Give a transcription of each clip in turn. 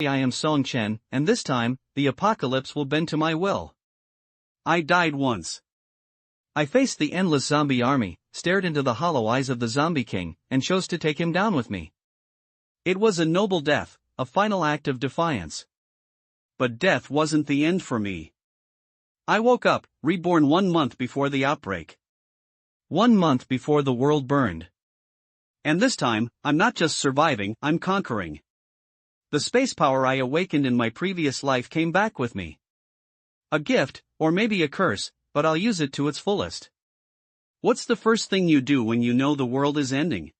I am Song Chen, and this time, the apocalypse will bend to my will. I died once. I faced the endless zombie army, stared into the hollow eyes of the Zombie King, and chose to take him down with me. It was a noble death, a final act of defiance. But death wasn't the end for me. I woke up, reborn 1 month before the outbreak. 1 month before the world burned. And this time, I'm not just surviving, I'm conquering. The space power I awakened in my previous life came back with me. A gift, or maybe a curse, but I'll use it to its fullest. What's the first thing you do when you know the world is ending?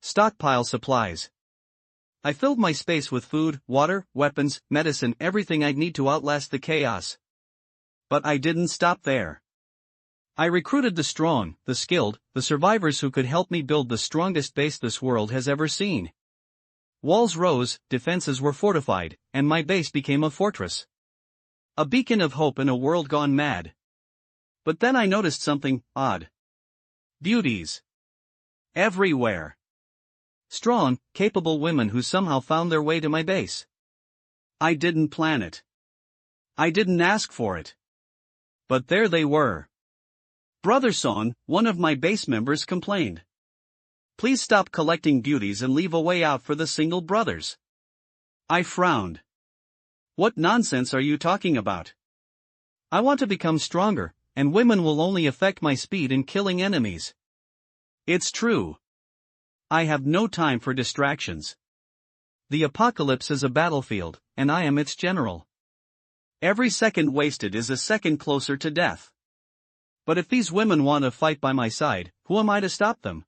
Stockpile supplies. I filled my space with food, water, weapons, medicine, everything I'd need to outlast the chaos. But I didn't stop there. I recruited the strong, the skilled, the survivors who could help me build the strongest base this world has ever seen. Walls rose, defenses were fortified, and my base became a fortress. A beacon of hope in a world gone mad. But then I noticed something odd. Beauties. Everywhere. Strong, capable women who somehow found their way to my base. I didn't plan it. I didn't ask for it. But there they were. Brother Son, one of my base members, complained. Please stop collecting beauties and leave a way out for the single brothers. I frowned. What nonsense are you talking about? I want to become stronger, and women will only affect my speed in killing enemies. It's true. I have no time for distractions. The apocalypse is a battlefield, and I am its general. Every second wasted is a second closer to death. But if these women want to fight by my side, who am I to stop them?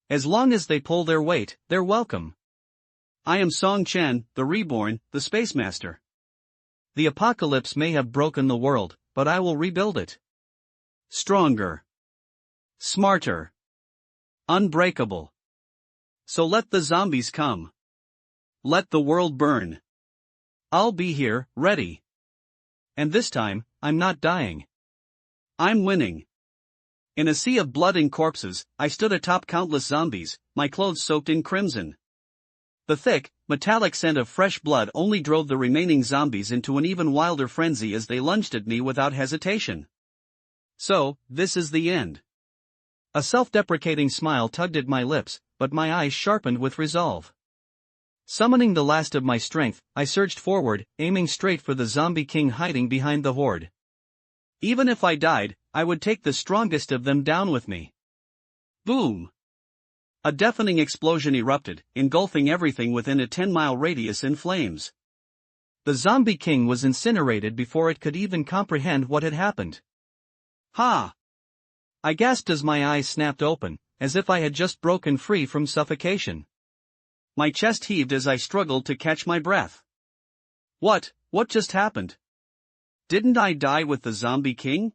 As long as they pull their weight, they're welcome. I am Song Chen, the reborn, the Space Master. The apocalypse may have broken the world, but I will rebuild it. Stronger. Smarter. Unbreakable. So let the zombies come. Let the world burn. I'll be here, ready. And this time, I'm not dying. I'm winning. In a sea of blood and corpses, I stood atop countless zombies, my clothes soaked in crimson. The thick, metallic scent of fresh blood only drove the remaining zombies into an even wilder frenzy as they lunged at me without hesitation. So, this is the end. A self-deprecating smile tugged at my lips, but my eyes sharpened with resolve. Summoning the last of my strength, I surged forward, aiming straight for the Zombie King hiding behind the horde. Even if I died, I would take the strongest of them down with me. Boom! A deafening explosion erupted, engulfing everything within a 10-mile radius in flames. The Zombie King was incinerated before it could even comprehend what had happened. Ha! I gasped as my eyes snapped open, as if I had just broken free from suffocation. My chest heaved as I struggled to catch my breath. What just happened? Didn't I die with the Zombie King?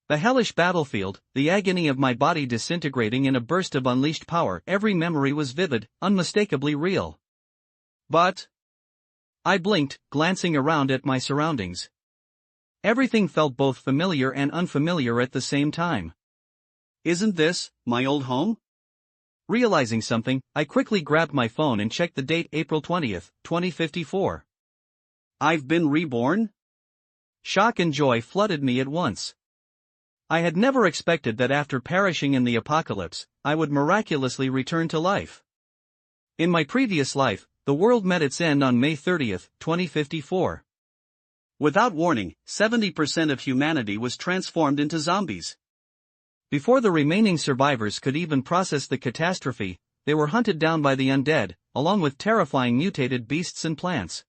The hellish battlefield, the agony of my body disintegrating in a burst of unleashed power, every memory was vivid, unmistakably real. But I blinked, glancing around at my surroundings. Everything felt both familiar and unfamiliar at the same time. Isn't this my old home? Realizing something, I quickly grabbed my phone and checked the date, April 20th, 2054. I've been reborn? Shock and joy flooded me at once. I had never expected that after perishing in the apocalypse, I would miraculously return to life. In my previous life, the world met its end on May 30th, 2054. Without warning, 70% of humanity was transformed into zombies. Before the remaining survivors could even process the catastrophe, they were hunted down by the undead, along with terrifying mutated beasts and plants.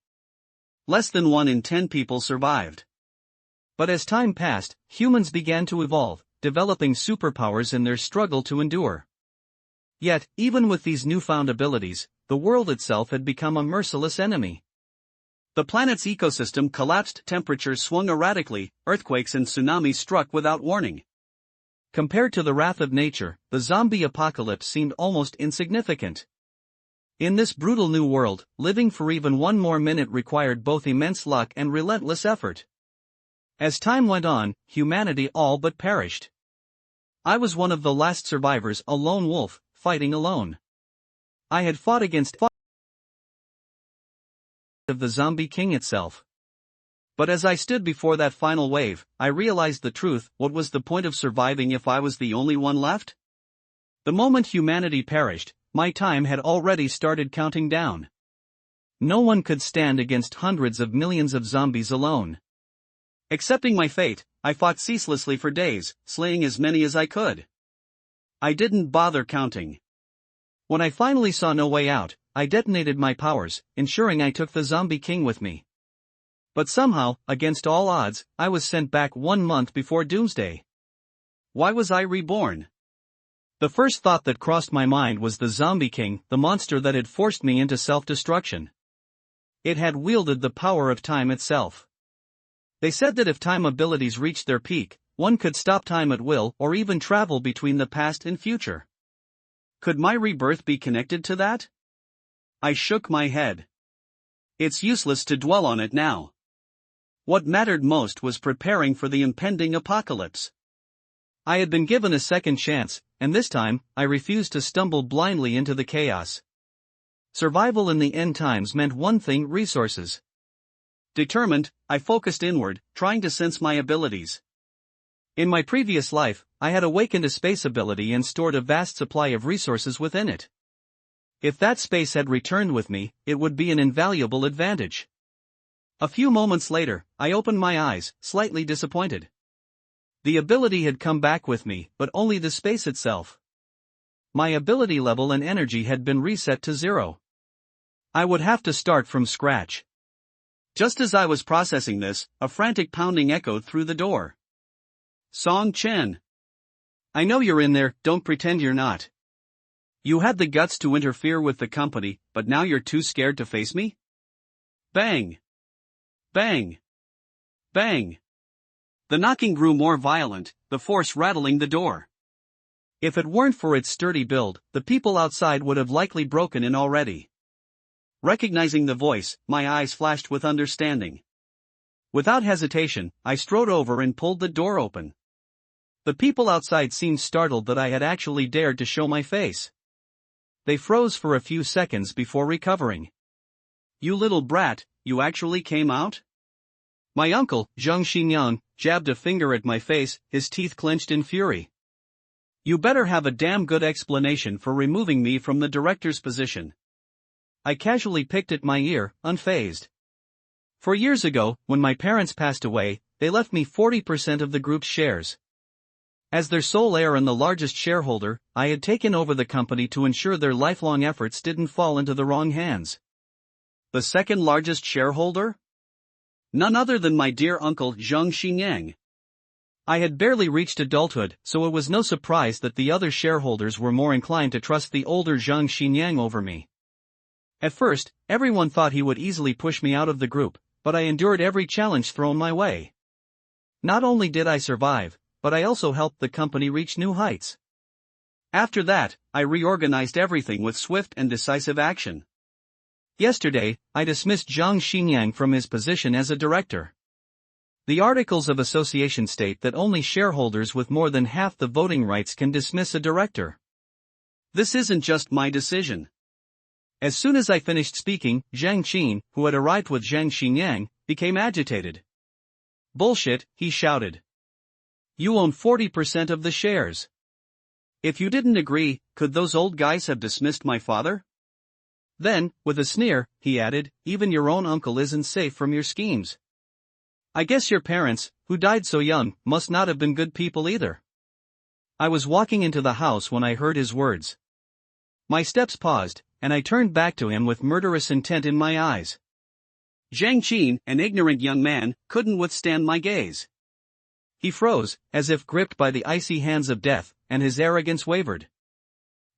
Less than 1 in 10 people survived. But as time passed, humans began to evolve, developing superpowers in their struggle to endure. Yet, even with these newfound abilities, the world itself had become a merciless enemy. The planet's ecosystem collapsed, temperatures swung erratically, earthquakes and tsunamis struck without warning. Compared to the wrath of nature, the zombie apocalypse seemed almost insignificant. In this brutal new world, living for even 1 more minute required both immense luck and relentless effort. As time went on, humanity all but perished. I was one of the last survivors, a lone wolf, fighting alone. I had fought against of the Zombie King itself. But as I stood before that final wave, I realized the truth. What was the point of surviving if I was the only one left? The moment humanity perished, my time had already started counting down. No one could stand against hundreds of millions of zombies alone. Accepting my fate, I fought ceaselessly for days, slaying as many as I could. I didn't bother counting. When I finally saw no way out, I detonated my powers, ensuring I took the Zombie King with me. But somehow, against all odds, I was sent back 1 month before doomsday. Why was I reborn? The first thought that crossed my mind was the Zombie King, the monster that had forced me into self-destruction. It had wielded the power of time itself. They said that if time abilities reached their peak, one could stop time at will or even travel between the past and future. Could my rebirth be connected to that? I shook my head. It's useless to dwell on it now. What mattered most was preparing for the impending apocalypse. I had been given a second chance, and this time, I refused to stumble blindly into the chaos. Survival in the end times meant one thing: resources. Determined, I focused inward, trying to sense my abilities. In my previous life, I had awakened a space ability and stored a vast supply of resources within it. If that space had returned with me, it would be an invaluable advantage. A few moments later, I opened my eyes, slightly disappointed. The ability had come back with me, but only the space itself. My ability level and energy had been reset to 0. I would have to start from scratch. Just as I was processing this, a frantic pounding echoed through the door. Song Chen. I know you're in there, don't pretend you're not. You had the guts to interfere with the company, but now you're too scared to face me? Bang! Bang! Bang! The knocking grew more violent, the force rattling the door. If it weren't for its sturdy build, the people outside would have likely broken in already. Recognizing the voice, my eyes flashed with understanding. Without hesitation, I strode over and pulled the door open. The people outside seemed startled that I had actually dared to show my face. They froze for a few seconds before recovering. You little brat, you actually came out? My uncle, Zheng Xinyang, jabbed a finger at my face, his teeth clenched in fury. You better have a damn good explanation for removing me from the director's position. I casually picked at my ear, unfazed. 4 years ago, when my parents passed away, they left me 40% of the group's shares. As their sole heir and the largest shareholder, I had taken over the company to ensure their lifelong efforts didn't fall into the wrong hands. The second largest shareholder? None other than my dear uncle Zheng Xinyang. I had barely reached adulthood, so it was no surprise that the other shareholders were more inclined to trust the older Zheng Xinyang over me. At first, everyone thought he would easily push me out of the group, but I endured every challenge thrown my way. Not only did I survive, but I also helped the company reach new heights. After that, I reorganized everything with swift and decisive action. Yesterday, I dismissed Zhang Xinyang from his position as a director. The articles of association state that only shareholders with more than half the voting rights can dismiss a director. This isn't just my decision. As soon as I finished speaking, Zhang Qin, who had arrived with Zhang Xinyang, became agitated. Bullshit, he shouted. You own 40% of the shares. If you didn't agree, could those old guys have dismissed my father? Then, with a sneer, he added, even your own uncle isn't safe from your schemes. I guess your parents, who died so young, must not have been good people either. I was walking into the house when I heard his words. My steps paused, and I turned back to him with murderous intent in my eyes. Zhang Qin, an ignorant young man, couldn't withstand my gaze. He froze, as if gripped by the icy hands of death, and his arrogance wavered.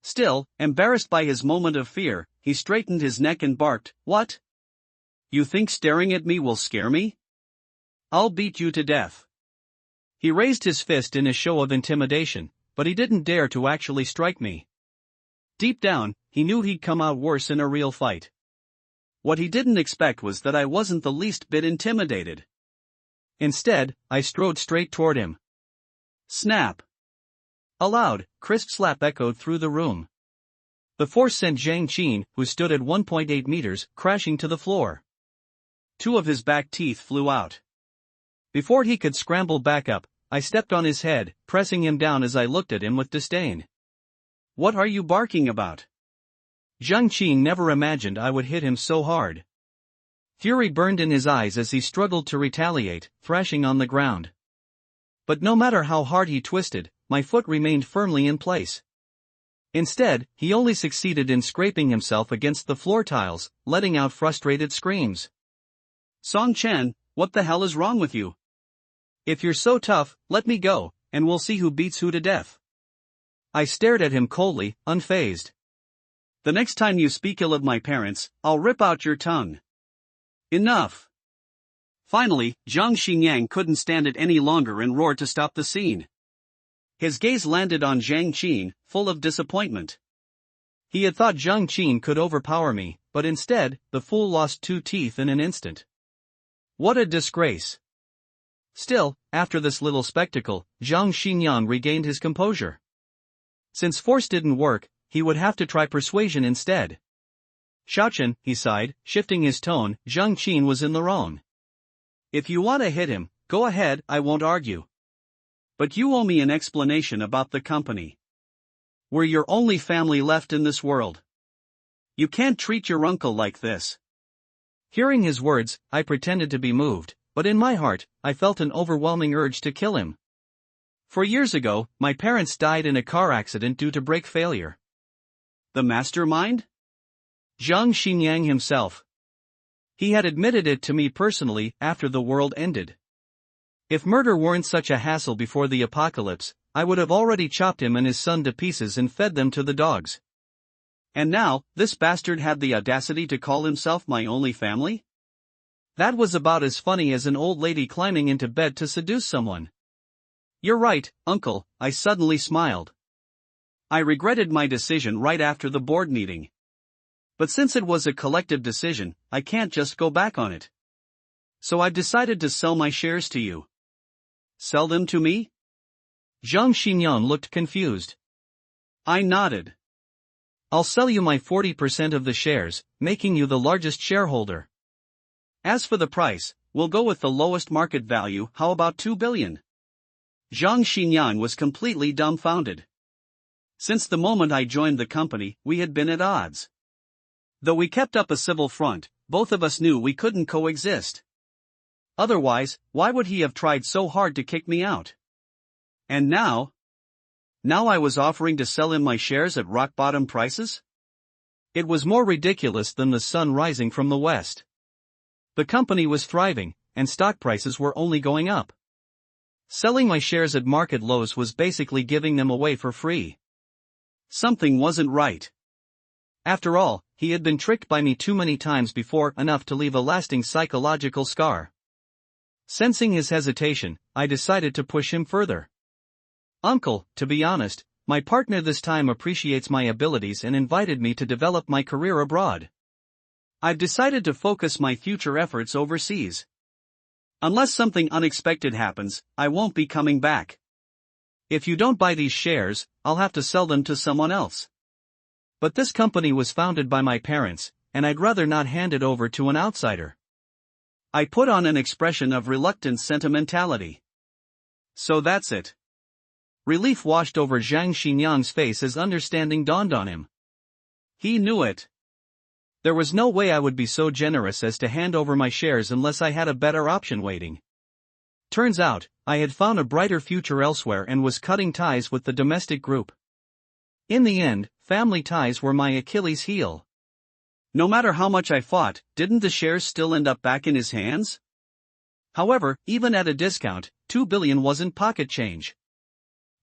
Still, embarrassed by his moment of fear, he straightened his neck and barked, What? You think staring at me will scare me? I'll beat you to death. He raised his fist in a show of intimidation, but he didn't dare to actually strike me. Deep down, he knew he'd come out worse in a real fight. What he didn't expect was that I wasn't the least bit intimidated. Instead, I strode straight toward him. Snap! A loud, crisp slap echoed through the room. The force sent Zhang Qin, who stood at 1.8 meters, crashing to the floor. 2 of his back teeth flew out. Before he could scramble back up, I stepped on his head, pressing him down as I looked at him with disdain. "What are you barking about?" Zhang Qin never imagined I would hit him so hard. Fury burned in his eyes as he struggled to retaliate, thrashing on the ground. But no matter how hard he twisted, my foot remained firmly in place. Instead, he only succeeded in scraping himself against the floor tiles, letting out frustrated screams. "Song Chen, what the hell is wrong with you? If you're so tough, let me go, and we'll see who beats who to death." I stared at him coldly, unfazed. "The next time you speak ill of my parents, I'll rip out your tongue." "Enough!" Finally, Zhang Xinyang couldn't stand it any longer and roared to stop the scene. His gaze landed on Zhang Qin, full of disappointment. He had thought Zhang Qin could overpower me, but instead, the fool lost 2 teeth in an instant. What a disgrace! Still, after this little spectacle, Zhang Xinyang regained his composure. Since force didn't work, he would have to try persuasion instead. "Xiaochen," he sighed, shifting his tone, "Zhang Qin was in the wrong. If you want to hit him, go ahead, I won't argue. But you owe me an explanation about the company. We're your only family left in this world. You can't treat your uncle like this." Hearing his words, I pretended to be moved, but in my heart, I felt an overwhelming urge to kill him. 4 years ago, my parents died in a car accident due to brake failure. The mastermind? Zhang Xinyang himself. He had admitted it to me personally after the world ended. If murder weren't such a hassle before the apocalypse, I would have already chopped him and his son to pieces and fed them to the dogs. And now, this bastard had the audacity to call himself my only family? That was about as funny as an old lady climbing into bed to seduce someone. "You're right, uncle," I suddenly smiled. I regretted my decision right after the board meeting. But since it was a collective decision, I can't just go back on it. So I've decided to sell my shares to you. Sell them to me? Zhang Xinyang looked confused. I nodded. I'll sell you my 40% of the shares, making you the largest shareholder. As for the price, we'll go with the lowest market value. How about 2 billion? Zhang Xinyang was completely dumbfounded. Since the moment I joined the company, we had been at odds. Though we kept up a civil front, both of us knew we couldn't coexist. Otherwise, why would he have tried so hard to kick me out? And now? Now I was offering to sell him my shares at rock-bottom prices? It was more ridiculous than the sun rising from the west. The company was thriving, and stock prices were only going up. Selling my shares at market lows was basically giving them away for free. Something wasn't right. After all, he had been tricked by me too many times before, enough to leave a lasting psychological scar. Sensing his hesitation, I decided to push him further. Uncle, to be honest, my partner this time appreciates my abilities and invited me to develop my career abroad. I've decided to focus my future efforts overseas. Unless something unexpected happens, I won't be coming back. If you don't buy these shares, I'll have to sell them to someone else. But this company was founded by my parents, and I'd rather not hand it over to an outsider. I put on an expression of reluctant sentimentality. So that's it. Relief washed over Zhang Xinyang's face as understanding dawned on him. He knew it. There was no way I would be so generous as to hand over my shares unless I had a better option waiting. Turns out, I had found a brighter future elsewhere and was cutting ties with the domestic group. In the end, family ties were my Achilles heel. No matter how much I fought, didn't the shares still end up back in his hands? However, even at a discount, 2 billion wasn't pocket change.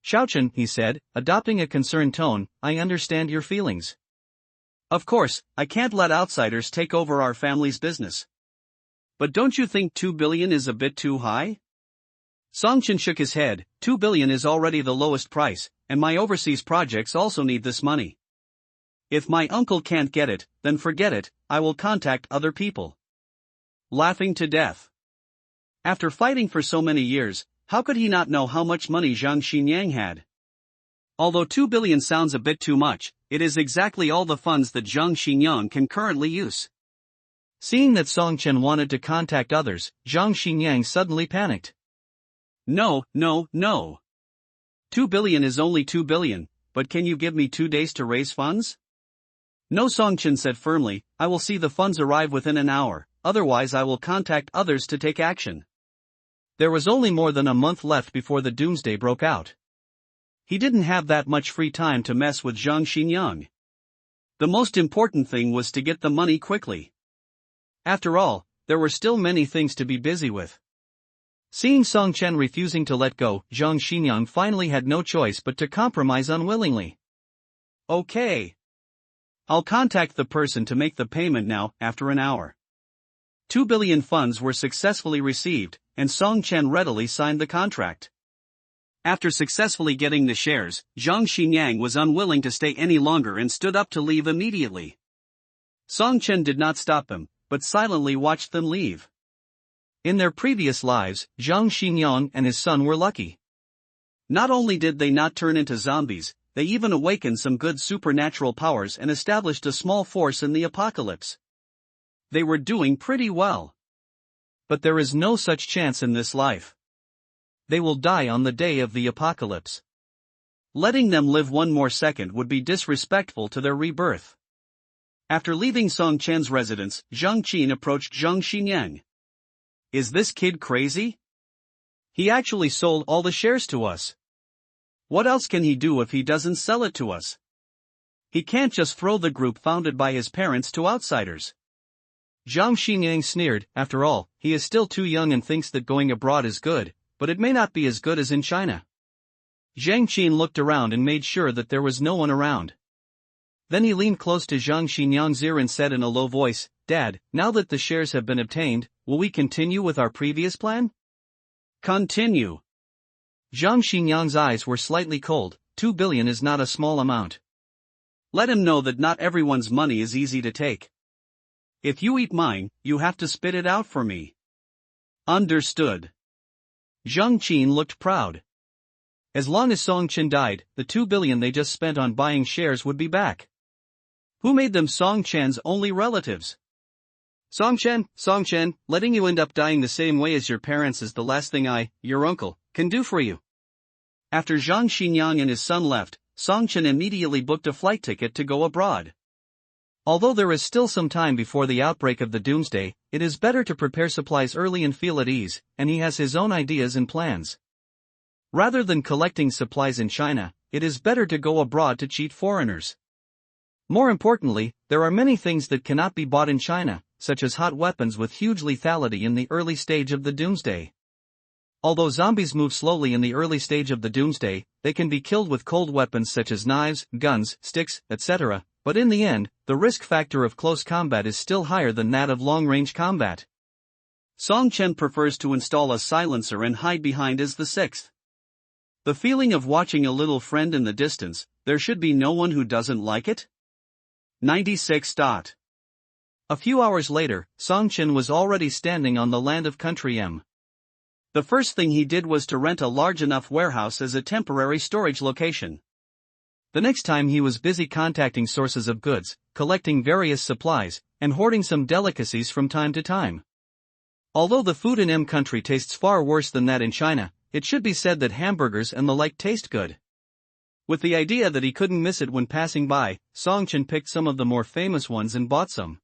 Xiaochen, he said, adopting a concerned tone, I understand your feelings. Of course, I can't let outsiders take over our family's business. But don't you think 2 billion is a bit too high? Songchen shook his head. 2 billion is already the lowest price, and my overseas projects also need this money. If my uncle can't get it, then forget it, I will contact other people. Laughing to death. After fighting for so many years, how could he not know how much money Zhang Xinyang had? Although 2 billion sounds a bit too much, it is exactly all the funds that Zhang Xinyang can currently use. Seeing that Song Chen wanted to contact others, Zhang Xinyang suddenly panicked. No, no, no. 2 billion is only 2 billion, but can you give me 2 days to raise funds? No, Song Chen said firmly, I will see the funds arrive within an hour, otherwise I will contact others to take action. There was only more than a month left before the doomsday broke out. He didn't have that much free time to mess with Zhang Xinyang. The most important thing was to get the money quickly. After all, there were still many things to be busy with. Seeing Song Chen refusing to let go, Zhang Xinyang finally had no choice but to compromise unwillingly. Okay. I'll contact the person to make the payment now, after an hour. 2 billion funds were successfully received, and Song Chen readily signed the contract. After successfully getting the shares, Zhang Xinyang was unwilling to stay any longer and stood up to leave immediately. Song Chen did not stop him, but silently watched them leave. In their previous lives, Zhang Xinyang and his son were lucky. Not only did they not turn into zombies, they even awakened some good supernatural powers and established a small force in the apocalypse. They were doing pretty well. But there is no such chance in this life. They will die on the day of the apocalypse. Letting them live one more second would be disrespectful to their rebirth. After leaving Song Chen's residence, Zhang Qin approached Zhang Xinyang. Is this kid crazy? He actually sold all the shares to us. What else can he do if he doesn't sell it to us? He can't just throw the group founded by his parents to outsiders. Zhang Xinyang sneered, after all, he is still too young and thinks that going abroad is good, but it may not be as good as in China. Zhang Qin looked around and made sure that there was no one around. Then he leaned close to Zhang Xinyang's ear and said in a low voice, Dad, now that the shares have been obtained, will we continue with our previous plan? Continue. Zhang Xinyang's eyes were slightly cold. 2 billion is not a small amount. Let him know that not everyone's money is easy to take. If you eat mine, you have to spit it out for me. Understood. Zhang Qin looked proud. As long as Song Chen died, the 2 billion they just spent on buying shares would be back. Who made them Song Chen's only relatives? Song Chen, letting you end up dying the same way as your parents is the last thing I, your uncle, can do for you. After Zhang Xinyang and his son left, Song Chen immediately booked a flight ticket to go abroad. Although there is still some time before the outbreak of the doomsday, it is better to prepare supplies early and feel at ease, and he has his own ideas and plans. Rather than collecting supplies in China, it is better to go abroad to cheat foreigners. More importantly, there are many things that cannot be bought in China, such as hot weapons with huge lethality in the early stage of the doomsday. Although zombies move slowly in the early stage of the doomsday, they can be killed with cold weapons such as knives, guns, sticks, etc., but in the end, the risk factor of close combat is still higher than that of long-range combat. Song Chen prefers to install a silencer and hide behind as the sixth. The feeling of watching a little friend in the distance, there should be no one who doesn't like it? 96. A few hours later, Song Chen was already standing on the land of Country M. The first thing he did was to rent a large enough warehouse as a temporary storage location. The next time he was busy contacting sources of goods, collecting various supplies, and hoarding some delicacies from time to time. Although the food in M country tastes far worse than that in China, it should be said that hamburgers and the like taste good. With the idea that he couldn't miss it when passing by, Song Chen picked some of the more famous ones and bought some.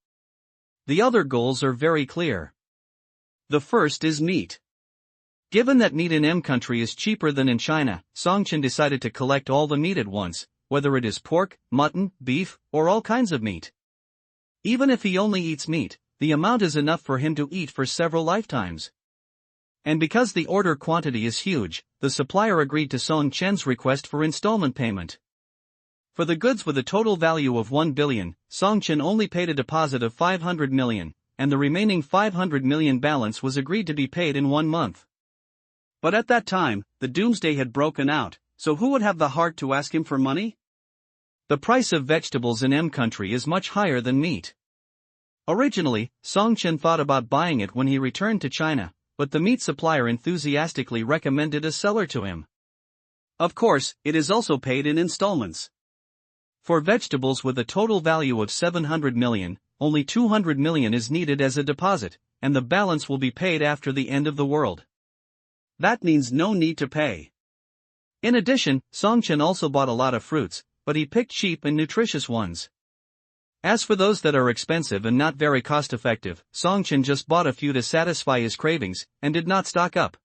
The other goals are very clear. The first is meat. Given that meat in M country is cheaper than in China, Song Chen decided to collect all the meat at once, whether it is pork, mutton, beef, or all kinds of meat. Even if he only eats meat, the amount is enough for him to eat for several lifetimes. And because the order quantity is huge, the supplier agreed to Song Chen's request for installment payment. For the goods with a total value of 1 billion, Song Chen only paid a deposit of 500 million, and the remaining 500 million balance was agreed to be paid in 1 month. But at that time, the doomsday had broken out, so who would have the heart to ask him for money? The price of vegetables in M country is much higher than meat. Originally, Song Chen thought about buying it when he returned to China, but the meat supplier enthusiastically recommended a seller to him. Of course, it is also paid in installments. For vegetables with a total value of 700 million, only 200 million is needed as a deposit, and the balance will be paid after the end of the world. That means no need to pay. In addition, Songchen also bought a lot of fruits, but he picked cheap and nutritious ones. As for those that are expensive and not very cost-effective, Songchen just bought a few to satisfy his cravings, and did not stock up.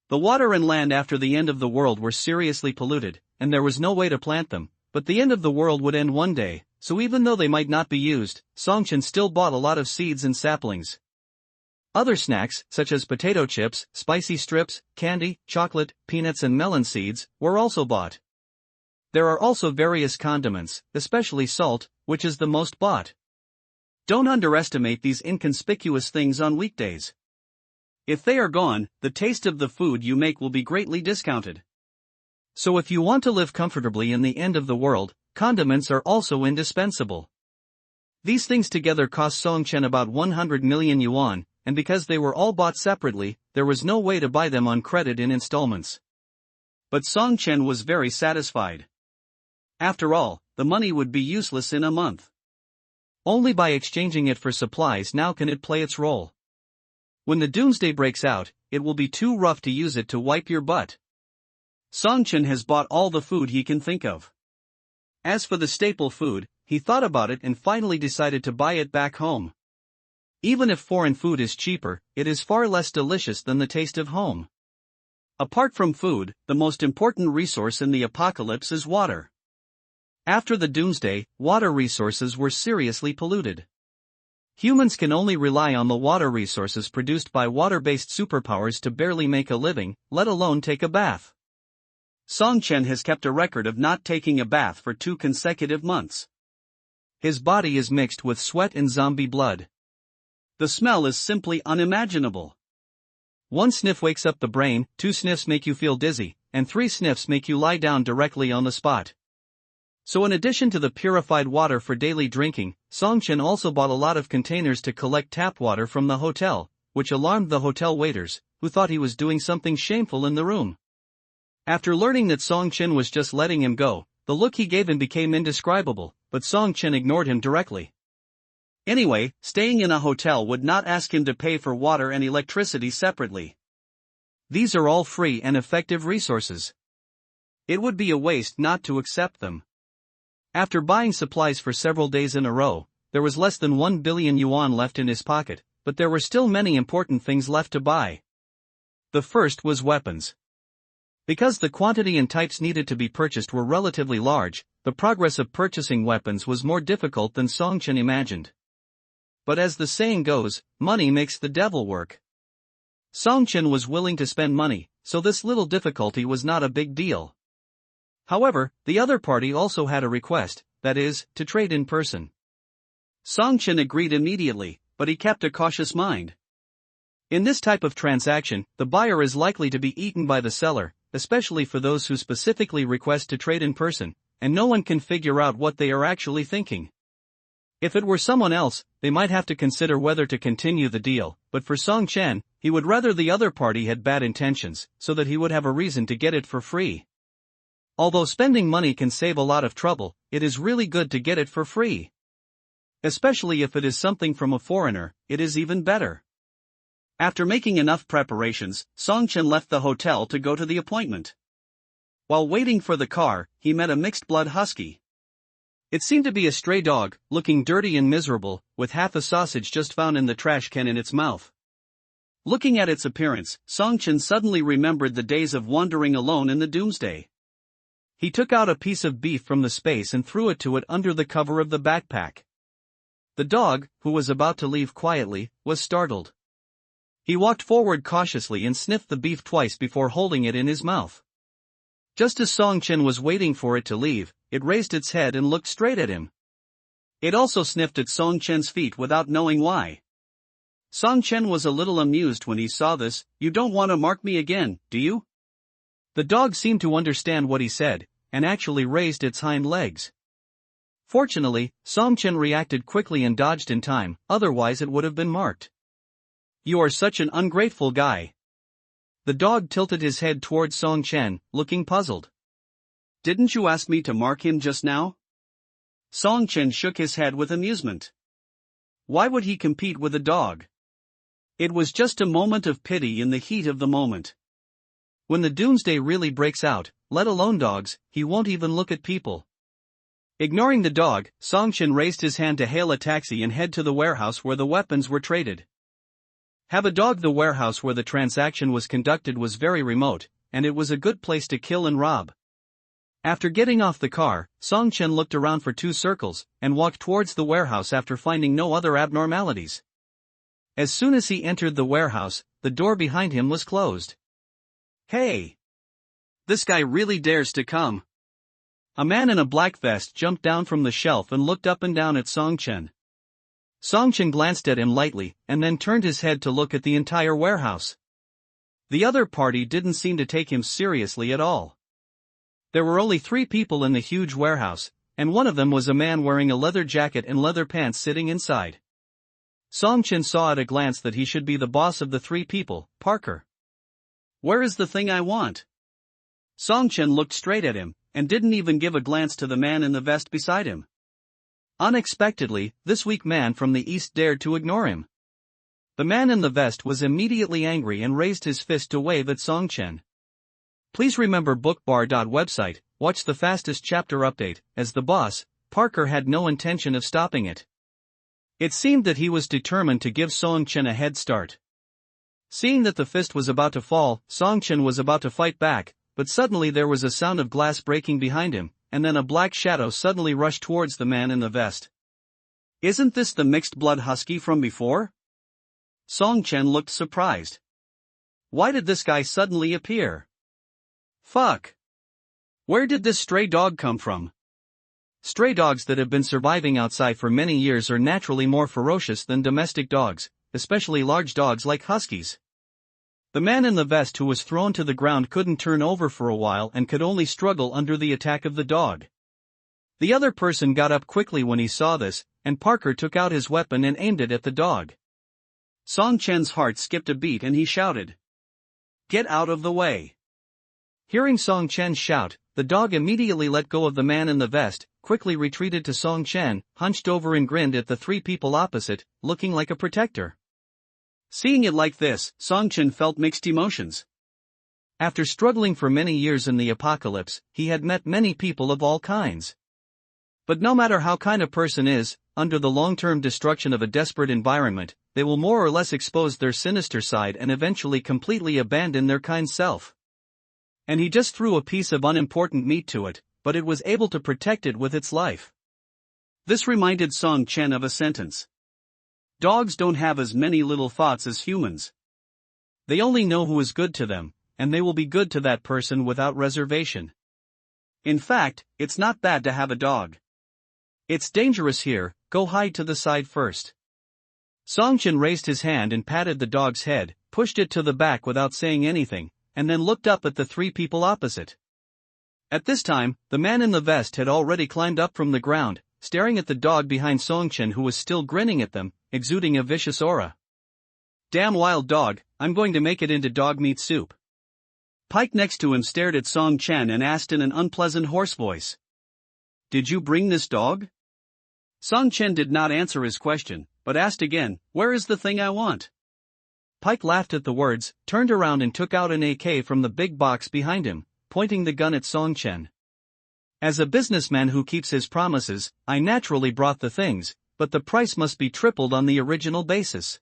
The water and land after the end of the world were seriously polluted, and there was no way to plant them, but the end of the world would end one day, so even though they might not be used, Songchen still bought a lot of seeds and saplings. Other snacks, such as potato chips, spicy strips, candy, chocolate, peanuts and melon seeds, were also bought. There are also various condiments, especially salt, which is the most bought. Don't underestimate these inconspicuous things on weekdays. If they are gone, the taste of the food you make will be greatly discounted. So if you want to live comfortably in the end of the world, condiments are also indispensable. These things together cost Songchen about 100 million yuan, and because they were all bought separately, there was no way to buy them on credit in installments. But Songchen was very satisfied. After all, the money would be useless in a month. Only by exchanging it for supplies now can it play its role. When the doomsday breaks out, it will be too rough to use it to wipe your butt. Songchen has bought all the food he can think of. As for the staple food, he thought about it and finally decided to buy it back home. Even if foreign food is cheaper, it is far less delicious than the taste of home. Apart from food, the most important resource in the apocalypse is water. After the doomsday, water resources were seriously polluted. Humans can only rely on the water resources produced by water-based superpowers to barely make a living, let alone take a bath. Songchen has kept a record of not taking a bath for 2 consecutive months. His body is mixed with sweat and zombie blood. The smell is simply unimaginable. 1 sniff wakes up the brain, 2 sniffs make you feel dizzy, and 3 sniffs make you lie down directly on the spot. So in addition to the purified water for daily drinking, Songchen also bought a lot of containers to collect tap water from the hotel, which alarmed the hotel waiters, who thought he was doing something shameful in the room. After learning that Songchen was just letting him go, the look he gave him became indescribable, but Songchen ignored him directly. Anyway, staying in a hotel would not ask him to pay for water and electricity separately. These are all free and effective resources. It would be a waste not to accept them. After buying supplies for several days in a row, there was less than 1 billion yuan left in his pocket, but there were still many important things left to buy. The first was weapons. Because the quantity and types needed to be purchased were relatively large, the progress of purchasing weapons was more difficult than Songchen imagined. But as the saying goes, money makes the devil work. Songchen was willing to spend money, so this little difficulty was not a big deal. However, the other party also had a request, that is, to trade in person. Songchen agreed immediately, but he kept a cautious mind. In this type of transaction, the buyer is likely to be eaten by the seller, especially for those who specifically request to trade in person, and no one can figure out what they are actually thinking. If it were someone else, they might have to consider whether to continue the deal, but for Songchen, he would rather the other party had bad intentions, so that he would have a reason to get it for free. Although spending money can save a lot of trouble, it is really good to get it for free. Especially if it is something from a foreigner, it is even better. After making enough preparations, Songchen left the hotel to go to the appointment. While waiting for the car, he met a mixed-blood husky. It seemed to be a stray dog, looking dirty and miserable, with half a sausage just found in the trash can in its mouth. Looking at its appearance, Songchen suddenly remembered the days of wandering alone in the doomsday. He took out a piece of beef from the space and threw it to it under the cover of the backpack. The dog, who was about to leave quietly, was startled. He walked forward cautiously and sniffed the beef twice before holding it in his mouth. Just as Songchen was waiting for it to leave, it raised its head and looked straight at him. It also sniffed at Songchen's feet without knowing why. Songchen was a little amused when he saw this. "You don't want to mark me again, do you?" The dog seemed to understand what he said, and actually raised its hind legs. Fortunately, Songchen reacted quickly and dodged in time, otherwise it would have been marked. "You are such an ungrateful guy." The dog tilted his head towards Songchen, looking puzzled. "Didn't you ask me to mark him just now?" Songchen shook his head with amusement. Why would he compete with a dog? It was just a moment of pity in the heat of the moment. When the doomsday really breaks out, let alone dogs, he won't even look at people. Ignoring the dog, Song-Chin raised his hand to hail a taxi and head to the warehouse where the weapons were traded. Have a dog. The warehouse where the transaction was conducted was very remote, and it was a good place to kill and rob. After getting off the car, Song-Chen looked around for 2 circles, and walked towards the warehouse after finding no other abnormalities. As soon as he entered the warehouse, the door behind him was closed. Hey! This guy really dares to come. A man in a black vest jumped down from the shelf and looked up and down at Song-Chen. Song-Chen glanced at him lightly, and then turned his head to look at the entire warehouse. The other party didn't seem to take him seriously at all. There were only 3 people in the huge warehouse, and one of them was a man wearing a leather jacket and leather pants sitting inside. Song-Chen saw at a glance that he should be the boss of the 3 people, Parker. Where is the thing I want? Song-Chen looked straight at him, and didn't even give a glance to the man in the vest beside him. Unexpectedly, this weak man from the east dared to ignore him. The man in the vest was immediately angry and raised his fist to wave at Song-Chen. Please remember bookbar.website, watch the fastest chapter update. As the boss, Parker had no intention of stopping it. It seemed that he was determined to give Song-Chen a head start. Seeing that the fist was about to fall, Song-Chen was about to fight back, but suddenly there was a sound of glass breaking behind him, and then a black shadow suddenly rushed towards the man in the vest. Isn't this the mixed blood husky from before? Song-Chen looked surprised. Why did this guy suddenly appear? Fuck! Where did this stray dog come from? Stray dogs that have been surviving outside for many years are naturally more ferocious than domestic dogs, especially large dogs like huskies. The man in the vest who was thrown to the ground couldn't turn over for a while and could only struggle under the attack of the dog. The other person got up quickly when he saw this, and Parker took out his weapon and aimed it at the dog. Song-Chen's heart skipped a beat and he shouted, "Get out of the way!" Hearing Song-Chen shout, the dog immediately let go of the man in the vest, quickly retreated to Song-Chen, hunched over and grinned at the 3 people opposite, looking like a protector. Seeing it like this, Song-Chen felt mixed emotions. After struggling for many years in the apocalypse, he had met many people of all kinds. But no matter how kind a person is, under the long-term destruction of a desperate environment, they will more or less expose their sinister side and eventually completely abandon their kind self. And he just threw a piece of unimportant meat to it, but it was able to protect it with its life. This reminded Song-Chen of a sentence. Dogs don't have as many little thoughts as humans. They only know who is good to them, and they will be good to that person without reservation. In fact, it's not bad to have a dog. It's dangerous here, go hide to the side first. Song-Chen raised his hand and patted the dog's head, pushed it to the back without saying anything, and then looked up at the 3 people opposite. At this time, the man in the vest had already climbed up from the ground, staring at the dog behind Song-Chen who was still grinning at them, exuding a vicious aura. Damn wild dog, I'm going to make it into dog meat soup. Pike next to him stared at Song-Chen and asked in an unpleasant hoarse voice. Did you bring this dog? Song-Chen did not answer his question, but asked again, where is the thing I want? Pike laughed at the words, turned around and took out an AK from the big box behind him, pointing the gun at Song-Chen. As a businessman who keeps his promises, I naturally brought the things, but the price must be tripled on the original basis.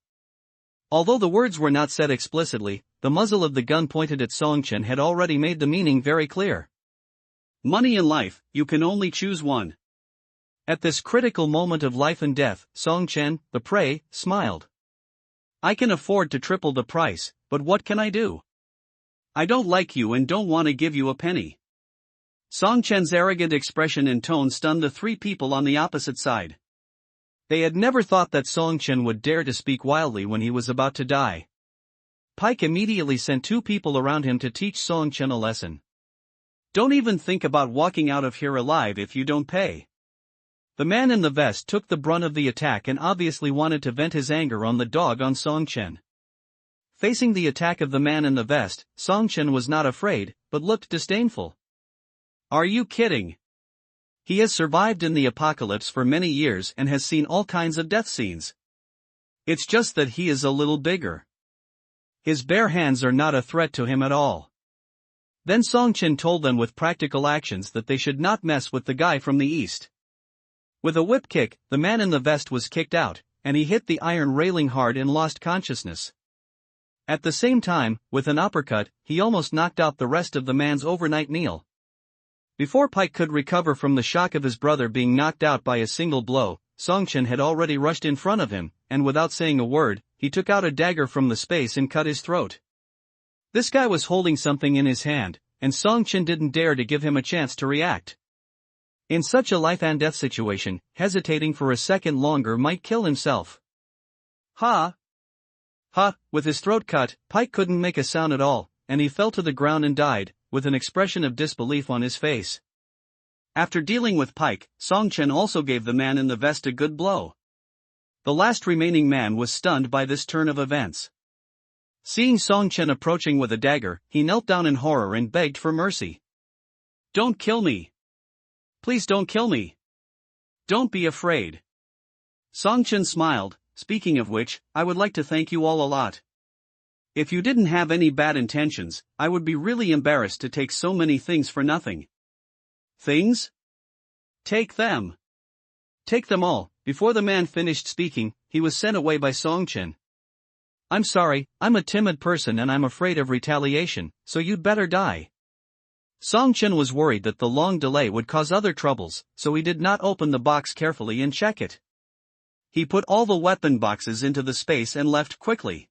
Although the words were not said explicitly, the muzzle of the gun pointed at Song-Chen had already made the meaning very clear. Money in life, you can only choose one. At this critical moment of life and death, Song-Chen, the prey, smiled. I can afford to triple the price, but what can I do? I don't like you and don't want to give you a penny. Song-Chen's arrogant expression and tone stunned the 3 people on the opposite side. They had never thought that Song-Chen would dare to speak wildly when he was about to die. Pike immediately sent 2 people around him to teach Song-Chen a lesson. Don't even think about walking out of here alive if you don't pay. The man in the vest took the brunt of the attack and obviously wanted to vent his anger on the dog on Song-Chen. Facing the attack of the man in the vest, Song-Chen was not afraid, but looked disdainful. Are you kidding? He has survived in the apocalypse for many years and has seen all kinds of death scenes. It's just that he is a little bigger. His bare hands are not a threat to him at all. Then Songchen told them with practical actions that they should not mess with the guy from the east. With a whip kick, the man in the vest was kicked out, and he hit the iron railing hard and lost consciousness. At the same time, with an uppercut, he almost knocked out the rest of the man's overnight meal. Before Pike could recover from the shock of his brother being knocked out by a single blow, Songchen had already rushed in front of him, and without saying a word, he took out a dagger from the space and cut his throat. This guy was holding something in his hand, and Songchen didn't dare to give him a chance to react. In such a life-and-death situation, hesitating for a second longer might kill himself. Ha! Ha! With his throat cut, Pike couldn't make a sound at all, and he fell to the ground and died, with an expression of disbelief on his face. After dealing with Pike, Songchen also gave the man in the vest a good blow. The last remaining man was stunned by this turn of events. Seeing Songchen approaching with a dagger, he knelt down in horror and begged for mercy. "Don't kill me! Please don't kill me! Don't be afraid." Songchen smiled, "Speaking of which, I would like to thank you all a lot. If you didn't have any bad intentions, I would be really embarrassed to take so many things for nothing." "Things? Take them. Take them all." Before the man finished speaking, he was sent away by Songchen. "I'm sorry, I'm a timid person and I'm afraid of retaliation, so you'd better die." Songchen was worried that the long delay would cause other troubles, so he did not open the box carefully and check it. He put all the weapon boxes into the space and left quickly.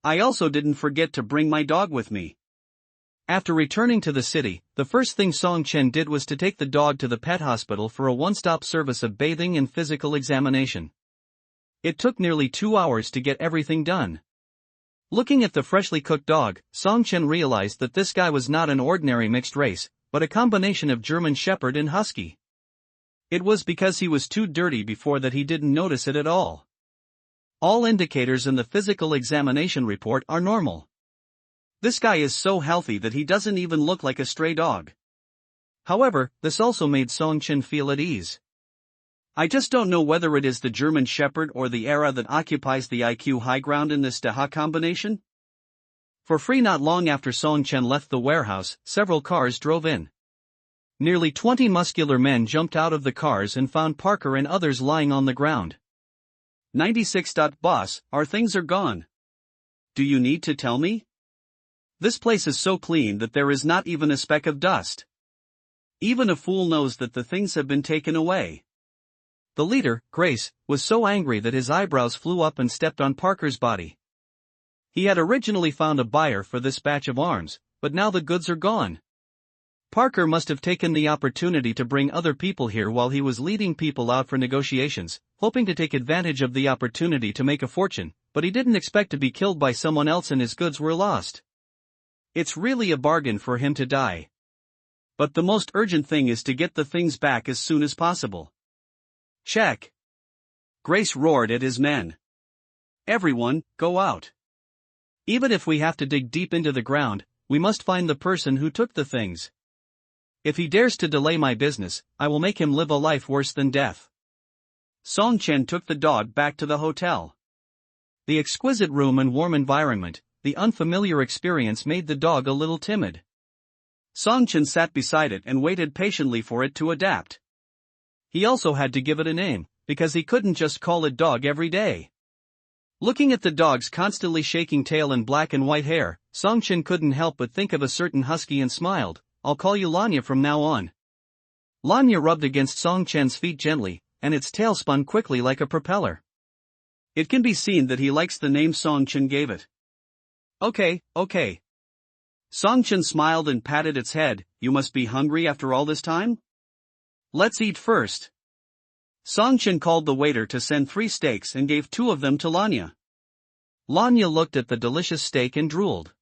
"I also didn't forget to bring my dog with me." After returning to the city, the first thing Songchen did was to take the dog to the pet hospital for a one-stop service of bathing and physical examination. It took nearly 2 hours to get everything done. Looking at the freshly cooked dog, Songchen realized that this guy was not an ordinary mixed race, but a combination of German Shepherd and Husky. It was because he was too dirty before that he didn't notice it at all. All indicators in the physical examination report are normal. This guy is so healthy that he doesn't even look like a stray dog. However, this also made Songchen feel at ease. "I just don't know whether it is the German Shepherd or the era that occupies the IQ high ground in this Daha combination." For free. Not long after Songchen left the warehouse, several cars drove in. Nearly 20 muscular men jumped out of the cars and found Parker and others lying on the ground. 96. Boss, our things are gone. Do you need to tell me? This place is so clean that there is not even a speck of dust. Even a fool knows that the things have been taken away. The leader, Grace, was so angry that his eyebrows flew up and stepped on Parker's body. He had originally found a buyer for this batch of arms, but now the goods are gone. Parker must have taken the opportunity to bring other people here while he was leading people out for negotiations, hoping to take advantage of the opportunity to make a fortune, but he didn't expect to be killed by someone else and his goods were lost. It's really a bargain for him to die. But the most urgent thing is to get the things back as soon as possible. Check. Grace roared at his men. Everyone, go out. Even if we have to dig deep into the ground, we must find the person who took the things. If he dares to delay my business, I will make him live a life worse than death. Songchen took the dog back to the hotel. The exquisite room and warm environment, the unfamiliar experience made the dog a little timid. Songchen sat beside it and waited patiently for it to adapt. He also had to give it a name, because he couldn't just call it dog every day. Looking at the dog's constantly shaking tail and black and white hair, Songchen couldn't help but think of a certain husky and smiled. "I'll call you Lanya from now on." Lanya rubbed against Songchen's feet gently, and its tail spun quickly like a propeller. It can be seen that he likes the name Songchen gave it. Okay. Songchen smiled and patted its head. "You must be hungry after all this time? Let's eat first." Songchen called the waiter to send 3 steaks and gave 2 of them to Lanya. Lanya looked at the delicious steak and drooled.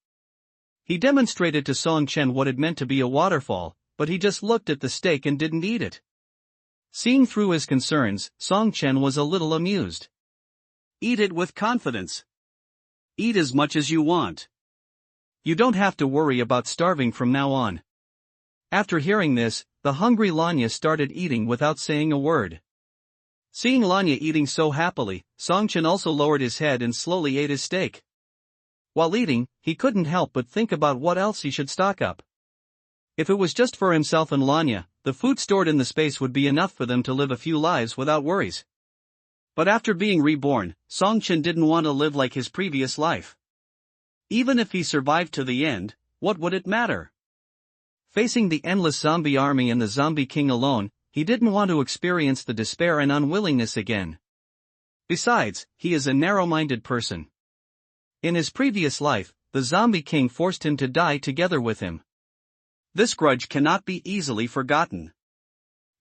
He demonstrated to Songchen what it meant to be a waterfall, but he just looked at the steak and didn't eat it. Seeing through his concerns, Songchen was a little amused. "Eat it with confidence. Eat as much as you want. You don't have to worry about starving from now on." After hearing this, the hungry Lanya started eating without saying a word. Seeing Lanya eating so happily, Songchen also lowered his head and slowly ate his steak. While eating, he couldn't help but think about what else he should stock up. If it was just for himself and Lanya, the food stored in the space would be enough for them to live a few lives without worries. But after being reborn, Songchen didn't want to live like his previous life. Even if he survived to the end, what would it matter? Facing the endless zombie army and the zombie king alone, he didn't want to experience the despair and unwillingness again. Besides, he is a narrow-minded person. In his previous life, the zombie king forced him to die together with him. This grudge cannot be easily forgotten.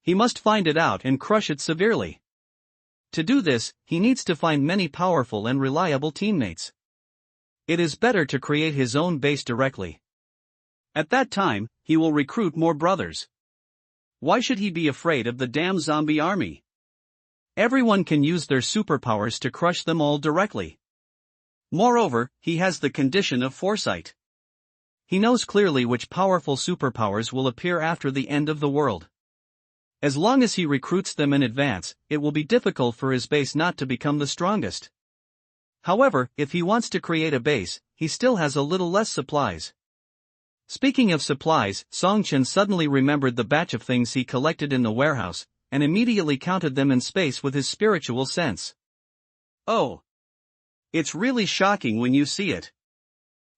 He must find it out and crush it severely. To do this, he needs to find many powerful and reliable teammates. It is better to create his own base directly. At that time, he will recruit more brothers. Why should he be afraid of the damn zombie army? Everyone can use their superpowers to crush them all directly. Moreover, he has the condition of foresight. He knows clearly which powerful superpowers will appear after the end of the world. As long as he recruits them in advance, it will be difficult for his base not to become the strongest. However, if he wants to create a base, he still has a little less supplies. Speaking of supplies, Songchen suddenly remembered the batch of things he collected in the warehouse, and immediately counted them in space with his spiritual sense. Oh! It's really shocking when you see it.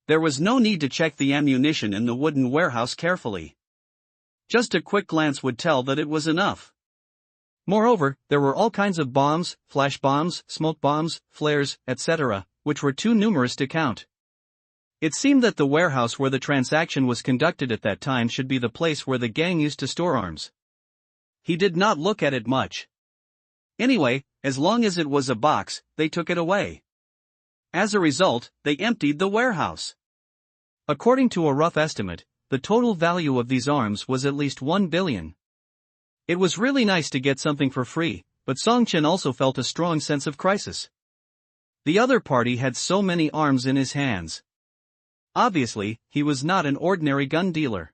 There was no need to check the ammunition in the wooden warehouse carefully. Just a quick glance would tell that it was enough. Moreover, there were all kinds of bombs, flash bombs, smoke bombs, flares, etc., which were too numerous to count. It seemed that the warehouse where the transaction was conducted at that time should be the place where the gang used to store arms. He did not look at it much. Anyway, as long as it was a box, they took it away. As a result, they emptied the warehouse. According to a rough estimate, the total value of these arms was at least 1 billion. It was really nice to get something for free, but Songchen also felt a strong sense of crisis. The other party had so many arms in his hands. Obviously, he was not an ordinary gun dealer.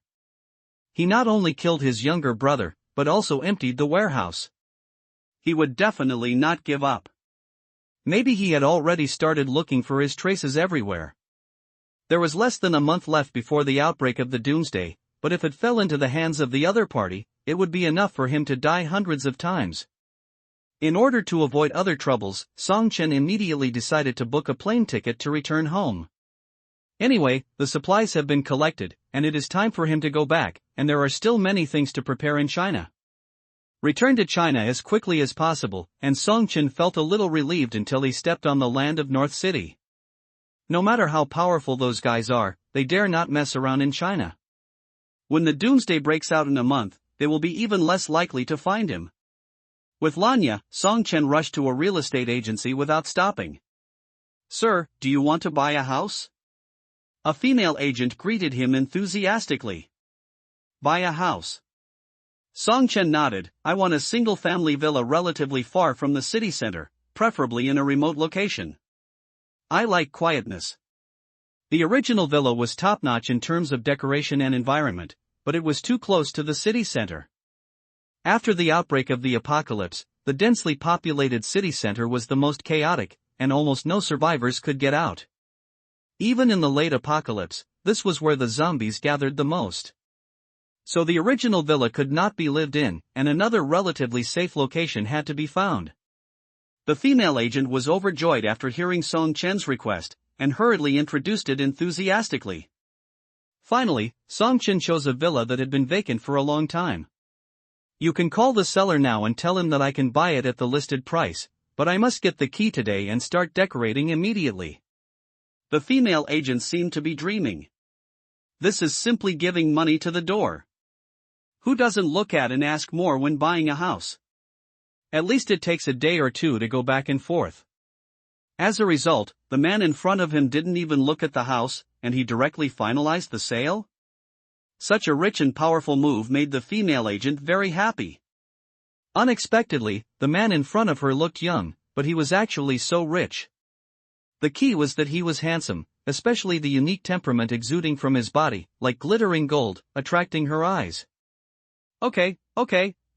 He not only killed his younger brother, but also emptied the warehouse. He would definitely not give up. Maybe he had already started looking for his traces everywhere. There was less than a month left before the outbreak of the doomsday, but if it fell into the hands of the other party, it would be enough for him to die hundreds of times. In order to avoid other troubles, Songchen immediately decided to book a plane ticket to return home. Anyway, the supplies have been collected, and it is time for him to go back, and there are still many things to prepare in China. Return to China as quickly as possible, and Songchen felt a little relieved until he stepped on the land of North City. No matter how powerful those guys are, they dare not mess around in China. When the doomsday breaks out in a month, they will be even less likely to find him. With Lanya, Songchen rushed to a real estate agency without stopping. "Sir, do you want to buy a house?" A female agent greeted him enthusiastically. "Buy a house." Songchen nodded. "I want a single-family villa relatively far from the city center, preferably in a remote location. I like quietness." The original villa was top-notch in terms of decoration and environment, but it was too close to the city center. After the outbreak of the apocalypse, the densely populated city center was the most chaotic, and almost no survivors could get out. Even in the late apocalypse, this was where the zombies gathered the most. So the original villa could not be lived in, and another relatively safe location had to be found. The female agent was overjoyed after hearing Songchen's request, and hurriedly introduced it enthusiastically. Finally, Songchen chose a villa that had been vacant for a long time. "You can call the seller now and tell him that I can buy it at the listed price, but I must get the key today and start decorating immediately." The female agent seemed to be dreaming. This is simply giving money to the door. Who doesn't look at and ask more when buying a house? At least it takes a day or two to go back and forth. As a result, the man in front of him didn't even look at the house, and he directly finalized the sale? Such a rich and powerful move made the female agent very happy. Unexpectedly, the man in front of her looked young, but he was actually so rich. The key was that he was handsome, especially the unique temperament exuding from his body, like glittering gold, attracting her eyes. Okay,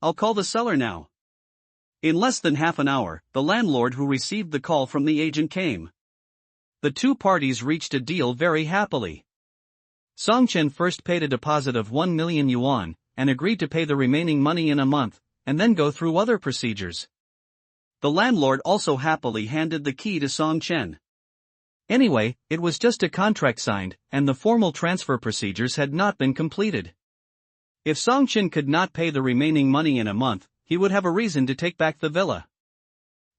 I'll call the seller now." In less than half an hour, the landlord who received the call from the agent came. The two parties reached a deal very happily. Song Chen first paid a deposit of 1 million yuan, and agreed to pay the remaining money in a month, and then go through other procedures. The landlord also happily handed the key to Song Chen. Anyway, it was just a contract signed, and the formal transfer procedures had not been completed. If Song Chen could not pay the remaining money in a month, he would have a reason to take back the villa.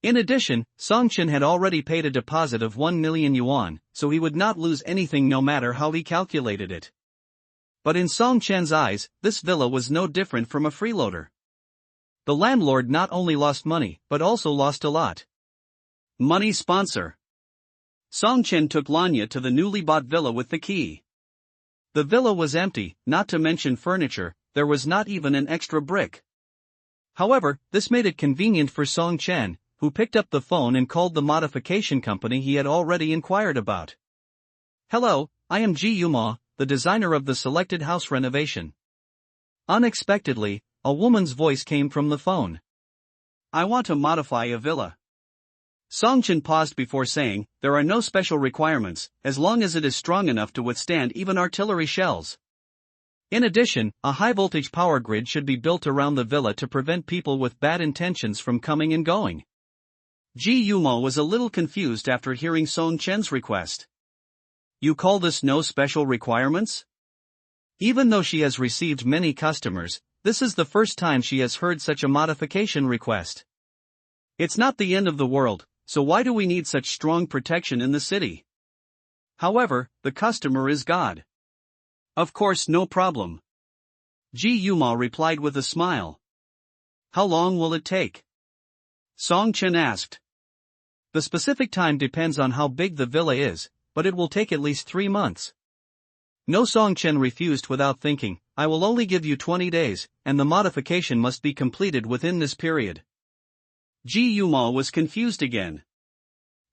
In addition, Song Chen had already paid a deposit of 1 million yuan, so he would not lose anything no matter how he calculated it. But in Song Chen's eyes, this villa was no different from a freeloader. The landlord not only lost money, but also lost a lot. Money sponsor. Song Chen took Lanya to the newly bought villa with the key. The villa was empty, not to mention furniture, there was not even an extra brick. However, this made it convenient for Song Chen, who picked up the phone and called the modification company he had already inquired about. Hello, I am Ji Yuma, the designer of the selected house renovation. Unexpectedly, a woman's voice came from the phone. I want to modify a villa. Song Chen paused before saying, there are no special requirements, as long as it is strong enough to withstand even artillery shells. In addition, a high-voltage power grid should be built around the villa to prevent people with bad intentions from coming and going. Ji Yuma was a little confused after hearing Song Chen's request. You call this no special requirements? Even though she has received many customers, this is the first time she has heard such a modification request. It's not the end of the world, so why do we need such strong protection in the city? However, the customer is God. Of course, no problem. Ji Yuma replied with a smile. How long will it take? Song Chen asked. The specific time depends on how big the villa is, but it will take at least 3 months. No, Song Chen refused without thinking. I will only give you 20 days, and the modification must be completed within this period. Ji Yuma was confused again.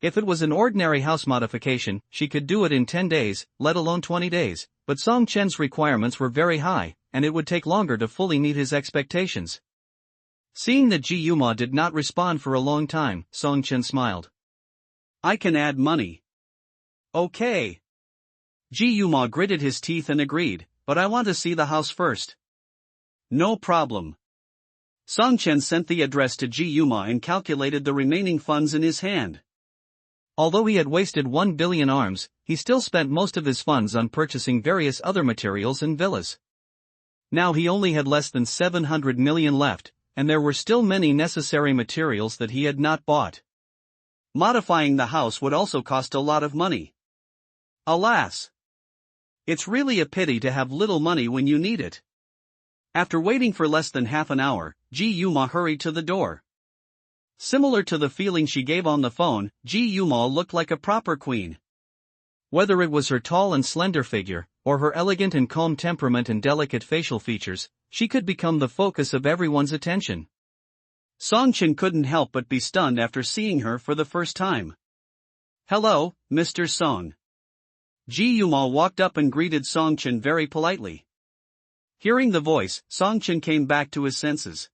If it was an ordinary house modification, she could do it in 10 days, let alone 20 days, but Song Chen's requirements were very high, and it would take longer to fully meet his expectations. Seeing that Ji Yuma did not respond for a long time, Song Chen smiled. I can add money. Okay. Ji Yuma gritted his teeth and agreed, but I want to see the house first. No problem. Song Chen sent the address to Ji Yuma and calculated the remaining funds in his hand. Although he had wasted 1 billion arms, he still spent most of his funds on purchasing various other materials and villas. Now he only had less than 700 million left, and there were still many necessary materials that he had not bought. Modifying the house would also cost a lot of money. Alas! It's really a pity to have little money when you need it. After waiting for less than half an hour, Ji Yuma hurried to the door. Similar to the feeling she gave on the phone, Ji Yuma looked like a proper queen. Whether it was her tall and slender figure, or her elegant and calm temperament and delicate facial features, she could become the focus of everyone's attention. Song Chen couldn't help but be stunned after seeing her for the first time. Hello, Mr. Song. Ji Yuma walked up and greeted Song Chen very politely. Hearing the voice, Song Chen came back to his senses.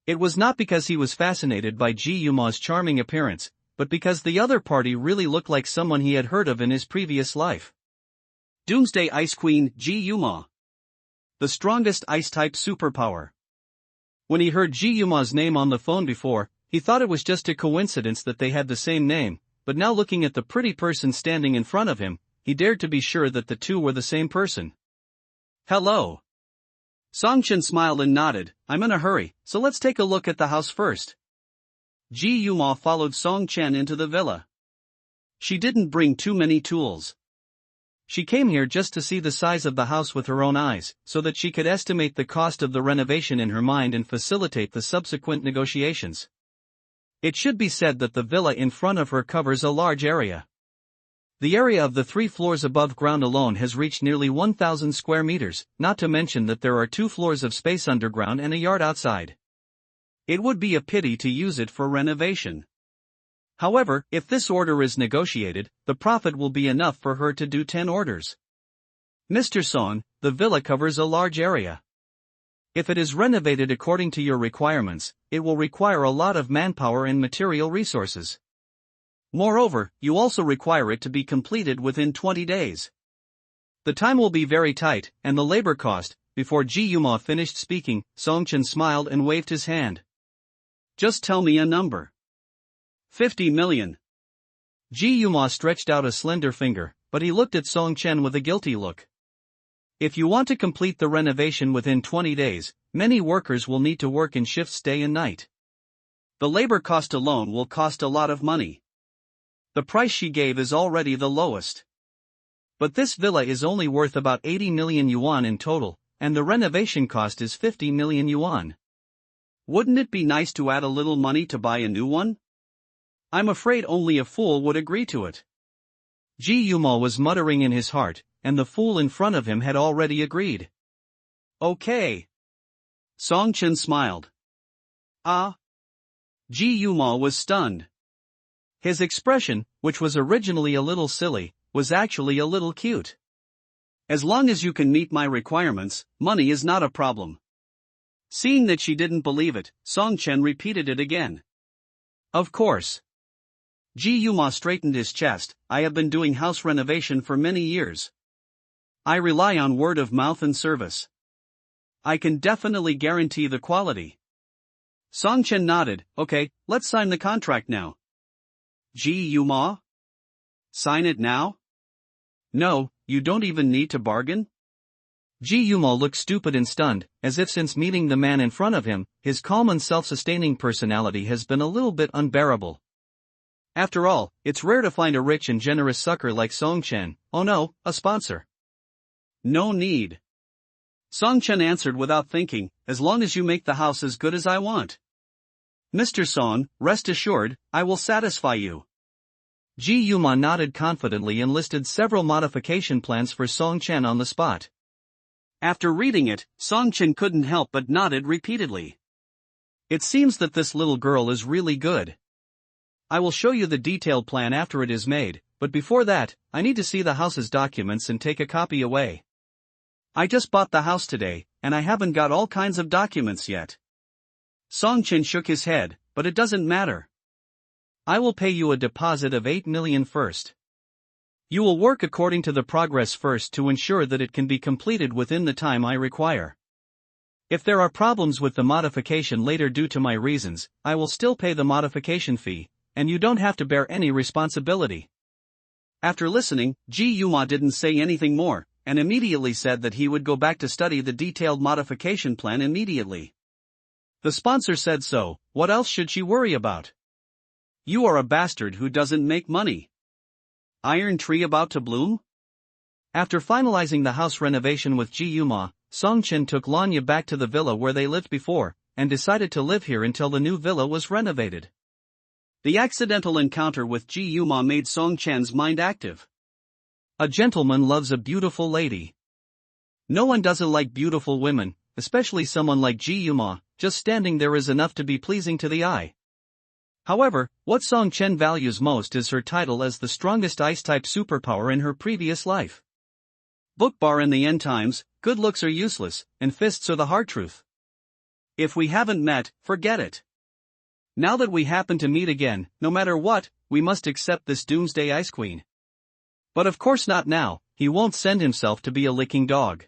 It was not because he was fascinated by Ji Yuma's charming appearance, but because the other party really looked like someone he had heard of in his previous life. Doomsday Ice Queen Ji Yuma. The strongest ice-type superpower. When he heard Ji Yuma's name on the phone before, he thought it was just a coincidence that they had the same name, but now looking at the pretty person standing in front of him, he dared to be sure that the two were the same person. Hello. Song Chen smiled and nodded. I'm in a hurry, so let's take a look at the house first. Ji Yuma followed Song Chen into the villa. She didn't bring too many tools. She came here just to see the size of the house with her own eyes, so that she could estimate the cost of the renovation in her mind and facilitate the subsequent negotiations. It should be said that the villa in front of her covers a large area. The area of the 3 floors above ground alone has reached nearly 1,000 square meters, not to mention that there are 2 floors of space underground and a yard outside. It would be a pity to use it for renovation. However, if this order is negotiated, the profit will be enough for her to do 10 orders. Mr. Song, the villa covers a large area. If it is renovated according to your requirements, it will require a lot of manpower and material resources. Moreover, you also require it to be completed within 20 days. The time will be very tight, and the labor cost. Before Ji-Yuma finished speaking, Song-Chen smiled and waved his hand. Just tell me a number. 50 million. Ji-Yuma stretched out a slender finger, but he looked at Song-Chen with a guilty look. If you want to complete the renovation within 20 days, many workers will need to work in shifts day and night. The labor cost alone will cost a lot of money. The price she gave is already the lowest. But this villa is only worth about 80 million yuan in total, and the renovation cost is 50 million yuan. Wouldn't it be nice to add a little money to buy a new one? I'm afraid only a fool would agree to it. Ji-Yuma was muttering in his heart, and the fool in front of him had already agreed. Okay. Song-Chen smiled. Ah. Ji-Yuma was stunned. His expression, which was originally a little silly, was actually a little cute. As long as you can meet my requirements, money is not a problem. Seeing that she didn't believe it, Song-Chen repeated it again. Of course. Ji-Yuma straightened his chest. I have been doing house renovation for many years. I rely on word of mouth and service. I can definitely guarantee the quality. Song-Chen nodded. Okay, let's sign the contract now. Ji-Yuma? Sign it now? No, you don't even need to bargain? Ji-Yuma looked stupid and stunned, as if since meeting the man in front of him, his calm and self-sustaining personality has been a little bit unbearable. After all, it's rare to find a rich and generous sucker like Song-Chen. Oh no, a sponsor. No need. Song-Chen answered without thinking, as long as you make the house as good as I want. Mr. Song, rest assured, I will satisfy you. Ji-Yuma nodded confidently and listed several modification plans for Song-Chen on the spot. After reading it, Song-Chen couldn't help but nodded repeatedly. It seems that this little girl is really good. I will show you the detailed plan after it is made, but before that, I need to see the house's documents and take a copy away. I just bought the house today, and I haven't got all kinds of documents yet. Song-Chen shook his head, but it doesn't matter. I will pay you a deposit of 8 million first. You will work according to the progress first to ensure that it can be completed within the time I require. If there are problems with the modification later due to my reasons, I will still pay the modification fee, and you don't have to bear any responsibility. After listening, Ji-Yuma didn't say anything more, and immediately said that he would go back to study the detailed modification plan immediately. The sponsor said so, what else should she worry about? You are a bastard who doesn't make money. Iron tree about to bloom? After finalizing the house renovation with Ji-Yuma, Song-Chen took Lanya back to the villa where they lived before, and decided to live here until the new villa was renovated. The accidental encounter with Ji-Yuma made Song-Chen's mind active. A gentleman loves a beautiful lady. No one doesn't like beautiful women, especially someone like Ji-Yuma. Just standing there is enough to be pleasing to the eye. However, what Song-Chen values most is her title as the strongest ice-type superpower in her previous life. Bookbar in the end times, good looks are useless, and fists are the hard truth. If we haven't met, forget it. Now that we happen to meet again, no matter what, we must accept this doomsday ice queen. But of course not now, he won't send himself to be a licking dog.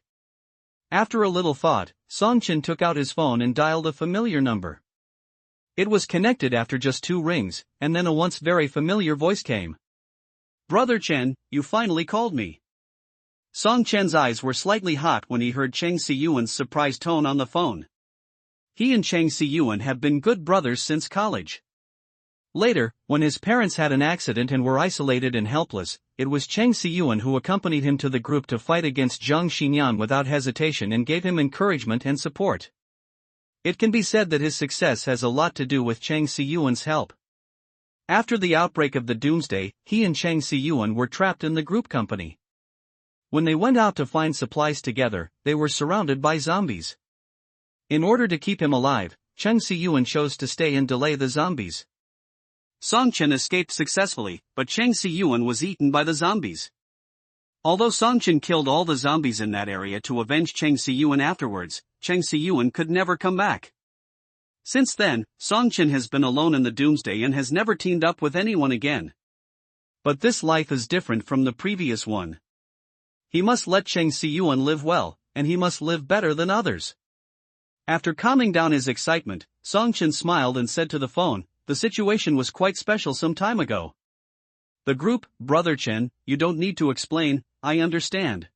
After a little thought, Song-Chen took out his phone and dialed a familiar number. It was connected after just 2 rings, and then a once very familiar voice came. Brother Chen, you finally called me. Song-Chen's eyes were slightly hot when he heard Cheng Si-Yuan's surprised tone on the phone. He and Cheng Si-Yuan have been good brothers since college. Later, when his parents had an accident and were isolated and helpless, it was Cheng Si-Yuan who accompanied him to the group to fight against Zhang Xinyan without hesitation and gave him encouragement and support. It can be said that his success has a lot to do with Cheng Si-Yuan's help. After the outbreak of the doomsday, he and Cheng Si-Yuan were trapped in the group company. When they went out to find supplies together, they were surrounded by zombies. In order to keep him alive, Cheng Si-Yuan chose to stay and delay the zombies. Song-Chen escaped successfully, but Cheng Si-Yuan was eaten by the zombies. Although Song-Chen killed all the zombies in that area to avenge Cheng Si-Yuan afterwards, Cheng Si-yuan could never come back. Since then, Song Chen has been alone in the doomsday and has never teamed up with anyone again. But this life is different from the previous one. He must let Cheng Si-yuan live well, and he must live better than others. After calming down his excitement, Song Chen smiled and said to the phone, "The situation was quite special some time ago." The group, "Brother Chen, you don't need to explain, I understand."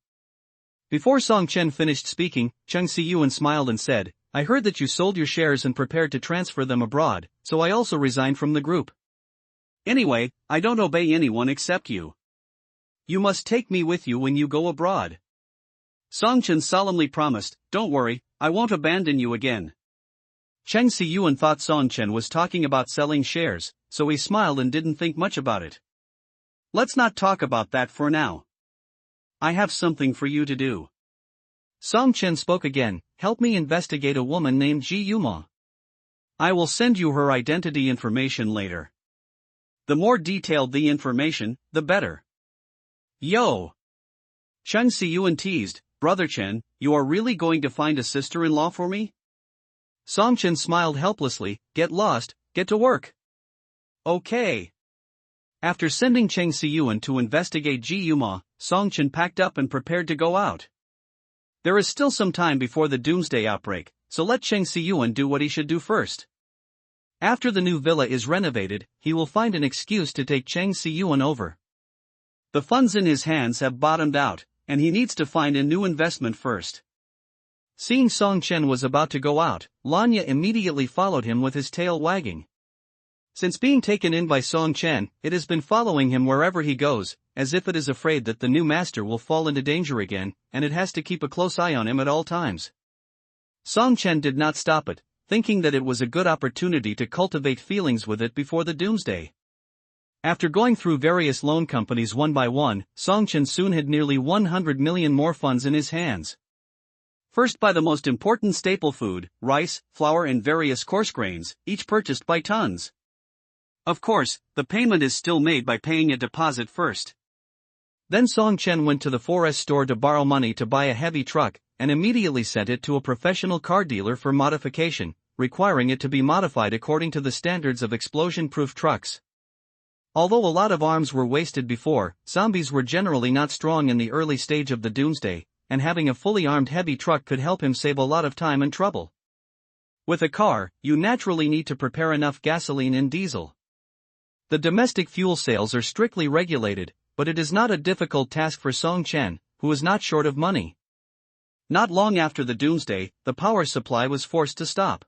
Before Song Chen finished speaking, Cheng Si-yuan smiled and said, "I heard that you sold your shares and prepared to transfer them abroad, so I also resigned from the group. Anyway, I don't obey anyone except you. You must take me with you when you go abroad." Song Chen solemnly promised, "Don't worry, I won't abandon you again." Cheng Si-yuan thought Song Chen was talking about selling shares, so he smiled and didn't think much about it. "Let's not talk about that for now. I have something for you to do." Song Chen spoke again, "Help me investigate a woman named Ji Yuma. I will send you her identity information later. The more detailed the information, the better." "Yo!" Cheng Si-yuan teased, "Brother Chen, you are really going to find a sister-in-law for me?" Song Chen smiled helplessly, "Get lost, get to work." "Okay." After sending Cheng Si-yuan to investigate Ji Yuma, Song Chen packed up and prepared to go out. There is still some time before the doomsday outbreak, so let Cheng Si-yuan do what he should do first. After the new villa is renovated, he will find an excuse to take Cheng Si-yuan over. The funds in his hands have bottomed out, and he needs to find a new investment first. Seeing Song Chen was about to go out, Lanya immediately followed him with his tail wagging. Since being taken in by Song Chen, it has been following him wherever he goes, as if it is afraid that the new master will fall into danger again, and it has to keep a close eye on him at all times. Song Chen did not stop it, thinking that it was a good opportunity to cultivate feelings with it before the doomsday. After going through various loan companies one by one, Song Chen soon had nearly 100 million more funds in his hands. First by the most important staple food, rice, flour and various coarse grains, each purchased by tons. Of course, the payment is still made by paying a deposit first. Then Song Chen went to the forest store to borrow money to buy a heavy truck, and immediately sent it to a professional car dealer for modification, requiring it to be modified according to the standards of explosion-proof trucks. Although a lot of arms were wasted before, zombies were generally not strong in the early stage of the doomsday, and having a fully armed heavy truck could help him save a lot of time and trouble. With a car, you naturally need to prepare enough gasoline and diesel. The domestic fuel sales are strictly regulated, but it is not a difficult task for Song Chen, who is not short of money. Not long after the doomsday, the power supply was forced to stop.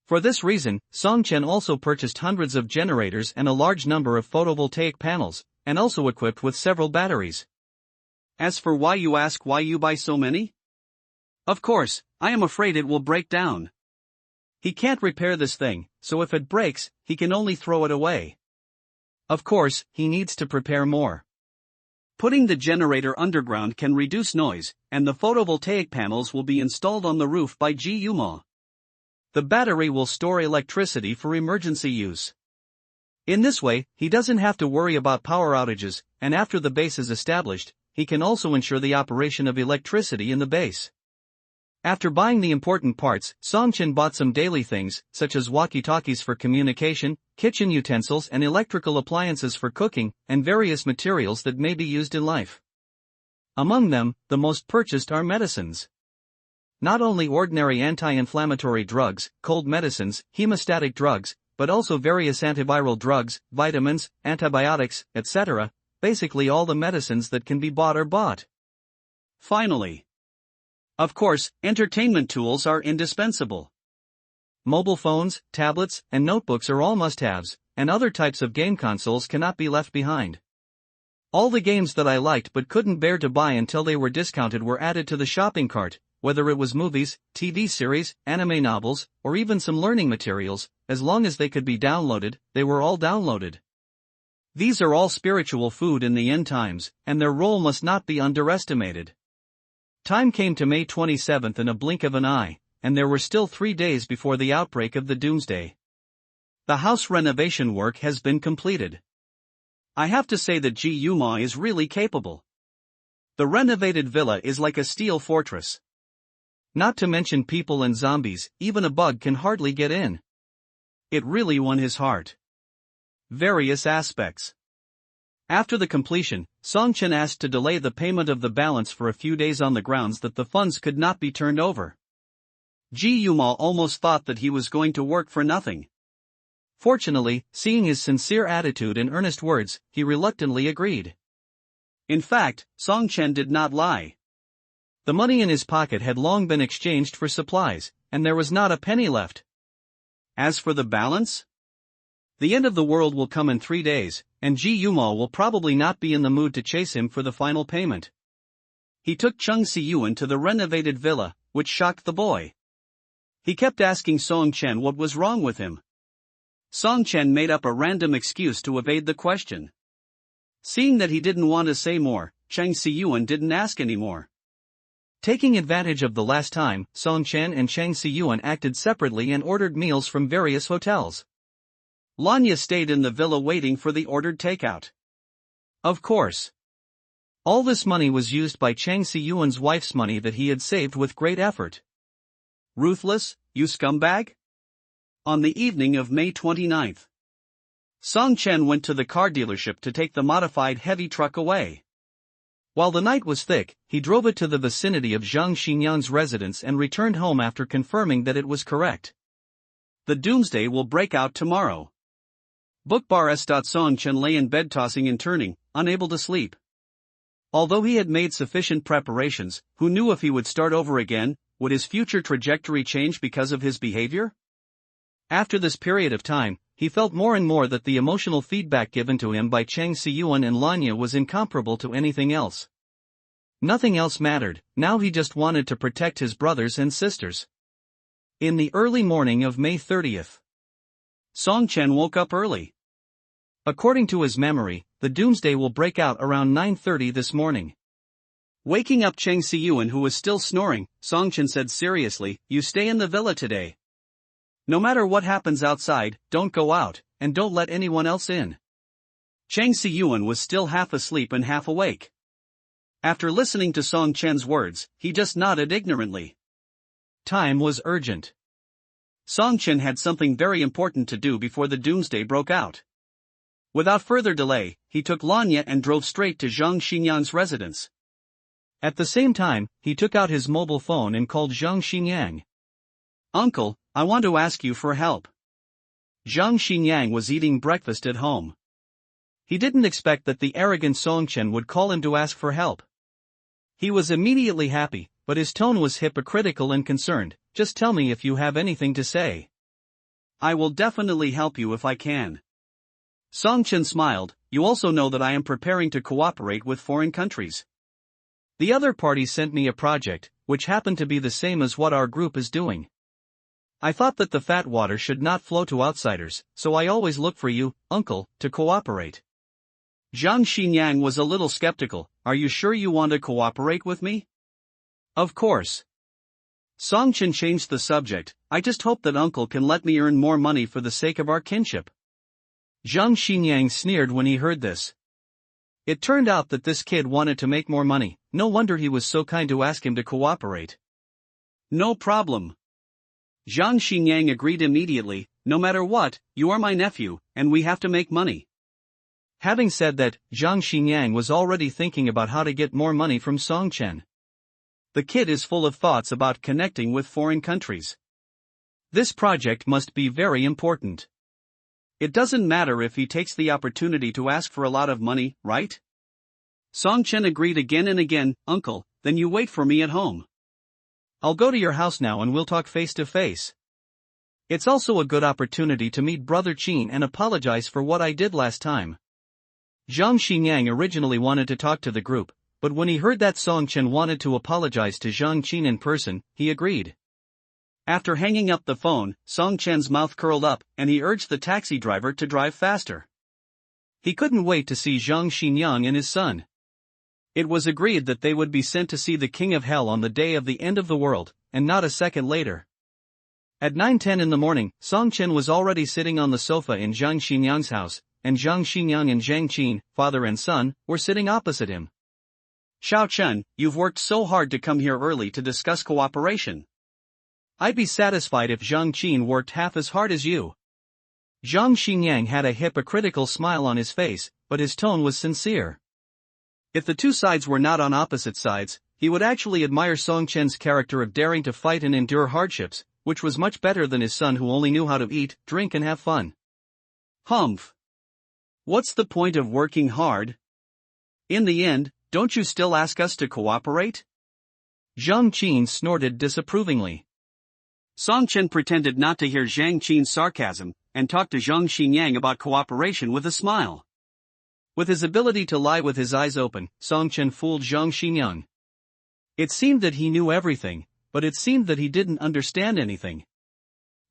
For this reason, Song Chen also purchased hundreds of generators and a large number of photovoltaic panels, and also equipped with several batteries. As for why you ask why you buy so many? Of course, I am afraid it will break down. He can't repair this thing, so if it breaks, he can only throw it away. Of course, he needs to prepare more. Putting the generator underground can reduce noise, and the photovoltaic panels will be installed on the roof by Ji Yuma. The battery will store electricity for emergency use. In this way, he doesn't have to worry about power outages, and after the base is established, he can also ensure the operation of electricity in the base. After buying the important parts, Song Chen bought some daily things, such as walkie-talkies for communication, kitchen utensils and electrical appliances for cooking, and various materials that may be used in life. Among them, the most purchased are medicines. Not only ordinary anti-inflammatory drugs, cold medicines, hemostatic drugs, but also various antiviral drugs, vitamins, antibiotics, etc., basically all the medicines that can be bought are bought. Finally, of course, entertainment tools are indispensable. Mobile phones, tablets, and notebooks are all must-haves, and other types of game consoles cannot be left behind. All the games that I liked but couldn't bear to buy until they were discounted were added to the shopping cart, whether it was movies, TV series, anime novels, or even some learning materials, as long as they could be downloaded, they were all downloaded. These are all spiritual food in the end times, and their role must not be underestimated. Time came to May 27th in a blink of an eye, and there were still 3 days before the outbreak of the doomsday. The house renovation work has been completed. I have to say that Ji Yuma is really capable. The renovated villa is like a steel fortress. Not to mention people and zombies, even a bug can hardly get in. It really won his heart. Various aspects. After the completion, Song Chen asked to delay the payment of the balance for a few days on the grounds that the funds could not be turned over. Ji Yuma almost thought that he was going to work for nothing. Fortunately, seeing his sincere attitude and earnest words, he reluctantly agreed. In fact, Song Chen did not lie. The money in his pocket had long been exchanged for supplies, and there was not a penny left. As for the balance? The end of the world will come in 3 days, and Ji Yuma will probably not be in the mood to chase him for the final payment. He took Chung Si-yuan to the renovated villa, which shocked the boy. He kept asking Song Chen what was wrong with him. Song Chen made up a random excuse to evade the question. Seeing that he didn't want to say more, Chung Si-yuan didn't ask anymore. Taking advantage of the last time, Song Chen and Chung Si-yuan acted separately and ordered meals from various hotels. Lanya stayed in the villa waiting for the ordered takeout. Of course. All this money was used by Chung Si-yuan's wife's money that he had saved with great effort. Ruthless, you scumbag? On the evening of May 29th, Song Chen went to the car dealership to take the modified heavy truck away. While the night was thick, he drove it to the vicinity of Zhang Xinyang's residence and returned home after confirming that it was correct. The doomsday will break out tomorrow. Bookbar S. Song Chen lay in bed tossing and turning, unable to sleep. Although he had made sufficient preparations, who knew if he would start over again, would his future trajectory change because of his behavior? After this period of time, he felt more and more that the emotional feedback given to him by Chung Si-yuan and Lanya was incomparable to anything else. Nothing else mattered, now he just wanted to protect his brothers and sisters. In the early morning of May 30th, Song Chen woke up early. According to his memory, the doomsday will break out around 9:30 this morning. Waking up Chung Si-yuan, who was still snoring, Song Chen said seriously, "You stay in the villa today. No matter what happens outside, don't go out, and don't let anyone else in." Chung Si-yuan was still half asleep and half awake. After listening to Song Chen's words, he just nodded ignorantly. Time was urgent. Song Chen had something very important to do before the doomsday broke out. Without further delay, he took Lanya and drove straight to Zhang Xinyang's residence. At the same time, he took out his mobile phone and called Zhang Xinyang. "Uncle, I want to ask you for help." Zhang Xinyang was eating breakfast at home. He didn't expect that the arrogant Song Chen would call him to ask for help. He was immediately happy, but his tone was hypocritical and concerned. "Just tell me if you have anything to say. I will definitely help you if I can." Song Chen smiled. "You also know that I am preparing to cooperate with foreign countries. The other party sent me a project, which happened to be the same as what our group is doing. I thought that the fat water should not flow to outsiders, so I always look for you, uncle, to cooperate." Zhang Xinyang was a little skeptical. "Are you sure you want to cooperate with me?" "Of course." Song Chen changed the subject. "I just hope that uncle can let me earn more money for the sake of our kinship." Zhang Xinyang sneered when he heard this. It turned out that this kid wanted to make more money. No wonder he was so kind to ask him to cooperate. "No problem." Zhang Xinyang agreed immediately. "No matter what, you are my nephew, and we have to make money." Having said that, Zhang Xinyang was already thinking about how to get more money from Song Chen. The kid is full of thoughts about connecting with foreign countries. This project must be very important. It doesn't matter if he takes the opportunity to ask for a lot of money, right? Song Chen agreed again and again. "Uncle, then you wait for me at home. I'll go to your house now and we'll talk face to face. It's also a good opportunity to meet Brother Qin and apologize for what I did last time." Zhang Xinyang originally wanted to talk to the group, but when he heard that Song Chen wanted to apologize to Zhang Qin in person, he agreed. After hanging up the phone, Song Chen's mouth curled up, and he urged the taxi driver to drive faster. He couldn't wait to see Zhang Xinyang and his son. It was agreed that they would be sent to see the King of Hell on the day of the end of the world, and not a second later. At 9:10 in the morning, Song Chen was already sitting on the sofa in Zhang Xinyang's house, and Zhang Xinyang and Zhang Qin, father and son, were sitting opposite him. Xiao Chen, you've worked so hard to come here early to discuss cooperation. I'd be satisfied if Zhang Qin worked half as hard as you. Zhang Xinyang had a hypocritical smile on his face, but his tone was sincere. If the two sides were not on opposite sides, he would actually admire Song Chen's character of daring to fight and endure hardships, which was much better than his son who only knew how to eat, drink and have fun. Humph. What's the point of working hard? In the end, don't you still ask us to cooperate? Zhang Qin snorted disapprovingly. Song Chen pretended not to hear Zhang Qin's sarcasm, and talked to Zhang Xinyang about cooperation with a smile. With his ability to lie with his eyes open, Song Chen fooled Zhang Xinyang. It seemed that he knew everything, but it seemed that he didn't understand anything.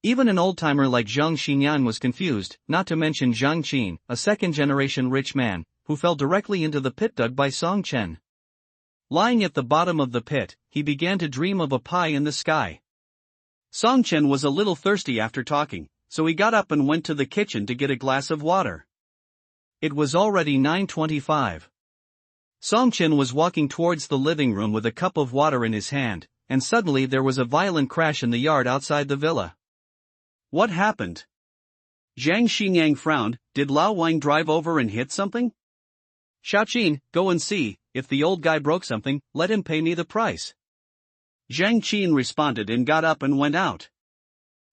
Even an old-timer like Zhang Xinyang was confused, not to mention Zhang Qin, a second-generation rich man, who fell directly into the pit dug by Song Chen. Lying at the bottom of the pit, he began to dream of a pie in the sky. Song Chen was a little thirsty after talking, so he got up and went to the kitchen to get a glass of water. It was already 9:25. Song Chen was walking towards the living room with a cup of water in his hand, and suddenly there was a violent crash in the yard outside the villa. What happened? Zhang Xinyang frowned. Did Lao Wang drive over and hit something? Xiaoqin, go and see. If the old guy broke something, let him pay me the price. Zhang Qin responded and got up and went out.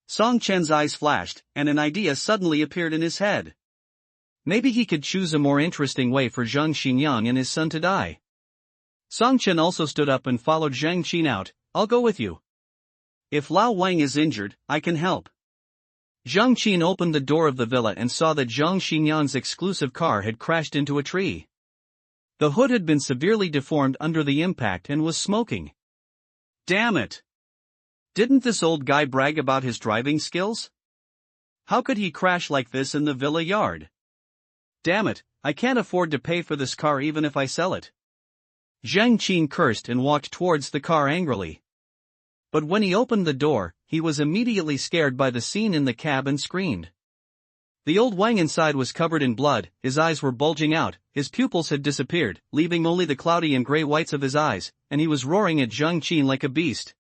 Song Chen's eyes flashed, and an idea suddenly appeared in his head. Maybe he could choose a more interesting way for Zhang Xinyang and his son to die. Song Chen also stood up and followed Zhang Qin out. I'll go with you. If Lao Wang is injured, I can help. Zhang Qin opened the door of the villa and saw that Zhang Xinyang's exclusive car had crashed into a tree. The hood had been severely deformed under the impact and was smoking. Damn it! Didn't this old guy brag about his driving skills? How could he crash like this in the villa yard? Damn it, I can't afford to pay for this car even if I sell it. Zhang Qin cursed and walked towards the car angrily. But when he opened the door, he was immediately scared by the scene in the cab and screamed. The old Wang inside was covered in blood, his eyes were bulging out, his pupils had disappeared, leaving only the cloudy and gray whites of his eyes, and he was roaring at Zhang Qin like a beast.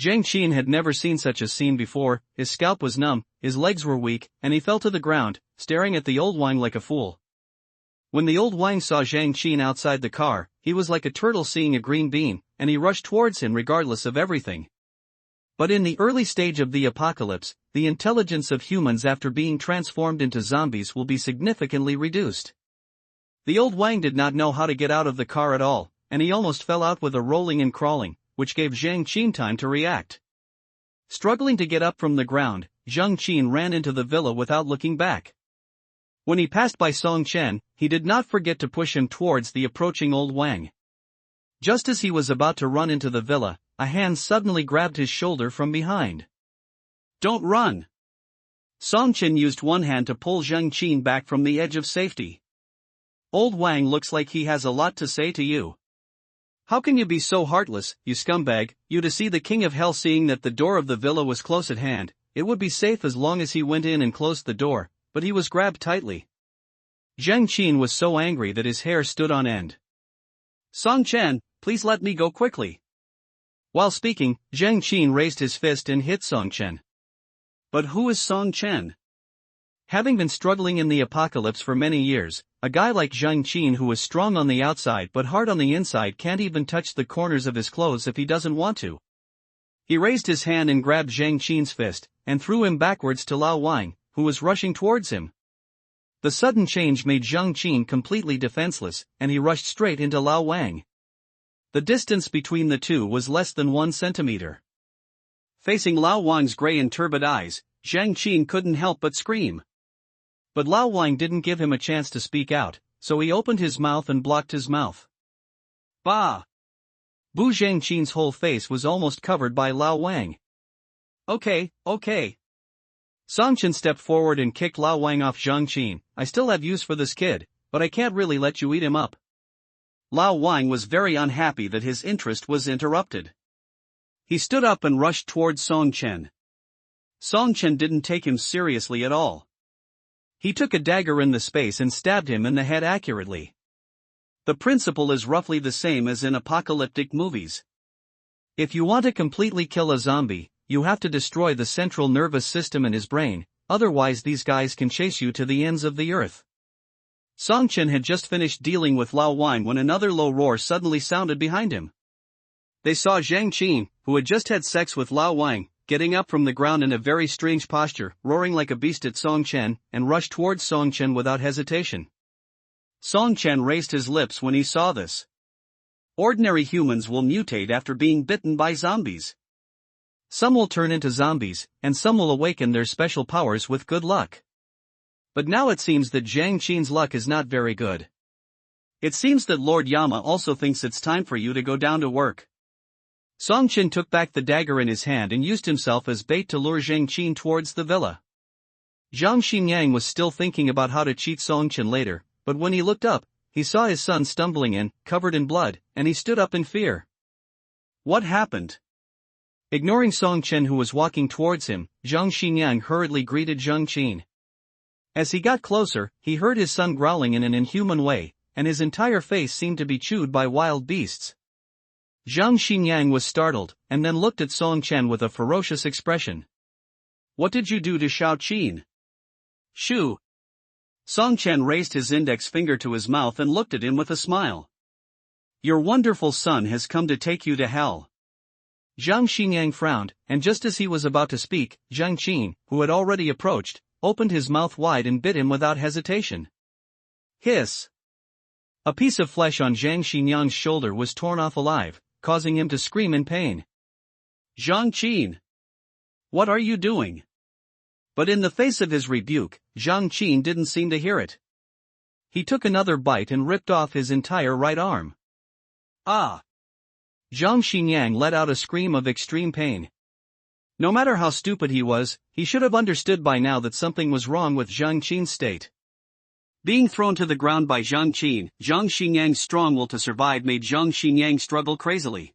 Zhang Qin had never seen such a scene before. His scalp was numb, his legs were weak, and he fell to the ground, staring at the old Wang like a fool. When the old Wang saw Zhang Qin outside the car, he was like a turtle seeing a green bean, and he rushed towards him regardless of everything. But in the early stage of the apocalypse, the intelligence of humans after being transformed into zombies will be significantly reduced. The old Wang did not know how to get out of the car at all, and he almost fell out with a rolling and crawling, which gave Zhang Qin time to react. Struggling to get up from the ground, Zhang Qin ran into the villa without looking back. When he passed by Song Chen, he did not forget to push him towards the approaching old Wang. Just as he was about to run into the villa, a hand suddenly grabbed his shoulder from behind. Don't run! Song Chen used one hand to pull Zhang Qin back from the edge of safety. Old Wang looks like he has a lot to say to you. How can you be so heartless, you scumbag? You to see the king of hell. Seeing that the door of the villa was close at hand, it would be safe as long as he went in and closed the door, but he was grabbed tightly. Zhang Qin was so angry that his hair stood on end. Song Chen, please let me go quickly. While speaking, Zhang Qin raised his fist and hit Song Chen. But who is Song Chen? Having been struggling in the apocalypse for many years, a guy like Zhang Qin who is strong on the outside but hard on the inside can't even touch the corners of his clothes if he doesn't want to. He raised his hand and grabbed Zhang Qin's fist, and threw him backwards to Lao Wang, who was rushing towards him. The sudden change made Zhang Qin completely defenseless, and he rushed straight into Lao Wang. The distance between the two was less than 1 centimeter. Facing Lao Wang's gray and turbid eyes, Zhang Qin couldn't help but scream. But Lao Wang didn't give him a chance to speak out, so he opened his mouth and blocked his mouth. Bah! Bu Zhang Qin's whole face was almost covered by Lao Wang. Okay. Song Chen stepped forward and kicked Lao Wang off. Zhang Qin, I still have use for this kid, but I can't really let you eat him up. Lao Wang was very unhappy that his interest was interrupted. He stood up and rushed towards Song Chen. Song Chen didn't take him seriously at all. He took a dagger in the space and stabbed him in the head accurately. The principle is roughly the same as in apocalyptic movies. If you want to completely kill a zombie, you have to destroy the central nervous system in his brain, otherwise these guys can chase you to the ends of the earth. Song Chen had just finished dealing with Lao Wang when another low roar suddenly sounded behind him. They saw Zhang Qin, who had just had sex with Lao Wang, getting up from the ground in a very strange posture, roaring like a beast at Song Chen, and rushed towards Song Chen without hesitation. Song Chen raised his lips when he saw this. Ordinary humans will mutate after being bitten by zombies. Some will turn into zombies, and some will awaken their special powers with good luck. But now it seems that Zhang Qin's luck is not very good. It seems that Lord Yama also thinks it's time for you to go down to work. Song Chen took back the dagger in his hand and used himself as bait to lure Zhang Qin towards the villa. Zhang Xinyang was still thinking about how to cheat Song Chen later, but when he looked up, he saw his son stumbling in, covered in blood, and he stood up in fear. What happened? Ignoring Song Chen who was walking towards him, Zhang Xinyang hurriedly greeted Zhang Qin. As he got closer, he heard his son growling in an inhuman way, and his entire face seemed to be chewed by wild beasts. Zhang Xinyang was startled, and then looked at Song Chen with a ferocious expression. What did you do to Shao Qin? Shoo! Song Chen raised his index finger to his mouth and looked at him with a smile. Your wonderful son has come to take you to hell. Zhang Xinyang frowned, and just as he was about to speak, Zhang Qin, who had already approached, opened his mouth wide and bit him without hesitation. Hiss! A piece of flesh on Zhang Xinyang's shoulder was torn off alive, causing him to scream in pain. Zhang Qin! What are you doing? But in the face of his rebuke, Zhang Qin didn't seem to hear it. He took another bite and ripped off his entire right arm. Ah! Zhang Xinyang let out a scream of extreme pain. No matter how stupid he was, he should have understood by now that something was wrong with Zhang Qin's state. Being thrown to the ground by Zhang Qin, Zhang Xinyang's strong will to survive made Zhang Xinyang struggle crazily.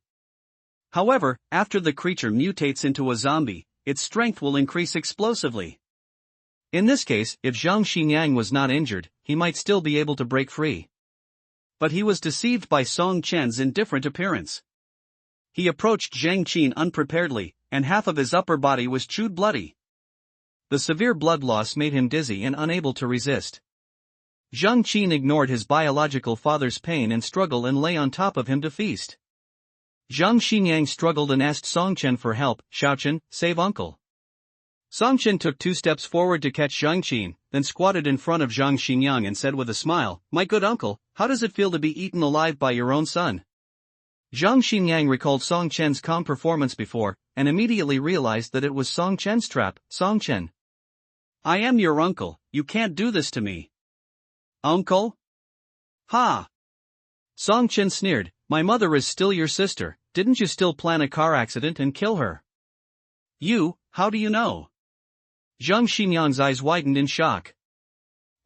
However, after the creature mutates into a zombie, its strength will increase explosively. In this case, if Zhang Xinyang was not injured, he might still be able to break free. But he was deceived by Song Chen's indifferent appearance. He approached Zhang Qin unpreparedly, and half of his upper body was chewed bloody. The severe blood loss made him dizzy and unable to resist. Zhang Qin ignored his biological father's pain and struggle and lay on top of him to feast. Zhang Xinyang struggled and asked Song Chen for help. Xiaochen, save uncle. Song Chen took 2 steps forward to catch Zhang Qin, then squatted in front of Zhang Xinyang and said with a smile, My good uncle, how does it feel to be eaten alive by your own son? Zhang Xinyang recalled Song Chen's calm performance before, and immediately realized that it was Song Chen's trap. Song Chen. I am your uncle, you can't do this to me. Uncle? Ha! Song Chen sneered, my mother is still your sister, didn't you still plan a car accident and kill her? You, how do you know? Zhang Xinyang's eyes widened in shock.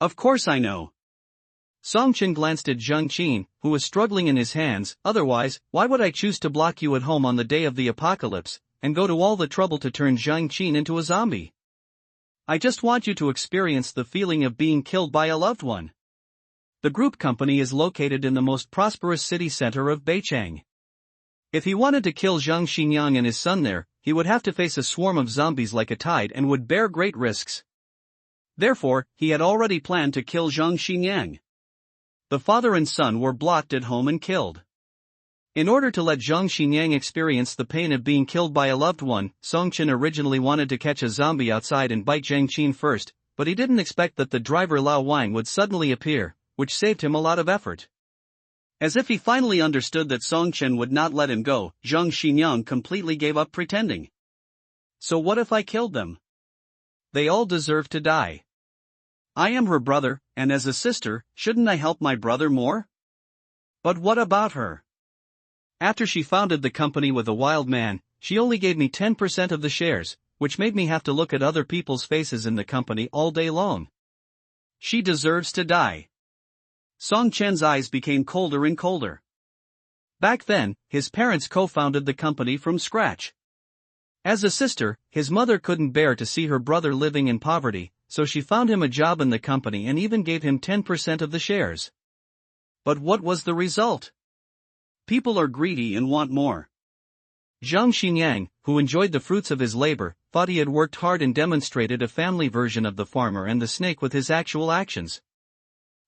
Of course I know. Song Chen glanced at Zhang Qin, who was struggling in his hands, otherwise, why would I choose to block you at home on the day of the apocalypse, and go to all the trouble to turn Zhang Qin into a zombie? I just want you to experience the feeling of being killed by a loved one. The group company is located in the most prosperous city center of Beichang. If he wanted to kill Zhang Xinyang and his son there, he would have to face a swarm of zombies like a tide and would bear great risks. Therefore, he had already planned to kill Zhang Xinyang. The father and son were blocked at home and killed. In order to let Zhang Xinyang experience the pain of being killed by a loved one, Song Chen originally wanted to catch a zombie outside and bite Zhang Qin first, but he didn't expect that the driver Lao Wang would suddenly appear, which saved him a lot of effort. As if he finally understood that Song Chen would not let him go, Zhang Xinyang completely gave up pretending. So what if I killed them? They all deserve to die. I am her brother, and as a sister, shouldn't I help my brother more? But what about her? After she founded the company with a wild man, she only gave me 10% of the shares, which made me have to look at other people's faces in the company all day long. She deserves to die. Song Chen's eyes became colder and colder. Back then, his parents co-founded the company from scratch. As a sister, his mother couldn't bear to see her brother living in poverty, so she found him a job in the company and even gave him 10% of the shares. But what was the result? People are greedy and want more. Zhang Xinyang, who enjoyed the fruits of his labor, thought he had worked hard and demonstrated a family version of the farmer and the snake with his actual actions.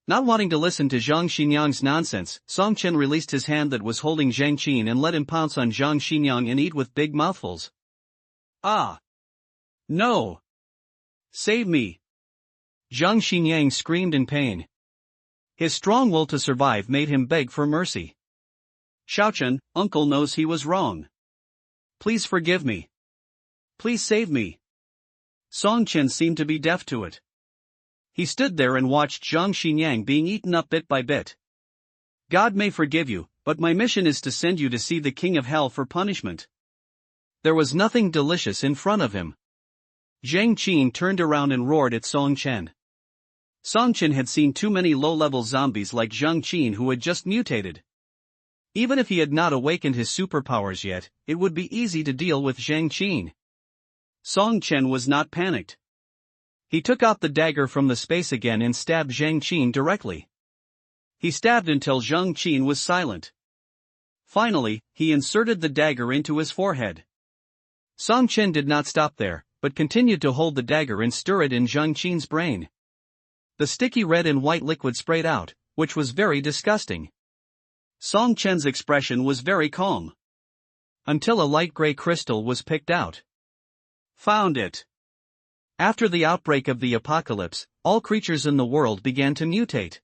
Not wanting to listen to Zhang Xinyang's nonsense, Song Chen released his hand that was holding Zhang Qin and let him pounce on Zhang Xinyang and eat with big mouthfuls. Ah! No! Save me! Zhang Xinyang screamed in pain. His strong will to survive made him beg for mercy. Xiaochen, uncle knows he was wrong. Please forgive me. Please save me. Song Chen seemed to be deaf to it. He stood there and watched Zhang Xinyang being eaten up bit by bit. God may forgive you, but my mission is to send you to see the king of hell for punishment. There was nothing delicious in front of him. Zhang Qin turned around and roared at Song Chen. Song Chen had seen too many low-level zombies like Zhang Qin who had just mutated. Even if he had not awakened his superpowers yet, it would be easy to deal with Zhang Qin. Song Chen was not panicked. He took out the dagger from the space again and stabbed Zhang Qin directly. He stabbed until Zhang Qin was silent. Finally, he inserted the dagger into his forehead. Song Chen did not stop there, but continued to hold the dagger and stir it in Zhang Qin's brain. The sticky red and white liquid sprayed out, which was very disgusting. Song Chen's expression was very calm. Until a light gray crystal was picked out. Found it. After the outbreak of the apocalypse, all creatures in the world began to mutate.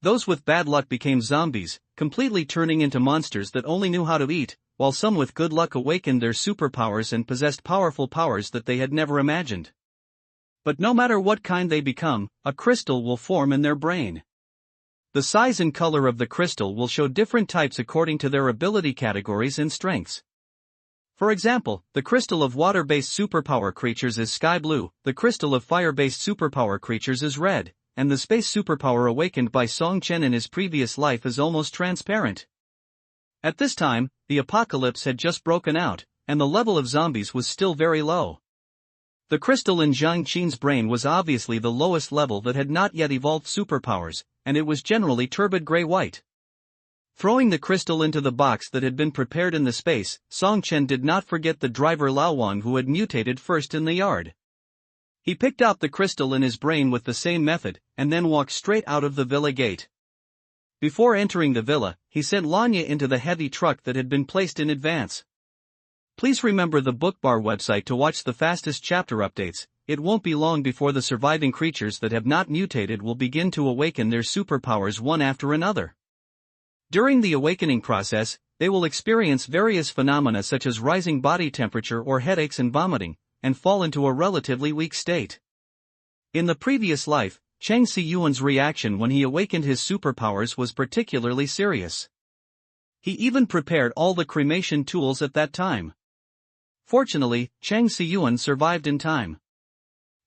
Those with bad luck became zombies, completely turning into monsters that only knew how to eat, while some with good luck awakened their superpowers and possessed powerful powers that they had never imagined. But no matter what kind they become, a crystal will form in their brain. The size and color of the crystal will show different types according to their ability categories and strengths. For example, the crystal of water-based superpower creatures is sky blue, the crystal of fire-based superpower creatures is red, and the space superpower awakened by Song Chen in his previous life is almost transparent. At this time, the apocalypse had just broken out, and the level of zombies was still very low. The crystal in Zhang Qin's brain was obviously the lowest level that had not yet evolved superpowers, and it was generally turbid gray-white. Throwing the crystal into the box that had been prepared in the space, Song Chen did not forget the driver Lao Wang who had mutated first in the yard. He picked out the crystal in his brain with the same method, and then walked straight out of the villa gate. Before entering the villa, he sent Lanya into the heavy truck that had been placed in advance. Please remember the Bookbar website to watch the fastest chapter updates. It won't be long before the surviving creatures that have not mutated will begin to awaken their superpowers one after another. During the awakening process, they will experience various phenomena such as rising body temperature or headaches and vomiting, and fall into a relatively weak state. In the previous life, Cheng Siyuan's reaction when he awakened his superpowers was particularly serious. He even prepared all the cremation tools at that time. Fortunately, Cheng Siyuan survived in time.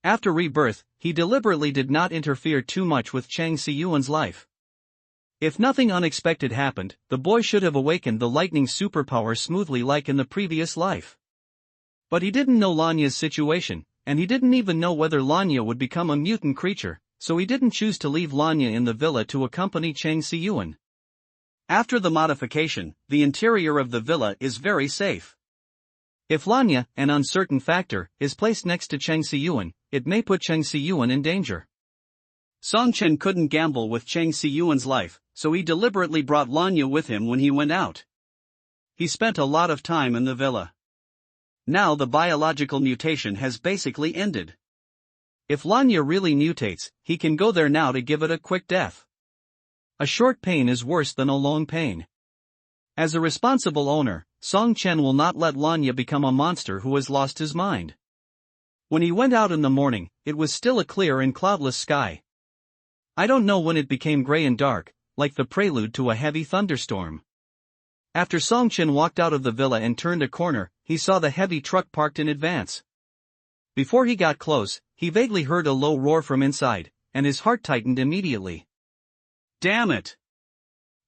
After rebirth, he deliberately did not interfere too much with Cheng Siyuan's life. If nothing unexpected happened, the boy should have awakened the lightning superpower smoothly like in the previous life. But he didn't know Lanya's situation, and he didn't even know whether Lanya would become a mutant creature, so he didn't choose to leave Lanya in the villa to accompany Cheng Siyuan. After the modification, the interior of the villa is very safe. If Lanya, an uncertain factor, is placed next to Cheng Siyuan, it may put Cheng Siyuan in danger. Song Chen couldn't gamble with Cheng Siyuan's life, so he deliberately brought Lanya with him when he went out. He spent a lot of time in the villa. Now the biological mutation has basically ended. If Lanya really mutates, he can go there now to give it a quick death. A short pain is worse than a long pain. As a responsible owner, Song Chen will not let Lanya become a monster who has lost his mind. When he went out in the morning, it was still a clear and cloudless sky. I don't know when it became gray and dark, like the prelude to a heavy thunderstorm. After Song Chen walked out of the villa and turned a corner, he saw the heavy truck parked in advance. Before he got close, he vaguely heard a low roar from inside, and his heart tightened immediately. Damn it!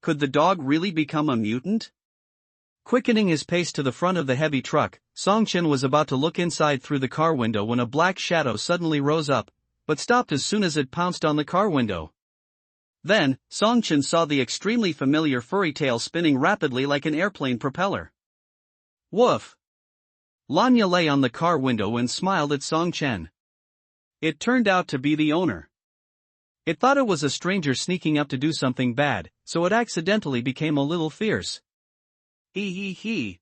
Could the dog really become a mutant? Quickening his pace to the front of the heavy truck, Song Chen was about to look inside through the car window when a black shadow suddenly rose up, but stopped as soon as it pounced on the car window. Then, Songchen saw the extremely familiar furry tail spinning rapidly like an airplane propeller. Woof! Lanya lay on the car window and smiled at Songchen. It turned out to be the owner. It thought it was a stranger sneaking up to do something bad, so it accidentally became a little fierce. He.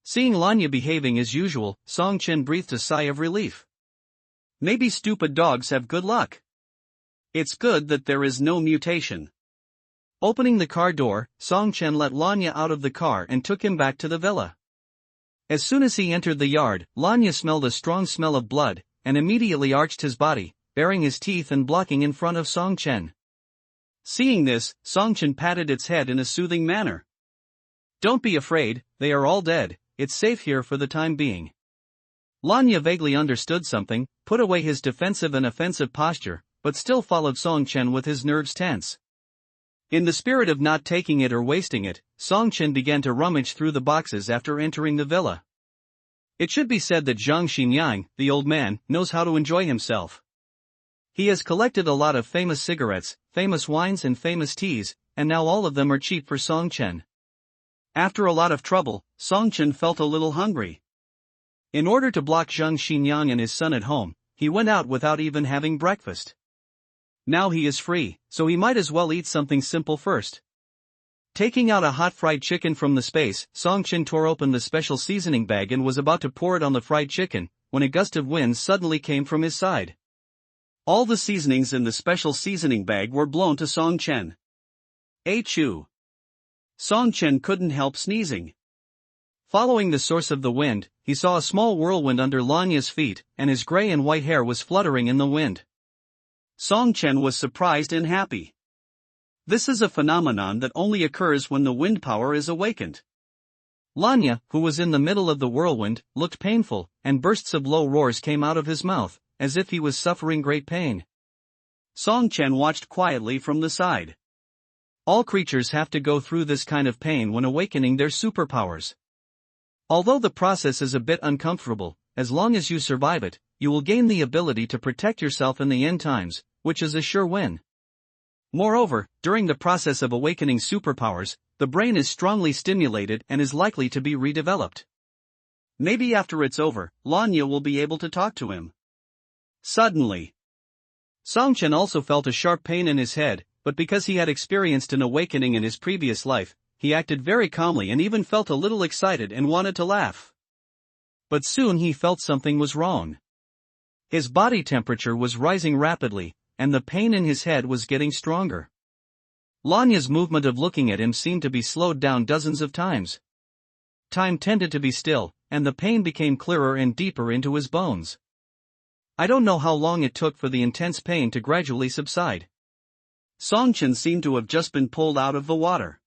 Seeing Lanya behaving as usual, Songchen breathed a sigh of relief. Maybe stupid dogs have good luck. It's good that there is no mutation. Opening the car door, Songchen let Lanya out of the car and took him back to the villa. As soon as he entered the yard, Lanya smelled a strong smell of blood, and immediately arched his body, baring his teeth and blocking in front of Songchen. Seeing this, Songchen patted its head in a soothing manner. Don't be afraid, they are all dead, it's safe here for the time being. Lanya vaguely understood something, put away his defensive and offensive posture, but still followed Songchen with his nerves tense. In the spirit of not taking it or wasting it, Songchen began to rummage through the boxes after entering the villa. It should be said that Zhang Xinyang, the old man, knows how to enjoy himself. He has collected a lot of famous cigarettes, famous wines and famous teas, and now all of them are cheap for Songchen. After a lot of trouble, Songchen felt a little hungry. In order to block Zhang Xinyang and his son at home, he went out without even having breakfast. Now he is free, so he might as well eat something simple first. Taking out a hot fried chicken from the space, Songchen tore open the special seasoning bag and was about to pour it on the fried chicken, when a gust of wind suddenly came from his side. All the seasonings in the special seasoning bag were blown to Songchen. Achoo! Songchen couldn't help sneezing. Following the source of the wind, he saw a small whirlwind under Lanya's feet, and his gray and white hair was fluttering in the wind. Songchen was surprised and happy. This is a phenomenon that only occurs when the wind power is awakened. Lanya, who was in the middle of the whirlwind, looked painful, and bursts of low roars came out of his mouth, as if he was suffering great pain. Songchen watched quietly from the side. All creatures have to go through this kind of pain when awakening their superpowers. Although the process is a bit uncomfortable, as long as you survive it, you will gain the ability to protect yourself in the end times, which is a sure win. Moreover, during the process of awakening superpowers, the brain is strongly stimulated and is likely to be redeveloped. Maybe after it's over, Lanya will be able to talk to him. Suddenly, Songchen also felt a sharp pain in his head, but because he had experienced an awakening in his previous life, he acted very calmly and even felt a little excited and wanted to laugh. But soon he felt something was wrong. His body temperature was rising rapidly, and the pain in his head was getting stronger. Lanya's movement of looking at him seemed to be slowed down dozens of times. Time tended to be still, and the pain became clearer and deeper into his bones. I don't know how long it took for the intense pain to gradually subside. Songchen seemed to have just been pulled out of the water.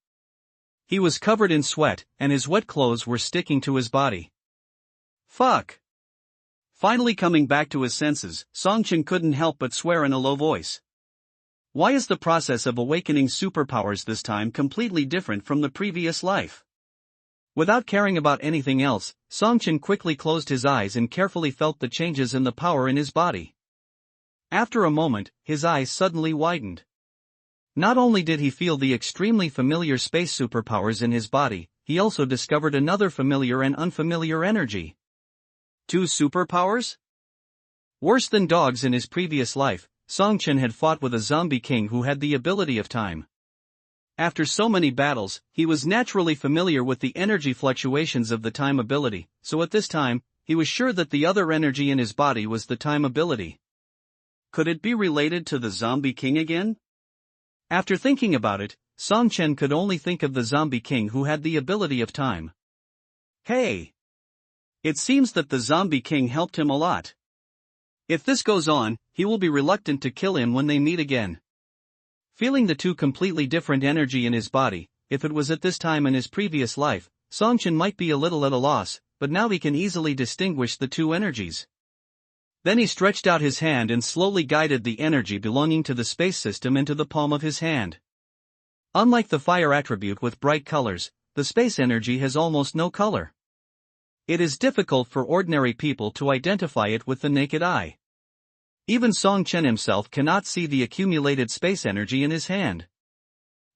He was covered in sweat, and his wet clothes were sticking to his body. Fuck! Finally coming back to his senses, Songchen couldn't help but swear in a low voice. Why is the process of awakening superpowers this time completely different from the previous life? Without caring about anything else, Songchen quickly closed his eyes and carefully felt the changes in the power in his body. After a moment, his eyes suddenly widened. Not only did he feel the extremely familiar space superpowers in his body, he also discovered another familiar and unfamiliar energy. 2 superpowers? Worse than dogs in his previous life, Songchen had fought with a zombie king who had the ability of time. After so many battles, he was naturally familiar with the energy fluctuations of the time ability, so at this time, he was sure that the other energy in his body was the time ability. Could it be related to the zombie king again? After thinking about it, Songchen could only think of the zombie king who had the ability of time. Hey! It seems that the zombie king helped him a lot. If this goes on, he will be reluctant to kill him when they meet again. Feeling the 2 completely different energy in his body, if it was at this time in his previous life, Songchen might be a little at a loss, but now he can easily distinguish the 2 energies. Then he stretched out his hand and slowly guided the energy belonging to the space system into the palm of his hand. Unlike the fire attribute with bright colors, the space energy has almost no color. It is difficult for ordinary people to identify it with the naked eye. Even Song Chen himself cannot see the accumulated space energy in his hand.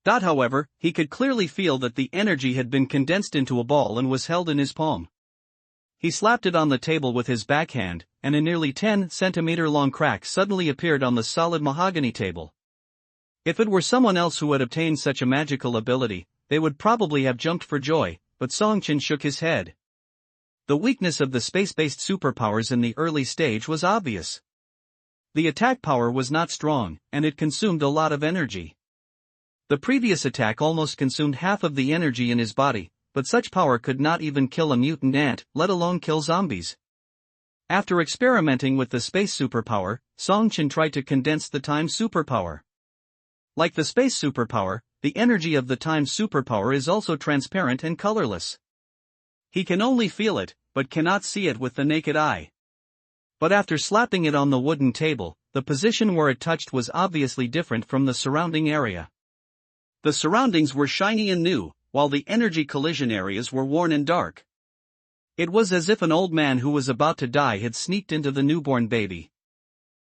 However, he could clearly feel that the energy had been condensed into a ball and was held in his palm. He slapped it on the table with his backhand, and a nearly 10-centimeter long crack suddenly appeared on the solid mahogany table. If it were someone else who had obtained such a magical ability, they would probably have jumped for joy, but Song Chen shook his head. The weakness of the space-based superpowers in the early stage was obvious. The attack power was not strong, and it consumed a lot of energy. The previous attack almost consumed half of the energy in his body, but such power could not even kill a mutant ant, let alone kill zombies. After experimenting with the space superpower, Song Chen tried to condense the time superpower. Like the space superpower, the energy of the time superpower is also transparent and colorless. He can only feel it, but cannot see it with the naked eye. But after slapping it on the wooden table, the position where it touched was obviously different from the surrounding area. The surroundings were shiny and new, while the energy collision areas were worn and dark. It was as if an old man who was about to die had sneaked into the newborn baby.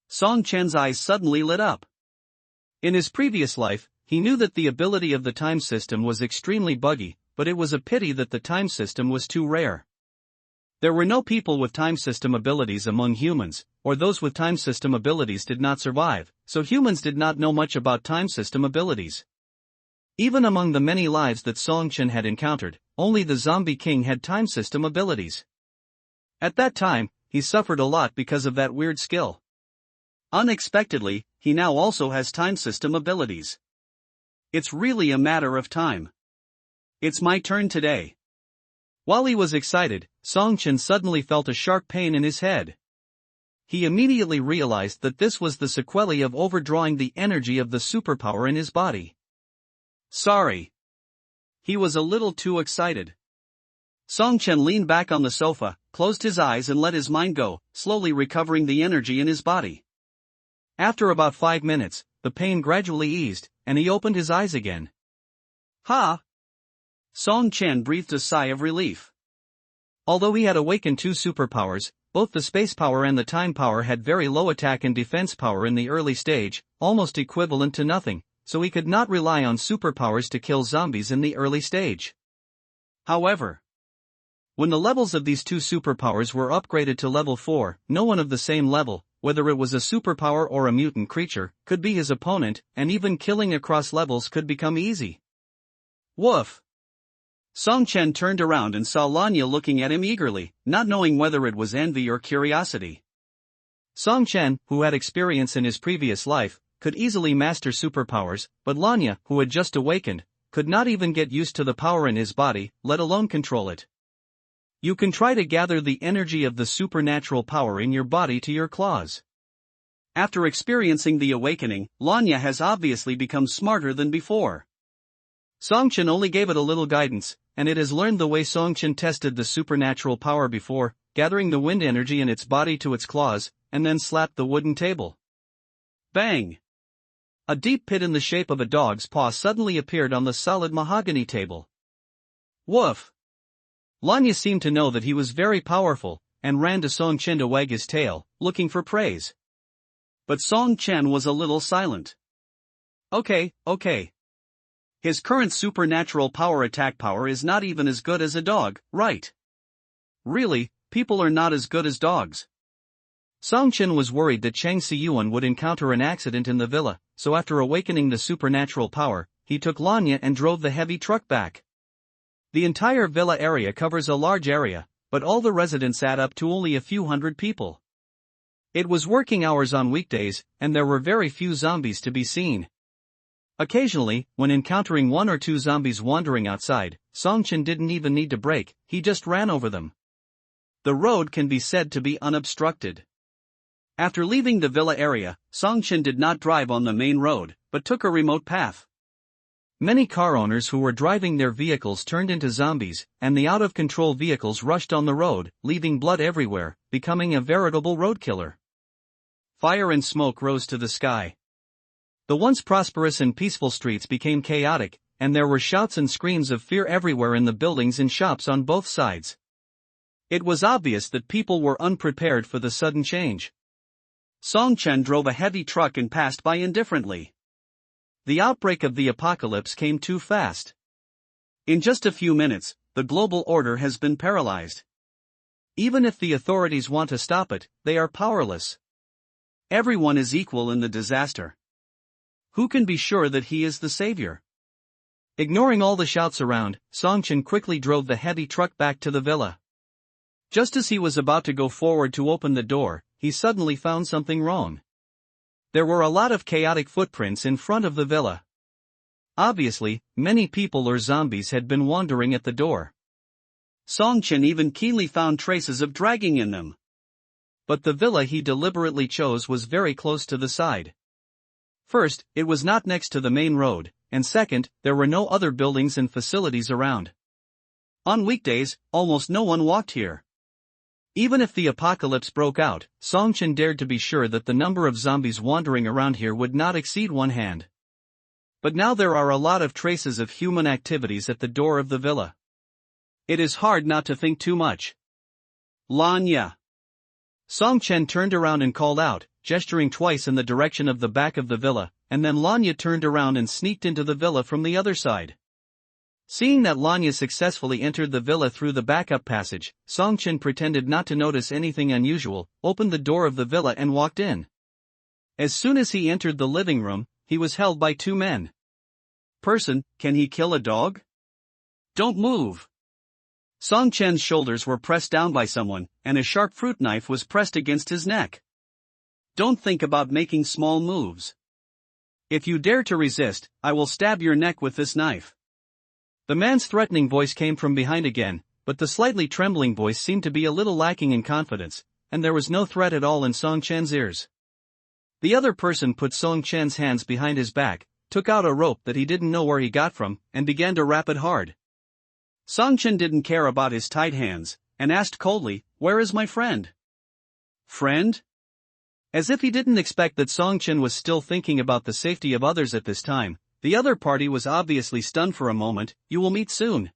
Song Chen's eyes suddenly lit up. In his previous life, he knew that the ability of the time system was extremely buggy, but it was a pity that the time system was too rare. There were no people with time system abilities among humans, or those with time system abilities did not survive, so humans did not know much about time system abilities. Even among the many lives that Song Chen had encountered, only the Zombie King had time system abilities. At that time, he suffered a lot because of that weird skill. Unexpectedly, he now also has time system abilities. It's really a matter of time. It's my turn today. While he was excited, Song Chen suddenly felt a sharp pain in his head. He immediately realized that this was the sequelae of overdrawing the energy of the superpower in his body. Sorry. He was a little too excited. Song Chen leaned back on the sofa, closed his eyes and let his mind go, slowly recovering the energy in his body. After about 5 minutes, the pain gradually eased, and he opened his eyes again. Ha! Song Chen breathed a sigh of relief. Although he had awakened 2 superpowers, both the space power and the time power had very low attack and defense power in the early stage, almost equivalent to nothing, so he could not rely on superpowers to kill zombies in the early stage. However, when the levels of these 2 superpowers were upgraded to level 4, no one of the same level, whether it was a superpower or a mutant creature, could be his opponent, and even killing across levels could become easy. Woof! Song Chen turned around and saw Lanya looking at him eagerly, not knowing whether it was envy or curiosity. Song Chen, who had experience in his previous life, could easily master superpowers, but Lanya, who had just awakened, could not even get used to the power in his body, let alone control it. You can try to gather the energy of the supernatural power in your body to your claws. After experiencing the awakening, Lanya has obviously become smarter than before. Song Chen only gave it a little guidance, and it has learned the way Song Chen tested the supernatural power before, gathering the wind energy in its body to its claws, and then slapped the wooden table. Bang! A deep pit in the shape of a dog's paw suddenly appeared on the solid mahogany table. Woof! Lanya seemed to know that he was very powerful, and ran to Song Chen to wag his tail, looking for praise. But Song Chen was a little silent. Okay. His current supernatural power attack power is not even as good as a dog, right? Really, people are not as good as dogs. Song Chen was worried that Chang Siyuan would encounter an accident in the villa, so after awakening the supernatural power, he took Lanya and drove the heavy truck back. The entire villa area covers a large area, but all the residents add up to only a few hundred people. It was working hours on weekdays, and there were very few zombies to be seen. Occasionally, when encountering 1 or 2 zombies wandering outside, Song Chen didn't even need to brake, he just ran over them. The road can be said to be unobstructed. After leaving the villa area, Song Chen did not drive on the main road, but took a remote path. Many car owners who were driving their vehicles turned into zombies, and the out-of-control vehicles rushed on the road, leaving blood everywhere, becoming a veritable roadkiller. Fire and smoke rose to the sky. The once prosperous and peaceful streets became chaotic, and there were shouts and screams of fear everywhere in the buildings and shops on both sides. It was obvious that people were unprepared for the sudden change. Song Chen drove a heavy truck and passed by indifferently. The outbreak of the apocalypse came too fast. In just a few minutes, the global order has been paralyzed. Even if the authorities want to stop it, they are powerless. Everyone is equal in the disaster. Who can be sure that he is the savior? Ignoring all the shouts around, Song Chen quickly drove the heavy truck back to the villa. Just as he was about to go forward to open the door, he suddenly found something wrong. There were a lot of chaotic footprints in front of the villa. Obviously, many people or zombies had been wandering at the door. Song Chen even keenly found traces of dragging in them. But the villa he deliberately chose was very close to the side. First, it was not next to the main road, and second, there were no other buildings and facilities around. On weekdays, almost no one walked here. Even if the apocalypse broke out, Song Chen dared to be sure that the number of zombies wandering around here would not exceed one hand. But now there are a lot of traces of human activities at the door of the villa. It is hard not to think too much. Lanya. Song Chen turned around and called out, gesturing twice in the direction of the back of the villa, and then Lanya turned around and sneaked into the villa from the other side. Seeing that Lanya successfully entered the villa through the backup passage, Song Chen pretended not to notice anything unusual, opened the door of the villa and walked in. As soon as he entered the living room, he was held by two men. Person, can he kill a dog? Don't move. Song Chen's shoulders were pressed down by someone, and a sharp fruit knife was pressed against his neck. Don't think about making small moves. If you dare to resist, I will stab your neck with this knife. The man's threatening voice came from behind again, but the slightly trembling voice seemed to be a little lacking in confidence, and there was no threat at all in Song Chen's ears. The other person put Song Chen's hands behind his back, took out a rope that he didn't know where he got from, and began to wrap it hard. Song Chen didn't care about his tight hands, and asked coldly, "Where is my friend?" Friend? As if he didn't expect that Song Chen was still thinking about the safety of others at this time, the other party was obviously stunned for a moment. "You will meet soon."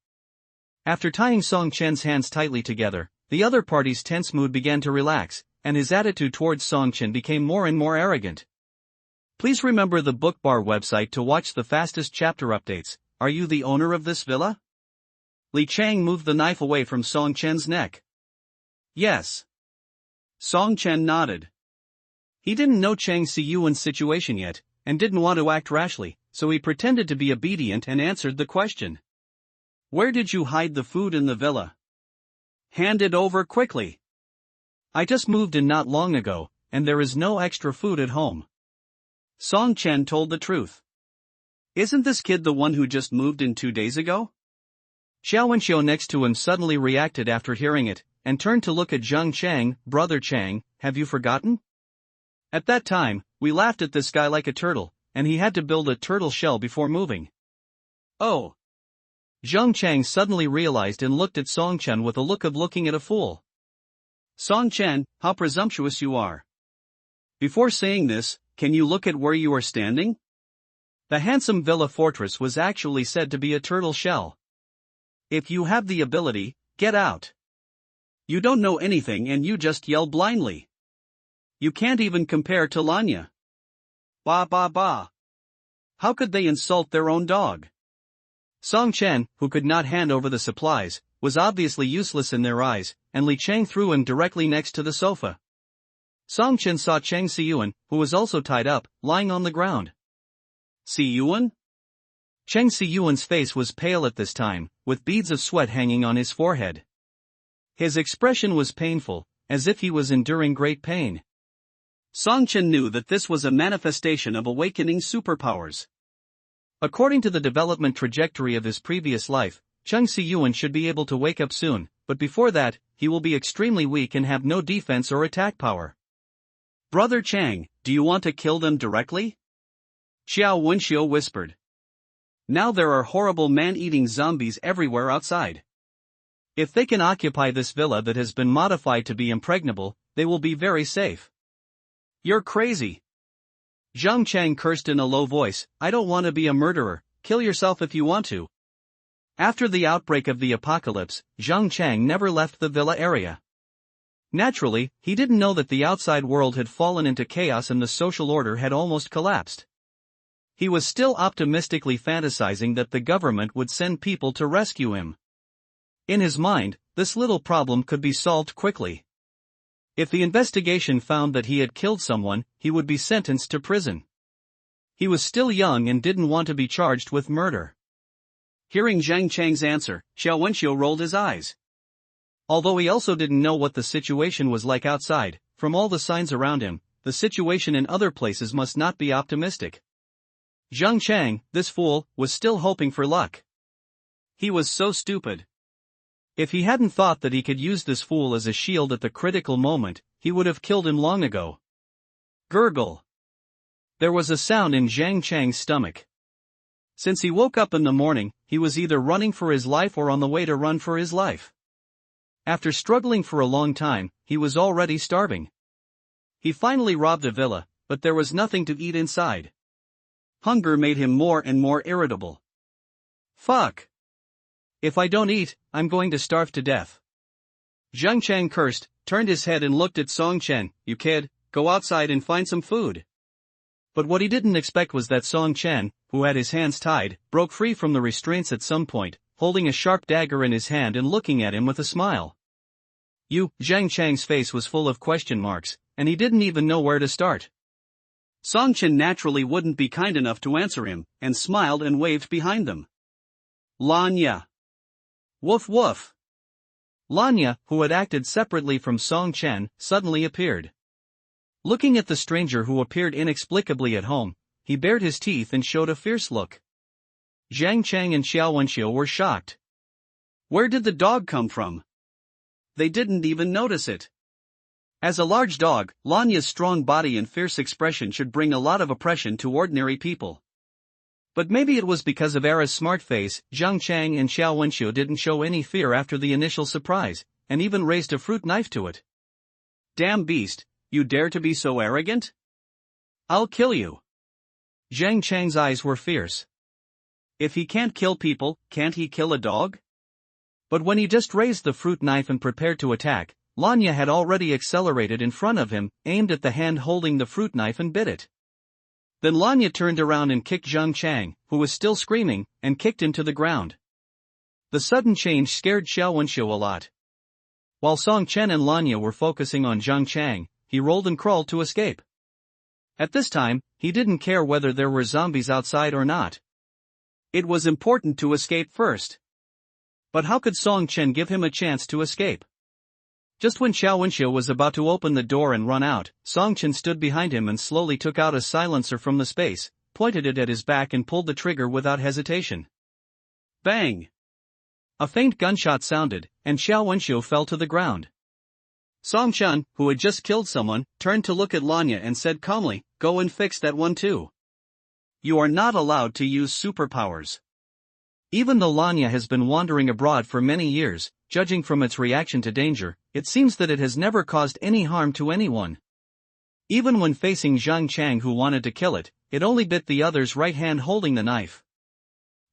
After tying Song Chen's hands tightly together, the other party's tense mood began to relax, and his attitude towards Song Chen became more and more arrogant. Please remember the Bookbar website to watch the fastest chapter updates. Are you the owner of this villa? Li Chang moved the knife away from Song Chen's neck. Yes. Song Chen nodded. He didn't know Chang Si-yuan's situation yet, and didn't want to act rashly, so he pretended to be obedient and answered the question. Where did you hide the food in the villa? Hand it over quickly. I just moved in not long ago, and there is no extra food at home. Song Chen told the truth. Isn't this kid the one who just moved in 2 days ago? Xiao Wenxiu next to him suddenly reacted after hearing it, and turned to look at Zhang Chang. Brother Chang, have you forgotten? At that time, we laughed at this guy like a turtle, and he had to build a turtle shell before moving. Oh. Zhang Chang suddenly realized and looked at Song Chen with a look of looking at a fool. Song Chen, how presumptuous you are. Before saying this, can you look at where you are standing? The handsome villa fortress was actually said to be a turtle shell. If you have the ability, get out. You don't know anything and you just yell blindly. You can't even compare to Lanya. Ba ba ba. How could they insult their own dog? Song Chen, who could not hand over the supplies, was obviously useless in their eyes, and Li Chang threw him directly next to the sofa. Song Chen saw Chang Si-yuan, who was also tied up, lying on the ground. Si-yuan? Chang Si-yuan's face was pale at this time, with beads of sweat hanging on his forehead. His expression was painful, as if he was enduring great pain. Song Chen knew that this was a manifestation of awakening superpowers. According to the development trajectory of his previous life, Chang Si-yuan should be able to wake up soon, but before that, he will be extremely weak and have no defense or attack power. Brother Chang, do you want to kill them directly? Xiao Wenxiu whispered. Now there are horrible man-eating zombies everywhere outside. If they can occupy this villa that has been modified to be impregnable, they will be very safe. You're crazy. Zhang Chang cursed in a low voice, I don't want to be a murderer, kill yourself if you want to. After the outbreak of the apocalypse, Zhang Chang never left the villa area. Naturally, he didn't know that the outside world had fallen into chaos and the social order had almost collapsed. He was still optimistically fantasizing that the government would send people to rescue him. In his mind, this little problem could be solved quickly. If the investigation found that he had killed someone, he would be sentenced to prison. He was still young and didn't want to be charged with murder. Hearing Zhang Chang's answer, Xiao Wenxiu rolled his eyes. Although he also didn't know what the situation was like outside, from all the signs around him, the situation in other places must not be optimistic. Zhang Chang, this fool, was still hoping for luck. He was so stupid. If he hadn't thought that he could use this fool as a shield at the critical moment, he would have killed him long ago. Gurgle. There was a sound in Zhang Chang's stomach. Since he woke up in the morning, he was either running for his life or on the way to run for his life. After struggling for a long time, he was already starving. He finally robbed a villa, but there was nothing to eat inside. Hunger made him more and more irritable. Fuck! If I don't eat, I'm going to starve to death. Zhang Chang cursed, turned his head and looked at Song Chen. You kid, go outside and find some food. But what he didn't expect was that Song Chen, who had his hands tied, broke free from the restraints at some point, holding a sharp dagger in his hand and looking at him with a smile. Zhang Chang's face was full of question marks, and he didn't even know where to start. Song Chen naturally wouldn't be kind enough to answer him, and smiled and waved behind them. Lanya. Woof woof. Lanya, who had acted separately from Song Chen, suddenly appeared. Looking at the stranger who appeared inexplicably at home, he bared his teeth and showed a fierce look. Zhang Chang and Xiao Wenxiu were shocked. Where did the dog come from? They didn't even notice it. As a large dog, Lanya's strong body and fierce expression should bring a lot of oppression to ordinary people. But maybe it was because of Ara's smart face. Zhang Chang and Xiao Wenxiu didn't show any fear after the initial surprise, and even raised a fruit knife to it. Damn beast, you dare to be so arrogant? I'll kill you. Zhang Chang's eyes were fierce. If he can't kill people, can't he kill a dog? But when he just raised the fruit knife and prepared to attack, Lanya had already accelerated in front of him, aimed at the hand holding the fruit knife and bit it. Then Lanya turned around and kicked Zhang Chang, who was still screaming, and kicked him to the ground. The sudden change scared Xiao Wenxiu a lot. While Song Chen and Lanya were focusing on Zhang Chang, he rolled and crawled to escape. At this time, he didn't care whether there were zombies outside or not. It was important to escape first. But how could Song Chen give him a chance to escape? Just when Xiao Wenxiu was about to open the door and run out, Song Chen stood behind him and slowly took out a silencer from the space, pointed it at his back and pulled the trigger without hesitation. Bang! A faint gunshot sounded, and Xiao Wenxiu fell to the ground. Song Chen, who had just killed someone, turned to look at Lanya and said calmly, "Go and fix that one too. You are not allowed to use superpowers." Even though Lanya has been wandering abroad for many years, judging from its reaction to danger, it seems that it has never caused any harm to anyone. Even when facing Zhang Chang, who wanted to kill it, it only bit the other's right hand holding the knife.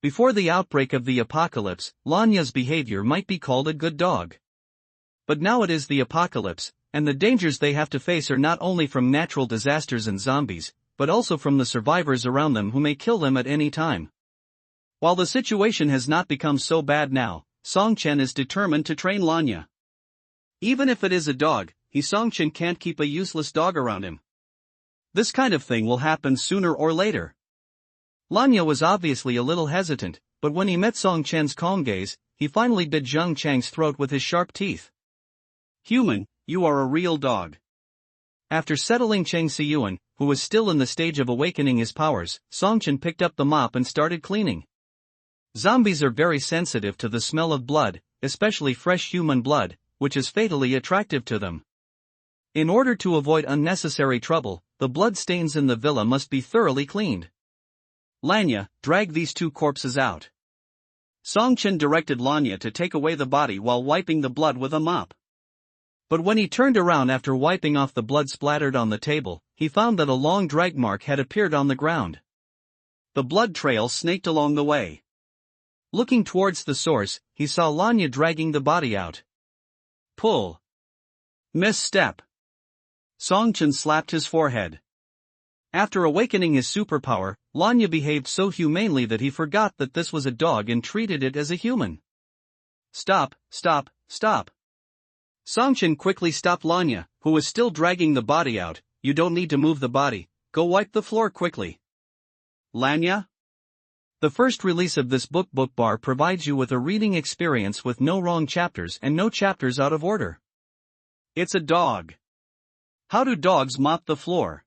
Before the outbreak of the apocalypse, Lanya's behavior might be called a good dog. But now it is the apocalypse, and the dangers they have to face are not only from natural disasters and zombies, but also from the survivors around them who may kill them at any time. While the situation has not become so bad now, Song Chen is determined to train Lanya. Even if it is a dog, Song Chen can't keep a useless dog around him. This kind of thing will happen sooner or later. Lanya was obviously a little hesitant, but when he met Song Chen's calm gaze, he finally bit Zhang Chang's throat with his sharp teeth. Human, you are a real dog. After settling Cheng Siyuan, who was still in the stage of awakening his powers, Song Chen picked up the mop and started cleaning. Zombies are very sensitive to the smell of blood, especially fresh human blood, which is fatally attractive to them. In order to avoid unnecessary trouble, the blood stains in the villa must be thoroughly cleaned. Lanya, drag these two corpses out. Song Chen directed Lanya to take away the body while wiping the blood with a mop. But when he turned around after wiping off the blood splattered on the table, he found that a long drag mark had appeared on the ground. The blood trail snaked along the way. Looking towards the source, he saw Lanya dragging the body out. Pull. Misstep. Song-chan slapped his forehead. After awakening his superpower, Lanya behaved so humanely that he forgot that this was a dog and treated it as a human. Stop, stop, stop. Song-chan quickly stopped Lanya, who was still dragging the body out. You don't need to move the body, go wipe the floor quickly. Lanya? The first release of this book bar provides you with a reading experience with no wrong chapters and no chapters out of order. It's a dog. How do dogs mop the floor?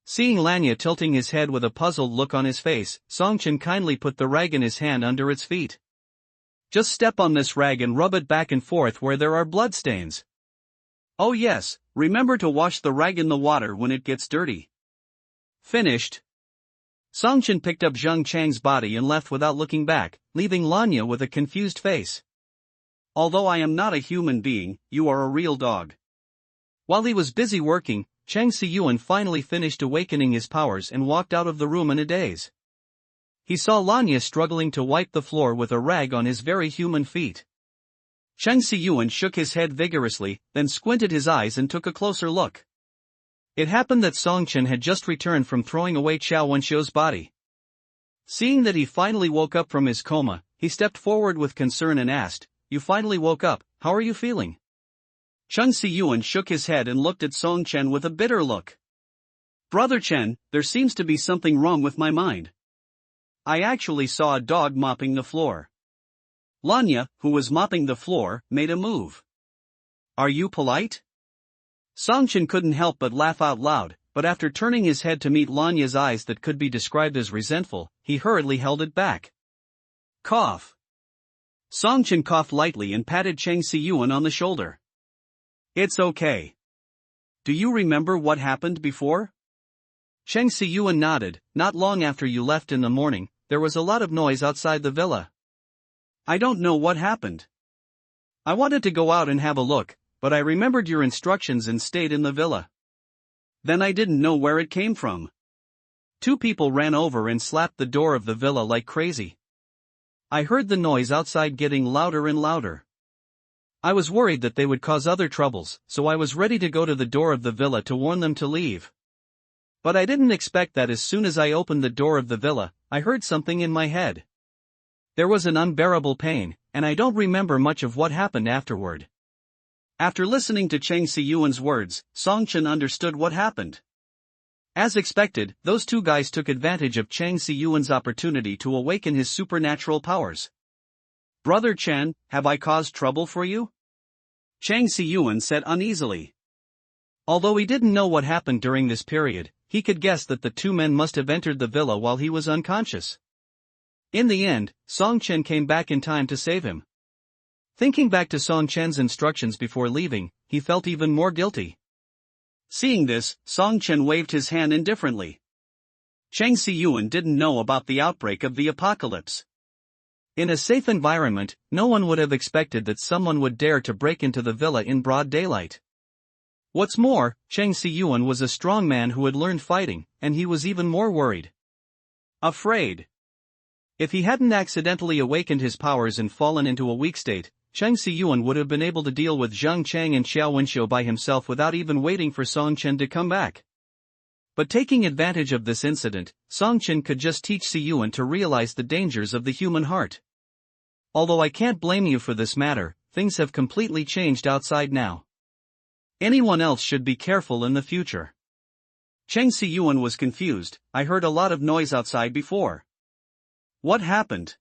Seeing Lanya tilting his head with a puzzled look on his face, Song-chan kindly put the rag in his hand under its feet. Just step on this rag and rub it back and forth where there are bloodstains. Oh yes, remember to wash the rag in the water when it gets dirty. Finished. Song-chan picked up Zheng Chang's body and left without looking back, leaving Lanya with a confused face. Although I am not a human being, you are a real dog. While he was busy working, Chang Si-yuan finally finished awakening his powers and walked out of the room in a daze. He saw Lanya struggling to wipe the floor with a rag on his very human feet. Chang Si-yuan shook his head vigorously, then squinted his eyes and took a closer look. It happened that Song-chan had just returned from throwing away Qiao Wenxiu's body. Seeing that he finally woke up from his coma, he stepped forward with concern and asked, "You finally woke up, how are you feeling?" Chang Si-yuan shook his head and looked at Song-chan with a bitter look. "Brother Chen, there seems to be something wrong with my mind. I actually saw a dog mopping the floor." Lanya, who was mopping the floor, made a move. "Are you polite?" Song-chan couldn't help but laugh out loud, but after turning his head to meet Lanya's eyes that could be described as resentful, he hurriedly held it back. Cough. Song-chan coughed lightly and patted Chang Si-yuan on the shoulder. "It's okay. Do you remember what happened before?" Chang Si-yuan nodded. "Not long after you left in the morning, there was a lot of noise outside the villa. I don't know what happened. I wanted to go out and have a look, but I remembered your instructions and stayed in the villa. Then I didn't know where it came from. Two people ran over and slapped the door of the villa like crazy. I heard the noise outside getting louder and louder. I was worried that they would cause other troubles, so I was ready to go to the door of the villa to warn them to leave. But I didn't expect that as soon as I opened the door of the villa, I heard something in my head. There was an unbearable pain, and I don't remember much of what happened afterward." After listening to Chang Si-yuan's words, Song-chan understood what happened. As expected, those two guys took advantage of Chang Si-yuan's opportunity to awaken his supernatural powers. "Brother Chen, have I caused trouble for you?" Chang Si-yuan said uneasily. Although he didn't know what happened during this period, he could guess that the two men must have entered the villa while he was unconscious. In the end, Song-chan came back in time to save him. Thinking back to Song-chan's instructions before leaving, he felt even more guilty. Seeing this, Song-chan waved his hand indifferently. Chang Si-yuan didn't know about the outbreak of the apocalypse. In a safe environment, no one would have expected that someone would dare to break into the villa in broad daylight. What's more, Chang Si-yuan was a strong man who had learned fighting, and he was even more worried. Afraid. If he hadn't accidentally awakened his powers and fallen into a weak state, Chang Si-yuan would have been able to deal with Zheng Chang and Qiao Wenxiu by himself without even waiting for Song-chan to come back. But taking advantage of this incident, Song-chan could just teach Si-yuan to realize the dangers of the human heart. Although I can't blame you for this matter, things have completely changed outside now. Anyone else should be careful in the future. Chang Si-yuan was confused. "I heard a lot of noise outside before. What happened?"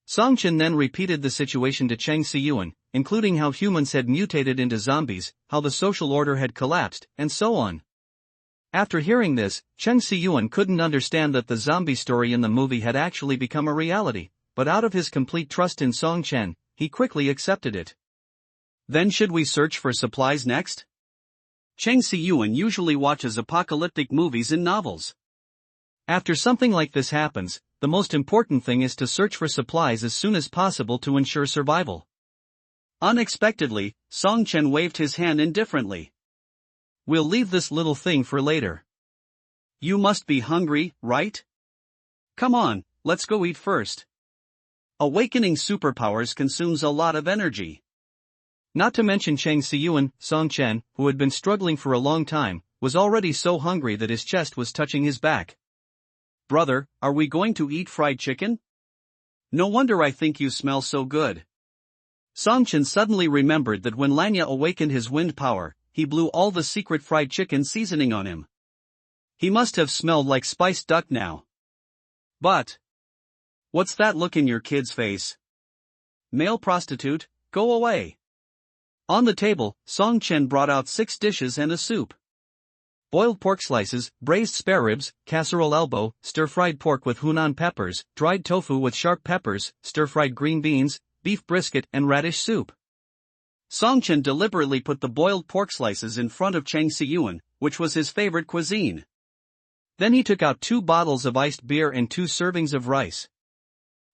Song-chan then repeated the situation to Chang Si-yuan, including how humans had mutated into zombies, how the social order had collapsed, and so on. After hearing this, Chang Si-yuan couldn't understand that the zombie story in the movie had actually become a reality, but out of his complete trust in Song-chan, he quickly accepted it. "Then should we search for supplies next?" Chang Si-yuan usually watches apocalyptic movies and novels. After something like this happens, the most important thing is to search for supplies as soon as possible to ensure survival. Unexpectedly, Song-chan waved his hand indifferently. "We'll leave this little thing for later. You must be hungry, right? Come on, let's go eat first. Awakening superpowers consumes a lot of energy. Not to mention Chang Siyuan, Song Chen, who had been struggling for a long time, was already so hungry that his chest was touching his back. "Brother, are we going to eat fried chicken? No wonder I think you smell so good." Song Chen suddenly remembered that when Lanya awakened his wind power, he blew all the secret fried chicken seasoning on him. He must have smelled like spiced duck now. But what's that look in your kid's face? Male prostitute, go away. On the table, Song Chen brought out 6 dishes and a soup. Boiled pork slices, braised spare ribs, casserole elbow, stir-fried pork with Hunan peppers, dried tofu with sharp peppers, stir-fried green beans, beef brisket and radish soup. Song Chen deliberately put the boiled pork slices in front of Chang Siyuan, which was his favorite cuisine. Then he took out 2 bottles of iced beer and 2 servings of rice.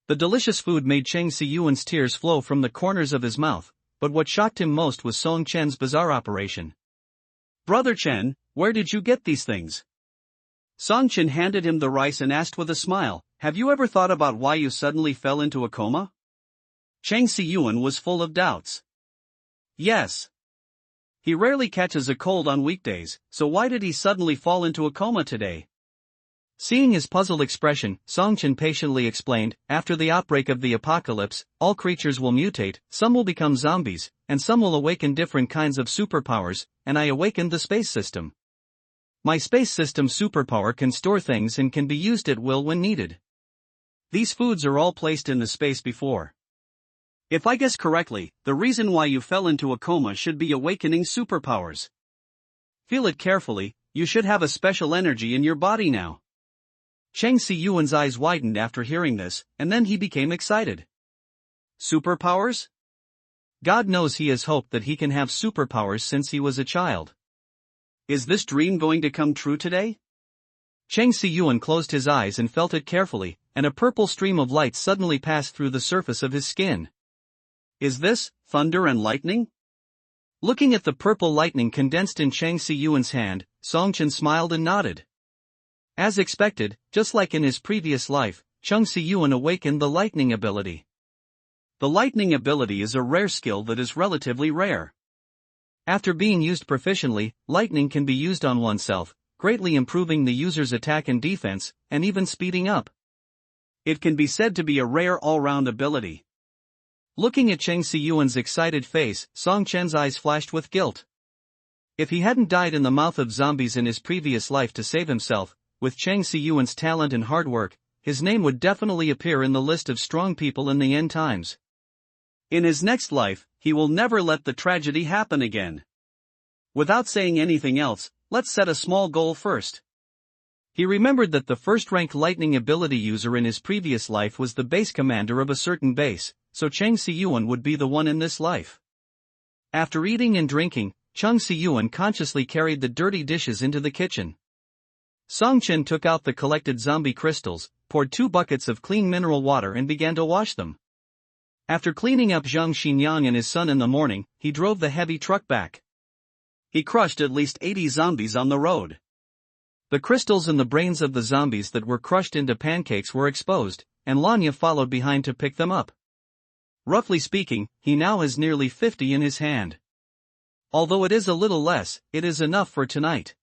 The delicious food made Chang Siyuan's tears flow from the corners of his mouth, but what shocked him most was Song Chen's bizarre operation. "Brother Chen, where did you get these things?" Song Chen handed him the rice and asked with a smile, "Have you ever thought about why you suddenly fell into a coma?" Chang Siyuan was full of doubts. "Yes. He rarely catches a cold on weekdays, so why did he suddenly fall into a coma today?" Seeing his puzzled expression, Song Chen patiently explained, "After the outbreak of the apocalypse, all creatures will mutate, some will become zombies, and some will awaken different kinds of superpowers, and I awakened the space system. My space system superpower can store things and can be used at will when needed. These foods are all placed in the space before. If I guess correctly, the reason why you fell into a coma should be awakening superpowers. Feel it carefully, you should have a special energy in your body now." Chang Siyuan's eyes widened after hearing this, and then he became excited. "Superpowers? God knows he has hoped that he can have superpowers since he was a child. Is this dream going to come true today?" Chang Siyuan closed his eyes and felt it carefully, and a purple stream of light suddenly passed through the surface of his skin. "Is this thunder and lightning?" Looking at the purple lightning condensed in Chang Siyuan's hand, Song Chen smiled and nodded. As expected, just like in his previous life, Chang Siyuan awakened the lightning ability. The lightning ability is a rare skill that is relatively rare. After being used proficiently, lightning can be used on oneself, greatly improving the user's attack and defense, and even speeding up. It can be said to be a rare all-round ability. Looking at Chang Siyuan's excited face, Song Chen's eyes flashed with guilt. If he hadn't died in the mouth of zombies in his previous life to save himself, with Chang Siyuan's talent and hard work, his name would definitely appear in the list of strong people in the end times. In his next life, he will never let the tragedy happen again. Without saying anything else, let's set a small goal first. He remembered that the first-rank lightning ability user in his previous life was the base commander of a certain base, so Chang Siyuan would be the one in this life. After eating and drinking, Chang Siyuan consciously carried the dirty dishes into the kitchen. Song Chen took out the collected zombie crystals, poured 2 buckets of clean mineral water and began to wash them. After cleaning up Zhang Xinyang and his son in the morning, he drove the heavy truck back. He crushed at least 80 zombies on the road. The crystals and the brains of the zombies that were crushed into pancakes were exposed, and Lanya followed behind to pick them up. Roughly speaking, he now has nearly 50 in his hand. Although it is a little less, it is enough for tonight.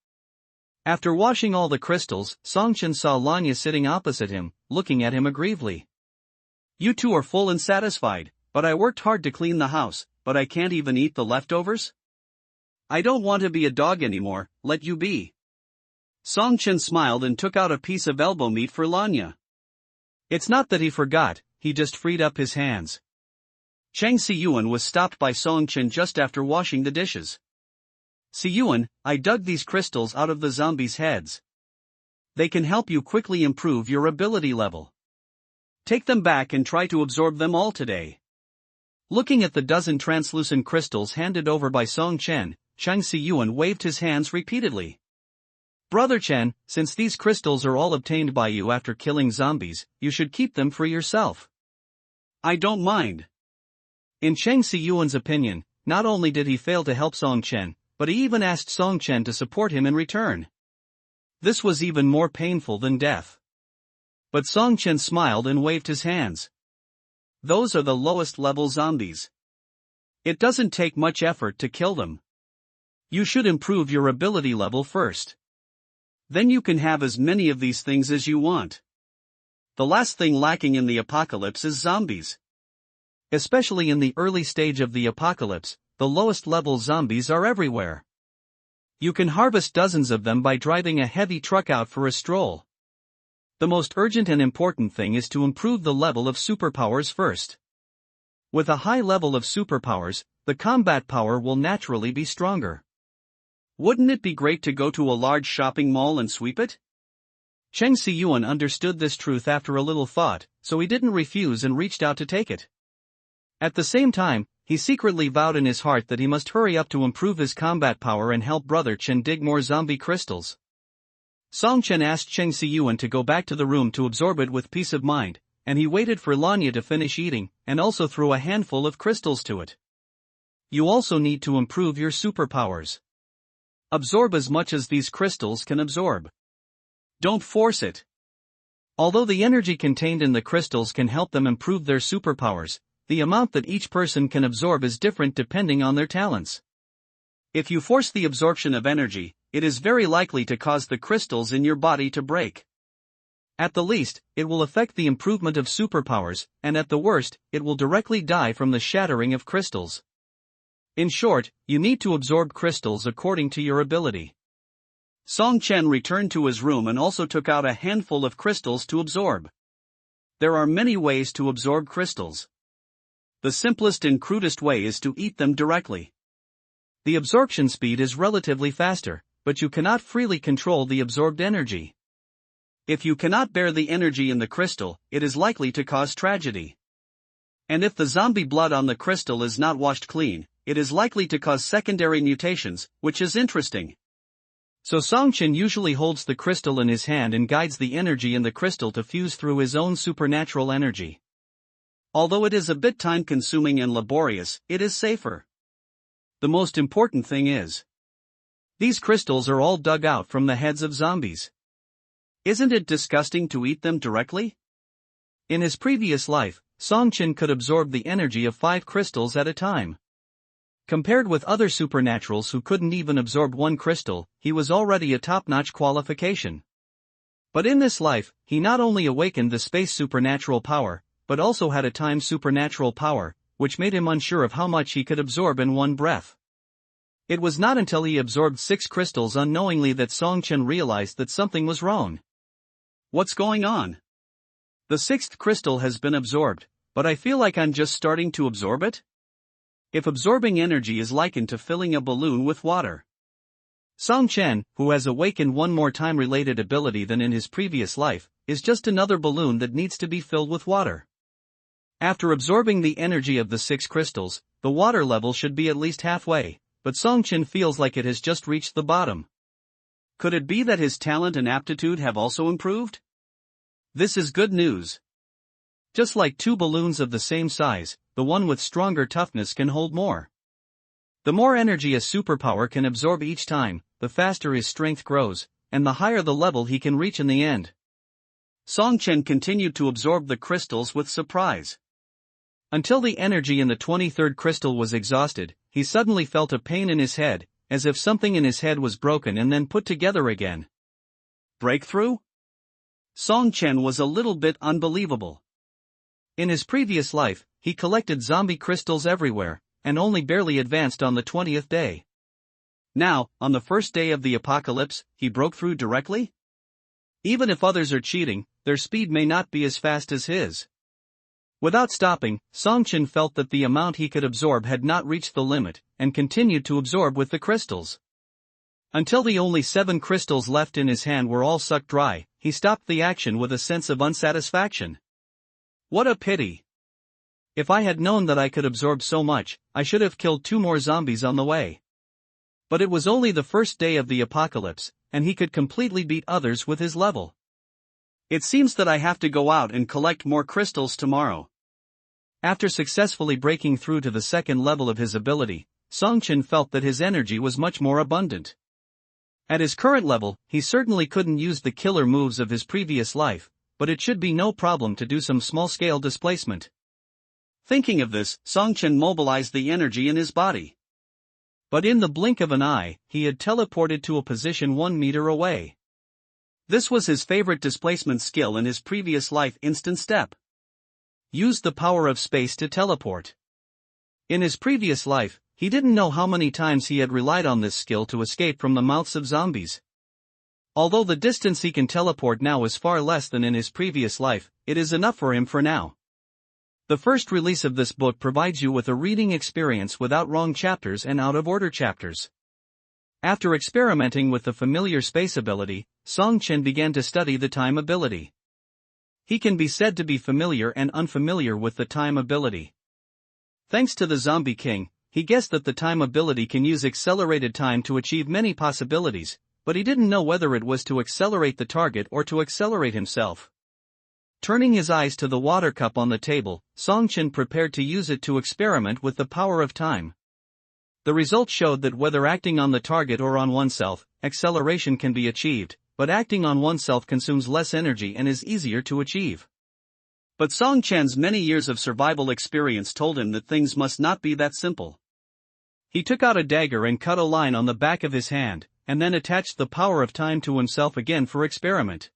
After washing all the crystals, Song Chen saw Lanya sitting opposite him, looking at him aggrievedly. "You two are full and satisfied, but I worked hard to clean the house, but I can't even eat the leftovers? I don't want to be a dog anymore, let you be." Song Chen smiled and took out a piece of elbow meat for Lanya. It's not that he forgot, he just freed up his hands. Chang Siyuan was stopped by Song Chen just after washing the dishes. "Siyuan, I dug these crystals out of the zombies' heads. They can help you quickly improve your ability level. Take them back and try to absorb them all today." Looking at the dozen translucent crystals handed over by Song Chen, Chang Siyuan waved his hands repeatedly. "Brother Chen, since these crystals are all obtained by you after killing zombies, you should keep them for yourself." "I don't mind." In Chang Siyuan's opinion, not only did he fail to help Song Chen, but he even asked Song Chen to support him in return. This was even more painful than death. But Song Chen smiled and waved his hands. "Those are the lowest level zombies. It doesn't take much effort to kill them. You should improve your ability level first. Then you can have as many of these things as you want. The last thing lacking in the apocalypse is zombies. Especially in the early stage of the apocalypse, the lowest level zombies are everywhere. You can harvest dozens of them by driving a heavy truck out for a stroll. The most urgent and important thing is to improve the level of superpowers first. With a high level of superpowers, the combat power will naturally be stronger. Wouldn't it be great to go to a large shopping mall and sweep it? Cheng Siyuan understood this truth after a little thought, so he didn't refuse and reached out to take it. At the same time, he secretly vowed in his heart that he must hurry up to improve his combat power and help Brother Chen dig more zombie crystals. Song Chen asked Cheng Siyuan to go back to the room to absorb it with peace of mind, and he waited for Lanya to finish eating, and also threw a handful of crystals to it. You also need to improve your superpowers. Absorb as much as these crystals can absorb. Don't force it. Although the energy contained in the crystals can help them improve their superpowers, the amount that each person can absorb is different depending on their talents. If you force the absorption of energy, it is very likely to cause the crystals in your body to break. At the least, it will affect the improvement of superpowers, and at the worst, it will directly die from the shattering of crystals. In short, you need to absorb crystals according to your ability. Song Chen returned to his room and also took out a handful of crystals to absorb. There are many ways to absorb crystals. The simplest and crudest way is to eat them directly. The absorption speed is relatively faster, but you cannot freely control the absorbed energy. If you cannot bear the energy in the crystal, it is likely to cause tragedy. And if the zombie blood on the crystal is not washed clean, it is likely to cause secondary mutations, which is interesting. So Song Chen usually holds the crystal in his hand and guides the energy in the crystal to fuse through his own supernatural energy. Although it is a bit time-consuming and laborious, it is safer. The most important thing is, these crystals are all dug out from the heads of zombies. Isn't it disgusting to eat them directly? In his previous life, Song Chen could absorb the energy of 5 crystals at a time. Compared with other supernaturals who couldn't even absorb 1 crystal, he was already a top-notch qualification. But in this life, he not only awakened the space supernatural power, but also had a time supernatural power, which made him unsure of how much he could absorb in one breath. It was not until he absorbed 6 crystals unknowingly that Song Chen realized that something was wrong. What's going on? The 6th crystal has been absorbed, but I feel like I'm just starting to absorb it? If absorbing energy is likened to filling a balloon with water. Song Chen, who has awakened one more time-related ability than in his previous life, is just another balloon that needs to be filled with water. After absorbing the energy of the 6 crystals, the water level should be at least halfway, but Song Chen feels like it has just reached the bottom. Could it be that his talent and aptitude have also improved? This is good news. Just like 2 balloons of the same size, the one with stronger toughness can hold more. The more energy a superpower can absorb each time, the faster his strength grows, and the higher the level he can reach in the end. Song Chen continued to absorb the crystals with surprise. Until the energy in the 23rd crystal was exhausted, he suddenly felt a pain in his head, as if something in his head was broken and then put together again. Breakthrough? Song Chen was a little bit unbelievable. In his previous life, he collected zombie crystals everywhere, and only barely advanced on the 20th day. Now, on the first day of the apocalypse, he broke through directly? Even if others are cheating, their speed may not be as fast as his. Without stopping, Song Chen felt that the amount he could absorb had not reached the limit, and continued to absorb with the crystals. Until the only 7 crystals left in his hand were all sucked dry, he stopped the action with a sense of unsatisfaction. What a pity. If I had known that I could absorb so much, I should have killed 2 more zombies on the way. But it was only the first day of the apocalypse, and he could completely beat others with his level. It seems that I have to go out and collect more crystals tomorrow. After successfully breaking through to the 2nd level of his ability, Song Chen felt that his energy was much more abundant. At his current level, he certainly couldn't use the killer moves of his previous life, but it should be no problem to do some small-scale displacement. Thinking of this, Song Chen mobilized the energy in his body. But in the blink of an eye, he had teleported to a position 1 meter away. This was his favorite displacement skill in his previous life. Instant step. Used the power of space to teleport. In his previous life, he didn't know how many times he had relied on this skill to escape from the mouths of zombies. Although the distance he can teleport now is far less than in his previous life, it is enough for him for now. The first release of this book provides you with a reading experience without wrong chapters and out-of-order chapters. After experimenting with the familiar space ability, Song Chen began to study the time ability. He can be said to be familiar and unfamiliar with the time ability. Thanks to the Zombie King, he guessed that the time ability can use accelerated time to achieve many possibilities, but he didn't know whether it was to accelerate the target or to accelerate himself. Turning his eyes to the water cup on the table, Song Chen prepared to use it to experiment with the power of time. The results showed that whether acting on the target or on oneself, acceleration can be achieved, but acting on oneself consumes less energy and is easier to achieve. But Song Chen's many years of survival experience told him that things must not be that simple. He took out a dagger and cut a line on the back of his hand, and then attached the power of time to himself again for experiment.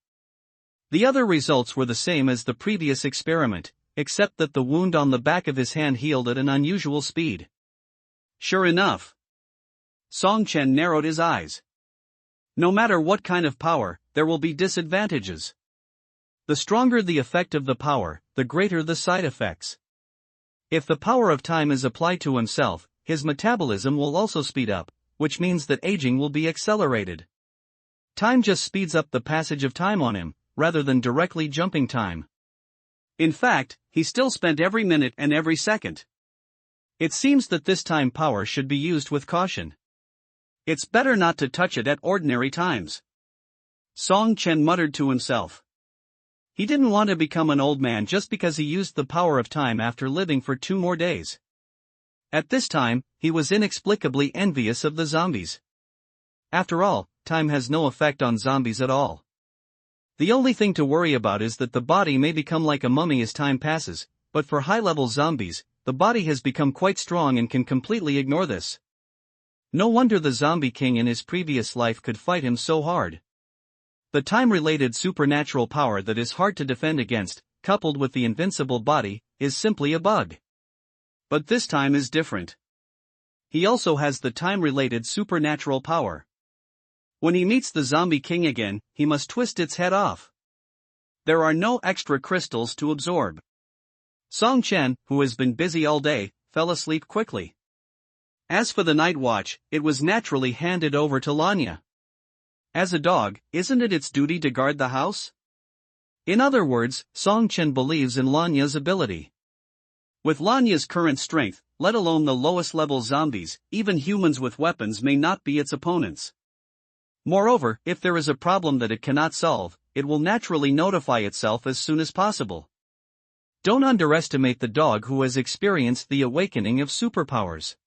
The other results were the same as the previous experiment, except that the wound on the back of his hand healed at an unusual speed. Sure enough. Song Chen narrowed his eyes. No matter what kind of power, there will be disadvantages. The stronger the effect of the power, the greater the side effects. If the power of time is applied to himself, his metabolism will also speed up, which means that aging will be accelerated. Time just speeds up the passage of time on him, rather than directly jumping time. In fact, he still spent every minute and every second. It seems that this time power should be used with caution. It's better not to touch it at ordinary times. Song Chen muttered to himself. He didn't want to become an old man just because he used the power of time after living for 2 more days. At this time, he was inexplicably envious of the zombies. After all, time has no effect on zombies at all. The only thing to worry about is that the body may become like a mummy as time passes, but for high-level zombies, the body has become quite strong and can completely ignore this. No wonder the Zombie King in his previous life could fight him so hard. The time-related supernatural power that is hard to defend against, coupled with the invincible body, is simply a bug. But this time is different. He also has the time-related supernatural power. When he meets the Zombie King again, he must twist its head off. There are no extra crystals to absorb. Song Chen, who has been busy all day, fell asleep quickly. As for the night watch, it was naturally handed over to Lanya. As a dog, isn't it its duty to guard the house? In other words, Song Chen believes in Lanya's ability. With Lanya's current strength, let alone the lowest level zombies, even humans with weapons may not be its opponents. Moreover, if there is a problem that it cannot solve, it will naturally notify itself as soon as possible. Don't underestimate the dog who has experienced the awakening of superpowers.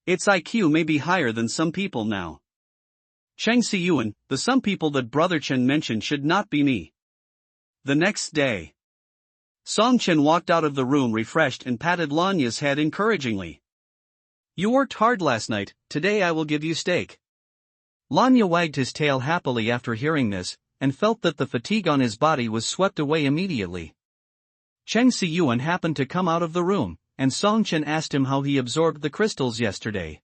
Its IQ may be higher than some people now. Cheng Siyuan, the some people that Brother Chen mentioned should not be me. The next day, Song Chen walked out of the room refreshed and patted Lanya's head encouragingly. You worked hard last night, today I will give you steak. Lanya wagged his tail happily after hearing this, and felt that the fatigue on his body was swept away immediately. Cheng Siyuan happened to come out of the room, and Song Chen asked him how he absorbed the crystals yesterday.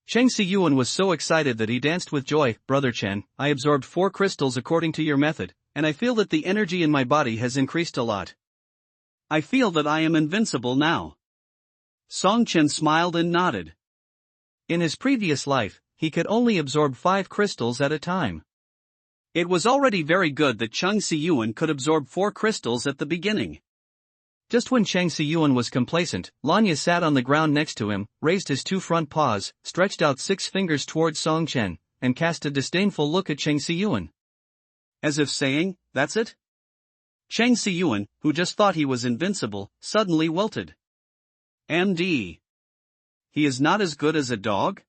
Cheng Siyuan was so excited that he danced with joy. Brother Chen, I absorbed 4 crystals according to your method, and I feel that the energy in my body has increased a lot. I feel that I am invincible now. Song Chen smiled and nodded. In his previous life, he could only absorb 5 crystals at a time. It was already very good that Cheng Siyuan could absorb 4 crystals at the beginning. Just when Cheng Siyuan was complacent, Lanya sat on the ground next to him, raised his 2 front paws, stretched out 6 fingers towards Song Chen, and cast a disdainful look at Cheng Siyuan. As if saying, that's it? Cheng Siyuan, who just thought he was invincible, suddenly wilted. MD. He is not as good as a dog?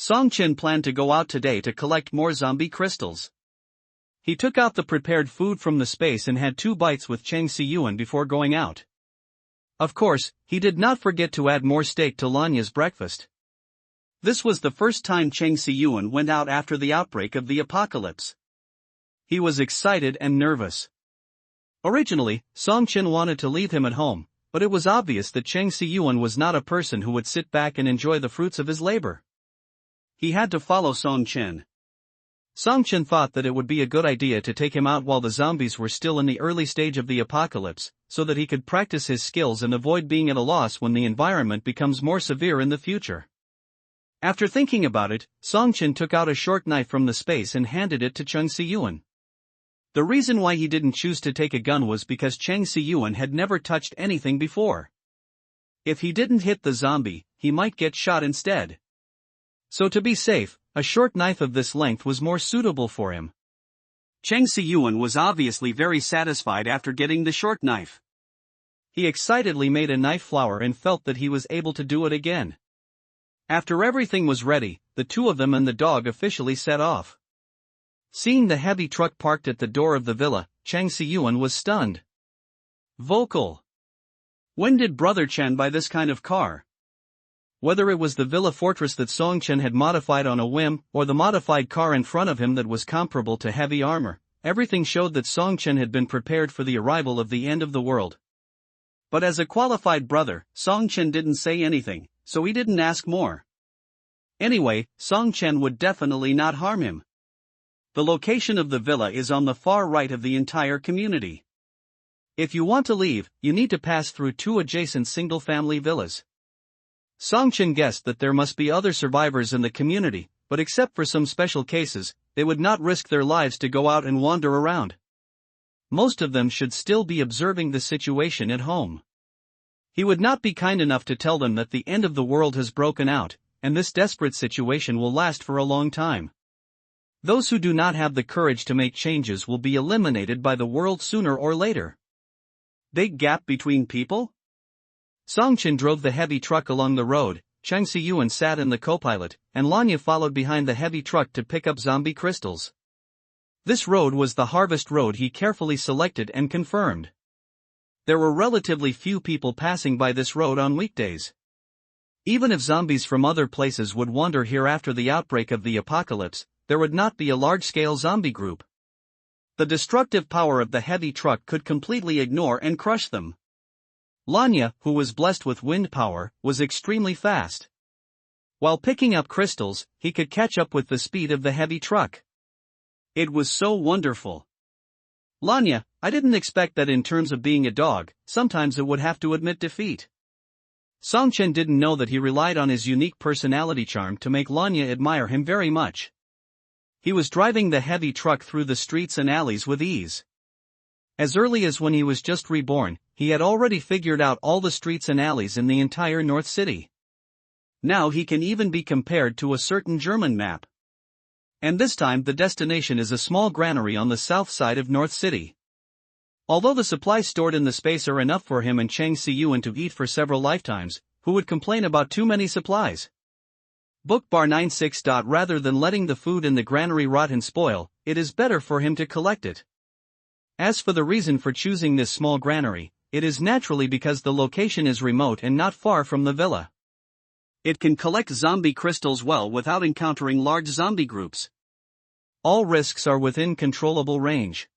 Song Chen planned to go out today to collect more zombie crystals. He took out the prepared food from the space and had 2 bites with Cheng Siyuan before going out. Of course, he did not forget to add more steak to Lanya's breakfast. This was the first time Cheng Siyuan went out after the outbreak of the apocalypse. He was excited and nervous. Originally, Song Chen wanted to leave him at home, but it was obvious that Cheng Siyuan was not a person who would sit back and enjoy the fruits of his labor. He had to follow Song Chen. Song Chen thought that it would be a good idea to take him out while the zombies were still in the early stage of the apocalypse, so that he could practice his skills and avoid being at a loss when the environment becomes more severe in the future. After thinking about it, Song Chen took out a short knife from the space and handed it to Cheng Siyuan. The reason why he didn't choose to take a gun was because Cheng Siyuan had never touched anything before. If he didn't hit the zombie, he might get shot instead. So to be safe, a short knife of this length was more suitable for him. Cheng Siyuan was obviously very satisfied after getting the short knife. He excitedly made a knife flower and felt that he was able to do it again. After everything was ready, the two of them and the dog officially set off. Seeing the heavy truck parked at the door of the villa, Cheng Siyuan was stunned. Vocal. When did Brother Chen buy this kind of car? Whether it was the villa fortress that Song Chen had modified on a whim, or the modified car in front of him that was comparable to heavy armor, everything showed that Song Chen had been prepared for the arrival of the end of the world. But as a qualified brother, Song Chen didn't say anything, so he didn't ask more. Anyway, Song Chen would definitely not harm him. The location of the villa is on the far right of the entire community. If you want to leave, you need to pass through two adjacent single-family villas. Song Chen guessed that there must be other survivors in the community, but except for some special cases, they would not risk their lives to go out and wander around. Most of them should still be observing the situation at home. He would not be kind enough to tell them that the end of the world has broken out, and this desperate situation will last for a long time. Those who do not have the courage to make changes will be eliminated by the world sooner or later. Big gap between people? Song Chen drove the heavy truck along the road, Cheng Siyuan sat in the co-pilot, and Lanya followed behind the heavy truck to pick up zombie crystals. This road was the harvest road he carefully selected and confirmed. There were relatively few people passing by this road on weekdays. Even if zombies from other places would wander here after the outbreak of the apocalypse, there would not be a large-scale zombie group. The destructive power of the heavy truck could completely ignore and crush them. Lanya, who was blessed with wind power, was extremely fast. While picking up crystals, he could catch up with the speed of the heavy truck. It was so wonderful. Lanya, I didn't expect that in terms of being a dog, sometimes it would have to admit defeat. Song Chen didn't know that he relied on his unique personality charm to make Lanya admire him very much. He was driving the heavy truck through the streets and alleys with ease. As early as when he was just reborn, he had already figured out all the streets and alleys in the entire North City. Now he can even be compared to a certain German map. And this time the destination is a small granary on the south side of North City. Although the supplies stored in the space are enough for him and Cheng Siyuan to eat for several lifetimes, who would complain about too many supplies? Bookbar 96. Rather than letting the food in the granary rot and spoil, it is better for him to collect it. As for the reason for choosing this small granary, it is naturally because the location is remote and not far from the villa. It can collect zombie crystals well without encountering large zombie groups. All risks are within controllable range.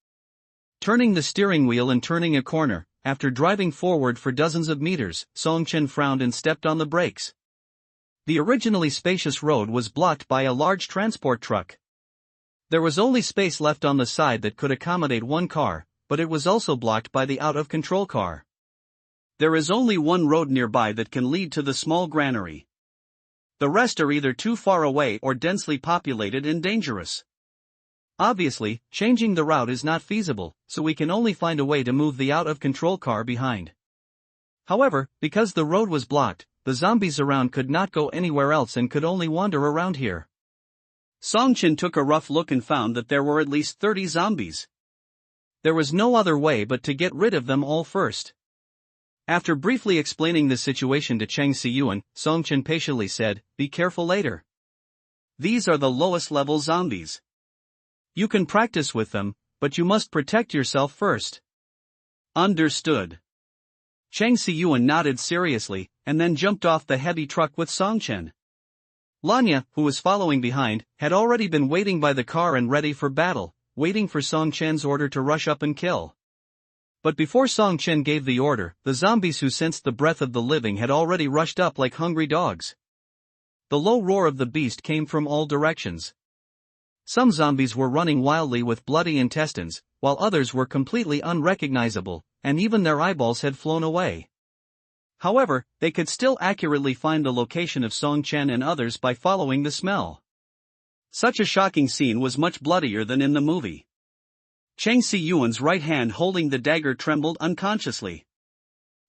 Turning the steering wheel and turning a corner, after driving forward for dozens of meters, Song Chen frowned and stepped on the brakes. The originally spacious road was blocked by a large transport truck. There was only space left on the side that could accommodate one car, but it was also blocked by the out-of-control car. There is only one road nearby that can lead to the small granary. The rest are either too far away or densely populated and dangerous. Obviously, changing the route is not feasible, so we can only find a way to move the out-of-control car behind. However, because the road was blocked, the zombies around could not go anywhere else and could only wander around here. Song Chen took a rough look and found that there were at least 30 zombies. There was no other way but to get rid of them all first. After briefly explaining the situation to Cheng Siyuan, Song Chen patiently said, "Be careful later. These are the lowest level zombies. You can practice with them, but you must protect yourself first." Understood. Chang Si-yuan nodded seriously, and then jumped off the heavy truck with Song-chen. Lanya, who was following behind, had already been waiting by the car and ready for battle, waiting for Song-chen's order to rush up and kill. But before Song-chen gave the order, the zombies who sensed the breath of the living had already rushed up like hungry dogs. The low roar of the beast came from all directions. Some zombies were running wildly with bloody intestines, while others were completely unrecognizable, and even their eyeballs had flown away. However, they could still accurately find the location of Song-chen and others by following the smell. Such a shocking scene was much bloodier than in the movie. Chang Si-yuan's right hand holding the dagger trembled unconsciously.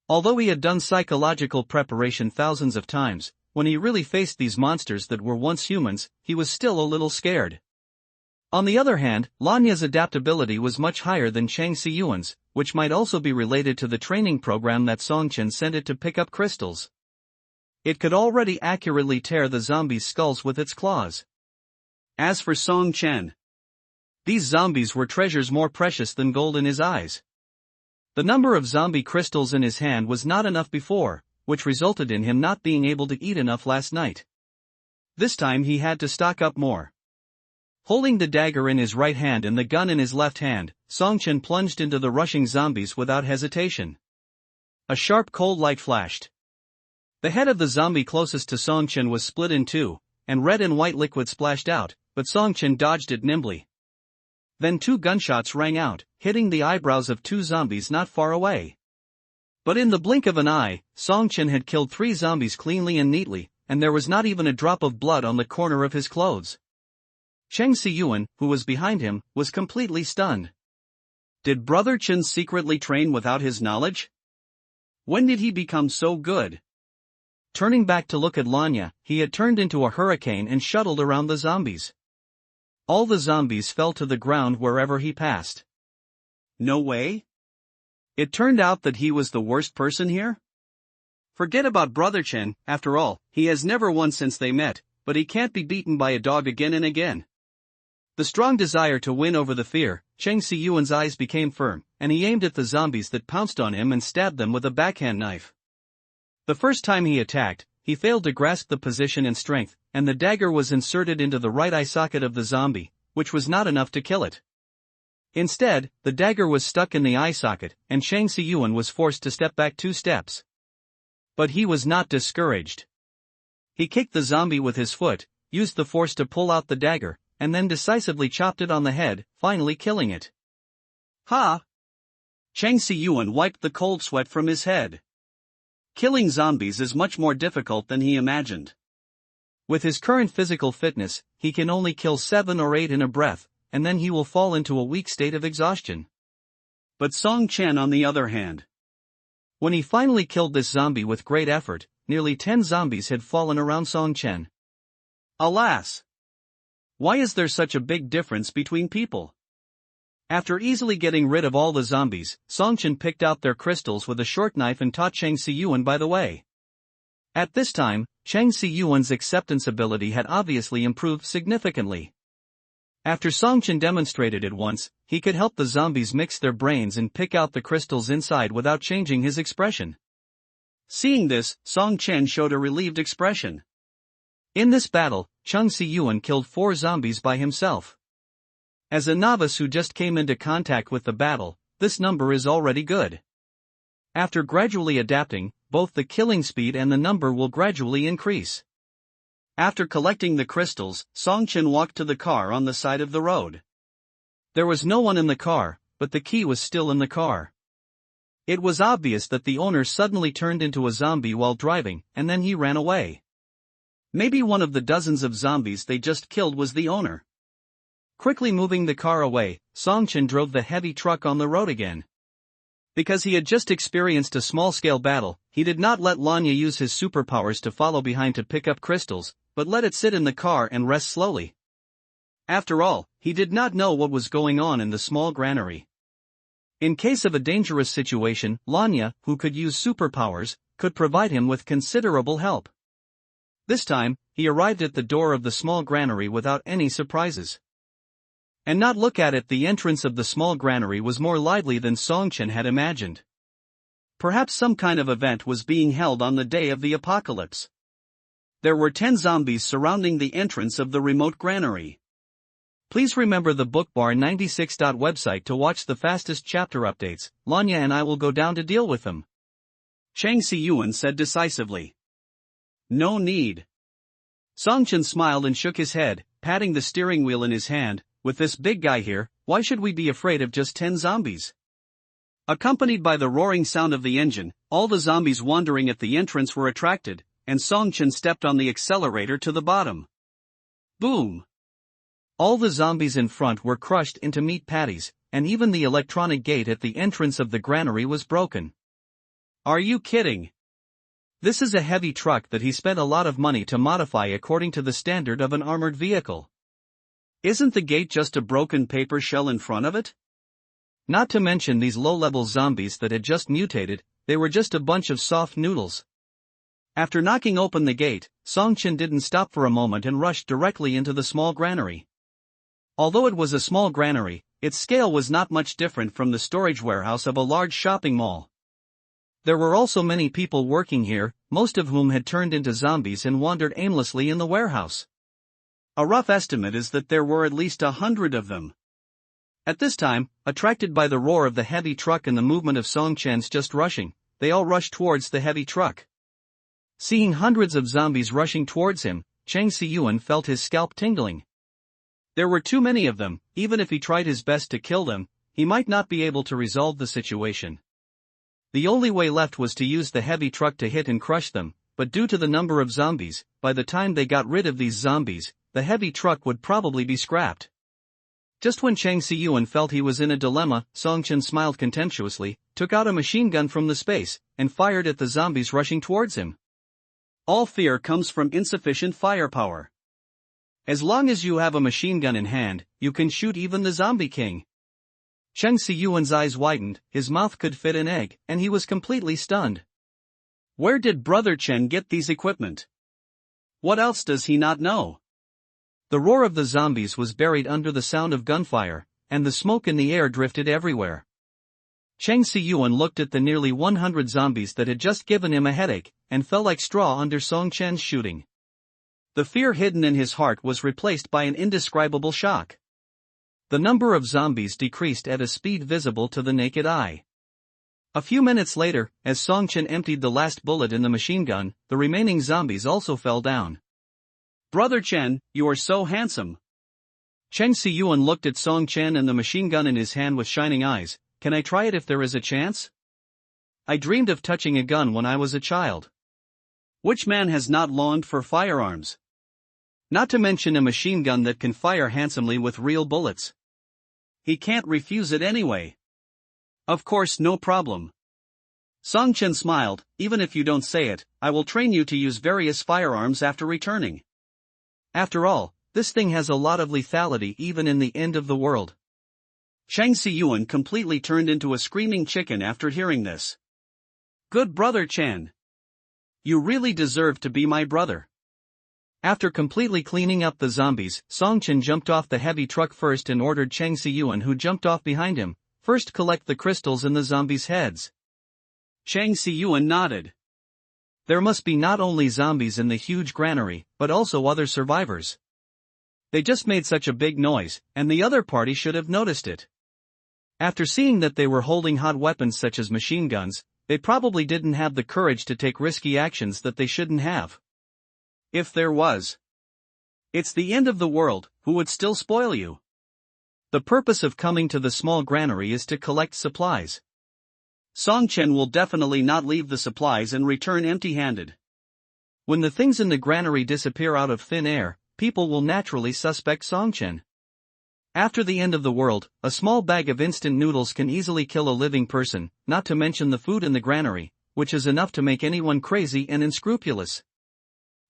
Although he had done psychological preparation thousands of times, when he really faced these monsters that were once humans, he was still a little scared. On the other hand, Lanya's adaptability was much higher than Chang Si-yuan's, which might also be related to the training program that Song-chen sent it to pick up crystals. It could already accurately tear the zombies' skulls with its claws. As for Song-chen, these zombies were treasures more precious than gold in his eyes. The number of zombie crystals in his hand was not enough before, which resulted in him not being able to eat enough last night. This time he had to stock up more. Holding the dagger in his right hand and the gun in his left hand, Song-chen plunged into the rushing zombies without hesitation. A sharp cold light flashed. The head of the zombie closest to Song-chen was split in two, and red and white liquid splashed out, but Song-chen dodged it nimbly. Then two gunshots rang out, hitting the eyebrows of two zombies not far away. But in the blink of an eye, Song-chen had killed three zombies cleanly and neatly, and there was not even a drop of blood on the corner of his clothes. Chang Si-yuan, who was behind him, was completely stunned. Did Brother Chen secretly train without his knowledge? When did he become so good? Turning back to look at Lanya, he had turned into a hurricane and shuttled around the zombies. All the zombies fell to the ground wherever he passed. No way? It turned out that he was the worst person here? Forget about Brother Chen, after all, he has never won since they met, but he can't be beaten by a dog again and again. The strong desire to win over the fear, Chang Si-yuan's eyes became firm, and he aimed at the zombies that pounced on him and stabbed them with a backhand knife. The first time he attacked, he failed to grasp the position and strength, and the dagger was inserted into the right eye socket of the zombie, which was not enough to kill it. Instead, the dagger was stuck in the eye socket, and Chang Si-yuan was forced to step back 2 steps. But he was not discouraged. He kicked the zombie with his foot, used the force to pull out the dagger, and then decisively chopped it on the head, finally killing it. Ha! Chang Si-yuan wiped the cold sweat from his head. Killing zombies is much more difficult than he imagined. With his current physical fitness, he can only kill 7 or 8 in a breath, and then he will fall into a weak state of exhaustion. But Song-chen on the other hand. When he finally killed this zombie with great effort, nearly 10 zombies had fallen around Song-chen. Alas! Why is there such a big difference between people? After easily getting rid of all the zombies, Song-chen picked out their crystals with a short knife and taught Chang Si-yuan by the way. At this time, Chang Si-yuan's acceptance ability had obviously improved significantly. After Song-chen demonstrated it once, he could help the zombies mix their brains and pick out the crystals inside without changing his expression. Seeing this, Song-chen showed a relieved expression. In this battle, Chang Si-yuan killed 4 zombies by himself. As a novice who just came into contact with the battle, this number is already good. After gradually adapting, both the killing speed and the number will gradually increase. After collecting the crystals, Song-chen walked to the car on the side of the road. There was no one in the car, but the key was still in the car. It was obvious that the owner suddenly turned into a zombie while driving, and then he ran away. Maybe one of the dozens of zombies they just killed was the owner. Quickly moving the car away, Song-chen drove the heavy truck on the road again. Because he had just experienced a small-scale battle, he did not let Lanya use his superpowers to follow behind to pick up crystals, but let it sit in the car and rest slowly. After all, he did not know what was going on in the small granary. In case of a dangerous situation, Lanya, who could use superpowers, could provide him with considerable help. This time, he arrived at the door of the small granary without any surprises. And not look at it, the entrance of the small granary was more lively than Song-chen had imagined. Perhaps some kind of event was being held on the day of the apocalypse. There were 10 zombies surrounding the entrance of the remote granary. Please remember the Bookbar 96. Website to watch the fastest chapter updates. Lanya and I will go down to deal with them. Chang Si-yuan said decisively. No need. Song-Chen smiled and shook his head, patting the steering wheel in his hand. With this big guy here, why should we be afraid of just 10 zombies? Accompanied by the roaring sound of the engine, all the zombies wandering at the entrance were attracted, and Song-Chen stepped on the accelerator to the bottom. Boom! All the zombies in front were crushed into meat patties, and even the electronic gate at the entrance of the granary was broken. Are you kidding? This is a heavy truck that he spent a lot of money to modify according to the standard of an armored vehicle. Isn't the gate just a broken paper shell in front of it? Not to mention these low-level zombies that had just mutated, they were just a bunch of soft noodles. After knocking open the gate, Song-Chen didn't stop for a moment and rushed directly into the small granary. Although it was a small granary, its scale was not much different from the storage warehouse of a large shopping mall. There were also many people working here, most of whom had turned into zombies and wandered aimlessly in the warehouse. A rough estimate is that there were at least 100 of them. At this time, attracted by the roar of the heavy truck and the movement of Song-Chen's just rushing, they all rushed towards the heavy truck. Seeing hundreds of zombies rushing towards him, Chang Si-yuan felt his scalp tingling. There were too many of them. Even if he tried his best to kill them, he might not be able to resolve the situation. The only way left was to use the heavy truck to hit and crush them, but due to the number of zombies, by the time they got rid of these zombies, the heavy truck would probably be scrapped. Just when Chang Si-yuan felt he was in a dilemma, Song-Chen smiled contemptuously, took out a machine gun from the space, and fired at the zombies rushing towards him. All fear comes from insufficient firepower. As long as you have a machine gun in hand, you can shoot even the zombie king. Chang Si-yuan's eyes widened, his mouth could fit an egg, and he was completely stunned. Where did Brother Chen get these equipment? What else does he not know? The roar of the zombies was buried under the sound of gunfire, and the smoke in the air drifted everywhere. Chang Si-yuan looked at the nearly 100 zombies that had just given him a headache, and fell like straw under Song-Chen's shooting. The fear hidden in his heart was replaced by an indescribable shock. The number of zombies decreased at a speed visible to the naked eye. A few minutes later, as Song-Chen emptied the last bullet in the machine gun, the remaining zombies also fell down. Brother Chen, you are so handsome. Chang Si-yuan looked at Song-Chen and the machine gun in his hand with shining eyes. Can I try it if there is a chance? I dreamed of touching a gun when I was a child. Which man has not longed for firearms? Not to mention a machine gun that can fire handsomely with real bullets. He can't refuse it anyway. Of course, no problem. Song-Chen smiled. Even if you don't say it, I will train you to use various firearms after returning. After all, this thing has a lot of lethality even in the end of the world. Chang Si-yuan completely turned into a screaming chicken after hearing this. Good Brother Chen. You really deserve to be my brother. After completely cleaning up the zombies, Song-Chen jumped off the heavy truck first and ordered Chang Si-yuan, who jumped off behind him, first collect the crystals in the zombies' heads. Chang Si-yuan nodded. There must be not only zombies in the huge granary, but also other survivors. They just made such a big noise, and the other party should have noticed it. After seeing that they were holding hot weapons such as machine guns, they probably didn't have the courage to take risky actions that they shouldn't have. If there was. It's the end of the world, who would still spoil you? The purpose of coming to the small granary is to collect supplies. Song-Chen will definitely not leave the supplies and return empty-handed. When the things in the granary disappear out of thin air, people will naturally suspect Song-Chen. After the end of the world, a small bag of instant noodles can easily kill a living person, not to mention the food in the granary, which is enough to make anyone crazy and unscrupulous.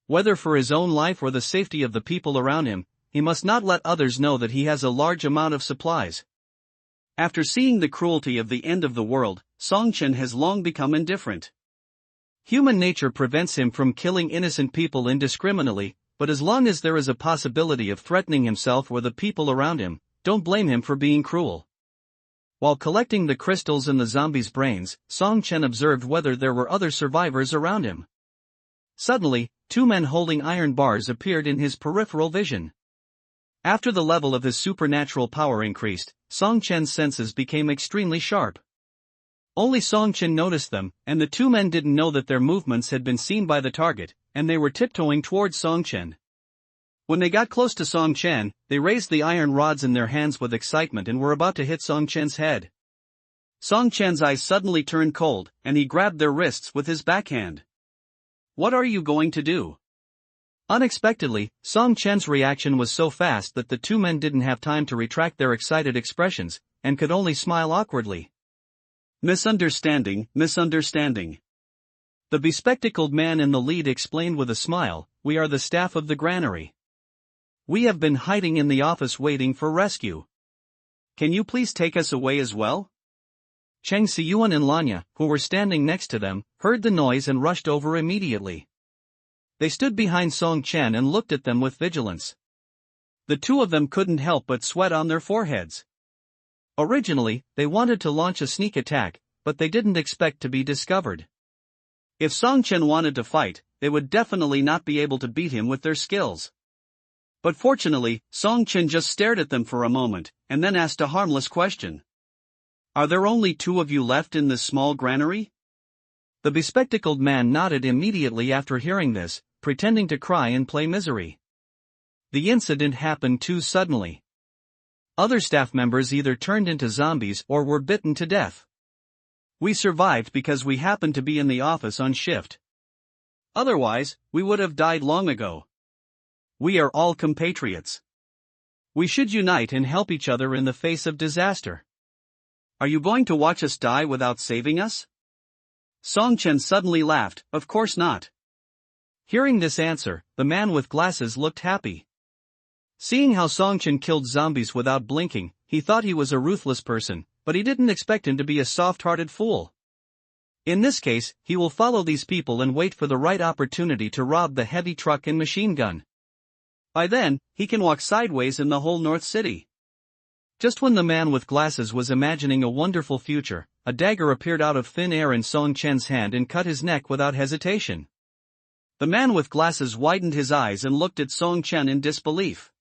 Whether for his own life or the safety of the people around him, he must not let others know that he has a large amount of supplies. After seeing the cruelty of the end of the world, Song-Chen has long become indifferent. Human nature prevents him from killing innocent people indiscriminately, but as long as there is a possibility of threatening himself or the people around him, don't blame him for being cruel. While collecting the crystals in the zombie's brains, Song Chen observed whether there were other survivors around him. Suddenly, two men holding iron bars appeared in his peripheral vision. After the level of his supernatural power increased, Song Chen's senses became extremely sharp. Only Song Chen noticed them, and the two men didn't know that their movements had been seen by the target, and they were tiptoeing towards Song Chen. When they got close to Song Chen, they raised the iron rods in their hands with excitement and were about to hit Song Chen's head. Song Chen's eyes suddenly turned cold, and he grabbed their wrists with his backhand. "What are you going to do?" Unexpectedly, Song Chen's reaction was so fast that the two men didn't have time to retract their excited expressions, and could only smile awkwardly. Misunderstanding. The bespectacled man in the lead explained with a smile, "We are the staff of the granary. We have been hiding in the office waiting for rescue. Can you please take us away as well?" Cheng Siyuan and Lanya, who were standing next to them, heard the noise and rushed over immediately. They stood behind Song Chen and looked at them with vigilance. The two of them couldn't help but sweat on their foreheads. Originally, they wanted to launch a sneak attack, but they didn't expect to be discovered. If Song Chen wanted to fight, they would definitely not be able to beat him with their skills. But fortunately, Song Chen just stared at them for a moment, and then asked a harmless question. "Are there only two of you left in this small granary?" The bespectacled man nodded immediately after hearing this, pretending to cry and play misery. The incident happened too suddenly. Other staff members either turned into zombies or were bitten to death. We survived because we happened to be in the office on shift. Otherwise, we would have died long ago. We are all compatriots. We should unite and help each other in the face of disaster. Are you going to watch us die without saving us?" Song Chen suddenly laughed, "Of course not." Hearing this answer, the man with glasses looked happy. Seeing how Song Chen killed zombies without blinking, he thought he was a ruthless person, but he didn't expect him to be a soft-hearted fool. In this case, he will follow these people and wait for the right opportunity to rob the heavy truck and machine gun. By then, he can walk sideways in the whole North City. Just when the man with glasses was imagining a wonderful future, a dagger appeared out of thin air in Song Chen's hand and cut his neck without hesitation. The man with glasses widened his eyes and looked at Song Chen in disbelief.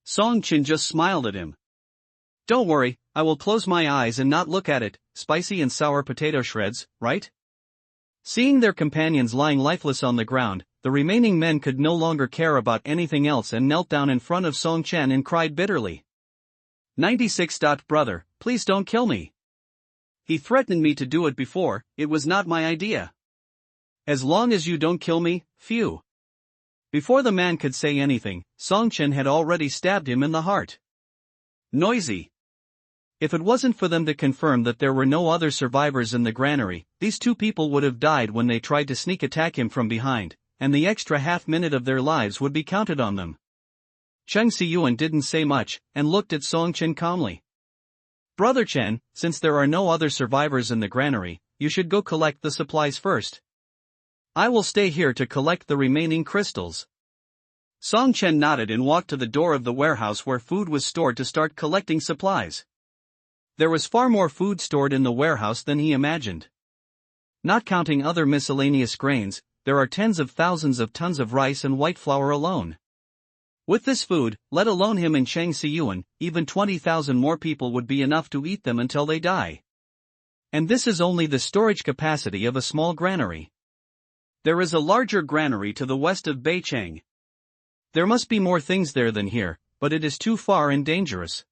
Song Chen just smiled at him. "Don't worry, I will close my eyes and not look at it, spicy and sour potato shreds, right?" Seeing their companions lying lifeless on the ground, the remaining men could no longer care about anything else and knelt down in front of Song Chen and cried bitterly. 96. Brother, please don't kill me. He threatened me to do it before, it was not my idea. As long as you don't kill me, phew. Before the man could say anything, Song Chen had already stabbed him in the heart. Noisy. If it wasn't for them to confirm that there were no other survivors in the granary, these two people would have died when they tried to sneak attack him from behind, and the extra half-minute of their lives would be counted on them. Cheng Siyuan didn't say much, and looked at Song Chen calmly. "Brother Chen, since there are no other survivors in the granary, you should go collect the supplies first. I will stay here to collect the remaining crystals." Song Chen nodded and walked to the door of the warehouse where food was stored to start collecting supplies. There was far more food stored in the warehouse than he imagined. Not counting other miscellaneous grains, there are tens of thousands of tons of rice and white flour alone. With this food, let alone him and Cheng Siyuan, even 20,000 more people would be enough to eat them until they die. And this is only the storage capacity of a small granary. There is a larger granary to the west of Beicheng. There must be more things there than here, but it is too far and dangerous.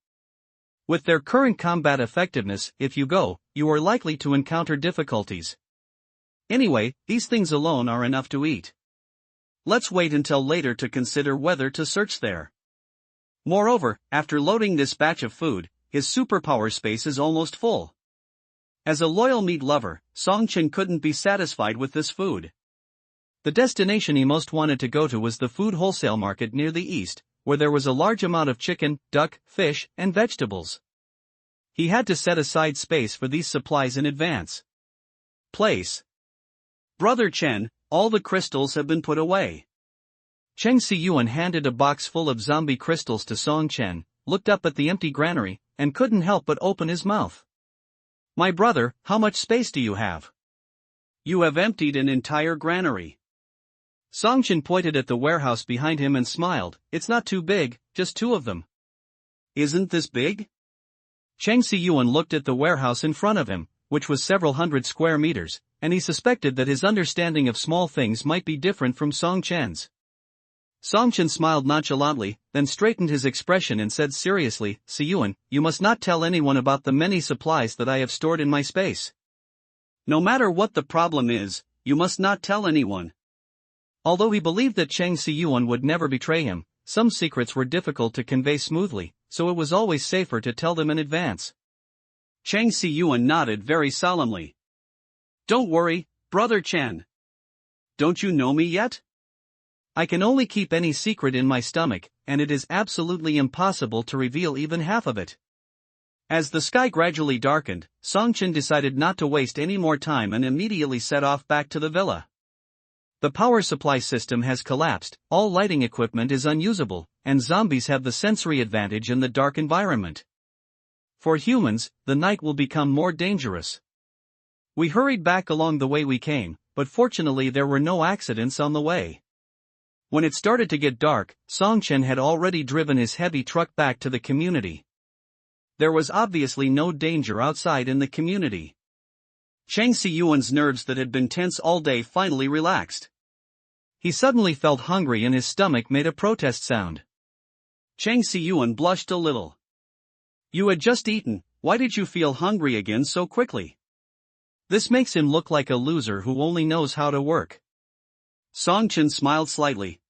With their current combat effectiveness, if you go, you are likely to encounter difficulties. Anyway, these things alone are enough to eat. Let's wait until later to consider whether to search there. Moreover, after loading this batch of food, his superpower space is almost full. As a loyal meat lover, Song Chen couldn't be satisfied with this food. The destination he most wanted to go to was the food wholesale market near the east, where there was a large amount of chicken, duck, fish, and vegetables. He had to set aside space for these supplies in advance. Place. Brother Chen, all the crystals have been put away. Cheng Siyuan handed a box full of zombie crystals to Song Chen, looked up at the empty granary, and couldn't help but open his mouth. "My brother, how much space do you have?" "You have emptied an entire granary." Songchen pointed at the warehouse behind him and smiled. "It's not too big, just two of them." "Isn't this big?" Chang Si-yuan looked at the warehouse in front of him, which was several hundred square meters, and he suspected that his understanding of small things might be different from Songchen's. Songchen smiled nonchalantly, then straightened his expression and said seriously, "Si-yuan, you must not tell anyone about the many supplies that I have stored in my space. No matter what the problem is, you must not tell anyone." Although he believed that Chang Si-yuan would never betray him, some secrets were difficult to convey smoothly, so it was always safer to tell them in advance. Chang Si-yuan nodded very solemnly. "Don't worry, Brother Chen. Don't you know me yet? I can only keep any secret in my stomach, and it is absolutely impossible to reveal even half of it." As the sky gradually darkened, Songchen decided not to waste any more time and immediately set off back to the villa. The power supply system has collapsed, all lighting equipment is unusable, and zombies have the sensory advantage in the dark environment. For humans, the night will become more dangerous. We hurried back along the way we came, but fortunately there were no accidents on the way. When it started to get dark, Songchen had already driven his heavy truck back to the community. There was obviously no danger outside in the community. Chang Si-yuan's nerves that had been tense all day finally relaxed. He suddenly felt hungry and his stomach made a protest sound. Chang Si-yuan blushed a little. "You had just eaten, why did you feel hungry again so quickly?" This makes him look like a loser who only knows how to work. Songchen smiled slightly.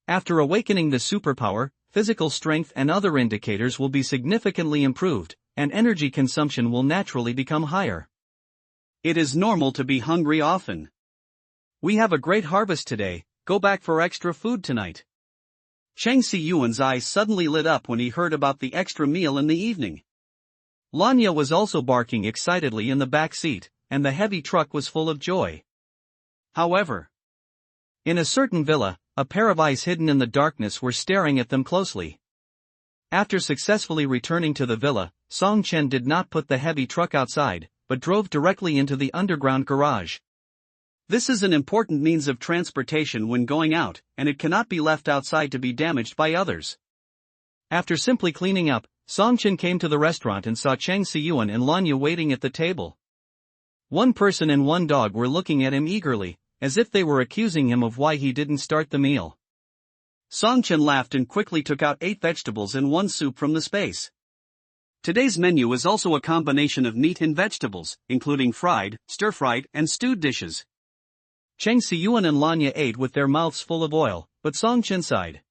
After awakening the superpower, physical strength and other indicators will be significantly improved, and energy consumption will naturally become higher. It is normal to be hungry often. We have a great harvest today, go back for extra food tonight. Chang Si-yuan's eyes suddenly lit up when he heard about the extra meal in the evening. Lanya was also barking excitedly in the back seat, and the heavy truck was full of joy. However, in a certain villa, a pair of eyes hidden in the darkness were staring at them closely. After successfully returning to the villa, Songchen did not put the heavy truck outside, but drove directly into the underground garage. This is an important means of transportation when going out, and it cannot be left outside to be damaged by others. After simply cleaning up, Songchen came to the restaurant and saw Chang Si-yuan and Lanya waiting at the table. One person and one dog were looking at him eagerly, as if they were accusing him of why he didn't start the meal. Songchen laughed and quickly took out 8 vegetables and 1 soup from the space. Today's menu is also a combination of meat and vegetables, including fried, stir-fried, and stewed dishes. Chang Si-yuan and Lanya ate with their mouths full of oil, but Songchen sighed.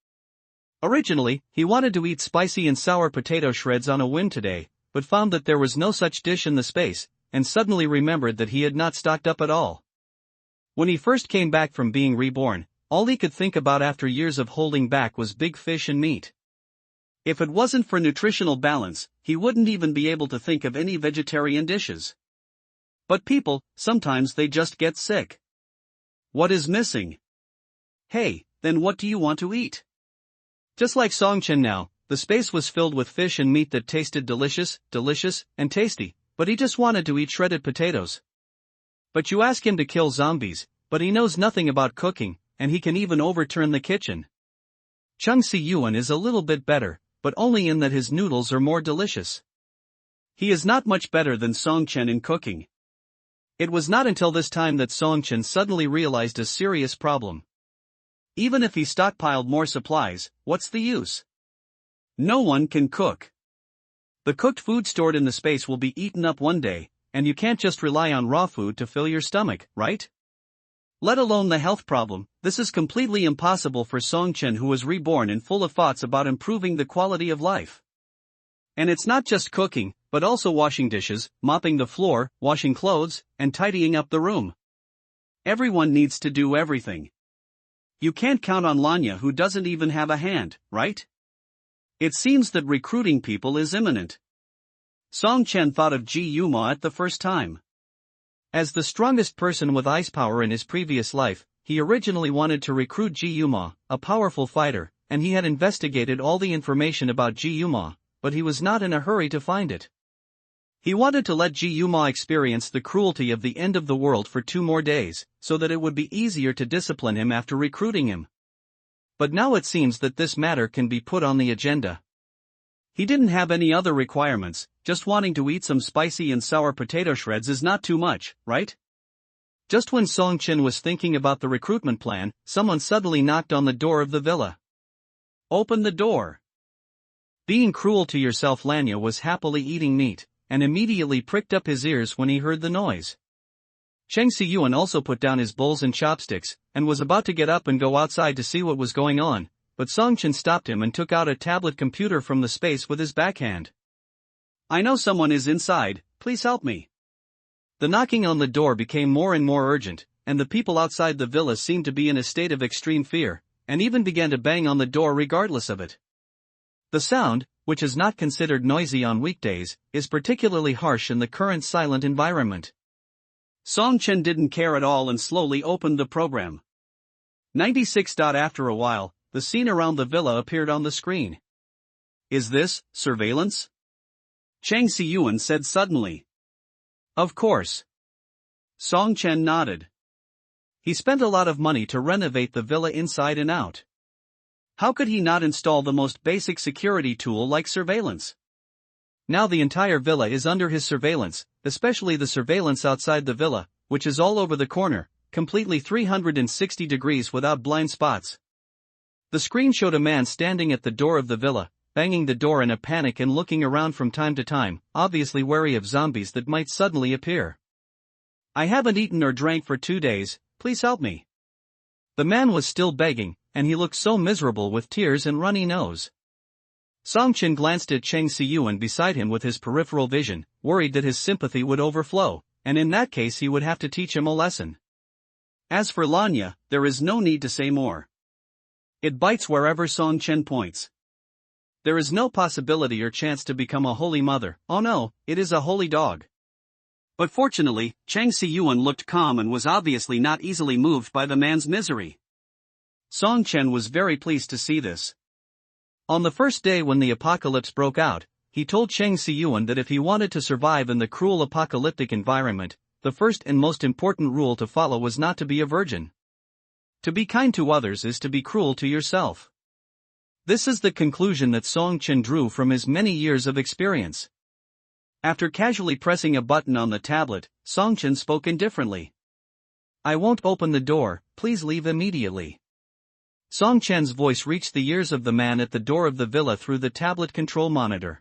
Originally, he wanted to eat spicy and sour potato shreds on a whim today, but found that there was no such dish in the space, and suddenly remembered that he had not stocked up at all. When he first came back from being reborn, all he could think about after years of holding back was big fish and meat. If it wasn't for nutritional balance, he wouldn't even be able to think of any vegetarian dishes. But people, sometimes they just get sick. What is missing? Hey, then what do you want to eat? Just like Songchen now, the space was filled with fish and meat that tasted delicious, and tasty, but he just wanted to eat shredded potatoes. But you ask him to kill zombies, but he knows nothing about cooking, and he can even overturn the kitchen. Chang Si-yuan is a little bit better, but only in that his noodles are more delicious. He is not much better than Songchen in cooking. It was not until this time that Songchen suddenly realized a serious problem. Even if he stockpiled more supplies, what's the use? No one can cook. The cooked food stored in the space will be eaten up one day, and you can't just rely on raw food to fill your stomach, right? Let alone the health problem, this is completely impossible for Songchen, who was reborn and full of thoughts about improving the quality of life. And it's not just cooking, but also washing dishes, mopping the floor, washing clothes, and tidying up the room. Everyone needs to do everything. You can't count on Lanya, who doesn't even have a hand, right? It seems that recruiting people is imminent. Songchen thought of Ji Yuma at the first time. As the strongest person with ice power in his previous life, he originally wanted to recruit Ji Yuma, a powerful fighter, and he had investigated all the information about Ji Yuma, but he was not in a hurry to find it. He wanted to let Ji-Yuma experience the cruelty of the end of the world for 2 more days, so that it would be easier to discipline him after recruiting him. But now it seems that this matter can be put on the agenda. He didn't have any other requirements, just wanting to eat some spicy and sour potato shreds is not too much, right? Just when Song Chin was thinking about the recruitment plan, someone suddenly knocked on the door of the villa. Open the door. Being cruel to yourself, Lanya was happily eating meat, and immediately pricked up his ears when he heard the noise. Cheng Si-yuan also put down his bowls and chopsticks, and was about to get up and go outside to see what was going on, but Song Chin stopped him and took out a tablet computer from the space with his backhand. I know someone is inside, please help me. The knocking on the door became more and more urgent, and the people outside the villa seemed to be in a state of extreme fear, and even began to bang on the door regardless of it. The sound, which is not considered noisy on weekdays, is particularly harsh in the current silent environment. Song Chen didn't care at all and slowly opened the program. 96. After a while, the scene around the villa appeared on the screen. Is this surveillance? Cheng Si-yuan said suddenly. Of course. Song Chen nodded. He spent a lot of money to renovate the villa inside and out. How could he not install the most basic security tool like surveillance? Now the entire villa is under his surveillance, especially the surveillance outside the villa, which is all over the corner, completely 360 degrees without blind spots. The screen showed a man standing at the door of the villa, banging the door in a panic and looking around from time to time, obviously wary of zombies that might suddenly appear. I haven't eaten or drank for 2 days, please help me. The man was still begging, and he looked so miserable with tears and runny nose. Song Chin glanced at Cheng Si-yuan beside him with his peripheral vision, worried that his sympathy would overflow, and in that case he would have to teach him a lesson. As for Lanya, there is no need to say more. It bites wherever Song Chen points. There is no possibility or chance to become a holy mother, oh no, it is a holy dog. But fortunately, Cheng Si-yuan looked calm and was obviously not easily moved by the man's misery. Song Chen was very pleased to see this. On the first day when the apocalypse broke out, he told Cheng Si-yuan that if he wanted to survive in the cruel apocalyptic environment, the first and most important rule to follow was not to be a virgin. To be kind to others is to be cruel to yourself. This is the conclusion that Song Chen drew from his many years of experience. After casually pressing a button on the tablet, Song Chen spoke indifferently. I won't open the door, please leave immediately. Song Chen's voice reached the ears of the man at the door of the villa through the tablet control monitor.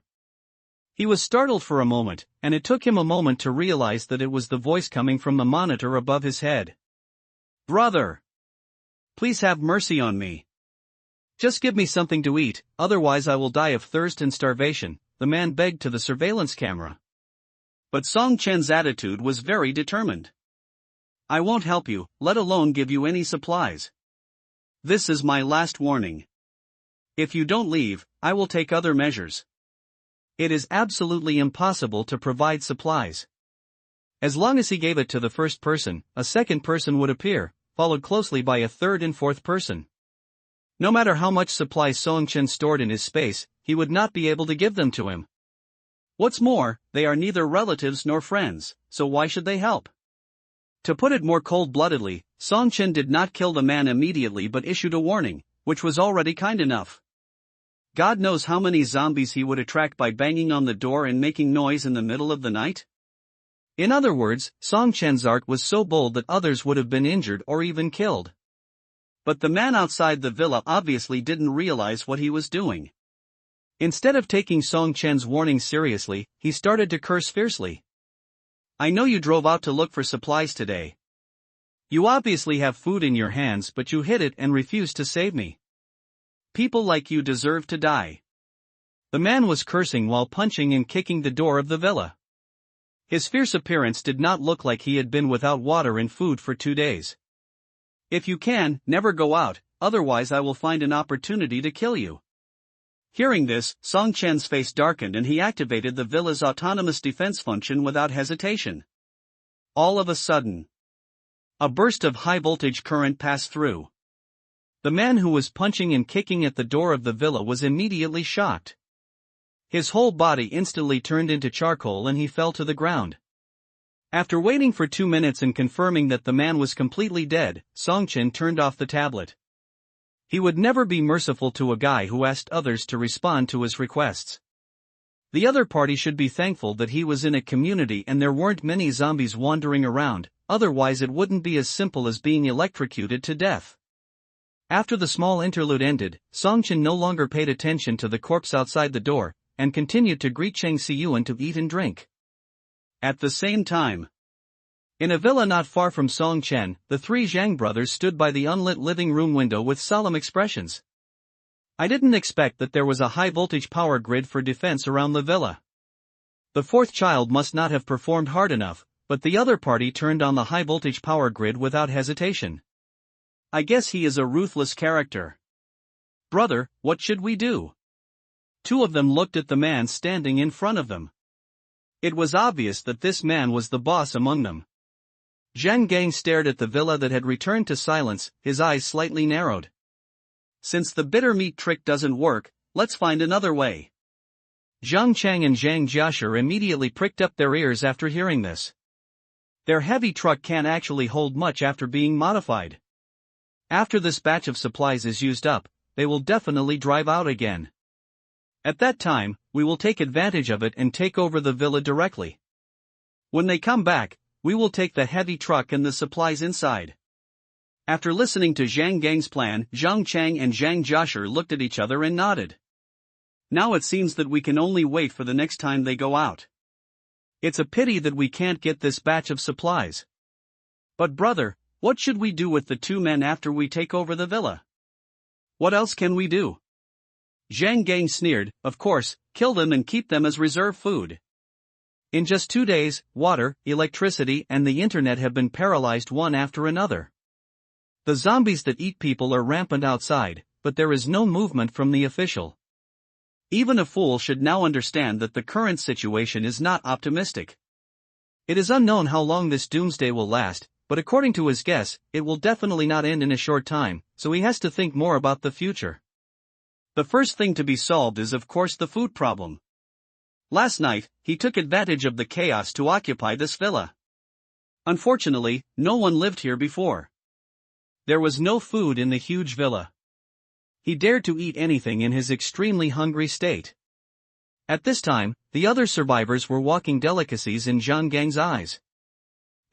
He was startled for a moment, and it took him a moment to realize that it was the voice coming from the monitor above his head. Brother! Please have mercy on me. Just give me something to eat, otherwise I will die of thirst and starvation, the man begged to the surveillance camera. But Song Chen's attitude was very determined. I won't help you, let alone give you any supplies. This is my last warning. If you don't leave, I will take other measures. It is absolutely impossible to provide supplies. As long as he gave it to the first person, a second person would appear, followed closely by a third and fourth person. No matter how much supplies Song Chen stored in his space, he would not be able to give them to him. What's more, they are neither relatives nor friends, so why should they help? To put it more cold-bloodedly, Song Chen did not kill the man immediately but issued a warning, which was already kind enough. God knows how many zombies he would attract by banging on the door and making noise in the middle of the night. In other words, Song Chen's art was so bold that others would have been injured or even killed. But the man outside the villa obviously didn't realize what he was doing. Instead of taking Song Chen's warning seriously, he started to curse fiercely. I know you drove out to look for supplies today. You obviously have food in your hands, but you hid it and refused to save me. People like you deserve to die. The man was cursing while punching and kicking the door of the villa. His fierce appearance did not look like he had been without water and food for 2 days. If you can, never go out, otherwise I will find an opportunity to kill you. Hearing this, Song Chen's face darkened and he activated the villa's autonomous defense function without hesitation. All of a sudden, a burst of high-voltage current passed through. The man who was punching and kicking at the door of the villa was immediately shocked. His whole body instantly turned into charcoal and he fell to the ground. After waiting for 2 minutes and confirming that the man was completely dead, Songchen turned off the tablet. He would never be merciful to a guy who asked others to respond to his requests. The other party should be thankful that he was in a community and there weren't many zombies wandering around, otherwise it wouldn't be as simple as being electrocuted to death. After the small interlude ended, Songchen no longer paid attention to the corpse outside the door, and continued to greet Cheng Siyuan to eat and drink. At the same time, in a villa not far from Songchen, the three Zhang brothers stood by the unlit living room window with solemn expressions. I didn't expect that there was a high-voltage power grid for defense around the villa. The fourth child must not have performed hard enough, but the other party turned on the high-voltage power grid without hesitation. I guess he is a ruthless character. Brother, what should we do? Two of them looked at the man standing in front of them. It was obvious that this man was the boss among them. Zhang Gang stared at the villa that had returned to silence, his eyes slightly narrowed. Since the bitter meat trick doesn't work, let's find another way. Zhang Chang and Zhang Jiashir immediately pricked up their ears after hearing this. Their heavy truck can't actually hold much after being modified. After this batch of supplies is used up, they will definitely drive out again. At that time, we will take advantage of it and take over the villa directly. When they come back, we will take the heavy truck and the supplies inside. After listening to Zhang Gang's plan, Zhang Chang and Zhang Jiashir looked at each other and nodded. Now it seems that we can only wait for the next time they go out. It's a pity that we can't get this batch of supplies. But brother, what should we do with the two men after we take over the villa? What else can we do? Zhang Gang sneered, of course, kill them and keep them as reserve food. In just 2 days, water, electricity and the internet have been paralyzed one after another. The zombies that eat people are rampant outside, but there is no movement from the official. Even a fool should now understand that the current situation is not optimistic. It is unknown how long this doomsday will last, but according to his guess, it will definitely not end in a short time, so he has to think more about the future. The first thing to be solved is of course the food problem. Last night, he took advantage of the chaos to occupy this villa. Unfortunately, no one lived here before. There was no food in the huge villa. He dared to eat anything in his extremely hungry state. At this time, the other survivors were walking delicacies in Zhang Gang's eyes.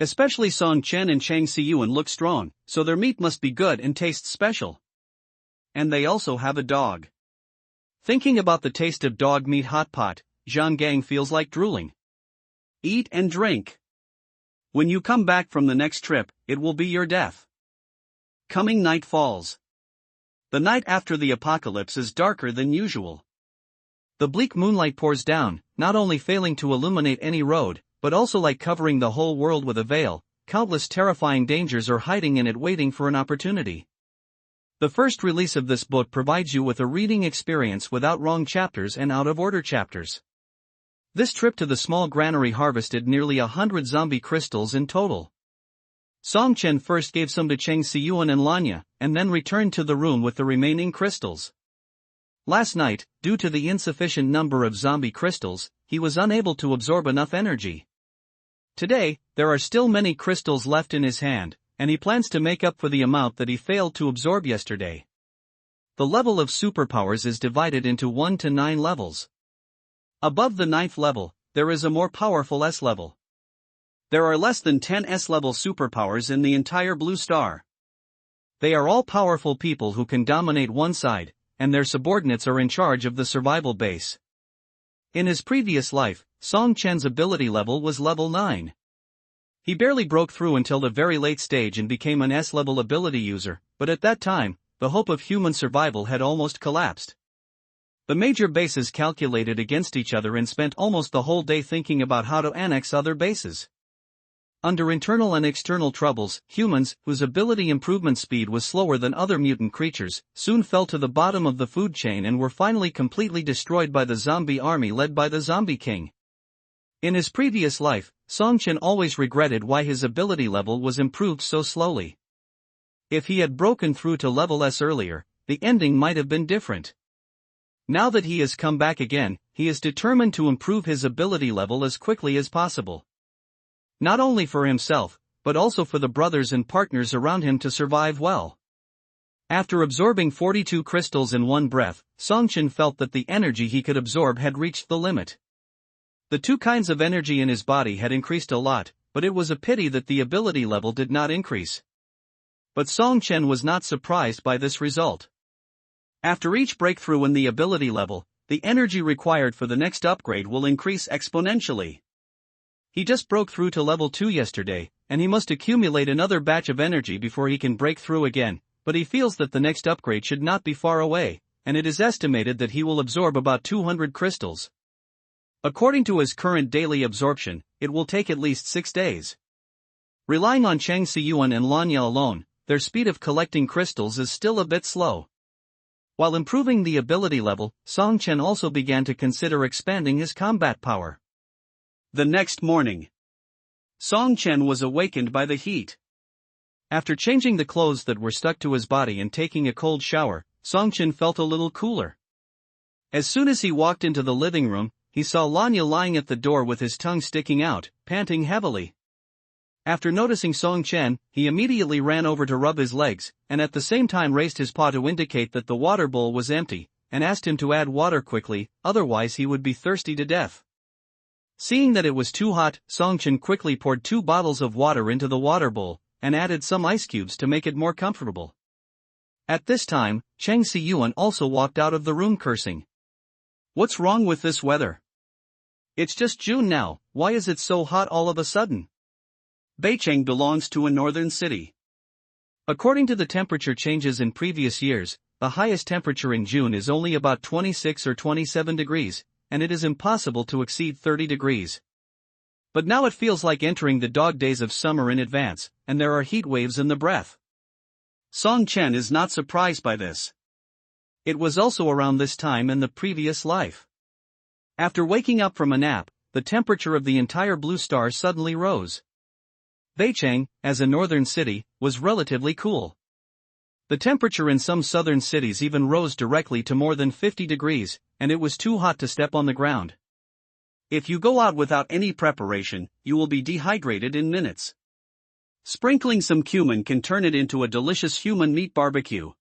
Especially Song Chen and Cheng Siyuan look strong, so their meat must be good and taste special. And they also have a dog. Thinking about the taste of dog meat hot pot, Zhang Gang feels like drooling. Eat and drink. When you come back from the next trip, it will be your death. Coming night falls. The night after the apocalypse is darker than usual. The bleak moonlight pours down, not only failing to illuminate any road, but also like covering the whole world with a veil. Countless terrifying dangers are hiding in it waiting for an opportunity. The first release of this book provides you with a reading experience without wrong chapters and out-of-order chapters. This trip to the small granary harvested nearly 100 zombie crystals in total. Song Chen first gave some to Cheng Siyuan and Lanya, and then returned to the room with the remaining crystals. Last night, due to the insufficient number of zombie crystals, he was unable to absorb enough energy. Today, there are still many crystals left in his hand, and he plans to make up for the amount that he failed to absorb yesterday. The level of superpowers is divided into 1 to 9 levels. Above the 9th level, there is a more powerful S level. There are less than 10 S-level superpowers in the entire Blue Star. They are all powerful people who can dominate one side, and their subordinates are in charge of the survival base. In his previous life, Song Chen's ability level was level 9. He barely broke through until the very late stage and became an S-level ability user, but at that time, the hope of human survival had almost collapsed. The major bases calculated against each other and spent almost the whole day thinking about how to annex other bases. Under internal and external troubles, humans, whose ability improvement speed was slower than other mutant creatures, soon fell to the bottom of the food chain and were finally completely destroyed by the zombie army led by the Zombie King. In his previous life, Song Chen always regretted why his ability level was improved so slowly. If he had broken through to level S earlier, the ending might have been different. Now that he has come back again, he is determined to improve his ability level as quickly as possible. Not only for himself, but also for the brothers and partners around him to survive well. After absorbing 42 crystals in one breath, Songchen felt that the energy he could absorb had reached the limit. The two kinds of energy in his body had increased a lot, but it was a pity that the ability level did not increase. But Songchen was not surprised by this result. After each breakthrough in the ability level, the energy required for the next upgrade will increase exponentially. He just broke through to level 2 yesterday, and he must accumulate another batch of energy before he can break through again, but he feels that the next upgrade should not be far away, and it is estimated that he will absorb about 200 crystals. According to his current daily absorption, it will take at least 6 days. Relying on Cheng Siyuan and Lanya alone, their speed of collecting crystals is still a bit slow. While improving the ability level, Songchen also began to consider expanding his combat power. The next morning, Songchen was awakened by the heat. After changing the clothes that were stuck to his body and taking a cold shower, Songchen felt a little cooler. As soon as he walked into the living room, he saw Lanya lying at the door with his tongue sticking out, panting heavily. After noticing Songchen, he immediately ran over to rub his legs, and at the same time raised his paw to indicate that the water bowl was empty, and asked him to add water quickly, otherwise he would be thirsty to death. Seeing that it was too hot, Songchen quickly poured 2 bottles of water into the water bowl, and added some ice cubes to make it more comfortable. At this time, Cheng Siyuan also walked out of the room cursing. "What's wrong with this weather? It's just June now, why is it so hot all of a sudden?" Beicheng belongs to a northern city. According to the temperature changes in previous years, the highest temperature in June is only about 26 or 27 degrees, and it is impossible to exceed 30 degrees. But now it feels like entering the dog days of summer in advance, and there are heat waves in the breath. Songchen is not surprised by this. It was also around this time in the previous life. After waking up from a nap, the temperature of the entire blue star suddenly rose. Beicheng, as a northern city, was relatively cool. The temperature in some southern cities even rose directly to more than 50 degrees, and it was too hot to step on the ground. If you go out without any preparation, you will be dehydrated in minutes. Sprinkling some cumin can turn it into a delicious human meat barbecue.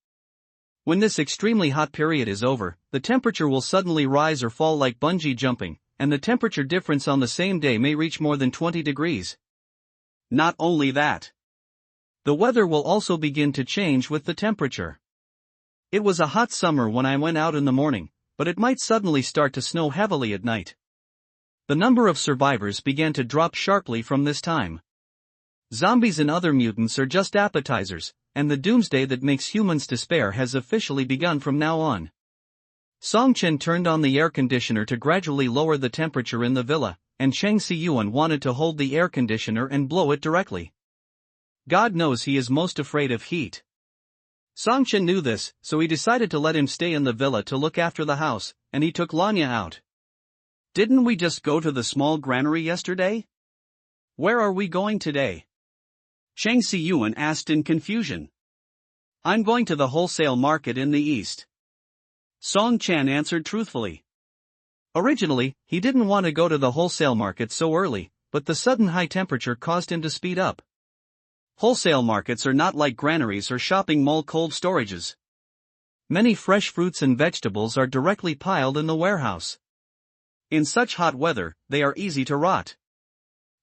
When this extremely hot period is over, the temperature will suddenly rise or fall like bungee jumping, and the temperature difference on the same day may reach more than 20 degrees. Not only that, the weather will also begin to change with the temperature. It was a hot summer when I went out in the morning, but it might suddenly start to snow heavily at night. The number of survivors began to drop sharply from this time. Zombies and other mutants are just appetizers, and the doomsday that makes humans despair has officially begun from now on. Songchen turned on the air conditioner to gradually lower the temperature in the villa, and Cheng Siyuan wanted to hold the air conditioner and blow it directly. God knows he is most afraid of heat. Songchen knew this, so he decided to let him stay in the villa to look after the house, and he took Lanya out. "Didn't we just go to the small granary yesterday? Where are we going today?" Cheng Siyuan asked in confusion. "I'm going to the wholesale market in the east." Songchen answered truthfully. Originally, he didn't want to go to the wholesale market so early, but the sudden high temperature caused him to speed up. Wholesale markets are not like granaries or shopping mall cold storages. Many fresh fruits and vegetables are directly piled in the warehouse. In such hot weather, they are easy to rot.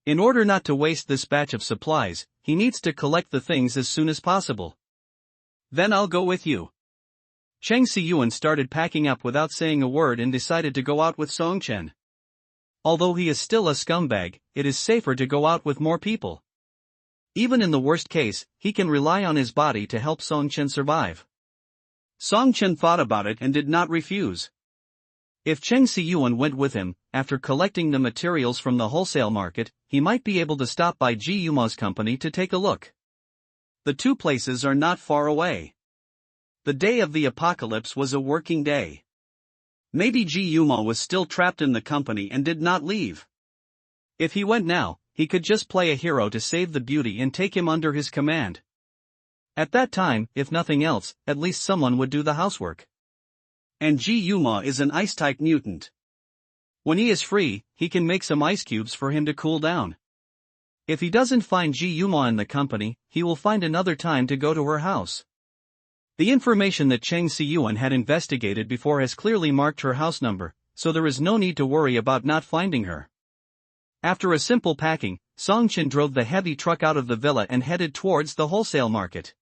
In order not to waste this batch of supplies, he needs to collect the things as soon as possible. "Then I'll go with you." Cheng Siyuan started packing up without saying a word and decided to go out with Songchen. Although he is still a scumbag, it is safer to go out with more people. Even in the worst case, he can rely on his body to help Songchen survive. Songchen thought about it and did not refuse. If Cheng Siyuan went with him, after collecting the materials from the wholesale market, he might be able to stop by Ji Yuma's company to take a look. The two places are not far away. The day of the apocalypse was a working day. Maybe Ji Yuma was still trapped in the company and did not leave. If he went now, he could just play a hero to save the beauty and take him under his command. At that time, if nothing else, at least someone would do the housework. And Ji Yuma is an ice-type mutant. When he is free, he can make some ice cubes for him to cool down. If he doesn't find Ji Yuma in the company, he will find another time to go to her house. The information that Cheng Siyuan had investigated before has clearly marked her house number, so there is no need to worry about not finding her. After a simple packing, Song Chen drove the heavy truck out of the villa and headed towards the wholesale market.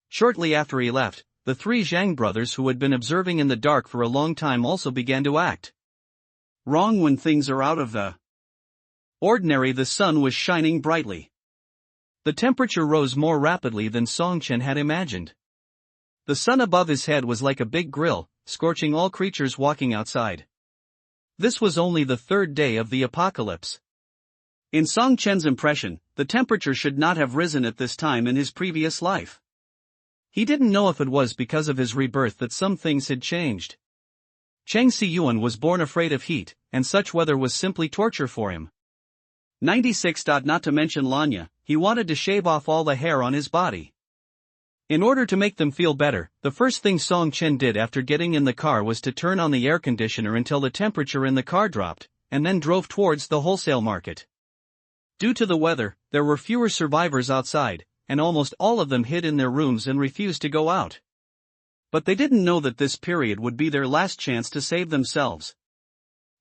Shortly after he left, the three Zhang brothers who had been observing in the dark for a long time also began to act wrong when things are out of the ordinary. The sun was shining brightly. The temperature rose more rapidly than Song Chen had imagined. The sun above his head was like a big grill, scorching all creatures walking outside. This was only the third day of the apocalypse. In Song Chen's impression, the temperature should not have risen at this time in his previous life. He didn't know if it was because of his rebirth that some things had changed. Cheng Siyuan was born afraid of heat, and such weather was simply torture for him. 96. Not to mention Lanya, he wanted to shave off all the hair on his body. In order to make them feel better, the first thing Song Chen did after getting in the car was to turn on the air conditioner until the temperature in the car dropped, and then drove towards the wholesale market. Due to the weather, there were fewer survivors outside, and almost all of them hid in their rooms and refused to go out. But they didn't know that this period would be their last chance to save themselves.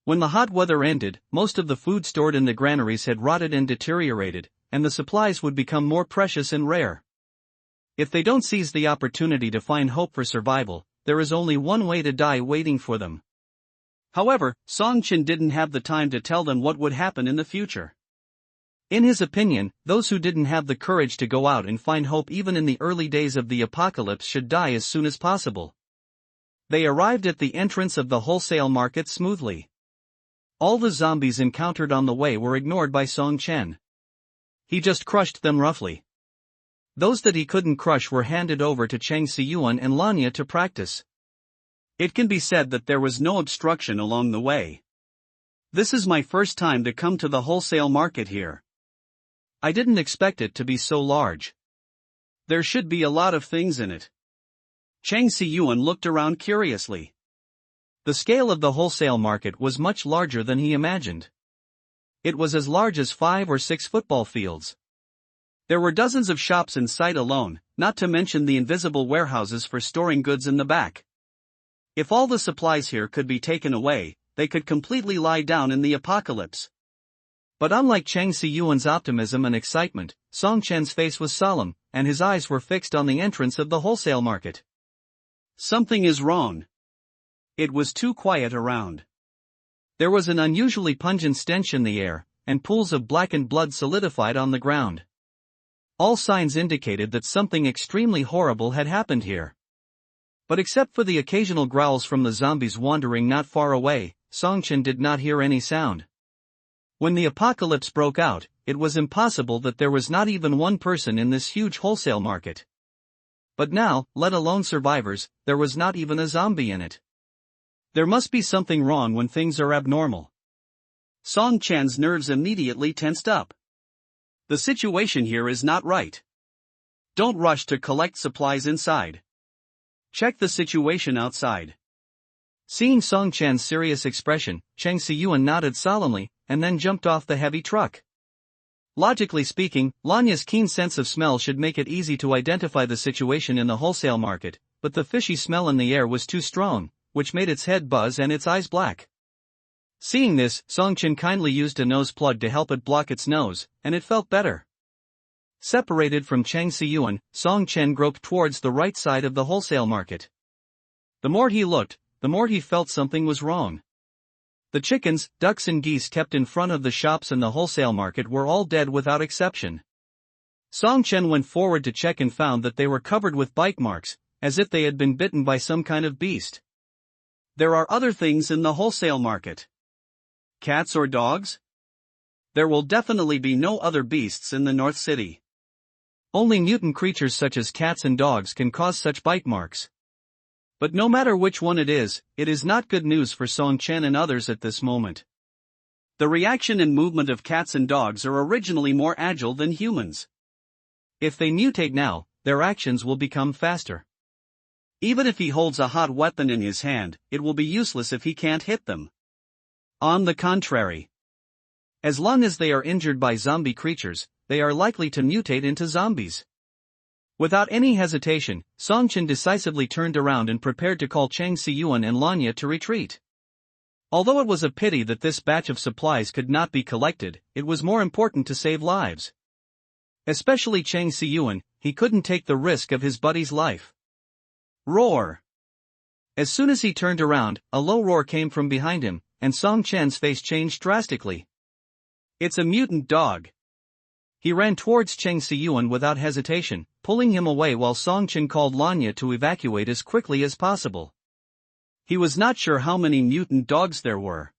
When the hot weather ended, most of the food stored in the granaries had rotted and deteriorated, and the supplies would become more precious and rare. If they don't seize the opportunity to find hope for survival, there is only one way to die waiting for them. However, Song Chen didn't have the time to tell them what would happen in the future. In his opinion, those who didn't have the courage to go out and find hope even in the early days of the apocalypse should die as soon as possible. They arrived at the entrance of the wholesale market smoothly. All the zombies encountered on the way were ignored by Song Chen. He just crushed them roughly. Those that he couldn't crush were handed over to Cheng Siyuan and Lanya to practice. It can be said that there was no obstruction along the way. This is my first time to come to the wholesale market here. I didn't expect it to be so large. There should be a lot of things in it. Cheng Siyuan looked around curiously. The scale of the wholesale market was much larger than he imagined. It was as large as 5 or 6 football fields. There were dozens of shops in sight alone, not to mention the invisible warehouses for storing goods in the back. If all the supplies here could be taken away, they could completely lie down in the apocalypse. But unlike Cheng Siyuan's optimism and excitement, Song Chen's face was solemn, and his eyes were fixed on the entrance of the wholesale market. Something is wrong. It was too quiet around. There was an unusually pungent stench in the air, and pools of blackened blood solidified on the ground. All signs indicated that something extremely horrible had happened here. But except for the occasional growls from the zombies wandering not far away, Song Chen did not hear any sound. When the apocalypse broke out, it was impossible that there was not even one person in this huge wholesale market. But now, let alone survivors, there was not even a zombie in it. There must be something wrong when things are abnormal. Song Chen's nerves immediately tensed up. The situation here is not right. Don't rush to collect supplies inside. Check the situation outside. Seeing Song Chen's serious expression, Cheng Siyuan nodded solemnly, and then jumped off the heavy truck. Logically speaking, Lanya's keen sense of smell should make it easy to identify the situation in the wholesale market, but the fishy smell in the air was too strong, which made its head buzz and its eyes black. Seeing this, Song Chen kindly used a nose plug to help it block its nose, and it felt better. Separated from Cheng Siyuan, Song Chen groped towards the right side of the wholesale market. The more he looked, the more he felt something was wrong. The chickens, ducks and geese kept in front of the shops in the wholesale market were all dead without exception. Song Chen went forward to check and found that they were covered with bite marks, as if they had been bitten by some kind of beast. There are other things in the wholesale market. Cats or dogs? There will definitely be no other beasts in the North City. Only mutant creatures such as cats and dogs can cause such bite marks. But no matter which one it is not good news for Song Chen and others at this moment. The reaction and movement of cats and dogs are originally more agile than humans. If they mutate now, their actions will become faster. Even if he holds a hot weapon in his hand, it will be useless if he can't hit them. On the contrary, as long as they are injured by zombie creatures, they are likely to mutate into zombies. Without any hesitation, Songchen decisively turned around and prepared to call Chang Siyuan and Lanya to retreat. Although it was a pity that this batch of supplies could not be collected, it was more important to save lives. Especially Chang Siyuan, he couldn't take the risk of his buddy's life. Roar! As soon as he turned around, a low roar came from behind him, and Song Chen's face changed drastically. It's a mutant dog. He ran towards Chang Siyuan without hesitation, pulling him away while Song Chen called Lanya to evacuate as quickly as possible. He was not sure how many mutant dogs there were.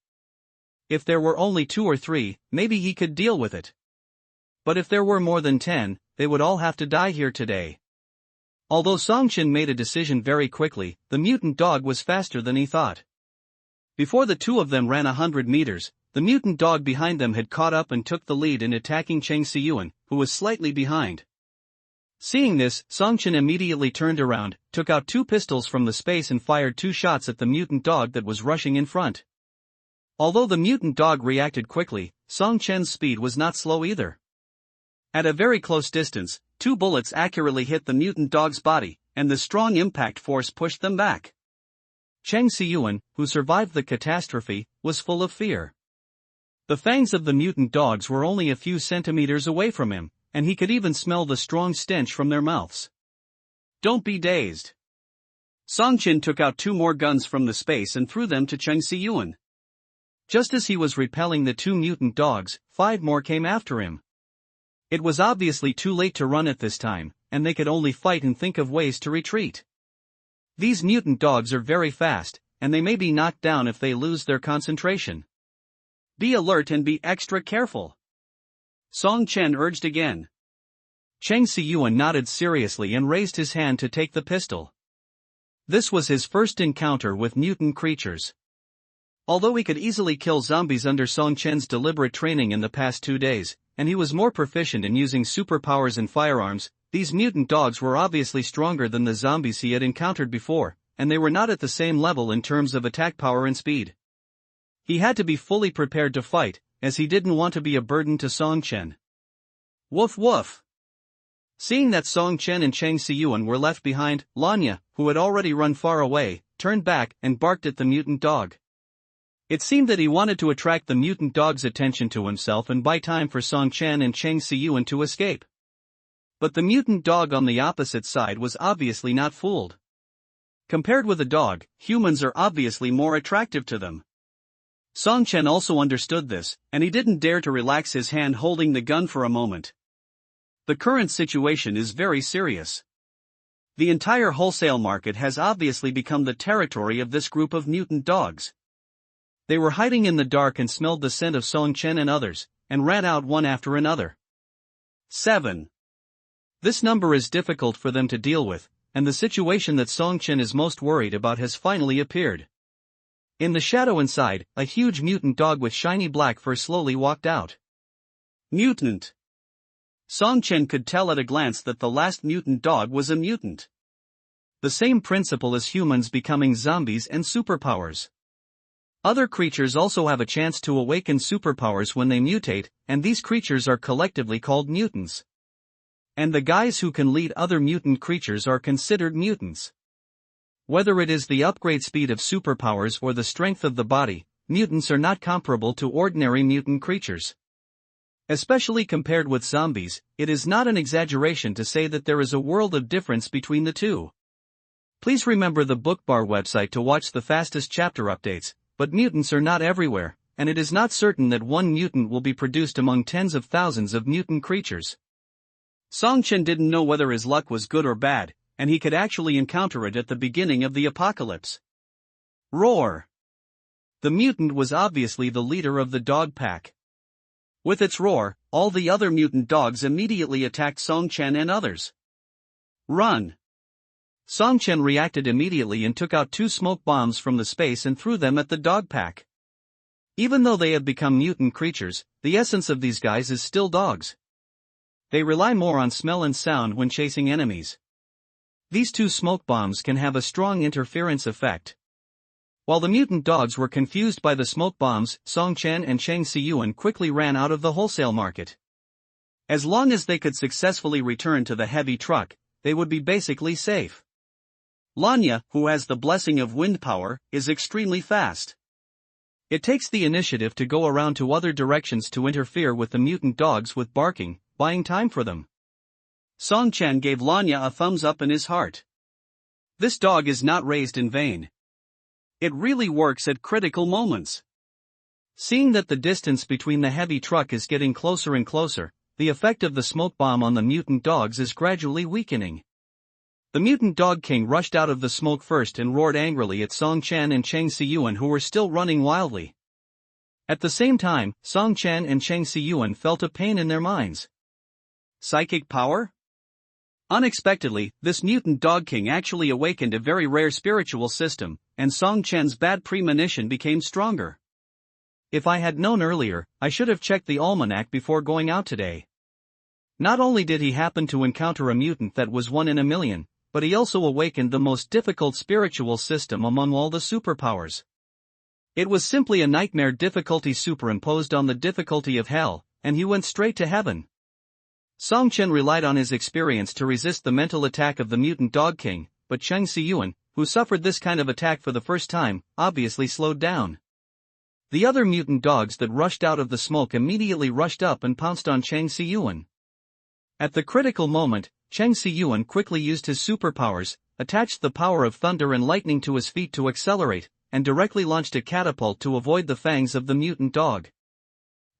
If there were only 2 or 3, maybe he could deal with it. But if there were more than 10, they would all have to die here today. Although Song Chen made a decision very quickly, the mutant dog was faster than he thought. Before the two of them ran 100 meters, the mutant dog behind them had caught up and took the lead in attacking Chang Siyuan, who was slightly behind. Seeing this, Song Chen immediately turned around, took out 2 pistols from the space and fired 2 shots at the mutant dog that was rushing in front. Although the mutant dog reacted quickly, Song Chen's speed was not slow either. At a very close distance, 2 bullets accurately hit the mutant dog's body, and the strong impact force pushed them back. Chang Siyuan, who survived the catastrophe, was full of fear. The fangs of the mutant dogs were only a few centimeters away from him, and he could even smell the strong stench from their mouths. Don't be dazed. Song Chen took out 2 more guns from the space and threw them to Chang Siyuan. Just as he was repelling the 2 mutant dogs, 5 more came after him. It was obviously too late to run at this time, and they could only fight and think of ways to retreat. These mutant dogs are very fast, and they may be knocked down if they lose their concentration. Be alert and be extra careful. Song Chen urged again. Chang Siyuan nodded seriously and raised his hand to take the pistol. This was his first encounter with mutant creatures. Although he could easily kill zombies under Song Chen's deliberate training in the past 2 days, and he was more proficient in using superpowers and firearms, these mutant dogs were obviously stronger than the zombies he had encountered before, and they were not at the same level in terms of attack power and speed. He had to be fully prepared to fight, as he didn't want to be a burden to Song Chen. Woof woof! Seeing that Song Chen and Chang Siyuan were left behind, Lanya, who had already run far away, turned back and barked at the mutant dog. It seemed that he wanted to attract the mutant dog's attention to himself and buy time for Song Chen and Chang Siyuan to escape. But the mutant dog on the opposite side was obviously not fooled. Compared with a dog, humans are obviously more attractive to them. Song Chen also understood this, and he didn't dare to relax his hand holding the gun for a moment. The current situation is very serious. The entire wholesale market has obviously become the territory of this group of mutant dogs. They were hiding in the dark and smelled the scent of Song Chen and others, and ran out one after another. 7. This number is difficult for them to deal with, and the situation that Song Chen is most worried about has finally appeared. In the shadow inside, a huge mutant dog with shiny black fur slowly walked out. Mutant. Song Chen could tell at a glance that the last mutant dog was a mutant. The same principle as humans becoming zombies and superpowers. Other creatures also have a chance to awaken superpowers when they mutate, and these creatures are collectively called mutants. And the guys who can lead other mutant creatures are considered mutants. Whether it is the upgrade speed of superpowers or the strength of the body, mutants are not comparable to ordinary mutant creatures. Especially compared with zombies, it is not an exaggeration to say that there is a world of difference between the two. Please remember the Bookbar website to watch the fastest chapter updates, but mutants are not everywhere, and it is not certain that one mutant will be produced among tens of thousands of mutant creatures. Song Chen didn't know whether his luck was good or bad, and he could actually encounter it at the beginning of the apocalypse. Roar! The mutant was obviously the leader of the dog pack. With its roar, all the other mutant dogs immediately attacked Song Chen and others. Run! Song Chen reacted immediately and took out 2 smoke bombs from the space and threw them at the dog pack. Even though they have become mutant creatures, the essence of these guys is still dogs. They rely more on smell and sound when chasing enemies. These 2 smoke bombs can have a strong interference effect. While the mutant dogs were confused by the smoke bombs, Song Chen and Chang Siyuan quickly ran out of the wholesale market. As long as they could successfully return to the heavy truck, they would be basically safe. Lanya, who has the blessing of wind power, is extremely fast. It takes the initiative to go around to other directions to interfere with the mutant dogs with barking, buying time for them. Song Chen gave Lanya a thumbs up in his heart. This dog is not raised in vain. It really works at critical moments. Seeing that the distance between the heavy truck is getting closer and closer, the effect of the smoke bomb on the mutant dogs is gradually weakening. The mutant dog king rushed out of the smoke first and roared angrily at Song Chen and Chang Siyuan, who were still running wildly. At the same time, Song Chen and Chang Siyuan felt a pain in their minds. Psychic power? Unexpectedly, this mutant dog king actually awakened a very rare spiritual system, and Song Chen's bad premonition became stronger. If I had known earlier, I should have checked the almanac before going out today. Not only did he happen to encounter a mutant that was 1 in a million, but he also awakened the most difficult spiritual system among all the superpowers. It was simply a nightmare difficulty superimposed on the difficulty of hell, and he went straight to heaven. Song Chen relied on his experience to resist the mental attack of the mutant dog king, but Chang Siyuan, who suffered this kind of attack for the first time, obviously slowed down. The other mutant dogs that rushed out of the smoke immediately rushed up and pounced on Chang Siyuan. At the critical moment, Chang Siyuan quickly used his superpowers, attached the power of thunder and lightning to his feet to accelerate, and directly launched a catapult to avoid the fangs of the mutant dog.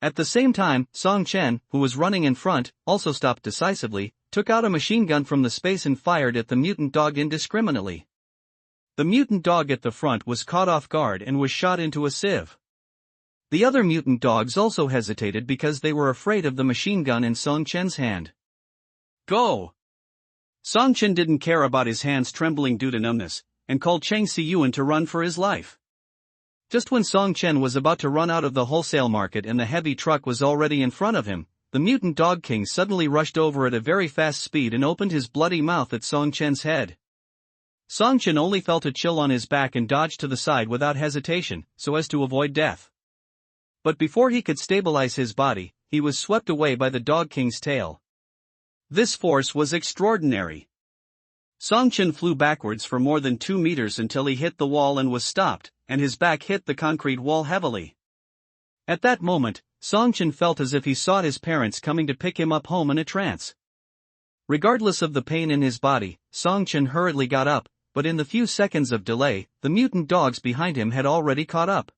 At the same time, Song Chen, who was running in front, also stopped decisively, took out a machine gun from the space and fired at the mutant dog indiscriminately. The mutant dog at the front was caught off guard and was shot into a sieve. The other mutant dogs also hesitated because they were afraid of the machine gun in Song Chen's hand. Go! Song Chen didn't care about his hands trembling due to numbness, and called Chang Siyuan to run for his life. Just when Song Chen was about to run out of the wholesale market and the heavy truck was already in front of him, the mutant dog king suddenly rushed over at a very fast speed and opened his bloody mouth at Song Chen's head. Song Chen only felt a chill on his back and dodged to the side without hesitation, so as to avoid death. But before he could stabilize his body, he was swept away by the dog king's tail. This force was extraordinary. Song Chen flew backwards for more than 2 meters until he hit the wall and was stopped, and his back hit the concrete wall heavily. At that moment, Song Chen felt as if he saw his parents coming to pick him up home in a trance. Regardless of the pain in his body, Song Chen hurriedly got up, but in the few seconds of delay, the mutant dogs behind him had already caught up.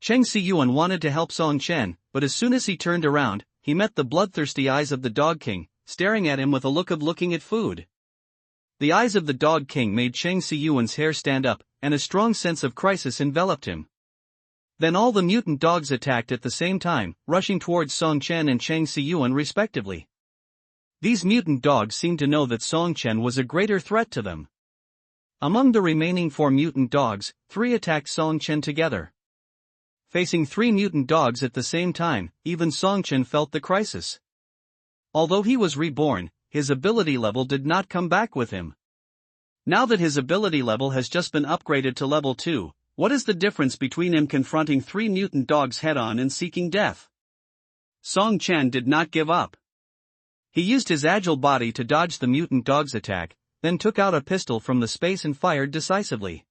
Chang Siyuan wanted to help Song Chen, but as soon as he turned around, he met the bloodthirsty eyes of the dog king, staring at him with a look of looking at food. The eyes of the dog king made Chang Siyuan's hair stand up, and a strong sense of crisis enveloped him. Then all the mutant dogs attacked at the same time, rushing towards Song Chen and Chang Siyuan respectively. These mutant dogs seemed to know that Song Chen was a greater threat to them. Among the remaining 4 mutant dogs, 3 attacked Song Chen together. Facing 3 mutant dogs at the same time, even Song Chen felt the crisis. Although he was reborn, his ability level did not come back with him. Now that his ability level has just been upgraded to level 2, what is the difference between him confronting 3 mutant dogs head-on and seeking death? Song Chen did not give up. He used his agile body to dodge the mutant dog's attack, then took out a pistol from the space and fired decisively.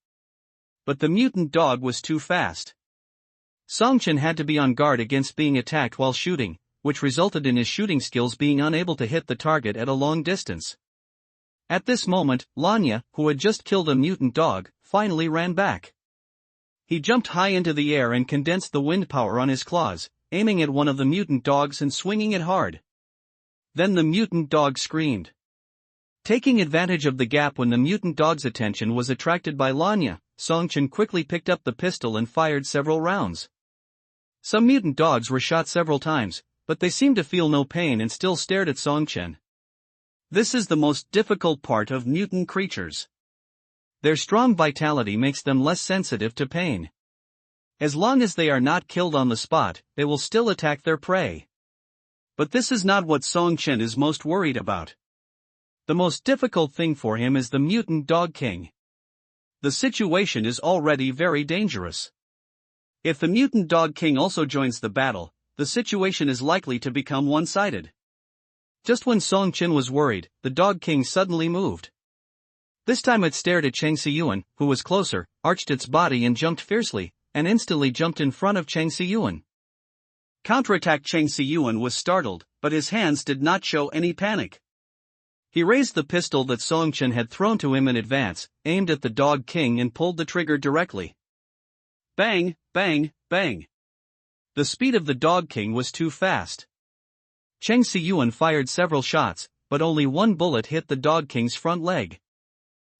But the mutant dog was too fast. Song Chen had to be on guard against being attacked while shooting, which resulted in his shooting skills being unable to hit the target at a long distance. At this moment, Lanya, who had just killed a mutant dog, finally ran back. He jumped high into the air and condensed the wind power on his claws, aiming at one of the mutant dogs and swinging it hard. Then the mutant dog screamed. Taking advantage of the gap when the mutant dog's attention was attracted by Lanya, Song Chen quickly picked up the pistol and fired several rounds. Some mutant dogs were shot several times, but they seemed to feel no pain and still stared at Song Chen. This is the most difficult part of mutant creatures. Their strong vitality makes them less sensitive to pain. As long as they are not killed on the spot, they will still attack their prey. But this is not what Song Chen is most worried about. The most difficult thing for him is the mutant dog king. the situation is already very dangerous. If the mutant dog king also joins the battle, the situation is likely to become one-sided. Just when Song Qin was worried, the dog king suddenly moved. This time it stared at Chang Siyuan, who was closer, arched its body and jumped fiercely, and instantly jumped in front of Chang Siyuan. Counterattack. Chang Siyuan was startled, but his hands did not show any panic. He raised the pistol that Song Qin had thrown to him in advance, aimed at the dog king and pulled the trigger directly. Bang, bang, bang. The speed of the dog king was too fast. Chang Siyuan fired several shots, but only one bullet hit the dog king's front leg.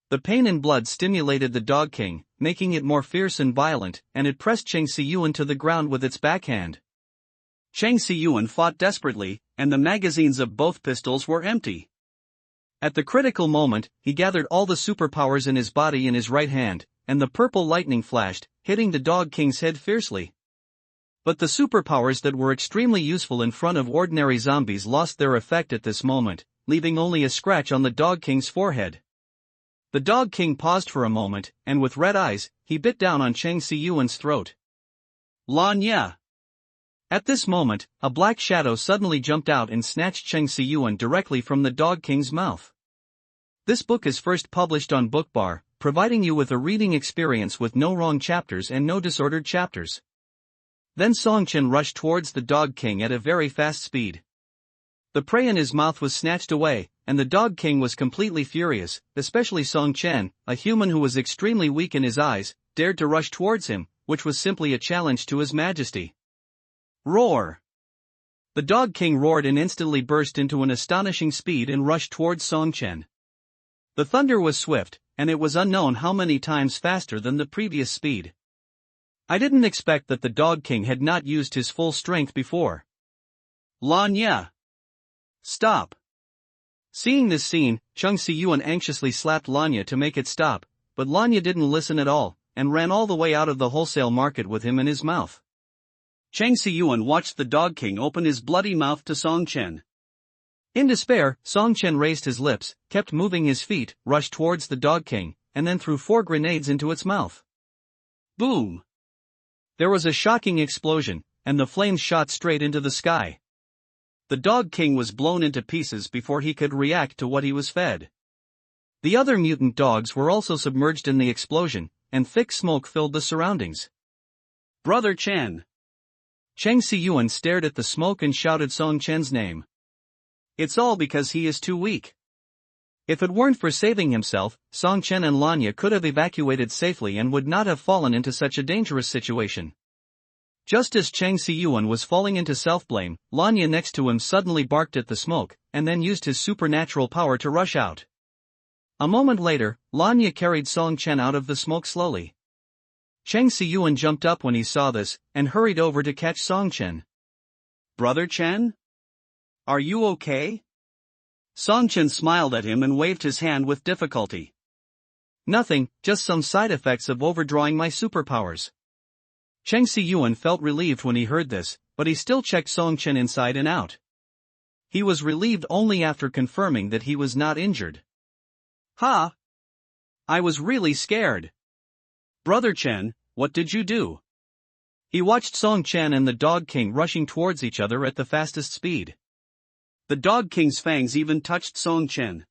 The pain and blood stimulated the dog king, making it more fierce and violent, and it pressed Chang Siyuan to the ground with its backhand. Chang Siyuan fought desperately, and the magazines of both pistols were empty. At the critical moment, he gathered all the superpowers in his body in his right hand, and the purple lightning flashed, hitting the dog king's head fiercely. But the superpowers that were extremely useful in front of ordinary zombies lost their effect at this moment, leaving only a scratch on the dog king's forehead. The dog king paused for a moment, and with red eyes, he bit down on Chang Siyuan's throat. Lanya! At this moment, a black shadow suddenly jumped out and snatched Chang Siyuan directly from the dog king's mouth. This book is first published on Bookbar, providing you with a reading experience with no wrong chapters and no disordered chapters. Then Song Qin rushed towards the dog king at a very fast speed. The prey in his mouth was snatched away, and the dog king was completely furious, especially Song Chen, a human who was extremely weak in his eyes, dared to rush towards him, which was simply a challenge to his majesty. Roar! The dog king roared and instantly burst into an astonishing speed and rushed towards Song Chen. The thunder was swift, and it was unknown how many times faster than the previous speed. I didn't expect that the dog king had not used his full strength before. Lanya! Stop! Seeing this scene, Chang Siyuan anxiously slapped Lanya to make it stop, but Lanya didn't listen at all, and ran all the way out of the wholesale market with him in his mouth. Chang Siyuan watched the dog king open his bloody mouth to Song Chen. In despair, Song Chen raised his lips, kept moving his feet, rushed towards the dog king, and then threw 4 grenades into its mouth. Boom! There was a shocking explosion, and the flames shot straight into the sky. The dog king was blown into pieces before he could react to what he was fed. The other mutant dogs were also submerged in the explosion, and thick smoke filled the surroundings. Brother Chen! Chang Siyuan stared at the smoke and shouted Song Chen's name. It's all because he is too weak. If it weren't for saving himself, Song Chen and Lanya could have evacuated safely and would not have fallen into such a dangerous situation. Just as Chang Siyuan was falling into self-blame, Lanya next to him suddenly barked at the smoke, and then used his supernatural power to rush out. A moment later, Lanya carried Song Chen out of the smoke slowly. Chang Siyuan jumped up when he saw this, and hurried over to catch Song Chen. Brother Chen? Are you okay? Song Chen smiled at him and waved his hand with difficulty. Nothing, just some side effects of overdrawing my superpowers. Chang Siyuan felt relieved when he heard this, but he still checked Song Chen inside and out. He was relieved only after confirming that he was not injured. Ha! I was really scared. Brother Chen, what did you do? He watched Song Chen and the dog king rushing towards each other at the fastest speed. The dog king's fangs even touched Song Chen.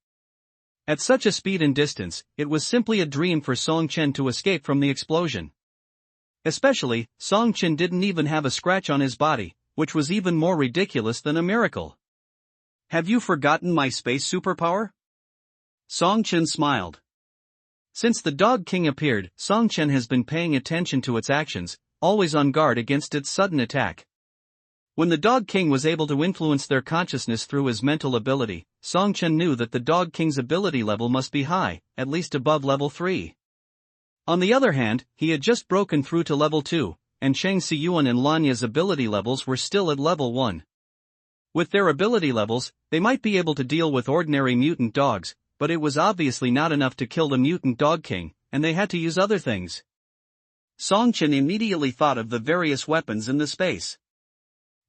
At such a speed and distance, it was simply a dream for Song Chen to escape from the explosion. Especially, Song Chen didn't even have a scratch on his body, which was even more ridiculous than a miracle. Have you forgotten my space superpower? Song Chen smiled. Since the dog king appeared, Song Chen has been paying attention to its actions, always on guard against its sudden attack. When the dog king was able to influence their consciousness through his mental ability, Song Chen knew that the dog king's ability level must be high, at least above level 3. On the other hand, he had just broken through to level 2, and Chang Siyuan and Lanya's ability levels were still at level 1. With their ability levels, they might be able to deal with ordinary mutant dogs, but it was obviously not enough to kill the mutant dog king, and they had to use other things. Song Chen immediately thought of the various weapons in the space.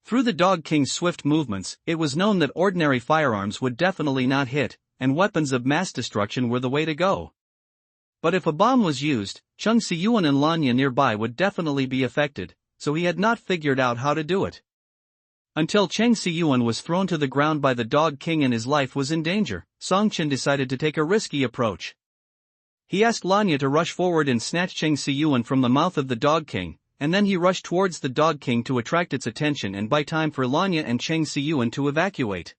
Through the dog king's swift movements, it was known that ordinary firearms would definitely not hit, and weapons of mass destruction were the way to go. But if a bomb was used, Chung Si-yuan and Lanya nearby would definitely be affected, so he had not figured out how to do it. Until Cheng Si-yuan was thrown to the ground by the Dog King and his life was in danger, Song Chen decided to take a risky approach. He asked Lanya to rush forward and snatch Cheng Si-yuan from the mouth of the Dog King, and then he rushed towards the Dog King to attract its attention and buy time for Lanya and Cheng Si-yuan to evacuate.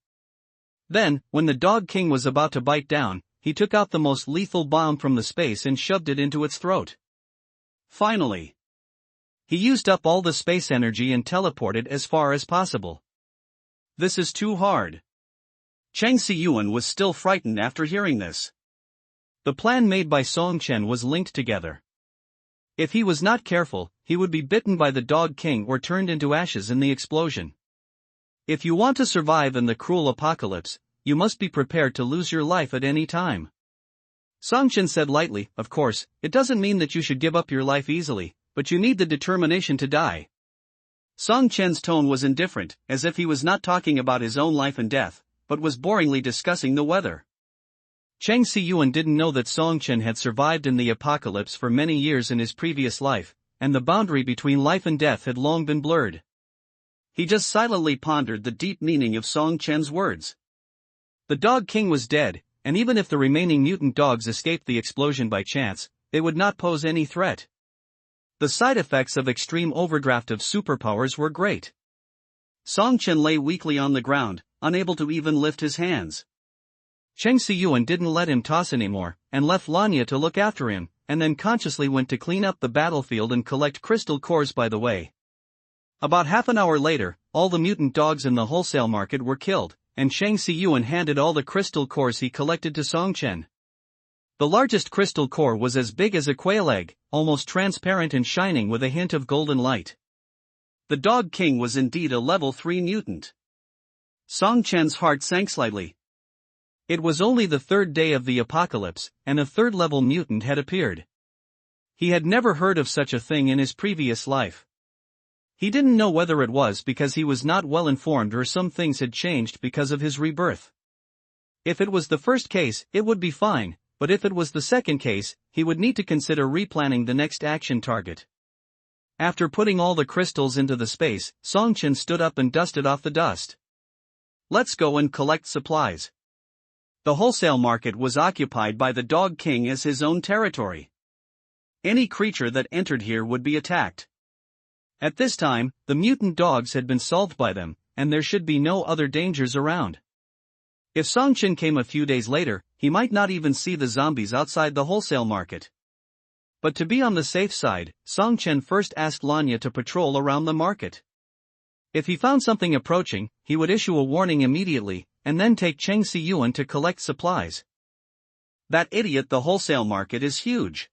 Then, when the Dog King was about to bite down, he took out the most lethal bomb from the space and shoved it into its throat. Finally, he used up all the space energy and teleported as far as possible. This is too hard. Cheng Si-yuan was still frightened after hearing this. The plan made by Song Chen was linked together. If he was not careful, he would be bitten by the Dog King or turned into ashes in the explosion. If you want to survive in the cruel apocalypse, you must be prepared to lose your life at any time. Song Chen said lightly, of course, it doesn't mean that you should give up your life easily, but you need the determination to die. Song Chen's tone was indifferent, as if he was not talking about his own life and death, but was boringly discussing the weather. Cheng Si-yuan didn't know that Song Chen had survived in the apocalypse for many years in his previous life, and the boundary between life and death had long been blurred. He just silently pondered the deep meaning of Song Chen's words. The Dog King was dead, and even if the remaining mutant dogs escaped the explosion by chance, they would not pose any threat. The side effects of extreme overdraft of superpowers were great. Song Chen lay weakly on the ground, unable to even lift his hands. Cheng Si-yuan didn't let him toss anymore, and left Lanya to look after him, and then consciously went to clean up the battlefield and collect crystal cores by the way. About half an hour later, all the mutant dogs in the wholesale market were killed, and Cheng Si-yuan handed all the crystal cores he collected to Song Chen. The largest crystal core was as big as a quail egg, almost transparent and shining with a hint of golden light. The Dog King was indeed a level 3 mutant. Song Chen's heart sank slightly. It was only the third day of the apocalypse, and a third-level mutant had appeared. He had never heard of such a thing in his previous life. He didn't know whether it was because he was not well informed or some things had changed because of his rebirth. If it was the first case, it would be fine, but if it was the second case, he would need to consider replanning the next action target. After putting all the crystals into the space, Song Chen stood up and dusted off the dust. Let's go and collect supplies. The wholesale market was occupied by the Dog King as his own territory. Any creature that entered here would be attacked. At this time, the mutant dogs had been solved by them, and there should be no other dangers around. If Song Chen came a few days later, he might not even see the zombies outside the wholesale market. But to be on the safe side, Song Chen first asked Lanya to patrol around the market. If he found something approaching, he would issue a warning immediately, and then take Cheng Si-yuan to collect supplies. That idiot, the wholesale market is huge.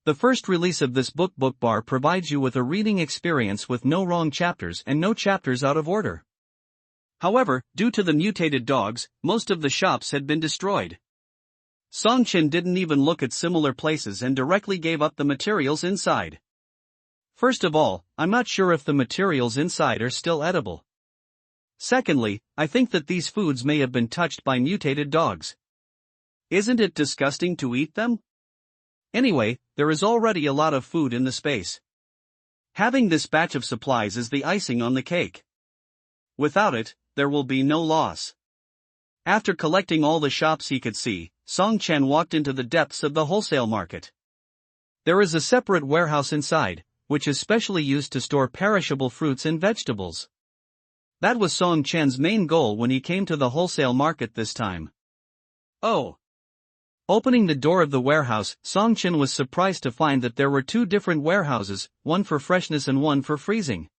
The first release of this book bar provides you with a reading experience with no wrong chapters and no chapters out of order. However, due to the mutated dogs, most of the shops had been destroyed. Song Chen didn't even look at similar places and directly gave up the materials inside. First of all, I'm not sure if the materials inside are still edible. Secondly, I think that these foods may have been touched by mutated dogs. Isn't it disgusting to eat them? Anyway, there is already a lot of food in the space. Having this batch of supplies is the icing on the cake. Without it, there will be no loss. After collecting all the shops he could see, Song Chen walked into the depths of the wholesale market. There is a separate warehouse inside, which is specially used to store perishable fruits and vegetables. That was Song Chen's main goal when he came to the wholesale market this time. Oh! Opening the door of the warehouse, Song Chen was surprised to find that there were two different warehouses, one for freshness and one for freezing.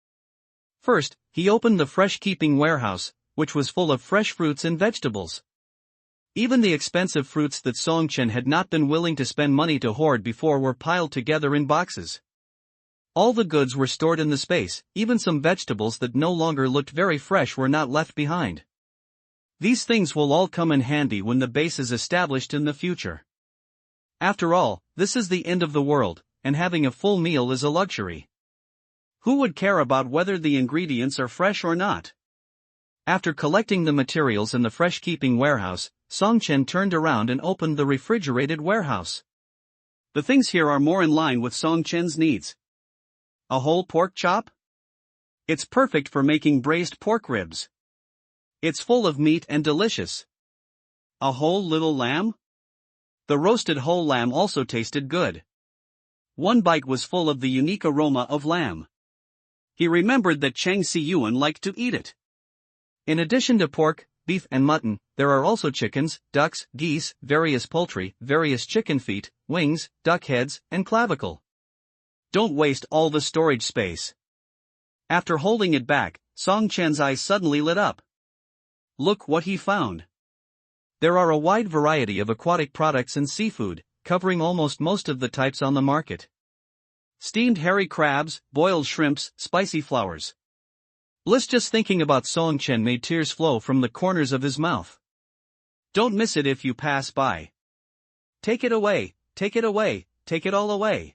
First, he opened the fresh-keeping warehouse, which was full of fresh fruits and vegetables. Even the expensive fruits that Song Chen had not been willing to spend money to hoard before were piled together in boxes. All the goods were stored in the space, even some vegetables that no longer looked very fresh were not left behind. These things will all come in handy when the base is established in the future. After all, this is the end of the world, and having a full meal is a luxury. Who would care about whether the ingredients are fresh or not? After collecting the materials in the fresh-keeping warehouse, Song Chen turned around and opened the refrigerated warehouse. The things here are more in line with Song Chen's needs. A whole pork chop? It's perfect for making braised pork ribs. It's full of meat and delicious. A whole little lamb? The roasted whole lamb also tasted good. One bite was full of the unique aroma of lamb. He remembered that Chang Si-yuan liked to eat it. In addition to pork, beef and mutton, there are also chickens, ducks, geese, various poultry, various chicken feet, wings, duck heads, and clavicle. Don't waste all the storage space. After holding it back, Song Chen's eyes suddenly lit up. Look what he found. There are a wide variety of aquatic products and seafood, covering almost most of the types on the market. Steamed hairy crabs, boiled shrimps, spicy flowers. Just thinking about Song Chen made tears flow from the corners of his mouth. Don't miss it if you pass by. Take it away, take it away, take it all away.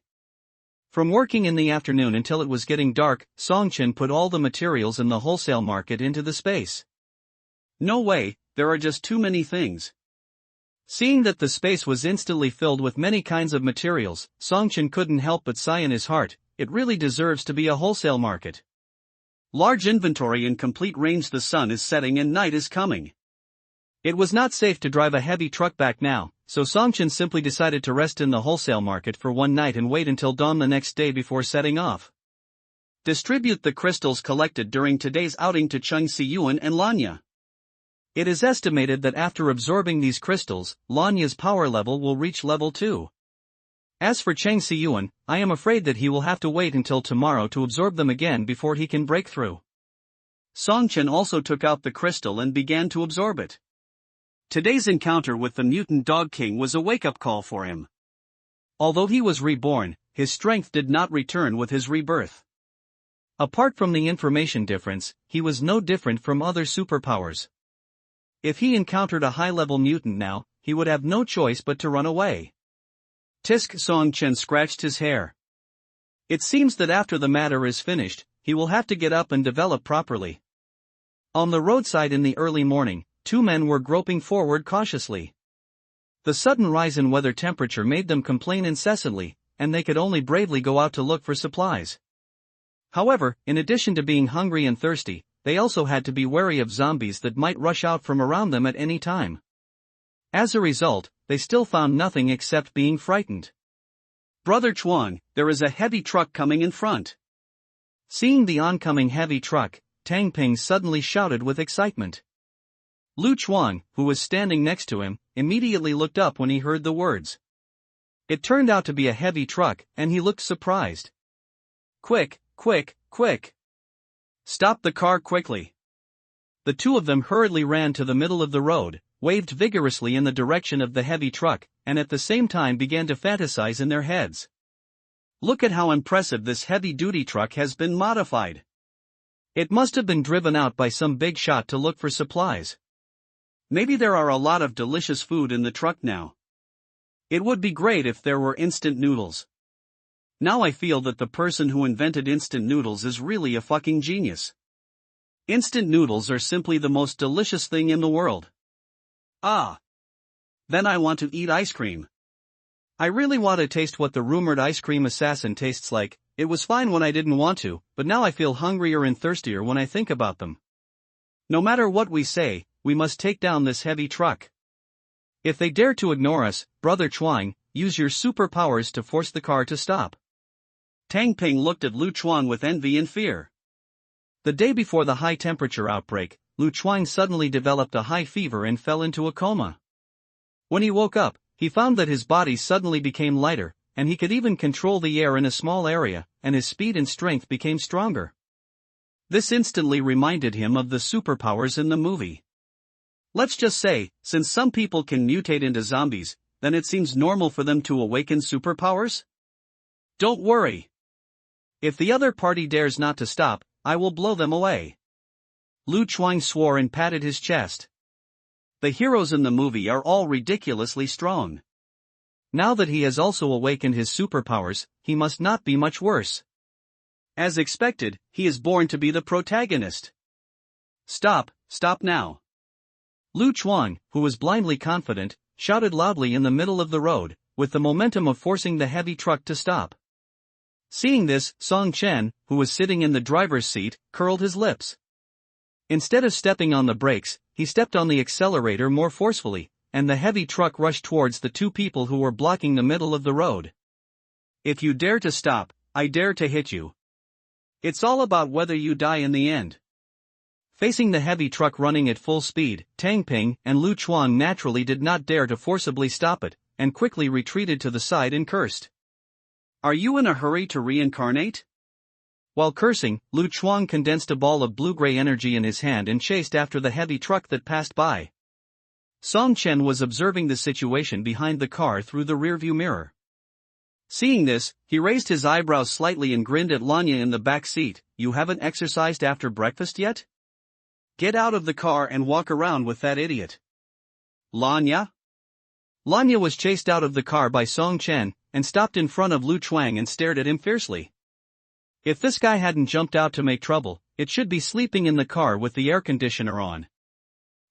From working in the afternoon until it was getting dark, Song Chen put all the materials in the wholesale market into the space. No way, there are just too many things. Seeing that the space was instantly filled with many kinds of materials, Song Chen couldn't help but sigh in his heart. It really deserves to be a wholesale market. Large inventory and complete range. The sun is setting and night is coming. It was not safe to drive a heavy truck back now, so Song Chen simply decided to rest in the wholesale market for one night and wait until dawn the next day before setting off. Distribute the crystals collected during today's outing to Chang Si-yuan and Lanya. It is estimated that after absorbing these crystals, Lanya's power level will reach level 2. As for Chang Si-yuan, I am afraid that he will have to wait until tomorrow to absorb them again before he can break through. Song Chen also took out the crystal and began to absorb it. Today's encounter with the mutant dog king was a wake-up call for him. Although he was reborn, his strength did not return with his rebirth. Apart from the information difference, he was no different from other superpowers. If he encountered a high-level mutant now, he would have no choice but to run away. Tisk. Song Chen scratched his hair. It seems that after the matter is finished, he will have to get up and develop properly. On the roadside in the early morning, two men were groping forward cautiously. The sudden rise in weather temperature made them complain incessantly, and they could only bravely go out to look for supplies. However, in addition to being hungry and thirsty, they also had to be wary of zombies that might rush out from around them at any time. As a result, they still found nothing except being frightened. Brother Chuang, there is a heavy truck coming in front. Seeing the oncoming heavy truck, Tang Ping suddenly shouted with excitement. Lu Chuang, who was standing next to him, immediately looked up when he heard the words. It turned out to be a heavy truck, and he looked surprised. Quick, quick, quick! Stop the car quickly! The two of them hurriedly ran to the middle of the road, waved vigorously in the direction of the heavy truck, and at the same time began to fantasize in their heads. Look at how impressive this heavy-duty truck has been modified. It must have been driven out by some big shot to look for supplies. Maybe there are a lot of delicious food in the truck now. It would be great if there were instant noodles. Now I feel that the person who invented instant noodles is really a fucking genius. Instant noodles are simply the most delicious thing in the world. Ah! Then I want to eat ice cream. I really want to taste what the rumored ice cream assassin tastes like. It was fine when I didn't want to, but now I feel hungrier and thirstier when I think about them. No matter what we say, we must take down this heavy truck. If they dare to ignore us, Brother Chuang, use your superpowers to force the car to stop. Tang Ping looked at Lu Chuang with envy and fear. The day before the high temperature outbreak, Lu Chuang suddenly developed a high fever and fell into a coma. When he woke up, he found that his body suddenly became lighter, and he could even control the air in a small area, and his speed and strength became stronger. This instantly reminded him of the superpowers in the movie. Let's just say, since some people can mutate into zombies, then it seems normal for them to awaken superpowers? Don't worry. If the other party dares not to stop, I will blow them away. Lu Chuang swore and patted his chest. The heroes in the movie are all ridiculously strong. Now that he has also awakened his superpowers, he must not be much worse. As expected, he is born to be the protagonist. Stop now. Lu Chuang, who was blindly confident, shouted loudly in the middle of the road, with the momentum of forcing the heavy truck to stop. Seeing this, Song Chen, who was sitting in the driver's seat, curled his lips. Instead of stepping on the brakes, he stepped on the accelerator more forcefully, and the heavy truck rushed towards the two people who were blocking the middle of the road. If you dare to stop, I dare to hit you. It's all about whether you die in the end. Facing the heavy truck running at full speed, Tang Ping and Lu Chuang naturally did not dare to forcibly stop it, and quickly retreated to the side and cursed. Are you in a hurry to reincarnate? While cursing, Lu Chuang condensed a ball of blue-gray energy in his hand and chased after the heavy truck that passed by. Song Chen was observing the situation behind the car through the rearview mirror. Seeing this, he raised his eyebrows slightly and grinned at Lanya in the back seat. You haven't exercised after breakfast yet? Get out of the car and walk around with that idiot. Lanya? Lanya was chased out of the car by Song Chen, and stopped in front of Lu Chuang and stared at him fiercely. If this guy hadn't jumped out to make trouble, it should be sleeping in the car with the air conditioner on.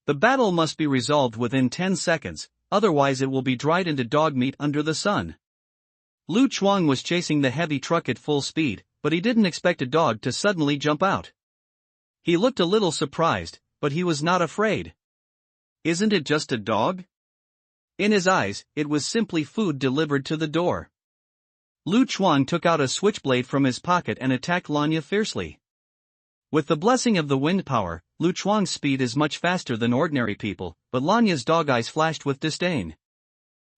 The battle must be resolved within 10 seconds, otherwise it will be dried into dog meat under the sun. Lu Chuang was chasing the heavy truck at full speed, but he didn't expect a dog to suddenly jump out. He looked a little surprised, but he was not afraid. Isn't it just a dog? In his eyes, it was simply food delivered to the door. Lu Chuang took out a switchblade from his pocket and attacked Lanya fiercely. With the blessing of the wind power, Lu Chuang's speed is much faster than ordinary people, but Lanya's dog eyes flashed with disdain.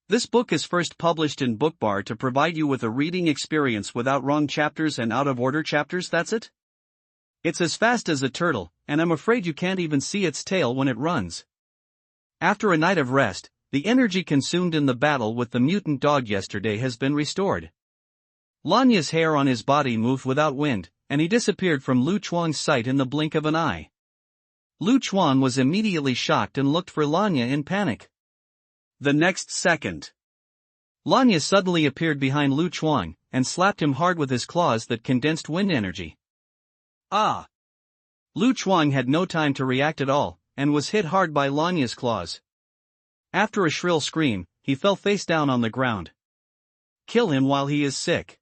This book is first published in Bookbar to provide you with a reading experience without wrong chapters and out-of-order chapters, that's it? It's as fast as a turtle, and I'm afraid you can't even see its tail when it runs. After a night of rest, the energy consumed in the battle with the mutant dog yesterday has been restored. Lanya's hair on his body moved without wind, and he disappeared from Lu Chuang's sight in the blink of an eye. Lu Chuang was immediately shocked and looked for Lanya in panic. The next second, Lanya suddenly appeared behind Lu Chuang, and slapped him hard with his claws that condensed wind energy. Ah! Lu Chuang had no time to react at all, and was hit hard by Lanya's claws. After a shrill scream, he fell face down on the ground. Kill him while he is sick.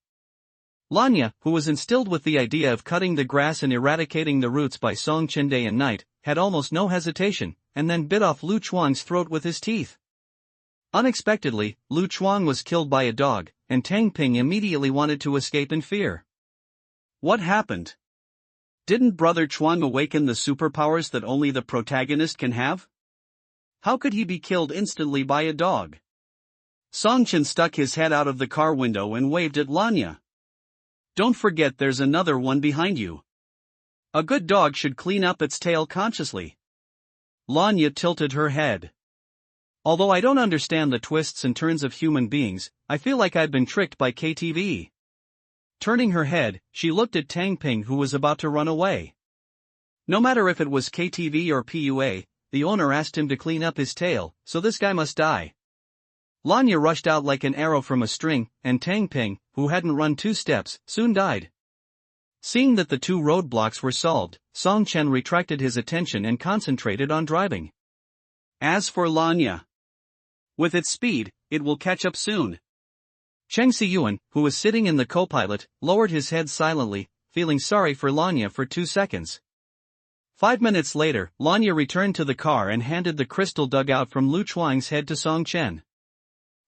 Lanya, who was instilled with the idea of cutting the grass and eradicating the roots by Song Chen day and night, had almost no hesitation, and then bit off Lu Chuang's throat with his teeth. Unexpectedly, Lu Chuang was killed by a dog, and Tang Ping immediately wanted to escape in fear. What happened? Didn't Brother Chuang awaken the superpowers that only the protagonist can have? How could he be killed instantly by a dog? Song Chen stuck his head out of the car window and waved at Lanya. Don't forget there's another one behind you. A good dog should clean up its tail consciously. Lanya tilted her head. Although I don't understand the twists and turns of human beings, I feel like I've been tricked by KTV. Turning her head, she looked at Tang Ping, who was about to run away. No matter if it was KTV or PUA, the owner asked him to clean up his tail, so this guy must die. Lanya rushed out like an arrow from a string, and Tang Ping, who hadn't run 2 steps, soon died. Seeing that the 2 roadblocks were solved, Song Chen retracted his attention and concentrated on driving. As for Lanya, with its speed, it will catch up soon. Cheng Siyuan, who was sitting in the co-pilot, lowered his head silently, feeling sorry for Lanya for 2 seconds. 5 minutes later, Lanya returned to the car and handed the crystal dug out from Lu Chuang's head to Song Chen.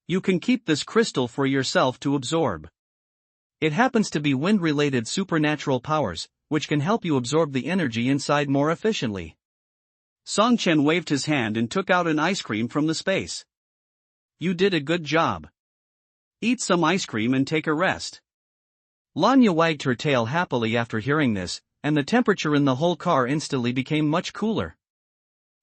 You can keep this crystal for yourself to absorb. It happens to be wind-related supernatural powers, which can help you absorb the energy inside more efficiently. Song Chen waved his hand and took out an ice cream from the space. You did a good job. Eat some ice cream and take a rest. Lanya wagged her tail happily after hearing this, and the temperature in the whole car instantly became much cooler.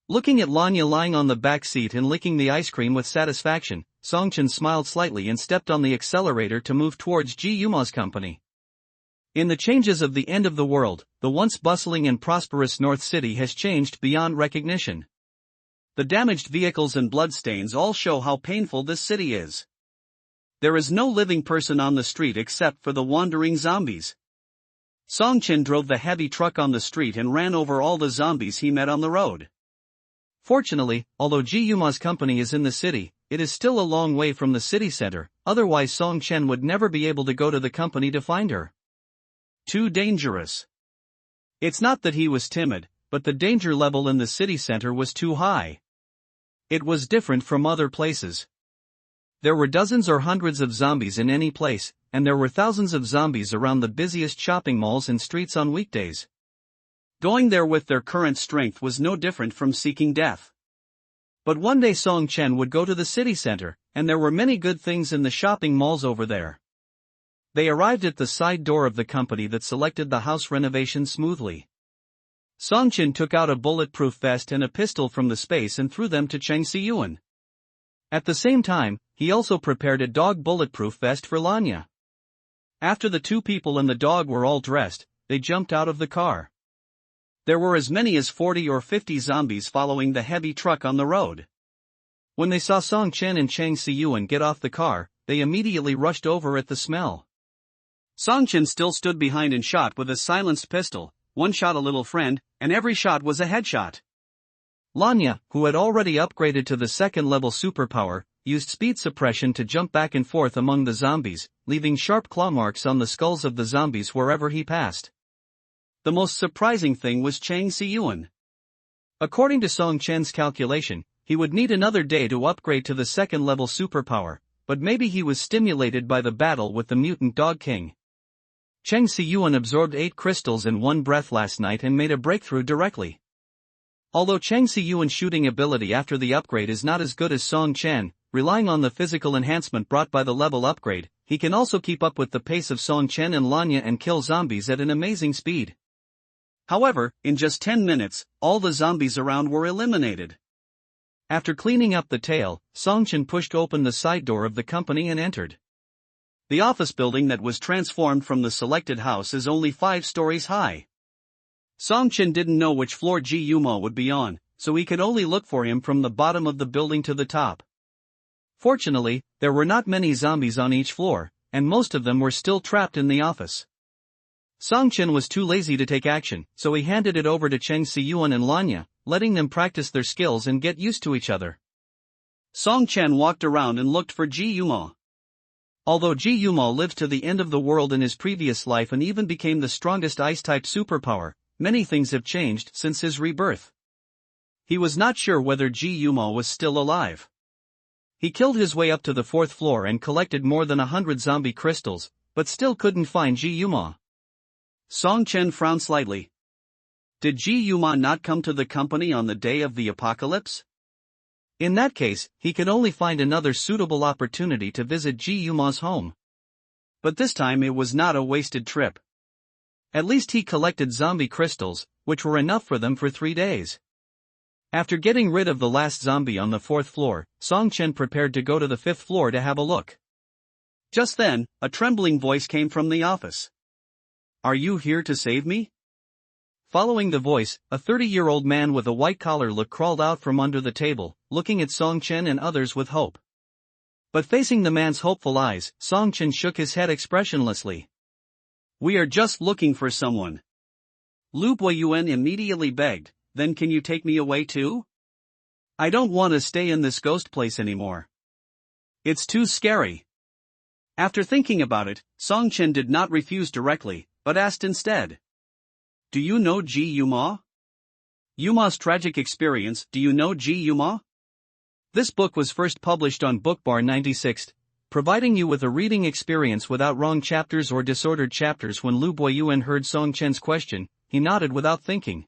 Looking at Lanya lying on the back seat and licking the ice cream with satisfaction, Song Chen smiled slightly and stepped on the accelerator to move towards Ji Yuma's company. In the changes of the end of the world, the once bustling and prosperous North City has changed beyond recognition. The damaged vehicles and bloodstains all show how painful this city is. There is no living person on the street except for the wandering zombies. Song Chen drove the heavy truck on the street and ran over all the zombies he met on the road. Fortunately, although Ji Yuma's company is in the city, it is still a long way from the city center, otherwise Song Chen would never be able to go to the company to find her. Too dangerous. It's not that he was timid, but the danger level in the city center was too high. It was different from other places. There were dozens or hundreds of zombies in any place, and there were thousands of zombies around the busiest shopping malls and streets on weekdays. Going there with their current strength was no different from seeking death. But one day Song Chen would go to the city center, and there were many good things in the shopping malls over there. They arrived at the side door of the company that selected the house renovation smoothly. Song Chen took out a bulletproof vest and a pistol from the space and threw them to Cheng Siyuan. At the same time, he also prepared a dog bulletproof vest for Lanya. After the two people and the dog were all dressed, they jumped out of the car. There were as many as 40 or 50 zombies following the heavy truck on the road. When they saw Song Chen and Cheng Siyuan get off the car, they immediately rushed over at the smell. Song Chen still stood behind and shot with a silenced pistol. One shot a little friend, and every shot was a headshot. Lanya, who had already upgraded to the second-level superpower, used speed suppression to jump back and forth among the zombies, leaving sharp claw marks on the skulls of the zombies wherever he passed. The most surprising thing was Cheng Siyuan. According to Song Chen's calculation, he would need another day to upgrade to the second-level superpower, but maybe he was stimulated by the battle with the mutant Dog King. Cheng Siyuan absorbed 8 crystals in one breath last night and made a breakthrough directly. Although Cheng Siyuan's shooting ability after the upgrade is not as good as Song Chen, relying on the physical enhancement brought by the level upgrade, he can also keep up with the pace of Song Chen and Lanya and kill zombies at an amazing speed. However, in just 10 minutes, all the zombies around were eliminated. After cleaning up the tail, Song Chen pushed open the side door of the company and entered. The office building that was transformed from the selected house is only 5 stories high. Song Chen didn't know which floor Ji Yumo would be on, so he could only look for him from the bottom of the building to the top. Fortunately, there were not many zombies on each floor, and most of them were still trapped in the office. Song Chen was too lazy to take action, so he handed it over to Cheng Siyuan and Lanya, letting them practice their skills and get used to each other. Song Chen walked around and looked for Ji Yumo. Although Ji Yumo lived to the end of the world in his previous life and even became the strongest ice-type superpower, many things have changed since his rebirth. He was not sure whether Ji Yumo was still alive. He killed his way up to the 4th floor and collected more than 100 zombie crystals, but still couldn't find Ji Yumo. Song Chen frowned slightly. Did Ji Yumo not come to the company on the day of the apocalypse? In that case, he could only find another suitable opportunity to visit Ji Yumo's home. But this time it was not a wasted trip. At least he collected zombie crystals, which were enough for them for 3 days. After getting rid of the last zombie on the 4th floor, Song Chen prepared to go to the 5th floor to have a look. Just then, a trembling voice came from the office. "Are you here to save me?" Following the voice, a 30-year-old man with a white-collar look crawled out from under the table, looking at Song Chen and others with hope. But facing the man's hopeful eyes, Song Chen shook his head expressionlessly. "We are just looking for someone." Lu Boyuan immediately begged, "Then can you take me away too? I don't want to stay in this ghost place anymore. It's too scary." After thinking about it, Song Chen did not refuse directly, but asked instead. "Do you know Ji Yumo? Yumo's tragic experience. Do you know Ji Yumo?" This book was first published on Bookbar 96, providing you with a reading experience without wrong chapters or disordered chapters. When Lu Boyuan heard Song Chen's question, he nodded without thinking.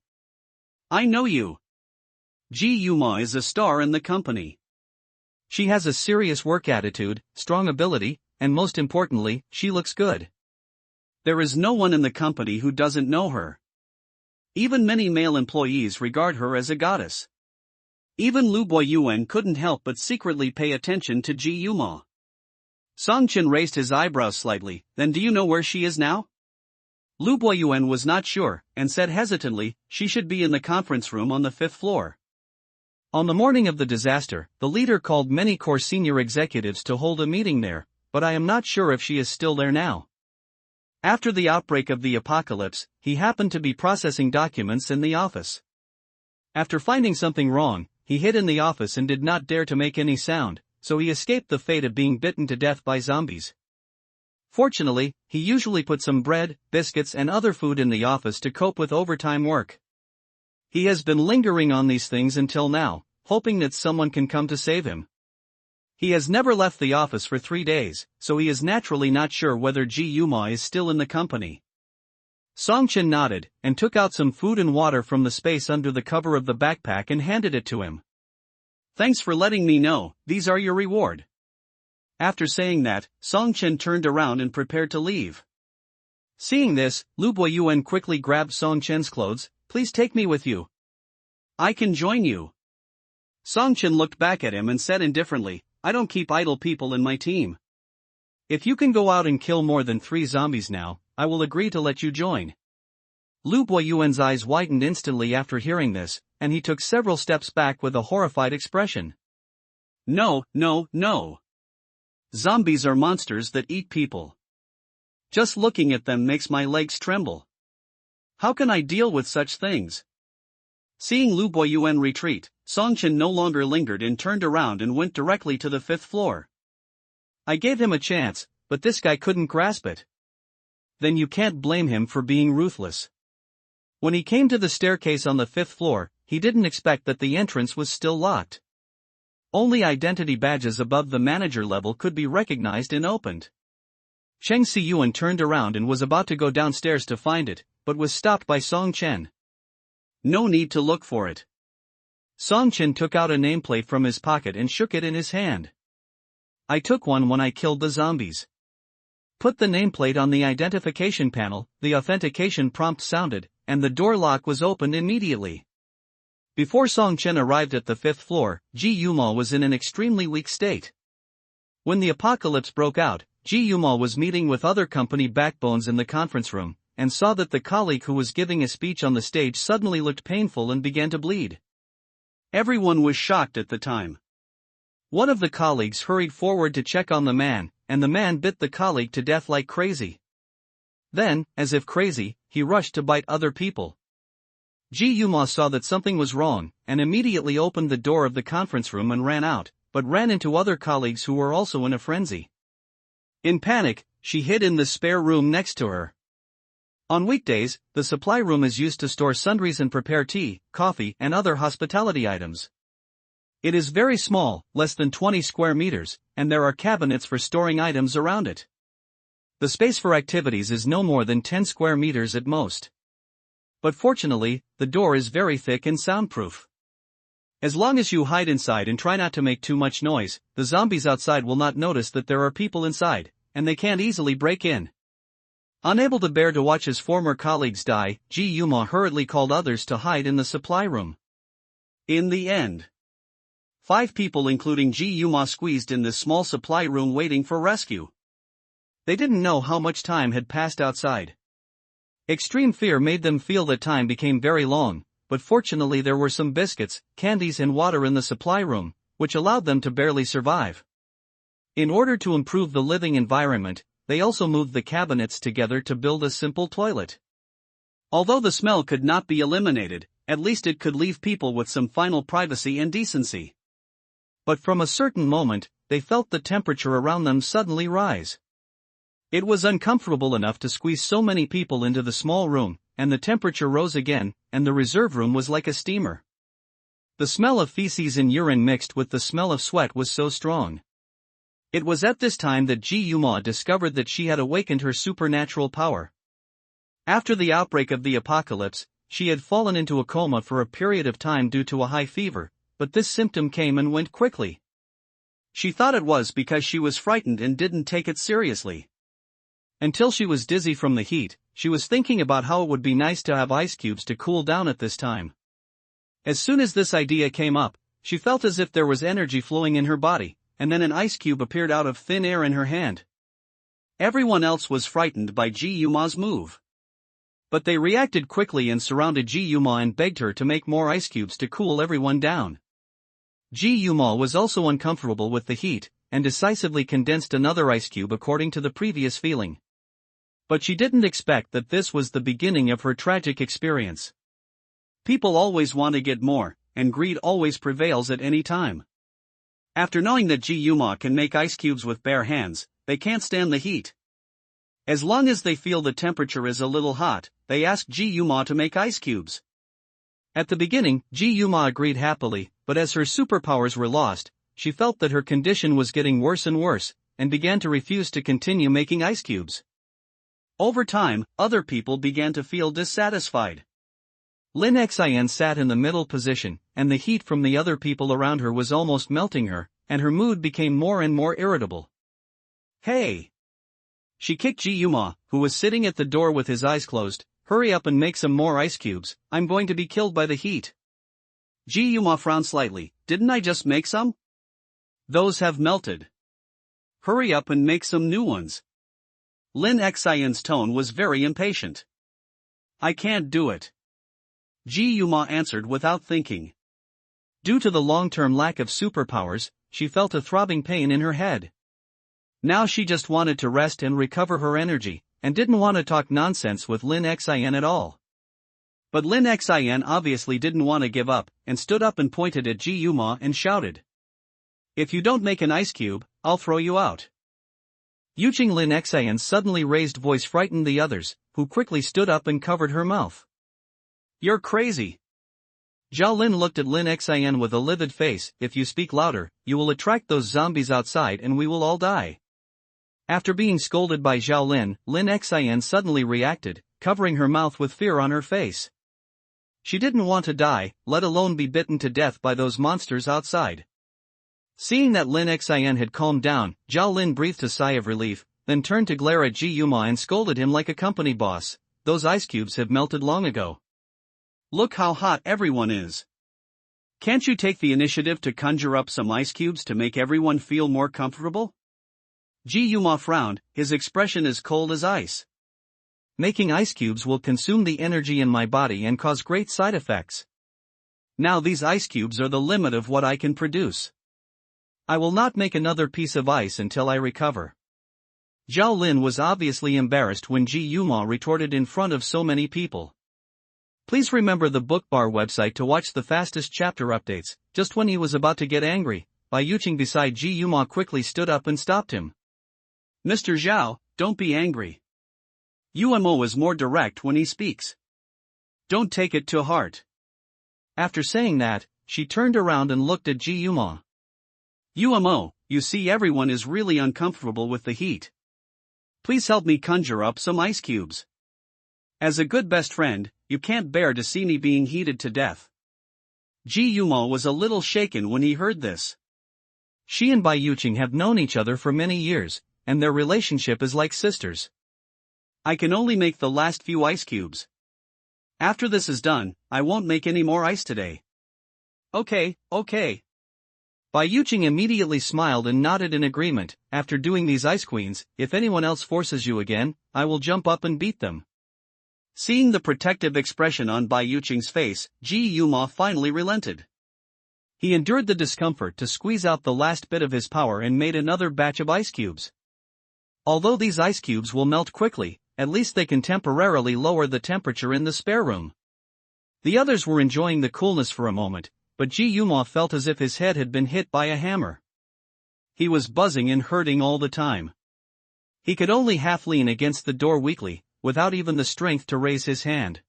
"I know you. Ji Yumo is a star in the company. She has a serious work attitude, strong ability, and most importantly, she looks good. There is no one in the company who doesn't know her. Even many male employees regard her as a goddess." Even Lu Boyuan couldn't help but secretly pay attention to Ji Yumo. Song Chen raised his eyebrows slightly. "Then do you know where she is now?" Lu Boyuan was not sure, and said hesitantly, "She should be in the conference room on the 5th floor. On the morning of the disaster, the leader called many core senior executives to hold a meeting there, but I am not sure if she is still there now. After the outbreak of the apocalypse, he happened to be processing documents in the office. After finding something wrong, he hid in the office and did not dare to make any sound, so he escaped the fate of being bitten to death by zombies. Fortunately, he usually put some bread, biscuits and other food in the office to cope with overtime work. He has been lingering on these things until now, hoping that someone can come to save him. He has never left the office for 3 days, so he is naturally not sure whether Ji Yuma is still in the company. Songchin nodded, and took out some food and water from the space under the cover of the backpack and handed it to him. "Thanks for letting me know, these are your reward." After saying that, Songchin turned around and prepared to leave. Seeing this, Lu Boyuan quickly grabbed Songchen's clothes. "Please take me with you. I can join you." Songchin looked back at him and said indifferently, "I don't keep idle people in my team. If you can go out and kill more than 3 zombies now, I will agree to let you join." Lu Boyuan's eyes widened instantly after hearing this, and he took several steps back with a horrified expression. "No, no, no. Zombies are monsters that eat people. Just looking at them makes my legs tremble. How can I deal with such things?" Seeing Lu Boyuan retreat, Songchin no longer lingered and turned around and went directly to the 5th floor. "I gave him a chance, but this guy couldn't grasp it." "Then you can't blame him for being ruthless." When he came to the staircase on the 5th floor, he didn't expect that the entrance was still locked. Only identity badges above the manager level could be recognized and opened. Cheng Siyuan turned around and was about to go downstairs to find it, but was stopped by Song Chen. "No need to look for it." Song Chen took out a nameplate from his pocket and shook it in his hand. "I took one when I killed the zombies." Put the nameplate on the identification panel, the authentication prompt sounded, and the door lock was opened immediately. Before Song Chen arrived at the 5th floor, Ji Yuma was in an extremely weak state. When the apocalypse broke out, Ji Yuma was meeting with other company backbones in the conference room, and saw that the colleague who was giving a speech on the stage suddenly looked painful and began to bleed. Everyone was shocked at the time. One of the colleagues hurried forward to check on the man, and the man bit the colleague to death like crazy. Then, as if crazy, he rushed to bite other people. Ji Yuma saw that something was wrong, and immediately opened the door of the conference room and ran out, but ran into other colleagues who were also in a frenzy. In panic, she hid in the spare room next to her. On weekdays, the supply room is used to store sundries and prepare tea, coffee, and other hospitality items. It is very small, less than 20 square meters, and there are cabinets for storing items around it. The space for activities is no more than 10 square meters at most. But fortunately, the door is very thick and soundproof. As long as you hide inside and try not to make too much noise, the zombies outside will not notice that there are people inside, and they can't easily break in. Unable to bear to watch his former colleagues die, Ji Yuma hurriedly called others to hide in the supply room. In the end, 5 people including Ji Yuma squeezed in this small supply room waiting for rescue. They didn't know how much time had passed outside. Extreme fear made them feel that time became very long, but fortunately there were some biscuits, candies and water in the supply room, which allowed them to barely survive. In order to improve the living environment, they also moved the cabinets together to build a simple toilet. Although the smell could not be eliminated, at least it could leave people with some final privacy and decency. But from a certain moment, they felt the temperature around them suddenly rise. It was uncomfortable enough to squeeze so many people into the small room, and the temperature rose again, and the reserve room was like a steamer. The smell of feces and urine mixed with the smell of sweat was so strong. It was at this time that Ji Yuma discovered that she had awakened her supernatural power. After the outbreak of the apocalypse, she had fallen into a coma for a period of time due to a high fever, but this symptom came and went quickly. She thought it was because she was frightened and didn't take it seriously. Until she was dizzy from the heat, she was thinking about how it would be nice to have ice cubes to cool down at this time. As soon as this idea came up, she felt as if there was energy flowing in her body, and then an ice cube appeared out of thin air in her hand. Everyone else was frightened by Ji Yuma's move. But they reacted quickly and surrounded Ji Yuma and begged her to make more ice cubes to cool everyone down. Ji Yuma was also uncomfortable with the heat, and decisively condensed another ice cube according to the previous feeling. But she didn't expect that this was the beginning of her tragic experience. People always want to get more, and greed always prevails at any time. After knowing that Ji Yuma can make ice cubes with bare hands, they can't stand the heat. As long as they feel the temperature is a little hot, they ask Ji Yuma to make ice cubes. At the beginning, Ji Yuma agreed happily, but as her superpowers were lost, she felt that her condition was getting worse and worse, and began to refuse to continue making ice cubes. Over time, other people began to feel dissatisfied. Lin Xin sat in the middle position, and the heat from the other people around her was almost melting her, and her mood became more and more irritable. Hey! She kicked Ji Yuma, who was sitting at the door with his eyes closed. Hurry up and make some more ice cubes, I'm going to be killed by the heat. Ji Yuma frowned slightly. Didn't I just make some? Those have melted. Hurry up and make some new ones. Lin Xin's tone was very impatient. I can't do it. Ji Yuma answered without thinking. Due to the long-term lack of superpowers, she felt a throbbing pain in her head. Now she just wanted to rest and recover her energy, and didn't want to talk nonsense with Lin Xin at all. But Lin Xin obviously didn't want to give up, and stood up and pointed at Ji Yuma and shouted. If you don't make an ice cube, I'll throw you out. Yuching Lin Xin's suddenly raised voice frightened the others, who quickly stood up and covered her mouth. You're crazy. Zhao Lin looked at Lin Xin with a livid face. If you speak louder, you will attract those zombies outside and we will all die. After being scolded by Zhao Lin, Lin Xin suddenly reacted, covering her mouth with fear on her face. She didn't want to die, let alone be bitten to death by those monsters outside. Seeing that Lin Xin had calmed down, Zhao Lin breathed a sigh of relief, then turned to glare at Ji Yuma and scolded him like a company boss. Those ice cubes have melted long ago. Look how hot everyone is. Can't you take the initiative to conjure up some ice cubes to make everyone feel more comfortable? Ji Yuma frowned, his expression as cold as ice. Making ice cubes will consume the energy in my body and cause great side effects. Now these ice cubes are the limit of what I can produce. I will not make another piece of ice until I recover. Zhao Lin was obviously embarrassed when Ji Yuma retorted in front of so many people. Please remember the Bookbar website to watch the fastest chapter updates. Just when he was about to get angry, Bai Yuqing beside Ji Yuma quickly stood up and stopped him. Mr. Zhao, don't be angry. Yumo is more direct when he speaks. Don't take it to heart. After saying that, she turned around and looked at Ji Yuma. Yumo, you see everyone is really uncomfortable with the heat. Please help me conjure up some ice cubes. As a good best friend, you can't bear to see me being heated to death. Ji Yuma was a little shaken when he heard this. She and Bai Yuqing have known each other for many years, and their relationship is like sisters. I can only make the last few ice cubes. After this is done, I won't make any more ice today. Okay. Bai Yuqing immediately smiled and nodded in agreement. After doing these ice queens, if anyone else forces you again, I will jump up and beat them. Seeing the protective expression on Bai Yuqing's face, Ji Yuma finally relented. He endured the discomfort to squeeze out the last bit of his power and made another batch of ice cubes. Although these ice cubes will melt quickly, at least they can temporarily lower the temperature in the spare room. The others were enjoying the coolness for a moment, but Ji Yuma felt as if his head had been hit by a hammer. He was buzzing and hurting all the time. He could only half lean against the door weakly, without even the strength to raise his hand.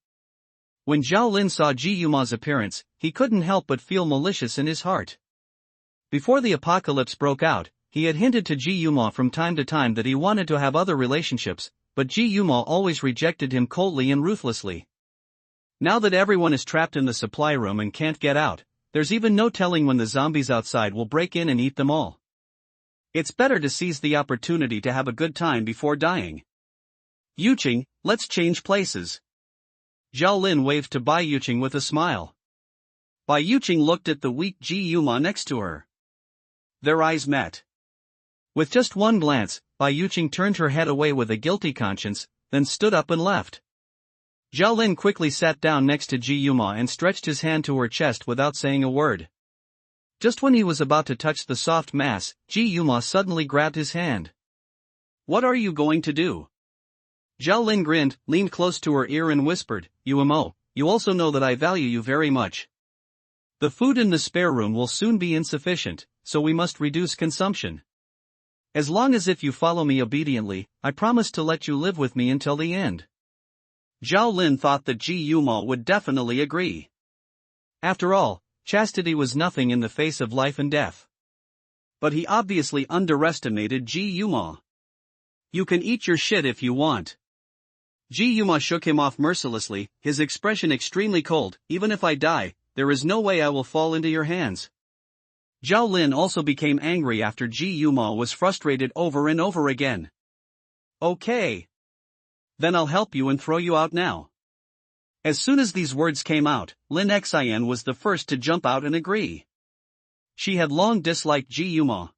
When Zhao Lin saw Ji Yuma's appearance, he couldn't help but feel malicious in his heart. Before the apocalypse broke out, he had hinted to Ji Yuma from time to time that he wanted to have other relationships, but Ji Yuma always rejected him coldly and ruthlessly. Now that everyone is trapped in the supply room and can't get out, there's even no telling when the zombies outside will break in and eat them all. It's better to seize the opportunity to have a good time before dying. Yuqing, let's change places. Zhao Lin waved to Bai Yuqing with a smile. Bai Yuqing looked at the weak Ji Yuma next to her. Their eyes met. With just one glance, Bai Yuqing turned her head away with a guilty conscience, then stood up and left. Zhao Lin quickly sat down next to Ji Yuma and stretched his hand to her chest without saying a word. Just when he was about to touch the soft mass, Ji Yuma suddenly grabbed his hand. What are you going to do? Zhao Lin grinned, leaned close to her ear and whispered, Yumo, you also know that I value you very much. The food in the spare room will soon be insufficient, so we must reduce consumption. As long as if you follow me obediently, I promise to let you live with me until the end. Zhao Lin thought that Ji Yuma would definitely agree. After all, chastity was nothing in the face of life and death. But he obviously underestimated Ji Yuma. You can eat your shit if you want. Ji Yuma shook him off mercilessly, his expression extremely cold. Even if I die, there is no way I will fall into your hands. Zhao Lin also became angry after Ji Yuma was frustrated over and over again. Okay. Then I'll help you and throw you out now. As soon as these words came out, Lin Xian was the first to jump out and agree. She had long disliked Ji Yuma.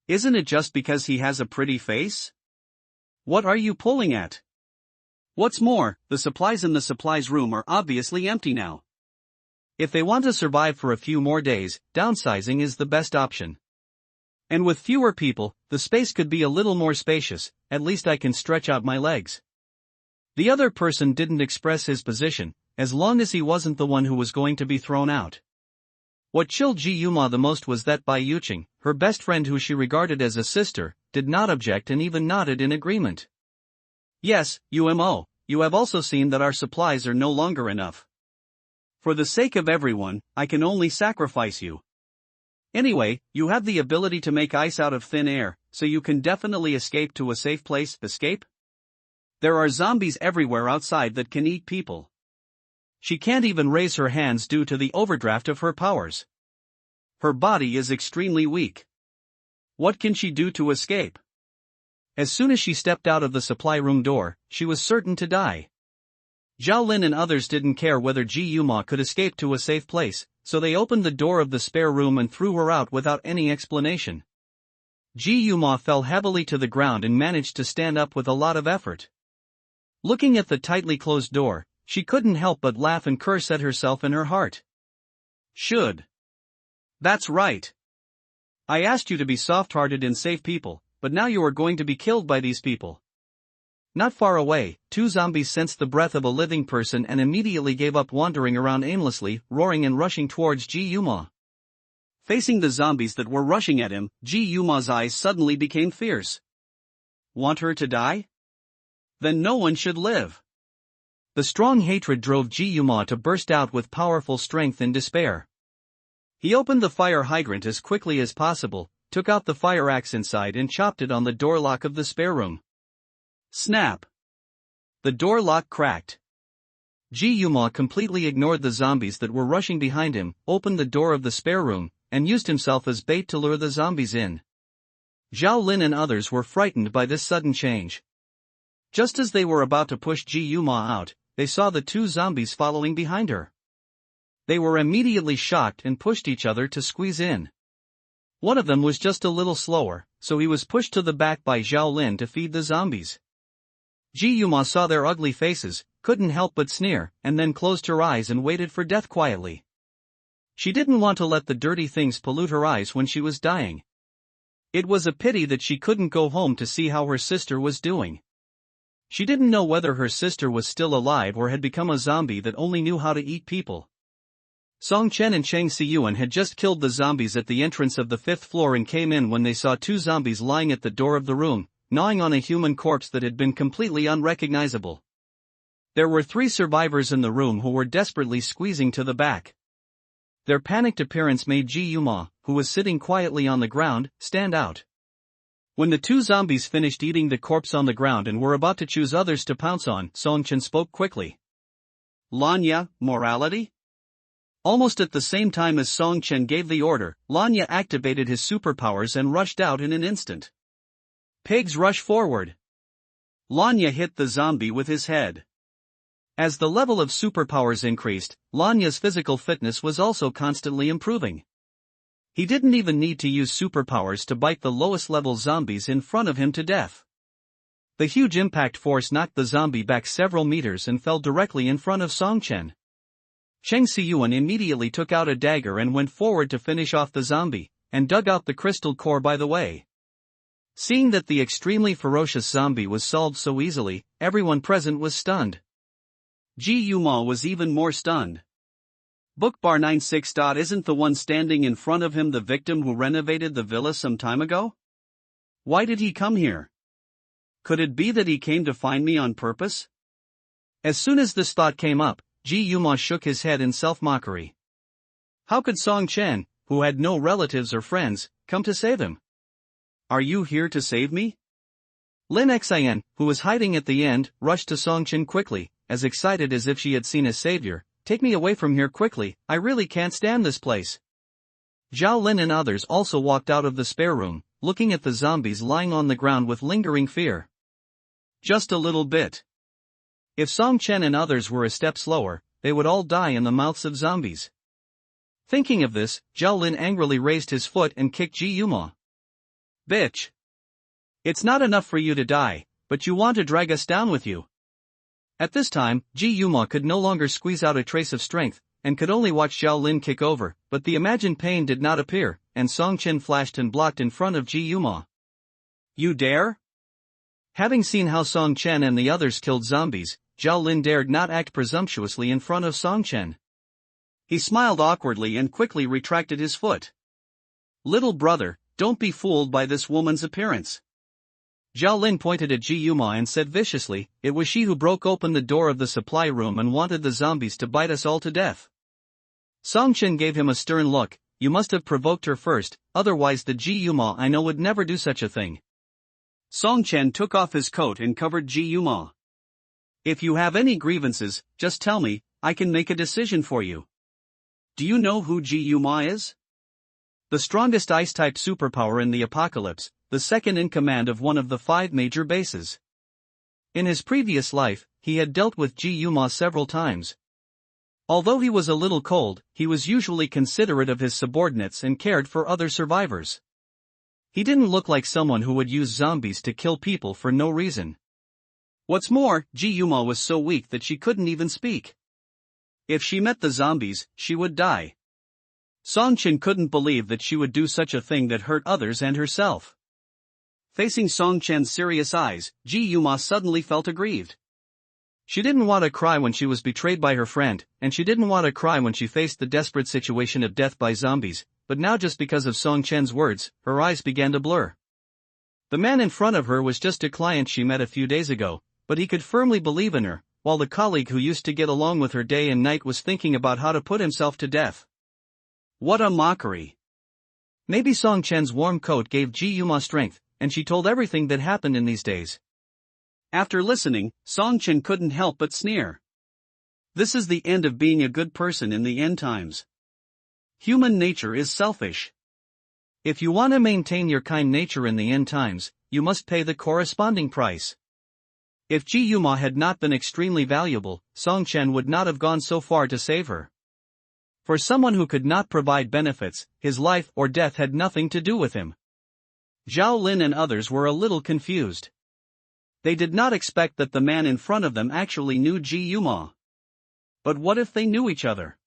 Isn't it just because he has a pretty face? What are you pulling at? What's more, the supplies in the supplies room are obviously empty now. If they want to survive for a few more days, downsizing is the best option. And with fewer people, the space could be a little more spacious, at least I can stretch out my legs. The other person didn't express his position, as long as he wasn't the one who was going to be thrown out. What chilled Ji Yuma the most was that Bai Yuqing, her best friend who she regarded as a sister, did not object and even nodded in agreement. Yes, Umo, you have also seen that our supplies are no longer enough. For the sake of everyone, I can only sacrifice you. Anyway, you have the ability to make ice out of thin air, so you can definitely escape to a safe place. Escape? There are zombies everywhere outside that can eat people. She can't even raise her hands due to the overdraft of her powers. Her body is extremely weak. What can she do to escape? As soon as she stepped out of the supply room door, she was certain to die. Zhao Lin and others didn't care whether Ji Yuma could escape to a safe place, so they opened the door of the spare room and threw her out without any explanation. Ji Yuma fell heavily to the ground and managed to stand up with a lot of effort. Looking at the tightly closed door, she couldn't help but laugh and curse at herself in her heart. That's right. I asked you to be soft-hearted and save people, but now you are going to be killed by these people. Not far away, two zombies sensed the breath of a living person and immediately gave up wandering around aimlessly, roaring and rushing towards Ji Yuma. Facing the zombies that were rushing at him, Ji Yuma's eyes suddenly became fierce. Want her to die? Then no one should live. The strong hatred drove Ji Yuma to burst out with powerful strength and despair. He opened the fire hydrant as quickly as possible, took out the fire axe inside and chopped it on the door lock of the spare room. Snap! The door lock cracked. Ji Yuma completely ignored the zombies that were rushing behind him, opened the door of the spare room, and used himself as bait to lure the zombies in. Zhao Lin and others were frightened by this sudden change. Just as they were about to push Ji Yuma out, they saw the two zombies following behind her. They were immediately shocked and pushed each other to squeeze in. One of them was just a little slower, so he was pushed to the back by Zhao Lin to feed the zombies. Ji Yuma saw their ugly faces, couldn't help but sneer, and then closed her eyes and waited for death quietly. She didn't want to let the dirty things pollute her eyes when she was dying. It was a pity that she couldn't go home to see how her sister was doing. She didn't know whether her sister was still alive or had become a zombie that only knew how to eat people. Song Chen and Cheng Siyuan had just killed the zombies at the entrance of the 5th floor and came in when they saw two zombies lying at the door of the room, gnawing on a human corpse that had been completely unrecognizable. There were 3 survivors in the room who were desperately squeezing to the back. Their panicked appearance made Ji Yuma, who was sitting quietly on the ground, stand out. When the 2 zombies finished eating the corpse on the ground and were about to choose others to pounce on, Song Chen spoke quickly. Lanya, morality? Almost at the same time as Song Chen gave the order, Lanya activated his superpowers and rushed out in an instant. Pigs rush forward. Lanya hit the zombie with his head. As the level of superpowers increased, Lanya's physical fitness was also constantly improving. He didn't even need to use superpowers to bite the lowest level zombies in front of him to death. The huge impact force knocked the zombie back several meters and fell directly in front of Song Chen. Cheng Siyuan immediately took out a dagger and went forward to finish off the zombie, and dug out the crystal core by the way. Seeing that the extremely ferocious zombie was solved so easily, everyone present was stunned. Ji Yuma was even more stunned. Bookbar 96. Isn't the one standing in front of him the victim who renovated the villa some time ago? Why did he come here? Could it be that he came to find me on purpose? As soon as this thought came up, Ji Yuma shook his head in self-mockery. How could Song Chen, who had no relatives or friends, come to save him? Are you here to save me? Lin Xin, who was hiding at the end, rushed to Song Chen quickly, as excited as if she had seen a savior. Take me away from here quickly, I really can't stand this place. Zhao Lin and others also walked out of the spare room, looking at the zombies lying on the ground with lingering fear. Just a little bit. If Song Chen and others were a step slower, they would all die in the mouths of zombies. Thinking of this, Zhao Lin angrily raised his foot and kicked Ji Yuma. Bitch! It's not enough for you to die, but you want to drag us down with you. At this time, Ji Yuma could no longer squeeze out a trace of strength, and could only watch Zhao Lin kick over, but the imagined pain did not appear, and Song Chen flashed and blocked in front of Ji Yuma. You dare? Having seen how Song Chen and the others killed zombies, Zhao Lin dared not act presumptuously in front of Song Chen. He smiled awkwardly and quickly retracted his foot. Little brother, don't be fooled by this woman's appearance. Zhao Lin pointed at Ji Yuma and said viciously, it was she who broke open the door of the supply room and wanted the zombies to bite us all to death. Song Chen gave him a stern look. You must have provoked her first, otherwise the Ji Yuma I know would never do such a thing. Song Chen took off his coat and covered Ji Yuma. If you have any grievances, just tell me, I can make a decision for you. Do you know who Ji Yuma is? The strongest ice-type superpower in the apocalypse, the second in command of one of the 5 major bases. In his previous life, he had dealt with Ji Yuma several times. Although he was a little cold, he was usually considerate of his subordinates and cared for other survivors. He didn't look like someone who would use zombies to kill people for no reason. What's more, Ji Yuma was so weak that she couldn't even speak. If she met the zombies, she would die. Song Chen couldn't believe that she would do such a thing that hurt others and herself. Facing Song Chen's serious eyes, Ji Yuma suddenly felt aggrieved. She didn't want to cry when she was betrayed by her friend, and she didn't want to cry when she faced the desperate situation of death by zombies, but now just because of Song Chen's words, her eyes began to blur. The man in front of her was just a client she met a few days ago, but he could firmly believe in her, while the colleague who used to get along with her day and night was thinking about how to put himself to death. What a mockery! Maybe Song Chen's warm coat gave Ji Yuma strength, and she told everything that happened in these days. After listening, Song Chen couldn't help but sneer. This is the end of being a good person in the end times. Human nature is selfish. If you want to maintain your kind nature in the end times, you must pay the corresponding price. If Ji Yuma had not been extremely valuable, Song Chen would not have gone so far to save her. For someone who could not provide benefits, his life or death had nothing to do with him. Zhao Lin and others were a little confused. They did not expect that the man in front of them actually knew Ji Yuma. But what if they knew each other?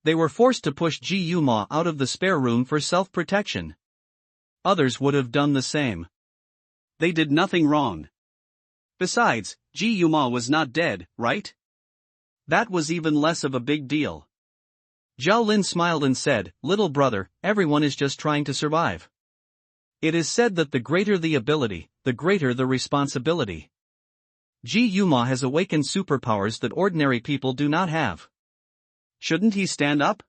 They were forced to push Ji Yuma out of the spare room for self-protection. Others would have done the same. They did nothing wrong. Besides, Ji Yuma was not dead, right? That was even less of a big deal. Zhao Lin smiled and said, little brother, everyone is just trying to survive. It is said that the greater the ability, the greater the responsibility. Ji Yuma has awakened superpowers that ordinary people do not have. Shouldn't he stand up?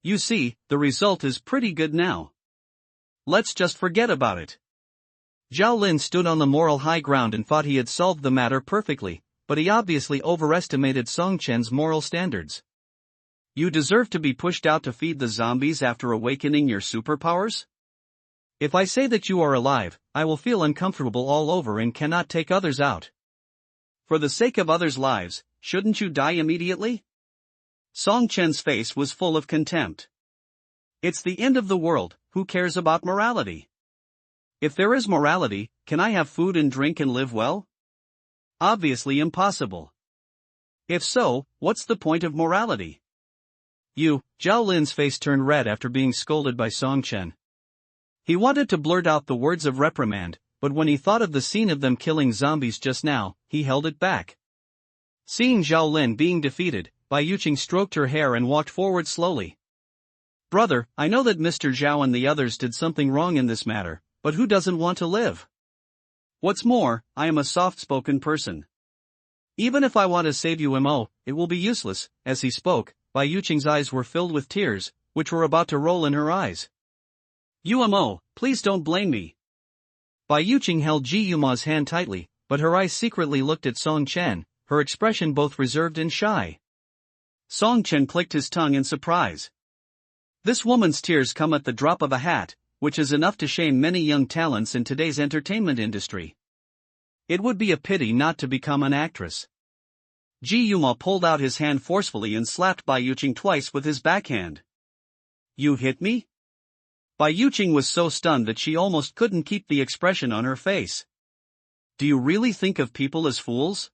You see, the result is pretty good now. Let's just forget about it. Zhao Lin stood on the moral high ground and thought he had solved the matter perfectly, but he obviously overestimated Song Chen's moral standards. You deserve to be pushed out to feed the zombies after awakening your superpowers? If I say that you are alive, I will feel uncomfortable all over and cannot take others out. For the sake of others' lives, shouldn't you die immediately? Song Chen's face was full of contempt. It's the end of the world, who cares about morality? If there is morality, can I have food and drink and live well? Obviously impossible. If so, what's the point of morality? Zhao Lin's face turned red after being scolded by Song Chen. He wanted to blurt out the words of reprimand, but when he thought of the scene of them killing zombies just now, he held it back. Seeing Zhao Lin being defeated, Bai Yuqing stroked her hair and walked forward slowly. Brother, I know that Mr. Zhao and the others did something wrong in this matter, but who doesn't want to live? What's more, I am a soft-spoken person. Even if I want to save you Mo, it will be useless. As he spoke, Bai Yuqing's eyes were filled with tears, which were about to roll in her eyes. Mo, please don't blame me. Bai Yuqing held Ji Yuma's hand tightly, but her eyes secretly looked at Song Chen, her expression both reserved and shy. Song Chen clicked his tongue in surprise. This woman's tears come at the drop of a hat, which is enough to shame many young talents in today's entertainment industry. It would be a pity not to become an actress. Ji Yuma pulled out his hand forcefully and slapped Bai Yuqing twice with his backhand. You hit me? Bai Yuqing was so stunned that she almost couldn't keep the expression on her face. Do you really think of people as fools?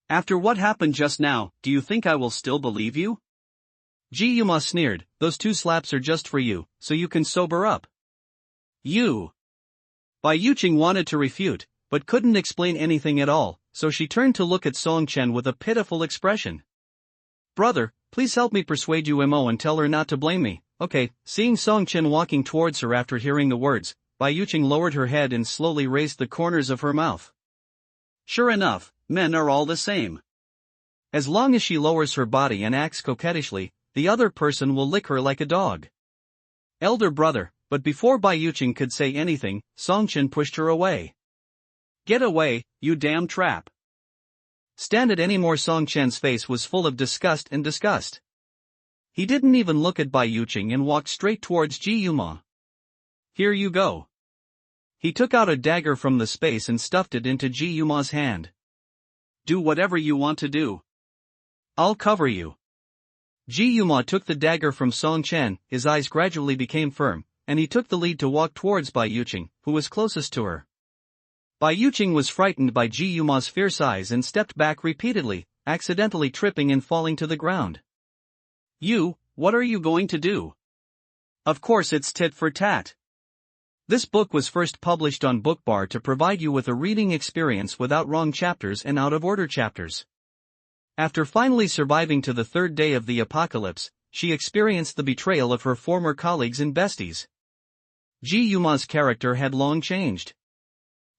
After what happened just now, do you think I will still believe you? Ji Yuma sneered, those 2 slaps are just for you, so you can sober up. You. Bai Yuqing wanted to refute, but couldn't explain anything at all, so she turned to look at Song Chen with a pitiful expression. Brother, please help me persuade you Mo and tell her not to blame me. Okay. Seeing Song Chen walking towards her after hearing the words, Bai Yuqing lowered her head and slowly raised the corners of her mouth. Sure enough, men are all the same. As long as she lowers her body and acts coquettishly, the other person will lick her like a dog. Elder brother, but before Bai Yuqing could say anything, Song Chen pushed her away. Get away, you damn trap. Stand it anymore. Song Chen's face was full of disgust and disgust. He didn't even look at Bai Yuqing and walked straight towards Ji Yuma. Here you go. He took out a dagger from the space and stuffed it into Ji Yuma's hand. Do whatever you want to do. I'll cover you. Ji Yuma took the dagger from Song Chen, his eyes gradually became firm, and he took the lead to walk towards Bai Yuqing, who was closest to her. Bai Yuqing was frightened by Ji Yuma's fierce eyes and stepped back repeatedly, accidentally tripping and falling to the ground. What are you going to do? Of course it's tit for tat. This book was first published on Bookbar to provide you with a reading experience without wrong chapters and out-of-order chapters. After finally surviving to the 3rd day of the apocalypse, she experienced the betrayal of her former colleagues and besties. Ji Yuma's character had long changed.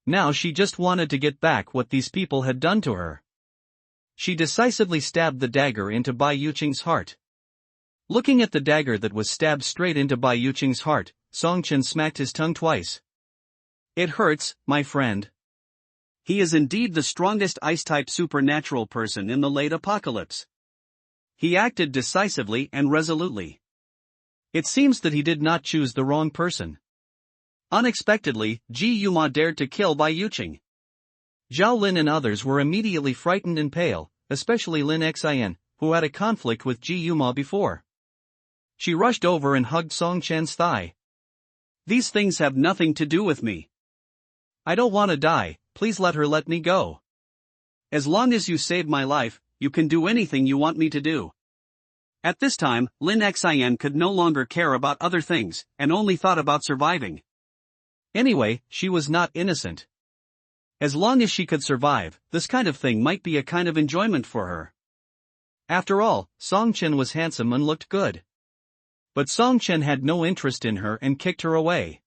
Now she just wanted to get back what these people had done to her. She decisively stabbed the dagger into Bai Yuqing's heart. Looking at the dagger that was stabbed straight into Bai Yuqing's heart, Song Chen smacked his tongue twice. It hurts, my friend. He is indeed the strongest ice-type supernatural person in the late apocalypse. He acted decisively and resolutely. It seems that he did not choose the wrong person. Unexpectedly, Ji Yuma dared to kill Bai Yuqing. Zhao Lin and others were immediately frightened and pale, especially Lin Xian, who had a conflict with Ji Yuma before. She rushed over and hugged Song Chen's thigh. These things have nothing to do with me. I don't want to die, please let me go. As long as you save my life, you can do anything you want me to do. At this time, Lin Xian could no longer care about other things, and only thought about surviving. Anyway, she was not innocent. As long as she could survive, this kind of thing might be a kind of enjoyment for her. After all, Song Chen was handsome and looked good. But Song Chen had no interest in her and kicked her away.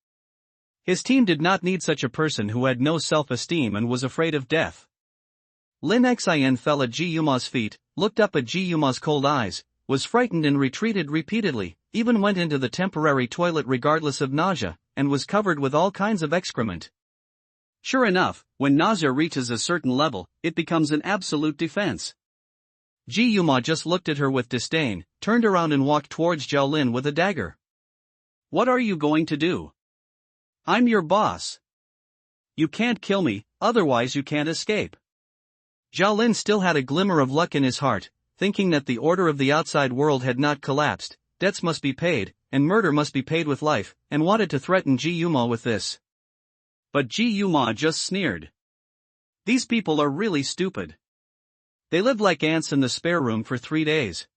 His team did not need such a person who had no self-esteem and was afraid of death. Lin Xian fell at Ji Yuma's feet, looked up at Ji Yuma's cold eyes, was frightened and retreated repeatedly, even went into the temporary toilet regardless of nausea, and was covered with all kinds of excrement. Sure enough, when nausea reaches a certain level, it becomes an absolute defense. Ji Yuma just looked at her with disdain, turned around and walked towards Zhao Lin with a dagger. What are you going to do? I'm your boss. You can't kill me, otherwise you can't escape. Zhao Lin still had a glimmer of luck in his heart, thinking that the order of the outside world had not collapsed, debts must be paid, and murder must be paid with life, and wanted to threaten Ji Yuma with this. But Ji Yuma just sneered. These people are really stupid. They lived like ants in the spare room for 3 days.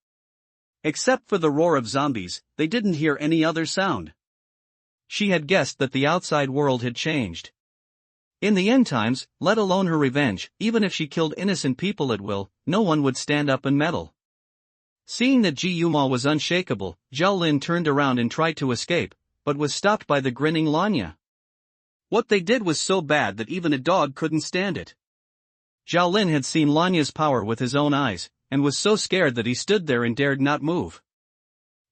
Except for the roar of zombies, they didn't hear any other sound. She had guessed that the outside world had changed. In the end times, let alone her revenge, even if she killed innocent people at will, no one would stand up and meddle. Seeing that Ji Yuma was unshakable, Zhao Lin turned around and tried to escape, but was stopped by the grinning Lanya. What they did was so bad that even a dog couldn't stand it. Zhao Lin had seen Lanya's power with his own eyes, and was so scared that he stood there and dared not move.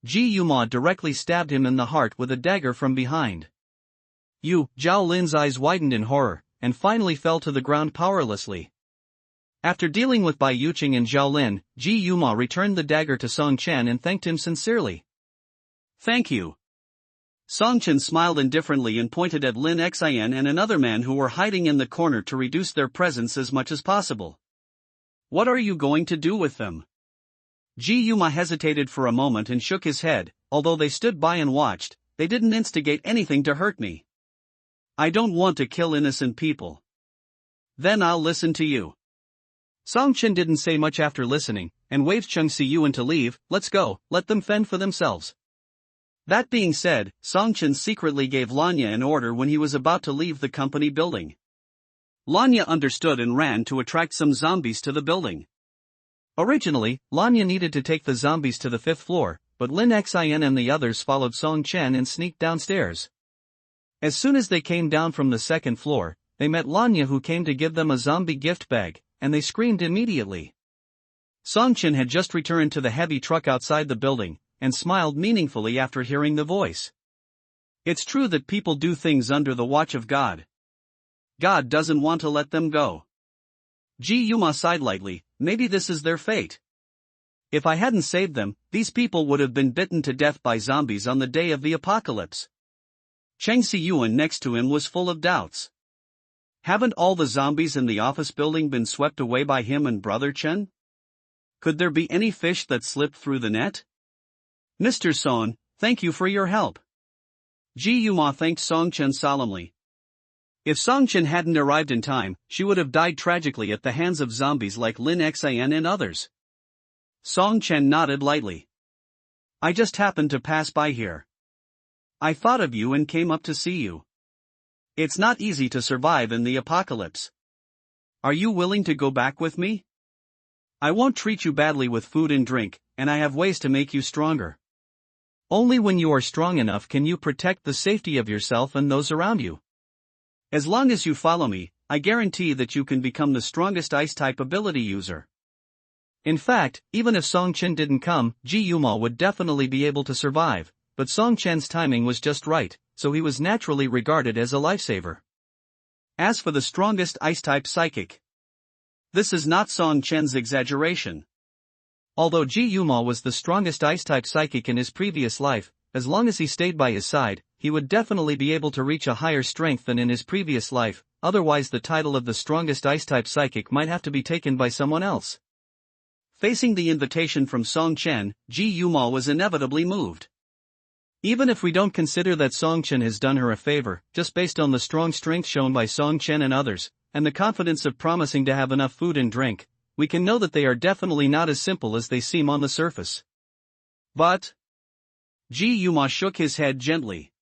Ji Yuma directly stabbed him in the heart with a dagger from behind. Zhao Lin's eyes widened in horror, and finally fell to the ground powerlessly. After dealing with Bai Yuqing and Zhao Lin, Ji Yuma returned the dagger to Song Chen and thanked him sincerely. "Thank you." Song Chen smiled indifferently and pointed at Lin Xin and another man who were hiding in the corner to reduce their presence as much as possible. "What are you going to do with them?" Ji Yuma hesitated for a moment and shook his head. "Although they stood by and watched, they didn't instigate anything to hurt me. I don't want to kill innocent people." "Then I'll listen to you." Song Chen didn't say much after listening, and waved Cheng Siyuan to leave. "Let's go, let them fend for themselves." That being said, Song Chen secretly gave Lanya an order when he was about to leave the company building. Lanya understood and ran to attract some zombies to the building. Originally, Lanya needed to take the zombies to the 5th floor, but Lin Xin and the others followed Song Chen and sneaked downstairs. As soon as they came down from the 2nd floor, they met Lanya, who came to give them a zombie gift bag, and they screamed immediately. Song Chen had just returned to the heavy truck outside the building, and smiled meaningfully after hearing the voice. It's true that people do things under the watch of God. God doesn't want to let them go. Ji Yuma sighed lightly. Maybe this is their fate. If I hadn't saved them, these people would have been bitten to death by zombies on the day of the apocalypse. Cheng Siyuan next to him was full of doubts. Haven't all the zombies in the office building been swept away by him and Brother Chen? Could there be any fish that slipped through the net? Mr. Son, thank you for your help. Ji Yuma thanked Song Chen solemnly. If Song Chen hadn't arrived in time, she would have died tragically at the hands of zombies like Lin Xin and others. Song Chen nodded lightly. I just happened to pass by here. I thought of you and came up to see you. It's not easy to survive in the apocalypse. Are you willing to go back with me? I won't treat you badly with food and drink, and I have ways to make you stronger. Only when you are strong enough can you protect the safety of yourself and those around you. As long as you follow me, I guarantee that you can become the strongest ice-type ability user. In fact, even if Song Chen didn't come, Ji Yuma would definitely be able to survive, but Song Chen's timing was just right, so he was naturally regarded as a lifesaver. As for the strongest ice-type psychic, this is not Song Chen's exaggeration. Although Ji Yuma was the strongest ice-type psychic in his previous life, as long as he stayed by his side, he would definitely be able to reach a higher strength than in his previous life, otherwise the title of the strongest ice-type psychic might have to be taken by someone else. Facing the invitation from Song Chen, Ji Yuma was inevitably moved. Even if we don't consider that Song Chen has done her a favor, just based on the strong strength shown by Song Chen and others, and the confidence of promising to have enough food and drink, we can know that they are definitely not as simple as they seem on the surface. But Ji Yuma shook his head gently.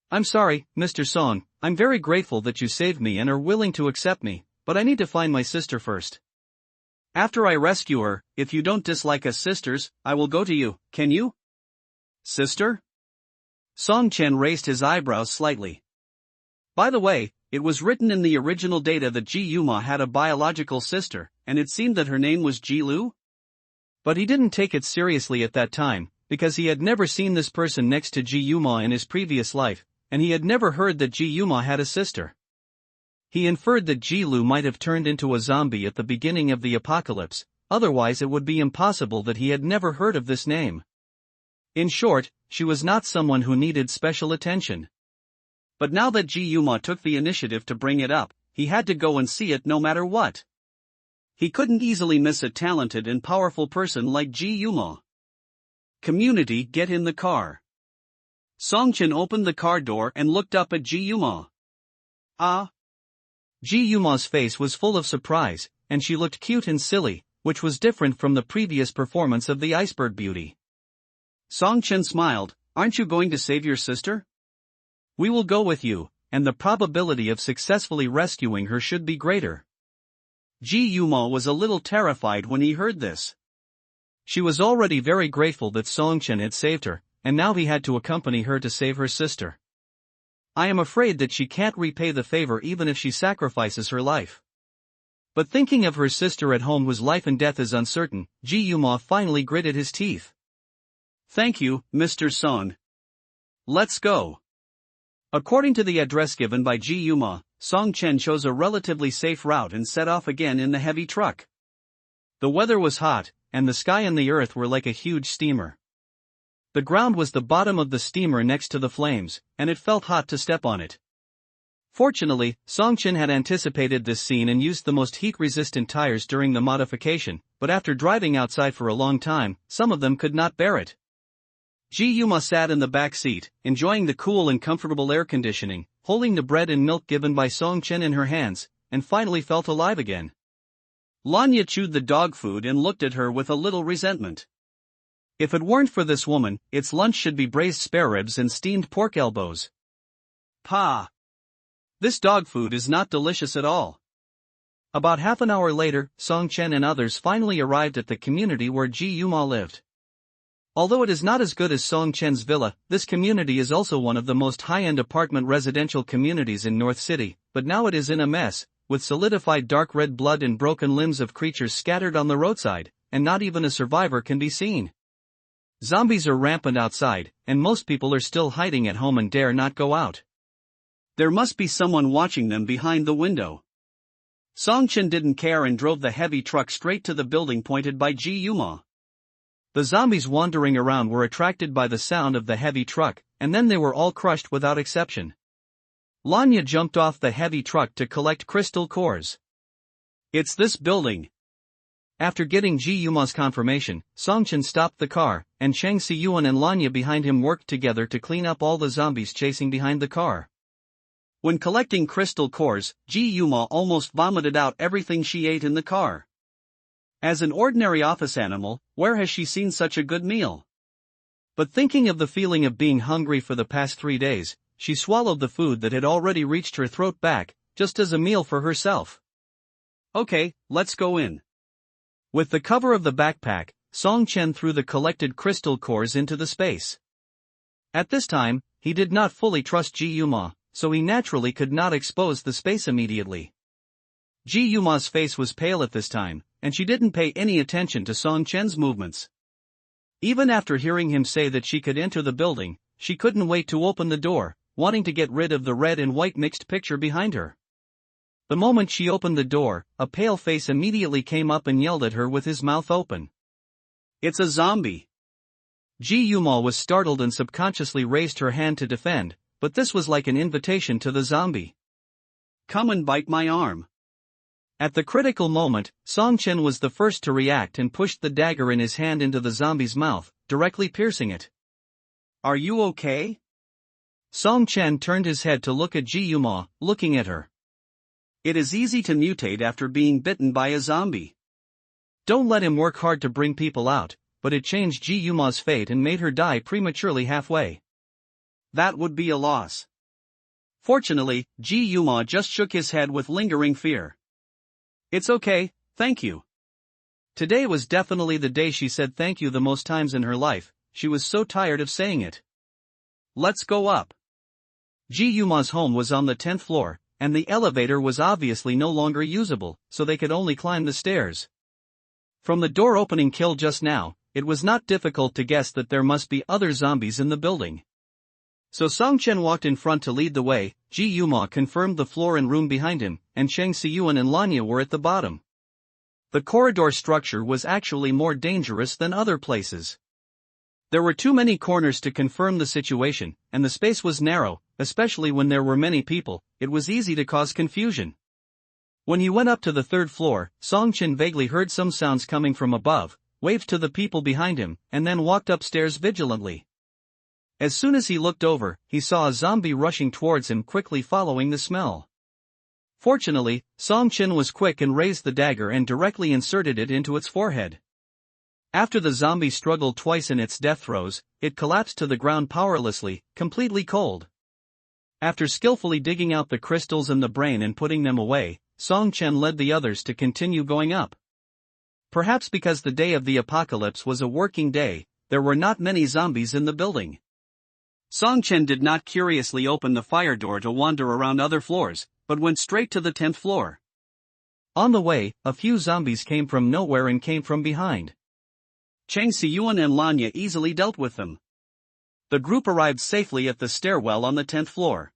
I'm sorry, Mr. Song, I'm very grateful that you saved me and are willing to accept me, but I need to find my sister first. After I rescue her, if you don't dislike us sisters, I will go to you, can you? Sister? Song Chen raised his eyebrows slightly. By the way, it was written in the original data that Ji Yuma had a biological sister, and it seemed that her name was Ji Lu? But he didn't take it seriously at that time, because he had never seen this person next to Ji Yuma in his previous life, and he had never heard that Ji Yuma had a sister. He inferred that Ji Lu might have turned into a zombie at the beginning of the apocalypse, otherwise it would be impossible that he had never heard of this name. In short, she was not someone who needed special attention. But now that Ji Yuma took the initiative to bring it up, he had to go and see it no matter what. He couldn't easily miss a talented and powerful person like Ji Yuma. Community, get in the car. Song Chen opened the car door and looked up at Ji Yuma. Ah! Ji Yuma's face was full of surprise, and she looked cute and silly, which was different from the previous performance of the Iceberg Beauty. Song Chen smiled. Aren't you going to save your sister? We will go with you, and the probability of successfully rescuing her should be greater. Ji Yuma was a little terrified when he heard this. She was already very grateful that Song Chen had saved her, and now he had to accompany her to save her sister. I am afraid that she can't repay the favor even if she sacrifices her life. But thinking of her sister at home whose life and death is uncertain, Ji Yuma finally gritted his teeth. Thank you, Mr. Song. Let's go. According to the address given by Ji Yuma, Song Chen chose a relatively safe route and set off again in the heavy truck. The weather was hot, and the sky and the earth were like a huge steamer. The ground was the bottom of the steamer next to the flames, and it felt hot to step on it. Fortunately, Song Chen had anticipated this scene and used the most heat-resistant tires during the modification, but after driving outside for a long time, some of them could not bear it. Ji Yuma sat in the back seat, enjoying the cool and comfortable air conditioning, holding the bread and milk given by Song Chen in her hands, and finally felt alive again. Lanya chewed the dog food and looked at her with a little resentment. If it weren't for this woman, its lunch should be braised spare ribs and steamed pork elbows. Pa! This dog food is not delicious at all. About half an hour later, Song Chen and others finally arrived at the community where Ji Yuma lived. Although it is not as good as Song Chen's villa, this community is also one of the most high-end apartment residential communities in North City, but now it is in a mess, with solidified dark red blood and broken limbs of creatures scattered on the roadside, and not even a survivor can be seen. Zombies are rampant outside, and most people are still hiding at home and dare not go out. There must be someone watching them behind the window. Song Chen didn't care and drove the heavy truck straight to the building pointed by Ji Yuma. The zombies wandering around were attracted by the sound of the heavy truck, and then they were all crushed without exception. Lanya jumped off the heavy truck to collect crystal cores. It's this building. After getting Ji Yuma's confirmation, Song Chen stopped the car, and Cheng Siyuan and Lanya behind him worked together to clean up all the zombies chasing behind the car. When collecting crystal cores, Ji Yuma almost vomited out everything she ate in the car. As an ordinary office animal, where has she seen such a good meal? But thinking of the feeling of being hungry for the past 3 days, she swallowed the food that had already reached her throat back, just as a meal for herself. Okay, let's go in. With the cover of the backpack, Song Chen threw the collected crystal cores into the space. At this time, he did not fully trust Ji Yuma, so he naturally could not expose the space immediately. Ji Yuma's face was pale at this time, and she didn't pay any attention to Song Chen's movements. Even after hearing him say that she could enter the building, she couldn't wait to open the door, wanting to get rid of the red and white mixed picture behind her. The moment she opened the door, a pale face immediately came up and yelled at her with his mouth open. It's a zombie! Ji Yuma was startled and subconsciously raised her hand to defend, but this was like an invitation to the zombie. Come and bite my arm. At the critical moment, Song Chen was the first to react and pushed the dagger in his hand into the zombie's mouth, directly piercing it. Are you okay? Song Chen turned his head to look at Ji Yuma, looking at her. It is easy to mutate after being bitten by a zombie. Don't let him work hard to bring people out, but it changed Ji Yuma's fate and made her die prematurely halfway. That would be a loss. Fortunately, Ji Yuma just shook his head with lingering fear. It's okay, thank you. Today was definitely the day she said thank you the most times in her life. She was so tired of saying it. Let's go up. Ji Yuma's home was on the 10th floor, and the elevator was obviously no longer usable, so they could only climb the stairs. From the door opening kill just now, it was not difficult to guess that there must be other zombies in the building. So Song Chen walked in front to lead the way, Ji Yuma confirmed the floor and room behind him, and Cheng Siyuan and Lanya were at the bottom. The corridor structure was actually more dangerous than other places. There were too many corners to confirm the situation, and the space was narrow, especially when there were many people. It was easy to cause confusion. When he went up to the 3rd floor, Song Chen vaguely heard some sounds coming from above, waved to the people behind him, and then walked upstairs vigilantly. As soon as he looked over, he saw a zombie rushing towards him, quickly following the smell. Fortunately, Song Chen was quick and raised the dagger and directly inserted it into its forehead. After the zombie struggled twice in its death throes, it collapsed to the ground powerlessly, completely cold. After skillfully digging out the crystals and the brain and putting them away, Song Chen led the others to continue going up. Perhaps because the day of the apocalypse was a working day, there were not many zombies in the building. Song Chen did not curiously open the fire door to wander around other floors, but went straight to the 10th floor. On the way, a few zombies came from nowhere and came from behind. Chang Siyuan and Lanya easily dealt with them. The group arrived safely at the stairwell on the 10th floor.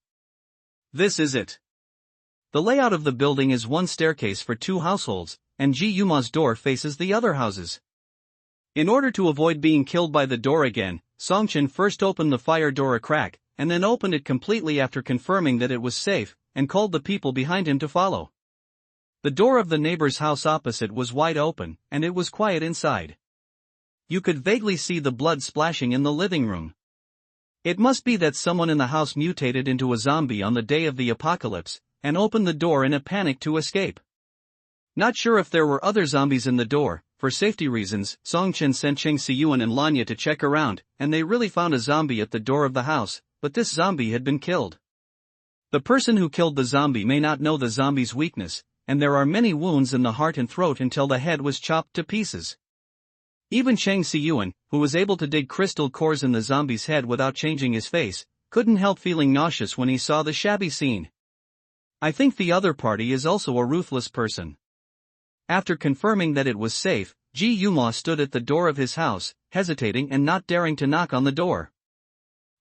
This is it. The layout of the building is one staircase for two households, and Ji Yuma's door faces the other houses. In order to avoid being killed by the door again, Song Chen first opened the fire door a crack, and then opened it completely after confirming that it was safe, and called the people behind him to follow. The door of the neighbor's house opposite was wide open, and it was quiet inside. You could vaguely see the blood splashing in the living room. It must be that someone in the house mutated into a zombie on the day of the apocalypse, and opened the door in a panic to escape. Not sure if there were other zombies in the door. For safety reasons, Song Chen sent Cheng Siyuan and Lanya to check around, and they really found a zombie at the door of the house, but this zombie had been killed. The person who killed the zombie may not know the zombie's weakness, and there are many wounds in the heart and throat until the head was chopped to pieces. Even Cheng Siyuan, who was able to dig crystal cores in the zombie's head without changing his face, couldn't help feeling nauseous when he saw the shabby scene. I think the other party is also a ruthless person. After confirming that it was safe, Ji Yuma stood at the door of his house, hesitating and not daring to knock on the door.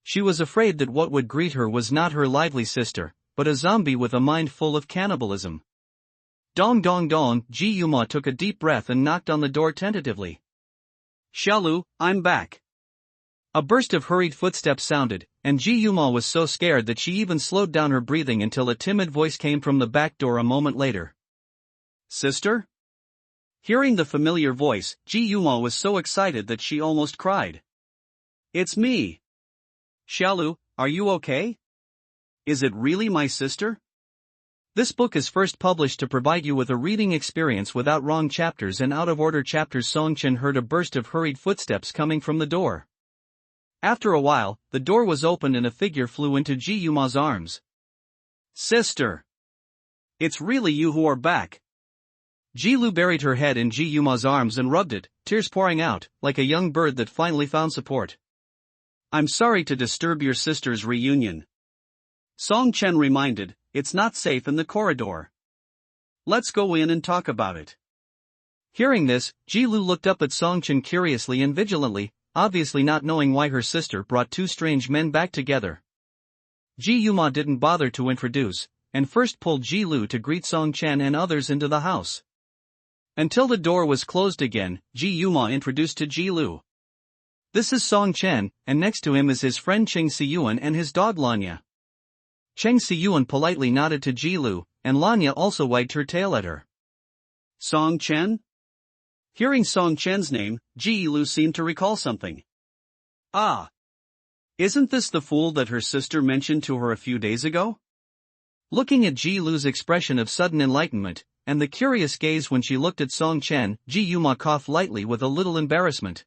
She was afraid that what would greet her was not her lively sister, but a zombie with a mind full of cannibalism. Dong dong dong, Ji Yuma took a deep breath and knocked on the door tentatively. Xiaolu, I'm back. A burst of hurried footsteps sounded, and Ji Yuma was so scared that she even slowed down her breathing until a timid voice came from the back door a moment later. Sister? Hearing the familiar voice, Ji Yuma was so excited that she almost cried. It's me. Xiaolu, are you okay? Is it really my sister? This book is first published to provide you with a reading experience without wrong chapters and out-of-order chapters. Song Chen heard a burst of hurried footsteps coming from the door. After a while, the door was opened and a figure flew into Ji Yuma's arms. Sister! It's really you who are back. Ji Lu buried her head in Ji Yuma's arms and rubbed it, tears pouring out, like a young bird that finally found support. I'm sorry to disturb your sister's reunion. Song Chen reminded, it's not safe in the corridor. Let's go in and talk about it. Hearing this, Ji Lu looked up at Song Chen curiously and vigilantly, obviously not knowing why her sister brought two strange men back together. Ji Yuma didn't bother to introduce, and first pulled Ji Lu to greet Song Chen and others into the house. Until the door was closed again, Ji Yuma introduced to Ji Lu. This is Song Chen, and next to him is his friend Cheng Siyuan and his dog Lanya. Cheng Siyuan politely nodded to Ji Lu, and Lanya also wagged her tail at her. Song Chen? Hearing Song Chen's name, Ji Lu seemed to recall something. Ah! Isn't this the fool that her sister mentioned to her a few days ago? Looking at Ji Lu's expression of sudden enlightenment, and the curious gaze when she looked at Song Chen, Ji Yuma coughed lightly with a little embarrassment.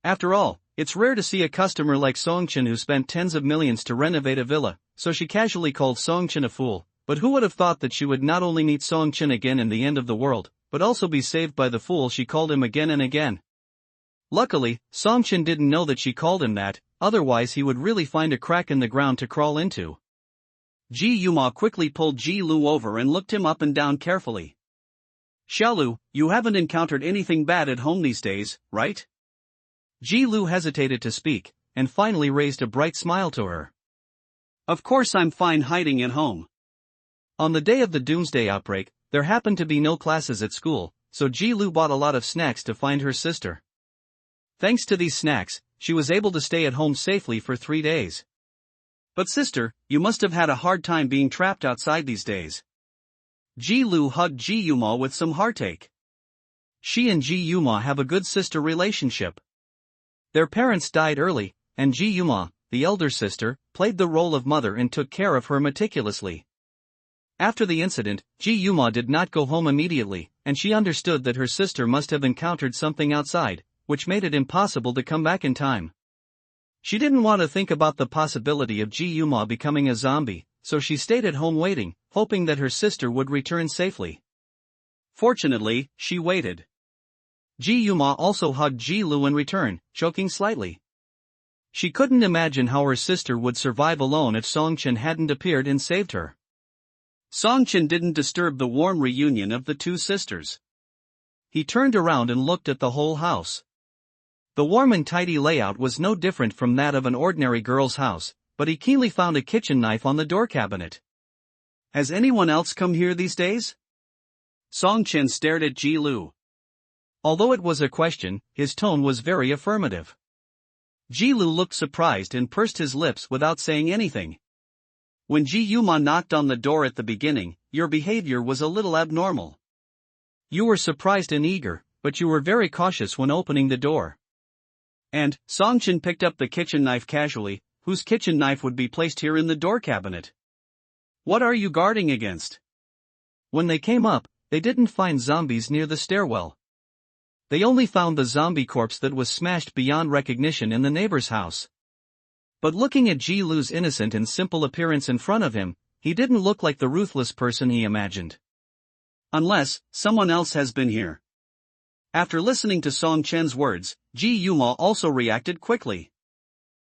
After all, it's rare to see a customer like Song Chen who spent tens of millions to renovate a villa, so she casually called Song Chen a fool, but who would have thought that she would not only meet Song Chen again in the end of the world, but also be saved by the fool she called him again and again. Luckily, Song Chen didn't know that she called him that, otherwise he would really find a crack in the ground to crawl into. Ji Yuma quickly pulled Ji Lu over and looked him up and down carefully. Xiaolu, you haven't encountered anything bad at home these days, right? Ji Lu hesitated to speak, and finally raised a bright smile to her. Of course I'm fine hiding at home. On the day of the doomsday outbreak, there happened to be no classes at school, so Ji Lu bought a lot of snacks to find her sister. Thanks to these snacks, she was able to stay at home safely for 3 days. But sister, you must have had a hard time being trapped outside these days. Ji Lu hugged Ji Yuma with some heartache. She and Ji Yuma have a good sister relationship. Their parents died early, and Ji Yuma, the elder sister, played the role of mother and took care of her meticulously. After the incident, Ji Yuma did not go home immediately, and she understood that her sister must have encountered something outside, which made it impossible to come back in time. She didn't want to think about the possibility of Ji Yuma becoming a zombie, so she stayed at home waiting, hoping that her sister would return safely. Fortunately, she waited. Ji Yuma also hugged Ji Lu in return, choking slightly. She couldn't imagine how her sister would survive alone if Song Chen hadn't appeared and saved her. Song Chen didn't disturb the warm reunion of the two sisters. He turned around and looked at the whole house. The warm and tidy layout was no different from that of an ordinary girl's house, but he keenly found a kitchen knife on the door cabinet. Has anyone else come here these days? Song Chen stared at Ji Lu. Although it was a question, his tone was very affirmative. Ji Lu looked surprised and pursed his lips without saying anything. When Ji Yuma knocked on the door at the beginning, your behavior was a little abnormal. You were surprised and eager, but you were very cautious when opening the door. And, Song Chen picked up the kitchen knife casually. Whose kitchen knife would be placed here in the door cabinet? What are you guarding against? When they came up, they didn't find zombies near the stairwell. They only found the zombie corpse that was smashed beyond recognition in the neighbor's house. But looking at Ji Lu's innocent and simple appearance in front of him, he didn't look like the ruthless person he imagined. Unless, someone else has been here. After listening to Song Chen's words, Ji Yuma also reacted quickly.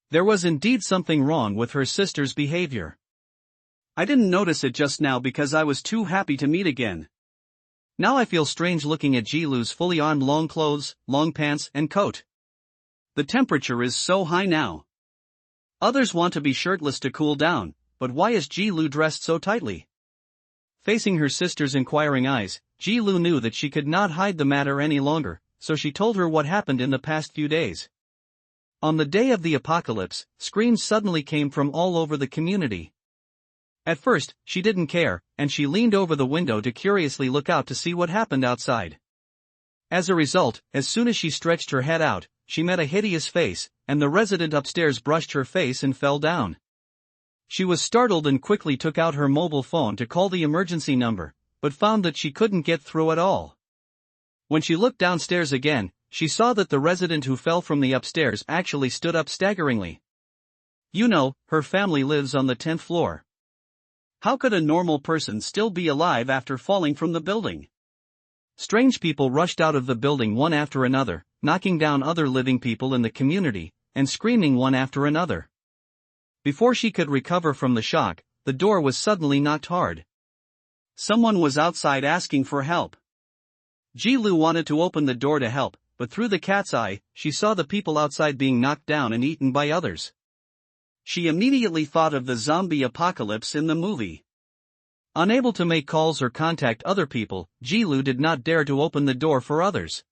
There was indeed something wrong with her sister's behavior. I didn't notice it just now because I was too happy to meet again. Now I feel strange looking at Ji Lu's fully armed long clothes, long pants and coat. The temperature is so high now. Others want to be shirtless to cool down, but why is Ji Lu dressed so tightly? Facing her sister's inquiring eyes, Ji Lu knew that she could not hide the matter any longer, so she told her what happened in the past few days. On the day of the apocalypse, screams suddenly came from all over the community. At first, she didn't care, and she leaned over the window to curiously look out to see what happened outside. As a result, as soon as she stretched her head out, she met a hideous face, and the resident upstairs brushed her face and fell down. She was startled and quickly took out her mobile phone to call the emergency number, but found that she couldn't get through at all. When she looked downstairs again, she saw that the resident who fell from the upstairs actually stood up staggeringly. You know, her family lives on the 10th floor. How could a normal person still be alive after falling from the building? Strange people rushed out of the building one after another, knocking down other living people in the community, and screaming one after another. Before she could recover from the shock, the door was suddenly knocked hard. Someone was outside asking for help. Ji Lu wanted to open the door to help, but through the cat's eye, she saw the people outside being knocked down and eaten by others. She immediately thought of the zombie apocalypse in the movie. Unable to make calls or contact other people, Ji Lu did not dare to open the door for others.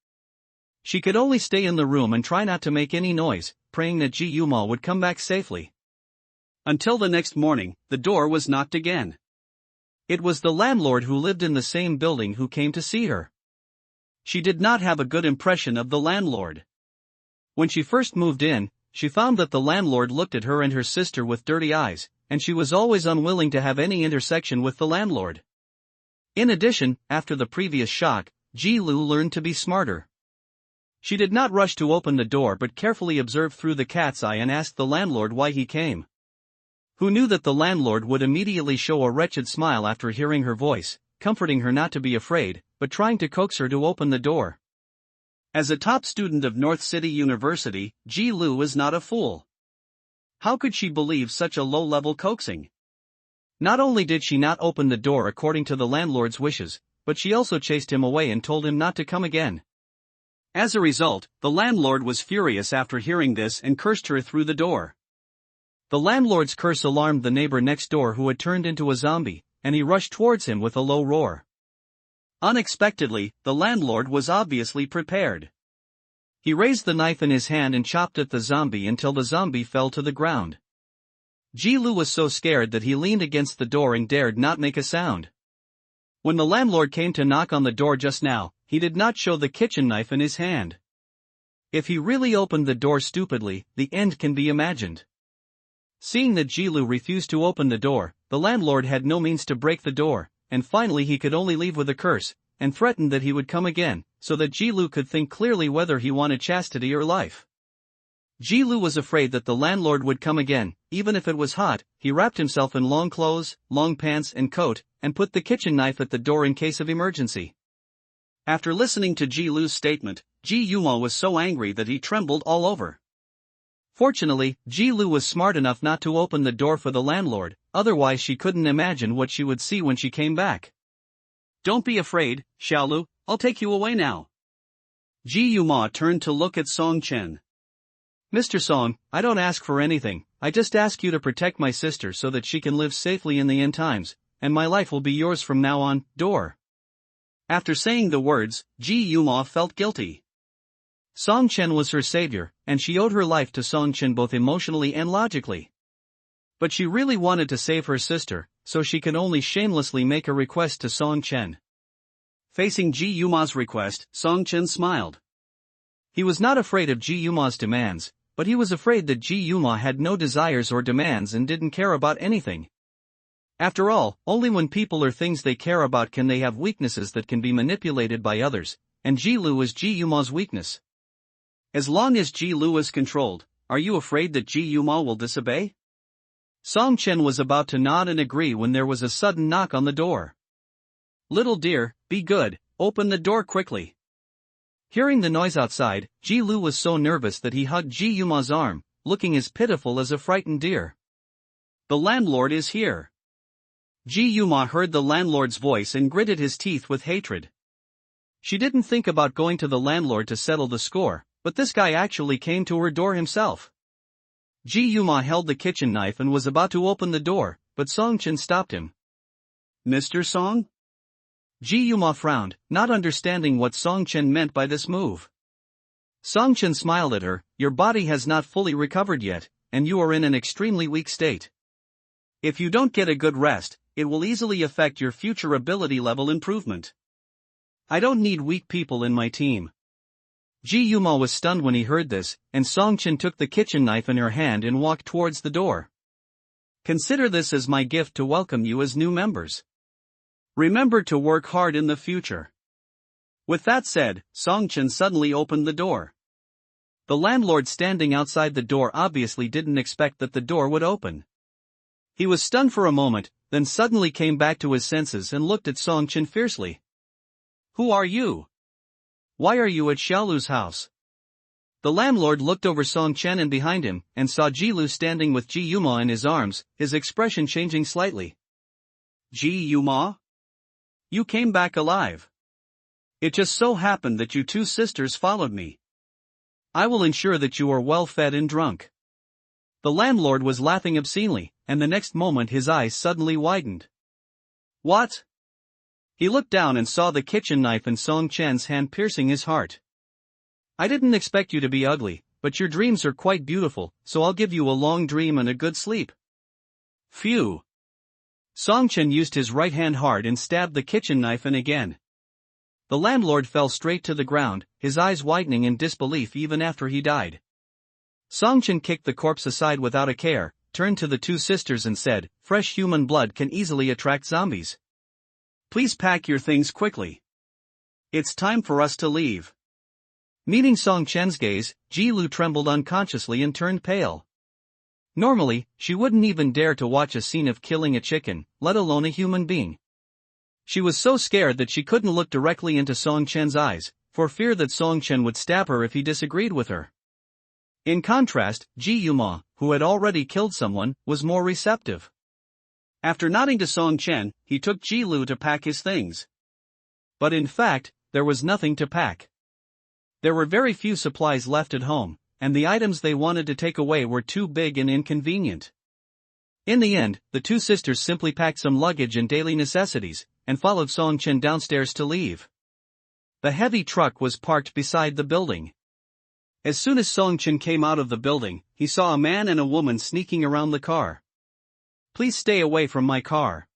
She could only stay in the room and try not to make any noise, praying that Ji Yuma would come back safely. Until the next morning, the door was knocked again. It was the landlord who lived in the same building who came to see her. She did not have a good impression of the landlord. When she first moved in, she found that the landlord looked at her and her sister with dirty eyes, and she was always unwilling to have any intersection with the landlord. In addition, after the previous shock, Ji Lu learned to be smarter. She did not rush to open the door but carefully observed through the cat's eye and asked the landlord why he came. Who knew that the landlord would immediately show a wretched smile after hearing her voice, comforting her not to be afraid, but trying to coax her to open the door. As a top student of North City University, Ji Lu is not a fool. How could she believe such a low-level coaxing? Not only did she not open the door according to the landlord's wishes, but she also chased him away and told him not to come again. As a result, the landlord was furious after hearing this and cursed her through the door. The landlord's curse alarmed the neighbor next door who had turned into a zombie, and he rushed towards him with a low roar. Unexpectedly, the landlord was obviously prepared. He raised the knife in his hand and chopped at the zombie until the zombie fell to the ground. Ji Lu was so scared that he leaned against the door and dared not make a sound. When the landlord came to knock on the door just now, he did not show the kitchen knife in his hand. If he really opened the door stupidly, the end can be imagined. Seeing that Ji Lu refused to open the door, the landlord had no means to break the door, and finally he could only leave with a curse, and threatened that he would come again, so that Ji Lu could think clearly whether he wanted chastity or life. Ji Lu was afraid that the landlord would come again, even if it was hot. He wrapped himself in long clothes, long pants and coat, and put the kitchen knife at the door in case of emergency. After listening to Ji Lu's statement, Ji Yuma was so angry that he trembled all over. Fortunately, Ji Lu was smart enough not to open the door for the landlord, otherwise she couldn't imagine what she would see when she came back. "Don't be afraid, Xiaolu, I'll take you away now." Ji Yuma turned to look at Song Chen. "Mr. Song, I don't ask for anything, I just ask you to protect my sister so that she can live safely in the end times, and my life will be yours from now on, door." After saying the words, Ji Yuma felt guilty. Song Chen was her savior, and she owed her life to Song Chen both emotionally and logically. But she really wanted to save her sister, so she could only shamelessly make a request to Song Chen. Facing Ji Yuma's request, Song Chen smiled. He was not afraid of Ji Yuma's demands, but he was afraid that Ji Yuma had no desires or demands and didn't care about anything. After all, only when people or things they care about can they have weaknesses that can be manipulated by others, and Ji Lu is Ji Yuma's weakness. As long as Ji Lu is controlled, are you afraid that Ji Yuma will disobey? Song Chen was about to nod and agree when there was a sudden knock on the door. "Little dear, be good, open the door quickly." Hearing the noise outside, Ji Lu was so nervous that he hugged Ji Yuma's arm, looking as pitiful as a frightened deer. "The landlord is here." Ji Yuma heard the landlord's voice and gritted his teeth with hatred. She didn't think about going to the landlord to settle the score, but this guy actually came to her door himself. Ji Yuma held the kitchen knife and was about to open the door, but Song Chen stopped him. "Mr. Song?" Ji Yuma frowned, not understanding what Song Chen meant by this move. Song Chen smiled at her. "Your body has not fully recovered yet, and you are in an extremely weak state. If you don't get a good rest, it will easily affect your future ability level improvement. I don't need weak people in my team." Ji Yuma was stunned when he heard this, and Song Chen took the kitchen knife in her hand and walked towards the door. "Consider this as my gift to welcome you as new members. Remember to work hard in the future." With that said, Song Chen suddenly opened the door. The landlord standing outside the door obviously didn't expect that the door would open. He was stunned for a moment, then suddenly came back to his senses and looked at Song Chen fiercely. "Who are you? Why are you at Xiaolu's house?" The landlord looked over Song Chen and behind him, and saw Ji Lu standing with Ji Yuma in his arms, his expression changing slightly. "Ji Yuma? You came back alive. It just so happened that you two sisters followed me. I will ensure that you are well fed and drunk." The landlord was laughing obscenely, and the next moment his eyes suddenly widened. "What?" He looked down and saw the kitchen knife in Song Chen's hand piercing his heart. "I didn't expect you to be ugly, but your dreams are quite beautiful, so I'll give you a long dream and a good sleep." Phew. Song Chen used his right hand hard and stabbed the kitchen knife in again. The landlord fell straight to the ground, his eyes widening in disbelief even after he died. Song Chen kicked the corpse aside without a care, turned to the two sisters and said, "Fresh human blood can easily attract zombies. Please pack your things quickly. It's time for us to leave." Meeting Song Chen's gaze, Ji Lu trembled unconsciously and turned pale. Normally, she wouldn't even dare to watch a scene of killing a chicken, let alone a human being. She was so scared that she couldn't look directly into Song Chen's eyes, for fear that Song Chen would stab her if he disagreed with her. In contrast, Ji Yuma, who had already killed someone, was more receptive. After nodding to Song Chen, he took Ji Lu to pack his things. But in fact, there was nothing to pack. There were very few supplies left at home, and the items they wanted to take away were too big and inconvenient. In the end, the two sisters simply packed some luggage and daily necessities, and followed Song Chen downstairs to leave. The heavy truck was parked beside the building. As soon as Song Chen came out of the building, he saw a man and a woman sneaking around the car. "Please stay away from my car."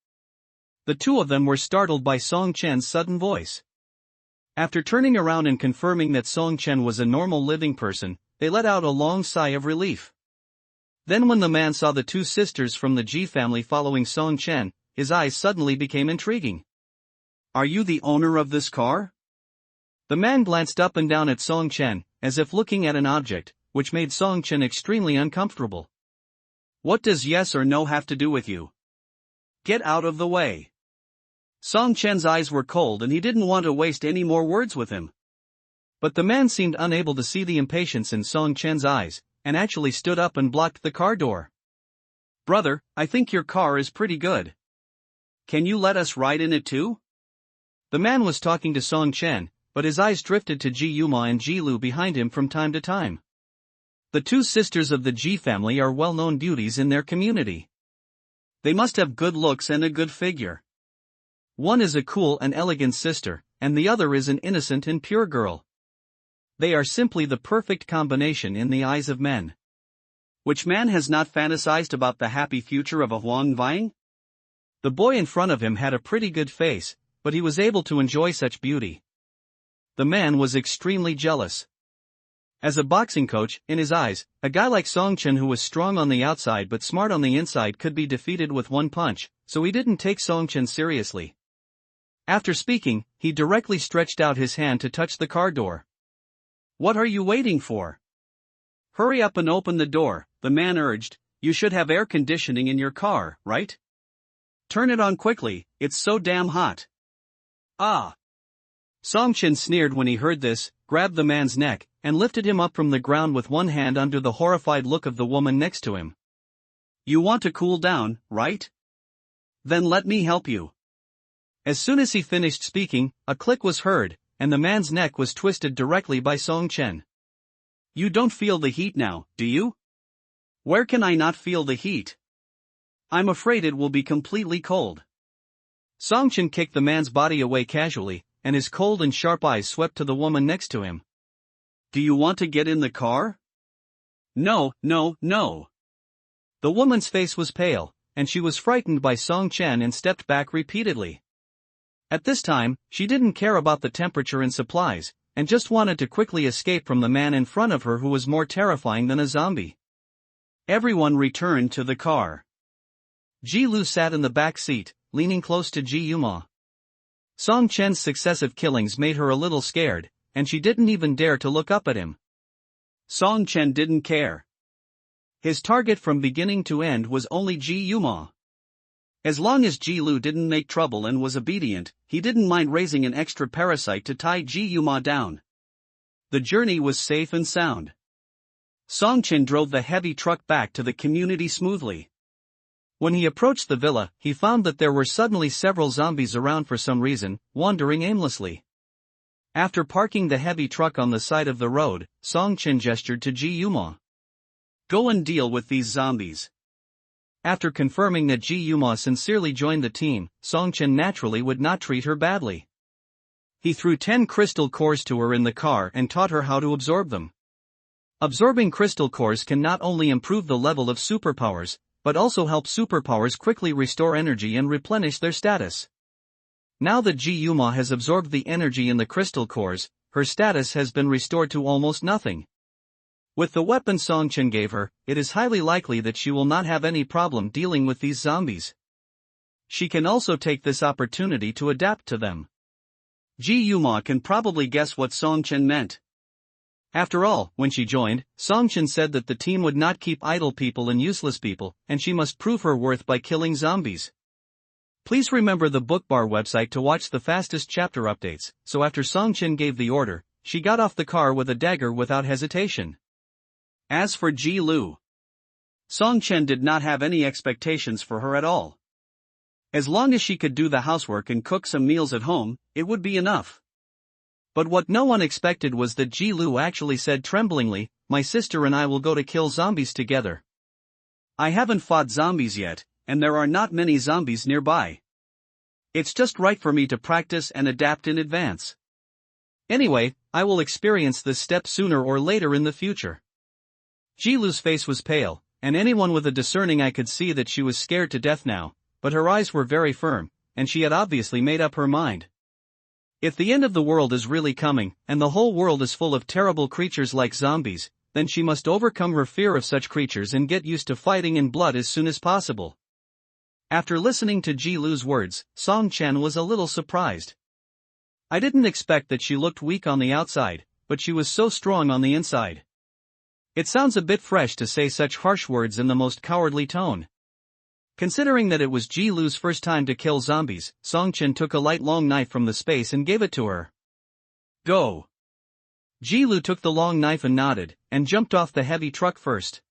The two of them were startled by Song Chen's sudden voice. After turning around and confirming that Song Chen was a normal living person, they let out a long sigh of relief. Then when the man saw the two sisters from the Ji family following Song Chen, his eyes suddenly became intriguing. "Are you the owner of this car?" The man glanced up and down at Song Chen, as if looking at an object, which made Song Chen extremely uncomfortable. "What does yes or no have to do with you? Get out of the way." Song Chen's eyes were cold and he didn't want to waste any more words with him. But the man seemed unable to see the impatience in Song Chen's eyes, and actually stood up and blocked the car door. "Brother, I think your car is pretty good. Can you let us ride in it too?" The man was talking to Song Chen, but his eyes drifted to Ji Yuma and Ji Lu behind him from time to time. The two sisters of the Ji family are well-known beauties in their community. They must have good looks and a good figure. One is a cool and elegant sister, and the other is an innocent and pure girl. They are simply the perfect combination in the eyes of men. Which man has not fantasized about the happy future of a Huang Vang? The boy in front of him had a pretty good face, but he was able to enjoy such beauty. The man was extremely jealous. As a boxing coach, in his eyes, a guy like Song Chen who was strong on the outside but smart on the inside could be defeated with one punch, so he didn't take Song Chen seriously. After speaking, he directly stretched out his hand to touch the car door. "What are you waiting for? Hurry up and open the door," the man urged. "You should have air conditioning in your car, right? Turn it on quickly, it's so damn hot." "Ah!" Song Chen sneered when he heard this, grabbed the man's neck, and lifted him up from the ground with one hand under the horrified look of the woman next to him. "You want to cool down, right? Then let me help you." As soon as he finished speaking, a click was heard, and the man's neck was twisted directly by Song Chen. "You don't feel the heat now, do you?" "Where can I not feel the heat? I'm afraid it will be completely cold." Song Chen kicked the man's body away casually, and his cold and sharp eyes swept to the woman next to him. "Do you want to get in the car?" "No, no, no." The woman's face was pale, and she was frightened by Song Chen and stepped back repeatedly. At this time, she didn't care about the temperature and supplies, and just wanted to quickly escape from the man in front of her who was more terrifying than a zombie. Everyone returned to the car. Ji Lu sat in the back seat, leaning close to Ji Yuma. Song Chen's successive killings made her a little scared, and she didn't even dare to look up at him. Song Chen didn't care. His target from beginning to end was only Ji Yuma. As long as Ji Lu didn't make trouble and was obedient, he didn't mind raising an extra parasite to tie Ji Yuma down. The journey was safe and sound. Song Chen drove the heavy truck back to the community smoothly. When he approached the villa, he found that there were suddenly several zombies around for some reason, wandering aimlessly. After parking the heavy truck on the side of the road, Song Chen gestured to Ji Yuma. "Go and deal with these zombies." After confirming that Ji Yuma sincerely joined the team, Song Chen naturally would not treat her badly. He threw 10 crystal cores to her in the car and taught her how to absorb them. Absorbing crystal cores can not only improve the level of superpowers, but also help superpowers quickly restore energy and replenish their status. Now that Ji Yuma has absorbed the energy in the crystal cores, her status has been restored to almost nothing. With the weapon Song Chen gave her, it is highly likely that she will not have any problem dealing with these zombies. She can also take this opportunity to adapt to them. Ji Yuma can probably guess what Song Chen meant. After all, when she joined, Song Chen said that the team would not keep idle people and useless people, and she must prove her worth by killing zombies. Please remember the Bookbar website to watch the fastest chapter updates. So after Song Chen gave the order, she got off the car with a dagger without hesitation. As for Ji Lu, Song Chen did not have any expectations for her at all. As long as she could do the housework and cook some meals at home, it would be enough. But what no one expected was that Ji Lu actually said tremblingly, "My sister and I will go to kill zombies together. I haven't fought zombies yet, and there are not many zombies nearby. It's just right for me to practice and adapt in advance. Anyway, I will experience this step sooner or later in the future." Ji Lu's face was pale, and anyone with a discerning eye could see that she was scared to death now, but her eyes were very firm, and she had obviously made up her mind. If the end of the world is really coming, and the whole world is full of terrible creatures like zombies, then she must overcome her fear of such creatures and get used to fighting in blood as soon as possible. After listening to Ji Lu's words, Song Chen was a little surprised. "I didn't expect that she looked weak on the outside, but she was so strong on the inside." It sounds a bit fresh to say such harsh words in the most cowardly tone. Considering that it was Ji Lu's first time to kill zombies, Song Chen took a light long knife from the space and gave it to her. "Go. Ji-Lu took the long knife and nodded, and jumped off the heavy truck first.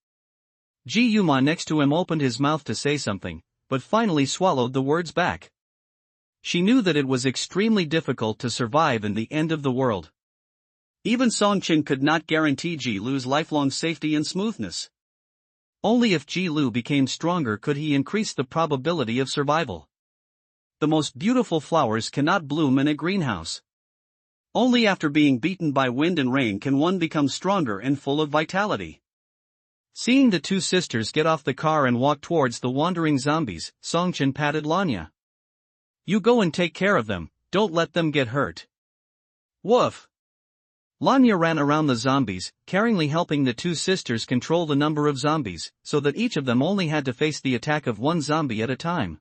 Ji-Yuma next to him opened his mouth to say something, but finally swallowed the words back. She knew that it was extremely difficult to survive in the end of the world. Even Song-Chin could not guarantee Ji-Lu's lifelong safety and smoothness. Only if Ji-Lu became stronger could he increase the probability of survival. The most beautiful flowers cannot bloom in a greenhouse. Only after being beaten by wind and rain can one become stronger and full of vitality. Seeing the two sisters get off the car and walk towards the wandering zombies, Song-Chin patted Lanya. "You go and take care of them, don't let them get hurt." Woof! Lanya ran around the zombies, caringly helping the two sisters control the number of zombies, so that each of them only had to face the attack of one zombie at a time.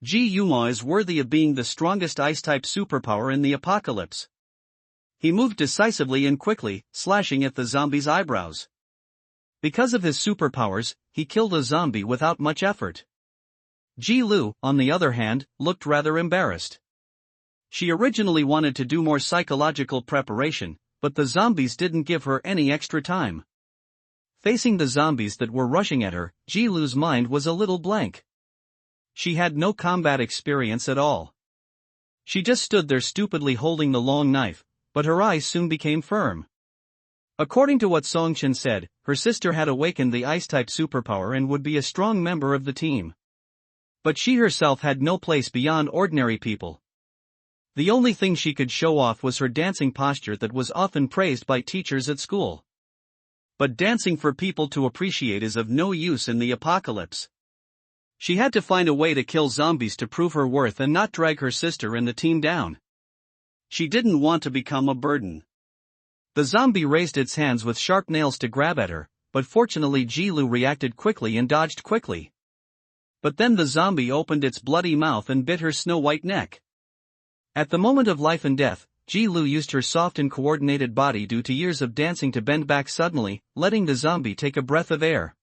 Ji-Yuma is worthy of being the strongest ice-type superpower in the apocalypse. He moved decisively and quickly, slashing at the zombie's eyebrows. Because of his superpowers, he killed a zombie without much effort. Ji-Lu, on the other hand, looked rather embarrassed. She originally wanted to do more psychological preparation, but the zombies didn't give her any extra time. Facing the zombies that were rushing at her, Ji-Lu's mind was a little blank. She had no combat experience at all. She just stood there stupidly holding the long knife, but her eyes soon became firm. According to what Song-Chin said, her sister had awakened the ice-type superpower and would be a strong member of the team. But she herself had no place beyond ordinary people. The only thing she could show off was her dancing posture that was often praised by teachers at school. But dancing for people to appreciate is of no use in the apocalypse. She had to find a way to kill zombies to prove her worth and not drag her sister and the team down. She didn't want to become a burden. The zombie raised its hands with sharp nails to grab at her, but fortunately Ji-Lu reacted quickly and dodged quickly. But then the zombie opened its bloody mouth and bit her snow-white neck. At the moment of life and death, Ji-Lu used her soft and coordinated body due to years of dancing to bend back suddenly, letting the zombie take a breath of air.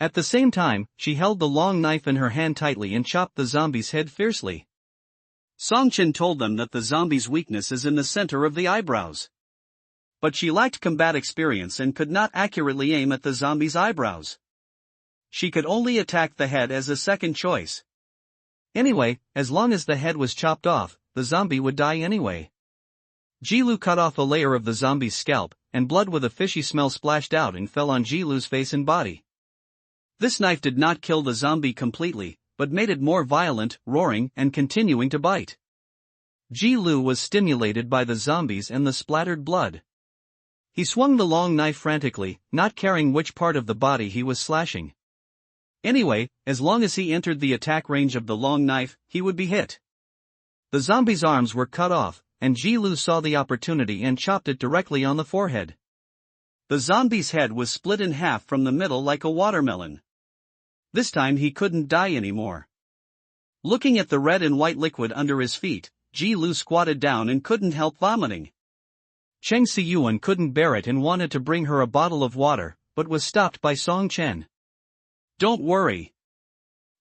At the same time, she held the long knife in her hand tightly and chopped the zombie's head fiercely. Song-Chin told them that the zombie's weakness is in the center of the eyebrows. But she lacked combat experience and could not accurately aim at the zombie's eyebrows. She could only attack the head as a second choice. Anyway, as long as the head was chopped off, the zombie would die anyway. Ji-Lu cut off a layer of the zombie's scalp, and blood with a fishy smell splashed out and fell on Ji-Lu's face and body. This knife did not kill the zombie completely, but made it more violent, roaring and continuing to bite. Ji-Lu was stimulated by the zombies and the splattered blood. He swung the long knife frantically, not caring which part of the body he was slashing. Anyway, as long as he entered the attack range of the long knife, he would be hit. The zombie's arms were cut off, and Ji-Lu saw the opportunity and chopped it directly on the forehead. The zombie's head was split in half from the middle like a watermelon. This time he couldn't die anymore. Looking at the red and white liquid under his feet, Ji-Lu squatted down and couldn't help vomiting. Cheng Si-Yuan couldn't bear it and wanted to bring her a bottle of water, but was stopped by Song-Chen. "Don't worry."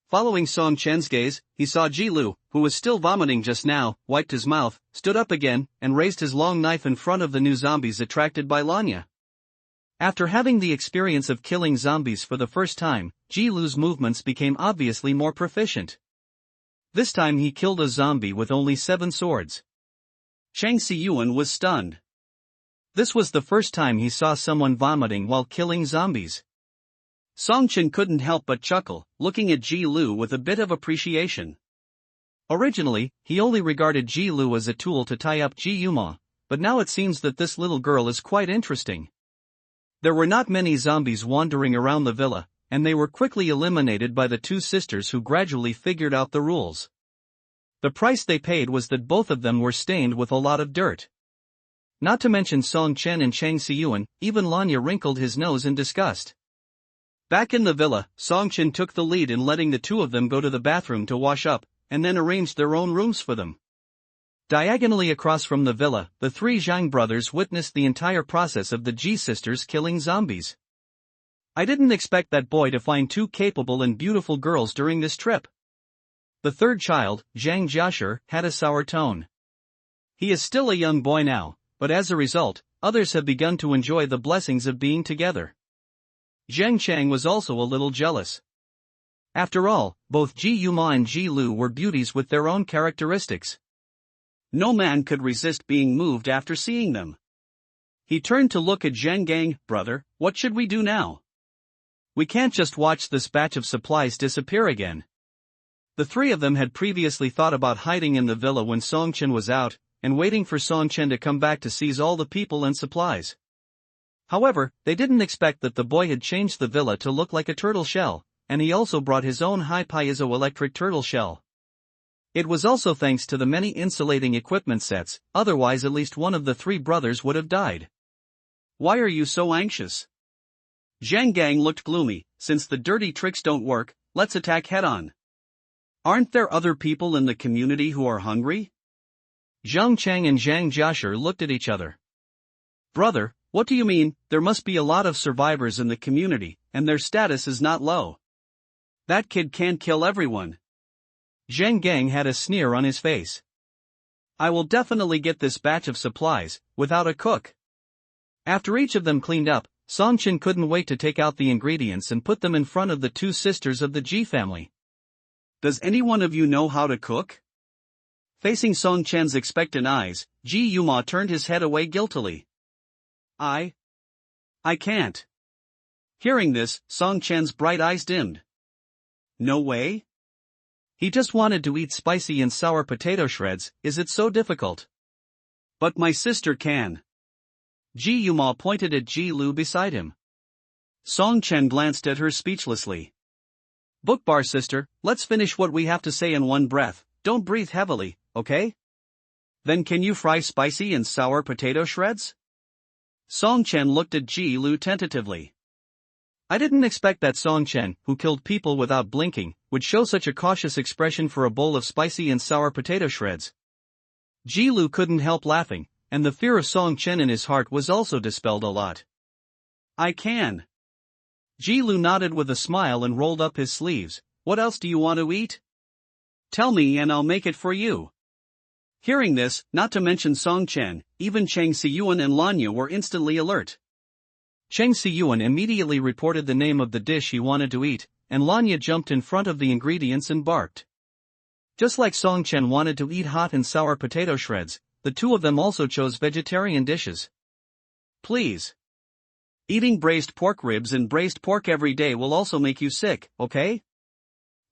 Following Song-Chen's gaze, he saw Ji-Lu, who was still vomiting just now, wiped his mouth, stood up again, and raised his long knife in front of the new zombies attracted by Lanya. After having the experience of killing zombies for the first time, Ji-Lu's movements became obviously more proficient. This time he killed a zombie with only 7 swords. Cheng Si-Yuan was stunned. This was the first time he saw someone vomiting while killing zombies. Song-Chin couldn't help but chuckle, looking at Ji-Lu with a bit of appreciation. Originally, he only regarded Ji-Lu as a tool to tie up Ji-Yuma, but now it seems that this little girl is quite interesting. There were not many zombies wandering around the villa, and they were quickly eliminated by the two sisters who gradually figured out the rules. The price they paid was that both of them were stained with a lot of dirt. Not to mention Song-Chen and Cheng Si-Yuan, even Lanya wrinkled his nose in disgust. Back in the villa, Song-Chen took the lead in letting the two of them go to the bathroom to wash up, and then arranged their own rooms for them. Diagonally across from the villa, the 3 Zhang brothers witnessed the entire process of the Ji sisters killing zombies. "I didn't expect that boy to find 2 capable and beautiful girls during this trip." The third child, Zhang Jiashir, had a sour tone. He is still a young boy now, but as a result, others have begun to enjoy the blessings of being together. Zheng Chang was also a little jealous. After all, both Ji Yuma and Ji Lu were beauties with their own characteristics. No man could resist being moved after seeing them. He turned to look at Zheng Gang. "Brother, what should we do now? We can't just watch this batch of supplies disappear again." The three of them had previously thought about hiding in the villa when Song Chen was out, and waiting for Song Chen to come back to seize all the people and supplies. However, they didn't expect that the boy had changed the villa to look like a turtle shell, and he also brought his own high piezoelectric turtle shell. It was also thanks to the many insulating equipment sets, otherwise at least one of the three brothers would have died. "Why are you so anxious?" Zhang Gang looked gloomy. "Since the dirty tricks don't work, let's attack head-on. Aren't there other people in the community who are hungry?" Zhang Chang and Zhang Jiasher looked at each other. "Brother, what do you mean? There must be a lot of survivors in the community, and their status is not low. That kid can't kill everyone." Zhang Gang had a sneer on his face. "I will definitely get this batch of supplies, without a cook." After each of them cleaned up, Song Chen couldn't wait to take out the ingredients and put them in front of the two sisters of the Ji family. "Does any one of you know how to cook?" Facing Song Chen's expectant eyes, Ji Yuma turned his head away guiltily. I can't." Hearing this, Song Chen's bright eyes dimmed. "No way? He just wanted to eat spicy and sour potato shreds. Is it so difficult?" "But my sister can." Ji Yuma pointed at Ji Lu beside him. Song Chen glanced at her speechlessly. "Bookbar sister, let's finish what we have to say in one breath. Don't breathe heavily, okay? Then can you fry spicy and sour potato shreds?" Song Chen looked at Ji Lu tentatively. I didn't expect that Song Chen, who killed people without blinking, would show such a cautious expression for a bowl of spicy and sour potato shreds. Ji Lu couldn't help laughing, and the fear of Song Chen in his heart was also dispelled a lot. "I can." Ji Lu nodded with a smile and rolled up his sleeves. "What else do you want to eat? Tell me and I'll make it for you." Hearing this, not to mention Song Chen, even Cheng Siyuan and Lanya were instantly alert. Cheng Siyuan immediately reported the name of the dish he wanted to eat, and Lanya jumped in front of the ingredients and barked. Just like Song Chen wanted to eat hot and sour potato shreds, the two of them also chose vegetarian dishes. "Please. Eating braised pork ribs and braised pork every day will also make you sick, okay?"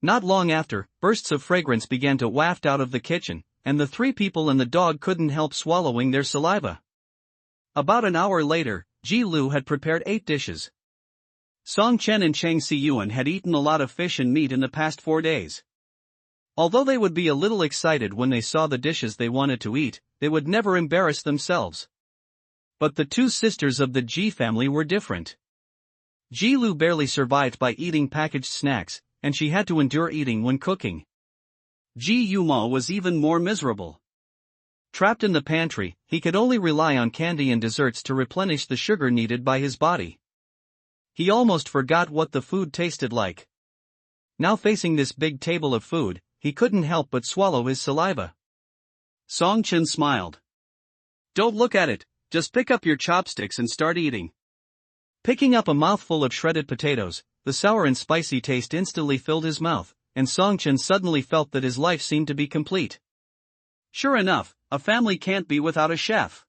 Not long after, bursts of fragrance began to waft out of the kitchen, and the three people and the dog couldn't help swallowing their saliva. About an hour later, Ji Lu had prepared 8 dishes. Song Chen and Cheng Siyuan had eaten a lot of fish and meat in the past 4 days. Although they would be a little excited when they saw the dishes they wanted to eat, they would never embarrass themselves. But the two sisters of the Ji family were different. Ji Lu barely survived by eating packaged snacks, and she had to endure eating when cooking. Ji Yuma was even more miserable. Trapped in the pantry, he could only rely on candy and desserts to replenish the sugar needed by his body. He almost forgot what the food tasted like. Now facing this big table of food, he couldn't help but swallow his saliva. Song Chen smiled. "Don't look at it, just pick up your chopsticks and start eating." Picking up a mouthful of shredded potatoes, the sour and spicy taste instantly filled his mouth, and Song Chen suddenly felt that his life seemed to be complete. Sure enough, a family can't be without a chef.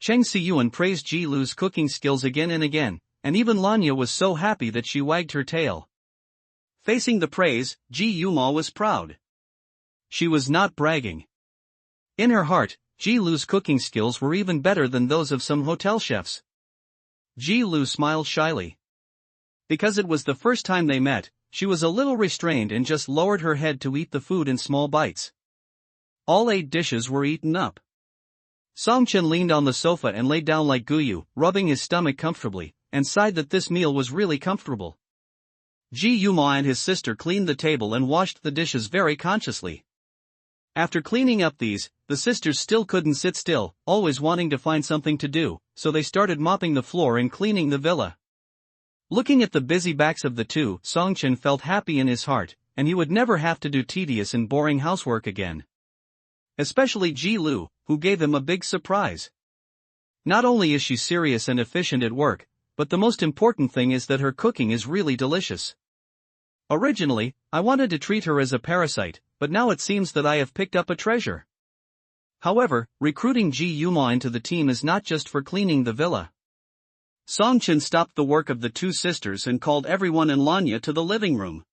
Cheng Siyuan praised Ji Lu's cooking skills again and again, and even Lanya was so happy that she wagged her tail. Facing the praise, Ji Yuma was proud. She was not bragging. In her heart, Ji Lu's cooking skills were even better than those of some hotel chefs. Ji Lu smiled shyly. Because it was the first time they met, she was a little restrained and just lowered her head to eat the food in small bites. All 8 dishes were eaten up. Song Chen leaned on the sofa and lay down like Guyu, rubbing his stomach comfortably, and sighed that this meal was really comfortable. Ji Yuma and his sister cleaned the table and washed the dishes very consciously. After cleaning up these, the sisters still couldn't sit still, always wanting to find something to do, so they started mopping the floor and cleaning the villa. Looking at the busy backs of the two, Song Chen felt happy in his heart, and he would never have to do tedious and boring housework again. Especially Ji Lu, who gave him a big surprise. Not only is she serious and efficient at work, but the most important thing is that her cooking is really delicious. Originally, I wanted to treat her as a parasite, but now it seems that I have picked up a treasure. However, recruiting Ji Yuma into the team is not just for cleaning the villa. Songchan stopped the work of the two sisters and called everyone in Lanya to the living room.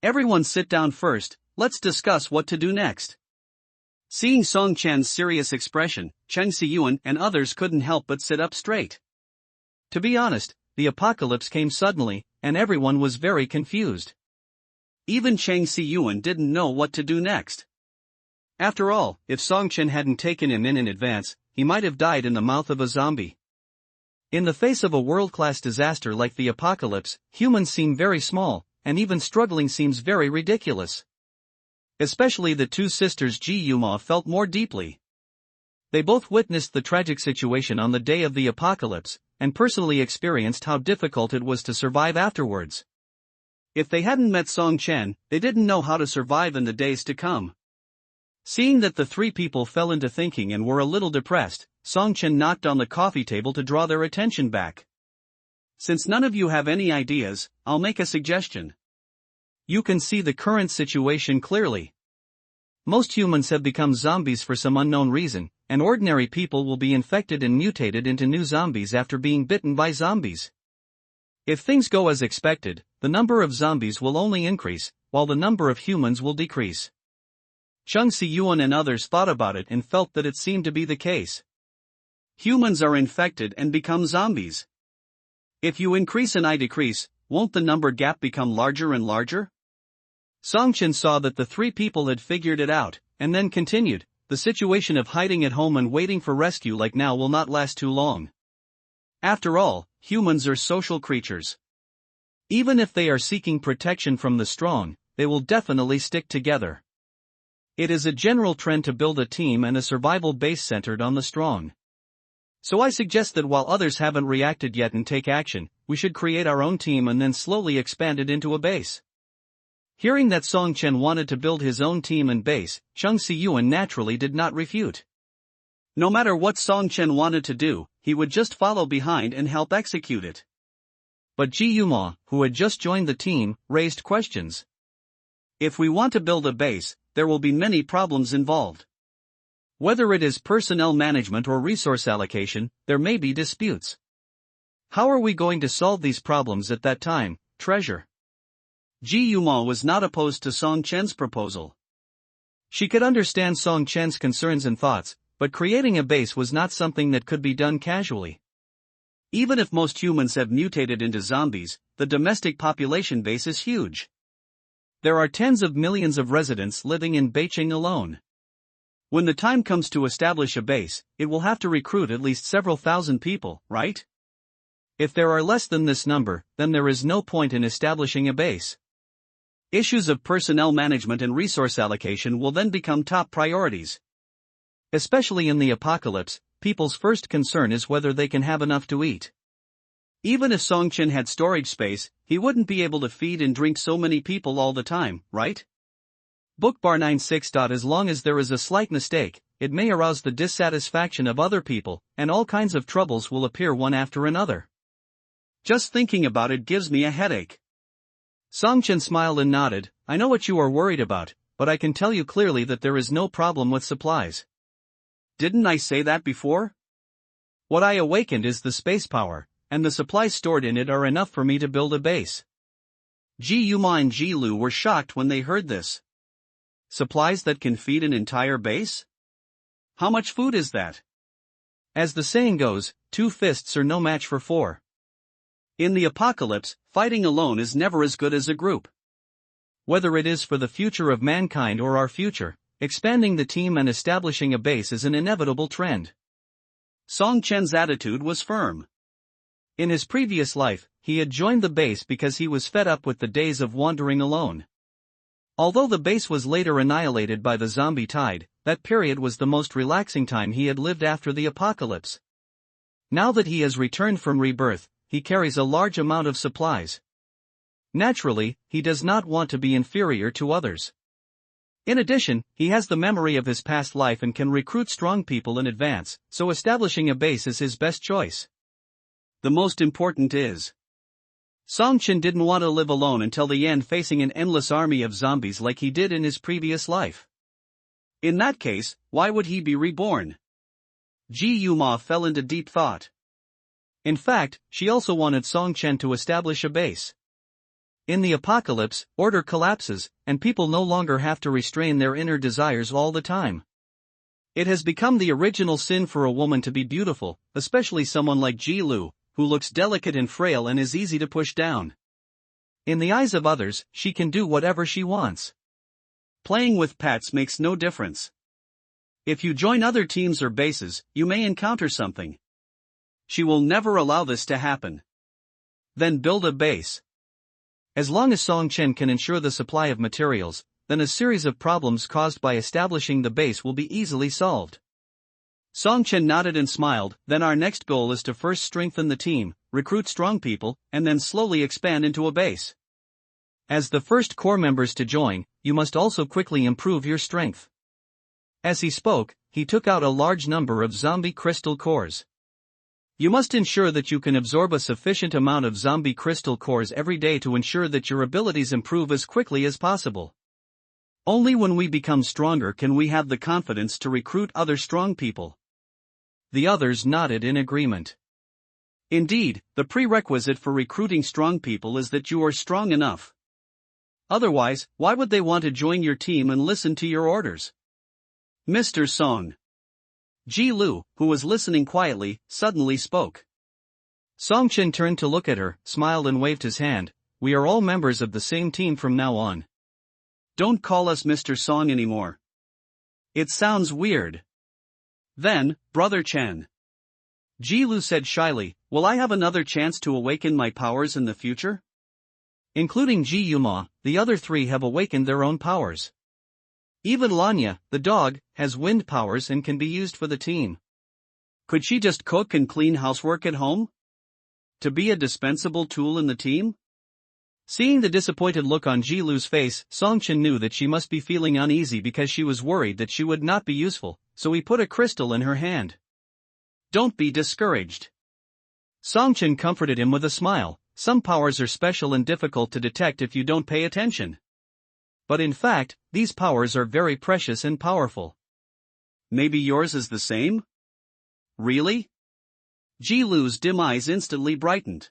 Everyone sit down first, let's discuss what to do next. Seeing Songchan's serious expression, Cheng Siyuan and others couldn't help but sit up straight. To be honest, the apocalypse came suddenly, and everyone was very confused. Even Cheng Siyuan didn't know what to do next. After all, if Songchen hadn't taken him in advance, he might have died in the mouth of a zombie. In the face of a world-class disaster like the apocalypse, humans seem very small, and even struggling seems very ridiculous. Especially the two sisters Ji Yuma felt more deeply. They both witnessed the tragic situation on the day of the apocalypse, and personally experienced how difficult it was to survive afterwards. If they hadn't met Songchen, they didn't know how to survive in the days to come. Seeing that the three people fell into thinking and were a little depressed, Songchen knocked on the coffee table to draw their attention back. Since none of you have any ideas, I'll make a suggestion. You can see the current situation clearly. Most humans have become zombies for some unknown reason, and ordinary people will be infected and mutated into new zombies after being bitten by zombies. If things go as expected, the number of zombies will only increase, while the number of humans will decrease. Cheng Siyuan and others thought about it and felt that it seemed to be the case. Humans are infected and become zombies. If you increase and I decrease, won't the number gap become larger and larger? Songchen saw that the three people had figured it out, and then continued, the situation of hiding at home and waiting for rescue like now will not last too long. After all, humans are social creatures. Even if they are seeking protection from the strong, they will definitely stick together. It is a general trend to build a team and a survival base centered on the strong. So I suggest that while others haven't reacted yet and take action, we should create our own team and then slowly expand it into a base. Hearing that Songchen wanted to build his own team and base, Cheng Siyuan naturally did not refute. No matter what Songchen wanted to do, he would just follow behind and help execute it. But Ji Yuma, who had just joined the team, raised questions. If we want to build a base, there will be many problems involved. Whether it is personnel management or resource allocation, there may be disputes. How are we going to solve these problems at that time, treasure? Ji Yuma was not opposed to Songchen's proposal. She could understand Songchen's concerns and thoughts, but creating a base was not something that could be done casually. Even if most humans have mutated into zombies, the domestic population base is huge. There are tens of millions of residents living in Beijing alone. When the time comes to establish a base, it will have to recruit at least several thousand people, right? If there are less than this number, then there is no point in establishing a base. Issues of personnel management and resource allocation will then become top priorities. Especially in the apocalypse, people's first concern is whether they can have enough to eat. Even if Songchen had storage space, he wouldn't be able to feed and drink so many people all the time, right? Bookbar 96. As long as there is a slight mistake, it may arouse the dissatisfaction of other people, and all kinds of troubles will appear one after another. Just thinking about it gives me a headache. Songchen smiled and nodded, I know what you are worried about, but I can tell you clearly that there is no problem with supplies. Didn't I say that before? What I awakened is the space power, and the supplies stored in it are enough for me to build a base. Ji Yuma and Ji Lu were shocked when they heard this. Supplies that can feed an entire base? How much food is that? As the saying goes, 2 fists are no match for 4. In the apocalypse, fighting alone is never as good as a group. Whether it is for the future of mankind or our future, expanding the team and establishing a base is an inevitable trend. Songchen's attitude was firm. In his previous life, he had joined the base because he was fed up with the days of wandering alone. Although the base was later annihilated by the zombie tide, that period was the most relaxing time he had lived after the apocalypse. Now that he has returned from rebirth, he carries a large amount of supplies. Naturally, he does not want to be inferior to others. In addition, he has the memory of his past life and can recruit strong people in advance, so establishing a base is his best choice. The most important is, Song-Chin didn't want to live alone until the end facing an endless army of zombies like he did in his previous life. In that case, why would he be reborn? Ji Yuma fell into deep thought. In fact, she also wanted Song-Chen to establish a base. In the apocalypse, order collapses, and people no longer have to restrain their inner desires all the time. It has become the original sin for a woman to be beautiful, especially someone like Ji Lu, who looks delicate and frail and is easy to push down. In the eyes of others, she can do whatever she wants. Playing with pets makes no difference. If you join other teams or bases, you may encounter something. She will never allow this to happen. Then build a base. As long as Song-Chen can ensure the supply of materials, then a series of problems caused by establishing the base will be easily solved. Song-Chen nodded and smiled. Then our next goal is to first strengthen the team, recruit strong people, and then slowly expand into a base. As the first core members to join, you must also quickly improve your strength. As he spoke, he took out a large number of zombie crystal cores. You must ensure that you can absorb a sufficient amount of zombie crystal cores every day to ensure that your abilities improve as quickly as possible. Only when we become stronger can we have the confidence to recruit other strong people. The others nodded in agreement. Indeed, the prerequisite for recruiting strong people is that you are strong enough. Otherwise, why would they want to join your team and listen to your orders? Mr. Song. Ji Lu, who was listening quietly, suddenly spoke. Song-Chen turned to look at her, smiled and waved his hand. We are all members of the same team from now on. Don't call us Mr. Song anymore. It sounds weird. Then, Brother Chen. Ji Lu said shyly, will I have another chance to awaken my powers in the future? Including Ji Yuma, the other three have awakened their own powers. Even Lanya, the dog, has wind powers and can be used for the team. Could she just cook and clean housework at home? To be a dispensable tool in the team? Seeing the disappointed look on Ji Lu's face, Song-Chen knew that she must be feeling uneasy because she was worried that she would not be useful, so he put a crystal in her hand. Don't be discouraged. Song-Chen comforted him with a smile. Some powers are special and difficult to detect if you don't pay attention. But in fact, these powers are very precious and powerful. Maybe yours is the same? Really? Ji Lu's dim eyes instantly brightened.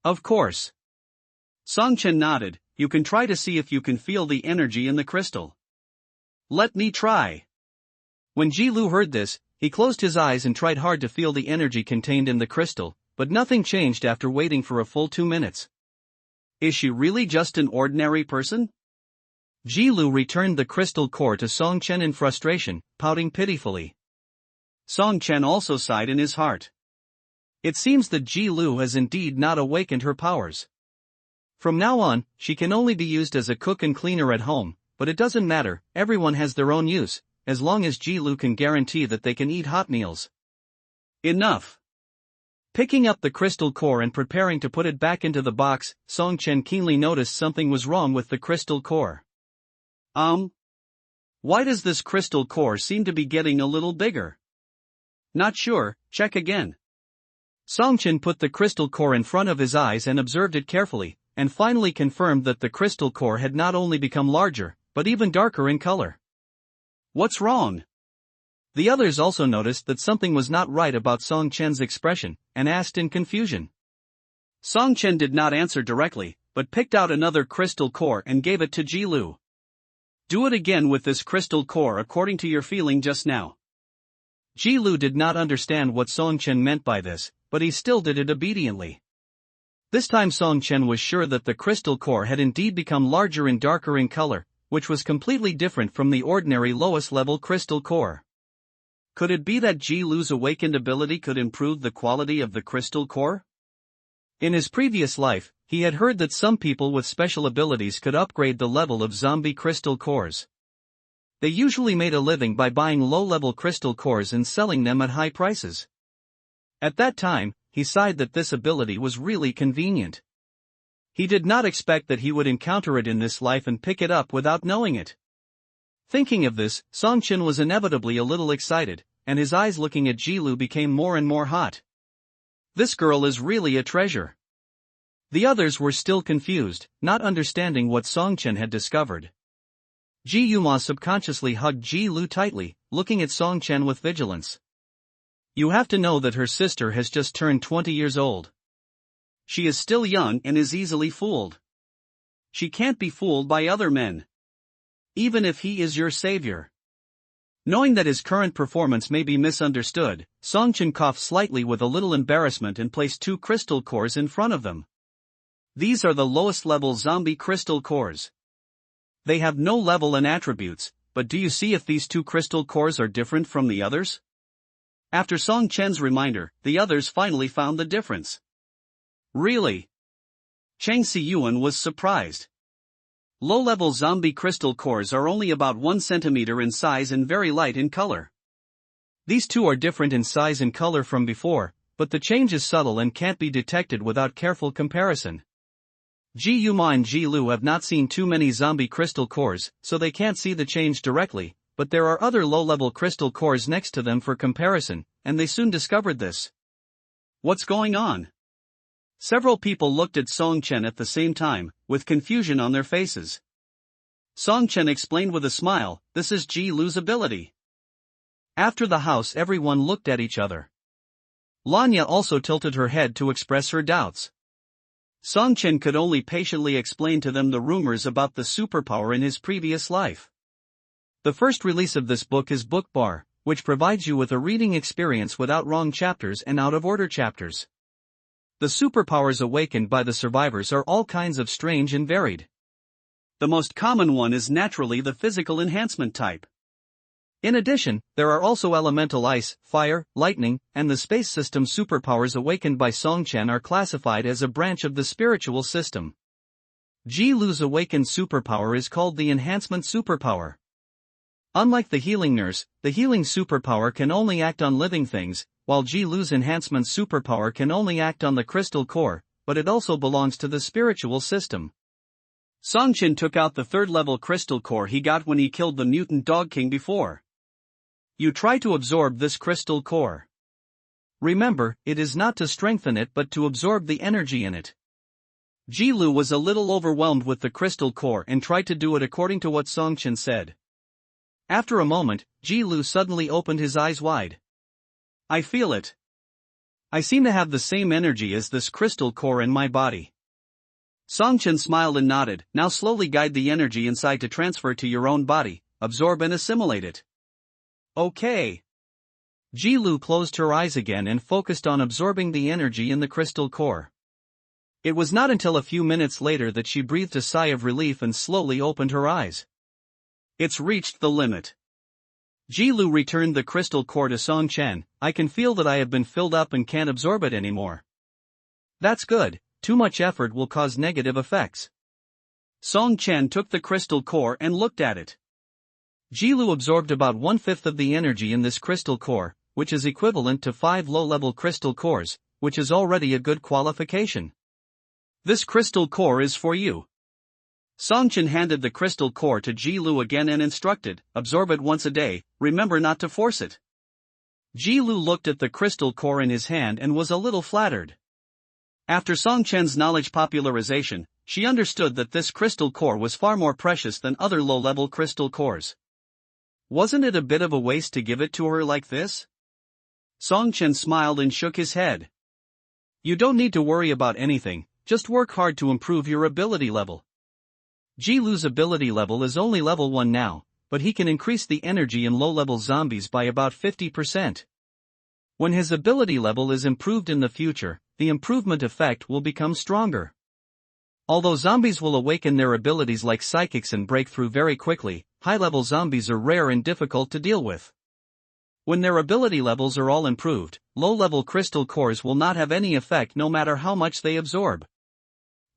Of course. Song-Chen nodded. You can try to see if you can feel the energy in the crystal. Let me try. When Ji Lu heard this, he closed his eyes and tried hard to feel the energy contained in the crystal, but nothing changed after waiting for a full 2 minutes. Is she really just an ordinary person? Ji Lu returned the crystal core to Song-Chen in frustration, pouting pitifully. Song-Chen also sighed in his heart. It seems that Ji Lu has indeed not awakened her powers. From now on, she can only be used as a cook and cleaner at home, but it doesn't matter, everyone has their own use, as long as Ji Lu can guarantee that they can eat hot meals. Enough. Picking up the crystal core and preparing to put it back into the box, Song-Chen keenly noticed something was wrong with the crystal core. Why does this crystal core seem to be getting a little bigger? Not sure, check again. Song-Chen put the crystal core in front of his eyes and observed it carefully, and finally confirmed that the crystal core had not only become larger, but even darker in color. What's wrong? The others also noticed that something was not right about Song-Chen's expression, and asked in confusion. Song-Chen did not answer directly, but picked out another crystal core and gave it to Ji Lu. Do it again with this crystal core according to your feeling just now. Ji Lu did not understand what Song-Chen meant by this, but he still did it obediently. This time Song-Chen was sure that the crystal core had indeed become larger and darker in color, which was completely different from the ordinary lowest level crystal core. Could it be that Ji Lu's awakened ability could improve the quality of the crystal core? In his previous life, he had heard that some people with special abilities could upgrade the level of zombie crystal cores. They usually made a living by buying low-level crystal cores and selling them at high prices. At that time, he sighed that this ability was really convenient. He did not expect that he would encounter it in this life and pick it up without knowing it. Thinking of this, Song Chen was inevitably a little excited, and his eyes looking at Ji Lu became more and more hot. This girl is really a treasure. The others were still confused, not understanding what Song Chen had discovered. Ji Yuma subconsciously hugged Ji Lu tightly, looking at Song Chen with vigilance. You have to know that her sister has just turned 20 years old. She is still young and is easily fooled. She can't be fooled by other men. Even if he is your savior. Knowing that his current performance may be misunderstood, Song Chen coughed slightly with a little embarrassment and placed 2 crystal cores in front of them. These are the lowest level zombie crystal cores. They have no level and attributes, but do you see if these 2 crystal cores are different from the others? After Song Chen's reminder, the others finally found the difference. Really? Chang Siyuan was surprised. Low-level zombie crystal cores are only about 1 centimeter in size and very light in color. These 2 are different in size and color from before, but the change is subtle and can't be detected without careful comparison. Ji Yuma and Ji Lu have not seen too many zombie crystal cores, so they can't see the change directly, but there are other low-level crystal cores next to them for comparison, and they soon discovered this. What's going on? Several people looked at Song Chen at the same time, with confusion on their faces. Song Chen explained with a smile, this is Ji Lu's ability. After the house everyone looked at each other. Lanya also tilted her head to express her doubts. Song Chen could only patiently explain to them the rumors about the superpower in his previous life. The first release of this book is Book Bar, which provides you with a reading experience without wrong chapters and out-of-order chapters. The superpowers awakened by the survivors are all kinds of strange and varied. The most common one is naturally the physical enhancement type. In addition, there are also elemental ice, fire, lightning, and the space system superpowers awakened by Song Chen are classified as a branch of the spiritual system. Ji Lu's awakened superpower is called the enhancement superpower. Unlike the healing nurse, the healing superpower can only act on living things, while Ji Lu's enhancement superpower can only act on the crystal core, but it also belongs to the spiritual system. Song Chen took out the 3rd level crystal core he got when he killed the mutant dog king before. You try to absorb this crystal core. Remember, it is not to strengthen it but to absorb the energy in it. Ji Lu was a little overwhelmed with the crystal core and tried to do it according to what Song Chen said. After a moment, Ji Lu suddenly opened his eyes wide. I feel it. I seem to have the same energy as this crystal core in my body. Song Chen smiled and nodded, now slowly guide the energy inside to transfer to your own body, absorb and assimilate it. Okay. Ji Lu closed her eyes again and focused on absorbing the energy in the crystal core. It was not until a few minutes later that she breathed a sigh of relief and slowly opened her eyes. It's reached the limit. Ji Lu returned the crystal core to Song Chen. I can feel that I have been filled up and can't absorb it anymore. That's good, too much effort will cause negative effects. Song Chen took the crystal core and looked at it. Ji Lu absorbed about 1/5 of the energy in this crystal core, which is equivalent to 5 low-level crystal cores, which is already a good qualification. This crystal core is for you. Song Chen handed the crystal core to Ji Lu again and instructed, absorb it once a day, remember not to force it. Ji Lu looked at the crystal core in his hand and was a little flattered. After Song Chen's knowledge popularization, she understood that this crystal core was far more precious than other low-level crystal cores. Wasn't it a bit of a waste to give it to her like this? Song Chen smiled and shook his head. You don't need to worry about anything, just work hard to improve your ability level. Ji Lu's ability level is only level 1 now, but he can increase the energy in low-level zombies by about 50%. When his ability level is improved in the future, the improvement effect will become stronger. Although zombies will awaken their abilities like psychics and break through very quickly, high-level zombies are rare and difficult to deal with. When their ability levels are all improved, low-level crystal cores will not have any effect no matter how much they absorb.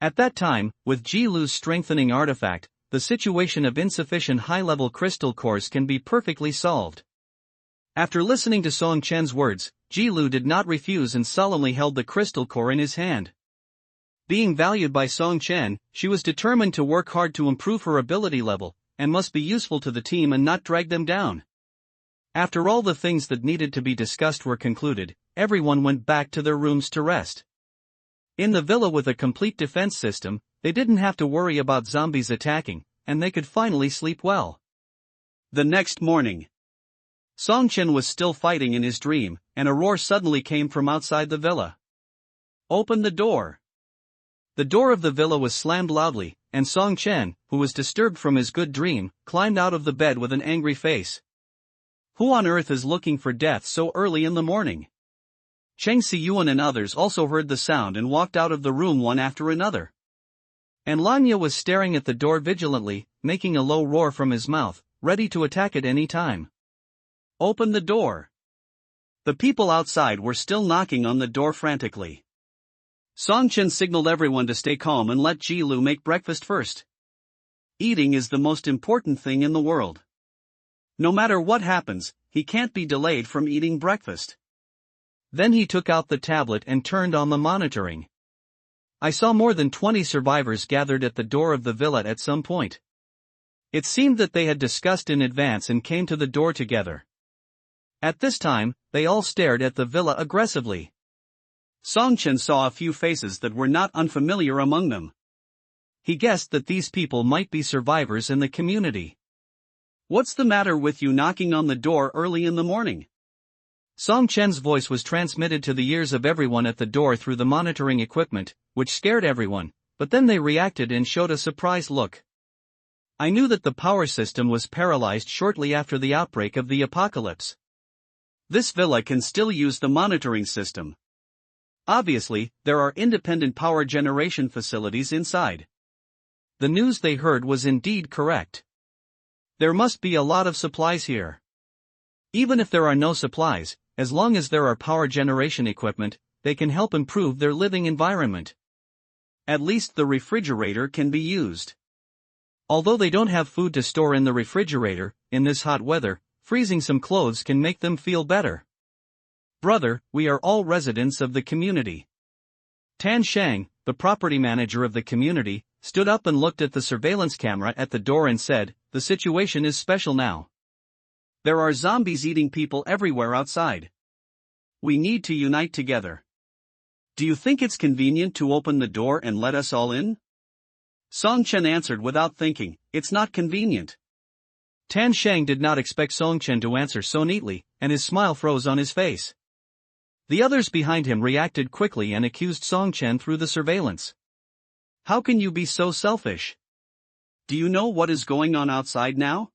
At that time, with Ji Lu's strengthening artifact, the situation of insufficient high-level crystal cores can be perfectly solved. After listening to Song Chen's words, Ji Lu did not refuse and solemnly held the crystal core in his hand. Being valued by Song Chen, she was determined to work hard to improve her ability level, and must be useful to the team and not drag them down. After all the things that needed to be discussed were concluded, everyone went back to their rooms to rest. In the villa with a complete defense system, they didn't have to worry about zombies attacking, and they could finally sleep well. The next morning, Songchen was still fighting in his dream, and a roar suddenly came from outside the villa. "Open the door!" The door of the villa was slammed loudly, and Songchen, who was disturbed from his good dream, climbed out of the bed with an angry face. Who on earth is looking for death so early in the morning? Cheng Siyuan and others also heard the sound and walked out of the room one after another. And Lanya was staring at the door vigilantly, making a low roar from his mouth, ready to attack at any time. "Open the door!" The people outside were still knocking on the door frantically. Songchen signaled everyone to stay calm and let Ji-Lu make breakfast first. Eating is the most important thing in the world. No matter what happens, he can't be delayed from eating breakfast. Then he took out the tablet and turned on the monitoring. I saw more than 20 survivors gathered at the door of the villa at some point. It seemed that they had discussed in advance and came to the door together. At this time, they all stared at the villa aggressively. Songchen saw a few faces that were not unfamiliar among them. He guessed that these people might be survivors in the community. "What's the matter with you knocking on the door early in the morning?" Songchen's voice was transmitted to the ears of everyone at the door through the monitoring equipment, which scared everyone, but then they reacted and showed a surprised look. I knew that the power system was paralyzed shortly after the outbreak of the apocalypse. This villa can still use the monitoring system. Obviously, there are independent power generation facilities inside. The news they heard was indeed correct. There must be a lot of supplies here. Even if there are no supplies, as long as there are power generation equipment, they can help improve their living environment. At least the refrigerator can be used. Although they don't have food to store in the refrigerator, in this hot weather, freezing some clothes can make them feel better. "Brother, we are all residents of the community." Tan Shang, the property manager of the community, stood up and looked at the surveillance camera at the door and said, "The situation is special now. There are zombies eating people everywhere outside. We need to unite together. Do you think it's convenient to open the door and let us all in?" Songchen answered without thinking, "It's not convenient." Tan Shang did not expect Songchen to answer so neatly, and his smile froze on his face. The others behind him reacted quickly and accused Songchen through the surveillance. "How can you be so selfish? Do you know what is going on outside now?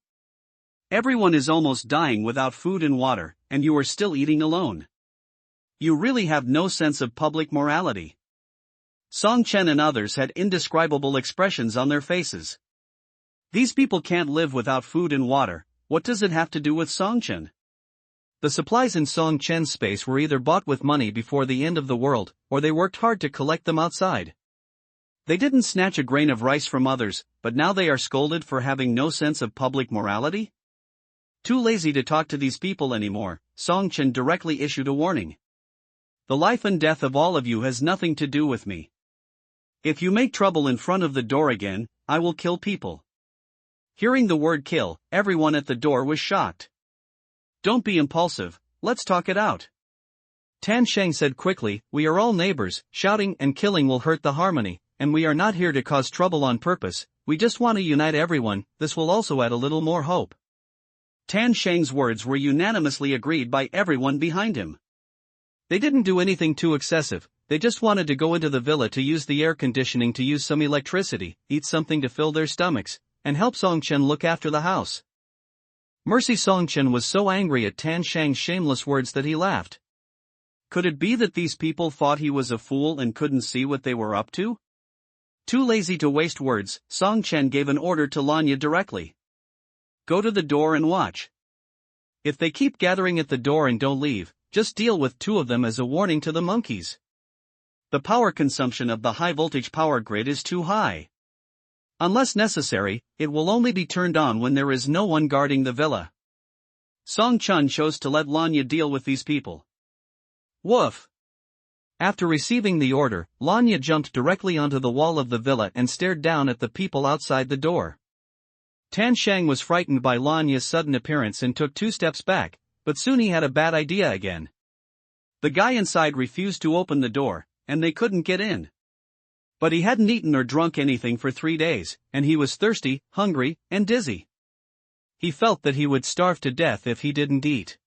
Everyone is almost dying without food and water, and you are still eating alone. You really have no sense of public morality." Songchen and others had indescribable expressions on their faces. These people can't live without food and water. What does it have to do with Songchen? The supplies in Songchen's space were either bought with money before the end of the world, or they worked hard to collect them outside. They didn't snatch a grain of rice from others, but now they are scolded for having no sense of public morality? Too lazy to talk to these people anymore, Songchen directly issued a warning. "The life and death of all of you has nothing to do with me. If you make trouble in front of the door again, I will kill people." Hearing the word kill, everyone at the door was shocked. "Don't be impulsive, let's talk it out." Tan Sheng said quickly, "We are all neighbors, shouting and killing will hurt the harmony, and we are not here to cause trouble on purpose, we just want to unite everyone, this will also add a little more hope." Tan Sheng's words were unanimously agreed by everyone behind him. They didn't do anything too excessive, they just wanted to go into the villa to use the air conditioning to use some electricity, eat something to fill their stomachs, and help Songchen look after the house. Mercy Songchen was so angry at Tan Shang's shameless words that he laughed. Could it be that these people thought he was a fool and couldn't see what they were up to? Too lazy to waste words, Songchen gave an order to Lanya directly. "Go to the door and watch. If they keep gathering at the door and don't leave, just deal with 2 of them as a warning to the monkeys. The power consumption of the high-voltage power grid is too high. Unless necessary, it will only be turned on when there is no one guarding the villa." Song Chun chose to let Lanya deal with these people. Woof! After receiving the order, Lanya jumped directly onto the wall of the villa and stared down at the people outside the door. Tan Shang was frightened by Lanya's sudden appearance and took 2 steps back, but soon he had a bad idea again. The guy inside refused to open the door, and they couldn't get in. But he hadn't eaten or drunk anything for 3 days, and he was thirsty, hungry, and dizzy. He felt that he would starve to death if he didn't eat.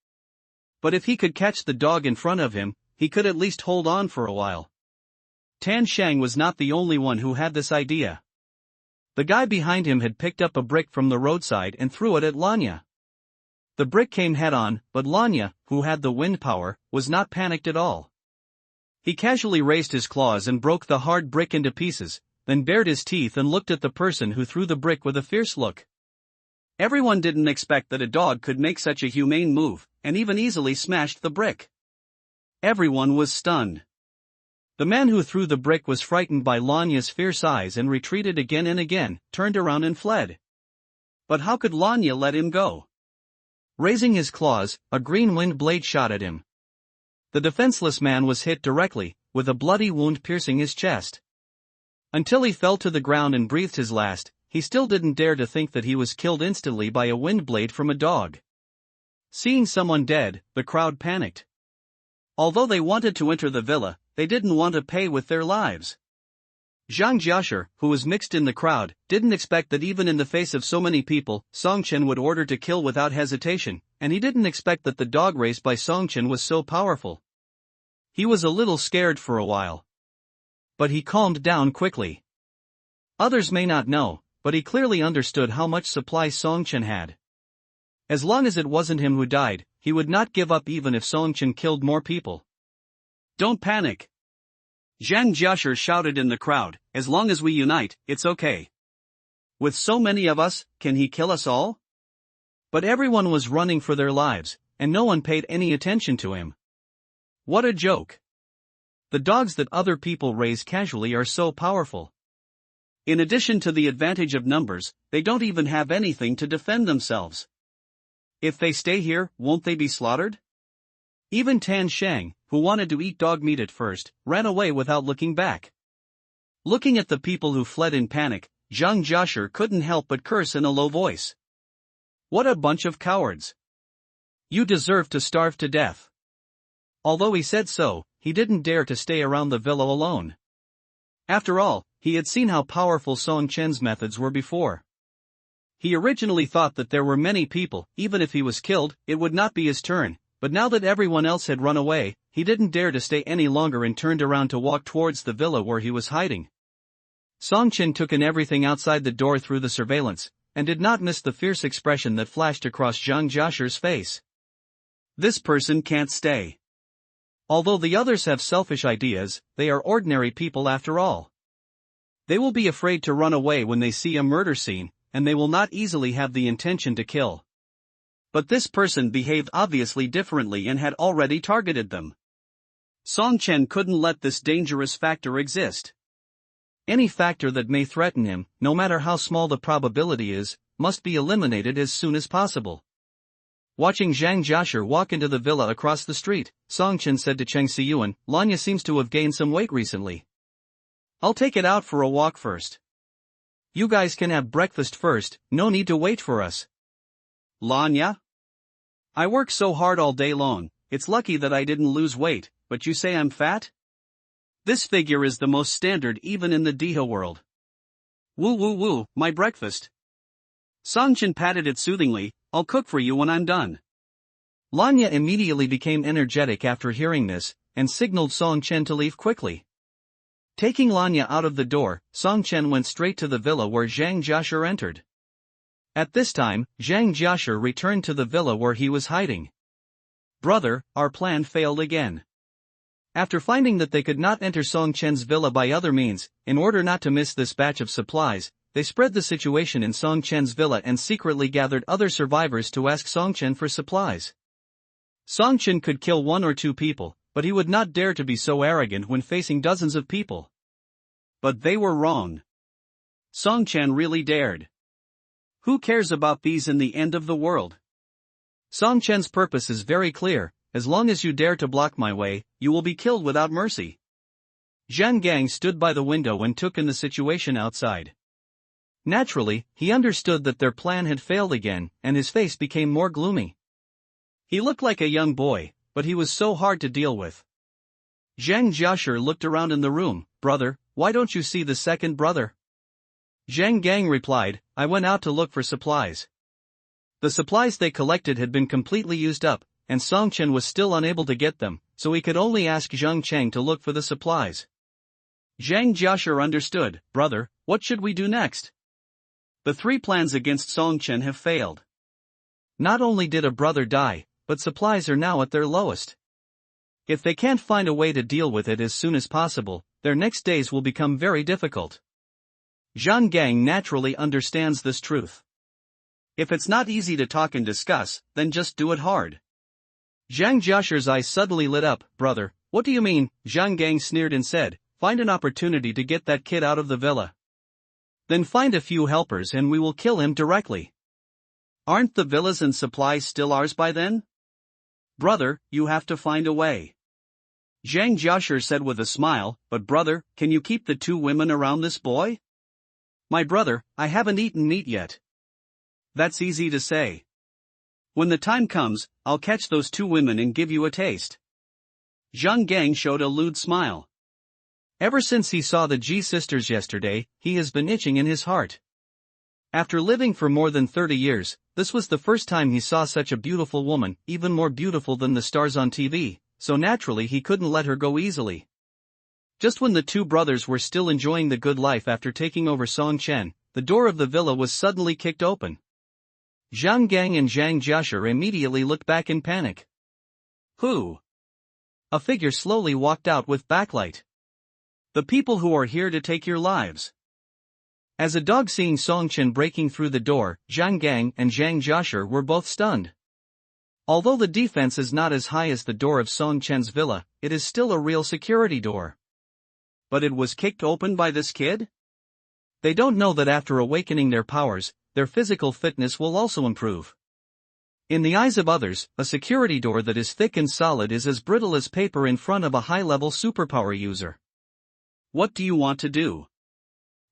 But if he could catch the dog in front of him, he could at least hold on for a while. Tan Shang was not the only one who had this idea. The guy behind him had picked up a brick from the roadside and threw it at Lanya. The brick came head-on, but Lanya, who had the wind power, was not panicked at all. He casually raised his claws and broke the hard brick into pieces, then bared his teeth and looked at the person who threw the brick with a fierce look. Everyone didn't expect that a dog could make such a humane move, and even easily smashed the brick. Everyone was stunned. The man who threw the brick was frightened by Lanya's fierce eyes and retreated again and again, turned around and fled. But how could Lanya let him go? Raising his claws, a green wind blade shot at him. The defenseless man was hit directly, with a bloody wound piercing his chest. Until he fell to the ground and breathed his last, he still didn't dare to think that he was killed instantly by a wind blade from a dog. Seeing someone dead, the crowd panicked. Although they wanted to enter the villa, they didn't want to pay with their lives. Zhang Jiashi, who was mixed in the crowd, didn't expect that even in the face of so many people, Song Chen would order to kill without hesitation, and he didn't expect that the dog raised by Song Chen was so powerful. He was a little scared for a while. But he calmed down quickly. Others may not know, but he clearly understood how much supply Song Chen had. As long as it wasn't him who died, he would not give up even if Song Chen killed more people. Don't panic. Zhang Jiashi shouted in the crowd, as long as we unite, it's okay. With so many of us, can he kill us all? But everyone was running for their lives, and no one paid any attention to him. What a joke. The dogs that other people raise casually are so powerful. In addition to the advantage of numbers, they don't even have anything to defend themselves. If they stay here, won't they be slaughtered? Even Tan Shang, who wanted to eat dog meat at first, ran away without looking back. Looking at the people who fled in panic, Zhang Jiashi couldn't help but curse in a low voice. What a bunch of cowards. You deserve to starve to death. Although he said so, he didn't dare to stay around the villa alone. After all, he had seen how powerful Song Chen's methods were before. He originally thought that there were many people, even if he was killed, it would not be his turn. But now that everyone else had run away, he didn't dare to stay any longer and turned around to walk towards the villa where he was hiding. Song Chen took in everything outside the door through the surveillance, and did not miss the fierce expression that flashed across Zhang Jiashi's face. This person can't stay. Although the others have selfish ideas, they are ordinary people after all. They will be afraid to run away when they see a murder scene, and they will not easily have the intention to kill. But this person behaved obviously differently and had already targeted them. Song Chen couldn't let this dangerous factor exist. Any factor that may threaten him, no matter how small the probability is, must be eliminated as soon as possible. Watching Zhang Jiashi walk into the villa across the street, Song Chen said to Cheng Siyuan, Lanya seems to have gained some weight recently. I'll take it out for a walk first. You guys can have breakfast first, no need to wait for us. Lanya? I work so hard all day long, it's lucky that I didn't lose weight, but you say I'm fat? This figure is the most standard even in the Diha world. Woo woo woo, my breakfast. Song Chen patted it soothingly, I'll cook for you when I'm done. Lanya immediately became energetic after hearing this, and signaled Song Chen to leave quickly. Taking Lanya out of the door, Song Chen went straight to the villa where Zhang Jiashi entered. At this time, Zhang Jiashi returned to the villa where he was hiding. Brother, our plan failed again. After finding that they could not enter Song Chen's villa by other means, in order not to miss this batch of supplies, they spread the situation in Song Chen's villa and secretly gathered other survivors to ask Song Chen for supplies. Song Chen could kill 1 or 2 people, but he would not dare to be so arrogant when facing dozens of people. But they were wrong. Song Chen really dared. Who cares about these in the end of the world? Song Chen's purpose is very clear, as long as you dare to block my way, you will be killed without mercy. Zhang Gang stood by the window and took in the situation outside. Naturally, he understood that their plan had failed again, and his face became more gloomy. He looked like a young boy, but he was so hard to deal with. Zhang Jiashi looked around in the room. Brother, why don't you see the second brother? Zhang Gang replied, I went out to look for supplies. The supplies they collected had been completely used up, and Song Chen was still unable to get them, so he could only ask Zhang Cheng to look for the supplies. Zhang Jiashi understood. Brother, what should we do next? The 3 plans against Song Chen have failed. Not only did a brother die, but supplies are now at their lowest. If they can't find a way to deal with it as soon as possible, their next days will become very difficult. Zhang Gang naturally understands this truth. If it's not easy to talk and discuss, then just do it hard. Zhang Jiashi's eyes suddenly lit up. Brother, what do you mean? Zhang Gang sneered and said, find an opportunity to get that kid out of the villa. Then find a few helpers and we will kill him directly. Aren't the villas and supplies still ours by then? Brother, you have to find a way. Zhang Jiashi said with a smile, but brother, can you keep the 2 women around this boy? My brother, I haven't eaten meat yet. That's easy to say. When the time comes, I'll catch those 2 women and give you a taste. Zhang Gang showed a lewd smile. Ever since he saw the Ji sisters yesterday, he has been itching in his heart. After living for more than 30 years, this was the first time he saw such a beautiful woman, even more beautiful than the stars on TV, so naturally he couldn't let her go easily. Just when the 2 brothers were still enjoying the good life after taking over Song Chen, the door of the villa was suddenly kicked open. Zhang Gang and Zhang Jiashi immediately looked back in panic. Who? A figure slowly walked out with backlight. The people who are here to take your lives. As a dog seeing Song Chen breaking through the door, Zhang Gang and Zhang Jiashi were both stunned. Although the defense is not as high as the door of Song Chen's villa, it is still a real security door. But it was kicked open by this kid? They don't know that after awakening their powers, their physical fitness will also improve. In the eyes of others, a security door that is thick and solid is as brittle as paper in front of a high-level superpower user. What do you want to do?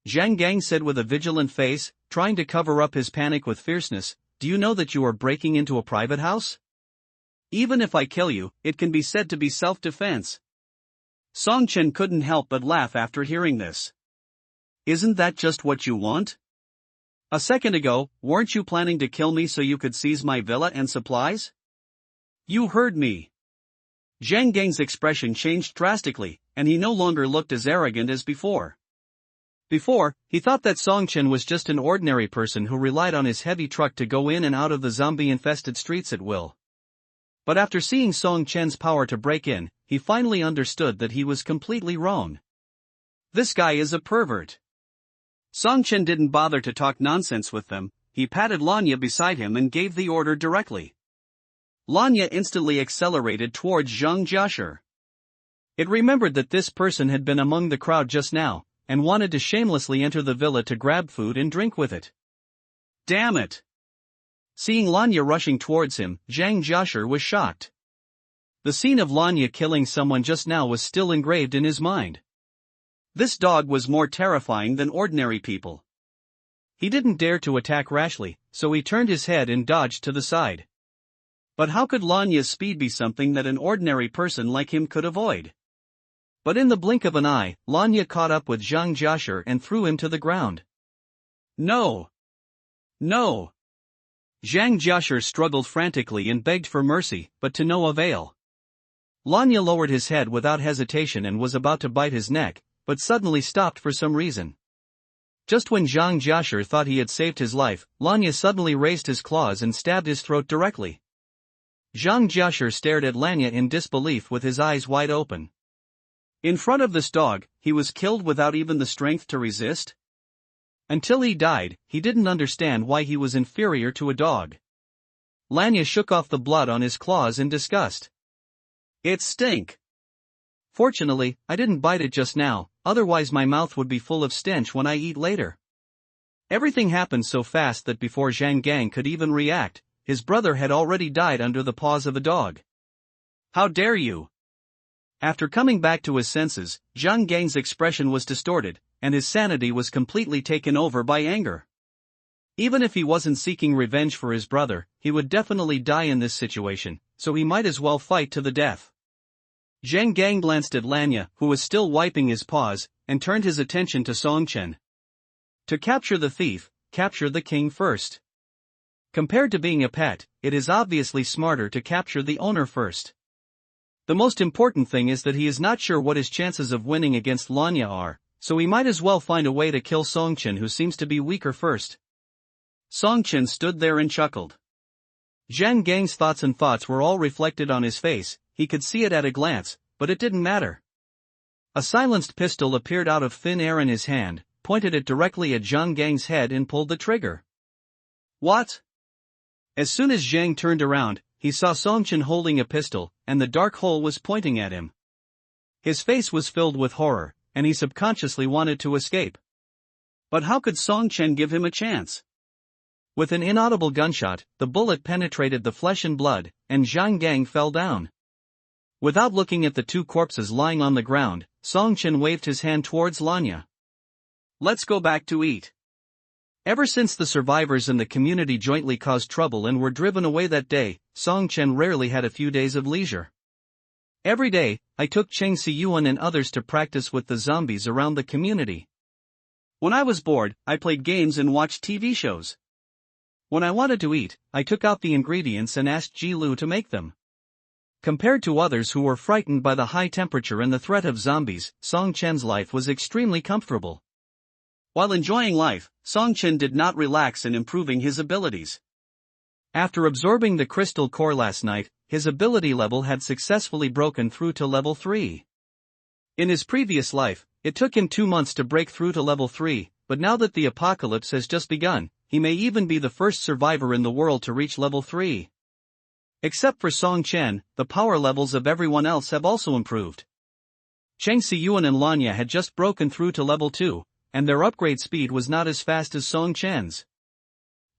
Zhang Gang said with a vigilant face, trying to cover up his panic with fierceness. Do you know that you are breaking into a private house? Even if I kill you, it can be said to be self-defense. Song Chen couldn't help but laugh after hearing this. Isn't that just what you want? A second ago, weren't you planning to kill me so you could seize my villa and supplies? You heard me. Zhang Gang's expression changed drastically, and he no longer looked as arrogant as before. Before, he thought that Song Chen was just an ordinary person who relied on his heavy truck to go in and out of the zombie-infested streets at will. But after seeing Song Chen's power to break in, he finally understood that he was completely wrong. This guy is a pervert. Song Chen didn't bother to talk nonsense with them. He patted Lanya beside him and gave the order directly. Lanya instantly accelerated towards Zhang Jiashi. It remembered that this person had been among the crowd just now, and wanted to shamelessly enter the villa to grab food and drink with it. Damn it! Seeing Lanya rushing towards him, Zhang Jiashi was shocked. The scene of Lanya killing someone just now was still engraved in his mind. This dog was more terrifying than ordinary people. He didn't dare to attack rashly, so he turned his head and dodged to the side. But how could Lanya's speed be something that an ordinary person like him could avoid? But in the blink of an eye, Lanya caught up with Zhang Jiashi and threw him to the ground. No! No! Zhang Jiashi struggled frantically and begged for mercy, but to no avail. Lanya lowered his head without hesitation and was about to bite his neck, but suddenly stopped for some reason. Just when Zhang Jiashi thought he had saved his life, Lanya suddenly raised his claws and stabbed his throat directly. Zhang Jiashi stared at Lanya in disbelief with his eyes wide open. In front of this dog, he was killed without even the strength to resist? Until he died, he didn't understand why he was inferior to a dog. Lanya shook off the blood on his claws in disgust. It stink. Fortunately, I didn't bite it just now, otherwise my mouth would be full of stench when I eat later. Everything happened so fast that before Zhang Gang could even react, his brother had already died under the paws of a dog. How dare you! After coming back to his senses, Zhang Gang's expression was distorted, and his sanity was completely taken over by anger. Even if he wasn't seeking revenge for his brother, he would definitely die in this situation, so he might as well fight to the death. Zhang Gang glanced at Lanya, who was still wiping his paws, and turned his attention to Song Chen. To capture the thief, capture the king first. Compared to being a pet, it is obviously smarter to capture the owner first. The most important thing is that he is not sure what his chances of winning against Lanya are, so he might as well find a way to kill Song Chen, who seems to be weaker first. Song Chen stood there and chuckled. Zhang Gang's thoughts were all reflected on his face. He could see it at a glance, but it didn't matter. A silenced pistol appeared out of thin air in his hand, pointed it directly at Zhang Gang's head and pulled the trigger. What? As soon as Zhang turned around, he saw Song Chen holding a pistol, and the dark hole was pointing at him. His face was filled with horror, and he subconsciously wanted to escape. But how could Song Chen give him a chance? With an inaudible gunshot, the bullet penetrated the flesh and blood, and Zhang Gang fell down. Without looking at the two corpses lying on the ground, Song Chen waved his hand towards Lanya. Let's go back to eat. Ever since the survivors in the community jointly caused trouble and were driven away that day, Song Chen rarely had a few days of leisure. Every day, I took Cheng Siyuan and others to practice with the zombies around the community. When I was bored, I played games and watched TV shows. When I wanted to eat, I took out the ingredients and asked Ji Lu to make them. Compared to others who were frightened by the high temperature and the threat of zombies, Song Chen's life was extremely comfortable. While enjoying life, Song Chen did not relax in improving his abilities. After absorbing the crystal core last night, his ability level had successfully broken through to level 3. In his previous life, it took him 2 months to break through to level 3, but now that the apocalypse has just begun, he may even be the first survivor in the world to reach level 3. Except for Song Chen, the power levels of everyone else have also improved. Cheng Siyuan and Lanya had just broken through to level 2, and their upgrade speed was not as fast as Song Chen's.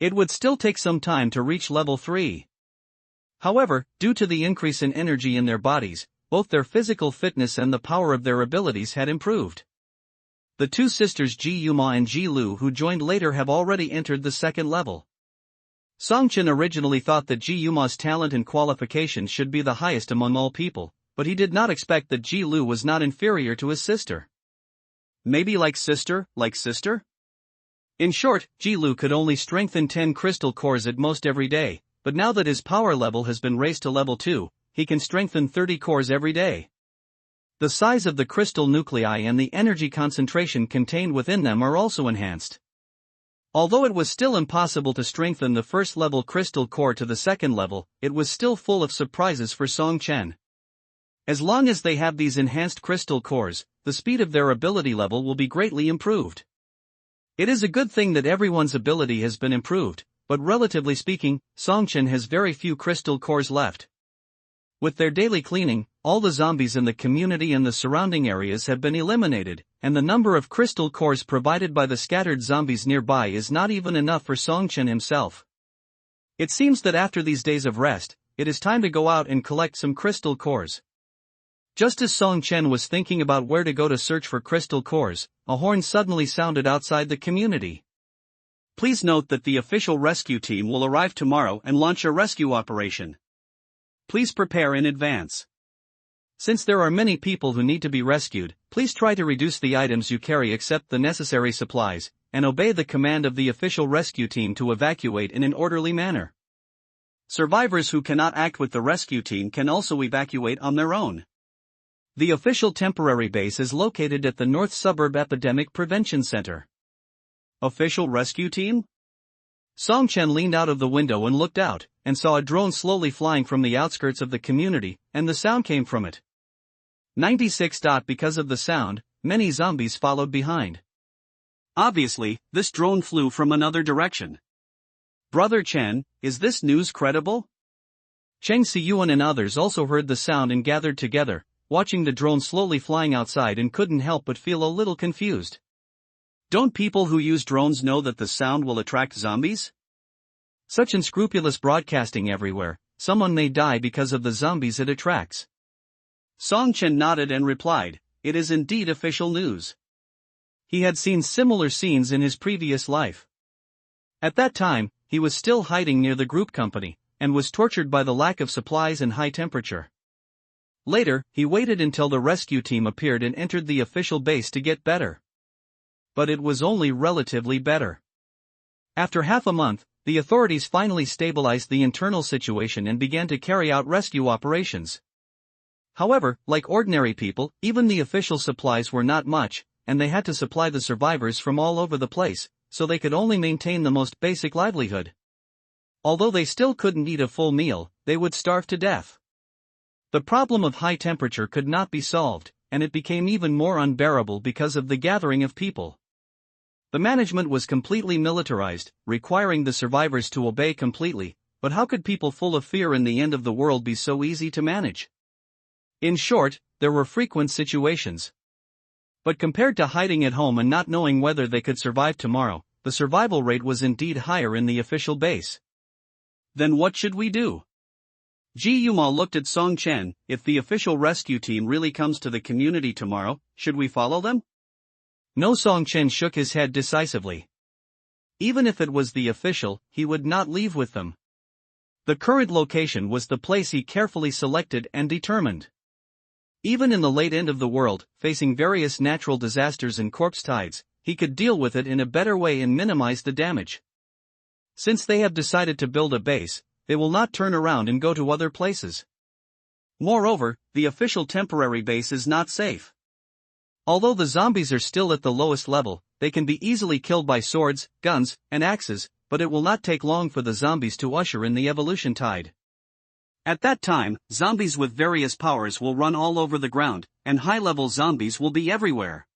It would still take some time to reach level 3. However, due to the increase in energy in their bodies, both their physical fitness and the power of their abilities had improved. The two sisters Ji Yuma and Ji Lu who joined later have already entered the second level. Song Chen originally thought that Ji Yuma's talent and qualifications should be the highest among all people, but he did not expect that Ji Lu was not inferior to his sister. Maybe like sister? In short, Ji Lu could only strengthen 10 crystal cores at most every day, but now that his power level has been raised to level 2, he can strengthen 30 cores every day. The size of the crystal nuclei and the energy concentration contained within them are also enhanced. Although it was still impossible to strengthen the first level crystal core to the second level, it was still full of surprises for Song Chen. As long as they have these enhanced crystal cores, the speed of their ability level will be greatly improved. It is a good thing that everyone's ability has been improved, but relatively speaking, Song Chen has very few crystal cores left. With their daily cleaning, all the zombies in the community and the surrounding areas have been eliminated, and the number of crystal cores provided by the scattered zombies nearby is not even enough for Song Chen himself. It seems that after these days of rest, it is time to go out and collect some crystal cores. Just as Song Chen was thinking about where to go to search for crystal cores, a horn suddenly sounded outside the community. Please note that the official rescue team will arrive tomorrow and launch a rescue operation. Please prepare in advance. Since there are many people who need to be rescued, please try to reduce the items you carry except the necessary supplies, and obey the command of the official rescue team to evacuate in an orderly manner. Survivors who cannot act with the rescue team can also evacuate on their own. The official temporary base is located at the North Suburb Epidemic Prevention Center. Official rescue team? Song Chen leaned out of the window and looked out, and saw a drone slowly flying from the outskirts of the community, and the sound came from it. 96. Because of the sound, many zombies followed behind. Obviously, this drone flew from another direction. Brother Chen, is this news credible? Cheng Siyuan and others also heard the sound and gathered together, watching the drone slowly flying outside, and couldn't help but feel a little confused. Don't people who use drones know that the sound will attract zombies? Such unscrupulous broadcasting everywhere, someone may die because of the zombies it attracts. Song Chen nodded and replied, "It is indeed official news." He had seen similar scenes in his previous life. At that time, he was still hiding near the group company, and was tortured by the lack of supplies and high temperature. Later, he waited until the rescue team appeared and entered the official base to get better. But it was only relatively better. After half a month, the authorities finally stabilized the internal situation and began to carry out rescue operations. However, like ordinary people, even the official supplies were not much, and they had to supply the survivors from all over the place, so they could only maintain the most basic livelihood. Although they still couldn't eat a full meal, they would starve to death. The problem of high temperature could not be solved, and it became even more unbearable because of the gathering of people. The management was completely militarized, requiring the survivors to obey completely, but how could people full of fear in the end of the world be so easy to manage? In short, there were frequent situations. But compared to hiding at home and not knowing whether they could survive tomorrow, the survival rate was indeed higher in the official base. Then what should we do? Ji Yuma looked at Song Chen. If the official rescue team really comes to the community tomorrow, should we follow them? No, Song Chen shook his head decisively. Even if it was the official, he would not leave with them. The current location was the place he carefully selected and determined. Even in the late end of the world, facing various natural disasters and corpse tides, he could deal with it in a better way and minimize the damage. Since they have decided to build a base, they will not turn around and go to other places. Moreover, the official temporary base is not safe. Although the zombies are still at the lowest level, they can be easily killed by swords, guns, and axes, but it will not take long for the zombies to usher in the evolution tide. At that time, zombies with various powers will run all over the ground, and high-level zombies will be everywhere.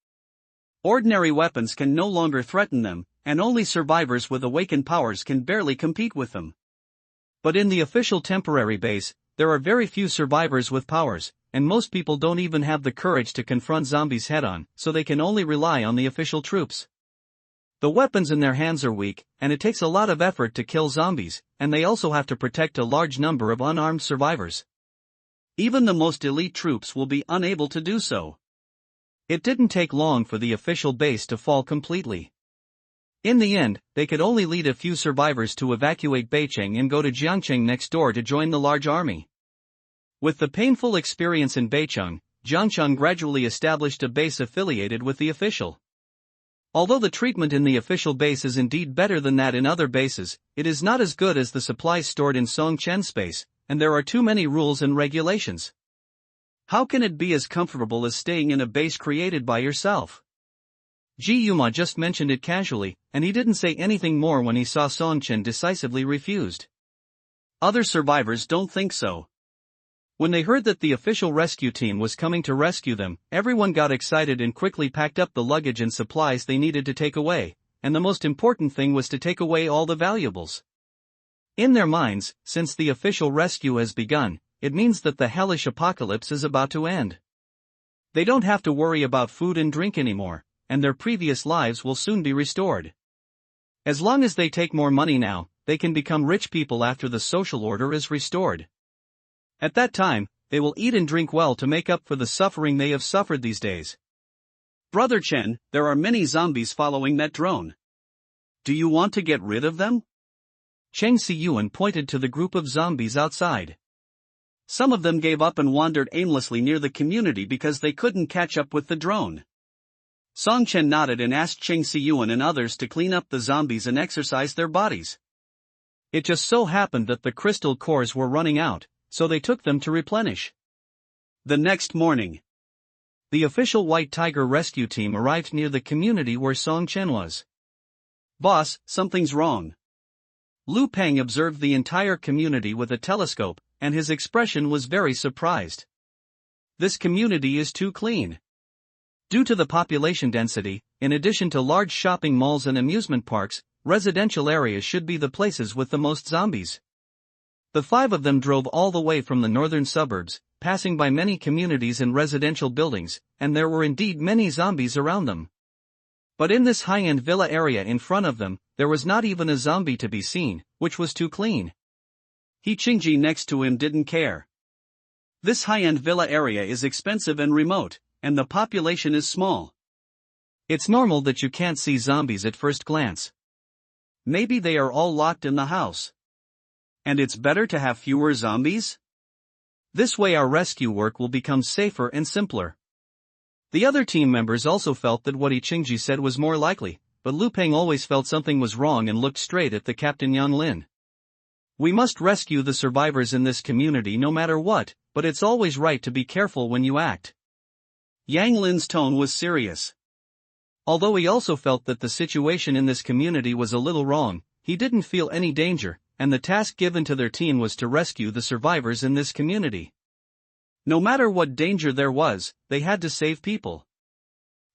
Ordinary weapons can no longer threaten them, and only survivors with awakened powers can barely compete with them. But in the official temporary base, there are very few survivors with powers, and most people don't even have the courage to confront zombies head-on, so they can only rely on the official troops. The weapons in their hands are weak, and it takes a lot of effort to kill zombies, and they also have to protect a large number of unarmed survivors. Even the most elite troops will be unable to do so. It didn't take long for the official base to fall completely. In the end, they could only lead a few survivors to evacuate Beicheng and go to Jiangcheng next door to join the large army. With the painful experience in Beicheng, Jiangcheng gradually established a base affiliated with the official. Although the treatment in the official base is indeed better than that in other bases, it is not as good as the supplies stored in Song Chen's space, and there are too many rules and regulations. How can it be as comfortable as staying in a base created by yourself? Ji Yuma just mentioned it casually, and he didn't say anything more when he saw Song Chen decisively refused. Other survivors don't think so. When they heard that the official rescue team was coming to rescue them, everyone got excited and quickly packed up the luggage and supplies they needed to take away, and the most important thing was to take away all the valuables. In their minds, since the official rescue has begun, it means that the hellish apocalypse is about to end. They don't have to worry about food and drink anymore, and their previous lives will soon be restored. As long as they take more money now, they can become rich people after the social order is restored. At that time, they will eat and drink well to make up for the suffering they have suffered these days. Brother Chen, there are many zombies following that drone. Do you want to get rid of them? Cheng Siyuan pointed to the group of zombies outside. Some of them gave up and wandered aimlessly near the community because they couldn't catch up with the drone. Song Chen nodded and asked Cheng Siyuan and others to clean up the zombies and exercise their bodies. It just so happened that the crystal cores were running out, so they took them to replenish. The next morning, the official White Tiger rescue team arrived near the community where Song Chen was. "Boss, something's wrong." Lu Peng observed the entire community with a telescope, and his expression was very surprised. "This community is too clean." Due to the population density, in addition to large shopping malls and amusement parks, residential areas should be the places with the most zombies. The five of them drove all the way from the northern suburbs, passing by many communities and residential buildings, and there were indeed many zombies around them. But in this high-end villa area in front of them, there was not even a zombie to be seen, which was too clean. He Qingji next to him didn't care. This high-end villa area is expensive and remote, and the population is small. It's normal that you can't see zombies at first glance. Maybe they are all locked in the house. And it's better to have fewer zombies? This way our rescue work will become safer and simpler. The other team members also felt that what Ichingji said was more likely, but Lu Peng always felt something was wrong and looked straight at the Captain Yang Lin. We must rescue the survivors in this community no matter what, but it's always right to be careful when you act. Yang Lin's tone was serious. Although he also felt that the situation in this community was a little wrong, he didn't feel any danger, and the task given to their team was to rescue the survivors in this community. No matter what danger there was, they had to save people.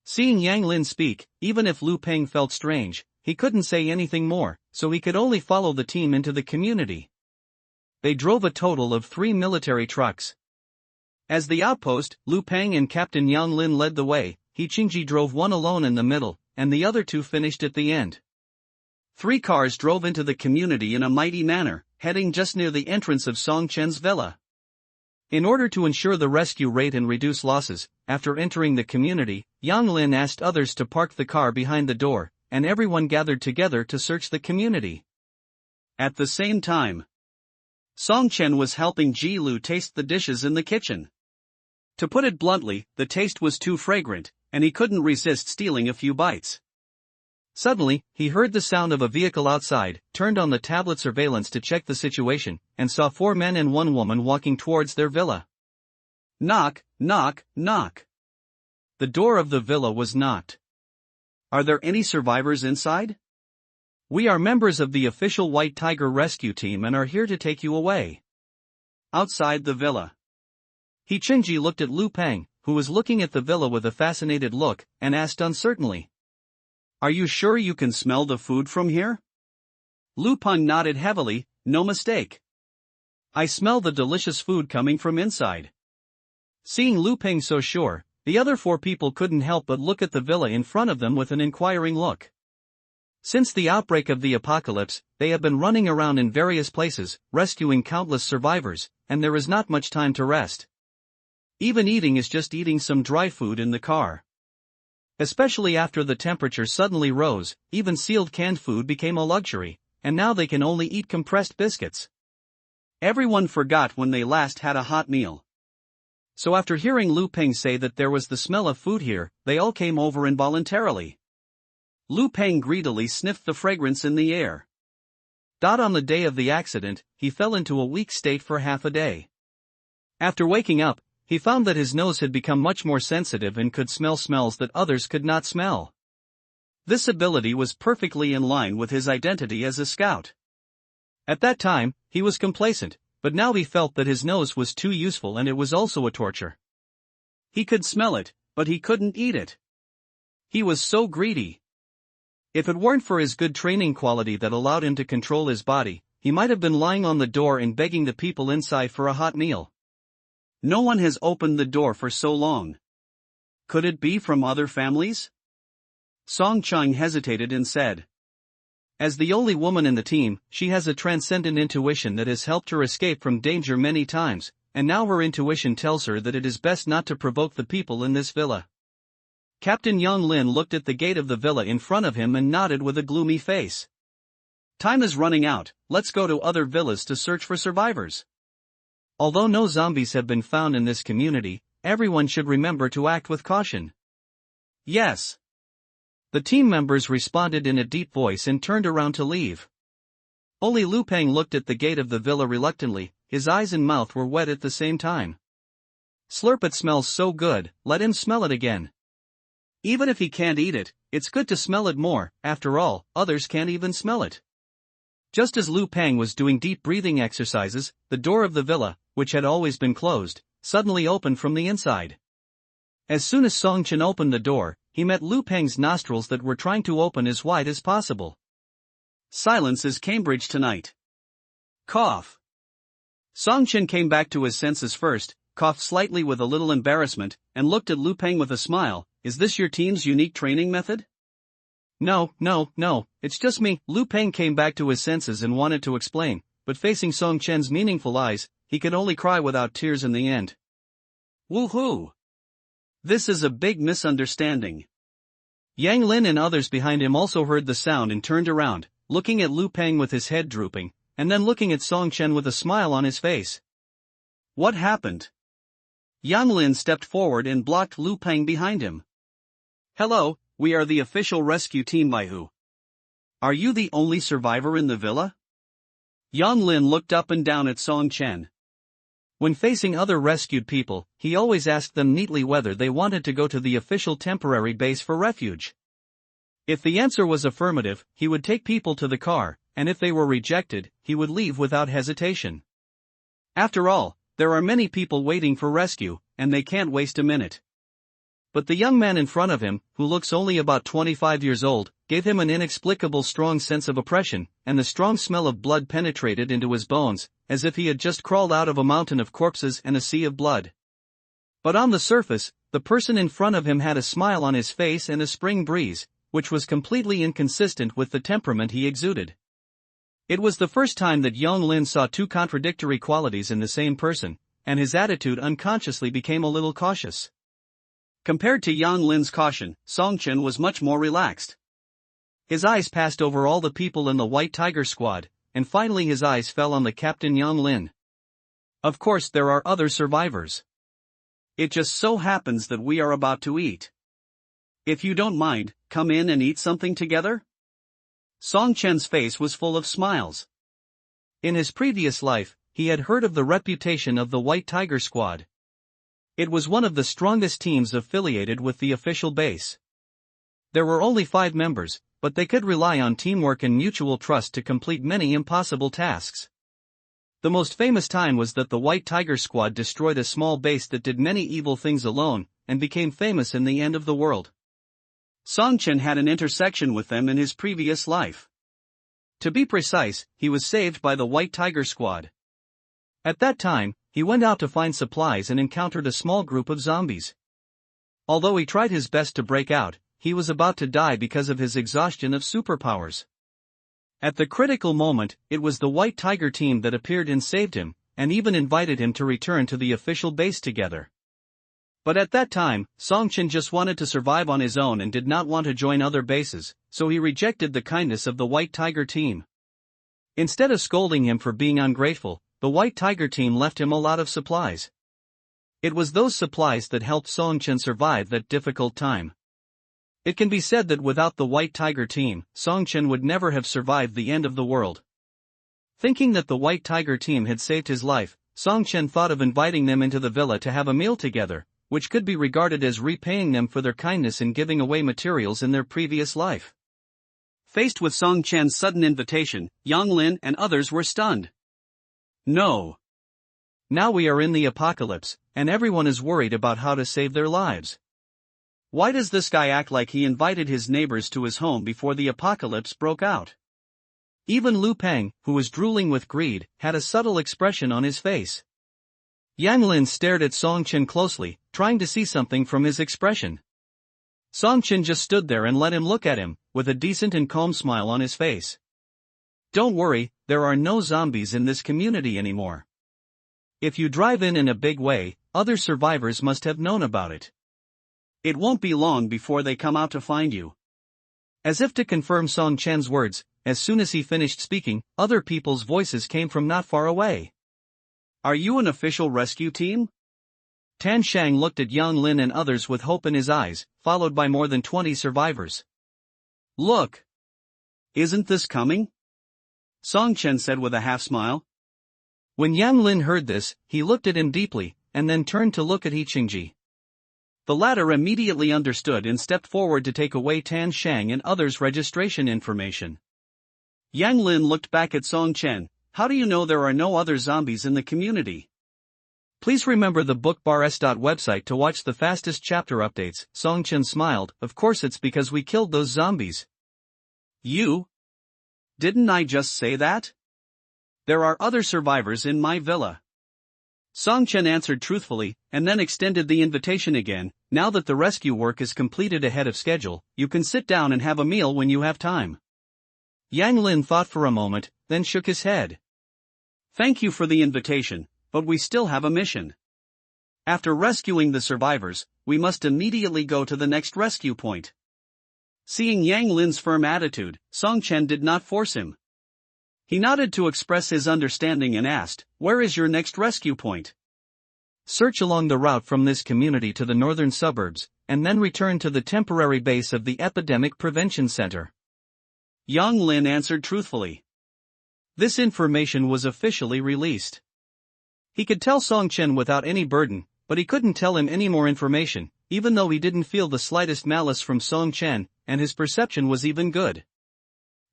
Seeing Yang Lin speak, even if Lu Peng felt strange, he couldn't say anything more, so he could only follow the team into the community. They drove a total of 3 military trucks. As the outpost, Lu Peng and Captain Yang Lin led the way. Ichingji drove one alone in the middle, and the other two finished at the end. 3 cars drove into the community in a mighty manner, heading just near the entrance of Song Chen's villa. In order to ensure the rescue rate and reduce losses, after entering the community, Yang Lin asked others to park the car behind the door, and everyone gathered together to search the community. At the same time, Song Chen was helping Ji Lu taste the dishes in the kitchen. To put it bluntly, the taste was too fragrant, and he couldn't resist stealing a few bites. Suddenly, he heard the sound of a vehicle outside, turned on the tablet surveillance to check the situation, and saw 4 men and 1 woman walking towards their villa. Knock, knock, knock. The door of the villa was knocked. Are there any survivors inside? We are members of the official White Tiger rescue team and are here to take you away. Outside the villa, Ichingji looked at Lu Peng, who was looking at the villa with a fascinated look, and asked uncertainly, "Are you sure you can smell the food from here?" Lu Peng nodded heavily, "No mistake. I smell the delicious food coming from inside." Seeing Lu Peng so sure, the other 4 people couldn't help but look at the villa in front of them with an inquiring look. Since the outbreak of the apocalypse, they have been running around in various places, rescuing countless survivors, and there is not much time to rest. Even eating is just eating some dry food in the car. Especially after the temperature suddenly rose, even sealed canned food became a luxury, and now they can only eat compressed biscuits. Everyone forgot when they last had a hot meal. So after hearing Lu Peng say that there was the smell of food here, they all came over involuntarily. Lu Peng greedily sniffed the fragrance in the air. On the day of the accident, he fell into a weak state for half a day. After waking up, he found that his nose had become much more sensitive and could smell smells that others could not smell. This ability was perfectly in line with his identity as a scout. At that time, he was complacent, but now he felt that his nose was too useful and it was also a torture. He could smell it, but he couldn't eat it. He was so greedy. If it weren't for his good training quality that allowed him to control his body, he might have been lying on the door and begging the people inside for a hot meal. No one has opened the door for so long. Could it be from other families? Song Chang hesitated and said. As the only woman in the team, she has a transcendent intuition that has helped her escape from danger many times, and now her intuition tells her that it is best not to provoke the people in this villa. Captain Yang Lin looked at the gate of the villa in front of him and nodded with a gloomy face. Time is running out, let's go to other villas to search for survivors. Although no zombies have been found in this community, everyone should remember to act with caution. Yes. The team members responded in a deep voice and turned around to leave. Only Lu Peng looked at the gate of the villa reluctantly, his eyes and mouth were wet at the same time. Slurp, it smells so good, let him smell it again. Even if he can't eat it, it's good to smell it more, after all, others can't even smell it. Just as Lu Peng was doing deep breathing exercises, the door of the villa, which had always been closed, suddenly opened from the inside. As soon as Song Chen opened the door, he met Lu Peng's nostrils that were trying to open as wide as possible. Silence is Cambridge tonight. Cough. Song Chen came back to his senses first, coughed slightly with a little embarrassment, and looked at Lu Peng with a smile. Is this your team's unique training method? No, it's just me. Lu Peng came back to his senses and wanted to explain, but facing Song Chen's meaningful eyes, he could only cry without tears in the end. Woohoo! This is a big misunderstanding. Yang Lin and others behind him also heard the sound and turned around, looking at Lu Peng with his head drooping, and then looking at Song Chen with a smile on his face. What happened? Yang Lin stepped forward and blocked Lu Peng behind him. Hello, we are the official rescue team by who? Are you the only survivor in the villa? Yang Lin looked up and down at Song Chen. When facing other rescued people, he always asked them neatly whether they wanted to go to the official temporary base for refuge. If the answer was affirmative, he would take people to the car, and if they were rejected, he would leave without hesitation. After all, there are many people waiting for rescue, and they can't waste a minute. But the young man in front of him, who looks only about 25 years old, gave him an inexplicable strong sense of oppression, and the strong smell of blood penetrated into his bones, as if he had just crawled out of a mountain of corpses and a sea of blood. But on the surface, the person in front of him had a smile on his face and a spring breeze, which was completely inconsistent with the temperament he exuded. It was the first time that Yang Lin saw two contradictory qualities in the same person, and his attitude unconsciously became a little cautious. Compared to Yang Lin's caution, Song Chen was much more relaxed. His eyes passed over all the people in the White Tiger squad, and finally his eyes fell on the captain Yang Lin. Of course there are other survivors. It just so happens that we are about to eat. If you don't mind, come in and eat something together? Song Chen's face was full of smiles. In his previous life, he had heard of the reputation of the White Tiger squad. It was one of the strongest teams affiliated with the official base. There were only 5 members, but they could rely on teamwork and mutual trust to complete many impossible tasks. The most famous time was that the White Tiger squad destroyed a small base that did many evil things alone, and became famous in the end of the world. Song Chen had an intersection with them in his previous life. To be precise, he was saved by the White Tiger squad. At that time, he went out to find supplies and encountered a small group of zombies. Although he tried his best to break out, he was about to die because of his exhaustion of superpowers. At the critical moment, it was the White Tiger team that appeared and saved him, and even invited him to return to the official base together. But at that time, Song Chen just wanted to survive on his own and did not want to join other bases, so he rejected the kindness of the White Tiger team. Instead of scolding him for being ungrateful, the White Tiger team left him a lot of supplies. It was those supplies that helped Song Chen survive that difficult time. It can be said that without the White Tiger team, Song Chen would never have survived the end of the world. Thinking that the White Tiger team had saved his life, Song Chen thought of inviting them into the villa to have a meal together, which could be regarded as repaying them for their kindness in giving away materials in their previous life. Faced with Song Chen's sudden invitation, Yang Lin and others were stunned. No. Now we are in the apocalypse, and everyone is worried about how to save their lives. Why does this guy act like he invited his neighbors to his home before the apocalypse broke out? Even Lu Peng, who was drooling with greed, had a subtle expression on his face. Yang Lin stared at Song Chen closely, trying to see something from his expression. Song Chen just stood there and let him look at him, with a decent and calm smile on his face. Don't worry, there are no zombies in this community anymore. If you drive in a big way, other survivors must have known about it. It won't be long before they come out to find you. As if to confirm Song Chen's words, as soon as he finished speaking, other people's voices came from not far away. Are you an official rescue team? Tan Shang looked at Yang Lin and others with hope in his eyes, followed by more than 20 survivors. Look! Isn't this coming? Song Chen said with a half-smile. When Yang Lin heard this, he looked at him deeply, and then turned to look at Yiqingji. The latter immediately understood and stepped forward to take away Tan Shang and others' registration information. Yang Lin looked back at Song Chen. How do you know there are no other zombies in the community? Please remember the bookbars. Website to watch the fastest chapter updates. Song Chen smiled. Of course it's because we killed those zombies. You? Didn't I just say that? There are other survivors in my villa. Song Chen answered truthfully, and then extended the invitation again. Now that the rescue work is completed ahead of schedule, you can sit down and have a meal when you have time. Yang Lin thought for a moment, then shook his head. Thank you for the invitation, but we still have a mission. After rescuing the survivors, we must immediately go to the next rescue point. Seeing Yang Lin's firm attitude, Song Chen did not force him. He nodded to express his understanding and asked, "Where is your next rescue point?" "Search along the route from this community to the northern suburbs, and then return to the temporary base of the Epidemic Prevention Center," Yang Lin answered truthfully. This information was officially released. He could tell Song Chen without any burden, but he couldn't tell him any more information, even though he didn't feel the slightest malice from Song Chen, and his perception was even good.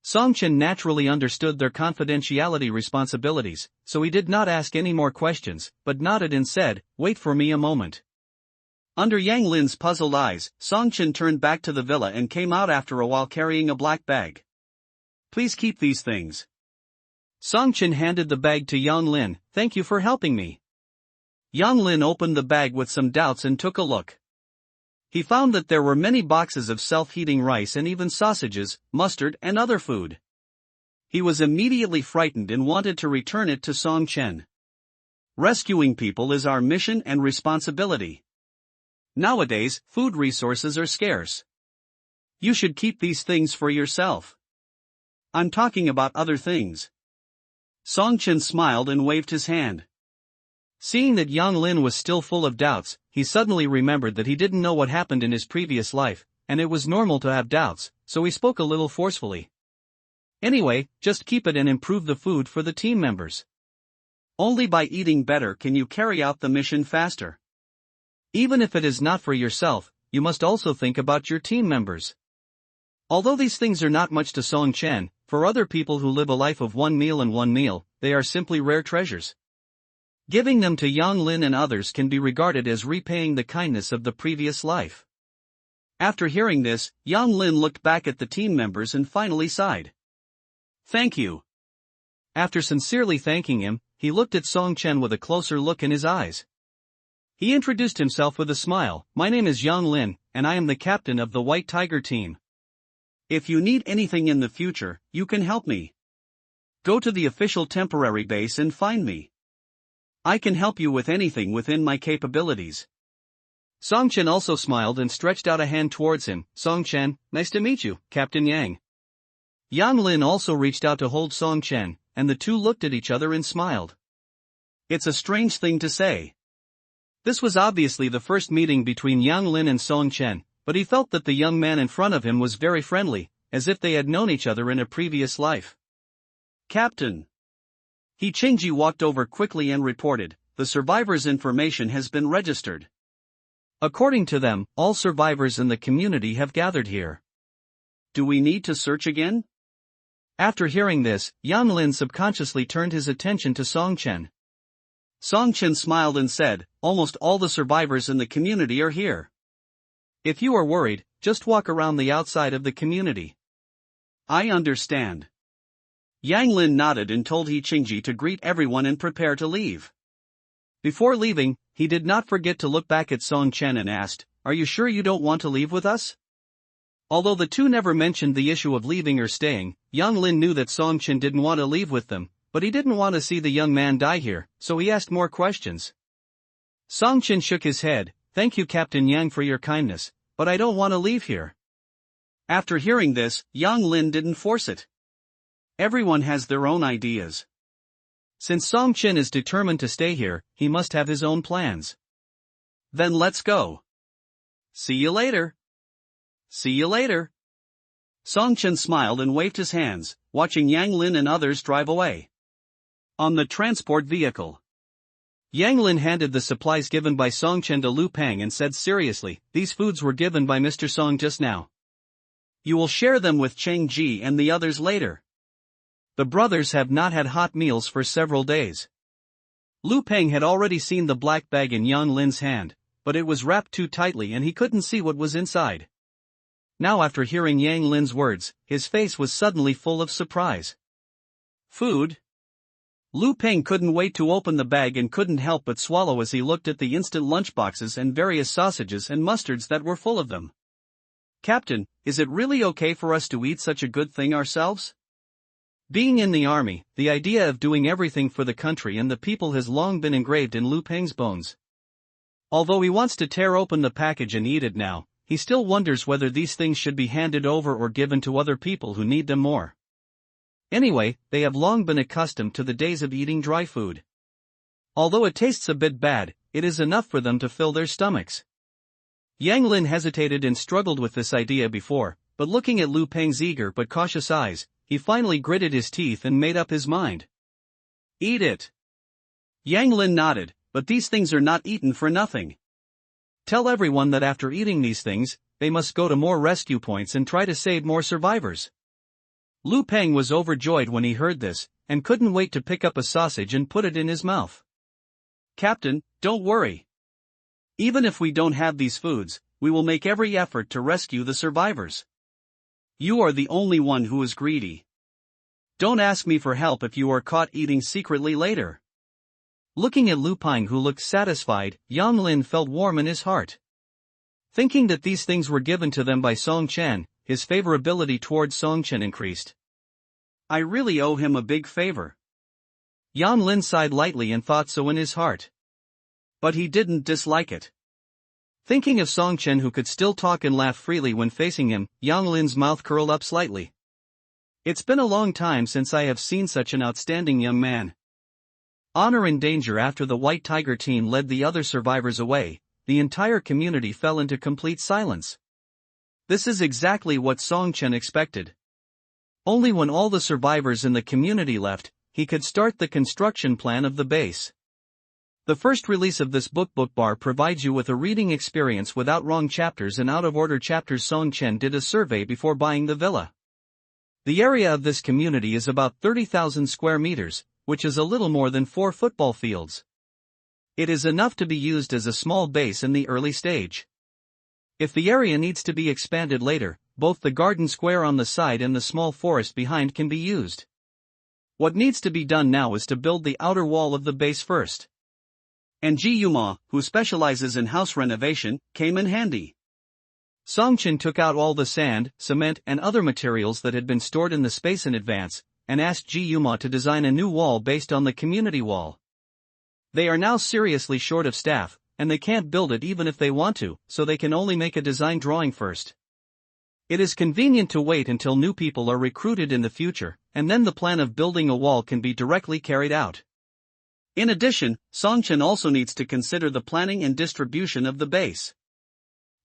Song Chen naturally understood their confidentiality responsibilities, so he did not ask any more questions, but nodded and said, "Wait for me a moment." Under Yang Lin's puzzled eyes, Song Chen turned back to the villa and came out after a while carrying a black bag. "Please keep these things." Song Chen handed the bag to Yang Lin. "Thank you for helping me." Yang Lin opened the bag with some doubts and took a look. He found that there were many boxes of self-heating rice and even sausages, mustard and other food. He was immediately frightened and wanted to return it to Song Chen. Rescuing people is our mission and responsibility. Nowadays, food resources are scarce. You should keep these things for yourself. I'm talking about other things. Song Chen smiled and waved his hand. Seeing that Yang Lin was still full of doubts, he suddenly remembered that he didn't know what happened in his previous life, and it was normal to have doubts, so he spoke a little forcefully. "Anyway, just keep it and improve the food for the team members. Only by eating better can you carry out the mission faster. Even if it is not for yourself, you must also think about your team members." Although these things are not much to Song Chen, for other people who live a life of one meal and one meal, they are simply rare treasures. Giving them to Yang Lin and others can be regarded as repaying the kindness of the previous life. After hearing this, Yang Lin looked back at the team members and finally sighed. "Thank you." After sincerely thanking him, he looked at Song Chen with a closer look in his eyes. He introduced himself with a smile. "My name is Yang Lin, and I am the captain of the White Tiger team. If you need anything in the future, you can help me. Go to the official temporary base and find me. I can help you with anything within my capabilities." Song Chen also smiled and stretched out a hand towards him. "Song Chen, nice to meet you, Captain Yang." Yang Lin also reached out to hold Song Chen, and the two looked at each other and smiled. It's a strange thing to say. This was obviously the first meeting between Yang Lin and Song Chen, but he felt that the young man in front of him was very friendly, as if they had known each other in a previous life. "Captain." He Chengji walked over quickly and reported, "The survivors' information has been registered. According to them, all survivors in the community have gathered here. Do we need to search again?" After hearing this, Yang Lin subconsciously turned his attention to Song Chen. Song Chen smiled and said, "Almost all the survivors in the community are here. If you are worried, just walk around the outside of the community." "I understand." Yang Lin nodded and told He Qingji to greet everyone and prepare to leave. Before leaving, he did not forget to look back at Song Chen and asked, "Are you sure you don't want to leave with us?" Although the two never mentioned the issue of leaving or staying, Yang Lin knew that Song Chen didn't want to leave with them, but he didn't want to see the young man die here, so he asked more questions. Song Chen shook his head. "Thank you, Captain Yang, for your kindness, but I don't want to leave here." After hearing this, Yang Lin didn't force it. Everyone has their own ideas. Since Song Chen is determined to stay here, he must have his own plans. "Then let's go. See you later." "See you later." Song Chen smiled and waved his hands, watching Yang Lin and others drive away. On the transport vehicle, Yang Lin handed the supplies given by Song Chen to Lu Peng and said seriously, "These foods were given by Mr. Song just now. You will share them with Cheng Ji and the others later. The brothers have not had hot meals for several days." Lu Peng had already seen the black bag in Yang Lin's hand, but it was wrapped too tightly and he couldn't see what was inside. Now after hearing Yang Lin's words, his face was suddenly full of surprise. "Food?" Lu Peng couldn't wait to open the bag and couldn't help but swallow as he looked at the instant lunchboxes and various sausages and mustards that were full of them. "Captain, is it really okay for us to eat such a good thing ourselves?" Being in the army, the idea of doing everything for the country and the people has long been engraved in Lu Peng's bones. Although he wants to tear open the package and eat it now, he still wonders whether these things should be handed over or given to other people who need them more. Anyway, they have long been accustomed to the days of eating dry food. Although it tastes a bit bad, it is enough for them to fill their stomachs. Yang Lin hesitated and struggled with this idea before, but looking at Lu Peng's eager but cautious eyes, he finally gritted his teeth and made up his mind. Eat it. Yang Lin nodded, but these things are not eaten for nothing. Tell everyone that after eating these things, they must go to more rescue points and try to save more survivors. Lu Peng was overjoyed when he heard this, and couldn't wait to pick up a sausage and put it in his mouth. Captain, don't worry. Even if we don't have these foods, we will make every effort to rescue the survivors. You are the only one who is greedy. Don't ask me for help if you are caught eating secretly later. Looking at Lu Peng, who looked satisfied, Yang Lin felt warm in his heart. Thinking that these things were given to them by Song Chen, his favorability towards Song Chen increased. I really owe him a big favor. Yang Lin sighed lightly and thought so in his heart. But he didn't dislike it. Thinking of Song Chen, who could still talk and laugh freely when facing him, Yang Lin's mouth curled up slightly. It's been a long time since I have seen such an outstanding young man. Honor in danger. After the White Tiger team led the other survivors away, the entire community fell into complete silence. This is exactly what Song Chen expected. Only when all the survivors in the community left, he could start the construction plan of the base. The first release of this book bar provides you with a reading experience without wrong chapters and out-of-order chapters. Song Chen did a survey before buying the villa. The area of this community is about 30,000 square meters, which is a little more than 4 football fields. It is enough to be used as a small base in the early stage. If the area needs to be expanded later, both the garden square on the side and the small forest behind can be used. What needs to be done now is to build the outer wall of the base first. And Ji Yuma, who specializes in house renovation, came in handy. Song Chen took out all the sand, cement, and other materials that had been stored in the space in advance, and asked Ji Yuma to design a new wall based on the community wall. They are now seriously short of staff, and they can't build it even if they want to, so they can only make a design drawing first. It is convenient to wait until new people are recruited in the future, and then the plan of building a wall can be directly carried out. In addition, Song Chen also needs to consider the planning and distribution of the base.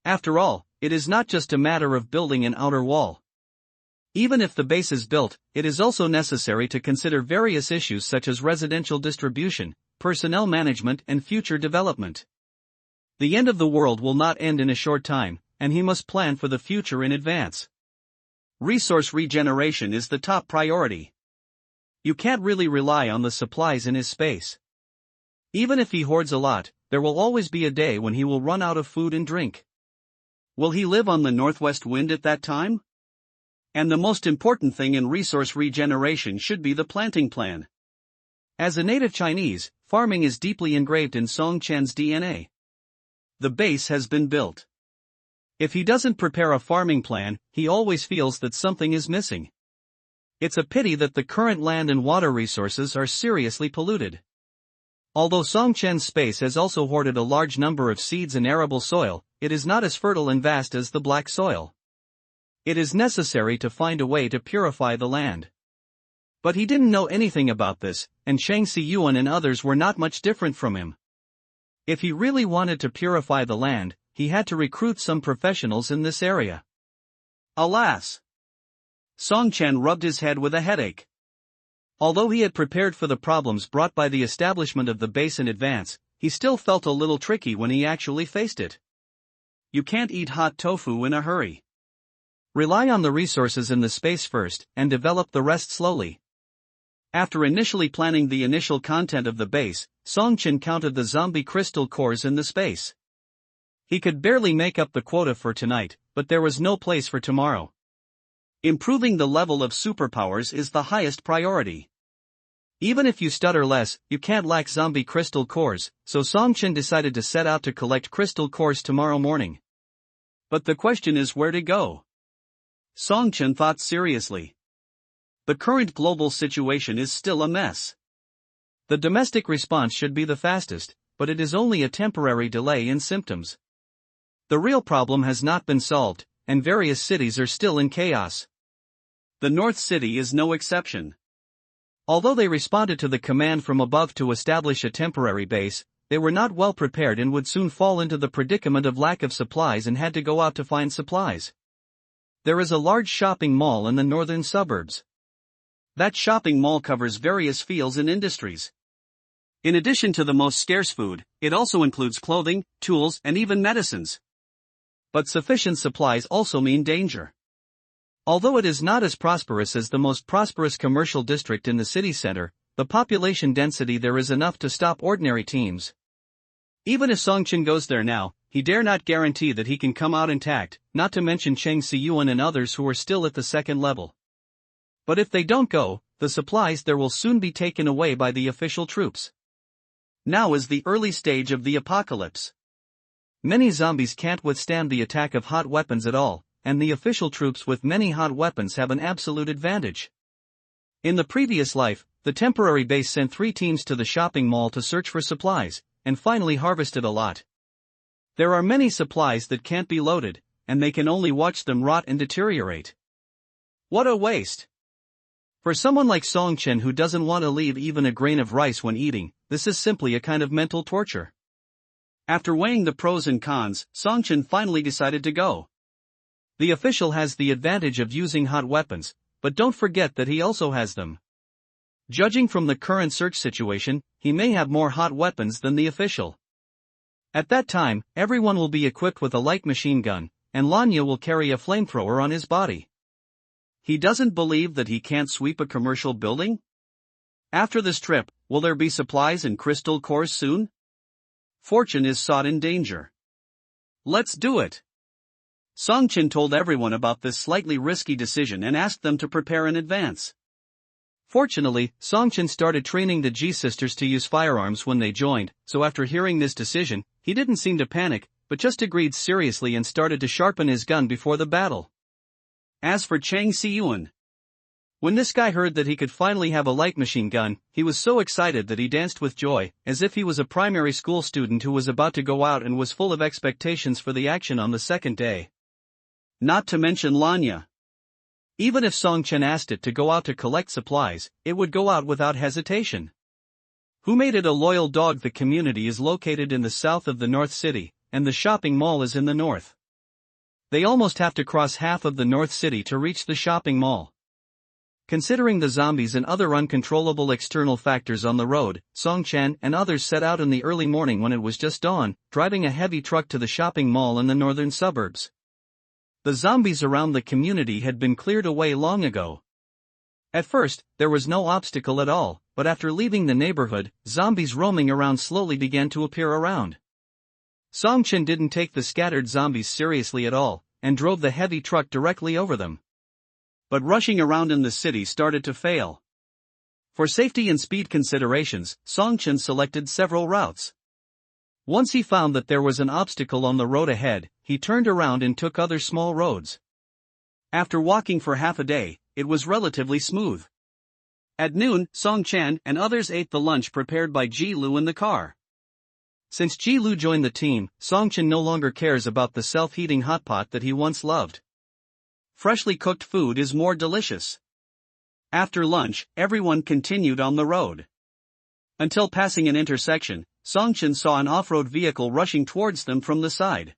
After all, it is not just a matter of building an outer wall. Even if the base is built, it is also necessary to consider various issues such as residential distribution, personnel management, and future development. The end of the world will not end in a short time, and he must plan for the future in advance. Resource regeneration is the top priority. You can't really rely on the supplies in his space. Even if he hoards a lot, there will always be a day when he will run out of food and drink. Will he live on the northwest wind at that time? And the most important thing in resource regeneration should be the planting plan. As a native Chinese, farming is deeply engraved in Song Chen's DNA. The base has been built. If he doesn't prepare a farming plan, he always feels that something is missing. It's a pity that the current land and water resources are seriously polluted. Although Song Chen's space has also hoarded a large number of seeds and arable soil, it is not as fertile and vast as the black soil. It is necessary to find a way to purify the land. But he didn't know anything about this, and Shang Xiyuan and others were not much different from him. If he really wanted to purify the land, he had to recruit some professionals in this area. Alas! Song Chen rubbed his head with a headache. Although he had prepared for the problems brought by the establishment of the base in advance, he still felt a little tricky when he actually faced it. You can't eat hot tofu in a hurry. Rely on the resources in the space first, and develop the rest slowly. After initially planning the initial content of the base, Song Chen counted the zombie crystal cores in the space. He could barely make up the quota for tonight, but there was no place for tomorrow. Improving the level of superpowers is the highest priority. Even if you stutter less, you can't lack zombie crystal cores, so Song Chen decided to set out to collect crystal cores tomorrow morning. But the question is where to go. Song Chen thought seriously. The current global situation is still a mess. The domestic response should be the fastest, but it is only a temporary delay in symptoms. The real problem has not been solved, and various cities are still in chaos. The North City is no exception. Although they responded to the command from above to establish a temporary base, they were not well prepared and would soon fall into the predicament of lack of supplies and had to go out to find supplies. There is a large shopping mall in the northern suburbs. That shopping mall covers various fields and industries. In addition to the most scarce food, it also includes clothing, tools, and even medicines. But sufficient supplies also mean danger. Although it is not as prosperous as the most prosperous commercial district in the city center, the population density there is enough to stop ordinary teams. Even if Songchen goes there now, he dare not guarantee that he can come out intact, not to mention Cheng Siyuan and others who are still at the second level. But if they don't go, the supplies there will soon be taken away by the official troops. Now is the early stage of the apocalypse. Many zombies can't withstand the attack of hot weapons at all, and the official troops with many hot weapons have an absolute advantage. In the previous life, the temporary base sent 3 teams to the shopping mall to search for supplies, and finally harvested a lot. There are many supplies that can't be loaded, and they can only watch them rot and deteriorate. What a waste! For someone like Songchen who doesn't want to leave even a grain of rice when eating, this is simply a kind of mental torture. After weighing the pros and cons, Songchen finally decided to go. The official has the advantage of using hot weapons, but don't forget that he also has them. Judging from the current search situation, he may have more hot weapons than the official. At that time, everyone will be equipped with a light machine gun, and Lanya will carry a flamethrower on his body. He doesn't believe that he can't sweep a commercial building? After this trip, will there be supplies and crystal cores soon? Fortune is sought in danger. Let's do it! Songchen told everyone about this slightly risky decision and asked them to prepare in advance. Fortunately, Songchen started training the Ji sisters to use firearms when they joined, so after hearing this decision, he didn't seem to panic, but just agreed seriously and started to sharpen his gun before the battle. As for Cheng Siyuan, when this guy heard that he could finally have a light machine gun, he was so excited that he danced with joy, as if he was a primary school student who was about to go out and was full of expectations for the action on the second day. Not to mention Lanya. Even if Songchen asked it to go out to collect supplies, it would go out without hesitation. Who made it a loyal dog? The community is located in the south of the North City, and the shopping mall is in the north. They almost have to cross half of the North City to reach the shopping mall. Considering the zombies and other uncontrollable external factors on the road, Songchen and others set out in the early morning when it was just dawn, driving a heavy truck to the shopping mall in the northern suburbs. The zombies around the community had been cleared away long ago. At first, there was no obstacle at all, but after leaving the neighborhood, zombies roaming around slowly began to appear around. Songchen didn't take the scattered zombies seriously at all, and drove the heavy truck directly over them. But rushing around in the city started to fail. For safety and speed considerations, Songchen selected several routes. Once he found that there was an obstacle on the road ahead, he turned around and took other small roads. After walking for half a day, it was relatively smooth. At noon, Songchen and others ate the lunch prepared by Ji Lu in the car. Since Ji Lu joined the team, Songchen no longer cares about the self-heating hotpot that he once loved. Freshly cooked food is more delicious. After lunch, everyone continued on the road. Until passing an intersection, Songchen saw an off-road vehicle rushing towards them from the side.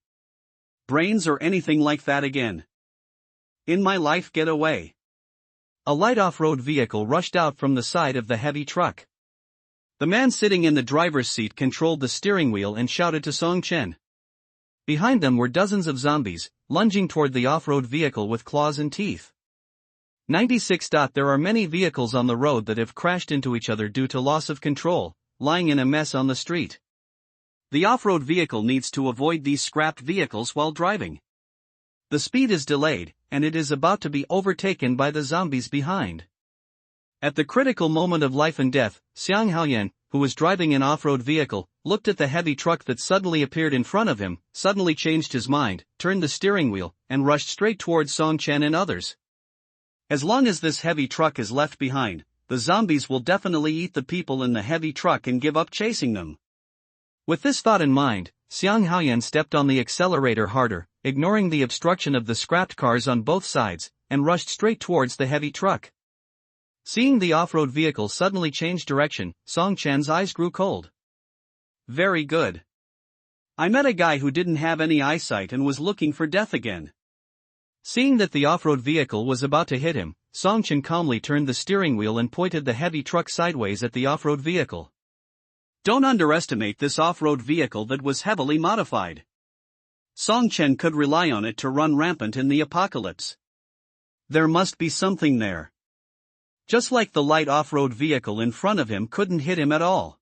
Brains or anything like that again? In my life, get away. A light off-road vehicle rushed out from the side of the heavy truck. The man sitting in the driver's seat controlled the steering wheel and shouted to Songchen. Behind them were dozens of zombies, lunging toward the off-road vehicle with claws and teeth. 96. There are many vehicles on the road that have crashed into each other due to loss of control, lying in a mess on the street. The off-road vehicle needs to avoid these scrapped vehicles while driving. The speed is delayed, and it is about to be overtaken by the zombies behind. At the critical moment of life and death, Xiang Haoyan, who was driving an off-road vehicle, looked at the heavy truck that suddenly appeared in front of him, suddenly changed his mind, turned the steering wheel, and rushed straight towards Songchen and others. As long as this heavy truck is left behind, the zombies will definitely eat the people in the heavy truck and give up chasing them. With this thought in mind, Xiang Haoyan stepped on the accelerator harder, ignoring the obstruction of the scrapped cars on both sides, and rushed straight towards the heavy truck. Seeing the off-road vehicle suddenly change direction, Song Chen's eyes grew cold. Very good. I met a guy who didn't have any eyesight and was looking for death again. Seeing that the off-road vehicle was about to hit him, Song Chen calmly turned the steering wheel and pointed the heavy truck sideways at the off-road vehicle. Don't underestimate this off-road vehicle that was heavily modified. Song Chen could rely on it to run rampant in the apocalypse. There must be something there. Just like the light off-road vehicle in front of him couldn't hit him at all.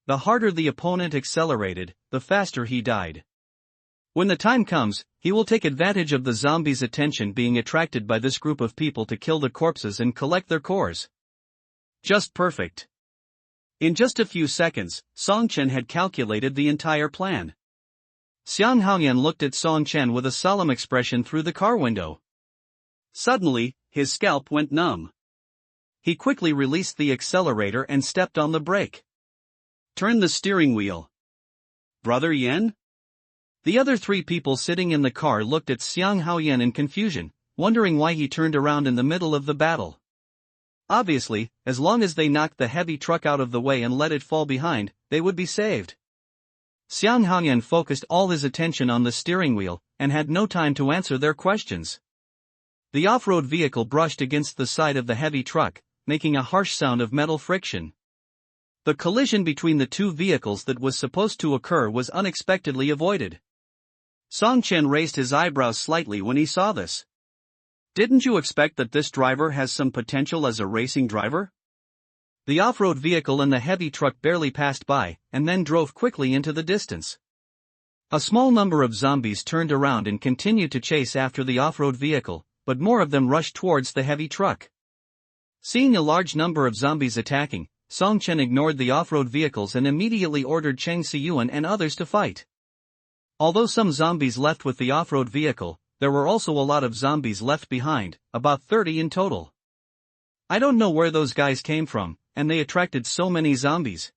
The harder the opponent accelerated, the faster he died. When the time comes, he will take advantage of the zombies' attention being attracted by this group of people to kill the corpses and collect their cores. Just perfect. In just a few seconds, Song Chen had calculated the entire plan. Xiang Haoyan looked at Song Chen with a solemn expression through the car window. Suddenly, his scalp went numb. He quickly released the accelerator and stepped on the brake. Turn the steering wheel. Brother Yan? The other three people sitting in the car looked at Xiang Haoyan in confusion, wondering why he turned around in the middle of the battle. Obviously, as long as they knocked the heavy truck out of the way and let it fall behind, they would be saved. Xiang Haoyan focused all his attention on the steering wheel, and had no time to answer their questions. The off-road vehicle brushed against the side of the heavy truck, making a harsh sound of metal friction. The collision between the two vehicles that was supposed to occur was unexpectedly avoided. Song Chen raised his eyebrows slightly when he saw this. Didn't you expect that this driver has some potential as a racing driver? The off-road vehicle and the heavy truck barely passed by, and then drove quickly into the distance. A small number of zombies turned around and continued to chase after the off-road vehicle, but more of them rushed towards the heavy truck. Seeing a large number of zombies attacking, Song Chen ignored the off-road vehicles and immediately ordered Cheng Siyuan and others to fight. Although some zombies left with the off-road vehicle, there were also a lot of zombies left behind, about 30 in total. I don't know where those guys came from, and they attracted so many zombies.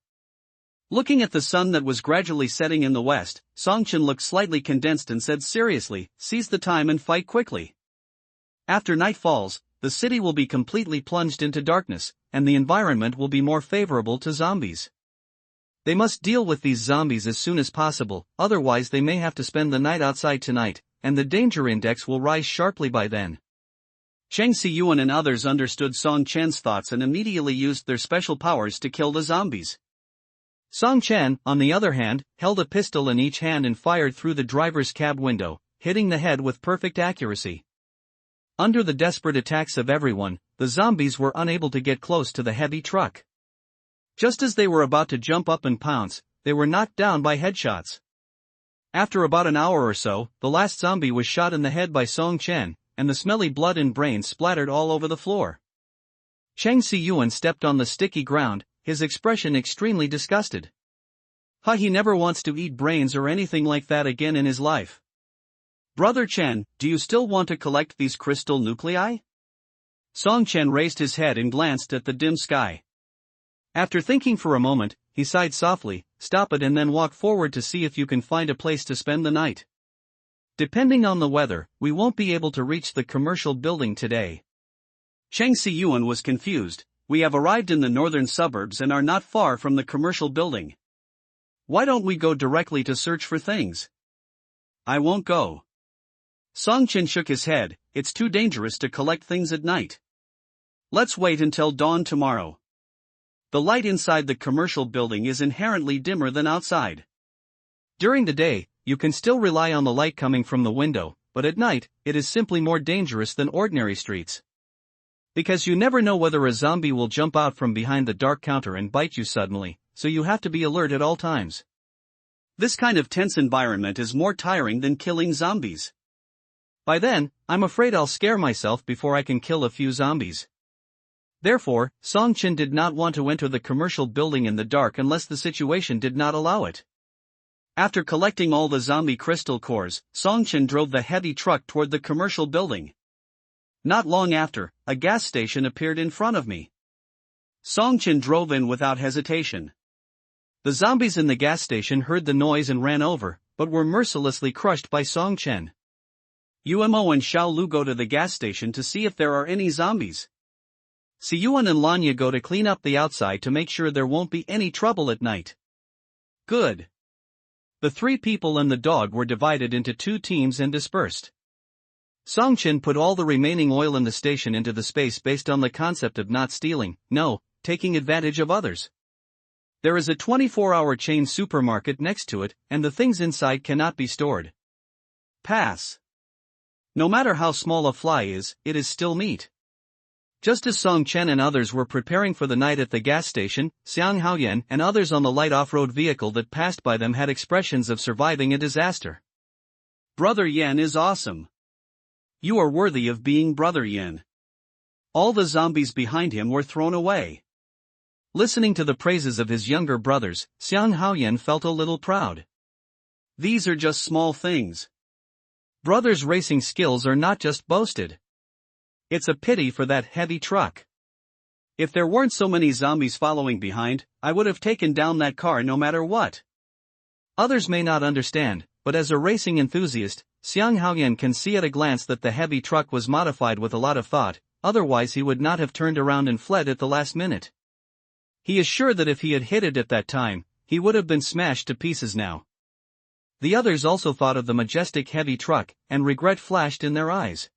Looking at the sun that was gradually setting in the west, Song Chen looked slightly condensed and said seriously, seize the time and fight quickly. After night falls, the city will be completely plunged into darkness, and the environment will be more favorable to zombies. They must deal with these zombies as soon as possible, otherwise they may have to spend the night outside tonight, and the danger index will rise sharply by then. Cheng Siyuan and others understood Song Chen's thoughts and immediately used their special powers to kill the zombies. Song Chen, on the other hand, held a pistol in each hand and fired through the driver's cab window, hitting the head with perfect accuracy. Under the desperate attacks of everyone, the zombies were unable to get close to the heavy truck. Just as they were about to jump up and pounce, they were knocked down by headshots. After about an hour or so, the last zombie was shot in the head by Song Chen, and the smelly blood and brains splattered all over the floor. Cheng Siyuan stepped on the sticky ground, his expression extremely disgusted. He never wants to eat brains or anything like that again in his life. Brother Chen, do you still want to collect these crystal nuclei? Song Chen raised his head and glanced at the dim sky. After thinking for a moment, he sighed softly, stop it and then walk forward to see if you can find a place to spend the night. Depending on the weather, we won't be able to reach the commercial building today. Cheng Siyuan was confused. We have arrived in the northern suburbs and are not far from the commercial building. Why don't we go directly to search for things? I won't go. Song Chen shook his head, it's too dangerous to collect things at night. Let's wait until dawn tomorrow. The light inside the commercial building is inherently dimmer than outside. During the day, you can still rely on the light coming from the window, but at night, it is simply more dangerous than ordinary streets. Because you never know whether a zombie will jump out from behind the dark counter and bite you suddenly, so you have to be alert at all times. This kind of tense environment is more tiring than killing zombies. By then, I'm afraid I'll scare myself before I can kill a few zombies. Therefore, Song Chen did not want to enter the commercial building in the dark unless the situation did not allow it. After collecting all the zombie crystal cores, Song Chen drove the heavy truck toward the commercial building. Not long after, a gas station appeared in front of me. Song Chen drove in without hesitation. The zombies in the gas station heard the noise and ran over, but were mercilessly crushed by Song Chen. Umo and Xiao Lu go to the gas station to see if there are any zombies. Siyuan and Lanya go to clean up the outside to make sure there won't be any trouble at night. Good. The 3 people and the dog were divided into 2 teams and dispersed. Song Chen put all the remaining oil in the station into the space based on the concept of not stealing, no, taking advantage of others. There is a 24-hour chain supermarket next to it, and the things inside cannot be stored. Pass. No matter how small a fly is, it is still meat. Just as Song Chen and others were preparing for the night at the gas station, Xiang Haoyan and others on the light off-road vehicle that passed by them had expressions of surviving a disaster. Brother Yan is awesome. You are worthy of being Brother Yan. All the zombies behind him were thrown away. Listening to the praises of his younger brothers, Xiang Haoyan felt a little proud. These are just small things. Brothers' racing skills are not just boasted. It's a pity for that heavy truck. If there weren't so many zombies following behind, I would have taken down that car no matter what. Others may not understand, but as a racing enthusiast, Xiang Haoyan can see at a glance that the heavy truck was modified with a lot of thought, otherwise he would not have turned around and fled at the last minute. He is sure that if he had hit it at that time, he would have been smashed to pieces now. The others also thought of the majestic heavy truck, and regret flashed in their eyes.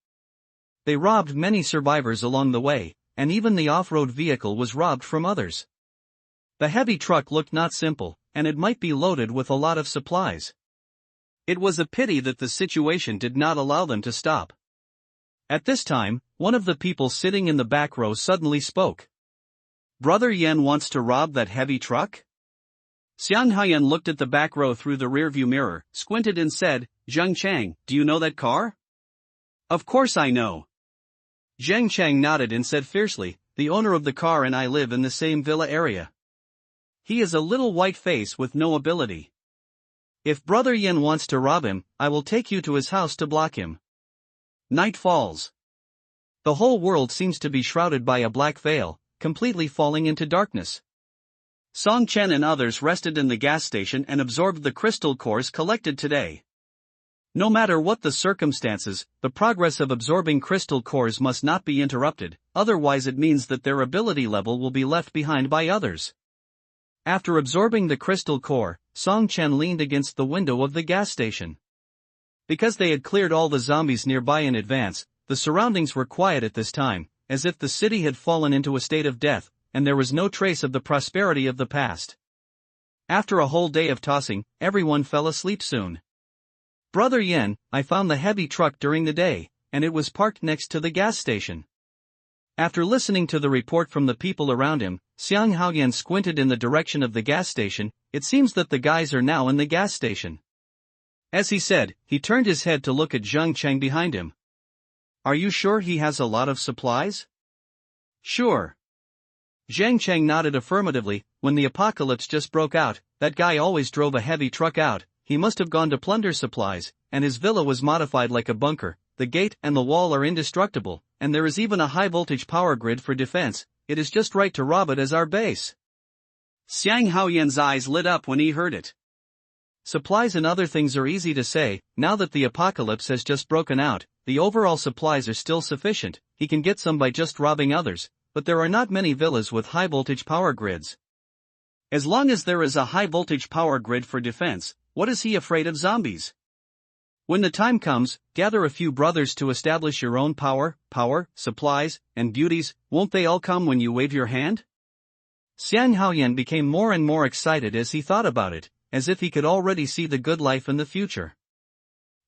They robbed many survivors along the way, and even the off-road vehicle was robbed from others. The heavy truck looked not simple, and it might be loaded with a lot of supplies. It was a pity that the situation did not allow them to stop. At this time, one of the people sitting in the back row suddenly spoke. Brother Yan wants to rob that heavy truck? Xiang Haoyan looked at the back row through the rearview mirror, squinted and said, Zheng Chang, do you know that car? Of course I know. Zheng Chang nodded and said fiercely, the owner of the car and I live in the same villa area. He is a little white face with no ability. If Brother Yan wants to rob him, I will take you to his house to block him. Night falls. The whole world seems to be shrouded by a black veil, completely falling into darkness. Song Chen and others rested in the gas station and absorbed the crystal cores collected today. No matter what the circumstances, the progress of absorbing crystal cores must not be interrupted, otherwise it means that their ability level will be left behind by others. After absorbing the crystal core, Song Chen leaned against the window of the gas station. Because they had cleared all the zombies nearby in advance, the surroundings were quiet at this time, as if the city had fallen into a state of death, and there was no trace of the prosperity of the past. After a whole day of tossing, everyone fell asleep soon. Brother Yan, I found the heavy truck during the day, and it was parked next to the gas station. After listening to the report from the people around him, Xiang Haoyan squinted in the direction of the gas station. It seems that the guys are now in the gas station. As he said, he turned his head to look at Zheng Chang behind him. Are you sure he has a lot of supplies? Sure. Zheng Chang nodded affirmatively. When the apocalypse just broke out, that guy always drove a heavy truck out. He must have gone to plunder supplies, and his villa was modified like a bunker. The gate and the wall are indestructible, and there is even a high-voltage power grid for defense. It is just right to rob it as our base. Xiang Haoyan's eyes lit up when he heard it. Supplies and other things are easy to say. Now that the apocalypse has just broken out, the overall supplies are still sufficient. He can get some by just robbing others, but there are not many villas with high-voltage power grids. As long as there is a high-voltage power grid for defense, what is he afraid of zombies? When the time comes, gather a few brothers to establish your own power, supplies, and beauties. Won't they all come when you wave your hand? Xiang Haoyan became more and more excited as he thought about it, as if he could already see the good life in the future.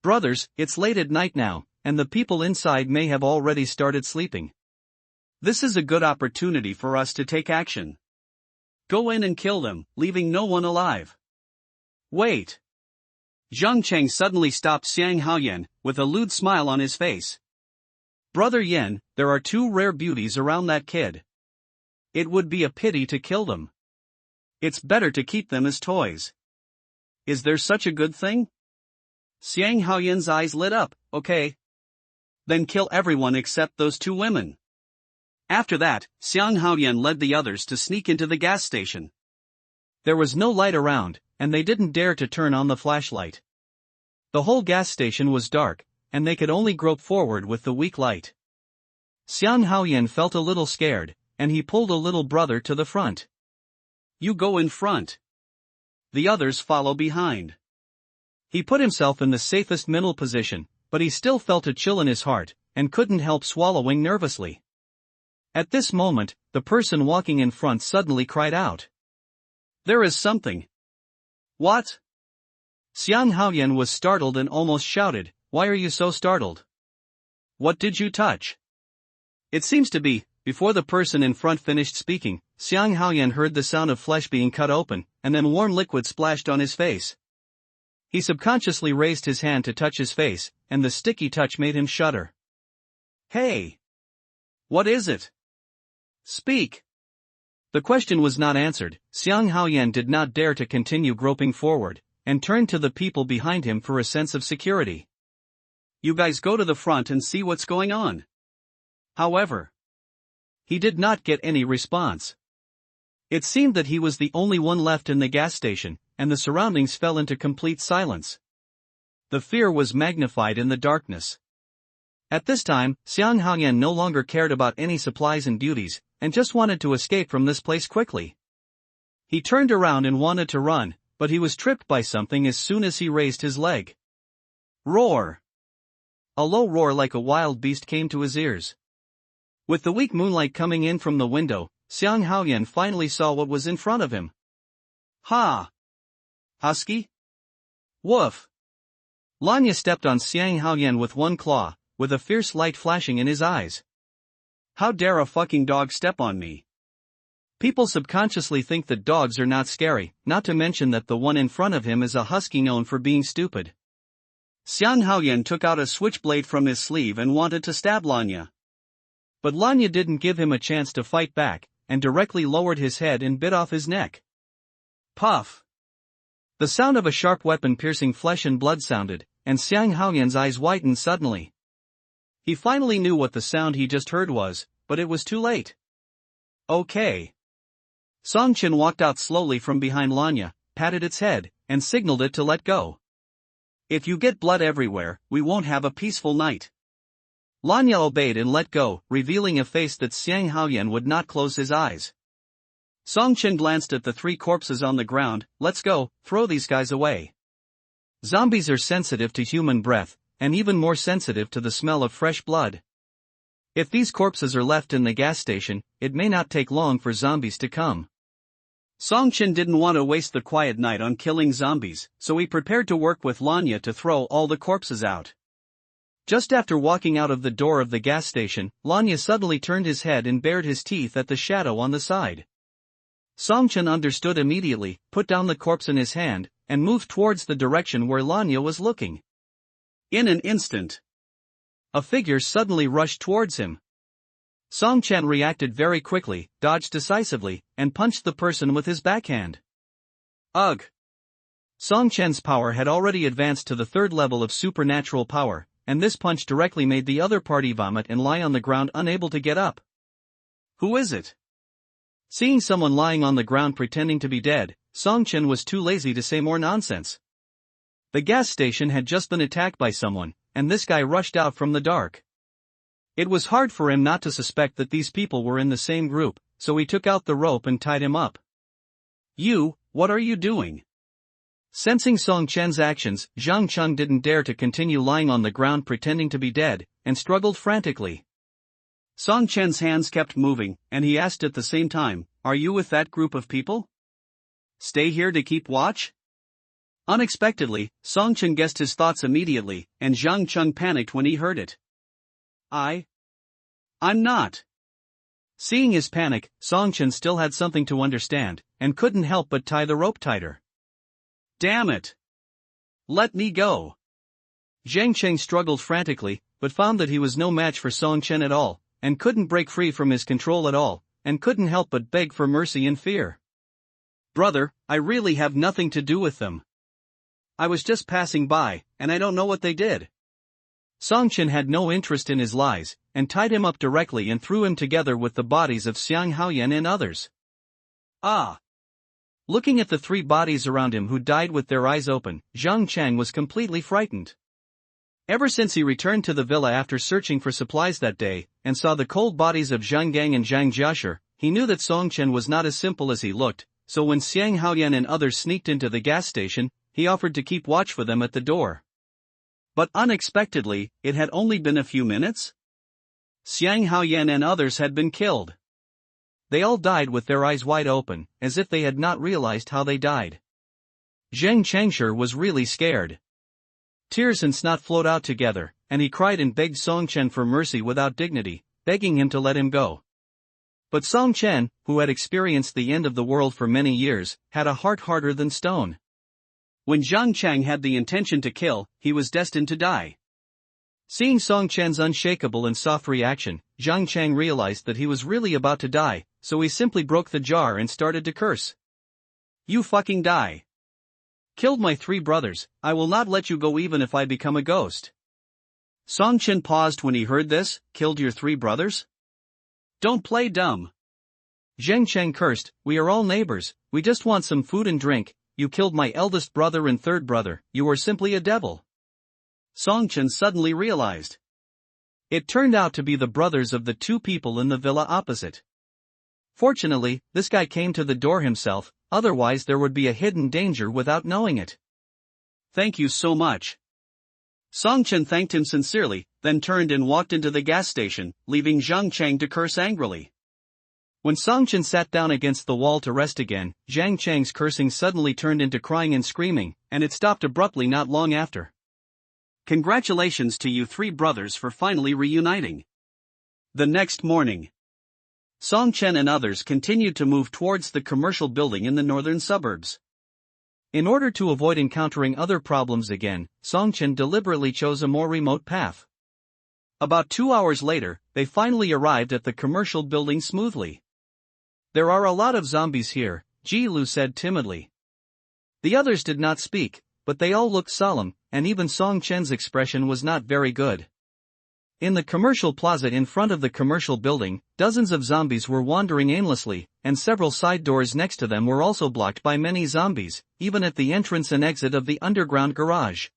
Brothers, it's late at night now, and the people inside may have already started sleeping. This is a good opportunity for us to take action. Go in and kill them, leaving no one alive. Wait. Zheng Chang suddenly stopped Xiang Haoyan, with a lewd smile on his face. Brother Yan, there are 2 rare beauties around that kid. It would be a pity to kill them. It's better to keep them as toys. Is there such a good thing? Xiang Haoyan's eyes lit up. Okay. Then kill everyone except those two women. After that, Xiang Haoyan led the others to sneak into the gas station. There was no light around, and they didn't dare to turn on the flashlight. The whole gas station was dark, and they could only grope forward with the weak light. Xiang Haoyan felt a little scared, and he pulled a little brother to the front. You go in front. The others follow behind. He put himself in the safest middle position, but he still felt a chill in his heart, and couldn't help swallowing nervously. At this moment, the person walking in front suddenly cried out. There is something. What? Xiang Haoyan was startled and almost shouted, Why are you so startled? What did you touch? It seems to be, before the person in front finished speaking, Xiang Haoyan heard the sound of flesh being cut open, and then warm liquid splashed on his face. He subconsciously raised his hand to touch his face, and the sticky touch made him shudder. Hey! What is it? Speak! The question was not answered. Xiang Haoyan did not dare to continue groping forward, and turned to the people behind him for a sense of security. You guys go to the front and see what's going on. However, he did not get any response. It seemed that he was the only one left in the gas station, and the surroundings fell into complete silence. The fear was magnified in the darkness. At this time, Xiang Haoyan no longer cared about any supplies and duties, and just wanted to escape from this place quickly. He turned around and wanted to run, but he was tripped by something as soon as he raised his leg. Roar! A low roar like a wild beast came to his ears. With the weak moonlight coming in from the window, Xiang Haoyan finally saw what was in front of him. Ha! Husky? Woof! Lanya stepped on Xiang Haoyan with one claw, with a fierce light flashing in his eyes. How dare a fucking dog step on me? People subconsciously think that dogs are not scary, not to mention that the one in front of him is a husky known for being stupid. Xiang Haoyan took out a switchblade from his sleeve and wanted to stab Lanya. But Lanya didn't give him a chance to fight back, and directly lowered his head and bit off his neck. Puff! The sound of a sharp weapon piercing flesh and blood sounded, and Xiang Haoyan's eyes widened suddenly. He finally knew what the sound he just heard was, but it was too late. Okay. Song Chen walked out slowly from behind Lanya, patted its head, and signaled it to let go. If you get blood everywhere, we won't have a peaceful night. Lanya obeyed and let go, revealing a face that Xiang Haoyan would not close his eyes. Song Chen glanced at the three corpses on the ground. Let's go, throw these guys away. Zombies are sensitive to human breath, and even more sensitive to the smell of fresh blood. If these corpses are left in the gas station, it may not take long for zombies to come. Song Chen didn't want to waste the quiet night on killing zombies, so he prepared to work with Lanya to throw all the corpses out. Just after walking out of the door of the gas station, Lanya suddenly turned his head and bared his teeth at the shadow on the side. Song Chen understood immediately, put down the corpse in his hand, and moved towards the direction where Lanya was looking. In an instant, a figure suddenly rushed towards him. Song Chen reacted very quickly, dodged decisively, and punched the person with his backhand. Ugh! Song Chen's power had already advanced to the third level of supernatural power, and this punch directly made the other party vomit and lie on the ground unable to get up. Who is it? Seeing someone lying on the ground pretending to be dead, Song Chen was too lazy to say more nonsense. The gas station had just been attacked by someone, and this guy rushed out from the dark. It was hard for him not to suspect that these people were in the same group, so he took out the rope and tied him up. You, what are you doing? Sensing Song Chen's actions, Zhang Cheng didn't dare to continue lying on the ground pretending to be dead, and struggled frantically. Song Chen's hands kept moving, and he asked at the same time, Are you with that group of people? Stay here to keep watch? Unexpectedly, Song Chen guessed his thoughts immediately, and Zhang Cheng panicked when he heard it. I'm not. Seeing his panic, Song Chen still had something to understand, and couldn't help but tie the rope tighter. Damn it! Let me go! Zhang Cheng struggled frantically, but found that he was no match for Song Chen at all, and couldn't break free from his control at all, and couldn't help but beg for mercy in fear. Brother, I really have nothing to do with them. I was just passing by, and I don't know what they did. Songchen had no interest in his lies, and tied him up directly and threw him together with the bodies of Xiang Haoyan and others. Ah! Looking at the 3 bodies around him who died with their eyes open, Zhang Chang was completely frightened. Ever since he returned to the villa after searching for supplies that day, and saw the cold bodies of Zhang Gang and Zhang Jiashi, he knew that Songchen was not as simple as he looked, so when Xiang Haoyan and others sneaked into the gas station, he offered to keep watch for them at the door. But unexpectedly, it had only been a few minutes. Xiang Haoyan and others had been killed. They all died with their eyes wide open, as if they had not realized how they died. Zheng Changshi was really scared. Tears and snot flowed out together, and he cried and begged Songchen for mercy without dignity, begging him to let him go. But Songchen, who had experienced the end of the world for many years, had a heart harder than stone. When Zhang Chang had the intention to kill, he was destined to die. Seeing Songchen's unshakable and soft reaction, Zhang Chang realized that he was really about to die, so he simply broke the jar and started to curse. You fucking die. Killed my 3 brothers, I will not let you go even if I become a ghost. Songchen paused when he heard this. Killed your 3 brothers? Don't play dumb. Zheng Cheng cursed, we are all neighbors, we just want some food and drink, you killed my eldest brother and 3rd brother, you are simply a devil. Songchen suddenly realized. It turned out to be the brothers of the 2 people in the villa opposite. Fortunately, this guy came to the door himself, otherwise there would be a hidden danger without knowing it. Thank you so much. Songchen thanked him sincerely, then turned and walked into the gas station, leaving Zhang Chang to curse angrily. When Songchen sat down against the wall to rest again, Zhang Chang's cursing suddenly turned into crying and screaming, and it stopped abruptly not long after. Congratulations to you 3 brothers for finally reuniting. The next morning, Songchen and others continued to move towards the commercial building in the northern suburbs. In order to avoid encountering other problems again, Songchen deliberately chose a more remote path. About 2 hours later, they finally arrived at the commercial building smoothly. There are a lot of zombies here, Ji Lu said timidly. The others did not speak, but they all looked solemn, and even Songchen's expression was not very good. In the commercial plaza in front of the commercial building, dozens of zombies were wandering aimlessly, and several side doors next to them were also blocked by many zombies, even at the entrance and exit of the underground garage.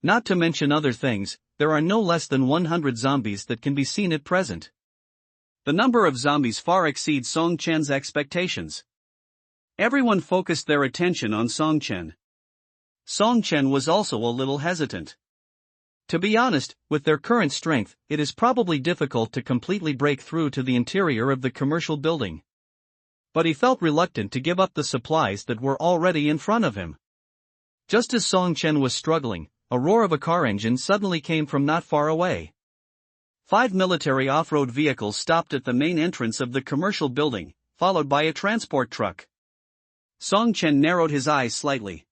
Not to mention other things, there are no less than 100 zombies that can be seen at present. The number of zombies far exceeds Songchen's expectations. Everyone focused their attention on Songchen. Songchen was also a little hesitant. To be honest, with their current strength, it is probably difficult to completely break through to the interior of the commercial building. But he felt reluctant to give up the supplies that were already in front of him. Just as Songchen was struggling, a roar of a car engine suddenly came from not far away. 5 military off-road vehicles stopped at the main entrance of the commercial building, followed by a transport truck. Songchen narrowed his eyes slightly.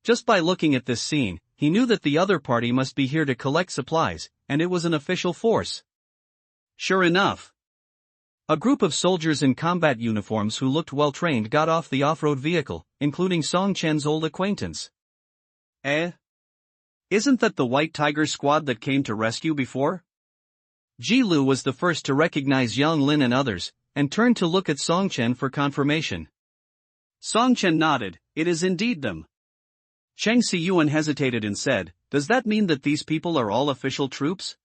Just by looking at this scene, he knew that the other party must be here to collect supplies, and it was an official force. Sure enough, a group of soldiers in combat uniforms who looked well-trained got off the off-road vehicle, including Songchen's old acquaintance. Isn't that the White Tiger squad that came to rescue before? Ji Lu was the first to recognize Yang Lin and others, and turned to look at Songchen for confirmation. Songchen nodded, it is indeed them. Cheng Siyuan hesitated and said, does that mean that these people are all official troops?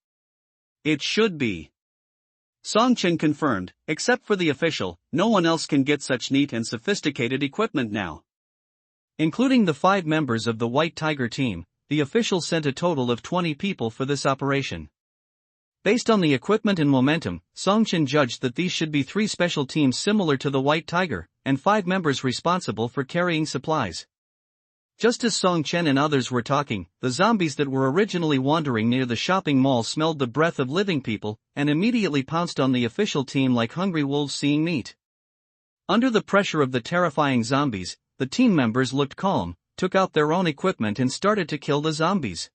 It should be. Songchen confirmed, except for the official, no one else can get such neat and sophisticated equipment now. Including the 5 members of the White Tiger team, the official sent a total of 20 people for this operation. Based on the equipment and momentum, Songchen judged that these should be 3 special teams similar to the White Tiger, and 5 members responsible for carrying supplies. Just as Songchen and others were talking, the zombies that were originally wandering near the shopping mall smelled the breath of living people, and immediately pounced on the official team like hungry wolves seeing meat. Under the pressure of the terrifying zombies, the team members looked calm, took out their own equipment and started to kill the zombies.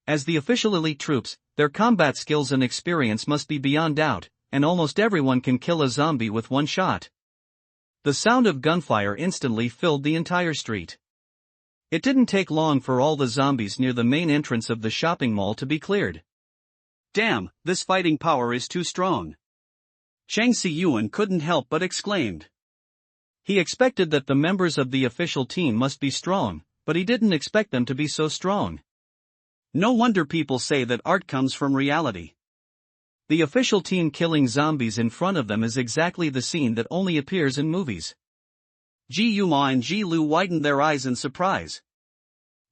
As the official elite troops, their combat skills and experience must be beyond doubt, and almost everyone can kill a zombie with one shot. The sound of gunfire instantly filled the entire street. It didn't take long for all the zombies near the main entrance of the shopping mall to be cleared. Damn, this fighting power is too strong. Chang Si-yuan couldn't help but exclaimed. He expected that the members of the official team must be strong, but he didn't expect them to be so strong. No wonder people say that art comes from reality. The official team killing zombies in front of them is exactly the scene that only appears in movies. Ji Yuma and Ji Lu widened their eyes in surprise.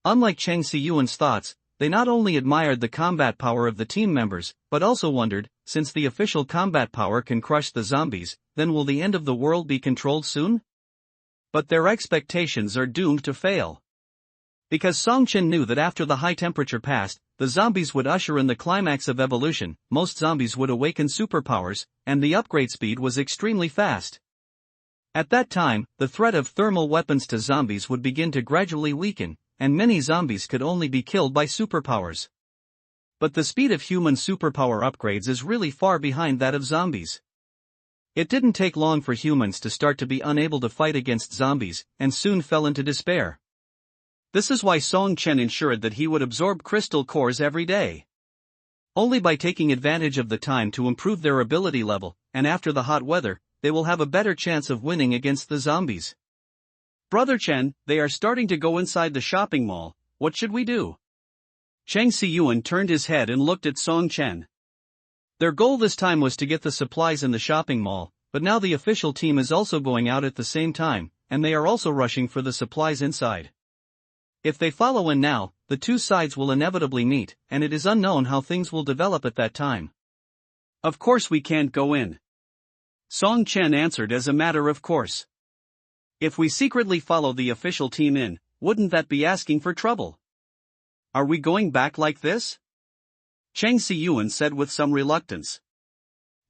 Unlike Chang Si-yuan's thoughts, they not only admired the combat power of the team members, but also wondered, since the official combat power can crush the zombies, then will the end of the world be controlled soon? But their expectations are doomed to fail. Because Song Chen knew that after the high temperature passed, the zombies would usher in the climax of evolution, most zombies would awaken superpowers, and the upgrade speed was extremely fast. At that time, the threat of thermal weapons to zombies would begin to gradually weaken, and many zombies could only be killed by superpowers. But the speed of human superpower upgrades is really far behind that of zombies. It didn't take long for humans to start to be unable to fight against zombies, and soon fell into despair. This is why Song Chen ensured that he would absorb crystal cores every day. Only by taking advantage of the time to improve their ability level, and after the hot weather, they will have a better chance of winning against the zombies. Brother Chen, they are starting to go inside the shopping mall, what should we do? Chang Si-yuan turned his head and looked at Song Chen. Their goal this time was to get the supplies in the shopping mall, but now the official team is also going out at the same time, and they are also rushing for the supplies inside. If they follow in now, the two sides will inevitably meet, and it is unknown how things will develop at that time. Of course we can't go in. Song Chen answered as a matter of course. If we secretly follow the official team in, wouldn't that be asking for trouble? Are we going back like this? Chang Si-yuan said with some reluctance.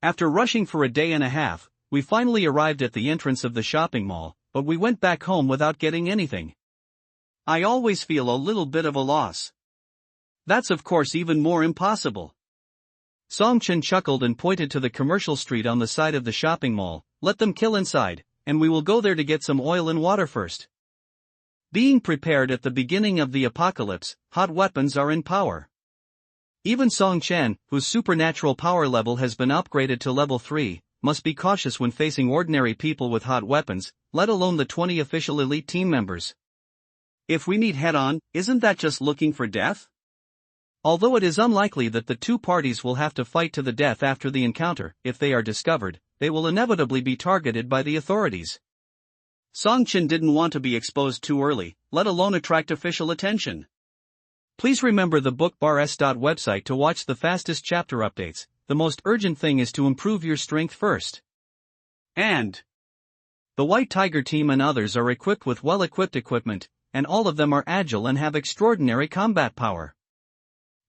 After rushing for a day and a half, we finally arrived at the entrance of the shopping mall, but we went back home without getting anything. I always feel a little bit of a loss. That's of course even more impossible. Song Chen chuckled and pointed to the commercial street on the side of the shopping mall. Let them kill inside, and we will go there to get some oil and water first. Being prepared at the beginning of the apocalypse, hot weapons are in power. Even Song Chen, whose supernatural power level has been upgraded to level 3, must be cautious when facing ordinary people with hot weapons, let alone the 20 official elite team members. If we meet head-on, isn't that just looking for death? Although it is unlikely that the two parties will have to fight to the death after the encounter, if they are discovered, they will inevitably be targeted by the authorities. Song Chen didn't want to be exposed too early, let alone attract official attention. Please remember the bookbar.s website to watch the fastest chapter updates. The most urgent thing is to improve your strength first. And the White Tiger team and others are equipped with well-equipped equipment, and all of them are agile and have extraordinary combat power.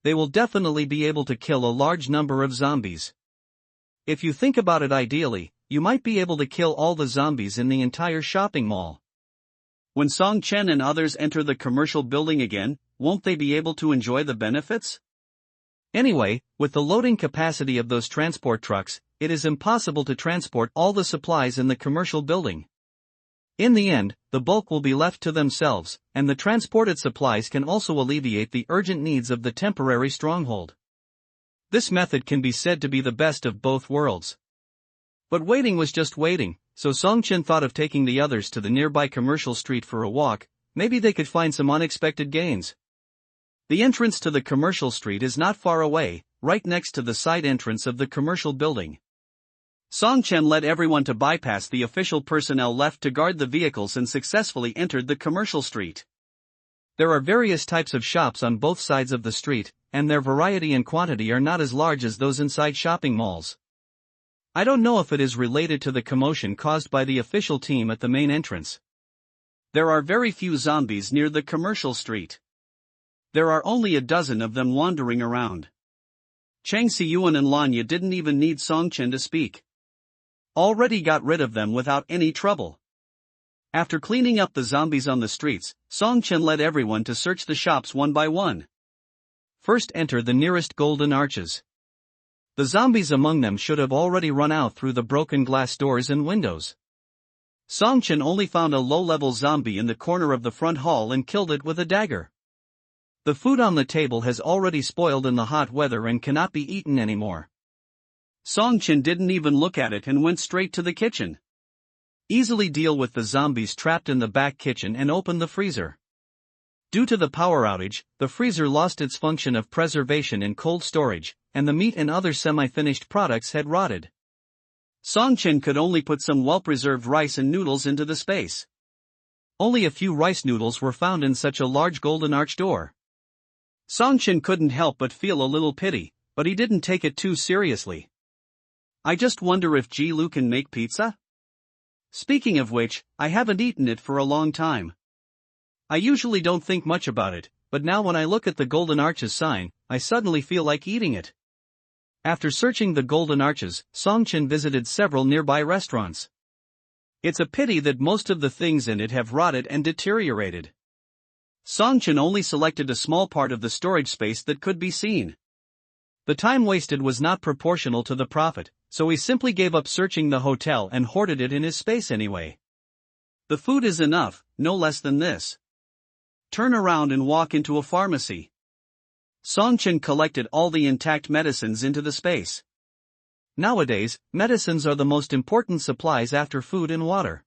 They will definitely be able to kill a large number of zombies. If you think about it ideally, you might be able to kill all the zombies in the entire shopping mall. When Song Chen and others enter the commercial building again, won't they be able to enjoy the benefits? Anyway, with the loading capacity of those transport trucks, it is impossible to transport all the supplies in the commercial building. In the end, the bulk will be left to themselves, and the transported supplies can also alleviate the urgent needs of the temporary stronghold. This method can be said to be the best of both worlds. But waiting was just waiting, so Song Chen thought of taking the others to the nearby commercial street for a walk. Maybe they could find some unexpected gains. The entrance to the commercial street is not far away, right next to the side entrance of the commercial building. Song Chen led everyone to bypass the official personnel left to guard the vehicles and successfully entered the commercial street. There are various types of shops on both sides of the street, and their variety and quantity are not as large as those inside shopping malls. I don't know if it is related to the commotion caused by the official team at the main entrance. There are very few zombies near the commercial street. There are only a dozen of them wandering around. Chang Si-yuan and Lanya didn't even need Song Chen to speak. Already got rid of them without any trouble. After cleaning up the zombies on the streets, Song Chen led everyone to search the shops one by one. First enter the nearest golden arches. The zombies among them should have already run out through the broken glass doors and windows. Song-Chen only found a low-level zombie in the corner of the front hall and killed it with a dagger. The food on the table has already spoiled in the hot weather and cannot be eaten anymore. Song-Chen didn't even look at it and went straight to the kitchen. Easily deal with the zombies trapped in the back kitchen and open the freezer. Due to the power outage, the freezer lost its function of preservation in cold storage, and the meat and other semi-finished products had rotted. Song-Chen could only put some well-preserved rice and noodles into the space. Only a few rice noodles were found in such a large golden arch door. Song-Chen couldn't help but feel a little pity, but he didn't take it too seriously. I just wonder if Ji-Lu can make pizza? Speaking of which, I haven't eaten it for a long time. I usually don't think much about it, but now when I look at the Golden Arches sign, I suddenly feel like eating it. After searching the Golden Arches, Song-Chen visited several nearby restaurants. It's a pity that most of the things in it have rotted and deteriorated. Song-Chen only selected a small part of the storage space that could be seen. The time wasted was not proportional to the profit, so he simply gave up searching the hotel and hoarded it in his space anyway. The food is enough, no less than this. Turn around and walk into a pharmacy. Song-Chen collected all the intact medicines into the space. Nowadays, medicines are the most important supplies after food and water.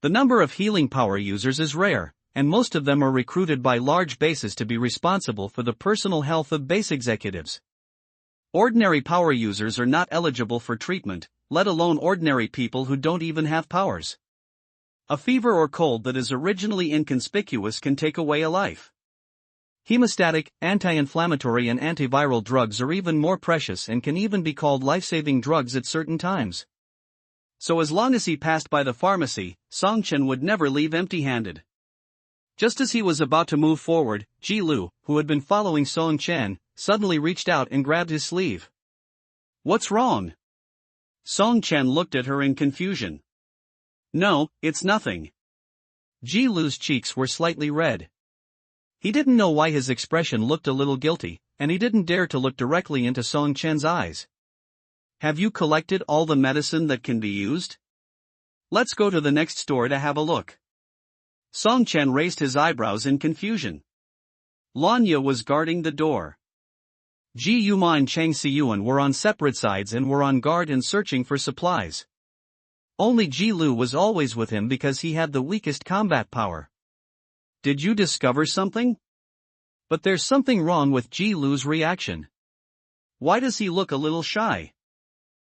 The number of healing power users is rare, and most of them are recruited by large bases to be responsible for the personal health of base executives. Ordinary power users are not eligible for treatment, let alone ordinary people who don't even have powers. A fever or cold that is originally inconspicuous can take away a life. Hemostatic, anti-inflammatory and antiviral drugs are even more precious and can even be called life-saving drugs at certain times. So as long as he passed by the pharmacy, Song-Chen would never leave empty-handed. Just as he was about to move forward, Ji-Lu, who had been following Song-Chen, suddenly reached out and grabbed his sleeve. What's wrong? Song-Chen looked at her in confusion. No, it's nothing. Ji-Lu's cheeks were slightly red. He didn't know why his expression looked a little guilty, and he didn't dare to look directly into Song-Chen's eyes. Have you collected all the medicine that can be used? Let's go to the next store to have a look. Song-Chen raised his eyebrows in confusion. Lanya was guarding the door. Ji Yuma and Chang Siyuan were on separate sides and were on guard and searching for supplies. Only Ji-Lu was always with him because he had the weakest combat power. Did you discover something? But there's something wrong with Ji-Lu's reaction. Why does he look a little shy?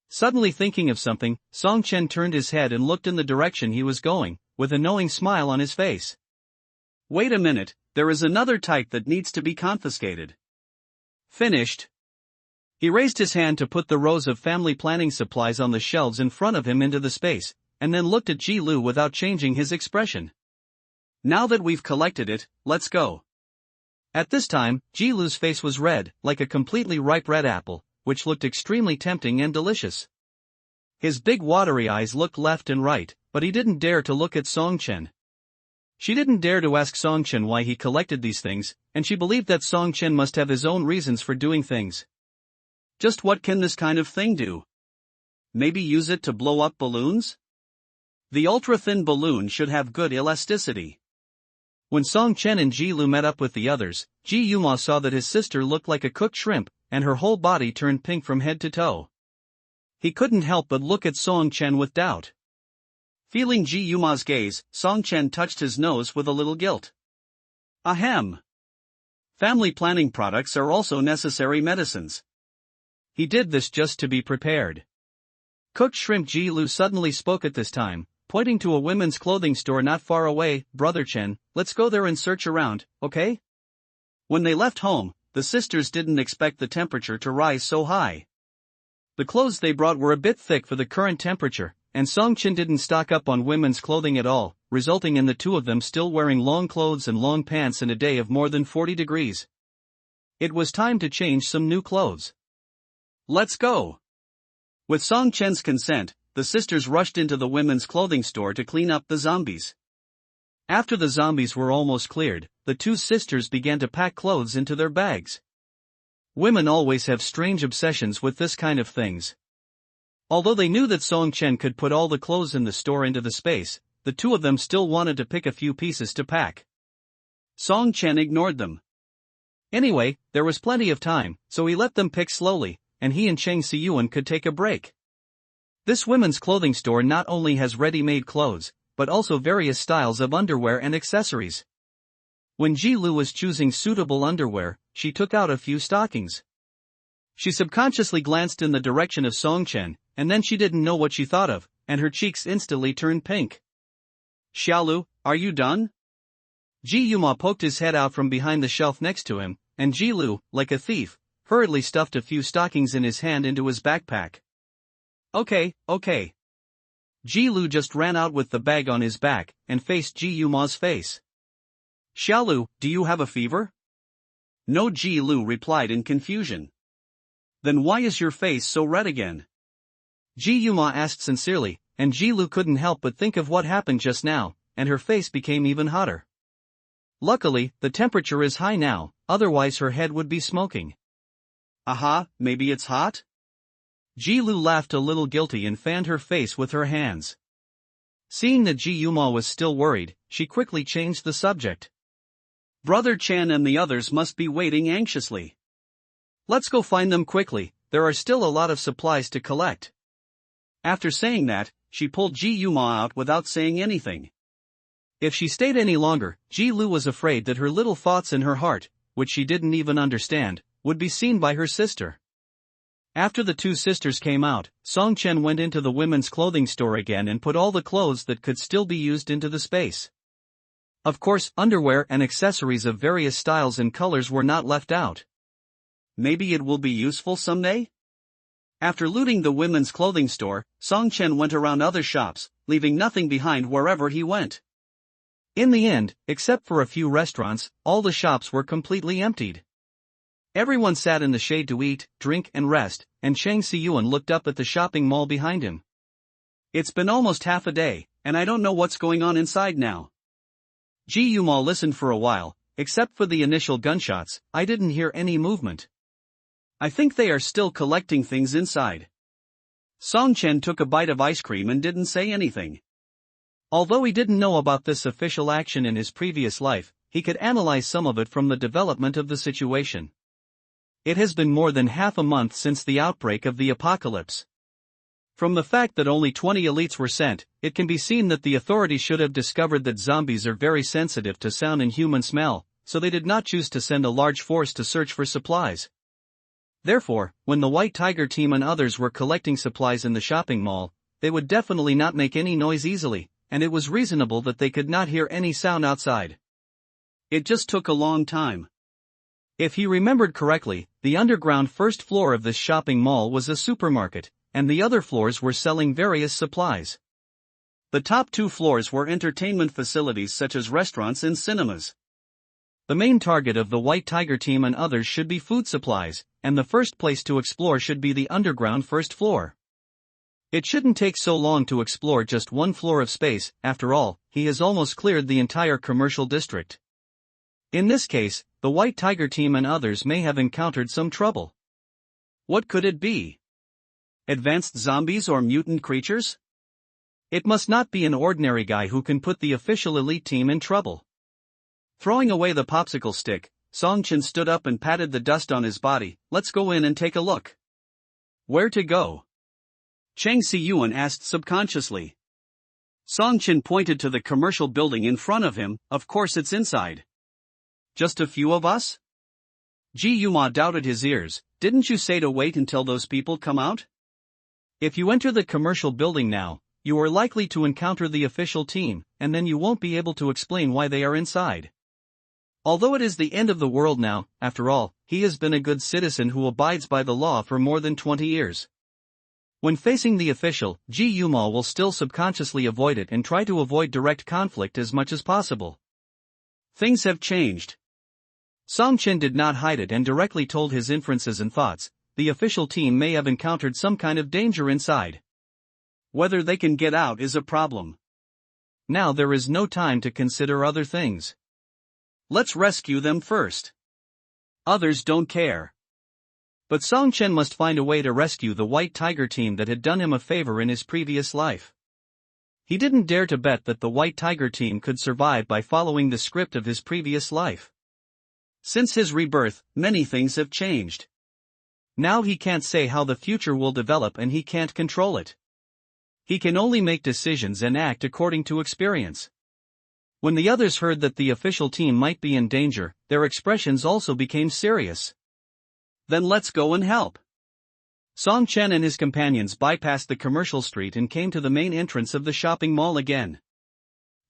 Suddenly thinking of something, Song-Chen turned his head and looked in the direction he was going, with a knowing smile on his face. Wait a minute, there is another type that needs to be confiscated. Finished. He raised his hand to put the rows of family planning supplies on the shelves in front of him into the space, and then looked at Ji-Lu without changing his expression. Now that we've collected it, let's go. At this time, Ji-Lu's face was red, like a completely ripe red apple, which looked extremely tempting and delicious. His big watery eyes looked left and right, but he didn't dare to look at Song-Chen. She didn't dare to ask Song-Chen why he collected these things, and she believed that Song-Chen must have his own reasons for doing things. Just what can this kind of thing do? Maybe use it to blow up balloons? The ultra-thin balloon should have good elasticity. When Song-Chen and Ji-Lu met up with the others, Ji Yuma saw that his sister looked like a cooked shrimp, and her whole body turned pink from head to toe. He couldn't help but look at Song-Chen with doubt. Feeling Ji Yuma's gaze, Song-Chen touched his nose with a little guilt. Ahem. Family planning products are also necessary medicines. He did this just to be prepared. Cooked shrimp. Ji-Lu suddenly spoke at this time, pointing to a women's clothing store not far away. Brother Chen, let's go there and search around, okay? When they left home, the sisters didn't expect the temperature to rise so high. The clothes they brought were a bit thick for the current temperature, and Song-Chen didn't stock up on women's clothing at all, resulting in the two of them still wearing long clothes and long pants in a day of more than 40 degrees. It was time to change some new clothes. Let's go. With Song-Chen's consent, the sisters rushed into the women's clothing store to clean up the zombies. After the zombies were almost cleared, the two sisters began to pack clothes into their bags. Women always have strange obsessions with this kind of things. Although they knew that Song Chen could put all the clothes in the store into the space, the two of them still wanted to pick a few pieces to pack. Song Chen ignored them. Anyway, there was plenty of time, so he let them pick slowly, and he and Cheng Siyuan could take a break. This women's clothing store not only has ready-made clothes, but also various styles of underwear and accessories. When Ji Lu was choosing suitable underwear, she took out a few stockings. She subconsciously glanced in the direction of Song Chen, and then she didn't know what she thought of, and her cheeks instantly turned pink. Xiaolu, are you done? Ji Yuma poked his head out from behind the shelf next to him, and Ji Lu, like a thief, hurriedly stuffed a few stockings in his hand into his backpack. Okay. Ji Lu just ran out with the bag on his back, and faced Ji Yuma's face. Xiaolu, do you have a fever? No, Ji Lu replied in confusion. Then why is your face so red again? Ji Yuma asked sincerely, and Ji Lu couldn't help but think of what happened just now, and her face became even hotter. Luckily, the temperature is high now, otherwise her head would be smoking. Aha, maybe it's hot? Ji Lu laughed a little guilty and fanned her face with her hands. Seeing that Ji Yuma was still worried, she quickly changed the subject. Brother Chan and the others must be waiting anxiously. Let's go find them quickly, there are still a lot of supplies to collect. After saying that, she pulled Ji Yuma out without saying anything. If she stayed any longer, Ji Lu was afraid that her little thoughts in her heart, which she didn't even understand, would be seen by her sister. After the two sisters came out, Song Chen went into the women's clothing store again and put all the clothes that could still be used into the space. Of course, underwear and accessories of various styles and colors were not left out. Maybe it will be useful someday? After looting the women's clothing store, Song Chen went around other shops, leaving nothing behind wherever he went. In the end, except for a few restaurants, all the shops were completely emptied. Everyone sat in the shade to eat, drink and rest, and Cheng Siyuan looked up at the shopping mall behind him. It's been almost half a day, and I don't know what's going on inside now. Ji Yuma listened for a while. Except for the initial gunshots, I didn't hear any movement. I think they are still collecting things inside. Song Chen took a bite of ice cream and didn't say anything. Although he didn't know about this official action in his previous life, he could analyze some of it from the development of the situation. It has been more than half a month since the outbreak of the apocalypse. From the fact that only 20 elites were sent, it can be seen that the authorities should have discovered that zombies are very sensitive to sound and human smell, so they did not choose to send a large force to search for supplies. Therefore, when the White Tiger team and others were collecting supplies in the shopping mall, they would definitely not make any noise easily, and it was reasonable that they could not hear any sound outside. It just took a long time. If he remembered correctly, the underground first floor of this shopping mall was a supermarket, and the other floors were selling various supplies. The top two floors were entertainment facilities such as restaurants and cinemas. The main target of the White Tiger team and others should be food supplies, and the first place to explore should be the underground first floor. It shouldn't take so long to explore just one floor of space, after all, he has almost cleared the entire commercial district. In this case, the White Tiger team and others may have encountered some trouble. What could it be? Advanced zombies or mutant creatures? It must not be an ordinary guy who can put the official elite team in trouble. Throwing away the popsicle stick, Song Chen stood up and patted the dust on his body. Let's go in and take a look. Where to go? Cheng Siyuan asked subconsciously. Song Chen pointed to the commercial building in front of him. Of course it's inside. Just a few of us? Ji Yuma doubted his ears. Didn't you say to wait until those people come out? If you enter the commercial building now, you are likely to encounter the official team, and then you won't be able to explain why they are inside. Although it is the end of the world now, after all, he has been a good citizen who abides by the law for more than 20 years. When facing the official, Ji Yuma will still subconsciously avoid it and try to avoid direct conflict as much as possible. Things have changed. Song Chen did not hide it and directly told his inferences and thoughts. The official team may have encountered some kind of danger inside. Whether they can get out is a problem. Now there is no time to consider other things. Let's rescue them first. Others don't care. But Song Chen must find a way to rescue the White Tiger team that had done him a favor in his previous life. He didn't dare to bet that the White Tiger team could survive by following the script of his previous life. Since his rebirth, many things have changed. Now he can't say how the future will develop and he can't control it. He can only make decisions and act according to experience. When the others heard that the official team might be in danger, their expressions also became serious. Then let's go and help. Song Chen and his companions bypassed the commercial street and came to the main entrance of the shopping mall again.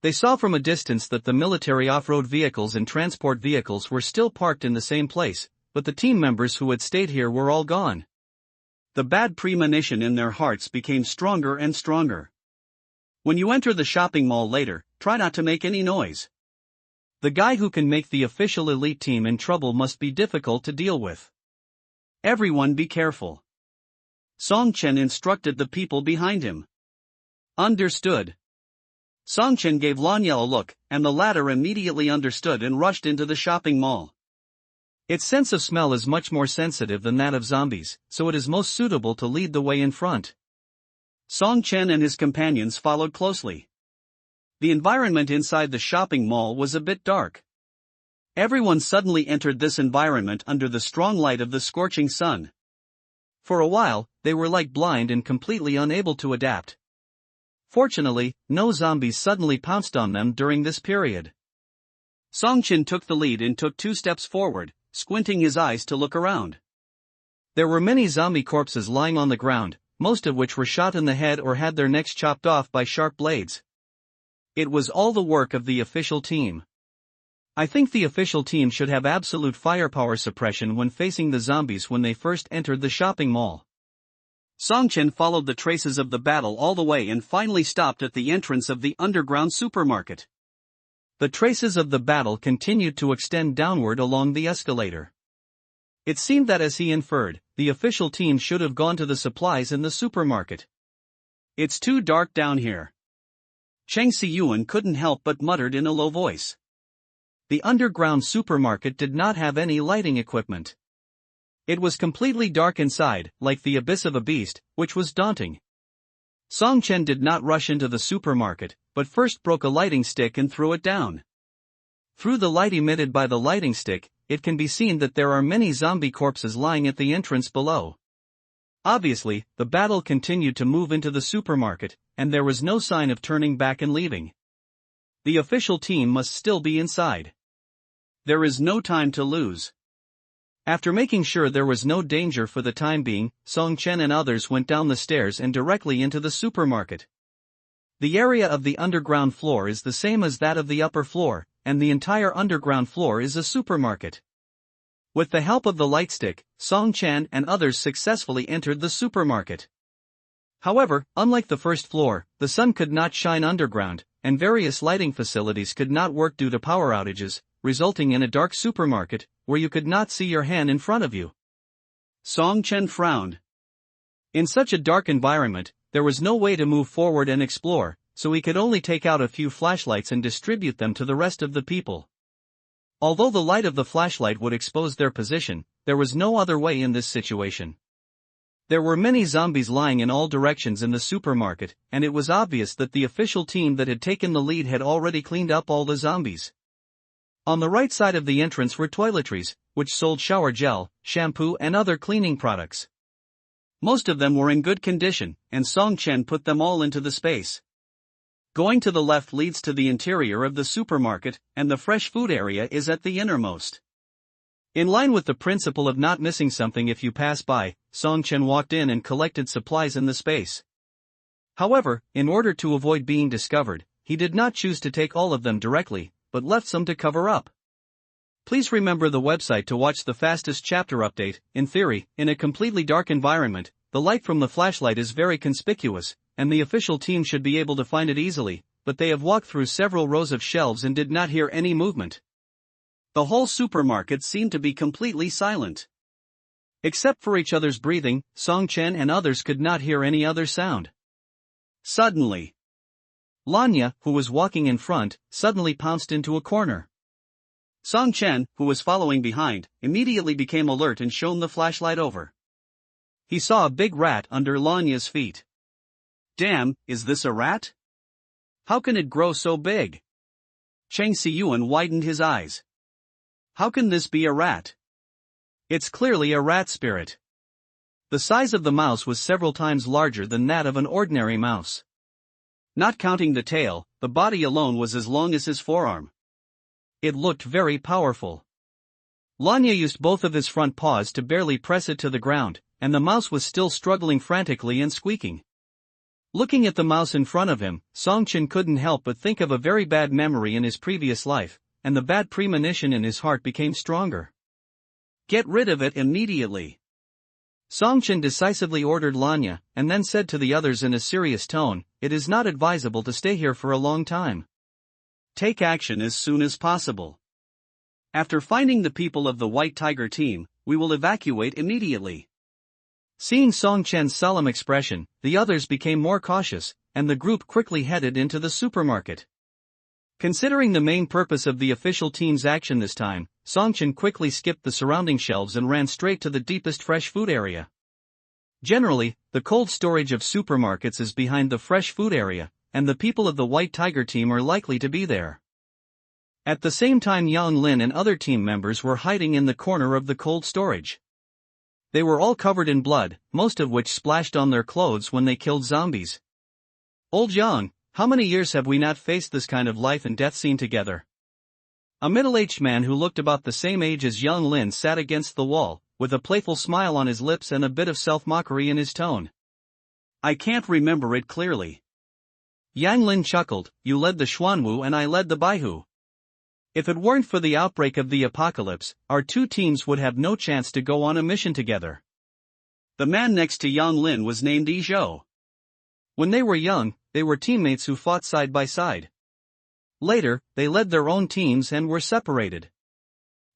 They saw from a distance that the military off-road vehicles and transport vehicles were still parked in the same place, but the team members who had stayed here were all gone. The bad premonition in their hearts became stronger and stronger. When you enter the shopping mall later, try not to make any noise. The guy who can make the official elite team in trouble must be difficult to deal with. Everyone be careful. Song Chen instructed the people behind him. Understood. Song Chen gave Lanya a look, and the latter immediately understood and rushed into the shopping mall. Its sense of smell is much more sensitive than that of zombies, so it is most suitable to lead the way in front. Song Chen and his companions followed closely. The environment inside the shopping mall was a bit dark. Everyone suddenly entered this environment under the strong light of the scorching sun. For a while, they were like blind and completely unable to adapt. Fortunately, no zombies suddenly pounced on them during this period. Song Chen took the lead and took 2 steps forward, squinting his eyes to look around. There were many zombie corpses lying on the ground, most of which were shot in the head or had their necks chopped off by sharp blades. It was all the work of the official team. I think the official team should have absolute firepower suppression when facing the zombies when they first entered the shopping mall. Song Chen followed the traces of the battle all the way and finally stopped at the entrance of the underground supermarket. The traces of the battle continued to extend downward along the escalator. It seemed that, as he inferred, the official team should have gone to the supplies in the supermarket. It's too dark down here. Cheng Siyuan couldn't help but muttered in a low voice. The underground supermarket did not have any lighting equipment. It was completely dark inside, like the abyss of a beast, which was daunting. Song Chen did not rush into the supermarket, but first broke a lighting stick and threw it down. Through the light emitted by the lighting stick, it can be seen that there are many zombie corpses lying at the entrance below. Obviously, the battle continued to move into the supermarket, and there was no sign of turning back and leaving. The official team must still be inside. There is no time to lose. After making sure there was no danger for the time being, Song Chen and others went down the stairs and directly into the supermarket. The area of the underground floor is the same as that of the upper floor, and the entire underground floor is a supermarket. With the help of the light stick, Song Chen and others successfully entered the supermarket. However, unlike the first floor, the sun could not shine underground, and various lighting facilities could not work due to power outages, resulting in a dark supermarket, where you could not see your hand in front of you. Song Chen frowned. In such a dark environment, there was no way to move forward and explore, so he could only take out a few flashlights and distribute them to the rest of the people. Although the light of the flashlight would expose their position, there was no other way in this situation. There were many zombies lying in all directions in the supermarket, and it was obvious that the official team that had taken the lead had already cleaned up all the zombies. On the right side of the entrance were toiletries, which sold shower gel, shampoo and other cleaning products. Most of them were in good condition, and Song Chen put them all into the space. Going to the left leads to the interior of the supermarket, and the fresh food area is at the innermost. In line with the principle of not missing something if you pass by, Song Chen walked in and collected supplies in the space. However, in order to avoid being discovered, he did not choose to take all of them directly, but left some to cover up. Please remember the website to watch the fastest chapter update. In theory, in a completely dark environment, the light from the flashlight is very conspicuous, and the official team should be able to find it easily, but they have walked through several rows of shelves and did not hear any movement. The whole supermarket seemed to be completely silent. Except for each other's breathing, Song Chen and others could not hear any other sound. Suddenly, Lanya, who was walking in front, suddenly pounced into a corner. Song Chen, who was following behind, immediately became alert and shone the flashlight over. He saw a big rat under Lanya's feet. Damn, is this a rat? How can it grow so big? Chang Siyuan widened his eyes. How can this be a rat? It's clearly a rat spirit. The size of the mouse was several times larger than that of an ordinary mouse. Not counting the tail, the body alone was as long as his forearm. It looked very powerful. Lanya used both of his front paws to barely press it to the ground, and the mouse was still struggling frantically and squeaking. Looking at the mouse in front of him, Song Chen couldn't help but think of a very bad memory in his previous life, and the bad premonition in his heart became stronger. Get rid of it immediately. Song Chen decisively ordered Lanya, and then said to the others in a serious tone, "It is not advisable to stay here for a long time. Take action as soon as possible. After finding the people of the White Tiger team, we will evacuate immediately." Seeing Song Chen's solemn expression, the others became more cautious, and the group quickly headed into the supermarket. Considering the main purpose of the official team's action this time, Song Chen quickly skipped the surrounding shelves and ran straight to the deepest fresh food area. Generally, the cold storage of supermarkets is behind the fresh food area, and the people of the White Tiger team are likely to be there. At the same time, Yang Lin and other team members were hiding in the corner of the cold storage. They were all covered in blood, most of which splashed on their clothes when they killed zombies. "Old Yang, how many years have we not faced this kind of life and death scene together?" A middle-aged man who looked about the same age as Yang Lin sat against the wall, with a playful smile on his lips and a bit of self-mockery in his tone. "I can't remember it clearly." Yang Lin chuckled, "You led the Xuanwu and I led the Baihu. If it weren't for the outbreak of the apocalypse, our two teams would have no chance to go on a mission together." The man next to Yang Lin was named Yi Zhou. When they were young, they were teammates who fought side by side. Later, they led their own teams and were separated.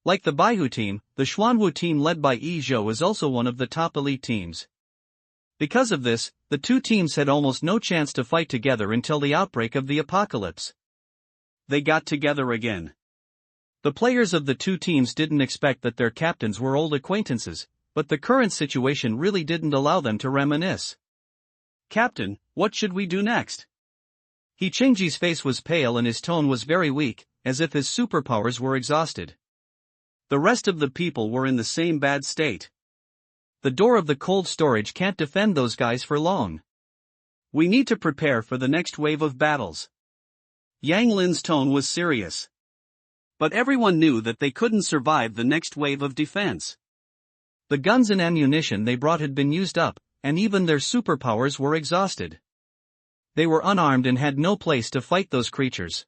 Like the Baihu team, the Xuanwu team led by Yi Zhou is also one of the top elite teams. Because of this, the two teams had almost no chance to fight together until the outbreak of the apocalypse. They got together again. The players of the two teams didn't expect that their captains were old acquaintances, but the current situation really didn't allow them to reminisce. "Captain, what should we do next?" He Chengji's face was pale and his tone was very weak, as if his superpowers were exhausted. The rest of the people were in the same bad state. The door of the cold storage can't defend those guys for long. We need to prepare for the next wave of battles. Yang Lin's tone was serious. But everyone knew that they couldn't survive the next wave of defense. The guns and ammunition they brought had been used up, and even their superpowers were exhausted. They were unarmed and had no place to fight those creatures.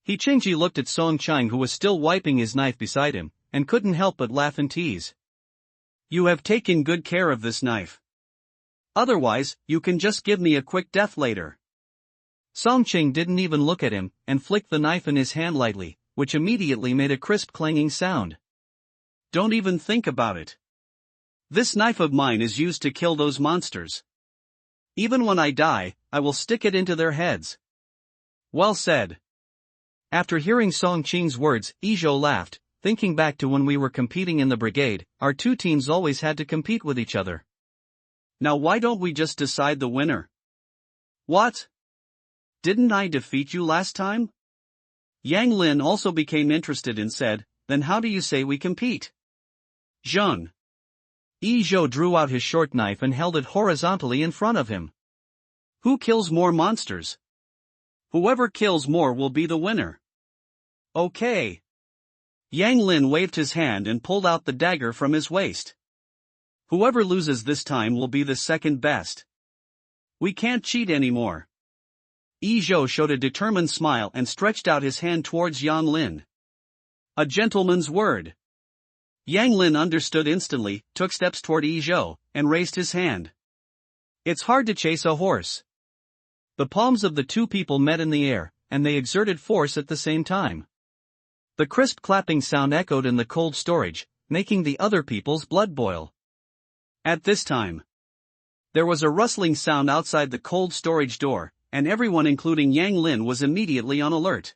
He Chengji looked at Song Chang, who was still wiping his knife beside him, and couldn't help but laugh and tease. "You have taken good care of this knife. Otherwise, you can just give me a quick death later." Song Chang didn't even look at him, and flicked the knife in his hand lightly, which immediately made a crisp clanging sound. "Don't even think about it. This knife of mine is used to kill those monsters. Even when I die, I will stick it into their heads." "Well said." After hearing Song Ching's words, Yi Zhou laughed, thinking back to when we were competing in the brigade. Our two teams always had to compete with each other. "Now why don't we just decide the winner?" "What? Didn't I defeat you last time?" Yang Lin also became interested and said, "Then how do you say we compete?" "Zheng." Yi Zhou drew out his short knife and held it horizontally in front of him. "Who kills more monsters? Whoever kills more will be the winner." "Okay." Yang Lin waved his hand and pulled out the dagger from his waist. "Whoever loses this time will be the second best. We can't cheat anymore." Yi Zhou showed a determined smile and stretched out his hand towards Yang Lin. "A gentleman's word." Yang Lin understood instantly, took steps toward Yi Zhou, and raised his hand. It's hard to chase a horse. The palms of the two people met in the air, and they exerted force at the same time. The crisp clapping sound echoed in the cold storage, making the other people's blood boil. At this time, there was a rustling sound outside the cold storage door, and everyone including Yang Lin was immediately on alert.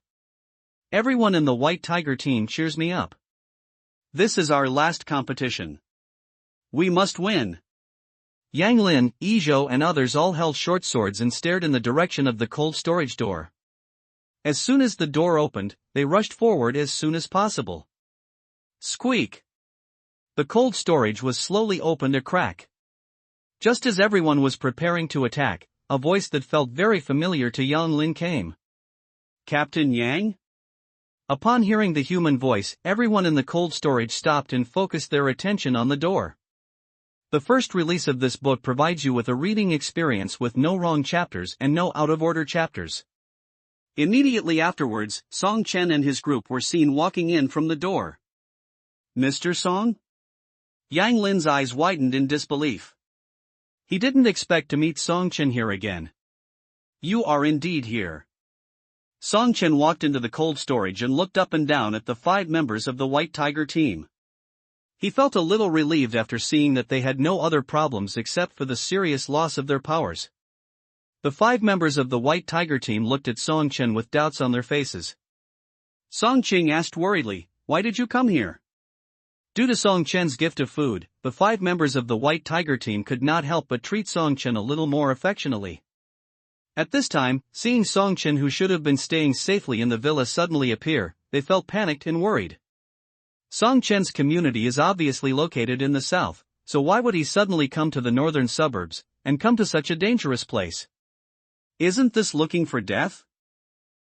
Everyone in the White Tiger team cheers me up. This is our last competition. We must win. Yang Lin, Izhou and others all held short swords and stared in the direction of the cold storage door. As soon as the door opened, they rushed forward as soon as possible. Squeak! The cold storage was slowly opened a crack. Just as everyone was preparing to attack, a voice that felt very familiar to Yang Lin came. Captain Yang? Upon hearing the human voice, everyone in the cold storage stopped and focused their attention on the door. The first release of this book provides you with a reading experience with no wrong chapters and no out-of-order chapters. Immediately afterwards, Song Chen and his group were seen walking in from the door. Mr. Song? Yang Lin's eyes widened in disbelief. He didn't expect to meet Song Chen here again. You are indeed here. Song Chen walked into the cold storage and looked up and down at the 5 members of the White Tiger team. He felt a little relieved after seeing that they had no other problems except for the serious loss of their powers. The 5 members of the White Tiger team looked at Song Chen with doubts on their faces. Song Qing asked worriedly, "Why did you come here?" Due to Song Chen's gift of food, the 5 members of the White Tiger team could not help but treat Song Chen a little more affectionately. At this time, seeing Song Chen, who should have been staying safely in the villa, suddenly appear, they felt panicked and worried. Song Chen's community is obviously located in the south, so why would he suddenly come to the northern suburbs, and come to such a dangerous place? Isn't this looking for death?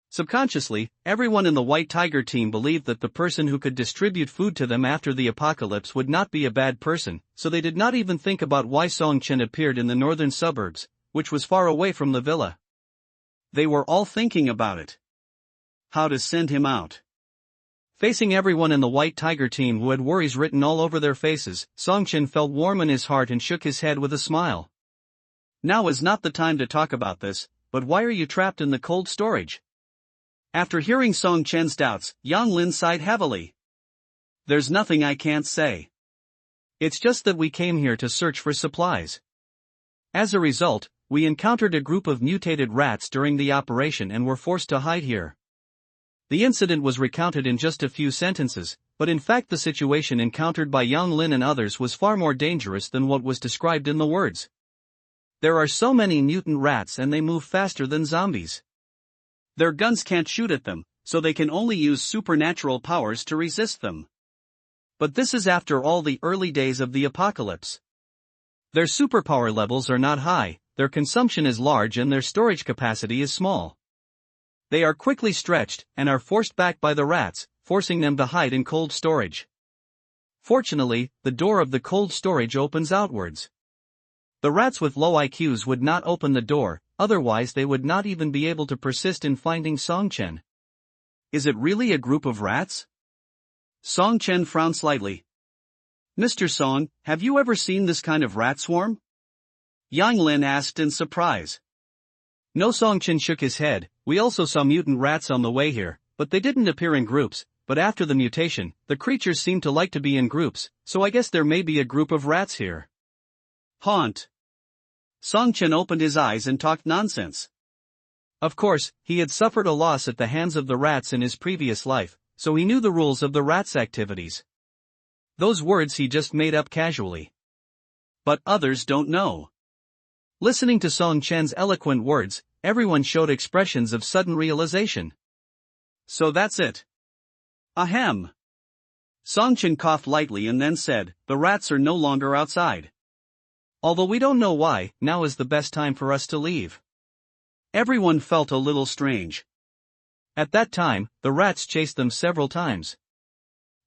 Subconsciously, everyone in the White Tiger team believed that the person who could distribute food to them after the apocalypse would not be a bad person, so they did not even think about why Song Chen appeared in the northern suburbs, which was far away from the villa. They were all thinking about it. How to send him out. Facing everyone in the White Tiger team who had worries written all over their faces, Song Chen felt warm in his heart and shook his head with a smile. Now is not the time to talk about this, but why are you trapped in the cold storage? After hearing Song Chen's doubts, Yang Lin sighed heavily. There's nothing I can't say. It's just that we came here to search for supplies. As a result, we encountered a group of mutated rats during the operation and were forced to hide here. The incident was recounted in just a few sentences, but in fact the situation encountered by Yang Lin and others was far more dangerous than what was described in the words. There are so many mutant rats and they move faster than zombies. Their guns can't shoot at them, so they can only use supernatural powers to resist them. But this is after all the early days of the apocalypse. Their superpower levels are not high, their consumption is large and their storage capacity is small. They are quickly stretched, and are forced back by the rats, forcing them to hide in cold storage. Fortunately, the door of the cold storage opens outwards. The rats with low IQs would not open the door, otherwise they would not even be able to persist in finding Song Chen. Is it really a group of rats? Song Chen frowned slightly. Mr. Song, have you ever seen this kind of rat swarm? Yang Lin asked in surprise. No, Song Chen shook his head. We also saw mutant rats on the way here, but they didn't appear in groups, but after the mutation, the creatures seem to like to be in groups, so I guess there may be a group of rats here. Haunt. Song Chen opened his eyes and talked nonsense. Of course, he had suffered a loss at the hands of the rats in his previous life, so he knew the rules of the rats' activities. Those words he just made up casually. But others don't know. Listening to Song Chen's eloquent words, everyone showed expressions of sudden realization. So that's it. Ahem. Song Chen coughed lightly and then said, the rats are no longer outside. Although we don't know why, now is the best time for us to leave. Everyone felt a little strange. At that time, the rats chased them several times.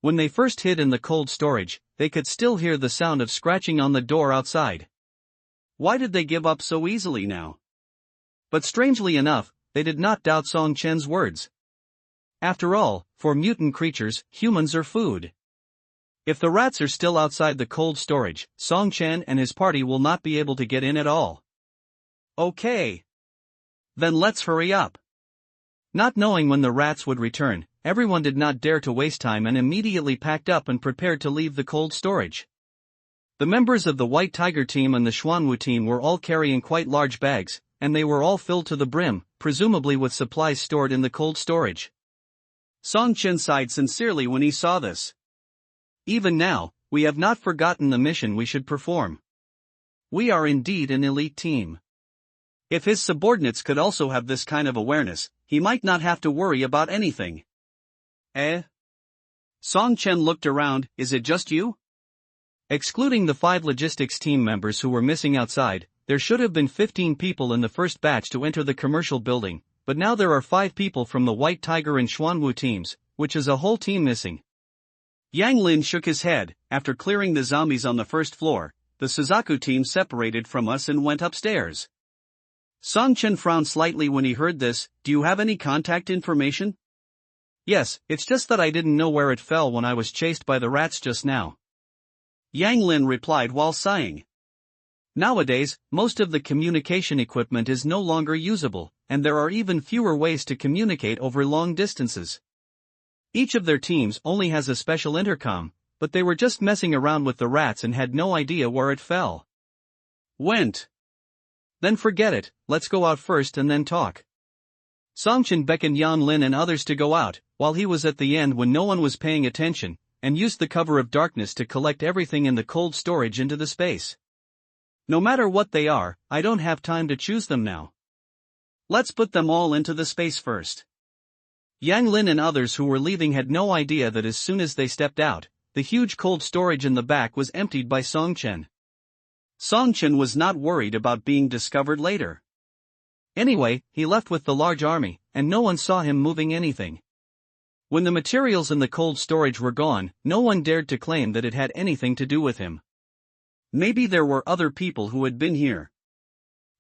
When they first hid in the cold storage, they could still hear the sound of scratching on the door outside. Why did they give up so easily now? But strangely enough, they did not doubt Song Chen's words. After all, for mutant creatures, humans are food. If the rats are still outside the cold storage, Song Chen and his party will not be able to get in at all. Okay. Then let's hurry up. Not knowing when the rats would return, everyone did not dare to waste time and immediately packed up and prepared to leave the cold storage. The members of the White Tiger team and the Xuanwu team were all carrying quite large bags, and they were all filled to the brim, presumably with supplies stored in the cold storage. Song Chen sighed sincerely when he saw this. Even now, we have not forgotten the mission we should perform. We are indeed an elite team. If his subordinates could also have this kind of awareness, he might not have to worry about anything. Eh? Song Chen looked around. Is it just you? Excluding the 5 logistics team members who were missing outside, there should have been 15 people in the first batch to enter the commercial building, but now there are 5 people from the White Tiger and Xuanwu teams, which is a whole team missing. Yang Lin shook his head. After clearing the zombies on the first floor, the Suzaku team separated from us and went upstairs. Song Chen frowned slightly when he heard this. Do you have any contact information? Yes, it's just that I didn't know where it fell when I was chased by the rats just now. Yang Lin replied while sighing. Nowadays, most of the communication equipment is no longer usable, and there are even fewer ways to communicate over long distances. Each of their teams only has a special intercom, but they were just messing around with the rats and had no idea where it fell. Went. Then forget it, let's go out first and then talk. Song Chen beckoned Yan Lin and others to go out, while he was at the end when no one was paying attention, and used the cover of darkness to collect everything in the cold storage into the space. No matter what they are, I don't have time to choose them now. Let's put them all into the space first. Yang Lin and others who were leaving had no idea that as soon as they stepped out, the huge cold storage in the back was emptied by Song Chen. Song Chen was not worried about being discovered later. Anyway, he left with the large army, and no one saw him moving anything. When the materials in the cold storage were gone, no one dared to claim that it had anything to do with him. Maybe there were other people who had been here.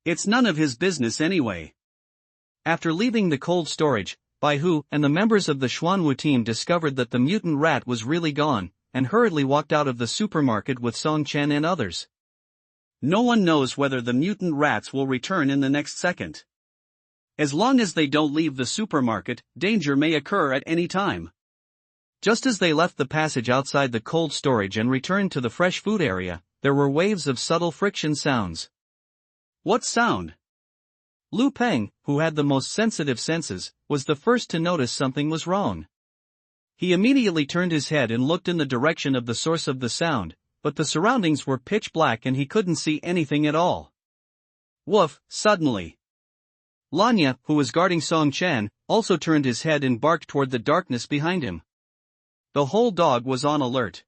It's none of his business anyway. After leaving the cold storage, Bai Hu and the members of the Xuanwu team discovered that the mutant rat was really gone, and hurriedly walked out of the supermarket with Song Chen and others. No one knows whether the mutant rats will return in the next second. As long as they don't leave the supermarket, danger may occur at any time. Just as they left the passage outside the cold storage and returned to the fresh food area, there were waves of subtle friction sounds. What sound? Lu Peng, who had the most sensitive senses, was the first to notice something was wrong. He immediately turned his head and looked in the direction of the source of the sound, but the surroundings were pitch black and he couldn't see anything at all. Woof, suddenly. Lanya, who was guarding Song Chen, also turned his head and barked toward the darkness behind him. The whole dog was on alert.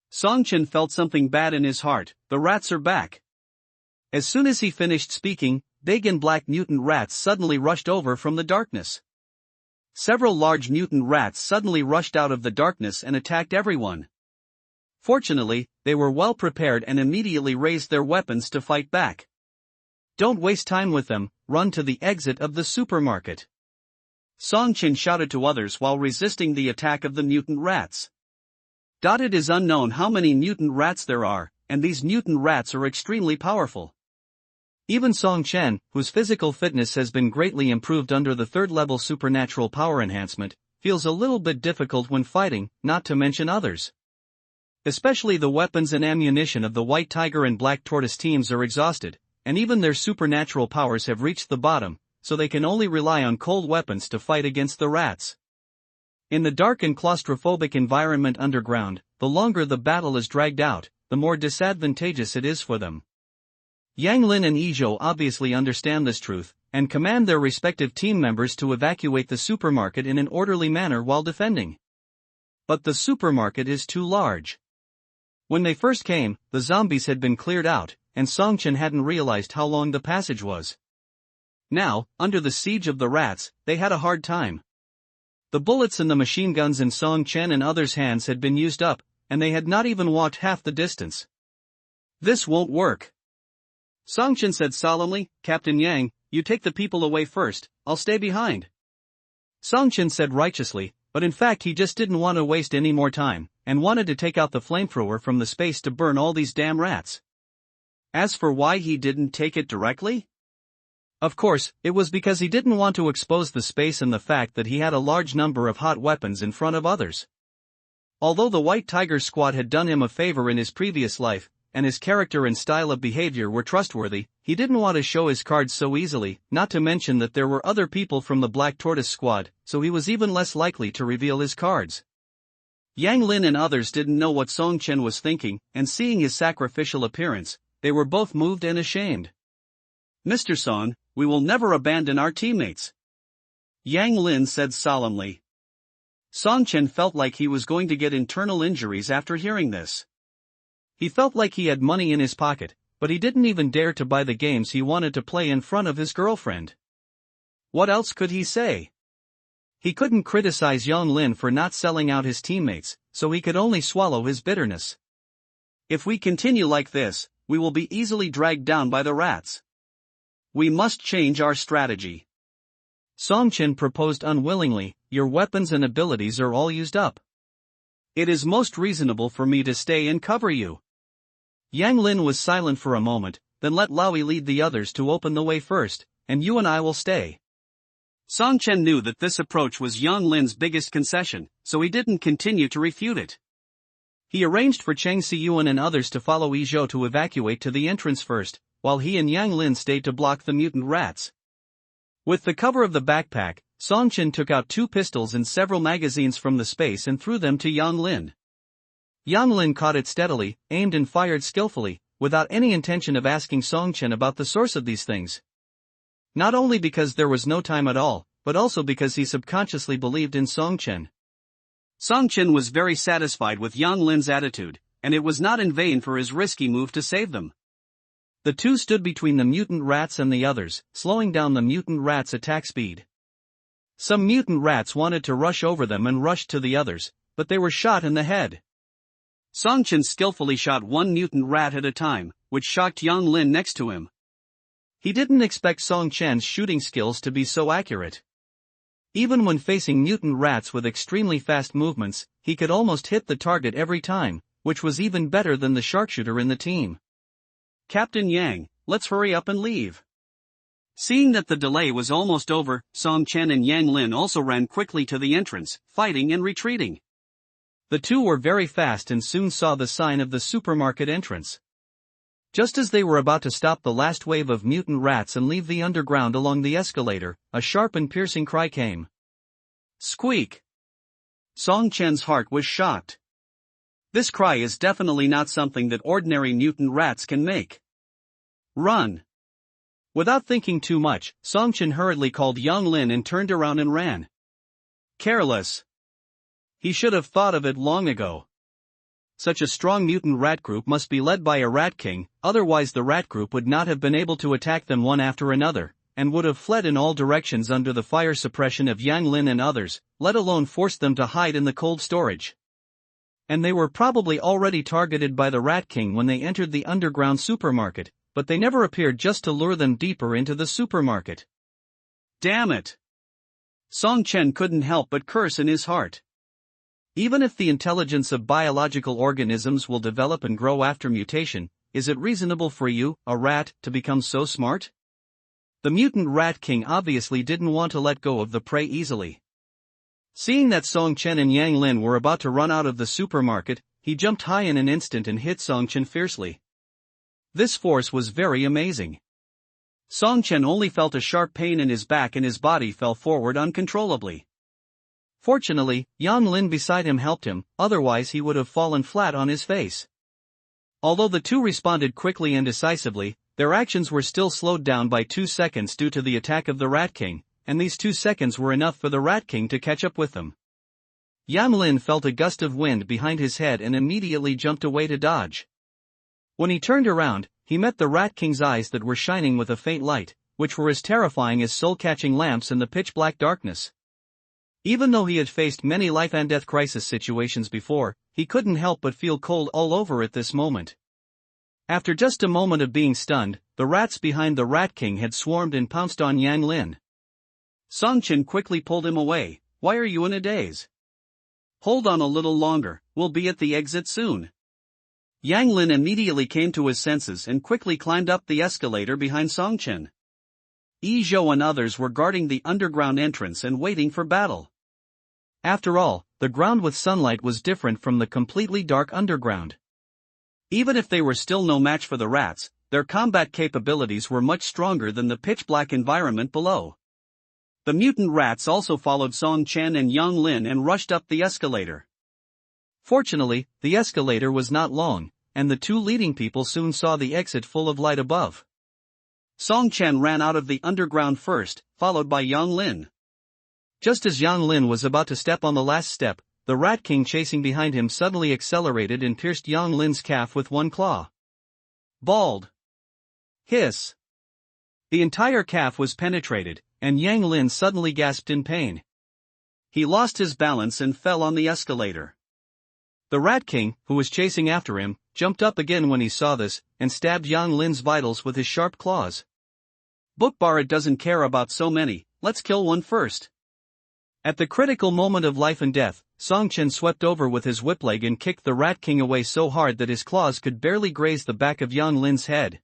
Song Chen felt something bad in his heart. The rats are back. As soon as he finished speaking, big and black mutant rats suddenly rushed over from the darkness. Several large mutant rats suddenly rushed out of the darkness and attacked everyone. Fortunately, they were well prepared and immediately raised their weapons to fight back. Don't waste time with them, run to the exit of the supermarket. Song Chen shouted to others while resisting the attack of the mutant rats. It is unknown how many mutant rats there are, and these mutant rats are extremely powerful. Even Song Chen, whose physical fitness has been greatly improved under the 3rd-level supernatural power enhancement, feels a little bit difficult when fighting, not to mention others. Especially the weapons and ammunition of the White Tiger and Black Tortoise teams are exhausted, and even their supernatural powers have reached the bottom, so they can only rely on cold weapons to fight against the rats. In the dark and claustrophobic environment underground, the longer the battle is dragged out, the more disadvantageous it is for them. Yang Lin and Izhou obviously understand this truth, and command their respective team members to evacuate the supermarket in an orderly manner while defending. But the supermarket is too large. When they first came, the zombies had been cleared out, and Song Chen hadn't realized how long the passage was. Now, under the siege of the rats, they had a hard time. The bullets and the machine guns in Song Chen and others' hands had been used up, and they had not even walked half the distance. This won't work. Song Chen said solemnly, Captain Yang, you take the people away first, I'll stay behind. Song Chen said righteously, but in fact he just didn't want to waste any more time, and wanted to take out the flamethrower from the space to burn all these damn rats. As for why he didn't take it directly? Of course, it was because he didn't want to expose the space and the fact that he had a large number of hot weapons in front of others. Although the White Tiger squad had done him a favor in his previous life, and his character and style of behavior were trustworthy, he didn't want to show his cards so easily, not to mention that there were other people from the Black Tortoise squad, so he was even less likely to reveal his cards. Yang Lin and others didn't know what Song Chen was thinking, and seeing his sacrificial appearance, they were both moved and ashamed. "Mr. Song, we will never abandon our teammates," Yang Lin said solemnly. Song Chen felt like he was going to get internal injuries after hearing this. He felt like he had money in his pocket, but he didn't even dare to buy the games he wanted to play in front of his girlfriend. What else could he say? He couldn't criticize Yang Lin for not selling out his teammates, so he could only swallow his bitterness. "If we continue like this, we will be easily dragged down by the rats. We must change our strategy." Song Chen proposed unwillingly, "Your weapons and abilities are all used up. It is most reasonable for me to stay and cover you." Yang Lin was silent for a moment, then let Laoi lead the others to open the way first, "And you and I will stay." Song Chen knew that this approach was Yang Lin's biggest concession, so he didn't continue to refute it. He arranged for Cheng Siyuan and others to follow Yi Zhou to evacuate to the entrance first, while he and Yang Lin stayed to block the mutant rats. With the cover of the backpack, Song Chen took out 2 pistols and several magazines from the space and threw them to Yang Lin. Yang Lin caught it steadily, aimed and fired skillfully, without any intention of asking Song Chen about the source of these things. Not only because there was no time at all, but also because he subconsciously believed in Song Chen. Song Chen was very satisfied with Yang Lin's attitude, and it was not in vain for his risky move to save them. The two stood between the mutant rats and the others, slowing down the mutant rats' attack speed. Some mutant rats wanted to rush over them and rushed to the others, but they were shot in the head. Song Chen skillfully shot one mutant rat at a time, which shocked Yang Lin next to him. He didn't expect Song Chen's shooting skills to be so accurate. Even when facing mutant rats with extremely fast movements, he could almost hit the target every time, which was even better than the sharpshooter in the team. "Captain Yang, let's hurry up and leave." Seeing that the delay was almost over, Song Chen and Yang Lin also ran quickly to the entrance, fighting and retreating. The two were very fast and soon saw the sign of the supermarket entrance. Just as they were about to stop the last wave of mutant rats and leave the underground along the escalator, a sharp and piercing cry came. Squeak! Song Chen's heart was shocked. This cry is definitely not something that ordinary mutant rats can make. Run! Without thinking too much, Song Chen hurriedly called Yang Lin and turned around and ran. Careless! He should have thought of it long ago. Such a strong mutant rat group must be led by a rat king, otherwise the rat group would not have been able to attack them one after another, and would have fled in all directions under the fire suppression of Yang Lin and others, let alone force them to hide in the cold storage. And they were probably already targeted by the Rat King when they entered the underground supermarket, but they never appeared just to lure them deeper into the supermarket. Damn it! Song Chen couldn't help but curse in his heart. Even if the intelligence of biological organisms will develop and grow after mutation, is it reasonable for you, a rat, to become so smart? The mutant Rat King obviously didn't want to let go of the prey easily. Seeing that Song Chen and Yang Lin were about to run out of the supermarket, he jumped high in an instant and hit Song Chen fiercely. This force was very amazing. Song Chen only felt a sharp pain in his back and his body fell forward uncontrollably. Fortunately, Yang Lin beside him helped him, otherwise he would have fallen flat on his face. Although the two responded quickly and decisively, their actions were still slowed down by 2 seconds due to the attack of the Rat King, and these 2 seconds were enough for the Rat King to catch up with them. Yang Lin felt a gust of wind behind his head and immediately jumped away to dodge. When he turned around, he met the Rat King's eyes that were shining with a faint light, which were as terrifying as soul-catching lamps in the pitch-black darkness. Even though he had faced many life-and-death crisis situations before, he couldn't help but feel cold all over at this moment. After just a moment of being stunned, the rats behind the Rat King had swarmed and pounced on Yang Lin. Song Chen quickly pulled him away. Why are you in a daze? Hold on a little longer, we'll be at the exit soon. Yang Lin immediately came to his senses and quickly climbed up the escalator behind Song Chen. Yi Zhou and others were guarding the underground entrance and waiting for battle. After all, the ground with sunlight was different from the completely dark underground. Even if they were still no match for the rats, their combat capabilities were much stronger than the pitch-black environment below. The mutant rats also followed Song Chen and Yang Lin and rushed up the escalator. Fortunately, the escalator was not long, and the two leading people soon saw the exit full of light above. Song Chen ran out of the underground first, followed by Yang Lin. Just as Yang Lin was about to step on the last step, the Rat King chasing behind him suddenly accelerated and pierced Yang Lin's calf with one claw. Bald. Hiss. The entire calf was penetrated, and Yang Lin suddenly gasped in pain. He lost his balance and fell on the escalator. The Rat King, who was chasing after him, jumped up again when he saw this, and stabbed Yang Lin's vitals with his sharp claws. Bookbar, it doesn't care about so many, let's kill one first. At the critical moment of life and death, Song Chen swept over with his whip leg and kicked the Rat King away so hard that his claws could barely graze the back of Yang Lin's head.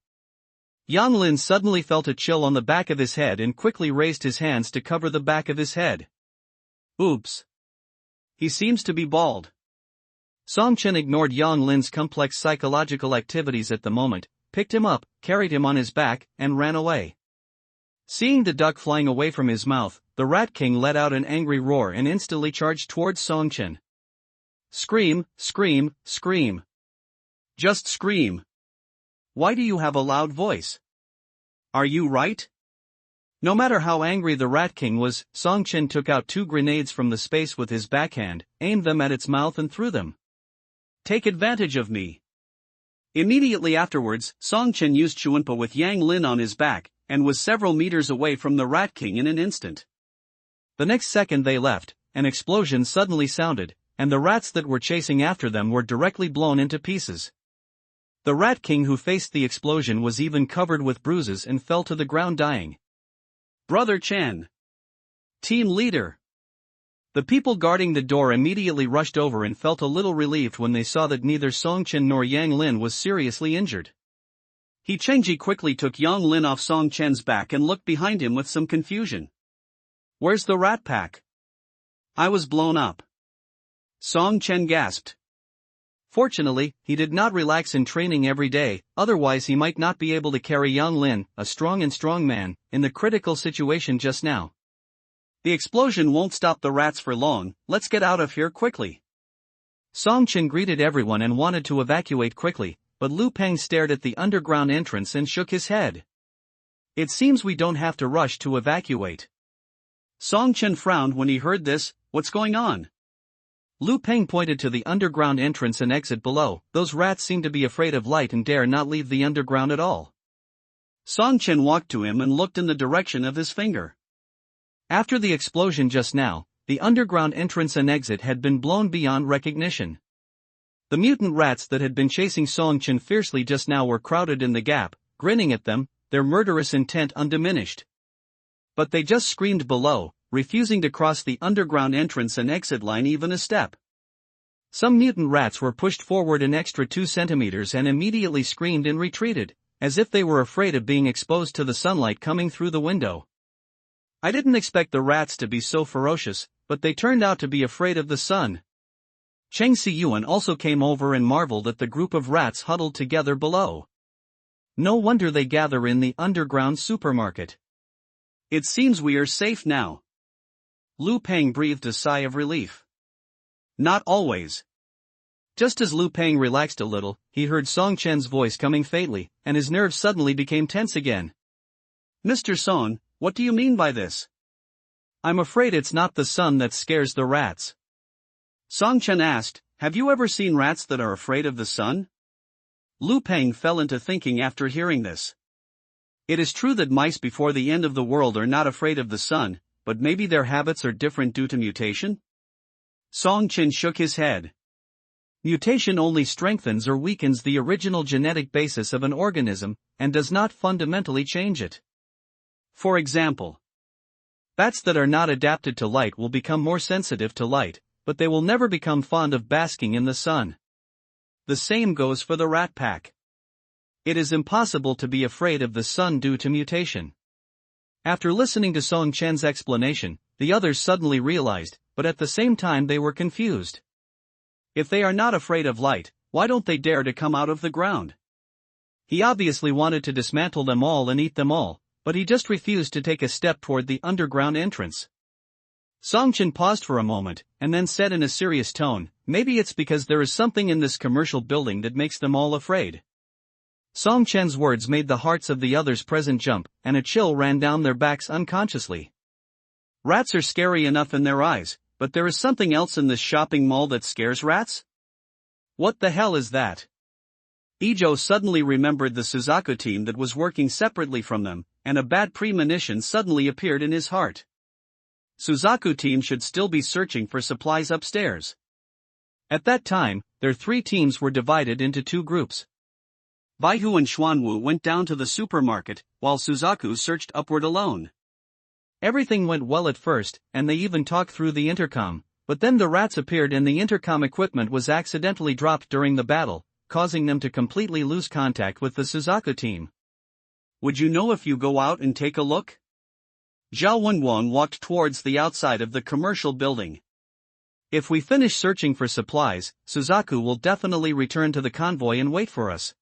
Yang Lin suddenly felt a chill on the back of his head and quickly raised his hands to cover the back of his head. Oops. He seems to be bald. Song Chen ignored Yang Lin's complex psychological activities at the moment, picked him up, carried him on his back, and ran away. Seeing the duck flying away from his mouth, the Rat King let out an angry roar and instantly charged towards Song Chen. Scream, scream, scream. Just scream. Why do you have a loud voice? Are you right? No matter how angry the Rat King was, Song Chen took out 2 grenades from the space with his backhand, aimed them at its mouth and threw them. Take advantage of me. Immediately afterwards, Song Chen used Chuanpa with Yang Lin on his back, and was several meters away from the Rat King in an instant. The next second they left, an explosion suddenly sounded, and the rats that were chasing after them were directly blown into pieces. The Rat King who faced the explosion was even covered with bruises and fell to the ground dying. Brother Chen. Team leader. The people guarding the door immediately rushed over and felt a little relieved when they saw that neither Song Chen nor Yang Lin was seriously injured. He Chengji quickly took Yang Lin off Song Chen's back and looked behind him with some confusion. Where's the rat pack? I was blown up. Song Chen gasped. Fortunately, he did not relax in training every day, otherwise he might not be able to carry Yang Lin, a strong man, in the critical situation just now. The explosion won't stop the rats for long, let's get out of here quickly. Song Chen greeted everyone and wanted to evacuate quickly, but Lu Peng stared at the underground entrance and shook his head. It seems we don't have to rush to evacuate. Song Chen frowned when he heard this. What's going on? Lu Peng pointed to the underground entrance and exit below. Those rats seem to be afraid of light and dare not leave the underground at all. Song Chen walked to him and looked in the direction of his finger. After the explosion just now, the underground entrance and exit had been blown beyond recognition. The mutant rats that had been chasing Song Chen fiercely just now were crowded in the gap, grinning at them, their murderous intent undiminished. But they just screamed below, refusing to cross the underground entrance and exit line even a step. Some mutant rats were pushed forward an extra 2 centimeters and immediately screamed and retreated, as if they were afraid of being exposed to the sunlight coming through the window. I didn't expect the rats to be so ferocious, but they turned out to be afraid of the sun. Cheng Siyuan also came over and marveled at the group of rats huddled together below. No wonder they gather in the underground supermarket. It seems we are safe now. Lu Peng breathed a sigh of relief. Not always. Just as Lu Peng relaxed a little, he heard Song Chen's voice coming faintly, and his nerves suddenly became tense again. Mr. Song, what do you mean by this? I'm afraid it's not the sun that scares the rats. Song Chen asked, have you ever seen rats that are afraid of the sun? Lu Peng fell into thinking after hearing this. It is true that mice before the end of the world are not afraid of the sun, but maybe their habits are different due to mutation? Song Chen shook his head. Mutation only strengthens or weakens the original genetic basis of an organism, and does not fundamentally change it. For example, bats that are not adapted to light will become more sensitive to light, but they will never become fond of basking in the sun. The same goes for the rat pack. It is impossible to be afraid of the sun due to mutation. After listening to Song Chen's explanation, the others suddenly realized, but at the same time they were confused. If they are not afraid of light, why don't they dare to come out of the ground? He obviously wanted to dismantle them all and eat them all, but he just refused to take a step toward the underground entrance. Songchen paused for a moment, and then said in a serious tone, "Maybe it's because there is something in this commercial building that makes them all afraid." Songchen's words made the hearts of the others present jump, and a chill ran down their backs unconsciously. Rats are scary enough in their eyes, but there is something else in this shopping mall that scares rats? What the hell is that? Ijo suddenly remembered the Suzaku team that was working separately from them, and a bad premonition suddenly appeared in his heart. Suzaku team should still be searching for supplies upstairs. At that time, their three teams were divided into two groups. Baihu and Xuanwu went down to the supermarket, while Suzaku searched upward alone. Everything went well at first, and they even talked through the intercom, but then the rats appeared and the intercom equipment was accidentally dropped during the battle, causing them to completely lose contact with the Suzaku team. "Would you know if you go out and take a look?" Zhao Wenwang walked towards the outside of the commercial building. "If we finish searching for supplies, Suzaku will definitely return to the convoy and wait for us."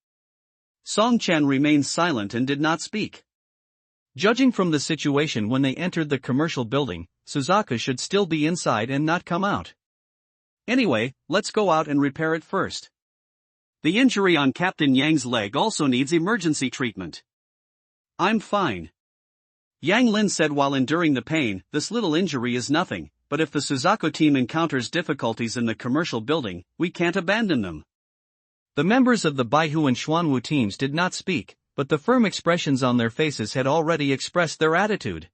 Song Chen remained silent and did not speak. Judging from the situation when they entered the commercial building, Suzaku should still be inside and not come out. "Anyway, let's go out and repair it first. The injury on Captain Yang's leg also needs emergency treatment." "I'm fine," Yang Lin said while enduring the pain. "This little injury is nothing, but if the Suzaku team encounters difficulties in the commercial building, we can't abandon them." The members of the Baihu and Xuanwu teams did not speak, but the firm expressions on their faces had already expressed their attitude.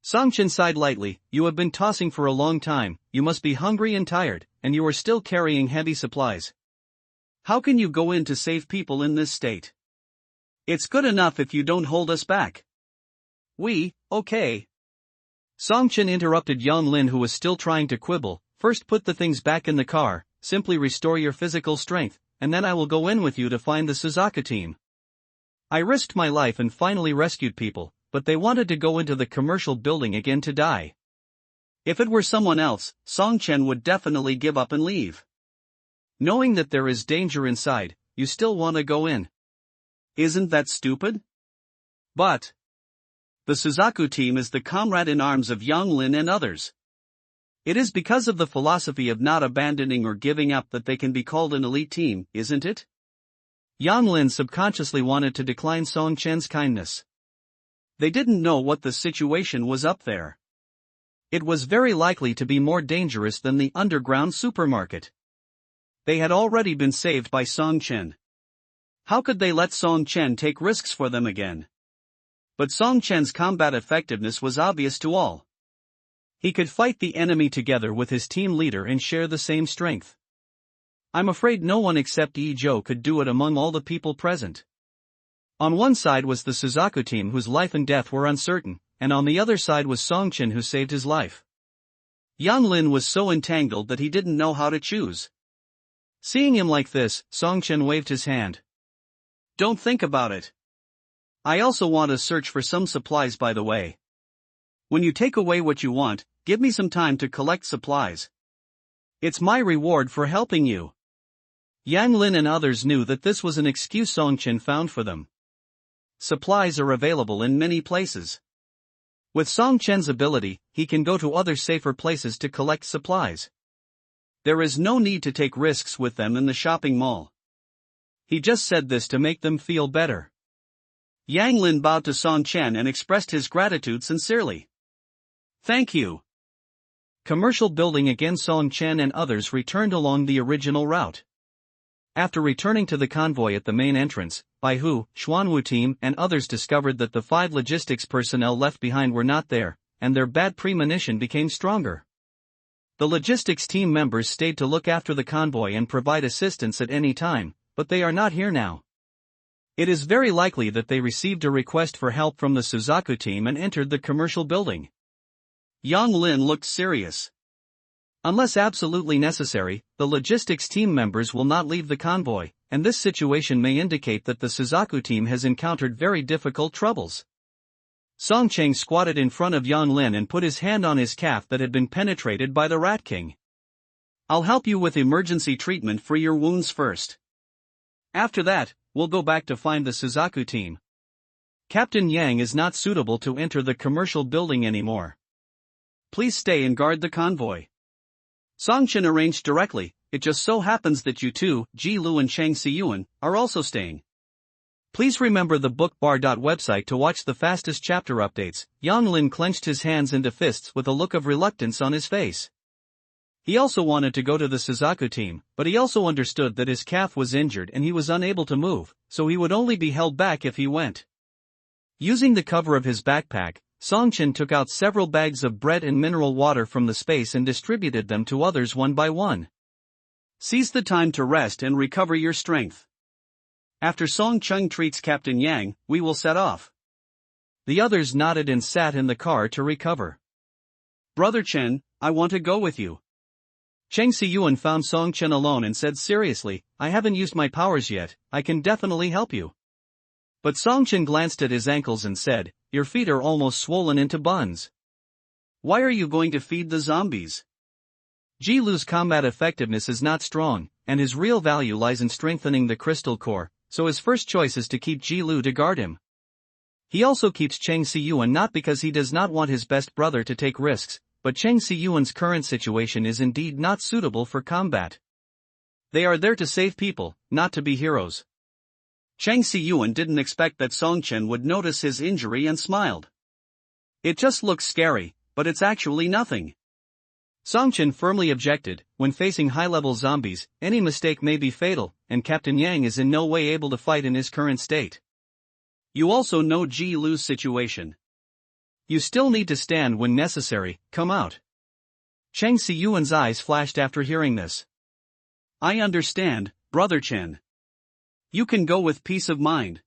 Songchen sighed lightly. "You have been tossing for a long time, you must be hungry and tired, and you are still carrying heavy supplies. How can you go in to save people in this state? It's good enough if you don't hold us back." Okay. Songchen interrupted Yang Lin, who was still trying to quibble. "First put the things back in the car, simply restore your physical strength, and then I will go in with you to find the Suzaku team. I risked my life and finally rescued people, but they wanted to go into the commercial building again to die." If it were someone else, Songchen would definitely give up and leave. Knowing that there is danger inside, you still want to go in. Isn't that stupid? But the Suzaku team is the comrade in arms of Yang Lin and others. It is because of the philosophy of not abandoning or giving up that they can be called an elite team, isn't it? Yang Lin subconsciously wanted to decline Song Chen's kindness. They didn't know what the situation was up there. It was very likely to be more dangerous than the underground supermarket. They had already been saved by Song Chen. How could they let Song Chen take risks for them again? But Song Chen's combat effectiveness was obvious to all. He could fight the enemy together with his team leader and share the same strength. I'm afraid no one except Yi Zhou could do it among all the people present. On one side was the Suzaku team whose life and death were uncertain, and on the other side was Song Chen who saved his life. Yang Lin was so entangled that he didn't know how to choose. Seeing him like this, Song Chen waved his hand. "Don't think about it. I also want to search for some supplies, by the way. When you take away what you want, give me some time to collect supplies. It's my reward for helping you." Yang Lin and others knew that this was an excuse Song Chen found for them. Supplies are available in many places. With Song Chen's ability, he can go to other safer places to collect supplies. There is no need to take risks with them in the shopping mall. He just said this to make them feel better. Yang Lin bowed to Song Chen and expressed his gratitude sincerely. "Thank you." Commercial building again. Song Chen and others returned along the original route. After returning to the convoy at the main entrance, Baihu, Xuanwu team and others discovered that the 5 logistics personnel left behind were not there, and their bad premonition became stronger. The logistics team members stayed to look after the convoy and provide assistance at any time, but they are not here now. It is very likely that they received a request for help from the Suzaku team and entered the commercial building. Yang Lin looked serious. Unless absolutely necessary, the logistics team members will not leave the convoy, and this situation may indicate that the Suzaku team has encountered very difficult troubles. Song Cheng squatted in front of Yang Lin and put his hand on his calf that had been penetrated by the Rat King. I'll help you with emergency treatment for your wounds first. After that, we'll go back to find the Suzaku team. Captain Yang is not suitable to enter the commercial building anymore. Please stay and guard the convoy. Songchen arranged directly. It just so happens that you two, Ji Lu and Chang Siyuan, are also staying. Please remember the bookbar. Website to watch the fastest chapter updates. Yang Lin clenched his hands into fists with a look of reluctance on his face. He also wanted to go to the Suzaku team, but he also understood that his calf was injured and he was unable to move, so he would only be held back if he went. Using the cover of his backpack, Songchen took out several bags of bread and mineral water from the space and distributed them to others one by one. Seize the time to rest and recover your strength. After Song Chung treats Captain Yang, we will set off. The others nodded and sat in the car to recover. Brother Chen, I want to go with you. Chang Siyuan found Song Chen alone and said seriously, I haven't used my powers yet, I can definitely help you. But Song Chen glanced at his ankles and said, your feet are almost swollen into buns. Why are you going to feed the zombies? Ji Lu's combat effectiveness is not strong, and his real value lies in strengthening the crystal core, so his first choice is to keep Ji Lu to guard him. He also keeps Chang Siyuan not because he does not want his best brother to take risks, but Chang Siyuan's current situation is indeed not suitable for combat. They are there to save people, not to be heroes. Chang Siyuan didn't expect that Songchen would notice his injury and smiled. It just looks scary, but it's actually nothing. Songchen firmly objected, when facing high-level zombies, any mistake may be fatal, and Captain Yang is in no way able to fight in his current state. You also know Ji Lu's situation. You still need to stand when necessary, come out. Chang Siyuan's eyes flashed after hearing this. I understand, Brother Chen. You can go with peace of mind.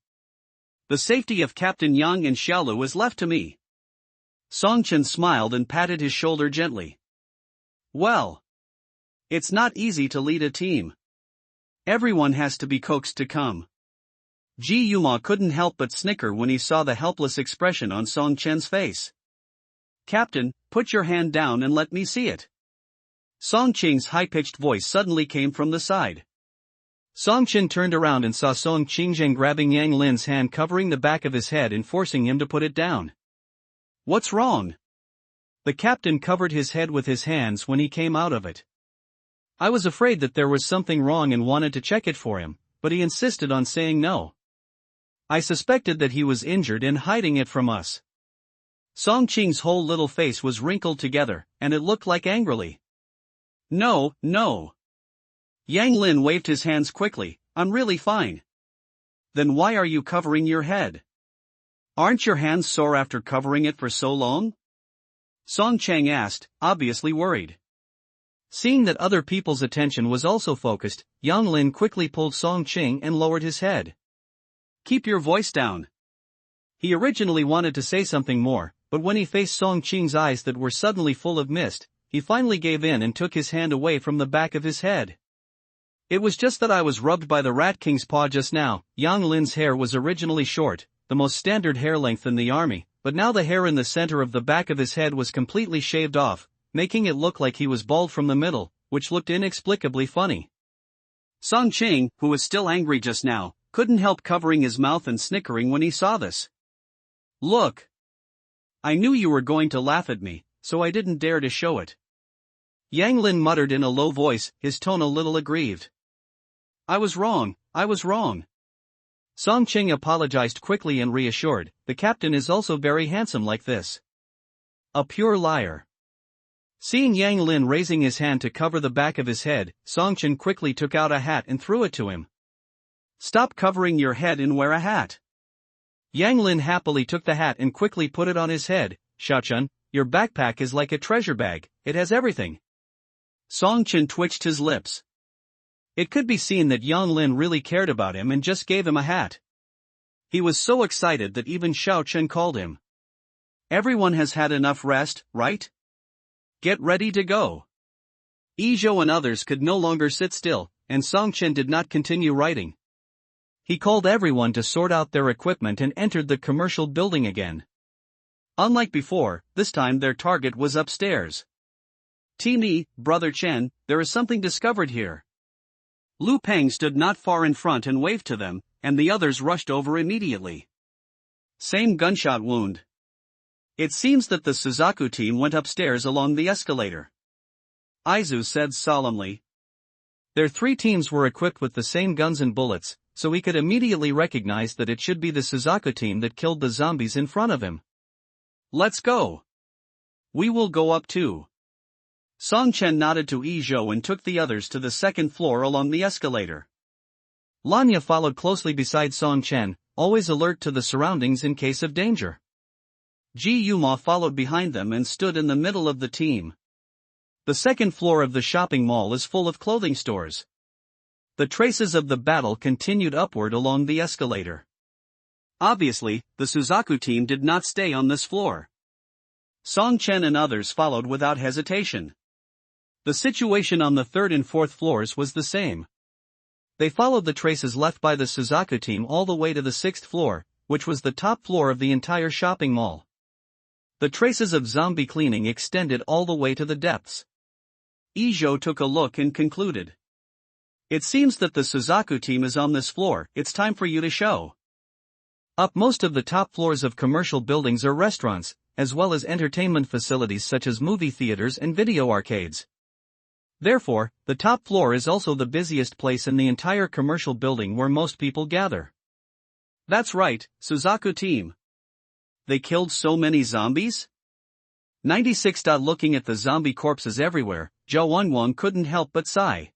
The safety of Captain Yang and Xiaolu is left to me. Songchen smiled and patted his shoulder gently. Well, it's not easy to lead a team. Everyone has to be coaxed to come. Ji Yuma couldn't help but snicker when he saw the helpless expression on Song Chen's face. Captain, put your hand down and let me see it. Song Qing's high-pitched voice suddenly came from the side. Song Chen turned around and saw Song Qingzheng grabbing Yang Lin's hand, covering the back of his head and forcing him to put it down. What's wrong? The captain covered his head with his hands when he came out of it. I was afraid that there was something wrong and wanted to check it for him, but he insisted on saying no. I suspected that he was injured and hiding it from us. Song Qing's whole little face was wrinkled together, and it looked like angrily. No, no. Yang Lin waved his hands quickly, I'm really fine. Then why are you covering your head? Aren't your hands sore after covering it for so long? Song Chang asked, obviously worried. Seeing that other people's attention was also focused, Yang Lin quickly pulled Song Qing and lowered his head. Keep your voice down. He originally wanted to say something more, but when he faced Song Qing's eyes that were suddenly full of mist, he finally gave in and took his hand away from the back of his head. It was just that I was rubbed by the Rat King's paw just now. Yang Lin's hair was originally short, the most standard hair length in the army, but now the hair in the center of the back of his head was completely shaved off, making it look like he was bald from the middle, which looked inexplicably funny. Song Qing, who was still angry just now, couldn't help covering his mouth and snickering when he saw this. Look! I knew you were going to laugh at me, so I didn't dare to show it. Yang Lin muttered in a low voice, his tone a little aggrieved. I was wrong. Song Qing apologized quickly and reassured, the captain is also very handsome like this. A pure liar. Seeing Yang Lin raising his hand to cover the back of his head, Song Qing quickly took out a hat and threw it to him. Stop covering your head and wear a hat. Yang Lin happily took the hat and quickly put it on his head. Xiaochun, your backpack is like a treasure bag, it has everything. Song Qing twitched his lips. It could be seen that Yang Lin really cared about him and just gave him a hat. He was so excited that even Xiaochun called him. Everyone has had enough rest, right? Get ready to go. Izhou and others could no longer sit still, and Song Chen did not continue writing. He called everyone to sort out their equipment and entered the commercial building again. Unlike before, this time their target was upstairs. Teeny, Brother Chen, there is something discovered here. Lu Peng stood not far in front and waved to them, and the others rushed over immediately. Same gunshot wound. It seems that the Suzaku team went upstairs along the escalator. Aizu said solemnly. Their three teams were equipped with the same guns and bullets, so he could immediately recognize that it should be the Suzaku team that killed the zombies in front of him. Let's go. We will go up too. Song Chen nodded to Yi Zhou and took the others to the second floor along the escalator. Lanya followed closely beside Song Chen, always alert to the surroundings in case of danger. Ji Yuma followed behind them and stood in the middle of the team. The second floor of the shopping mall is full of clothing stores. The traces of the battle continued upward along the escalator. Obviously, the Suzaku team did not stay on this floor. Song Chen and others followed without hesitation. The situation on the third and fourth floors was the same. They followed the traces left by the Suzaku team all the way to the sixth floor, which was the top floor of the entire shopping mall. The traces of zombie cleaning extended all the way to the depths. Ijo took a look and concluded. It seems that the Suzaku team is on this floor, it's time for you to show. Up most of the top floors of commercial buildings are restaurants, as well as entertainment facilities such as movie theaters and video arcades. Therefore, the top floor is also the busiest place in the entire commercial building where most people gather. That's right, Suzaku team. They killed so many zombies? 96. Looking at the zombie corpses everywhere, Zhao Wangwang couldn't help but sigh.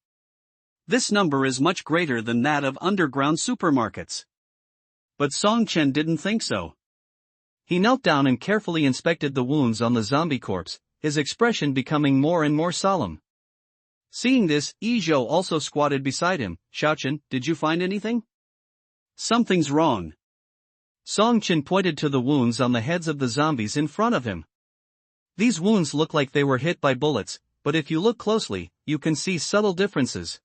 This number is much greater than that of underground supermarkets. But Song Chen didn't think so. He knelt down and carefully inspected the wounds on the zombie corpse, his expression becoming more and more solemn. Seeing this, Izhou also squatted beside him. Xiaochen, did you find anything? Something's wrong. Song Chen pointed to the wounds on the heads of the zombies in front of him. These wounds look like they were hit by bullets, but if you look closely, you can see subtle differences.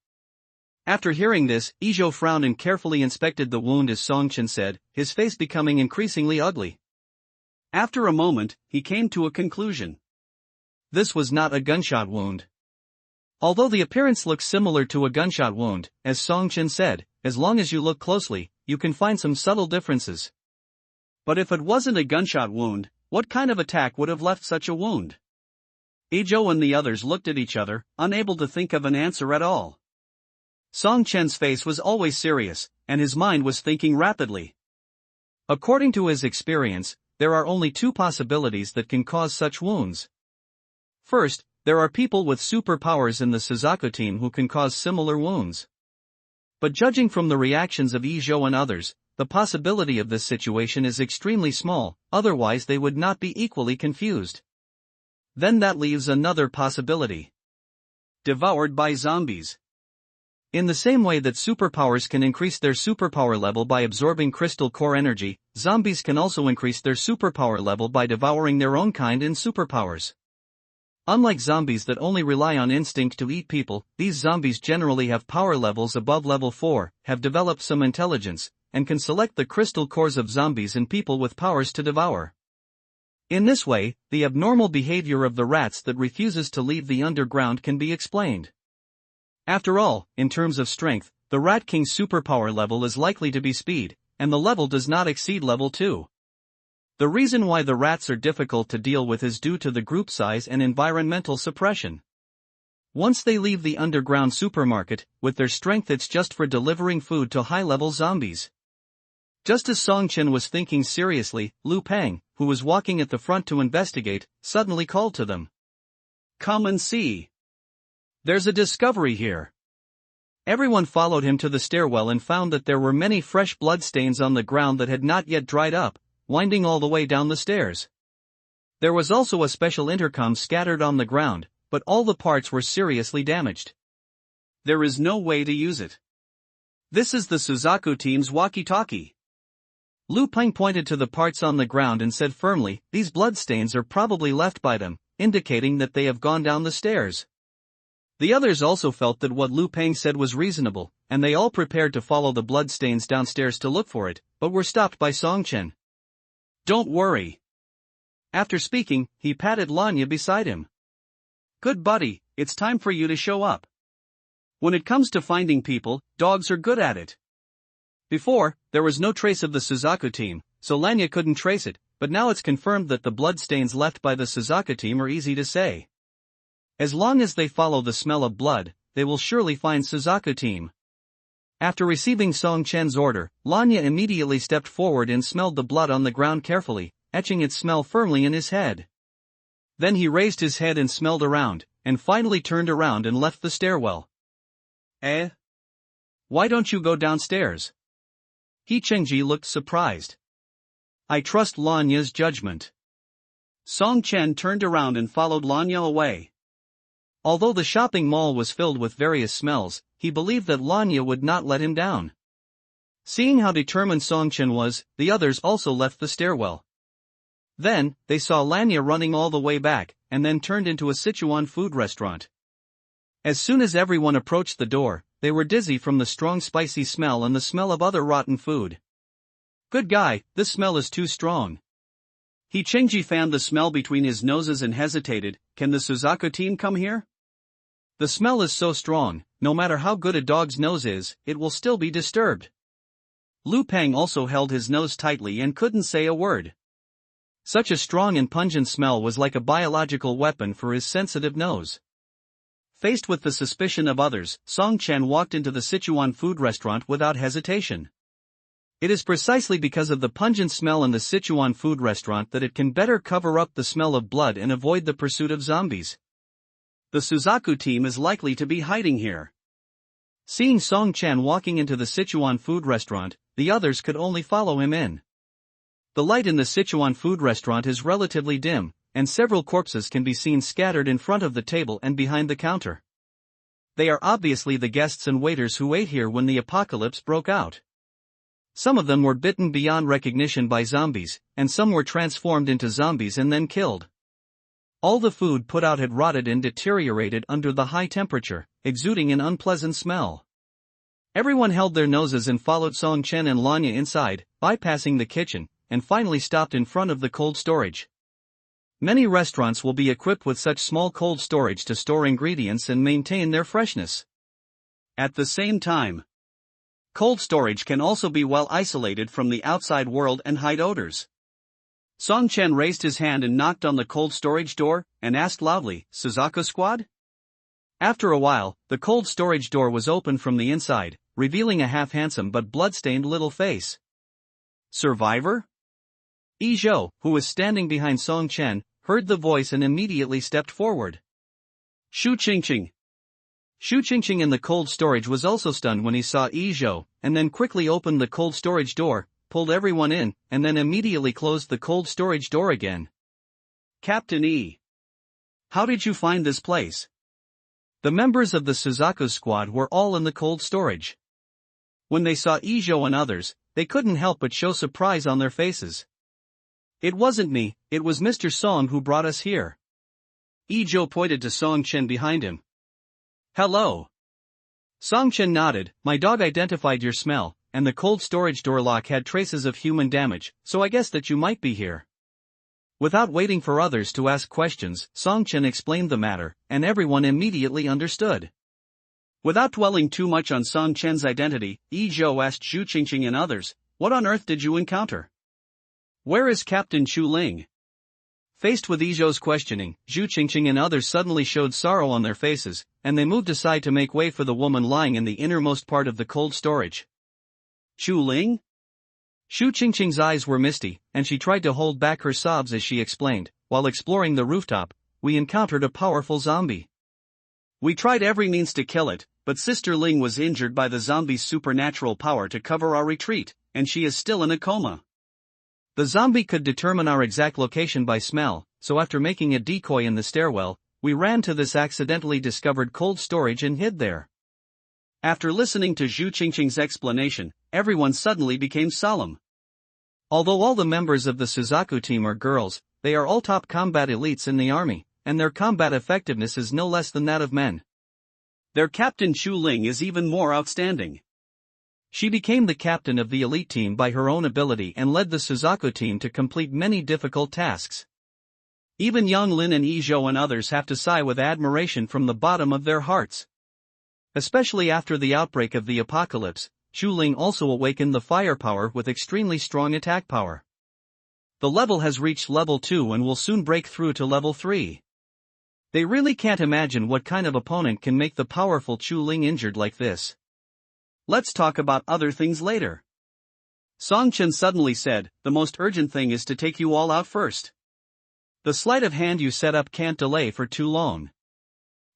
After hearing this, Izhou frowned and carefully inspected the wound as Song Chen said, his face becoming increasingly ugly. After a moment, he came to a conclusion. This was not a gunshot wound. Although the appearance looks similar to a gunshot wound, as Song Chen said, as long as you look closely, you can find some subtle differences. But if it wasn't a gunshot wound, what kind of attack would have left such a wound? Izhou and the others looked at each other, unable to think of an answer at all. Song Chen's face was always serious, and his mind was thinking rapidly. According to his experience, there are only two possibilities that can cause such wounds. First, there are people with superpowers in the Suzaku team who can cause similar wounds. But judging from the reactions of Izhou and others, the possibility of this situation is extremely small, otherwise they would not be equally confused. Then that leaves another possibility. Devoured by zombies. In the same way that superpowers can increase their superpower level by absorbing crystal core energy, zombies can also increase their superpower level by devouring their own kind in superpowers. Unlike zombies that only rely on instinct to eat people, these zombies generally have power levels above level 4, have developed some intelligence, and can select the crystal cores of zombies and people with powers to devour. In this way, the abnormal behavior of the rats that refuses to leave the underground can be explained. After all, in terms of strength, the Rat King's superpower level is likely to be speed, and the level does not exceed level 2. The reason why the rats are difficult to deal with is due to the group size and environmental suppression. Once they leave the underground supermarket, with their strength it's just for delivering food to high-level zombies. Just as Song Chen was thinking seriously, Lu Peng, who was walking at the front to investigate, suddenly called to them. Come and see. There's a discovery here. Everyone followed him to the stairwell and found that there were many fresh bloodstains on the ground that had not yet dried up, winding all the way down the stairs. There was also a special intercom scattered on the ground, but all the parts were seriously damaged. There is no way to use it. This is the Suzaku team's walkie-talkie. Lu Peng pointed to the parts on the ground and said firmly, these bloodstains are probably left by them, indicating that they have gone down the stairs. The others also felt that what Lu Peng said was reasonable, and they all prepared to follow the bloodstains downstairs to look for it, but were stopped by Song Chen. Don't worry. After speaking, he patted Lanya beside him. Good buddy, it's time for you to show up. When it comes to finding people, dogs are good at it. Before, there was no trace of the Suzaku team, so Lanya couldn't trace it, but now it's confirmed that the bloodstains left by the Suzaku team are easy to say. As long as they follow the smell of blood, they will surely find Suzaku team. After receiving Song Chen's order, Lanya immediately stepped forward and smelled the blood on the ground carefully, etching its smell firmly in his head. Then he raised his head and smelled around, and finally turned around and left the stairwell. Eh? Why don't you go downstairs? He Chengji looked surprised. I trust Lanya's judgment. Song Chen turned around and followed Lanya away. Although the shopping mall was filled with various smells, he believed that Lanya would not let him down. Seeing how determined Song Chen was, the others also left the stairwell. Then, they saw Lanya running all the way back, and then turned into a Sichuan food restaurant. As soon as everyone approached the door, they were dizzy from the strong spicy smell and the smell of other rotten food. Good guy, this smell is too strong. He Chengji fanned the smell between his noses and hesitated. Can the Suzaku team come here? The smell is so strong, no matter how good a dog's nose is, it will still be disturbed. Lu Peng also held his nose tightly and couldn't say a word. Such a strong and pungent smell was like a biological weapon for his sensitive nose. Faced with the suspicion of others, Song Chen walked into the Sichuan food restaurant without hesitation. It is precisely because of the pungent smell in the Sichuan food restaurant that it can better cover up the smell of blood and avoid the pursuit of zombies. The Suzaku team is likely to be hiding here. Seeing Song Chen walking into the Sichuan food restaurant, the others could only follow him in. The light in the Sichuan food restaurant is relatively dim, and several corpses can be seen scattered in front of the table and behind the counter. They are obviously the guests and waiters who ate here when the apocalypse broke out. Some of them were bitten beyond recognition by zombies, and some were transformed into zombies and then killed. All the food put out had rotted and deteriorated under the high temperature, exuding an unpleasant smell. Everyone held their noses and followed Song Chen and Lanya inside, bypassing the kitchen, and finally stopped in front of the cold storage. Many restaurants will be equipped with such small cold storage to store ingredients and maintain their freshness. At the same time, cold storage can also be well isolated from the outside world and hide odors. Song Chen raised his hand and knocked on the cold storage door, and asked loudly, Suzaku squad? After a while, the cold storage door was opened from the inside, revealing a half-handsome but blood-stained little face. Survivor? Yi Zhou, who was standing behind Song Chen, heard the voice and immediately stepped forward. Shu Qingqing. Shu Qingqing in the cold storage was also stunned when he saw Yi Zhou, and then quickly opened the cold storage door, pulled everyone in, and then immediately closed the cold storage door again. Captain Yi. How did you find this place? The members of the Suzaku squad were all in the cold storage. When they saw Yi Zhou and others, they couldn't help but show surprise on their faces. It wasn't me, it was Mr. Song who brought us here. Yi Zhou pointed to Song Chen behind him. Hello. Song Chen nodded. My dog identified your smell, and the cold storage door lock had traces of human damage, so I guessed that you might be here. Without waiting for others to ask questions, Song Chen explained the matter, and everyone immediately understood. Without dwelling too much on Song Chen's identity, Yi Zhou asked Shu Qingqing and others, what on earth did you encounter? Where is Captain Chu Ling? Faced with Yi Zhou's questioning, Shu Qingqing and others suddenly showed sorrow on their faces, and they moved aside to make way for the woman lying in the innermost part of the cold storage. Chu Ling? Shu Qingqing's eyes were misty, and she tried to hold back her sobs as she explained, while exploring the rooftop, we encountered a powerful zombie. We tried every means to kill it, but Sister Ling was injured by the zombie's supernatural power to cover our retreat, and she is still in a coma. The zombie could determine our exact location by smell, so after making a decoy in the stairwell, we ran to this accidentally discovered cold storage and hid there. After listening to Shu Qingqing's explanation, everyone suddenly became solemn. Although all the members of the Suzaku team are girls, they are all top combat elites in the army, and their combat effectiveness is no less than that of men. Their captain Chu Ling is even more outstanding. She became the captain of the elite team by her own ability and led the Suzaku team to complete many difficult tasks. Even Yang Lin and Yi Zhou and others have to sigh with admiration from the bottom of their hearts. Especially after the outbreak of the apocalypse, Chu Ling also awakened the firepower with extremely strong attack power. The level has reached level 2 and will soon break through to level 3. They really can't imagine what kind of opponent can make the powerful Chu Ling injured like this. Let's talk about other things later. Song Chen suddenly said, the most urgent thing is to take you all out first. The sleight of hand you set up can't delay for too long.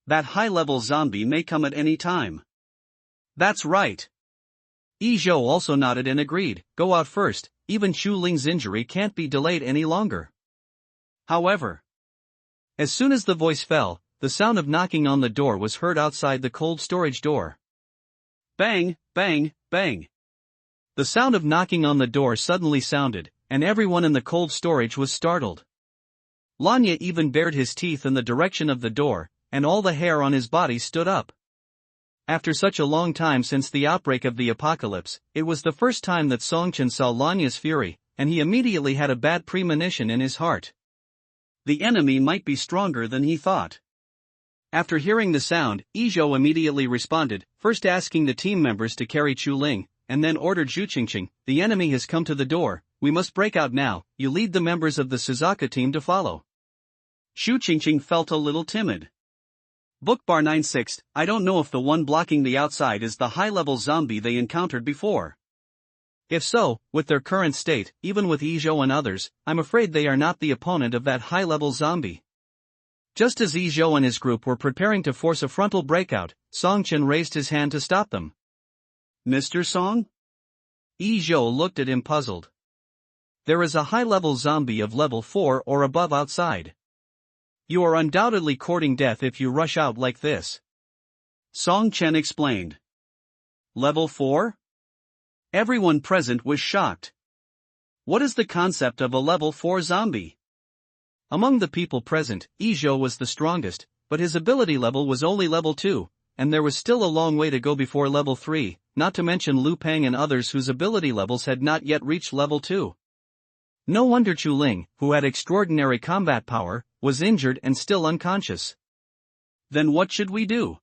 That high-level zombie may come at any time. That's right. Yi Zhou also nodded and agreed, go out first, even Chu Ling's injury can't be delayed any longer. However, as soon as the voice fell, the sound of knocking on the door was heard outside the cold storage door. Bang, bang, bang. The sound of knocking on the door suddenly sounded, and everyone in the cold storage was startled. Lanya even bared his teeth in the direction of the door, and all the hair on his body stood up. After such a long time since the outbreak of the apocalypse, it was the first time that Song Chen saw Lanya's fury, and he immediately had a bad premonition in his heart. The enemy might be stronger than he thought. After hearing the sound, Yi Zhou immediately responded, first asking the team members to carry Chu Ling, and then ordered Zhu Qingqing, the enemy has come to the door, we must break out now, you lead the members of the Suzuka team to follow. Zhu Qingqing felt a little timid. Bookbar 96, I don't know if the one blocking the outside is the high-level zombie they encountered before. If so, with their current state, even with Yi Zhou and others, I'm afraid they are not the opponent of that high-level zombie. Just as Yi Zhou and his group were preparing to force a frontal breakout, Song Chen raised his hand to stop them. Mr. Song? Yi Zhou looked at him puzzled. There is a high-level zombie of level 4 or above outside. You are undoubtedly courting death if you rush out like this. Song Chen explained. Level 4? Everyone present was shocked. What is the concept of a level 4 zombie? Among the people present, Yi Zhou was the strongest, but his ability level was only level 2, and there was still a long way to go before level 3, not to mention Lu Peng and others whose ability levels had not yet reached level 2. No wonder Chu Ling, who had extraordinary combat power, was injured and still unconscious. Then what should we do?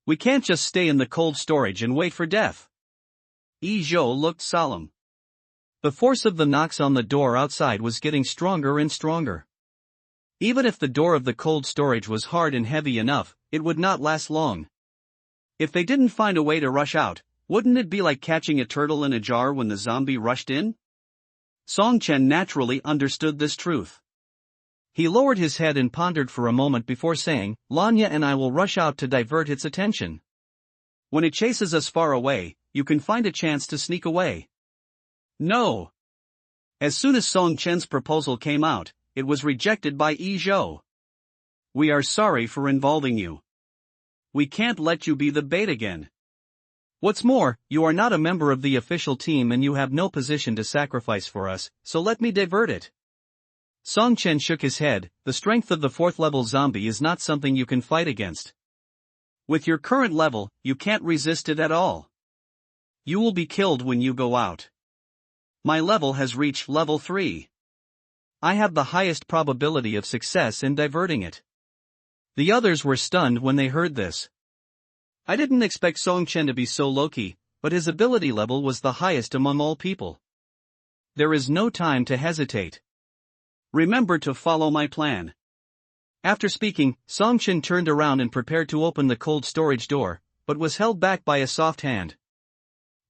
We can't just stay in the cold storage and wait for death. Yi Zhou looked solemn. The force of the knocks on the door outside was getting stronger and stronger. Even if the door of the cold storage was hard and heavy enough, it would not last long. If they didn't find a way to rush out, wouldn't it be like catching a turtle in a jar when the zombie rushed in? Song Chen naturally understood this truth. He lowered his head and pondered for a moment before saying, Lanya and I will rush out to divert its attention. When it chases us far away, you can find a chance to sneak away. No. As soon as Song Chen's proposal came out, it was rejected by Yi Zhou. We are sorry for involving you. We can't let you be the bait again. What's more, you are not a member of the official team and you have no position to sacrifice for us, so let me divert it. Song Chen shook his head, the strength of the 4th level zombie is not something you can fight against. With your current level, you can't resist it at all. You will be killed when you go out. My level has reached level 3. I have the highest probability of success in diverting it. The others were stunned when they heard this. I didn't expect Song Chen to be so low-key, but his ability level was the highest among all people. There is no time to hesitate. Remember to follow my plan. After speaking, Song Chen turned around and prepared to open the cold storage door, but was held back by a soft hand.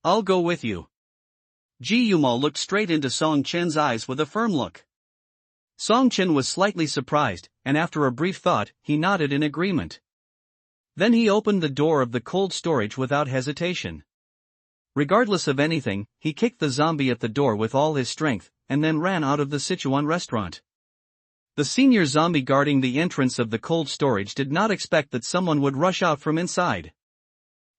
I'll go with you. Ji Yumal looked straight into Song Chen's eyes with a firm look. Song Chen was slightly surprised, and after a brief thought, he nodded in agreement. Then he opened the door of the cold storage without hesitation. Regardless of anything, he kicked the zombie at the door with all his strength, and then ran out of the Sichuan restaurant. The senior zombie guarding the entrance of the cold storage did not expect that someone would rush out from inside.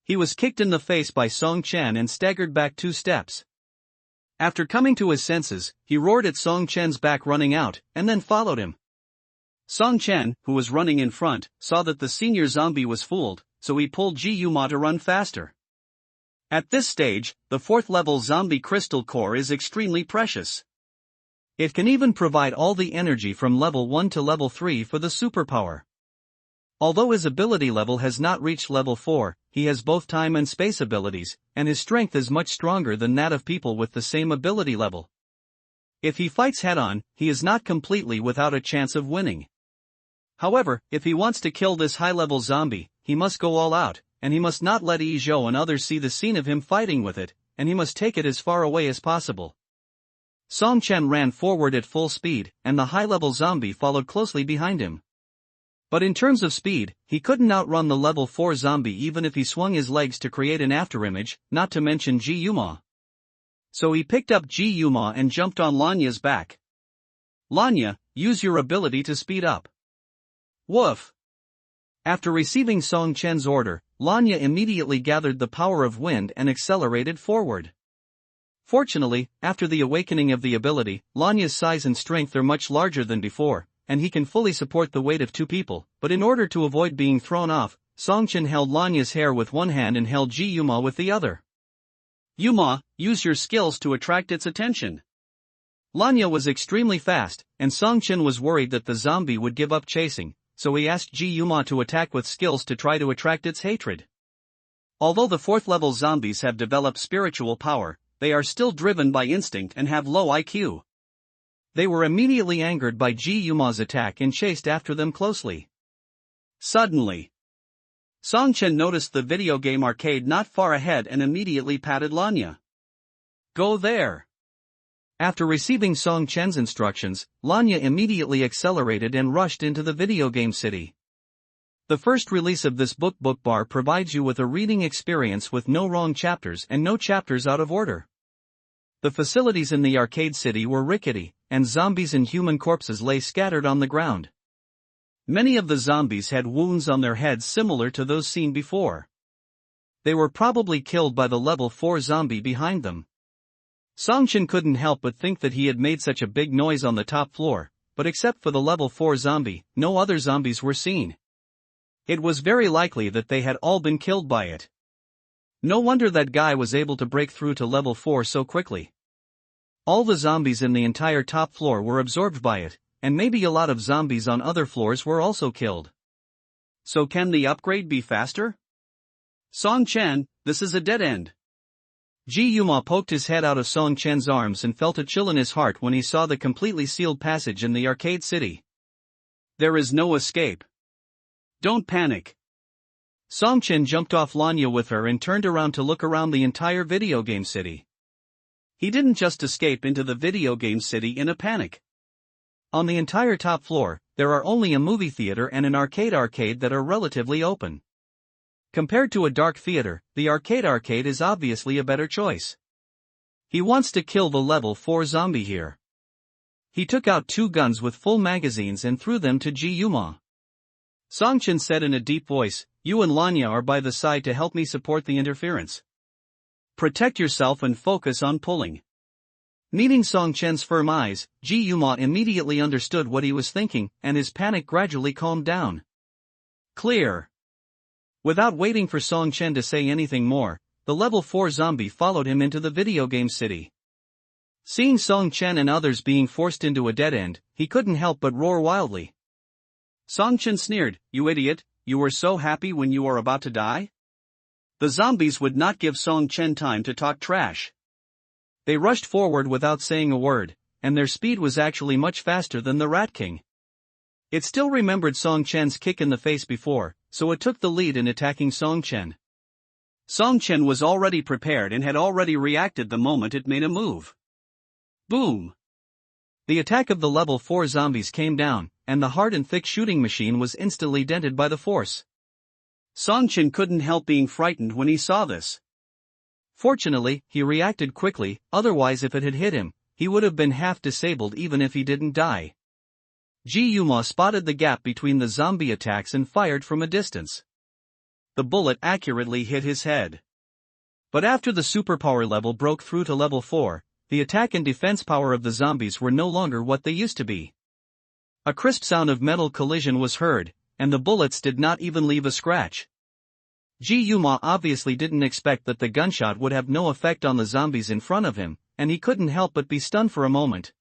He was kicked in the face by Song Chen and staggered back 2 steps. After coming to his senses, he roared at Song Chen's back running out, and then followed him. Song Chen, who was running in front, saw that the senior zombie was fooled, so he pulled Ji Yuma to run faster. At this stage, the 4th level zombie crystal core is extremely precious. It can even provide all the energy from level 1 to level 3 for the superpower. Although his ability level has not reached level 4, he has both time and space abilities, and his strength is much stronger than that of people with the same ability level. If he fights head-on, he is not completely without a chance of winning. However, if he wants to kill this high-level zombie, he must go all out, and he must not let Zhou and others see the scene of him fighting with it, and he must take it as far away as possible. Song Chen ran forward at full speed, and the high-level zombie followed closely behind him. But in terms of speed, he couldn't outrun the level 4 zombie even if he swung his legs to create an afterimage, not to mention Ji Yuma. So he picked up Ji Yuma and jumped on Lanya's back. Lanya, use your ability to speed up. Woof! After receiving Song Chen's order, Lanya immediately gathered the power of wind and accelerated forward. Fortunately, after the awakening of the ability, Lanya's size and strength are much larger than before, and he can fully support the weight of 2 people, but in order to avoid being thrown off, Song Chen held Lanya's hair with one hand and held Ji Yuma with the other. Yuma, use your skills to attract its attention. Lanya was extremely fast, and Song Chen was worried that the zombie would give up chasing, so he asked Ji Yuma to attack with skills to try to attract its hatred. Although the 4th level zombies have developed spiritual power, they are still driven by instinct and have low IQ. They were immediately angered by Ji Yuma's attack and chased after them closely. Suddenly, Song Chen noticed the video game arcade not far ahead and immediately patted Lanya. Go there! After receiving Song Chen's instructions, Lanya immediately accelerated and rushed into the video game city. The first release of this book bar provides you with a reading experience with no wrong chapters and no chapters out of order. The facilities in the arcade city were rickety, and zombies and human corpses lay scattered on the ground. Many of the zombies had wounds on their heads similar to those seen before. They were probably killed by the level 4 zombie behind them. Song Chen couldn't help but think that he had made such a big noise on the top floor, but except for the level 4 zombie, no other zombies were seen. It was very likely that they had all been killed by it. No wonder that guy was able to break through to level 4 so quickly. All the zombies in the entire top floor were absorbed by it, and maybe a lot of zombies on other floors were also killed. So can the upgrade be faster? Song Chen, this is a dead end. Ji Yuma poked his head out of Song Chen's arms and felt a chill in his heart when he saw the completely sealed passage in the arcade city. There is no escape. Don't panic. Song Chen jumped off Lanya with her and turned around to look around the entire video game city. He didn't just escape into the video game city in a panic. On the entire top floor, there are only a movie theater and an arcade that are relatively open. Compared to a dark theater, the arcade is obviously a better choice. He wants to kill the level 4 zombie here. He took out 2 guns with full magazines and threw them to Ji Yuma. Song Chen said in a deep voice, "You and Lanya are by the side to help me support the interference. Protect yourself and focus on pulling." Meeting Song Chen's firm eyes, Ji Yuma immediately understood what he was thinking, and his panic gradually calmed down. Clear. Without waiting for Song Chen to say anything more, the level 4 zombie followed him into the video game city. Seeing Song Chen and others being forced into a dead end, he couldn't help but roar wildly. Song Chen sneered, "You idiot, you were so happy when you were about to die?" The zombies would not give Song Chen time to talk trash. They rushed forward without saying a word, and their speed was actually much faster than the Rat King. It still remembered Song Chen's kick in the face before, so it took the lead in attacking Song Chen. Song Chen was already prepared and had already reacted the moment it made a move. Boom! The attack of the level 4 zombies came down, and the hard and thick shooting machine was instantly dented by the force. Song Chen couldn't help being frightened when he saw this. Fortunately, he reacted quickly, otherwise if it had hit him, he would have been half disabled even if he didn't die. Ji Yuma spotted the gap between the zombie attacks and fired from a distance. The bullet accurately hit his head. But after the superpower level broke through to level 4, the attack and defense power of the zombies were no longer what they used to be. A crisp sound of metal collision was heard, and the bullets did not even leave a scratch. Ji Yuma obviously didn't expect that the gunshot would have no effect on the zombies in front of him, and he couldn't help but be stunned for a moment.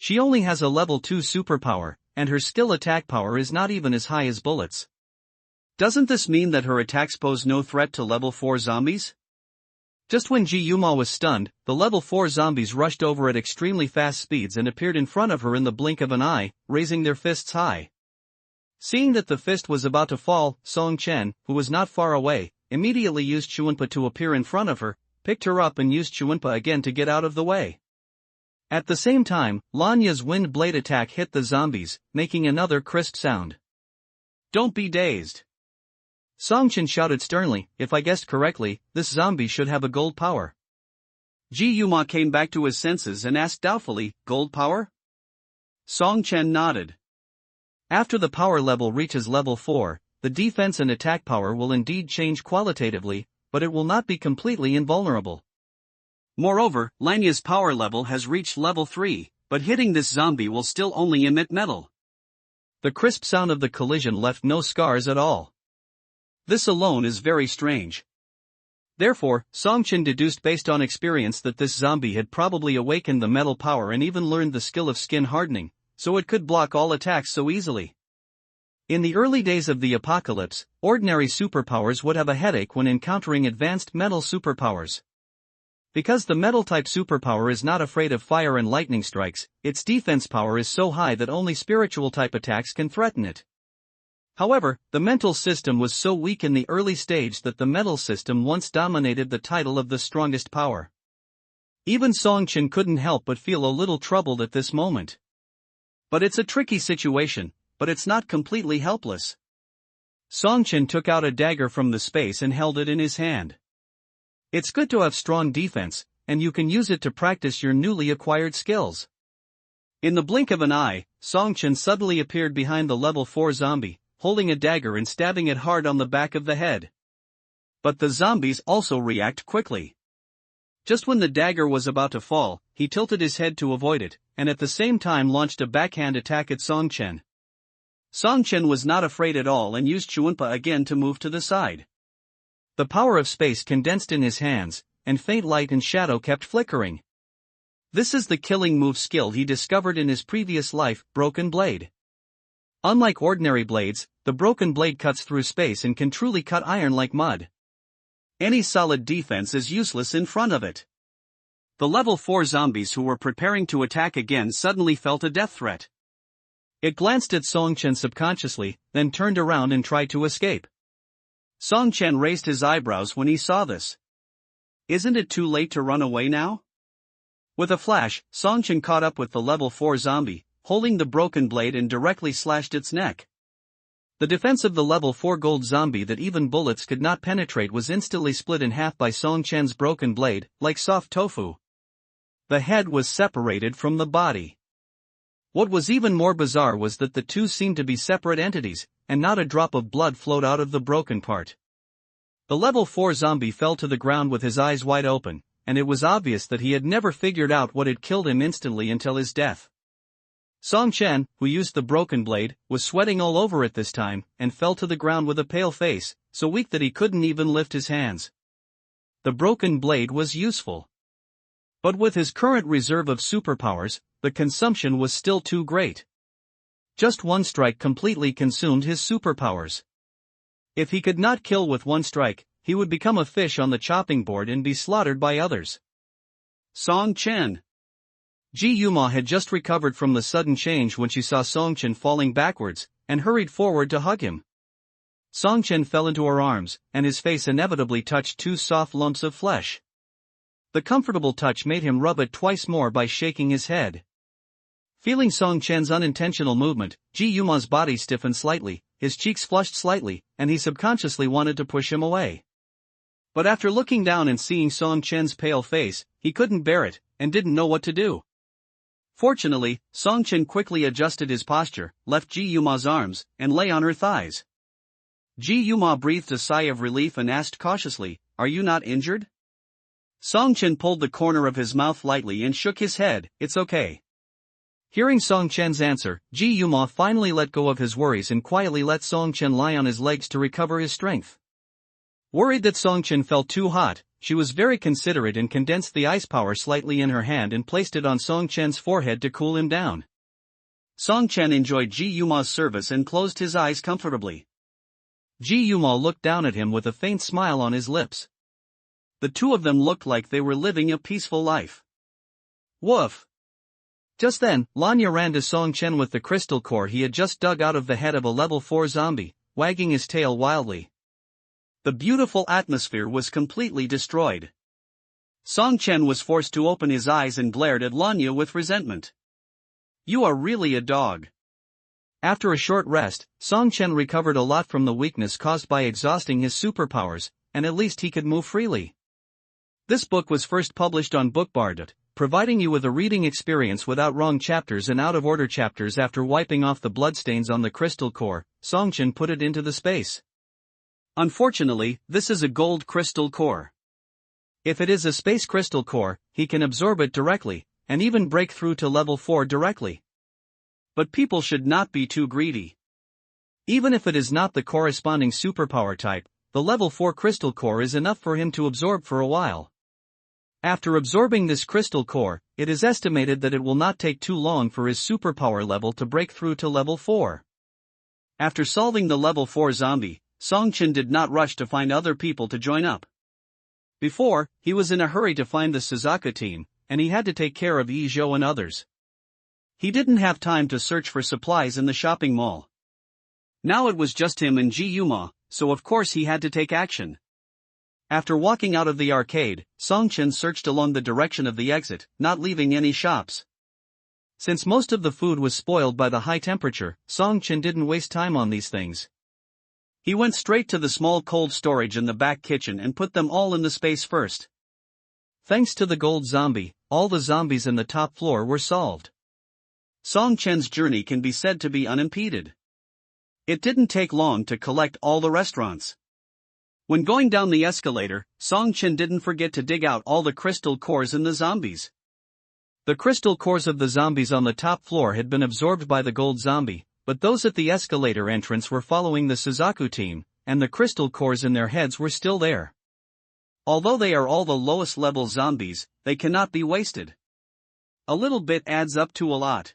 She only has a level 2 superpower, and her skill attack power is not even as high as bullets. Doesn't this mean that her attacks pose no threat to level 4 zombies? Just when Ji-Yuma was stunned, the level 4 zombies rushed over at extremely fast speeds and appeared in front of her in the blink of an eye, raising their fists high. Seeing that the fist was about to fall, Song Chen, who was not far away, immediately used Chuunpa to appear in front of her, picked her up and used Chuunpa again to get out of the way. At the same time, Lanya's wind blade attack hit the zombies, making another crisp sound. "Don't be dazed!" Song Chen shouted sternly. "If I guessed correctly, this zombie should have a gold power." Ji-Yuma came back to his senses and asked doubtfully, "Gold power?" Song Chen nodded. After the power level reaches level 4, the defense and attack power will indeed change qualitatively, but it will not be completely invulnerable. Moreover, Lanya's power level has reached level 3, but hitting this zombie will still only emit metal. The crisp sound of the collision left no scars at all. This alone is very strange. Therefore, Song Chen deduced based on experience that this zombie had probably awakened the metal power and even learned the skill of skin hardening, so it could block all attacks so easily. In the early days of the apocalypse, ordinary superpowers would have a headache when encountering advanced metal superpowers. Because the metal-type superpower is not afraid of fire and lightning strikes, its defense power is so high that only spiritual-type attacks can threaten it. However, the mental system was so weak in the early stage that the metal system once dominated the title of the strongest power. Even Song Chen couldn't help but feel a little troubled at this moment. But it's a tricky situation, but it's not completely helpless. Song Chen took out a dagger from the space and held it in his hand. It's good to have strong defense, and you can use it to practice your newly acquired skills. In the blink of an eye, Song Chen suddenly appeared behind the level 4 zombie, holding a dagger and stabbing it hard on the back of the head. But the zombies also react quickly. Just when the dagger was about to fall, he tilted his head to avoid it, and at the same time launched a backhand attack at Song Chen. Song Chen was not afraid at all and used Chuunpa again to move to the side. The power of space condensed in his hands, and faint light and shadow kept flickering. This is the killing move skill he discovered in his previous life, Broken Blade. Unlike ordinary blades, the Broken Blade cuts through space and can truly cut iron like mud. Any solid defense is useless in front of it. The level 4 zombies who were preparing to attack again suddenly felt a death threat. It glanced at Song Chen subconsciously, then turned around and tried to escape. Song Chen raised his eyebrows when he saw this. Isn't it too late to run away now? With a flash, Song Chen caught up with the level 4 zombie, holding the broken blade and directly slashed its neck. The defense of the level 4 gold zombie that even bullets could not penetrate was instantly split in half by Song Chen's broken blade, like soft tofu. The head was separated from the body. What was even more bizarre was that the two seemed to be separate entities, and not a drop of blood flowed out of the broken part. The level 4 zombie fell to the ground with his eyes wide open, and it was obvious that he had never figured out what had killed him instantly until his death. Song Chen, who used the broken blade, was sweating all over it this time, and fell to the ground with a pale face, so weak that he couldn't even lift his hands. The broken blade was useful. But with his current reserve of superpowers, the consumption was still too great. Just one strike completely consumed his superpowers. If he could not kill with one strike, he would become a fish on the chopping board and be slaughtered by others. Song Chen. Ji-Yuma had just recovered from the sudden change when she saw Song Chen falling backwards, and hurried forward to hug him. Song Chen fell into her arms, and his face inevitably touched two soft lumps of flesh. The comfortable touch made him rub it twice more by shaking his head. Feeling Song Chen's unintentional movement, Ji-Yuma's body stiffened slightly, his cheeks flushed slightly, and he subconsciously wanted to push him away. But after looking down and seeing Song Chen's pale face, he couldn't bear it, and didn't know what to do. Fortunately, Song Chen quickly adjusted his posture, left Ji-Yuma's arms, and lay on her thighs. Ji-Yuma breathed a sigh of relief and asked cautiously, "Are you not injured?" Song Chen pulled the corner of his mouth lightly and shook his head, "It's okay." Hearing Song Chen's answer, Ji-Yuma finally let go of his worries and quietly let Song Chen lie on his legs to recover his strength. Worried that Song Chen felt too hot, she was very considerate and condensed the ice power slightly in her hand and placed it on Song Chen's forehead to cool him down. Song Chen enjoyed Ji Yuma's service and closed his eyes comfortably. Ji Yuma looked down at him with a faint smile on his lips. The two of them looked like they were living a peaceful life. Woof! Just then, Lanya ran to Song Chen with the crystal core he had just dug out of the head of a level 4 zombie, wagging his tail wildly. The beautiful atmosphere was completely destroyed. Song Chen was forced to open his eyes and glared at Lanya with resentment. You are really a dog. After a short rest, Song Chen recovered a lot from the weakness caused by exhausting his superpowers, and at least he could move freely. This book was first published on Bookbard, providing you with a reading experience without wrong chapters and out-of-order chapters. After wiping off the bloodstains on the crystal core, Song Chen put it into the space. Unfortunately, this is a gold crystal core. If it is a space crystal core, he can absorb it directly, and even break through to level 4 directly. But people should not be too greedy. Even if it is not the corresponding superpower type, the level 4 crystal core is enough for him to absorb for a while. After absorbing this crystal core, it is estimated that it will not take too long for his superpower level to break through to level 4. After solving the level 4 zombie, Song Chen did not rush to find other people to join up. Before, he was in a hurry to find the Suzaku team, and he had to take care of Yi Zhou and others. He didn't have time to search for supplies in the shopping mall. Now it was just him and Ji Yuma, so of course he had to take action. After walking out of the arcade, Song Chen searched along the direction of the exit, not leaving any shops. Since most of the food was spoiled by the high temperature, Song Chen didn't waste time on these things. He went straight to the small cold storage in the back kitchen and put them all in the space first. Thanks to the gold zombie, all the zombies in the top floor were solved. Song Chen's journey can be said to be unimpeded. It didn't take long to collect all the restaurants. When going down the escalator, Song Chen didn't forget to dig out all the crystal cores in the zombies. The crystal cores of the zombies on the top floor had been absorbed by the gold zombie, but those at the escalator entrance were following the Suzaku team, and the crystal cores in their heads were still there. Although they are all the lowest level zombies, they cannot be wasted. A little bit adds up to a lot.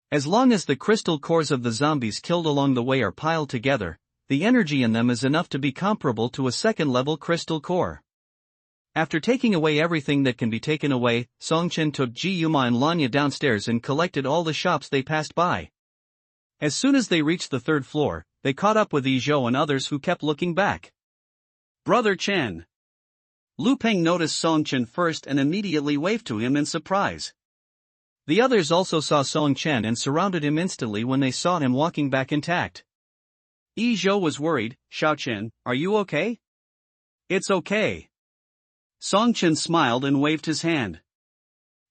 As long as the crystal cores of the zombies killed along the way are piled together, the energy in them is enough to be comparable to a second-level crystal core. After taking away everything that can be taken away, Song Chen took Ji Yuma and Lanya downstairs and collected all the shops they passed by. As soon as they reached the third floor, they caught up with Yi Zhou and others who kept looking back. Brother Chen. Lu Peng noticed Song Chen first and immediately waved to him in surprise. The others also saw Song Chen and surrounded him instantly when they saw him walking back intact. Yi Zhou was worried. Xiao Chen, are you okay? It's okay. Song Chen smiled and waved his hand.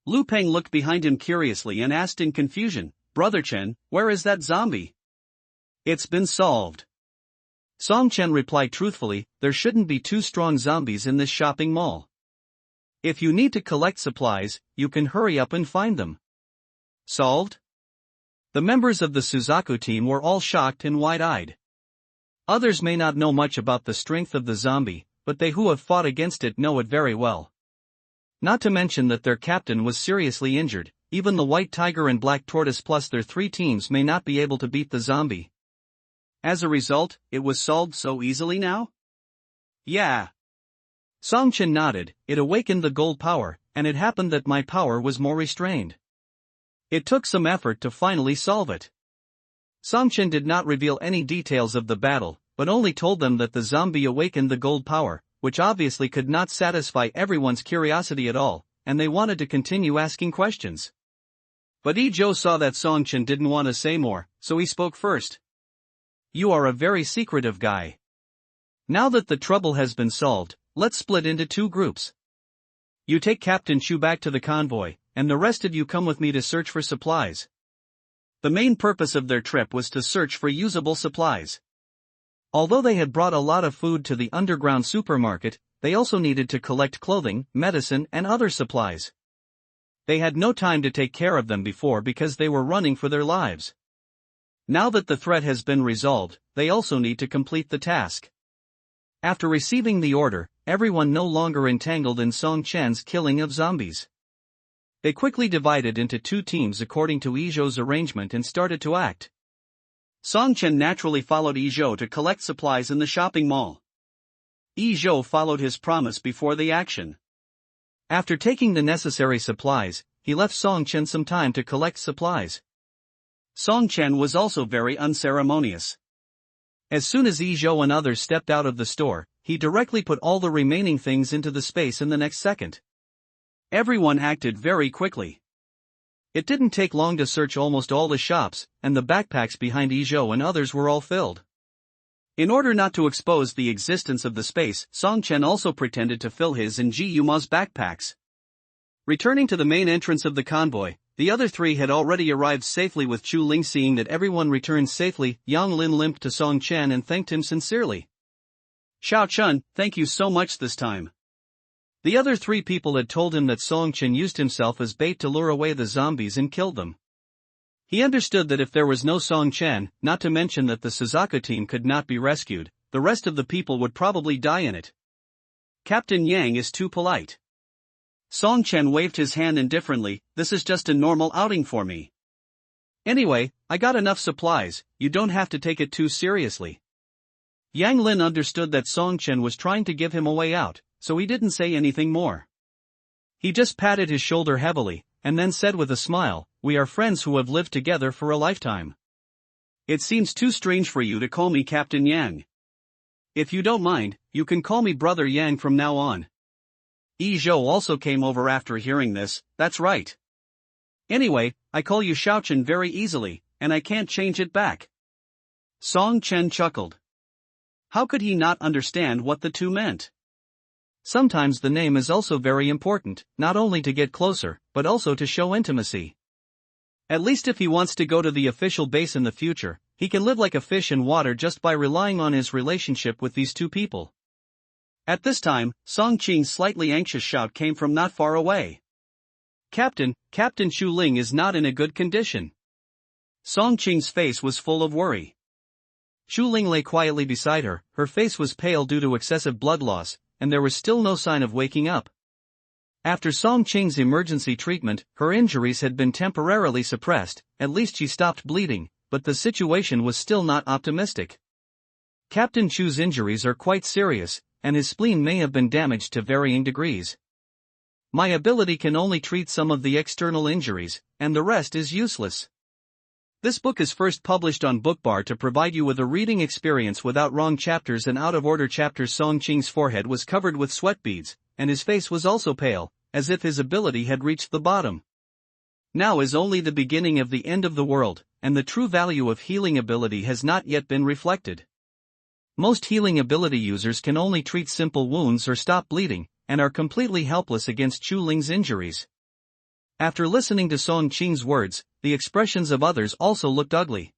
Lu Peng looked behind him curiously and asked in confusion, Brother Chen, where is that zombie? It's been solved. Song Chen replied truthfully, there shouldn't be two strong zombies in this shopping mall. If you need to collect supplies, you can hurry up and find them. Solved? The members of the Suzaku team were all shocked and wide-eyed. Others may not know much about the strength of the zombie, but they who have fought against it know it very well. Not to mention that their captain was seriously injured. Even the White Tiger and Black Tortoise plus their 3 teams may not be able to beat the zombie. As a result, it was solved so easily now? Yeah. Song Chen nodded. It awakened the gold power, and it happened that my power was more restrained. It took some effort to finally solve it. Song Chen did not reveal any details of the battle, but only told them that the zombie awakened the gold power, which obviously could not satisfy everyone's curiosity at all, and they wanted to continue asking questions. But Yi Zhou saw that Song Chen didn't want to say more, so he spoke first. You are a very secretive guy. Now that the trouble has been solved, let's split into 2 groups. You take Captain Chu back to the convoy, and the rest of you come with me to search for supplies. The main purpose of their trip was to search for usable supplies. Although they had brought a lot of food to the underground supermarket, they also needed to collect clothing, medicine, and other supplies. They had no time to take care of them before because they were running for their lives. Now that the threat has been resolved, they also need to complete the task. After receiving the order, everyone no longer entangled in Song Chen's killing of zombies. They quickly divided into two teams according to Izhou's arrangement and started to act. Song Chen naturally followed Izhou to collect supplies in the shopping mall. Izhou followed his promise before the action. After taking the necessary supplies, he left Song Chen some time to collect supplies. Song Chen was also very unceremonious. As soon as Izhou and others stepped out of the store, he directly put all the remaining things into the space in the next second. Everyone acted very quickly. It didn't take long to search almost all the shops, and the backpacks behind Izhou and others were all filled. In order not to expose the existence of the space, Song Chen also pretended to fill his and Ji Yuma's backpacks. Returning to the main entrance of the convoy, the other three had already arrived safely with Chu Ling. Seeing that everyone returned safely, Yang Lin limped to Song Chen and thanked him sincerely. "Xiao Chun, thank you so much this time." The other three people had told him that Song Chen used himself as bait to lure away the zombies and killed them. He understood that if there was no Song Chen, not to mention that the Suzaku team could not be rescued, the rest of the people would probably die in it. "Captain Yang is too polite." Song Chen waved his hand indifferently. "This is just a normal outing for me. Anyway, I got enough supplies, you don't have to take it too seriously." Yang Lin understood that Song Chen was trying to give him a way out, so he didn't say anything more. He just patted his shoulder heavily, and then said with a smile, "We are friends who have lived together for a lifetime. It seems too strange for you to call me Captain Yang. If you don't mind, you can call me Brother Yang from now on." Izhou also came over after hearing this. "That's right. Anyway, I call you Xiaochen very easily, and I can't change it back." Song Chen chuckled. How could he not understand what the two meant? Sometimes the name is also very important, not only to get closer, but also to show intimacy. At least if he wants to go to the official base in the future, he can live like a fish in water just by relying on his relationship with these two people. At this time, Song Qing's slightly anxious shout came from not far away. Captain Chu Ling is not in a good condition." Song Qing's face was full of worry. Chu Ling lay quietly beside her, her face was pale due to excessive blood loss, and there was still no sign of waking up. After Song Qing's emergency treatment, her injuries had been temporarily suppressed, at least she stopped bleeding, but the situation was still not optimistic. Captain Chu's injuries are quite serious, and his spleen may have been damaged to varying degrees. My ability can only treat some of the external injuries, and the rest is useless. This book is first published on Bookbar to provide you with a reading experience without wrong chapters and out-of-order chapters. Song Qing's forehead was covered with sweat beads, and his face was also pale, as if his ability had reached the bottom. Now is only the beginning of the end of the world, and the true value of healing ability has not yet been reflected. Most healing ability users can only treat simple wounds or stop bleeding, and are completely helpless against Chu Ling's injuries. After listening to Song Qing's words, the expressions of others also looked ugly.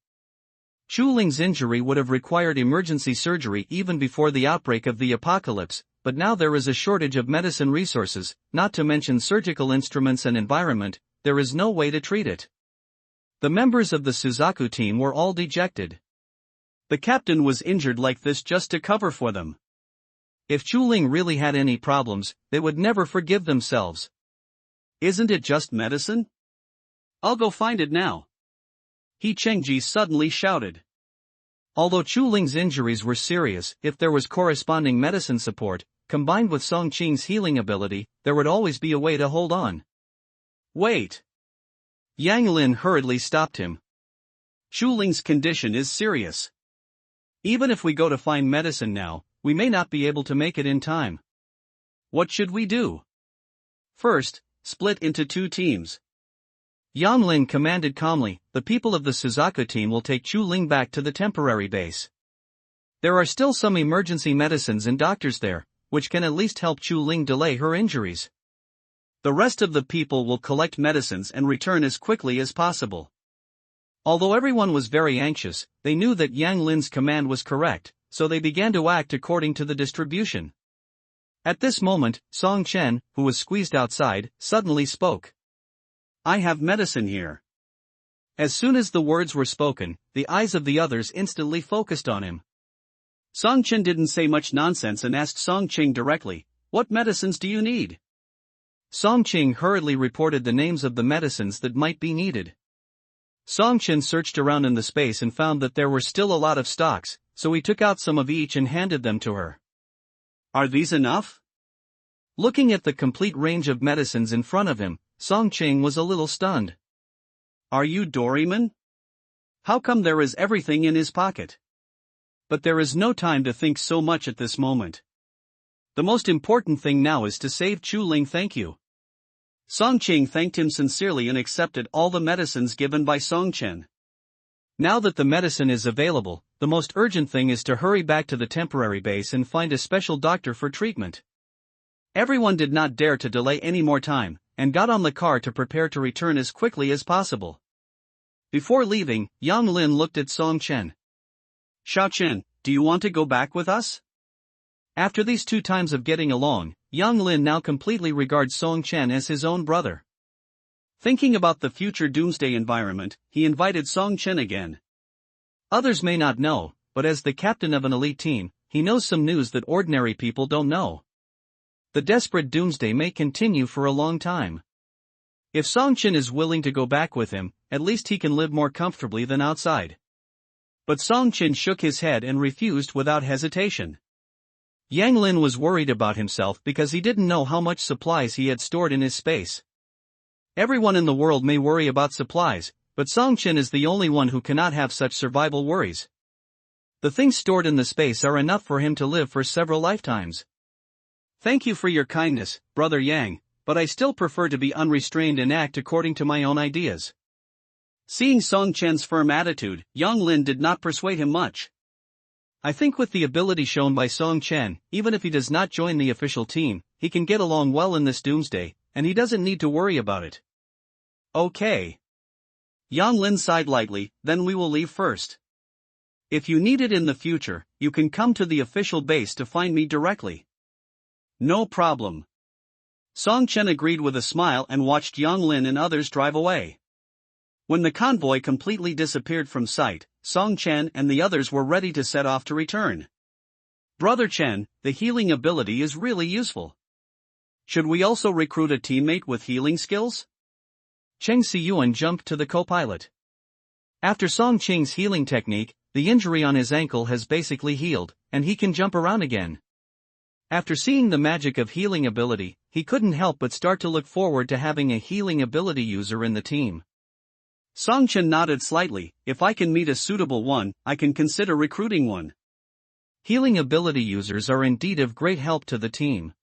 Chu Ling's injury would have required emergency surgery even before the outbreak of the apocalypse, but now there is a shortage of medicine resources, not to mention surgical instruments and environment. There is no way to treat it. The members of the Suzaku team were all dejected. The captain was injured like this just to cover for them. If Chu Ling really had any problems, they would never forgive themselves. Isn't it just medicine? I'll go find it now. He Chengji suddenly shouted. Although Chu Ling's injuries were serious, if there was corresponding medicine support, combined with Song Qing's healing ability, there would always be a way to hold on. Wait. Yang Lin hurriedly stopped him. Chu Ling's condition is serious. Even if we go to find medicine now, we may not be able to make it in time. What should we do? First, split into two teams. Yang Lin commanded calmly. The people of the Suzaku team will take Chu Ling back to the temporary base. There are still some emergency medicines and doctors there, which can at least help Chu Ling delay her injuries. The rest of the people will collect medicines and return as quickly as possible. Although everyone was very anxious, they knew that Yang Lin's command was correct, so they began to act according to the distribution. At this moment, Song Chen, who was squeezed outside, suddenly spoke. I have medicine here. As soon as the words were spoken, the eyes of the others instantly focused on him. Song Chen didn't say much nonsense and asked Song Qing directly, "What medicines do you need?" Song Qing hurriedly reported the names of the medicines that might be needed. Song Chen searched around in the space and found that there were still a lot of stocks, so he took out some of each and handed them to her. "Are these enough?" Looking at the complete range of medicines in front of him, Song Qing was a little stunned. "Are you Doraemon? How come there is everything in his pocket?" But there is no time to think so much at this moment. The most important thing now is to save Chu Ling. "Thank you." Song Qing thanked him sincerely and accepted all the medicines given by Song Chen. Now that the medicine is available, the most urgent thing is to hurry back to the temporary base and find a special doctor for treatment. Everyone did not dare to delay any more time, and got on the car to prepare to return as quickly as possible. Before leaving, Yang Lin looked at Song Chen. "Xiao Chen, do you want to go back with us?" After these 2 times of getting along, Yang Lin now completely regards Song Chen as his own brother. Thinking about the future doomsday environment, he invited Song Chen again. Others may not know, but as the captain of an elite team, he knows some news that ordinary people don't know. The desperate doomsday may continue for a long time. If Song Chen is willing to go back with him, at least he can live more comfortably than outside. But Song Chen shook his head and refused without hesitation. Yang Lin was worried about himself because he didn't know how much supplies he had stored in his space. Everyone in the world may worry about supplies, but Song Chen is the only one who cannot have such survival worries. The things stored in the space are enough for him to live for several lifetimes. "Thank you for your kindness, Brother Yang, but I still prefer to be unrestrained and act according to my own ideas." Seeing Song Chen's firm attitude, Yang Lin did not persuade him much. "I think with the ability shown by Song Chen, even if he does not join the official team, he can get along well in this doomsday, and he doesn't need to worry about it." "Okay." Yang Lin sighed lightly, "Then we will leave first. If you need it in the future, you can come to the official base to find me directly." "No problem." Song Chen agreed with a smile and watched Yang Lin and others drive away. When the convoy completely disappeared from sight, Song Chen and the others were ready to set off to return. "Brother Chen, the healing ability is really useful. Should we also recruit a teammate with healing skills?" Cheng Siyuan jumped to the co-pilot. After Song Qing's healing technique, the injury on his ankle has basically healed, and he can jump around again. After seeing the magic of healing ability, he couldn't help but start to look forward to having a healing ability user in the team. Song Chen nodded slightly. "If I can meet a suitable one, I can consider recruiting one." Healing ability users are indeed of great help to the team.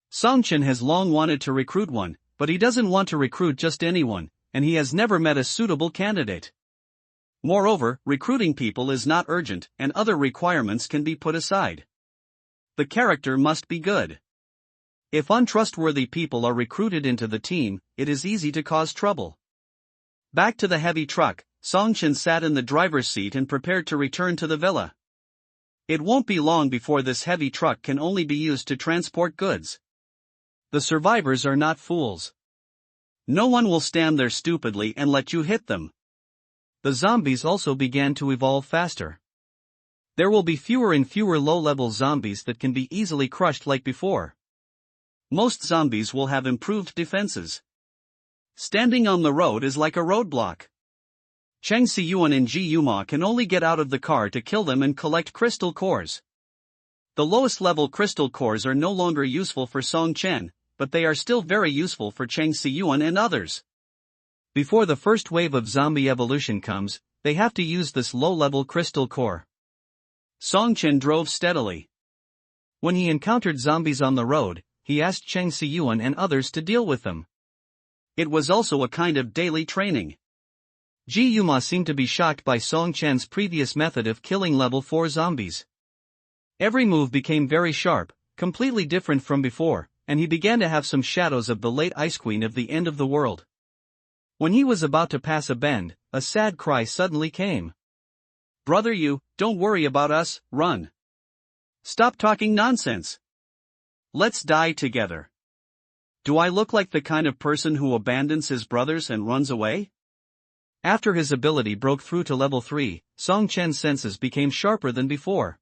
Song Chen has long wanted to recruit one, but he doesn't want to recruit just anyone, and he has never met a suitable candidate. Moreover, recruiting people is not urgent, and other requirements can be put aside. The character must be good. If untrustworthy people are recruited into the team, it is easy to cause trouble. Back to the heavy truck, Song Chen sat in the driver's seat and prepared to return to the villa. It won't be long before this heavy truck can only be used to transport goods. The survivors are not fools. No one will stand there stupidly and let you hit them. The zombies also began to evolve faster. There will be fewer and fewer low-level zombies that can be easily crushed like before. Most zombies will have improved defenses. Standing on the road is like a roadblock. Cheng Siyuan and Ji Yuma can only get out of the car to kill them and collect crystal cores. The lowest level crystal cores are no longer useful for Song Chen, but they are still very useful for Cheng Siyuan and others. Before the first wave of zombie evolution comes, they have to use this low-level crystal core. Song Chen drove steadily. When he encountered zombies on the road, he asked Cheng Siyuan and others to deal with them. It was also a kind of daily training. Ji Yuma seemed to be shocked by Song Chen's previous method of killing level 4 zombies. Every move became very sharp, completely different from before, and he began to have some shadows of the late Ice Queen of the end of the world. When he was about to pass a bend, a sad cry suddenly came. "Brother, you, don't worry about us, run. Stop talking nonsense. Let's die together." Do I look like the kind of person who abandons his brothers and runs away? After his ability broke through to level 3, Song Chen's senses became sharper than before.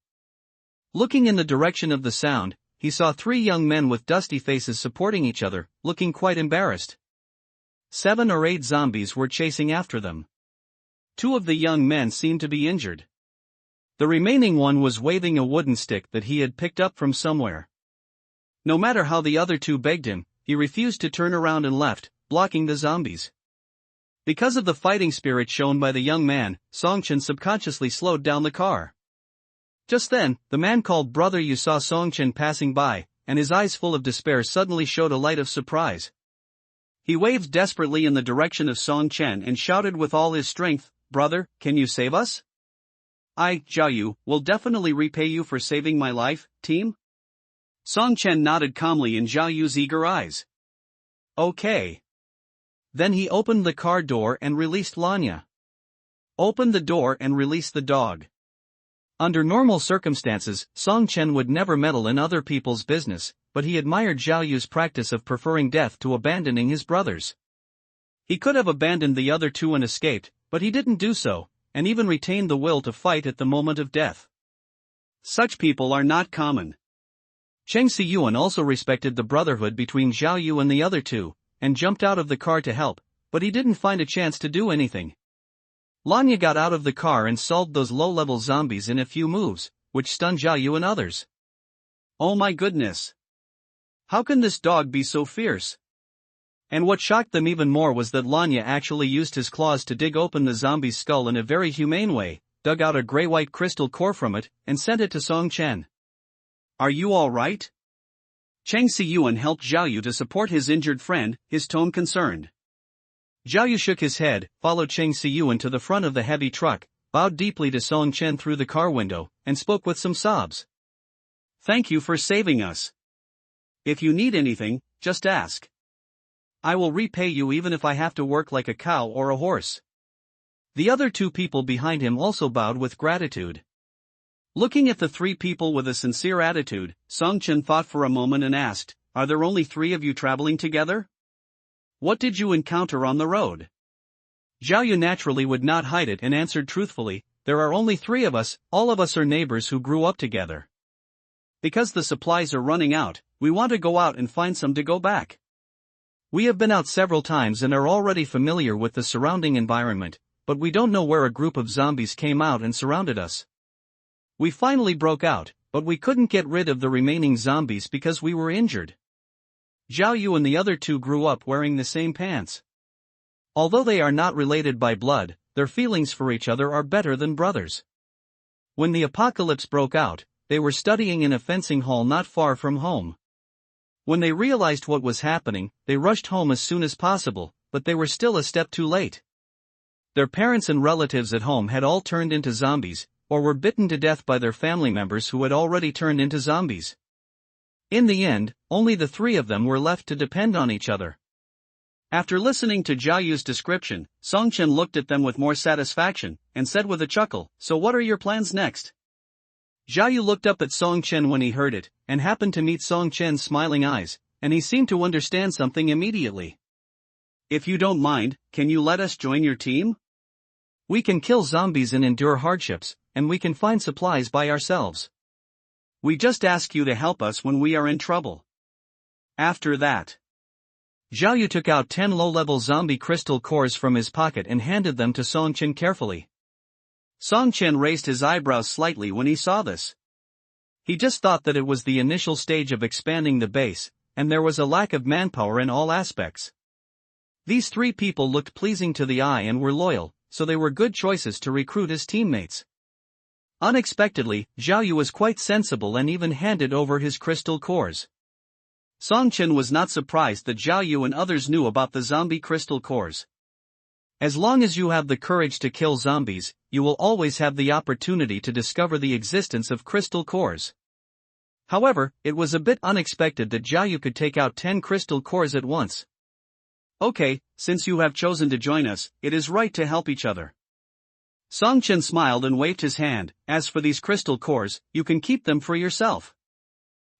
Looking in the direction of the sound, he saw 3 young men with dusty faces supporting each other, looking quite embarrassed. 7 or 8 zombies were chasing after them. 2 of the young men seemed to be injured. The remaining one was waving a wooden stick that he had picked up from somewhere. No matter how the other 2 begged him, he refused to turn around and left, blocking the zombies. Because of the fighting spirit shown by the young man, Songchen subconsciously slowed down the car. Just then, the man called Brother Yu saw Songchen passing by, and his eyes full of despair suddenly showed a light of surprise. He waved desperately in the direction of Songchen and shouted with all his strength, "Brother, can you save us?" "I, Zhao Yu, will definitely repay you for saving my life, team." Songchen nodded calmly in Zhao Yu's eager eyes. "Okay." Then he opened the car door and released Lanya. Opened the door and released the dog. Under normal circumstances, Songchen would never meddle in other people's business, but he admired Zhao Yu's practice of preferring death to abandoning his brothers. He could have abandoned the other 2 and escaped, but he didn't do so, and even retained the will to fight at the moment of death. Such people are not common. Cheng Siyuan also respected the brotherhood between Zhao Yu and the other 2, and jumped out of the car to help, but he didn't find a chance to do anything. Lanya got out of the car and solved those low-level zombies in a few moves, which stunned Zhao Yu and others. Oh my goodness! How can this dog be so fierce? And what shocked them even more was that Lanya actually used his claws to dig open the zombie's skull in a very humane way, dug out a gray-white crystal core from it, and sent it to Songchen. "Are you all right?" Cheng Siyuan helped Zhao Yu to support his injured friend, his tone concerned. Zhao Yu shook his head, followed Cheng Siyuan to the front of the heavy truck, bowed deeply to Songchen through the car window, and spoke with some sobs. "Thank you for saving us. If you need anything, just ask. I will repay you even if I have to work like a cow or a horse." The other 2 people behind him also bowed with gratitude. Looking at the 3 people with a sincere attitude, Songchen thought for a moment and asked, "Are there only 3 of you traveling together? What did you encounter on the road?" Zhao Yu naturally would not hide it and answered truthfully, "There are only 3 of us, all of us are neighbors who grew up together. Because the supplies are running out, we want to go out and find some to go back. We have been out several times and are already familiar with the surrounding environment, but we don't know where a group of zombies came out and surrounded us. We finally broke out, but we couldn't get rid of the remaining zombies because we were injured." Zhao Yu and the other 2 grew up wearing the same pants. Although they are not related by blood, their feelings for each other are better than brothers. When the apocalypse broke out, they were studying in a fencing hall not far from home. When they realized what was happening, they rushed home as soon as possible, but they were still a step too late. Their parents and relatives at home had all turned into zombies, or were bitten to death by their family members who had already turned into zombies. In the end, only the 3 of them were left to depend on each other. After listening to Zhao Yu's description, Songchen looked at them with more satisfaction, and said with a chuckle, "So what are your plans next?" Zhao Yu looked up at Songchen when he heard it, and happened to meet Songchen's smiling eyes, and he seemed to understand something immediately. "If you don't mind, can you let us join your team? We can kill zombies and endure hardships, and we can find supplies by ourselves. We just ask you to help us when we are in trouble." After that, Zhao Yu took out 10 low-level zombie crystal cores from his pocket and handed them to Songchen carefully. Songchen raised his eyebrows slightly when he saw this. He just thought that it was the initial stage of expanding the base, and there was a lack of manpower in all aspects. These 3 people looked pleasing to the eye and were loyal, so they were good choices to recruit as teammates. Unexpectedly, Zhao Yu was quite sensible and even handed over his crystal cores. Songchen was not surprised that Zhao Yu and others knew about the zombie crystal cores. As long as you have the courage to kill zombies, you will always have the opportunity to discover the existence of crystal cores. However, it was a bit unexpected that Zhao Yu could take out 10 crystal cores at once. "Okay, since you have chosen to join us, it is right to help each other." Songchen smiled and waved his hand. "As for these crystal cores, you can keep them for yourself."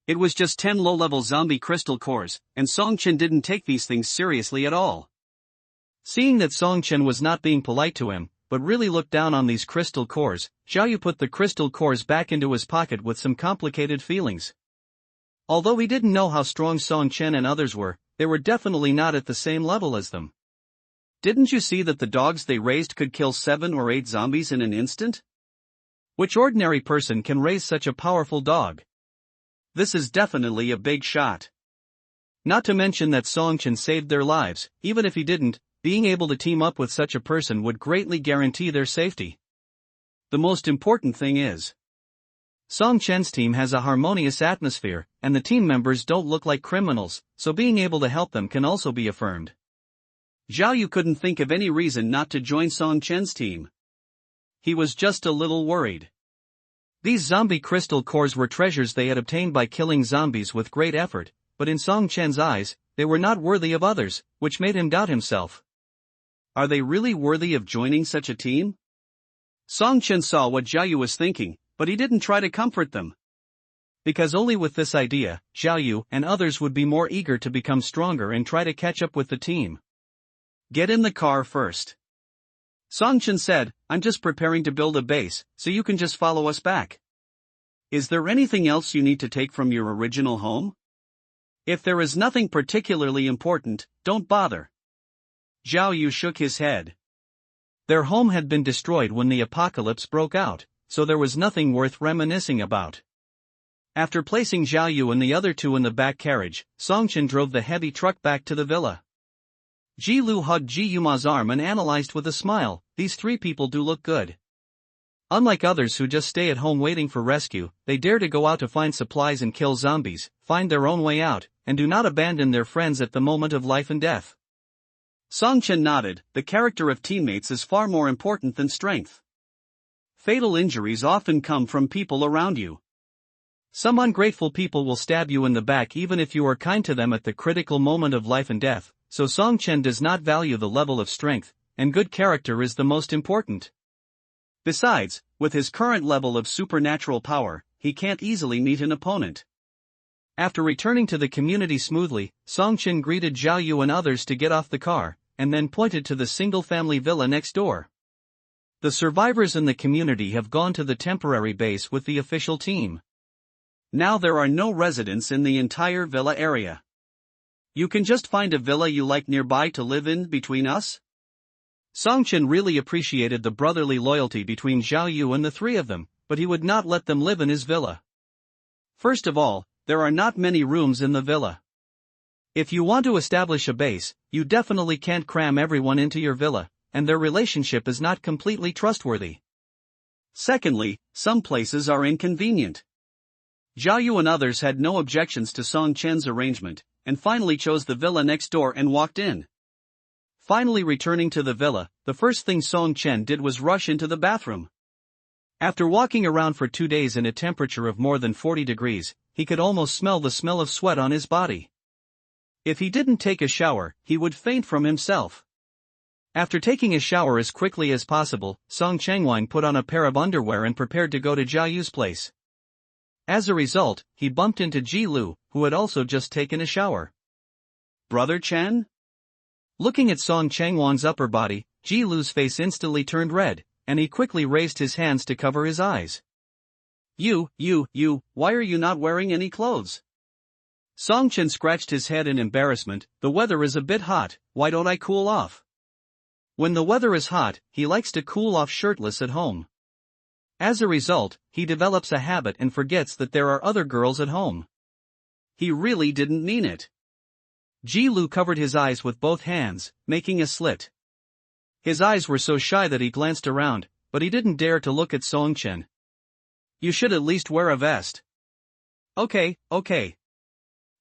It was just 10 low-level zombie crystal cores, and Songchen didn't take these things seriously at all. Seeing that Songchen was not being polite to him, but really looked down on these crystal cores. Xiao Yu put the crystal cores back into his pocket with some complicated feelings. Although he didn't know how strong Song Chen and others were, they were definitely not at the same level as them. Didn't you see that the dogs they raised could kill 7 or 8 zombies in an instant? Which ordinary person can raise such a powerful dog? This is definitely a big shot. Not to mention that Song Chen saved their lives. Even if he didn't, being able to team up with such a person would greatly guarantee their safety. The most important thing is, Song Chen's team has a harmonious atmosphere, and the team members don't look like criminals, so being able to help them can also be affirmed. Xiao Yu couldn't think of any reason not to join Song Chen's team. He was just a little worried. These zombie crystal cores were treasures they had obtained by killing zombies with great effort, but in Song Chen's eyes, they were not worthy of others, which made him doubt himself. Are they really worthy of joining such a team? Song Chen saw what Xiao Yu was thinking, but he didn't try to comfort them. Because only with this idea, Xiao Yu and others would be more eager to become stronger and try to catch up with the team. Get in the car first. Song Chen said, I'm just preparing to build a base, so you can just follow us back. Is there anything else you need to take from your original home? If there is nothing particularly important, don't bother. Xiao Yu shook his head. Their home had been destroyed when the apocalypse broke out, so there was nothing worth reminiscing about. After placing Xiao Yu and the other two in the back carriage, Song Chen drove the heavy truck back to the villa. Ji Lu hugged Ji Yuma's arm and analyzed with a smile, these 3 people do look good. Unlike others who just stay at home waiting for rescue, they dare to go out to find supplies and kill zombies, find their own way out, and do not abandon their friends at the moment of life and death. Song Chen nodded, the character of teammates is far more important than strength. Fatal injuries often come from people around you. Some ungrateful people will stab you in the back even if you are kind to them at the critical moment of life and death, so Song Chen does not value the level of strength, and good character is the most important. Besides, with his current level of supernatural power, he can't easily meet an opponent. After returning to the community smoothly, Song Chen greeted Xiao Yu and others to get off the car, and then pointed to the single-family villa next door. The survivors in the community have gone to the temporary base with the official team. Now there are no residents in the entire villa area. You can just find a villa you like nearby to live in between us? Song Chen really appreciated the brotherly loyalty between Xiao Yu and the 3 of them, but he would not let them live in his villa. First of all, there are not many rooms in the villa. If you want to establish a base, you definitely can't cram everyone into your villa, and their relationship is not completely trustworthy. Secondly, some places are inconvenient. Xiao Yu and others had no objections to Song Chen's arrangement, and finally chose the villa next door and walked in. Finally returning to the villa, the first thing Song Chen did was rush into the bathroom. After walking around for 2 days in a temperature of more than 40 degrees, he could almost smell the smell of sweat on his body. If he didn't take a shower, he would faint from himself. After taking a shower as quickly as possible, Song Chengwang put on a pair of underwear and prepared to go to Xiao Yu's place. As a result, he bumped into Ji Lu, who had also just taken a shower. Brother Chen? Looking at Song Chengwang's upper body, Ji Lu's face instantly turned red, and he quickly raised his hands to cover his eyes. You, why are you not wearing any clothes? Song Chen scratched his head in embarrassment, the weather is a bit hot, why don't I cool off? When the weather is hot, he likes to cool off shirtless at home. As a result, he develops a habit and forgets that there are other girls at home. He really didn't mean it. Ji Lu covered his eyes with both hands, making a slit. His eyes were so shy that he glanced around, but he didn't dare to look at Song Chen. You should at least wear a vest. Okay.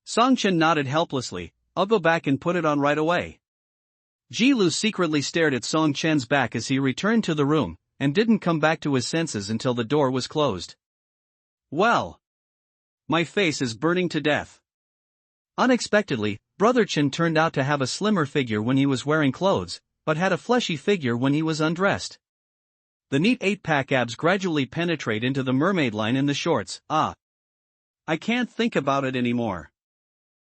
Song Chen nodded helplessly, I'll go back and put it on right away. Ji Lu secretly stared at Song Chen's back as he returned to the room, and didn't come back to his senses until the door was closed. Well, my face is burning to death. Unexpectedly, Brother Chen turned out to have a slimmer figure when he was wearing clothes, but had a fleshy figure when he was undressed. The neat 8-pack abs gradually penetrate into the mermaid line in the shorts. I can't think about it anymore.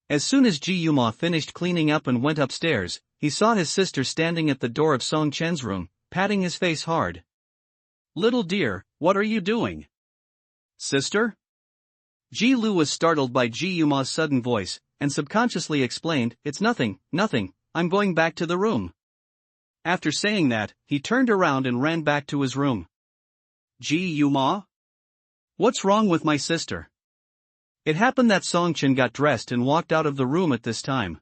As soon as Ji Yuma finished cleaning up and went upstairs, he saw his sister standing at the door of Song Chen's room, patting his face hard. Little dear, what are you doing? Sister? Ji Lu was startled by Ji Yuma's sudden voice, and subconsciously explained, it's nothing, I'm going back to the room. After saying that, he turned around and ran back to his room. Ji Yuma? What's wrong with my sister? It happened that Songchen got dressed and walked out of the room at this time.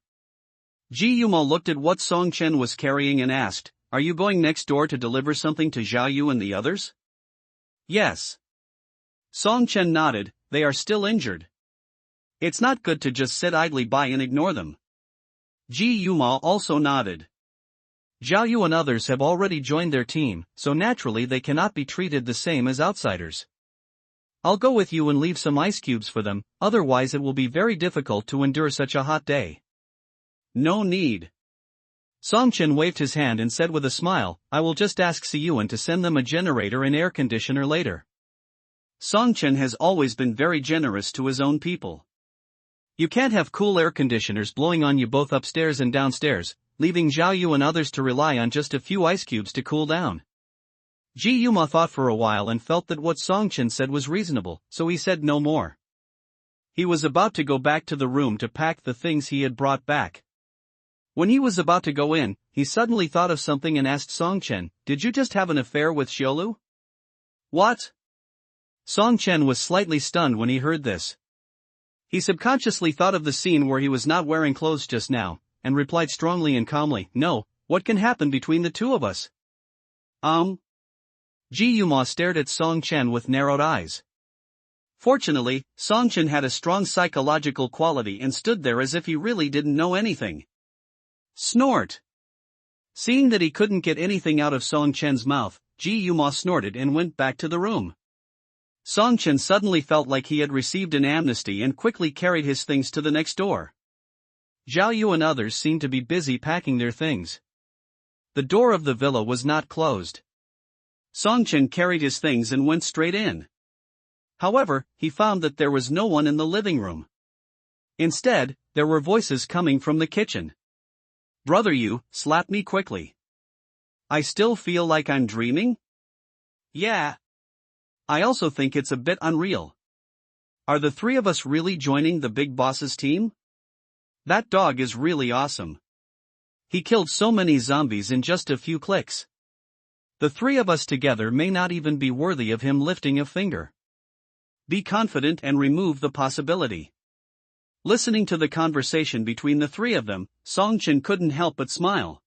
Ji Yuma looked at what Songchen was carrying and asked, are you going next door to deliver something to Zhao Yu and the others? Yes. Songchen nodded, they are still injured. It's not good to just sit idly by and ignore them. Ji Yuma also nodded. Zhao Yu and others have already joined their team, so naturally they cannot be treated the same as outsiders. I'll go with you and leave some ice cubes for them, otherwise it will be very difficult to endure such a hot day. No need. Songchen waved his hand and said with a smile, I will just ask Siyuan to send them a generator and air conditioner later. Songchen has always been very generous to his own people. You can't have cool air conditioners blowing on you both upstairs and downstairs, leaving Zhao Yu and others to rely on just a few ice cubes to cool down. Ji Yuma thought for a while and felt that what Songchen said was reasonable, so he said no more. He was about to go back to the room to pack the things he had brought back. When he was about to go in, he suddenly thought of something and asked Songchen, did you just have an affair with Xiolu? What? Songchen was slightly stunned when he heard this. He subconsciously thought of the scene where he was not wearing clothes just now, and replied strongly and calmly, no, what can happen between the two of us? Ji Yuma stared at Songchen with narrowed eyes. Fortunately, Songchen had a strong psychological quality and stood there as if he really didn't know anything. Snort! Seeing that he couldn't get anything out of Songchen's mouth, Ji Yuma snorted and went back to the room. Songchen suddenly felt like he had received an amnesty and quickly carried his things to the next door. Zhao Yu and others seemed to be busy packing their things. The door of the villa was not closed. Songchen carried his things and went straight in. However, he found that there was no one in the living room. Instead, there were voices coming from the kitchen. Brother Yu, slap me quickly. I still feel like I'm dreaming? Yeah. I also think it's a bit unreal. Are the three of us really joining the big boss's team? That dog is really awesome. He killed so many zombies in just a few clicks. The three of us together may not even be worthy of him lifting a finger. Be confident and remove the possibility. Listening to the conversation between the three of them, Songchen couldn't help but smile.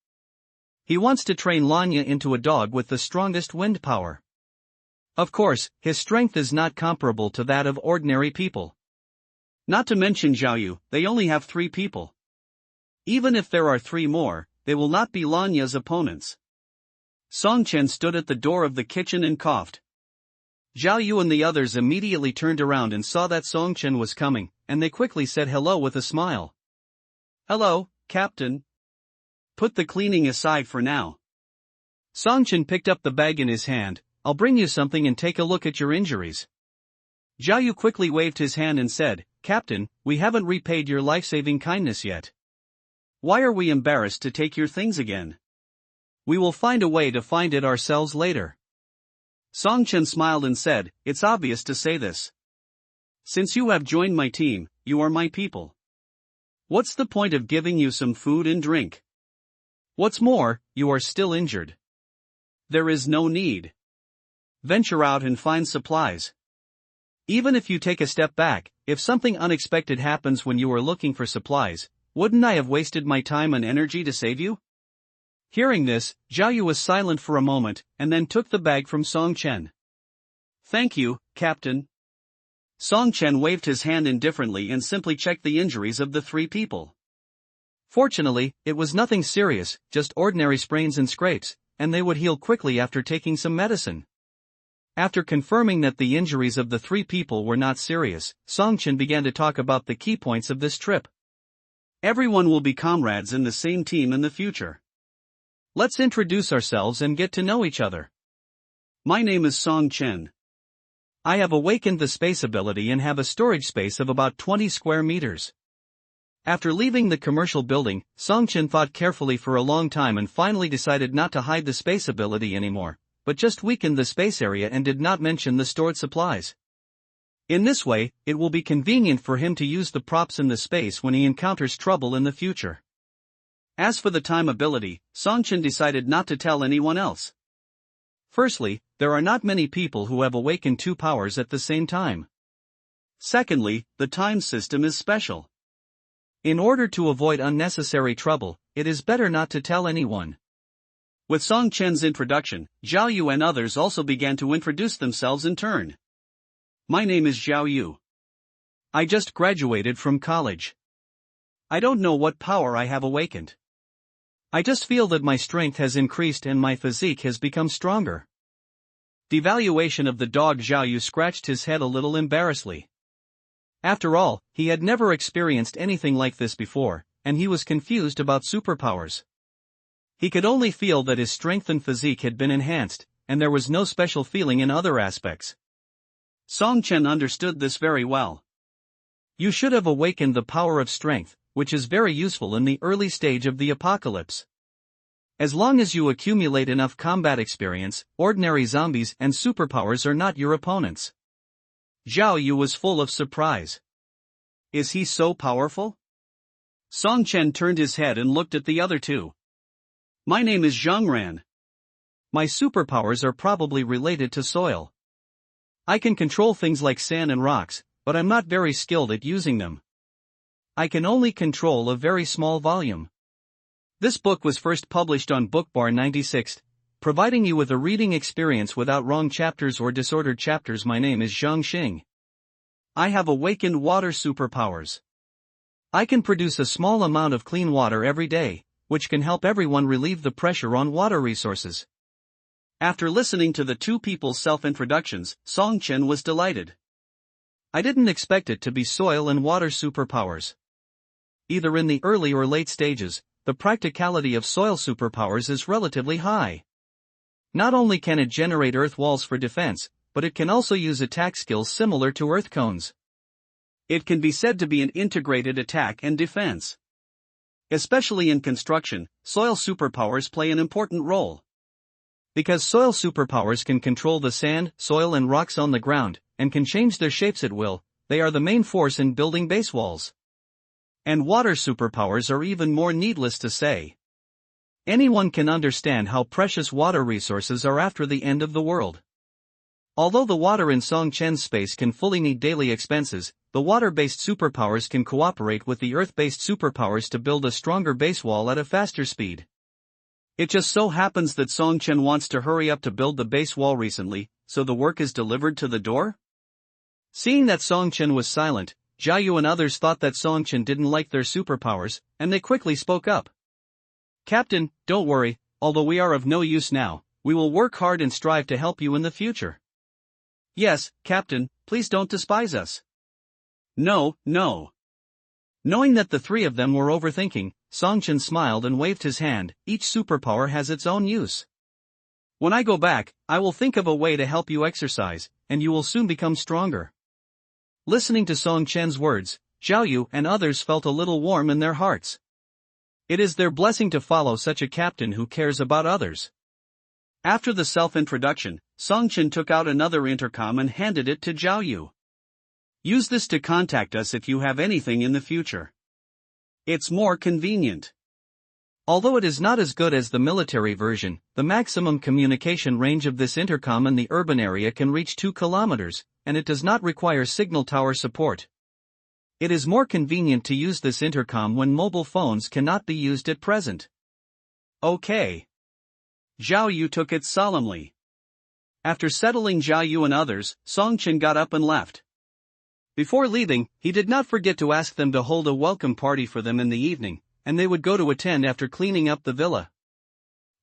He wants to train Lanya into a dog with the strongest wind power. Of course, his strength is not comparable to that of ordinary people. Not to mention Zhao Yu, they only have 3 people. Even if there are 3 more, they will not be Lanya's opponents. Songchen stood at the door of the kitchen and coughed. Zhao Yu and the others immediately turned around and saw that Songchen was coming, and they quickly said hello with a smile. Hello, Captain. Put the cleaning aside for now. Songchen picked up the bag in his hand. I'll bring you something and take a look at your injuries. Zhao Yu quickly waved his hand and said, Captain, we haven't repaid your life-saving kindness yet. Why are we embarrassed to take your things again? We will find a way to find it ourselves later. Songchen smiled and said, it's obvious to say this. Since you have joined my team, you are my people. What's the point of giving you some food and drink? What's more, you are still injured. There is no need. Venture out and find supplies. Even if you take a step back, if something unexpected happens when you are looking for supplies, wouldn't I have wasted my time and energy to save you? Hearing this, Zhao Yu was silent for a moment, and then took the bag from Songchen. Thank you, Captain. Songchen waved his hand indifferently and simply checked the injuries of the 3 people. Fortunately, it was nothing serious, just ordinary sprains and scrapes, and they would heal quickly after taking some medicine. After confirming that the injuries of the 3 people were not serious, Songchen began to talk about the key points of this trip. Everyone will be comrades in the same team in the future. Let's introduce ourselves and get to know each other. My name is Songchen. I have awakened the space ability and have a storage space of about 20 square meters. After leaving the commercial building, Songchen thought carefully for a long time and finally decided not to hide the space ability anymore, but just weakened the space area and did not mention the stored supplies. In this way, it will be convenient for him to use the props in the space when he encounters trouble in the future. As for the time ability, Songchen decided not to tell anyone else. Firstly, there are not many people who have awakened two powers at the same time. Secondly, the time system is special. In order to avoid unnecessary trouble, it is better not to tell anyone. With Songchen's introduction, Zhao Yu and others also began to introduce themselves in turn. My name is Zhao Yu. I just graduated from college. I don't know what power I have awakened. I just feel that my strength has increased and my physique has become stronger. Devaluation of the dog. Zhao Yu scratched his head a little embarrassedly. After all, he had never experienced anything like this before, and he was confused about superpowers. He could only feel that his strength and physique had been enhanced, and there was no special feeling in other aspects. Songchen understood this very well. You should have awakened the power of strength, which is very useful in the early stage of the apocalypse. As long as you accumulate enough combat experience, ordinary zombies and superpowers are not your opponents. Zhao Yu was full of surprise. Is he so powerful? Songchen turned his head and looked at the other two. My name is Zhang Ran. My superpowers are probably related to soil. I can control things like sand and rocks, but I'm not very skilled at using them. I can only control a very small volume. This book was first published on Bookbar 96, providing you with a reading experience without wrong chapters or disordered chapters. My name is Zhang Xing. I have awakened water superpowers. I can produce a small amount of clean water every day, which can help everyone relieve the pressure on water resources. After listening to the two people's self-introductions, Songchen was delighted. I didn't expect it to be soil and water superpowers. Either in the early or late stages, the practicality of soil superpowers is relatively high. Not only can it generate earth walls for defense, but it can also use attack skills similar to earth cones. It can be said to be an integrated attack and defense. Especially in construction, soil superpowers play an important role. Because soil superpowers can control the sand, soil and rocks on the ground, and can change their shapes at will, they are the main force in building base walls. And water superpowers are even more needless to say. Anyone can understand how precious water resources are after the end of the world. Although the water in Songchen's space can fully meet daily expenses, the water-based superpowers can cooperate with the earth-based superpowers to build a stronger base wall at a faster speed. It just so happens that Songchen wants to hurry up to build the base wall recently, so the work is delivered to the door? Seeing that Songchen was silent, Zhao Yu and others thought that Songchen didn't like their superpowers, and they quickly spoke up. Captain, don't worry, although we are of no use now, we will work hard and strive to help you in the future. Yes, Captain, please don't despise us. No. Knowing that the three of them were overthinking, Songchen smiled and waved his hand. Each superpower has its own use. When I go back, I will think of a way to help you exercise, and you will soon become stronger. Listening to Songchen's words, Zhao Yu and others felt a little warm in their hearts. It is their blessing to follow such a captain who cares about others. After the self-introduction, Songchen took out another intercom and handed it to Zhao Yu. Use this to contact us if you have anything in the future. It's more convenient. Although it is not as good as the military version, the maximum communication range of this intercom in the urban area can reach 2 kilometers, and it does not require signal tower support. It is more convenient to use this intercom when mobile phones cannot be used at present. Okay. Zhao Yu took it solemnly. After settling Zhao Yu and others, Songchen got up and left. Before leaving, he did not forget to ask them to hold a welcome party for them in the evening, and they would go to attend after cleaning up the villa.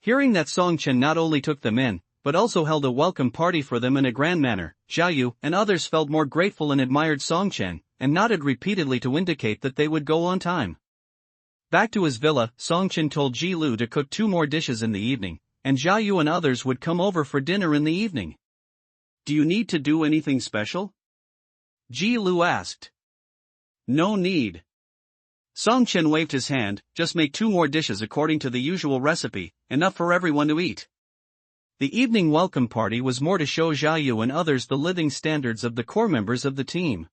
Hearing that Songchen not only took them in, but also held a welcome party for them in a grand manner, Zhao Yu and others felt more grateful and admired Songchen, and nodded repeatedly to indicate that they would go on time. Back to his villa, Songchen told Ji Lu to cook 2 more dishes in the evening, and Zhao Yu and others would come over for dinner in the evening. Do you need to do anything special? Ji Lu asked. No need. Song Chen waved his hand, just make 2 more dishes according to the usual recipe, enough for everyone to eat. The evening welcome party was more to show Zhao Yu and others the living standards of the core members of the team.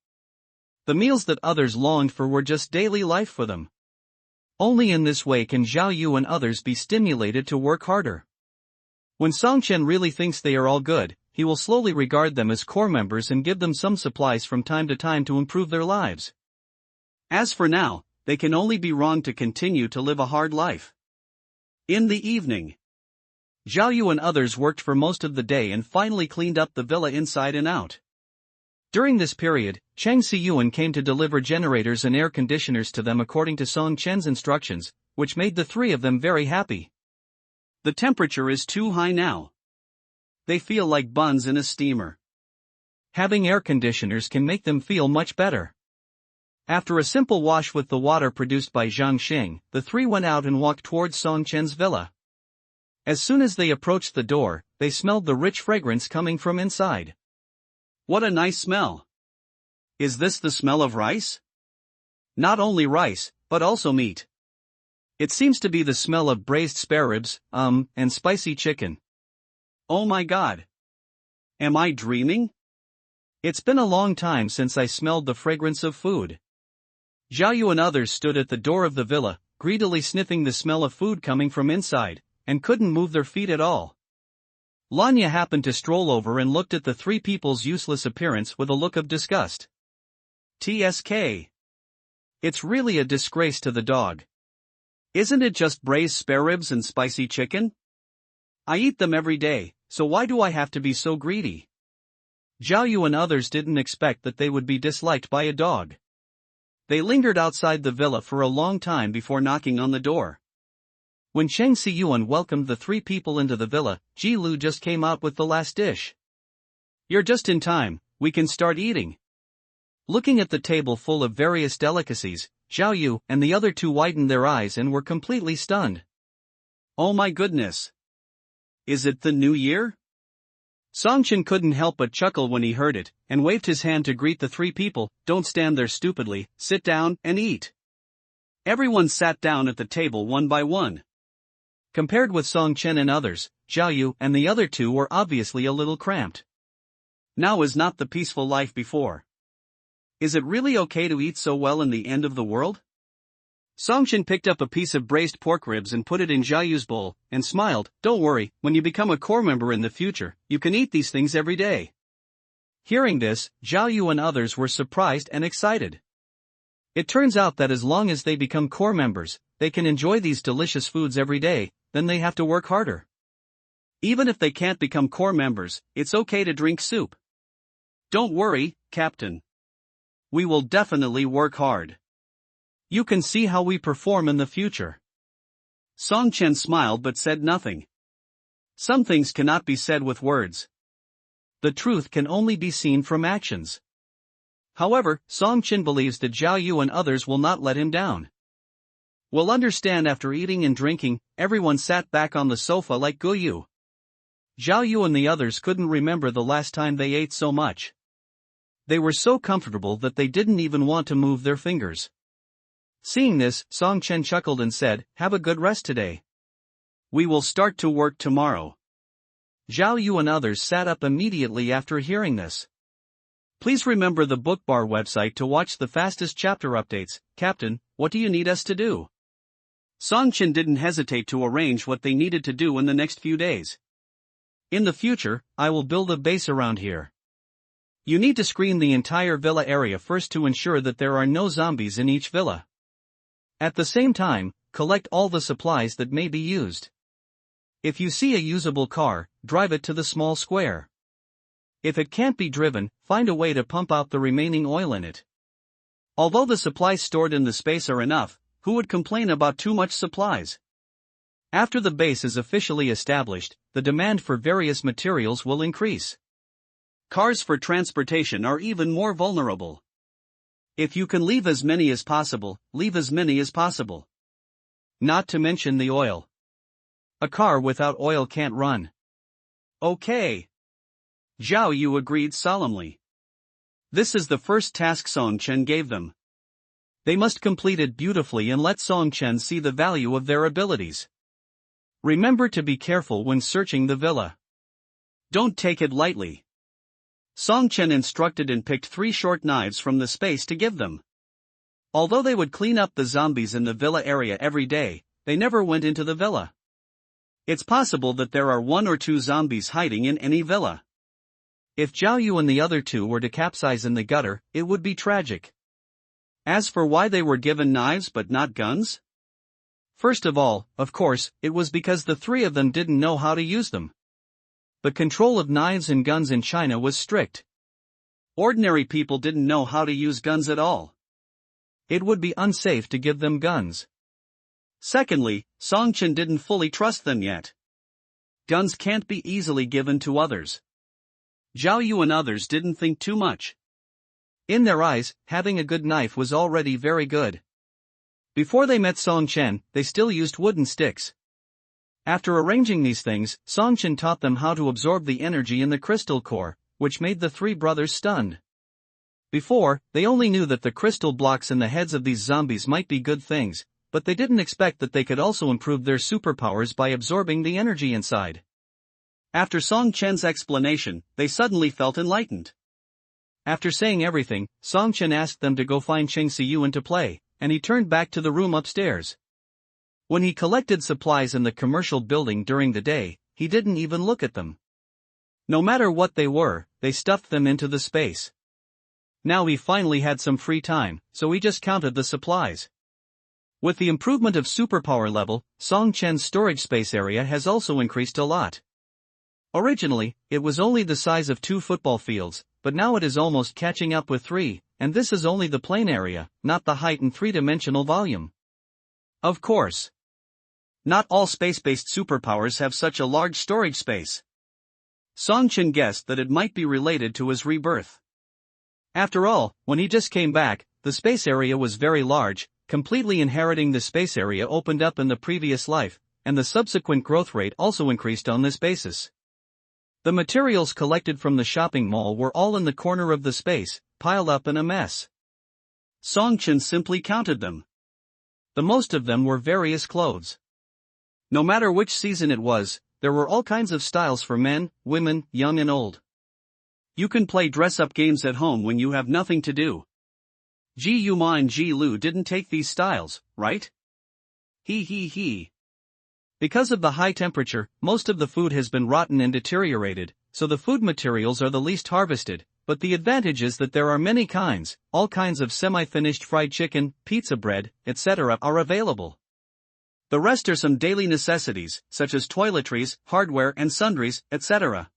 The meals that others longed for were just daily life for them. Only in this way can Zhao Yu and others be stimulated to work harder. When Song Chen really thinks they are all good, he will slowly regard them as core members and give them some supplies from time to time to improve their lives. As for now, they can only be wrong to continue to live a hard life. In the evening, Zhao Yu and others worked for most of the day and finally cleaned up the villa inside and out. During this period, Cheng Siyuan came to deliver generators and air conditioners to them according to Song Chen's instructions, which made the 3 of them very happy. The temperature is too high now. They feel like buns in a steamer. Having air conditioners can make them feel much better. After a simple wash with the water produced by Zhang Xing, the 3 went out and walked towards Song Chen's villa. As soon as they approached the door, they smelled the rich fragrance coming from inside. What a nice smell! Is this the smell of rice? Not only rice, but also meat. It seems to be the smell of braised spare ribs, and spicy chicken. Oh my god! Am I dreaming? It's been a long time since I smelled the fragrance of food. Zhao Yu and others stood at the door of the villa, greedily sniffing the smell of food coming from inside, and couldn't move their feet at all. Lanya happened to stroll over and looked at the 3 people's useless appearance with a look of disgust. TSK. It's really a disgrace to the dog. Isn't it just braised spare ribs and spicy chicken? I eat them every day, so why do I have to be so greedy? Zhao Yu and others didn't expect that they would be disliked by a dog. They lingered outside the villa for a long time before knocking on the door. When Cheng Siyuan welcomed the 3 people into the villa, Ji Lu just came out with the last dish. You're just in time, we can start eating. Looking at the table full of various delicacies, Zhao Yu and the other 2 widened their eyes and were completely stunned. Oh my goodness! Is it the new year? Song Chen couldn't help but chuckle when he heard it, and waved his hand to greet the 3 people. Don't stand there stupidly, sit down and eat. Everyone sat down at the table one by one. Compared with Song Chen and others, Zhao Yu and the other 2 were obviously a little cramped. Now is not the peaceful life before. Is it really okay to eat so well in the end of the world? Song Chen picked up a piece of braised pork ribs and put it in Zhao Yu's bowl, and smiled. Don't worry, when you become a core member in the future, you can eat these things every day. Hearing this, Zhao Yu and others were surprised and excited. It turns out that as long as they become core members, they can enjoy these delicious foods every day, then they have to work harder. Even if they can't become core members, it's okay to drink soup. Don't worry, Captain. We will definitely work hard. You can see how we perform in the future. Song Chen smiled but said nothing. Some things cannot be said with words. The truth can only be seen from actions. However, Song Chen believes that Zhao Yu and others will not let him down. We'll understand. After eating and drinking, everyone sat back on the sofa like Guyu. Zhao Yu and the others couldn't remember the last time they ate so much. They were so comfortable that they didn't even want to move their fingers. Seeing this, Song Chen chuckled and said, have a good rest today. We will start to work tomorrow. Zhao Yu and others sat up immediately after hearing this. Please remember the Bookbar website to watch the fastest chapter updates. Captain, what do you need us to do? Song Chen didn't hesitate to arrange what they needed to do in the next few days. In the future, I will build a base around here. You need to screen the entire villa area first to ensure that there are no zombies in each villa. At the same time, collect all the supplies that may be used. If you see a usable car, drive it to the small square. If it can't be driven, find a way to pump out the remaining oil in it. Although the supplies stored in the space are enough, who would complain about too much supplies? After the base is officially established, the demand for various materials will increase. Cars for transportation are even more vulnerable. If you can leave as many as possible, leave as many as possible. Not to mention the oil. A car without oil can't run. Okay. Zhao Yu agreed solemnly. This is the first task Song Chen gave them. They must complete it beautifully and let Song Chen see the value of their abilities. Remember to be careful when searching the villa. Don't take it lightly. Song Chen instructed and picked 3 short knives from the space to give them. Although they would clean up the zombies in the villa area every day, they never went into the villa. It's possible that there are 1 or 2 zombies hiding in any villa. If Zhao Yu and the other 2 were to capsize in the gutter, it would be tragic. As for why they were given knives but not guns? First of all, of course, it was because the 3 of them didn't know how to use them. The control of knives and guns in China was strict. Ordinary people didn't know how to use guns at all. It would be unsafe to give them guns. Secondly, Song Chen didn't fully trust them yet. Guns can't be easily given to others. Zhao Yu and others didn't think too much. In their eyes, having a good knife was already very good. Before they met Song Chen, they still used wooden sticks. After arranging these things, Song Chen taught them how to absorb the energy in the crystal core, which made the 3 brothers stunned. Before, they only knew that the crystal blocks in the heads of these zombies might be good things, but they didn't expect that they could also improve their superpowers by absorbing the energy inside. After Song Chen's explanation, they suddenly felt enlightened. After saying everything, Song Chen asked them to go find Cheng Siyuan to play, and he turned back to the room upstairs. When he collected supplies in the commercial building during the day, he didn't even look at them. No matter what they were, they stuffed them into the space. Now he finally had some free time, so he just counted the supplies. With the improvement of superpower level, Song Chen's storage space area has also increased a lot. Originally, it was only the size of 2 football fields, but now it is almost catching up with 3, and this is only the plane area, not the height and 3-dimensional volume. Of course, not all space-based superpowers have such a large storage space. Song Chen guessed that it might be related to his rebirth. After all, when he just came back, the space area was very large, completely inheriting the space area opened up in the previous life, and the subsequent growth rate also increased on this basis. The materials collected from the shopping mall were all in the corner of the space, piled up in a mess. Song Chen simply counted them. The most of them were various clothes. No matter which season it was, there were all kinds of styles for men, women, young and old. You can play dress-up games at home when you have nothing to do. Ji Yuma and Ji Lu didn't take these styles, right? He. Because of the high temperature, most of the food has been rotten and deteriorated, so the food materials are the least harvested, but the advantage is that there are many kinds, all kinds of semi-finished fried chicken, pizza bread, etc. are available. The rest are some daily necessities, such as toiletries, hardware and sundries, etc.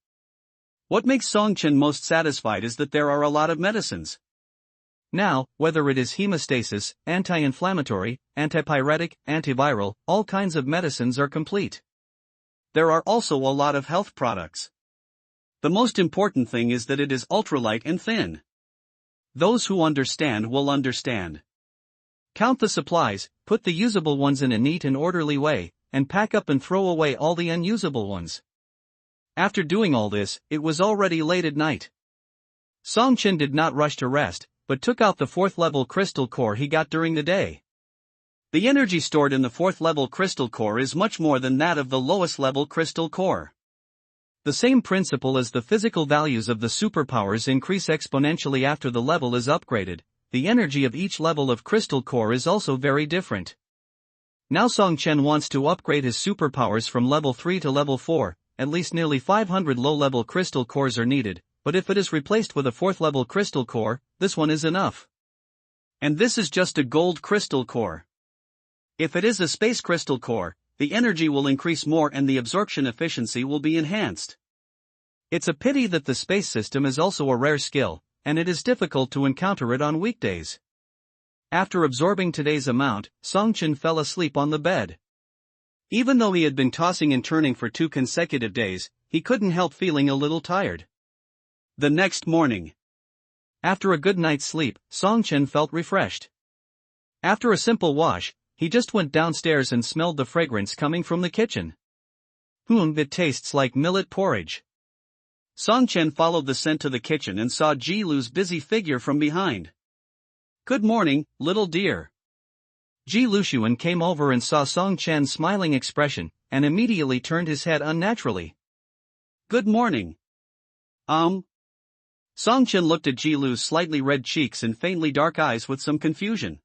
What makes Song Chen most satisfied is that there are a lot of medicines. Now, whether it is hemostasis, anti-inflammatory, antipyretic, antiviral, all kinds of medicines are complete. There are also a lot of health products. The most important thing is that it is ultralight and thin. Those who understand will understand. Count the supplies, put the usable ones in a neat and orderly way, and pack up and throw away all the unusable ones. After doing all this, it was already late at night. Song Chen did not rush to rest, but took out the 4th level crystal core he got during the day. The energy stored in the 4th level crystal core is much more than that of the lowest level crystal core. The same principle as the physical values of the superpowers increase exponentially after the level is upgraded, the energy of each level of crystal core is also very different. Now Song Chen wants to upgrade his superpowers from level 3 to level 4, at least nearly 500 low-level crystal cores are needed, but if it is replaced with a 4th level crystal core, this one is enough. And this is just a gold crystal core. If it is a space crystal core, the energy will increase more and the absorption efficiency will be enhanced. It's a pity that the space system is also a rare skill, and it is difficult to encounter it on weekdays. After absorbing today's amount, Song Chen fell asleep on the bed. Even though he had been tossing and turning for 2 consecutive days, he couldn't help feeling a little tired. The next morning, after a good night's sleep, Song Chen felt refreshed. After a simple wash, he just went downstairs and smelled the fragrance coming from the kitchen. It tastes like millet porridge. Song Chen followed the scent to the kitchen and saw Ji Lu's busy figure from behind. Good morning, little dear. Ji Lushuan came over and saw Song Chen's smiling expression, and immediately turned his head unnaturally. Good morning. Song Chen looked at Ji Lu's slightly red cheeks and faintly dark eyes with some confusion.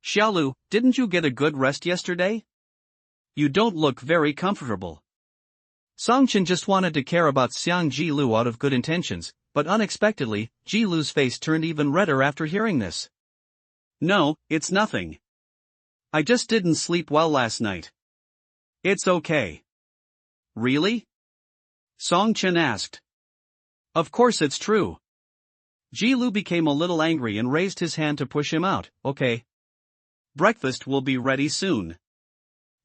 Xiaolu, didn't you get a good rest yesterday? You don't look very comfortable. Song Chen just wanted to care about Xiang Ji Lu out of good intentions, but unexpectedly, Ji Lu's face turned even redder after hearing this. No, it's nothing. I just didn't sleep well last night. It's okay. Really? Song Chen asked. Of course it's true. Ji Lu became a little angry and raised his hand to push him out. Okay. Breakfast will be ready soon.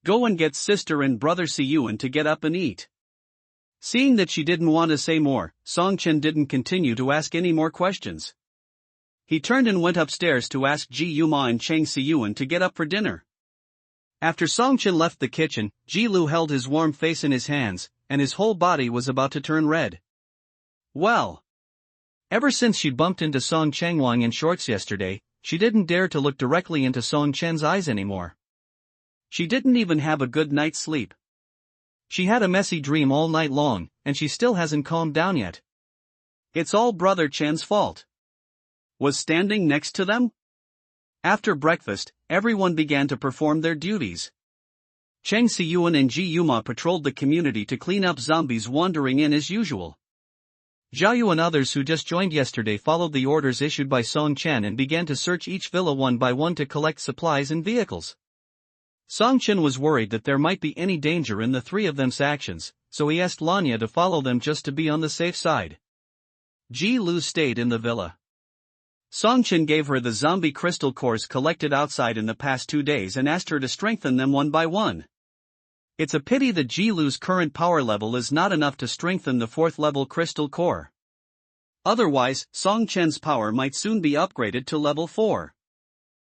Go and get sister and brother Siyuan to get up and eat. Seeing that she didn't want to say more, Song Chen didn't continue to ask any more questions. He turned and went upstairs to ask Ji Yuma and Cheng Siyuan to get up for dinner. After Song Chen left the kitchen, Ji Lu held his warm face in his hands, and his whole body was about to turn red. Well. Ever since she'd bumped into Song Chengwang in shorts yesterday, she didn't dare to look directly into Song Chen's eyes anymore. She didn't even have a good night's sleep. She had a messy dream all night long, and she still hasn't calmed down yet. It's all Brother Chen's fault. Was standing next to them? After breakfast, everyone began to perform their duties. Cheng Siyuan and Ji Yuma patrolled the community to clean up zombies wandering in as usual. Zhao Yu and others who just joined yesterday followed the orders issued by Song Chen and began to search each villa one by one to collect supplies and vehicles. Song Chen was worried that there might be any danger in the three of them's actions, so he asked Lanya to follow them just to be on the safe side. Ji Lu stayed in the villa. Song Chen gave her the zombie crystal cores collected outside in the past 2 days and asked her to strengthen them one by one. It's a pity that Ji Lu's current power level is not enough to strengthen the 4th level crystal core. Otherwise, Song Chen's power might soon be upgraded to level 4.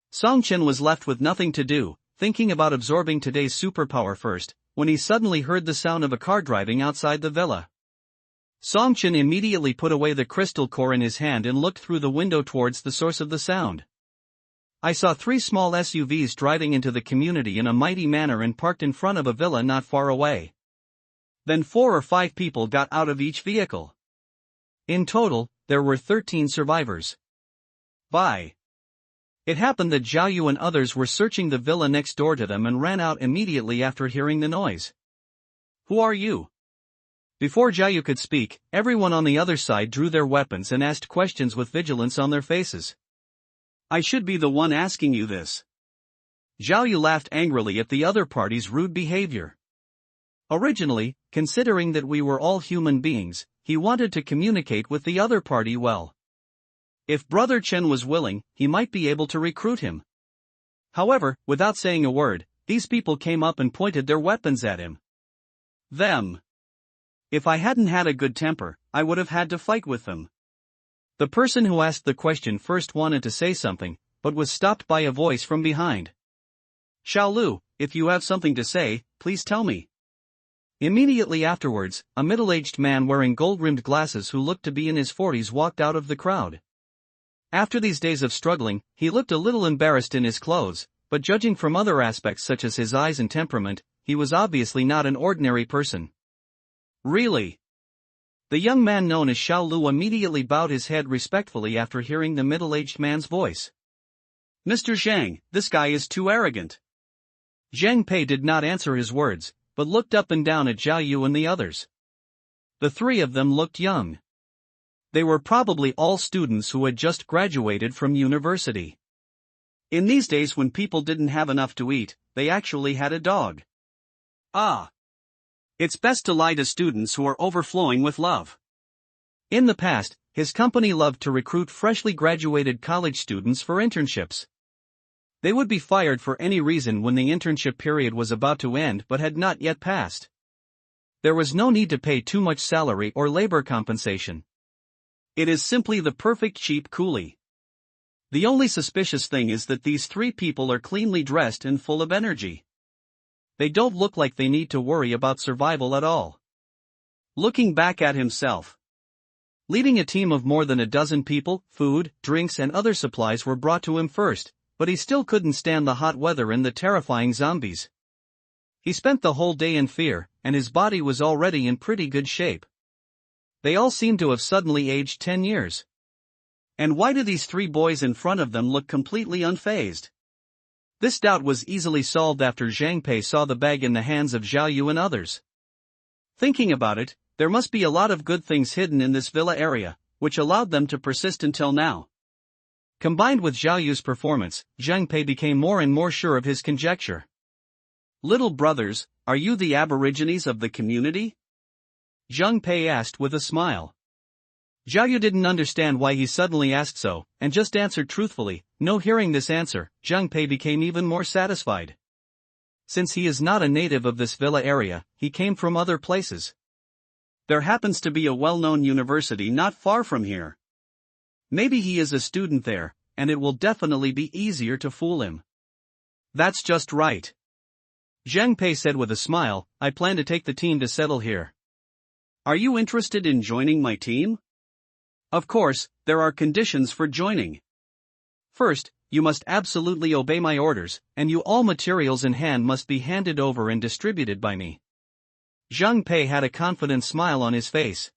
Song Chen was left with nothing to do, thinking about absorbing today's superpower first, when he suddenly heard the sound of a car driving outside the villa. Song Chen immediately put away the crystal core in his hand and looked through the window towards the source of the sound. I saw 3 small SUVs driving into the community in a mighty manner and parked in front of a villa not far away. Then 4 or 5 people got out of each vehicle. In total, there were 13 survivors. Bye. It happened that Zhao Yu and others were searching the villa next door to them and ran out immediately after hearing the noise. Who are you? Before Zhao Yu could speak, everyone on the other side drew their weapons and asked questions with vigilance on their faces. I should be the one asking you this. Zhao Yu laughed angrily at the other party's rude behavior. Originally, considering that we were all human beings, he wanted to communicate with the other party well. If Brother Chen was willing, he might be able to recruit him. However, without saying a word, these people came up and pointed their weapons at him. Them. If I hadn't had a good temper, I would have had to fight with them. The person who asked the question first wanted to say something, but was stopped by a voice from behind. Xiaolu, if you have something to say, please tell me. Immediately afterwards, a middle-aged man wearing gold-rimmed glasses who looked to be in his 40s walked out of the crowd. After these days of struggling, he looked a little embarrassed in his clothes, but judging from other aspects such as his eyes and temperament, he was obviously not an ordinary person. Really? The young man known as Xiaolu immediately bowed his head respectfully after hearing the middle-aged man's voice. Mr. Zhang, this guy is too arrogant. Zhang Pei did not answer his words, but looked up and down at Zhao Yu and the others. The 3 of them looked young. They were probably all students who had just graduated from university. In these days when people didn't have enough to eat, they actually had a dog. Ah. It's best to lie to students who are overflowing with love. In the past, his company loved to recruit freshly graduated college students for internships. They would be fired for any reason when the internship period was about to end but had not yet passed. There was no need to pay too much salary or labor compensation. It is simply the perfect cheap coolie. The only suspicious thing is that these 3 people are cleanly dressed and full of energy. They don't look like they need to worry about survival at all. Looking back at himself. Leading a team of more than a dozen people, food, drinks and other supplies were brought to him first, but he still couldn't stand the hot weather and the terrifying zombies. He spent the whole day in fear, and his body was already in pretty good shape. They all seemed to have suddenly aged 10 years. And why do these three boys in front of them look completely unfazed? This doubt was easily solved after Zhang Pei saw the bag in the hands of Zhao Yu and others. Thinking about it, there must be a lot of good things hidden in this villa area, which allowed them to persist until now. Combined with Zhao Yu's performance, Zhang Pei became more and more sure of his conjecture. "Little brothers, are you the aborigines of the community?" Zhang Pei asked with a smile. Zhao Yu didn't understand why he suddenly asked so, and just answered truthfully, no. Hearing this answer, Zhang Pei became even more satisfied. Since he is not a native of this villa area, he came from other places. There happens to be a well-known university not far from here. Maybe he is a student there, and it will definitely be easier to fool him. That's just right. Zhang Pei said with a smile, I plan to take the team to settle here. Are you interested in joining my team? Of course, there are conditions for joining. First, you must absolutely obey my orders, and all materials in hand must be handed over and distributed by me. Zhang Pei had a confident smile on his face.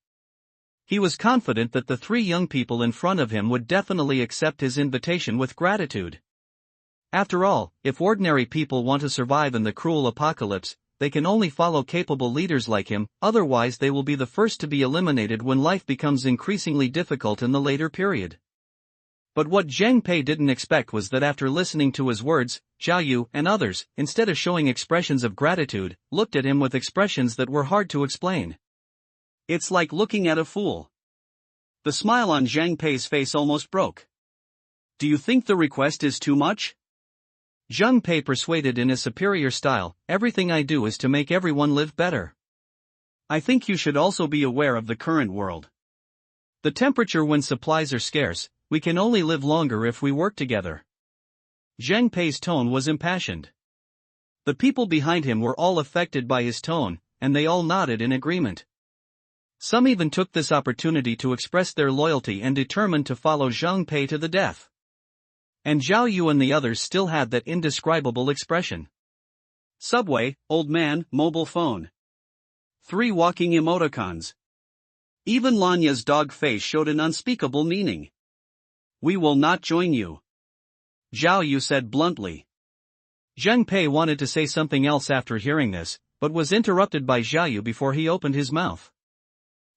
He was confident that the three young people in front of him would definitely accept his invitation with gratitude. After all, if ordinary people want to survive in the cruel apocalypse, they can only follow capable leaders like him, otherwise they will be the first to be eliminated when life becomes increasingly difficult in the later period. But what Zhang Pei didn't expect was that after listening to his words, Zhao Yu and others, instead of showing expressions of gratitude, looked at him with expressions that were hard to explain. It's like looking at a fool. The smile on Zhang Pei's face almost broke. Do you think the request is too much? Zhang Pei persuaded in a superior style, everything I do is to make everyone live better. I think you should also be aware of the current world. The temperature when supplies are scarce, we can only live longer if we work together. Zhang Pei's tone was impassioned. The people behind him were all affected by his tone, and they all nodded in agreement. Some even took this opportunity to express their loyalty and determined to follow Zhang Pei to the death. And Zhao Yu and the others still had that indescribable expression. Subway, old man, mobile phone. 3 walking emoticons. Even Lanya's dog face showed an unspeakable meaning. We will not join you. Zhao Yu said bluntly. Zhang Pei wanted to say something else after hearing this, but was interrupted by Zhao Yu before he opened his mouth.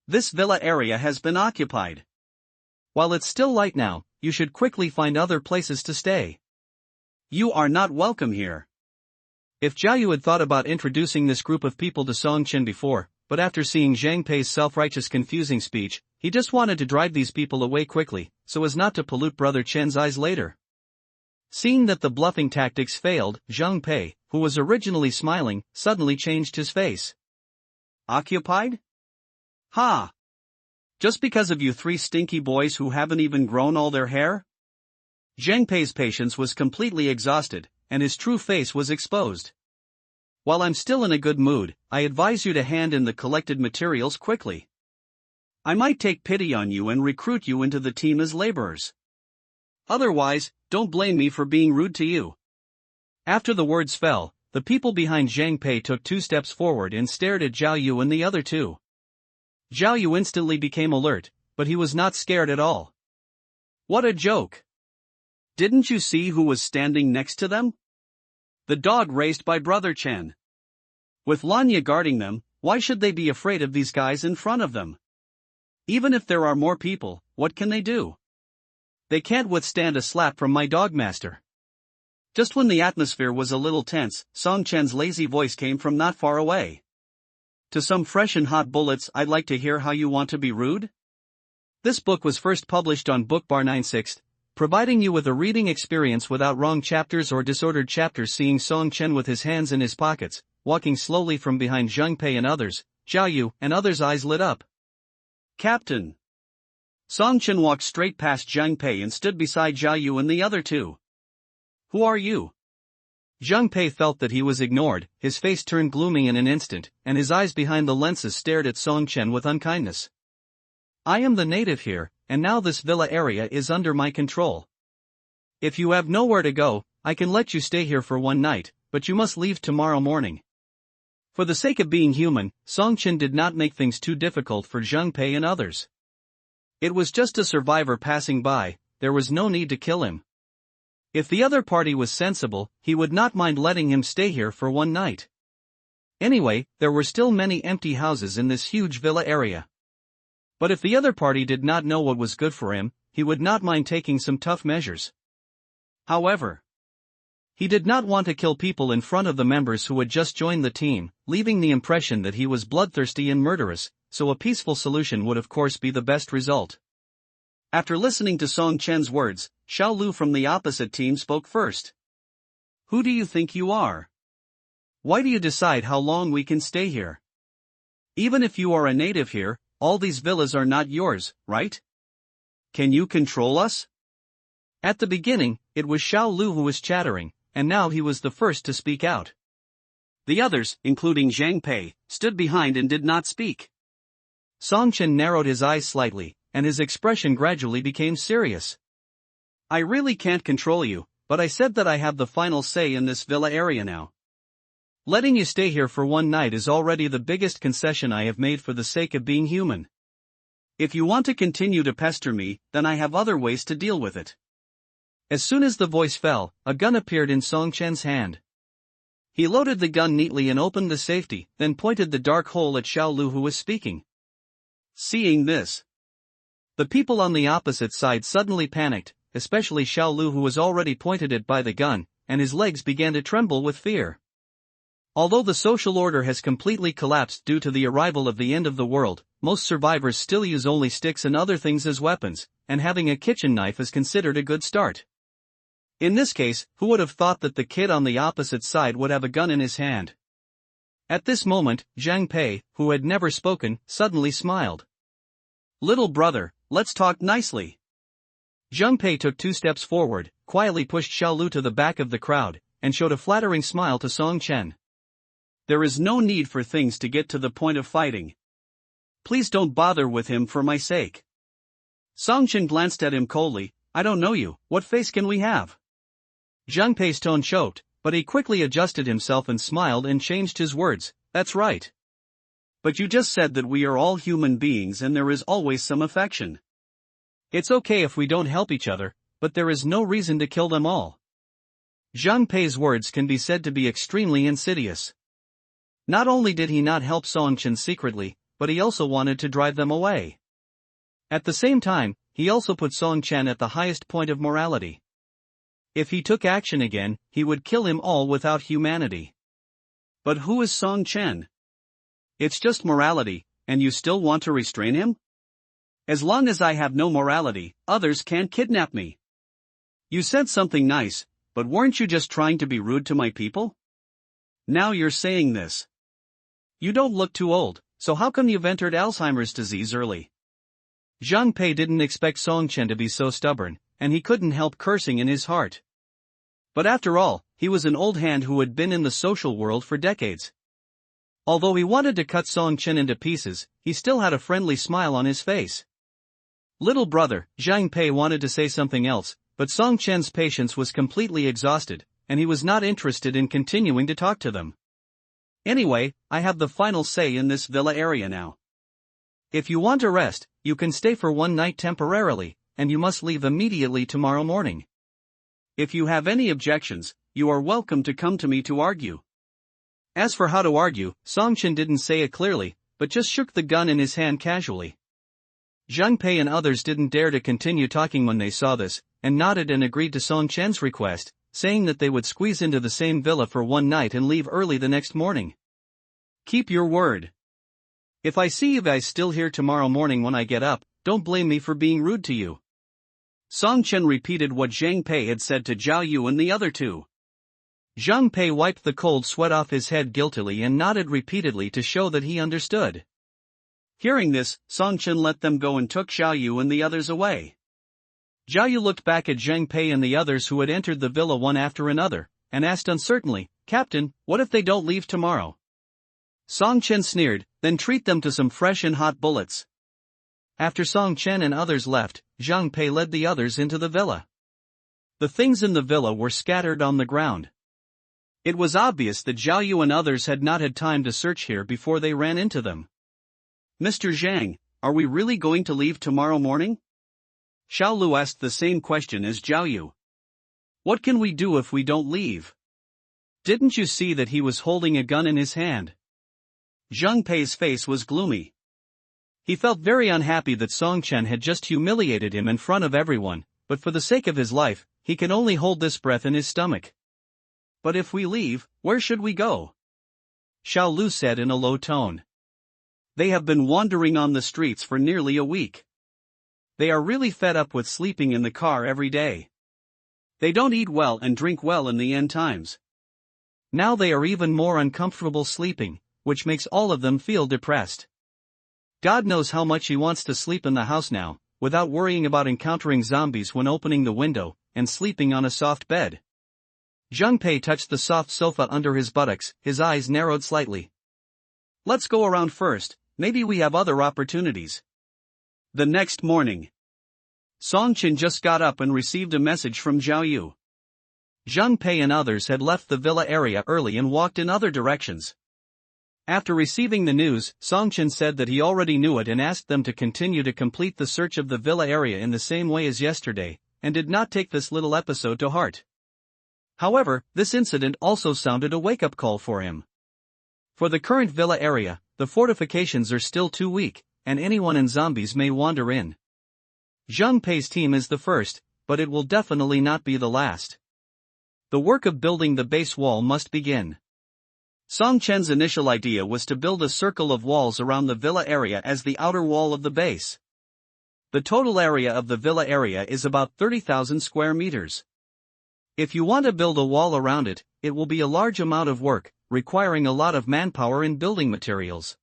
This villa area has been occupied. While it's still light now, you should quickly find other places to stay. You are not welcome here. If Zhao Yu had thought about introducing this group of people to Song Chen before, but after seeing Zhang Pei's self-righteous confusing speech, he just wanted to drive these people away quickly, so as not to pollute Brother Chen's eyes later. Seeing that the bluffing tactics failed, Zhang Pei, who was originally smiling, suddenly changed his face. Occupied? Ha! Just because of you 3 stinky boys who haven't even grown all their hair? Zhang Pei's patience was completely exhausted, and his true face was exposed. While I'm still in a good mood, I advise you to hand in the collected materials quickly. I might take pity on you and recruit you into the team as laborers. Otherwise, don't blame me for being rude to you. After the words fell, the people behind Zhang Pei took 2 steps forward and stared at Zhao Yu and the other 2. Zhao Yu instantly became alert, but he was not scared at all. What a joke! Didn't you see who was standing next to them? The dog raised by Brother Chen. With Lanya guarding them, why should they be afraid of these guys in front of them? Even if there are more people, what can they do? They can't withstand a slap from my dogmaster. Just when the atmosphere was a little tense, Song Chen's lazy voice came from not far away. To some fresh and hot bullets, I'd like to hear how you want to be rude? This book was first published on Bookbar 96, providing you with a reading experience without wrong chapters or disordered chapters. Seeing Song Chen with his hands in his pockets, walking slowly from behind Zhang Pei and others, Zhao Yu and others' eyes lit up. Captain! Song Chen walked straight past Zhang Pei and stood beside Zhao Yu and the other 2. Who are you? Zhang Pei felt that he was ignored, his face turned gloomy in an instant, and his eyes behind the lenses stared at Song Chen with unkindness. I am the native here, and now this villa area is under my control. If you have nowhere to go, I can let you stay here for one night, but you must leave tomorrow morning. For the sake of being human, Song Chen did not make things too difficult for Zheng Pei and others. It was just a survivor passing by, there was no need to kill him. If the other party was sensible, he would not mind letting him stay here for one night. Anyway, there were still many empty houses in this huge villa area. But if the other party did not know what was good for him, he would not mind taking some tough measures. However, he did not want to kill people in front of the members who had just joined the team, leaving the impression that he was bloodthirsty and murderous, so a peaceful solution would of course be the best result. After listening to Song Chen's words, Xiao Lu from the opposite team spoke first. Who do you think you are? Why do you decide how long we can stay here? Even if you are a native here, all these villas are not yours, right? Can you control us? At the beginning, it was Xiao Lu who was chattering, and now he was the first to speak out. The others, including Zhang Pei, stood behind and did not speak. Song Chen narrowed his eyes slightly, and his expression gradually became serious. I really can't control you, but I said that I have the final say in this villa area now. Letting you stay here for one night is already the biggest concession I have made for the sake of being human. If you want to continue to pester me, then I have other ways to deal with it. As soon as the voice fell, a gun appeared in Song Chen's hand. He loaded the gun neatly and opened the safety, then pointed the dark hole at Xiao Lu who was speaking. Seeing this, the people on the opposite side suddenly panicked, especially Xiao Lu who was already pointed at by the gun, and his legs began to tremble with fear. Although the social order has completely collapsed due to the arrival of the end of the world, most survivors still use only sticks and other things as weapons, and having a kitchen knife is considered a good start. In this case, who would have thought that the kid on the opposite side would have a gun in his hand? At this moment, Zhang Pei, who had never spoken, suddenly smiled. Little brother, let's talk nicely. Zhang Pei took 2 steps forward, quietly pushed Xiao Lu to the back of the crowd, and showed a flattering smile to Song Chen. There is no need for things to get to the point of fighting. Please don't bother with him for my sake. Song Chen glanced at him coldly. I don't know you, what face can we have? Zhang Pei's tone choked, but he quickly adjusted himself and smiled and changed his words. That's right. But you just said that we are all human beings and there is always some affection. It's okay if we don't help each other, but there is no reason to kill them all. Zhang Pei's words can be said to be extremely insidious. Not only did he not help Song Chen secretly, but he also wanted to drive them away. At the same time, he also put Song Chen at the highest point of morality. If he took action again, he would kill him all without humanity. But who is Song Chen? It's just morality, and you still want to restrain him? As long as I have no morality, others can't kidnap me. You said something nice, but weren't you just trying to be rude to my people? Now you're saying this. You don't look too old, so how come you've entered Alzheimer's disease early? Zhang Pei didn't expect Song Chen to be so stubborn, and he couldn't help cursing in his heart. But after all, he was an old hand who had been in the social world for decades. Although he wanted to cut Song Chen into pieces, he still had a friendly smile on his face. Little brother, Zhang Pei wanted to say something else, but Song Chen's patience was completely exhausted, and he was not interested in continuing to talk to them. Anyway, I have the final say in this villa area now. If you want to rest, you can stay for one night temporarily, and you must leave immediately tomorrow morning. If you have any objections, you are welcome to come to me to argue. As for how to argue, Song Chen didn't say it clearly, but just shook the gun in his hand casually. Zhang Pei and others didn't dare to continue talking when they saw this, and nodded and agreed to Song Chen's request, saying that they would squeeze into the same villa for one night and leave early the next morning. Keep your word. If I see you guys still here tomorrow morning when I get up, don't blame me for being rude to you. Song Chen repeated what Zhang Pei had said to Zhao Yu and the other two. Zhang Pei wiped the cold sweat off his head guiltily and nodded repeatedly to show that he understood. Hearing this, Song Chen let them go and took Zhao Yu and the others away. Zhao Yu looked back at Zhang Pei and the others who had entered the villa one after another, and asked uncertainly, Captain, what if they don't leave tomorrow? Song Chen sneered, then treat them to some fresh and hot bullets. After Song Chen and others left, Zhang Pei led the others into the villa. The things in the villa were scattered on the ground. It was obvious that Zhao Yu and others had not had time to search here before they ran into them. "Mr. Zhang, are we really going to leave tomorrow morning?" Xiao Lu asked the same question as Zhao Yu. "What can we do if we don't leave? Didn't you see that he was holding a gun in his hand?" Zhang Pei's face was gloomy. He felt very unhappy that Song Chen had just humiliated him in front of everyone, but for the sake of his life, he can only hold this breath in his stomach. "But if we leave, where should we go?" Xiao Lu said in a low tone. "They have been wandering on the streets for nearly a week. They are really fed up with sleeping in the car every day. They don't eat well and drink well in the end times. Now they are even more uncomfortable sleeping, which makes all of them feel depressed. God knows how much he wants to sleep in the house now, without worrying about encountering zombies when opening the window, and sleeping on a soft bed." Zhang Pei touched the soft sofa under his buttocks, his eyes narrowed slightly. "Let's go around first, maybe we have other opportunities." The next morning, Song Chen just got up and received a message from Zhao Yu. Zhang Pei and others had left the villa area early and walked in other directions. After receiving the news, Song Chen said that he already knew it and asked them to continue to complete the search of the villa area in the same way as yesterday, and did not take this little episode to heart. However, this incident also sounded a wake-up call for him. For the current villa area, the fortifications are still too weak, and anyone and zombies may wander in. Zhang Pei's team is the first, but it will definitely not be the last. The work of building the base wall must begin. Song Chen's initial idea was to build a circle of walls around the villa area as the outer wall of the base. The total area of the villa area is about 30,000 square meters. If you want to build a wall around it, it will be a large amount of work, requiring a lot of manpower and building materials.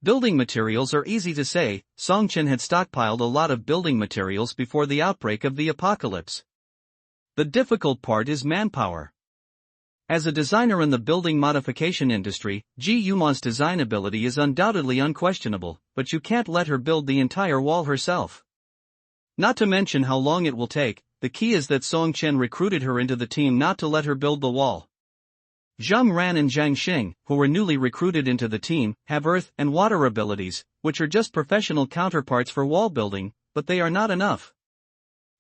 Building materials are easy to say. Song Chen had stockpiled a lot of building materials before the outbreak of the apocalypse. The difficult part is manpower. As a designer in the building modification industry, Ji Yuma's design ability is undoubtedly unquestionable, but you can't let her build the entire wall herself. Not to mention how long it will take. The key is that Song Chen recruited her into the team not to let her build the wall. Zhang Ran and Zhang Xing, who were newly recruited into the team, have earth and water abilities, which are just professional counterparts for wall building, but they are not enough.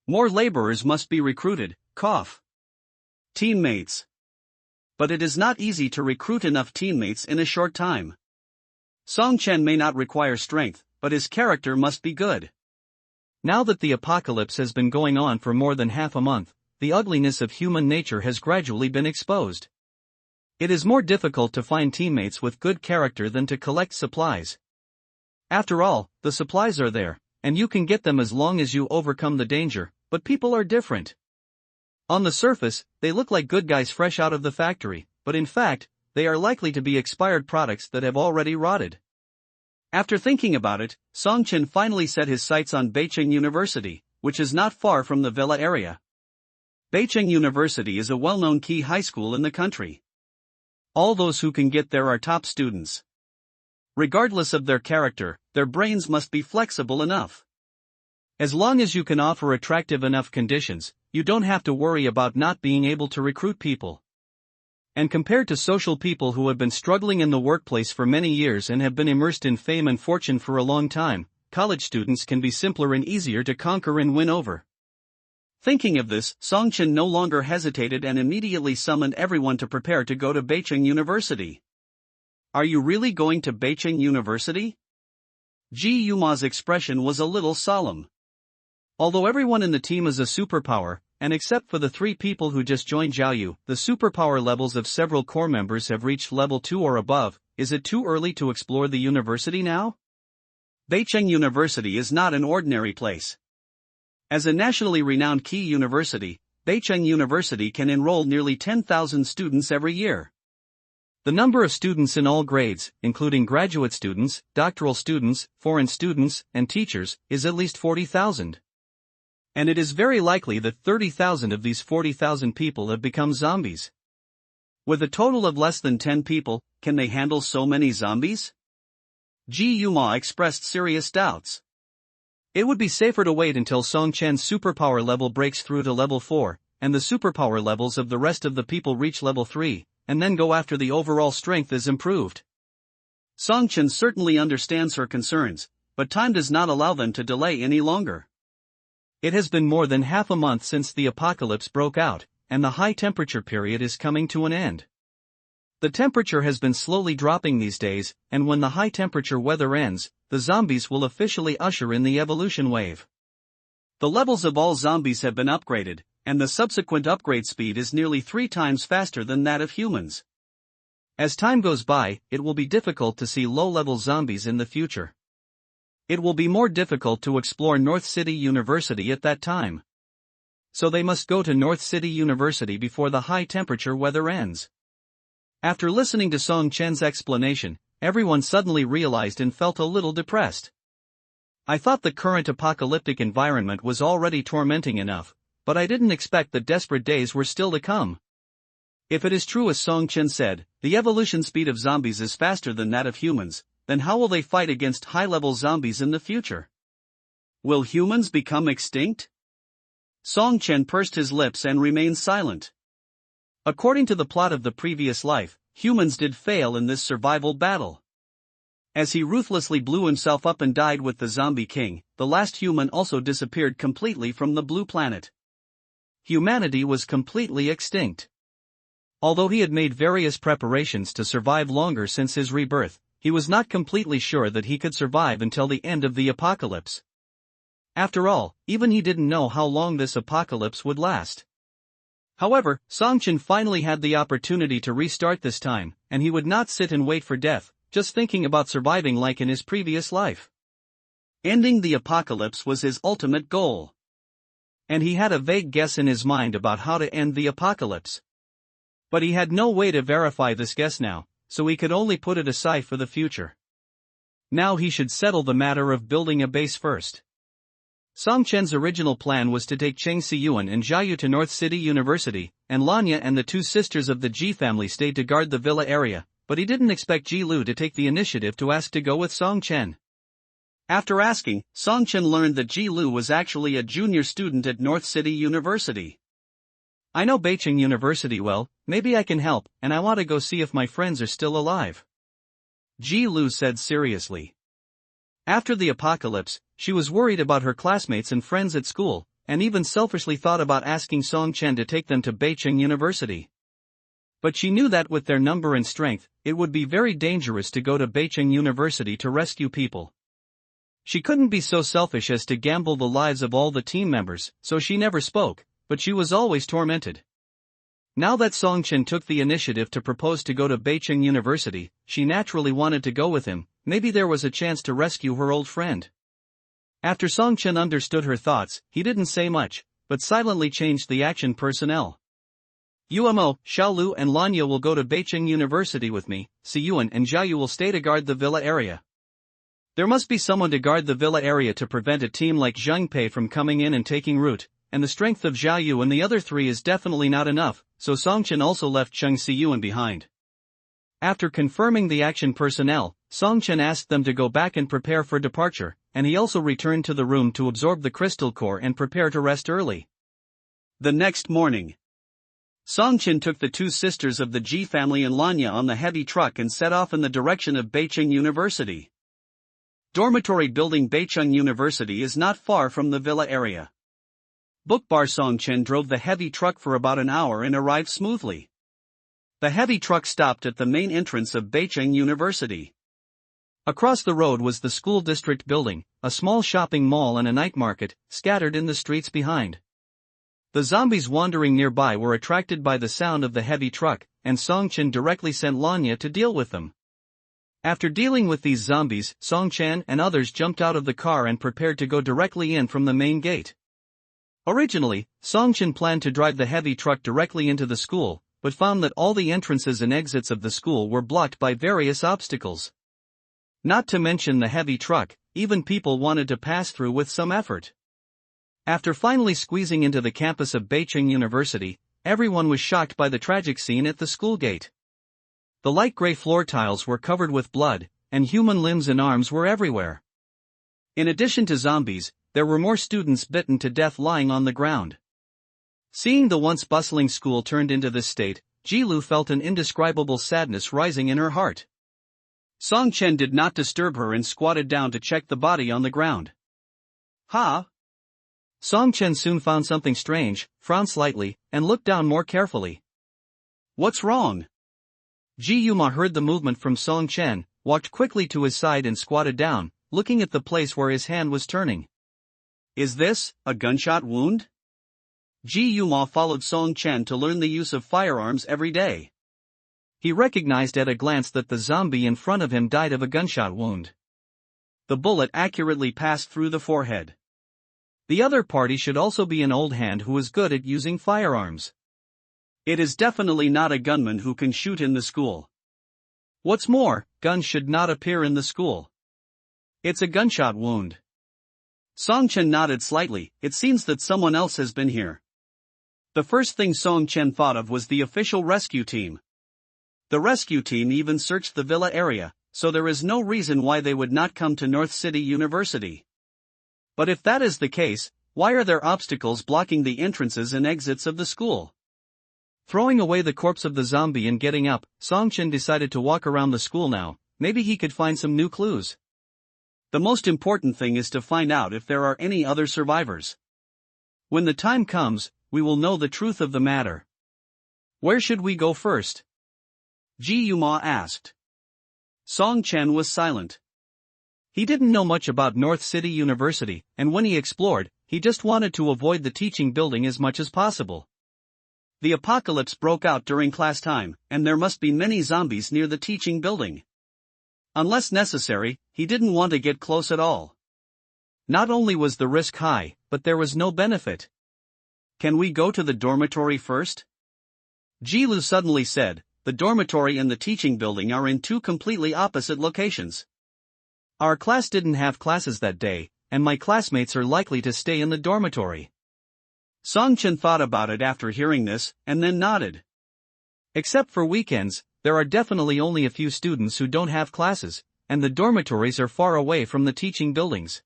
More laborers must be recruited. Teammates. But it is not easy to recruit enough teammates in a short time. Song Chen may not require strength, but his character must be good. Now that the apocalypse has been going on for more than half a month, the ugliness of human nature has gradually been exposed. It is more difficult to find teammates with good character than to collect supplies. After all, the supplies are there, and you can get them as long as you overcome the danger, but people are different. On the surface, they look like good guys fresh out of the factory, but in fact, they are likely to be expired products that have already rotted. After thinking about it, Song Chen finally set his sights on Beicheng University, which is not far from the villa area. Beicheng University is a well-known key high school in the country. All those who can get there are top students. Regardless of their character, their brains must be flexible enough. As long as you can offer attractive enough conditions, you don't have to worry about not being able to recruit people. And compared to social people who have been struggling in the workplace for many years and have been immersed in fame and fortune for a long time, college students can be simpler and easier to conquer and win over. Thinking of this, Song Chen no longer hesitated and immediately summoned everyone to prepare to go to Beicheng University. "Are you really going to Beicheng University?" Ji Yuma's expression was a little solemn. Although everyone in the team is a superpower, and except for the 3 people who just joined Zhao Yu, the superpower levels of several core members have reached level 2 or above, is it too early to explore the university now? Beicheng University is not an ordinary place. As a nationally renowned key university, Beicheng University can enroll nearly 10,000 students every year. The number of students in all grades, including graduate students, doctoral students, foreign students, and teachers, is at least 40,000. And it is very likely that 30,000 of these 40,000 people have become zombies. With a total of less than 10 people, can they handle so many zombies? Ji Yuma expressed serious doubts. It would be safer to wait until Song Chen's superpower level breaks through to level 4, and the superpower levels of the rest of the people reach level 3, and then go after the overall strength is improved. Song Chen certainly understands her concerns, but time does not allow them to delay any longer. It has been more than half a month since the apocalypse broke out, and the high temperature period is coming to an end. The temperature has been slowly dropping these days, and when the high temperature weather ends, the zombies will officially usher in the evolution wave. The levels of all zombies have been upgraded, and the subsequent upgrade speed is nearly 3 times faster than that of humans. As time goes by, it will be difficult to see low-level zombies in the future. It will be more difficult to explore North City University at that time. So they must go to North City University before the high temperature weather ends. After listening to Song Chen's explanation, everyone suddenly realized and felt a little depressed. I thought the current apocalyptic environment was already tormenting enough, but I didn't expect that desperate days were still to come. If it is true as Song Chen said, the evolution speed of zombies is faster than that of humans, then how will they fight against high-level zombies in the future? Will humans become extinct? Song Chen pursed his lips and remained silent. According to the plot of the previous life, humans did fail in this survival battle. As he ruthlessly blew himself up and died with the zombie king, the last human also disappeared completely from the blue planet. Humanity was completely extinct. Although he had made various preparations to survive longer since his rebirth, he was not completely sure that he could survive until the end of the apocalypse. After all, even he didn't know how long this apocalypse would last. However, Song Chen finally had the opportunity to restart this time, and he would not sit and wait for death, just thinking about surviving like in his previous life. Ending the apocalypse was his ultimate goal. And he had a vague guess in his mind about how to end the apocalypse. But he had no way to verify this guess now, so he could only put it aside for the future. Now he should settle the matter of building a base first. Song Chen's original plan was to take Cheng Siyuan and Jiayu to North City University, and Lanya and the 2 sisters of the Ji family stayed to guard the villa area, but he didn't expect Ji Lu to take the initiative to ask to go with Song Chen. After asking, Song Chen learned that Ji Lu was actually a junior student at North City University. I know Beijing University well, maybe I can help, and I want to go see if my friends are still alive. Ji Lu said seriously. After the apocalypse, she was worried about her classmates and friends at school, and even selfishly thought about asking Song Chen to take them to Beijing University. But she knew that with their number and strength, it would be very dangerous to go to Beijing University to rescue people. She couldn't be so selfish as to gamble the lives of all the team members, so she never spoke, but she was always tormented. Now that Song Chen took the initiative to propose to go to Beijing University, she naturally wanted to go with him. Maybe there was a chance to rescue her old friend. After Song Chen understood her thoughts, he didn't say much, but silently changed the action personnel. Yuamo, Xiaolu and Lanya will go to Beijing University with me, Siyuan and Jiayu will stay to guard the villa area. There must be someone to guard the villa area to prevent a team like Zhang Pei from coming in and taking root, and the strength of Jiayu and the other 3 is definitely not enough, so Song Chen also left Cheng Siyuan behind. After confirming the action personnel, Song Chen asked them to go back and prepare for departure, and he also returned to the room to absorb the crystal core and prepare to rest early. The next morning, Song Chen took the 2 sisters of the Ji family and Lanya on the heavy truck and set off in the direction of Beijing University. Dormitory building Beijing University is not far from the villa area. Bookbar Song Chen drove the heavy truck for about an hour and arrived smoothly. The heavy truck stopped at the main entrance of Beijing University. Across the road was the school district building, a small shopping mall and a night market, scattered in the streets behind. The zombies wandering nearby were attracted by the sound of the heavy truck, and Song Chen directly sent Lanya to deal with them. After dealing with these zombies, Song Chen and others jumped out of the car and prepared to go directly in from the main gate. Originally, Song Chen planned to drive the heavy truck directly into the school, but found that all the entrances and exits of the school were blocked by various obstacles. Not to mention the heavy truck, even people wanted to pass through with some effort. After finally squeezing into the campus of Beijing University, everyone was shocked by the tragic scene at the school gate. The light gray floor tiles were covered with blood, and human limbs and arms were everywhere. In addition to zombies, there were more students bitten to death lying on the ground. Seeing the once bustling school turned into this state, Ji-Lu felt an indescribable sadness rising in her heart. Song Chen did not disturb her and squatted down to check the body on the ground. Ha! Song Chen soon found something strange, frowned slightly, and looked down more carefully. What's wrong? Ji Yuma heard the movement from Song Chen, walked quickly to his side and squatted down, looking at the place where his hand was turning. Is this a gunshot wound? Ji Yuma followed Song Chen to learn the use of firearms every day. He recognized at a glance that the zombie in front of him died of a gunshot wound. The bullet accurately passed through the forehead. The other party should also be an old hand who is good at using firearms. It is definitely not a gunman who can shoot in the school. What's more, guns should not appear in the school. It's a gunshot wound. Song Chen nodded slightly. It seems that someone else has been here. The first thing Song Chen thought of was the official rescue team. The rescue team even searched the villa area, so there is no reason why they would not come to North City University. But if that is the case, why are there obstacles blocking the entrances and exits of the school? Throwing away the corpse of the zombie and getting up, Song Chen decided to walk around the school now. Maybe he could find some new clues. The most important thing is to find out if there are any other survivors. When the time comes, we will know the truth of the matter. Where should we go first? Ji Yuma asked. Song Chen was silent. He didn't know much about North City University, and when he explored, he just wanted to avoid the teaching building as much as possible. The apocalypse broke out during class time, and there must be many zombies near the teaching building. Unless necessary, he didn't want to get close at all. Not only was the risk high, but there was no benefit. Can we go to the dormitory first? Ji-Lu suddenly said. The dormitory and the teaching building are in two completely opposite locations. Our class didn't have classes that day, and my classmates are likely to stay in the dormitory. Song Chen thought about it after hearing this, and then nodded. Except for weekends, there are definitely only a few students who don't have classes, and the dormitories are far away from the teaching buildings.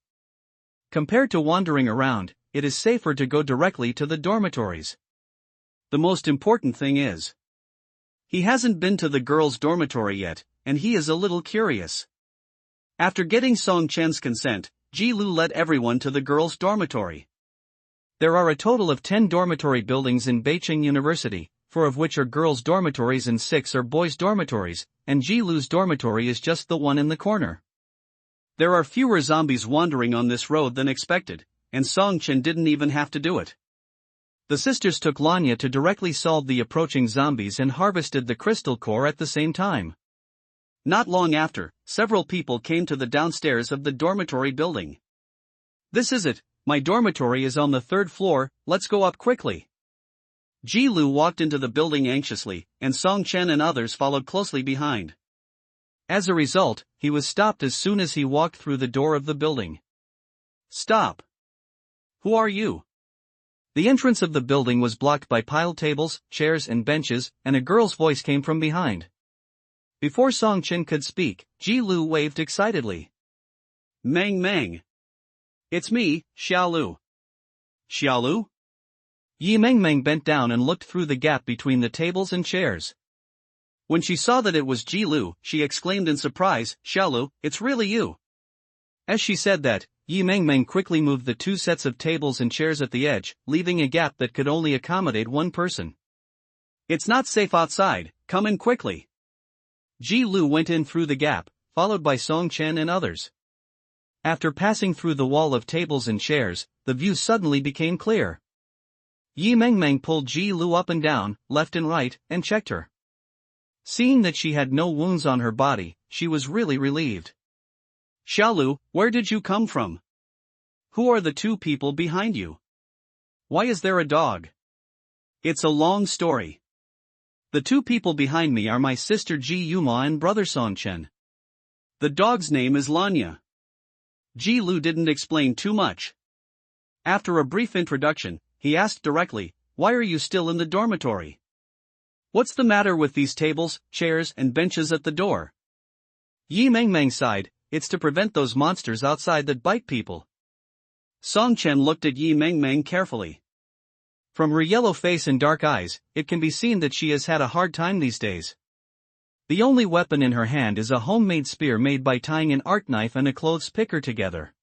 Compared to wandering around, it is safer to go directly to the dormitories. The most important thing is, he hasn't been to the girls' dormitory yet, and he is a little curious. After getting Song Chen's consent, Ji-Lu led everyone to the girls' dormitory. There are a total of 10 dormitory buildings in Beijing University, 4 of which are girls' dormitories and 6 are boys' dormitories, and Ji-Lu's dormitory is just the one in the corner. There are fewer zombies wandering on this road than expected, and Song Chen didn't even have to do it. The sisters took Lanya to directly solve the approaching zombies and harvested the crystal core at the same time. Not long after, several people came to the downstairs of the dormitory building. This is it. My dormitory is on the 3rd floor, let's go up quickly. Ji-Lu walked into the building anxiously, and Song Chen and others followed closely behind. As a result, he was stopped as soon as he walked through the door of the building. Stop! Who are you? The entrance of the building was blocked by piled tables, chairs and benches, and a girl's voice came from behind. Before Song Chen could speak, Ji-Lu waved excitedly. Mang Mang. It's me, Xiaolu. Xiaolu? Yi Mengmeng bent down and looked through the gap between the tables and chairs. When she saw that it was Ji-Lu, she exclaimed in surprise, Xiaolu, it's really you. As she said that, Yi Mengmeng quickly moved the 2 sets of tables and chairs at the edge, leaving a gap that could only accommodate one person. It's not safe outside, come in quickly. Ji-Lu went in through the gap, followed by Song Chen and others. After passing through the wall of tables and chairs, the view suddenly became clear. Yi Mengmeng pulled Ji-Lu up and down, left and right, and checked her. Seeing that she had no wounds on her body, she was really relieved. Xiaolu, where did you come from? Who are the 2 people behind you? Why is there a dog? It's a long story. The 2 people behind me are my sister Ji Yuma and brother Song Chen. The dog's name is Lanya. Ji-Lu didn't explain too much. After a brief introduction, he asked directly, why are you still in the dormitory? What's the matter with these tables, chairs and benches at the door? Yi Mengmeng sighed, it's to prevent those monsters outside that bite people. Song Chen looked at Yi Mengmeng carefully. From her yellow face and dark eyes, it can be seen that she has had a hard time these days. The only weapon in her hand is a homemade spear made by tying an art knife and a clothes picker together.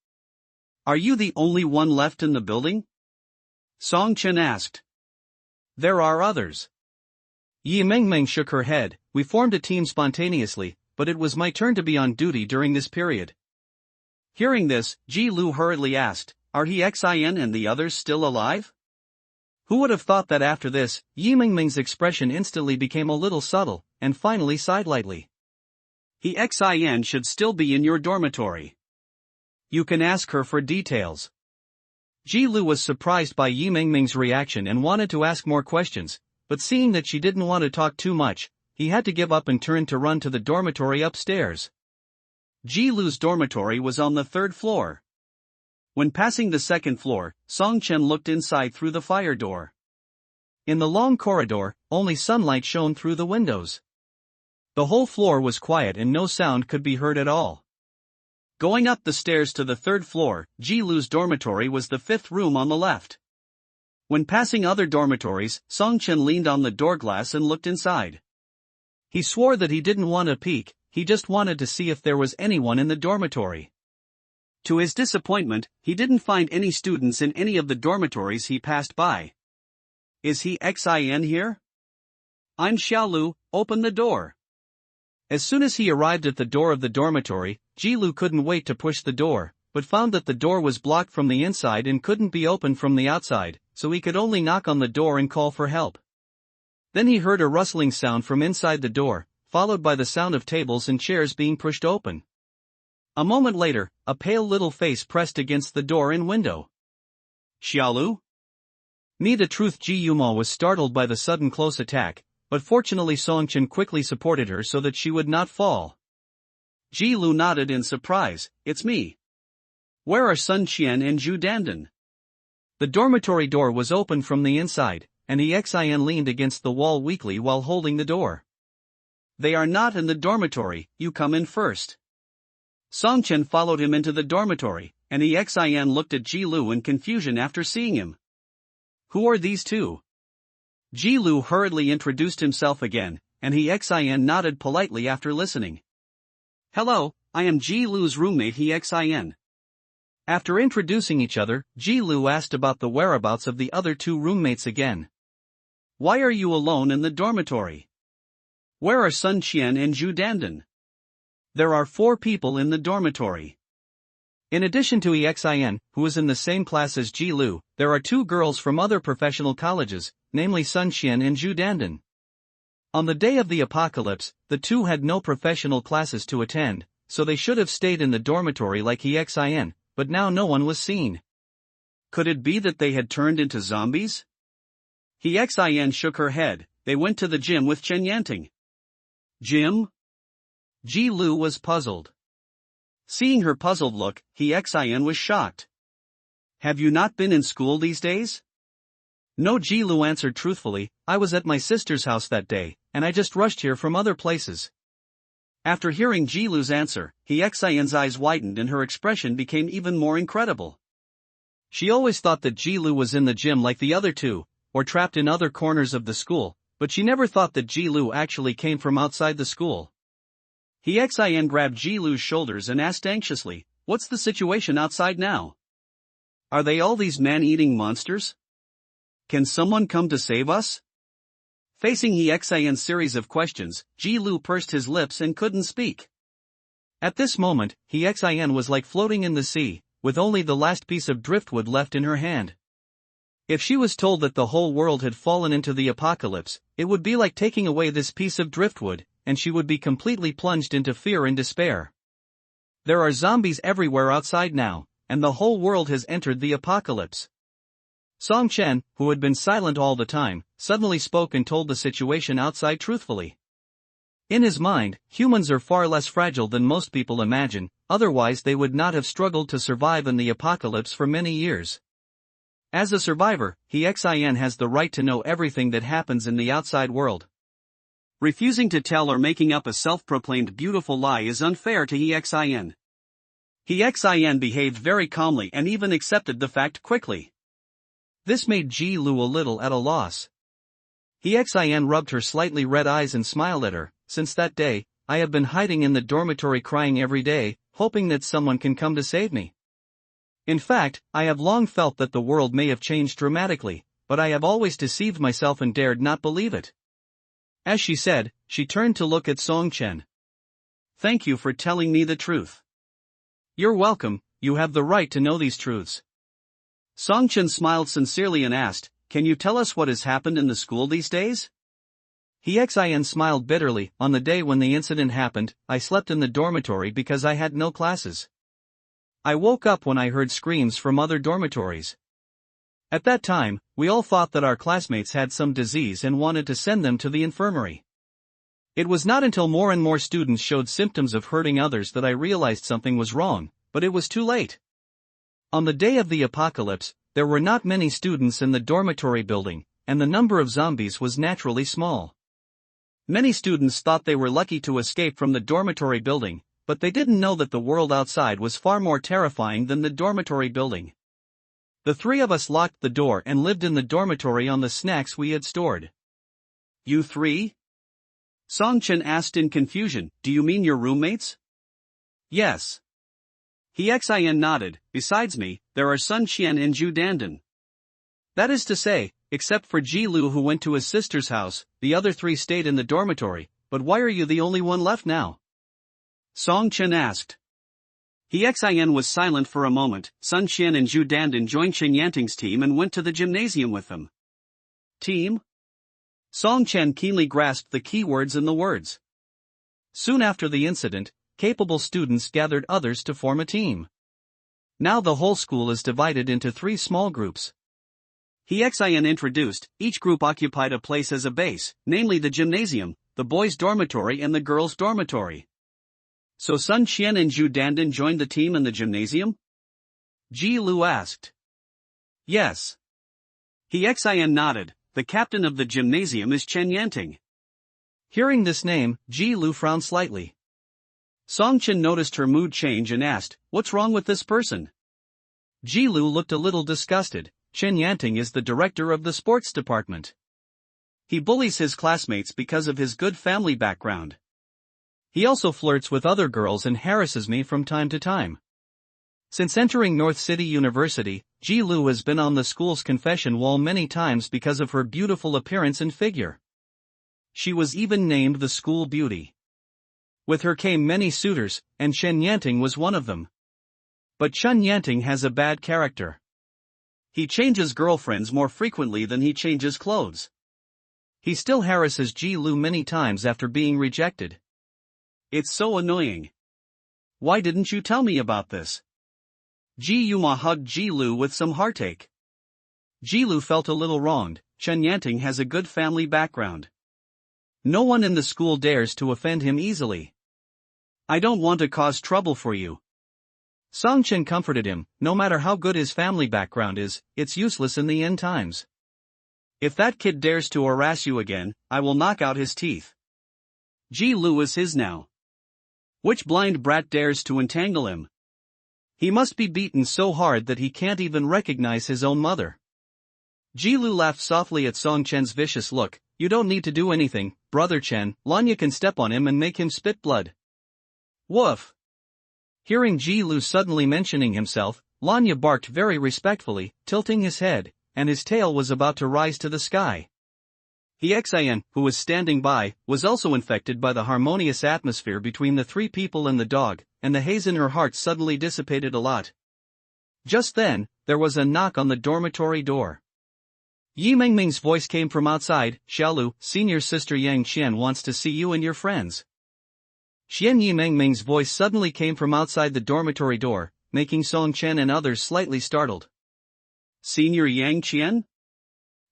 Are you the only one left in the building? Song Chen asked. There are others. Yi Mengmeng shook her head. We formed a team spontaneously, but it was my turn to be on duty during this period. Hearing this, Ji Lu hurriedly asked, are he Xin and the others still alive? Who would have thought that after this, Yi Mengmeng's expression instantly became a little subtle, and finally sighed lightly. He Xin should still be in your dormitory. You can ask her for details. Ji Lu was surprised by Yi Mengmeng's reaction and wanted to ask more questions, but seeing that she didn't want to talk too much, he had to give up and turn to run to the dormitory upstairs. Ji Lu's dormitory was on the 3rd floor. When passing the 2nd floor, Song Chen looked inside through the fire door. In the long corridor, only sunlight shone through the windows. The whole floor was quiet and no sound could be heard at all. Going up the stairs to the 3rd floor, Ji Lu's dormitory was the 5th room on the left. When passing other dormitories, Song Chen leaned on the door glass and looked inside. He swore that he didn't want to peek, he just wanted to see if there was anyone in the dormitory. To his disappointment, he didn't find any students in any of the dormitories he passed by. Is he Xin here? I'm Xiaolu, open the door. As soon as he arrived at the door of the dormitory, Ji Lu couldn't wait to push the door, but found that the door was blocked from the inside and couldn't be opened from the outside, so he could only knock on the door and call for help. Then he heard a rustling sound from inside the door, followed by the sound of tables and chairs being pushed open. A moment later, a pale little face pressed against the door and window. Xiaolu? Me the truth. Ji Yuma was startled by the sudden close attack, but fortunately Song Chen quickly supported her so that she would not fall. Ji Lu nodded in surprise, it's me. Where are Sun Qian and Zhu Dandan? The dormitory door was open from the inside, and Xin leaned against the wall weakly while holding the door. They are not in the dormitory, you come in first. Song Chen followed him into the dormitory, and Xin looked at Ji Lu in confusion after seeing him. Who are these two? Ji Lu hurriedly introduced himself again, and Xin nodded politely after listening. Hello, I am Ji Lu's roommate Xin. After introducing each other, Ji Lu asked about the whereabouts of the other two roommates again. Why are you alone in the dormitory? Where are Sun Qian and Zhu Dandan? There are 4 people in the dormitory. In addition to Xin, who is in the same class as Ji Lu, there are 2 girls from other professional colleges, namely Sun Qian and Zhu Dandan. On the day of the apocalypse, the 2 had no professional classes to attend, so they should have stayed in the dormitory like Xin, but now no one was seen. Could it be that they had turned into zombies? Xin shook her head. They went to the gym with Chen Yanting. Gym? Ji Lu was puzzled. Seeing her puzzled look, Xin was shocked. Have you not been in school these days? No, Ji Lu answered truthfully, I was at my sister's house that day, and I just rushed here from other places. After hearing Ji Lu's answer, Xin's eyes widened and her expression became even more incredible. She always thought that Ji Lu was in the gym like the other 2, or trapped in other corners of the school, but she never thought that Ji Lu actually came from outside the school. Xin grabbed Ji Lu's shoulders and asked anxiously, what's the situation outside now? Are they all these man-eating monsters? Can someone come to save us? Facing Xin's series of questions, Ji Lu pursed his lips and couldn't speak. At this moment, Xin was like floating in the sea, with only the last piece of driftwood left in her hand. If she was told that the whole world had fallen into the apocalypse, it would be like taking away this piece of driftwood, and she would be completely plunged into fear and despair. There are zombies everywhere outside now, and the whole world has entered the apocalypse. Song Chen, who had been silent all the time, suddenly spoke and told the situation outside truthfully. In his mind, humans are far less fragile than most people imagine, otherwise they would not have struggled to survive in the apocalypse for many years. As a survivor, Xin has the right to know everything that happens in the outside world. Refusing to tell or making up a self-proclaimed beautiful lie is unfair to Xin. Xin behaved very calmly and even accepted the fact quickly. This made Ji Lu a little at a loss. Xin rubbed her slightly red eyes and smiled at her. Since that day, I have been hiding in the dormitory crying every day, hoping that someone can come to save me. In fact, I have long felt that the world may have changed dramatically, but I have always deceived myself and dared not believe it. As she said, she turned to look at Song Chen. Thank you for telling me the truth. You're welcome, you have the right to know these truths. Song Chen smiled sincerely and asked, can you tell us what has happened in the school these days? Xin smiled bitterly. On the day when the incident happened, I slept in the dormitory because I had no classes. I woke up when I heard screams from other dormitories. At that time, we all thought that our classmates had some disease and wanted to send them to the infirmary. It was not until more and more students showed symptoms of hurting others that I realized something was wrong, but it was too late. On the day of the apocalypse, there were not many students in the dormitory building, and the number of zombies was naturally small. Many students thought they were lucky to escape from the dormitory building, but they didn't know that the world outside was far more terrifying than the dormitory building. The three of us locked the door and lived in the dormitory on the snacks we had stored. You three? Song Chen asked in confusion, do you mean your roommates? Yes. Xin nodded. Besides me, there are Sun Qian and Zhu Dandan. That is to say, except for Ji Lu who went to his sister's house, the other three stayed in the dormitory. But why are you the only one left now? Song Chen asked. Xin was silent for a moment. Sun Qian and Zhu Dandan joined Chen Yanting's team and went to the gymnasium with them. Team? Song Chen keenly grasped the key words in the words. Soon after the incident, capable students gathered others to form a team. Now the whole school is divided into 3 small groups. Xin introduced, each group occupied a place as a base, namely the gymnasium, the boys' dormitory and the girls' dormitory. So Sun Qian and Zhu Dandan joined the team in the gymnasium? Ji Lu asked. Yes. Xin nodded. The captain of the gymnasium is Chen Yanting. Hearing this name, Ji Lu frowned slightly. Song Chen noticed her mood change and asked, what's wrong with this person? Ji Lu looked a little disgusted. Chen Yanting is the director of the sports department. He bullies his classmates because of his good family background. He also flirts with other girls and harasses me from time to time. Since entering North City University, Ji Lu has been on the school's confession wall many times because of her beautiful appearance and figure. She was even named the school beauty. With her came many suitors, and Chen Yanting was one of them. But Chen Yanting has a bad character. He changes girlfriends more frequently than he changes clothes. He still harasses Ji Lu many times after being rejected. It's so annoying. Why didn't you tell me about this? Ji Yuma hugged Ji Lu with some heartache. Ji Lu felt a little wronged. Chen Yanting has a good family background. No one in the school dares to offend him easily. I don't want to cause trouble for you. Song Chen comforted him. No matter how good his family background is, it's useless in the end times. If that kid dares to harass you again, I will knock out his teeth. Ji Lu is his now. Which blind brat dares to entangle him? He must be beaten so hard that he can't even recognize his own mother. Ji Lu laughed softly at Song Chen's vicious look. You don't need to do anything, brother Chen. Lanya can step on him and make him spit blood. Woof. Hearing Ji Lu suddenly mentioning himself, Lanya barked very respectfully, tilting his head, and his tail was about to rise to the sky. Xin, who was standing by, was also infected by the harmonious atmosphere between the 3 people and the dog, and the haze in her heart suddenly dissipated a lot. Just then, there was a knock on the dormitory door. Yi Mengming's voice came from outside. Xiaolu, senior sister Yang Qian wants to see you and your friends. Xian Yi Mengming's voice suddenly came from outside the dormitory door, making Song Chen and others slightly startled. Senior Yang Qian?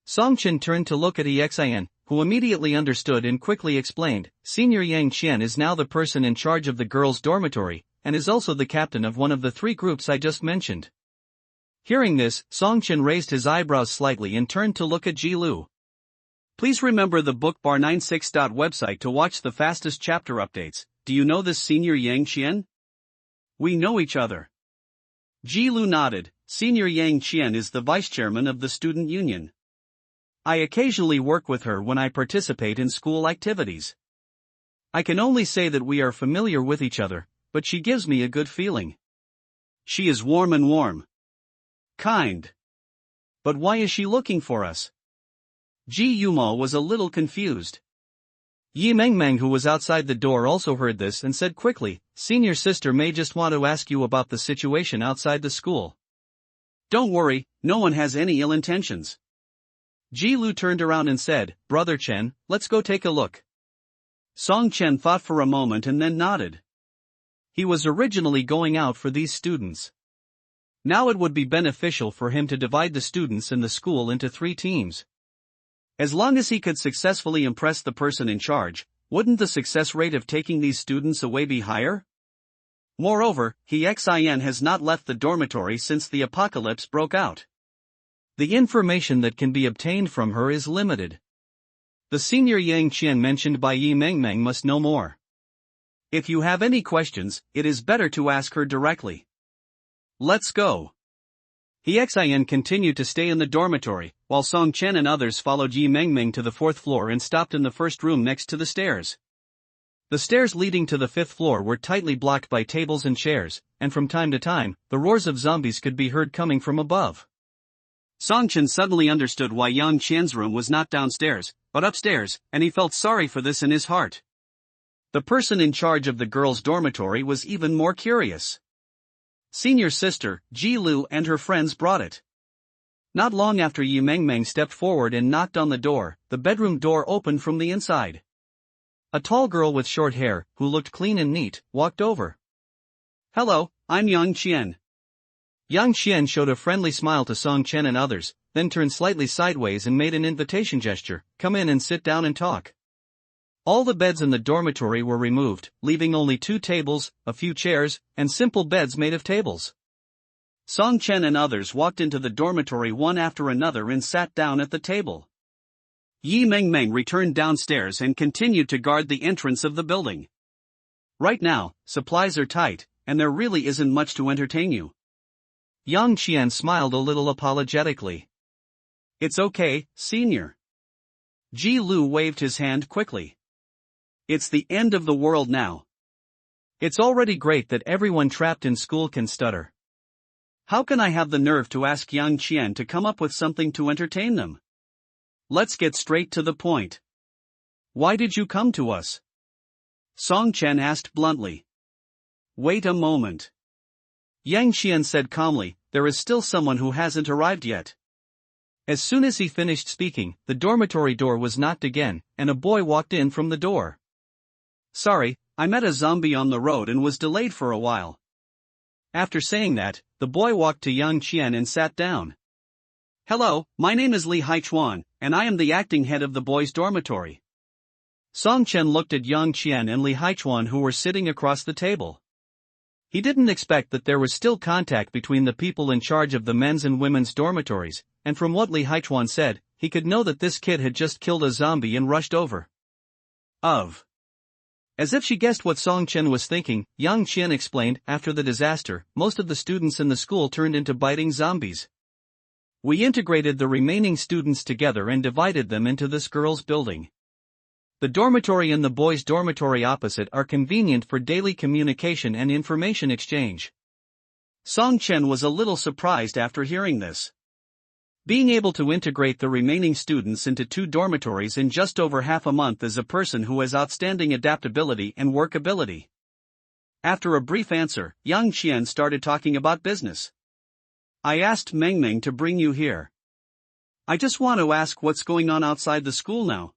Song Chen turned to look at Xin, who immediately understood and quickly explained. Senior Yang Qian is now the person in charge of the girls' dormitory, and is also the captain of one of the 3 groups I just mentioned. Hearing this, Song Chen raised his eyebrows slightly and turned to look at Ji Lu. Please remember the bookbar96. Website to watch the fastest chapter updates. Do you know this senior Yang Qian? We know each other. Ji Lu nodded. Senior Yang Qian is the vice chairman of the student union. I occasionally work with her when I participate in school activities. I can only say that we are familiar with each other, but she gives me a good feeling. She is warm and warm. Kind. But why is she looking for us? Ji Yumo was a little confused. Yi Mengmeng, who was outside the door, also heard this and said quickly, Senior sister may just want to ask you about the situation outside the school. Don't worry, no one has any ill intentions. Ji Lu turned around and said, Brother Chen, let's go take a look. Song Chen thought for a moment and then nodded. He was originally going out for these students. Now it would be beneficial for him to divide the students in the school into 3 teams. As long as he could successfully impress the person in charge, wouldn't the success rate of taking these students away be higher? Moreover, Xin has not left the dormitory since the apocalypse broke out. The information that can be obtained from her is limited. The senior Yang Qian mentioned by Yi Mengmeng must know more. If you have any questions, it is better to ask her directly. Let's go. Xin continued to stay in the dormitory, while Song Chen and others followed Yi Mengmeng to the 4th floor and stopped in the first room next to the stairs. The stairs leading to the 5th floor were tightly blocked by tables and chairs, and from time to time, the roars of zombies could be heard coming from above. Song Chen suddenly understood why Yang Qian's room was not downstairs, but upstairs, and he felt sorry for this in his heart. The person in charge of the girls' dormitory was even more curious. Senior sister, Ji Lu, and her friends brought it. Not long after Yi Mengmeng stepped forward and knocked on the door, the bedroom door opened from the inside. A tall girl with short hair, who looked clean and neat, walked over. Hello, I'm Yang Qian. Yang Qian showed a friendly smile to Song Chen and others, then turned slightly sideways and made an invitation gesture, come in and sit down and talk. All the beds in the dormitory were removed, leaving only 2 tables, a few chairs, and simple beds made of tables. Song Chen and others walked into the dormitory one after another and sat down at the table. Yi Mengmeng returned downstairs and continued to guard the entrance of the building. Right now, supplies are tight, and there really isn't much to entertain you. Yang Qian smiled a little apologetically. It's okay, senior. Ji Lu waved his hand quickly. It's the end of the world now. It's already great that everyone trapped in school can stutter. How can I have the nerve to ask Yang Qian to come up with something to entertain them? Let's get straight to the point. Why did you come to us? Song Chen asked bluntly. Wait a moment. Yang Qian said calmly, there is still someone who hasn't arrived yet. As soon as he finished speaking, the dormitory door was knocked again, and a boy walked in from the door. Sorry, I met a zombie on the road and was delayed for a while. After saying that, the boy walked to Yang Qian and sat down. Hello, my name is Li Haichuan, and I am the acting head of the boys' dormitory. Song Chen looked at Yang Qian and Li Haichuan, who were sitting across the table. He didn't expect that there was still contact between the people in charge of the men's and women's dormitories, and from what Li Haichuan said, he could know that this kid had just killed a zombie and rushed over. As if she guessed what Song Chen was thinking, Yang Qian explained, after the disaster, most of the students in the school turned into biting zombies. We integrated the remaining students together and divided them into this girls' building. The dormitory and the boys' dormitory opposite are convenient for daily communication and information exchange. Song Chen was a little surprised after hearing this. Being able to integrate the remaining students into 2 dormitories in just over half a month is a person who has outstanding adaptability and workability. After a brief answer, Yang Qian started talking about business. I asked Mengmeng to bring you here. I just want to ask what's going on outside the school now.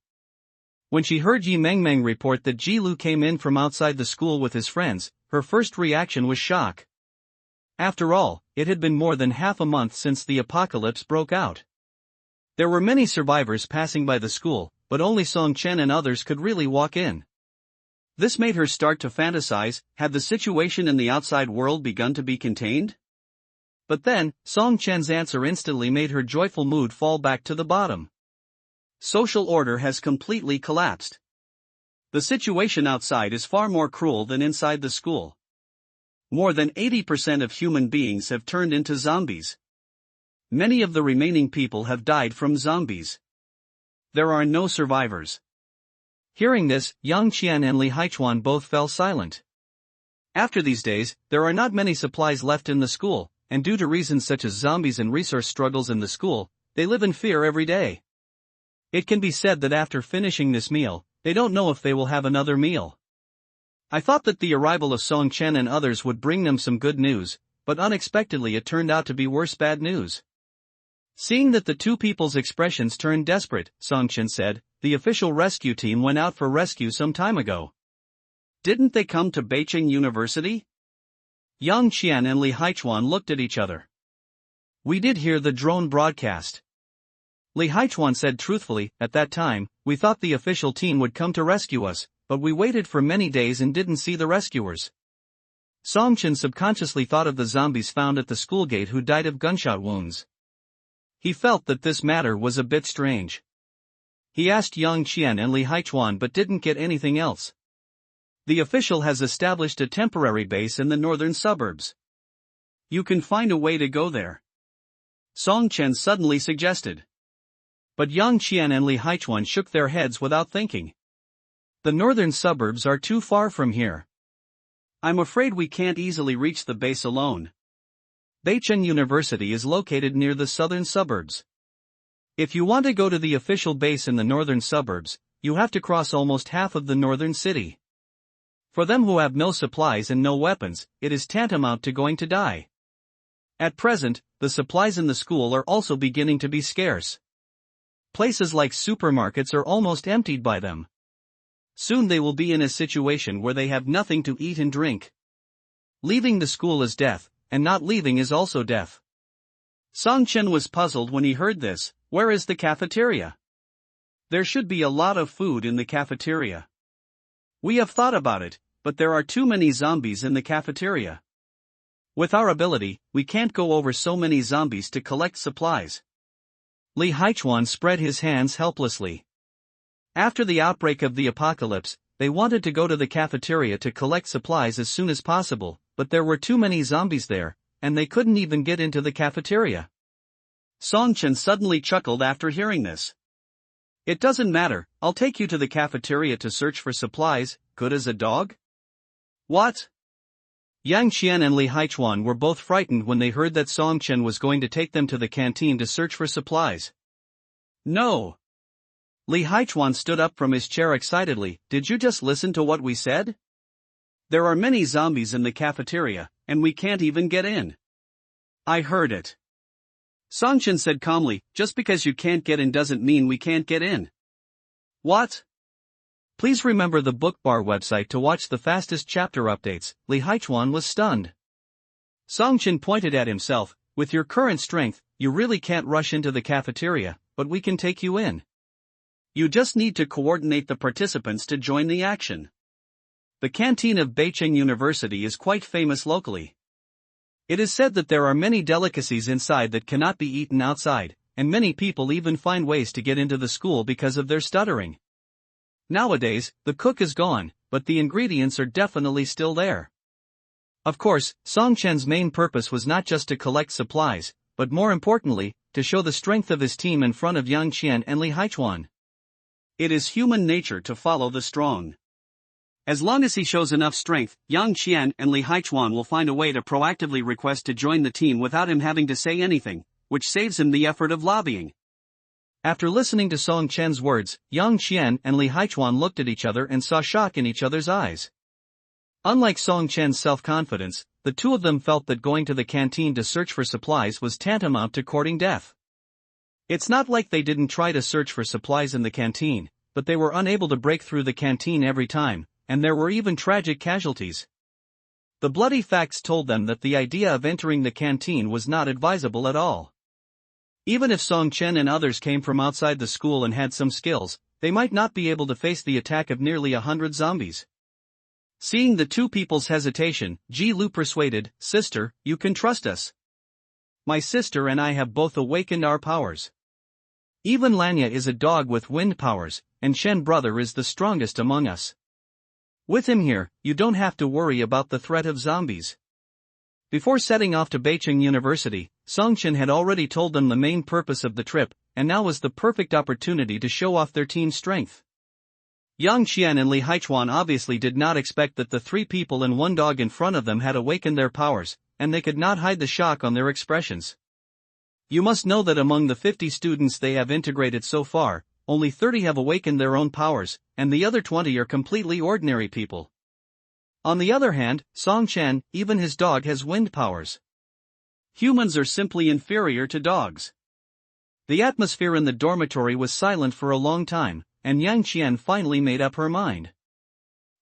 When she heard Yi Mengmeng report that Ji Lu came in from outside the school with his friends, her first reaction was shock. After all, it had been more than half a month since the apocalypse broke out. There were many survivors passing by the school, but only Song Chen and others could really walk in. This made her start to fantasize, had the situation in the outside world begun to be contained? But then, Song Chen's answer instantly made her joyful mood fall back to the bottom. Social order has completely collapsed. The situation outside is far more cruel than inside the school. More than 80% of human beings have turned into zombies. Many of the remaining people have died from zombies. There are no survivors. Hearing this, Yang Qian and Li Haichuan both fell silent. After these days, there are not many supplies left in the school, and due to reasons such as zombies and resource struggles in the school, they live in fear every day. It can be said that after finishing this meal, they don't know if they will have another meal. I thought that the arrival of Song Chen and others would bring them some good news, but unexpectedly it turned out to be worse bad news. Seeing that the two people's expressions turned desperate, Song Chen said, the official rescue team went out for rescue some time ago. Didn't they come to Beijing University? Yang Qian and Li Haichuan looked at each other. We did hear the drone broadcast. Li Haichuan said truthfully, at that time, we thought the official team would come to rescue us, but we waited for many days and didn't see the rescuers. Song Chen subconsciously thought of the zombies found at the school gate who died of gunshot wounds. He felt that this matter was a bit strange. He asked Yang Qian and Li Haichuan but didn't get anything else. The official has established a temporary base in the northern suburbs. You can find a way to go there. Song Chen suddenly suggested. But Yang Qian and Li Haichuan shook their heads without thinking. The northern suburbs are too far from here. I'm afraid we can't easily reach the base alone. Beijing University is located near the southern suburbs. If you want to go to the official base in the northern suburbs, you have to cross almost half of the northern city. For them who have no supplies and no weapons, it is tantamount to going to die. At present, the supplies in the school are also beginning to be scarce. Places like supermarkets are almost emptied by them. Soon they will be in a situation where they have nothing to eat and drink. Leaving the school is death, and not leaving is also death. Song Chen was puzzled when he heard this. Where is the cafeteria? There should be a lot of food in the cafeteria. We have thought about it, but there are too many zombies in the cafeteria. With our ability, we can't go over so many zombies to collect supplies. Li Haichuan spread his hands helplessly. After the outbreak of the apocalypse, they wanted to go to the cafeteria to collect supplies as soon as possible, but there were too many zombies there, and they couldn't even get into the cafeteria. Song Chen suddenly chuckled after hearing this. It doesn't matter, I'll take you to the cafeteria to search for supplies, good as a dog? What? Yang Qian and Li Haichuan were both frightened when they heard that Song Chen was going to take them to the canteen to search for supplies. No. Li Haichuan stood up from his chair excitedly. Did you just listen to what we said? There are many zombies in the cafeteria, and we can't even get in. I heard it. Song Chen said calmly, just because you can't get in doesn't mean we can't get in. What? Please remember the Bookbar website to watch the fastest chapter updates. Li Haichuan was stunned. Song Chen pointed at himself. With your current strength, you really can't rush into the cafeteria, but we can take you in. You just need to coordinate the participants to join the action. The canteen of Beijing University is quite famous locally. It is said that there are many delicacies inside that cannot be eaten outside, and many people even find ways to get into the school because of their stuttering. Nowadays, the cook is gone, but the ingredients are definitely still there. Of course, Song Chen's main purpose was not just to collect supplies, but more importantly, to show the strength of his team in front of Yang Qian and Li Haichuan. It is human nature to follow the strong. As long as he shows enough strength, Yang Qian and Li Haichuan will find a way to proactively request to join the team without him having to say anything, which saves him the effort of lobbying. After listening to Song Chen's words, Yang Qian and Li Haichuan looked at each other and saw shock in each other's eyes. Unlike Song Chen's self-confidence, the two of them felt that going to the canteen to search for supplies was tantamount to courting death. It's not like they didn't try to search for supplies in the canteen, but they were unable to break through the canteen every time, and there were even tragic casualties. The bloody facts told them that the idea of entering the canteen was not advisable at all. Even if Song Chen and others came from outside the school and had some skills, they might not be able to face the attack of nearly 100 zombies. Seeing the two people's hesitation, Ji Lu persuaded, "Sister, you can trust us. My sister and I have both awakened our powers. Even Lanya is a dog with wind powers, and Shen brother is the strongest among us. With him here, you don't have to worry about the threat of zombies. Before setting off to Beijing University, Songchen had already told them the main purpose of the trip, and now was the perfect opportunity to show off their team's strength. Yang Qian and Li Haichuan obviously did not expect that the three people and one dog in front of them had awakened their powers, and they could not hide the shock on their expressions. You must know that among the 50 students they have integrated so far, only 30 have awakened their own powers, and the other 20 are completely ordinary people. On the other hand, Songchen, even his dog has wind powers. Humans are simply inferior to dogs. The atmosphere in the dormitory was silent for a long time, and Yang Qian finally made up her mind.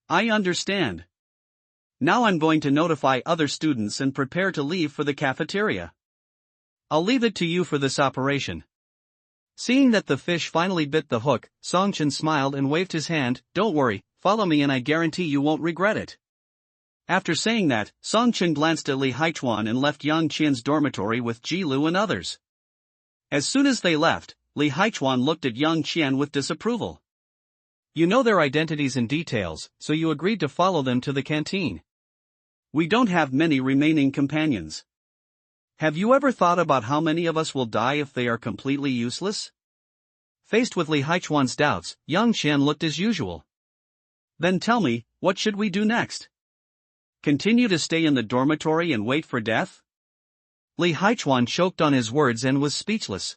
I understand. Now I'm going to notify other students and prepare to leave for the cafeteria. I'll leave it to you for this operation. Seeing that the fish finally bit the hook, Songchen smiled and waved his hand. Don't worry, follow me and I guarantee you won't regret it. After saying that, Songchen glanced at Li Haichuan and left Yang Qian's dormitory with Jilu and others. As soon as they left, Li Haichuan looked at Yang Qian with disapproval. You know their identities and details, so you agreed to follow them to the canteen. We don't have many remaining companions. Have you ever thought about how many of us will die if they are completely useless? Faced with Li Haichuan's doubts, Yang Qian looked as usual. Then tell me, what should we do next? Continue to stay in the dormitory and wait for death? Li Haichuan choked on his words and was speechless.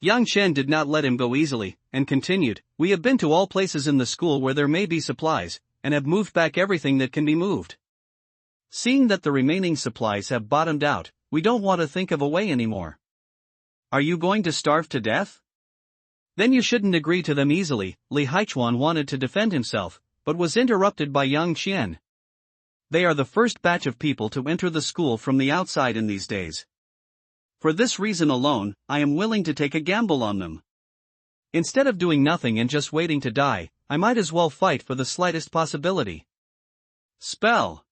Yang Qian did not let him go easily, and continued, we have been to all places in the school where there may be supplies, and have moved back everything that can be moved. Seeing that the remaining supplies have bottomed out, we don't want to think of a way anymore. Are you going to starve to death? Then you shouldn't agree to them easily. Li Haichuan wanted to defend himself, but was interrupted by Yang Qian. They are the first batch of people to enter the school from the outside in these days. For this reason alone, I am willing to take a gamble on them. Instead of doing nothing and just waiting to die, I might as well fight for the slightest possibility. Spell.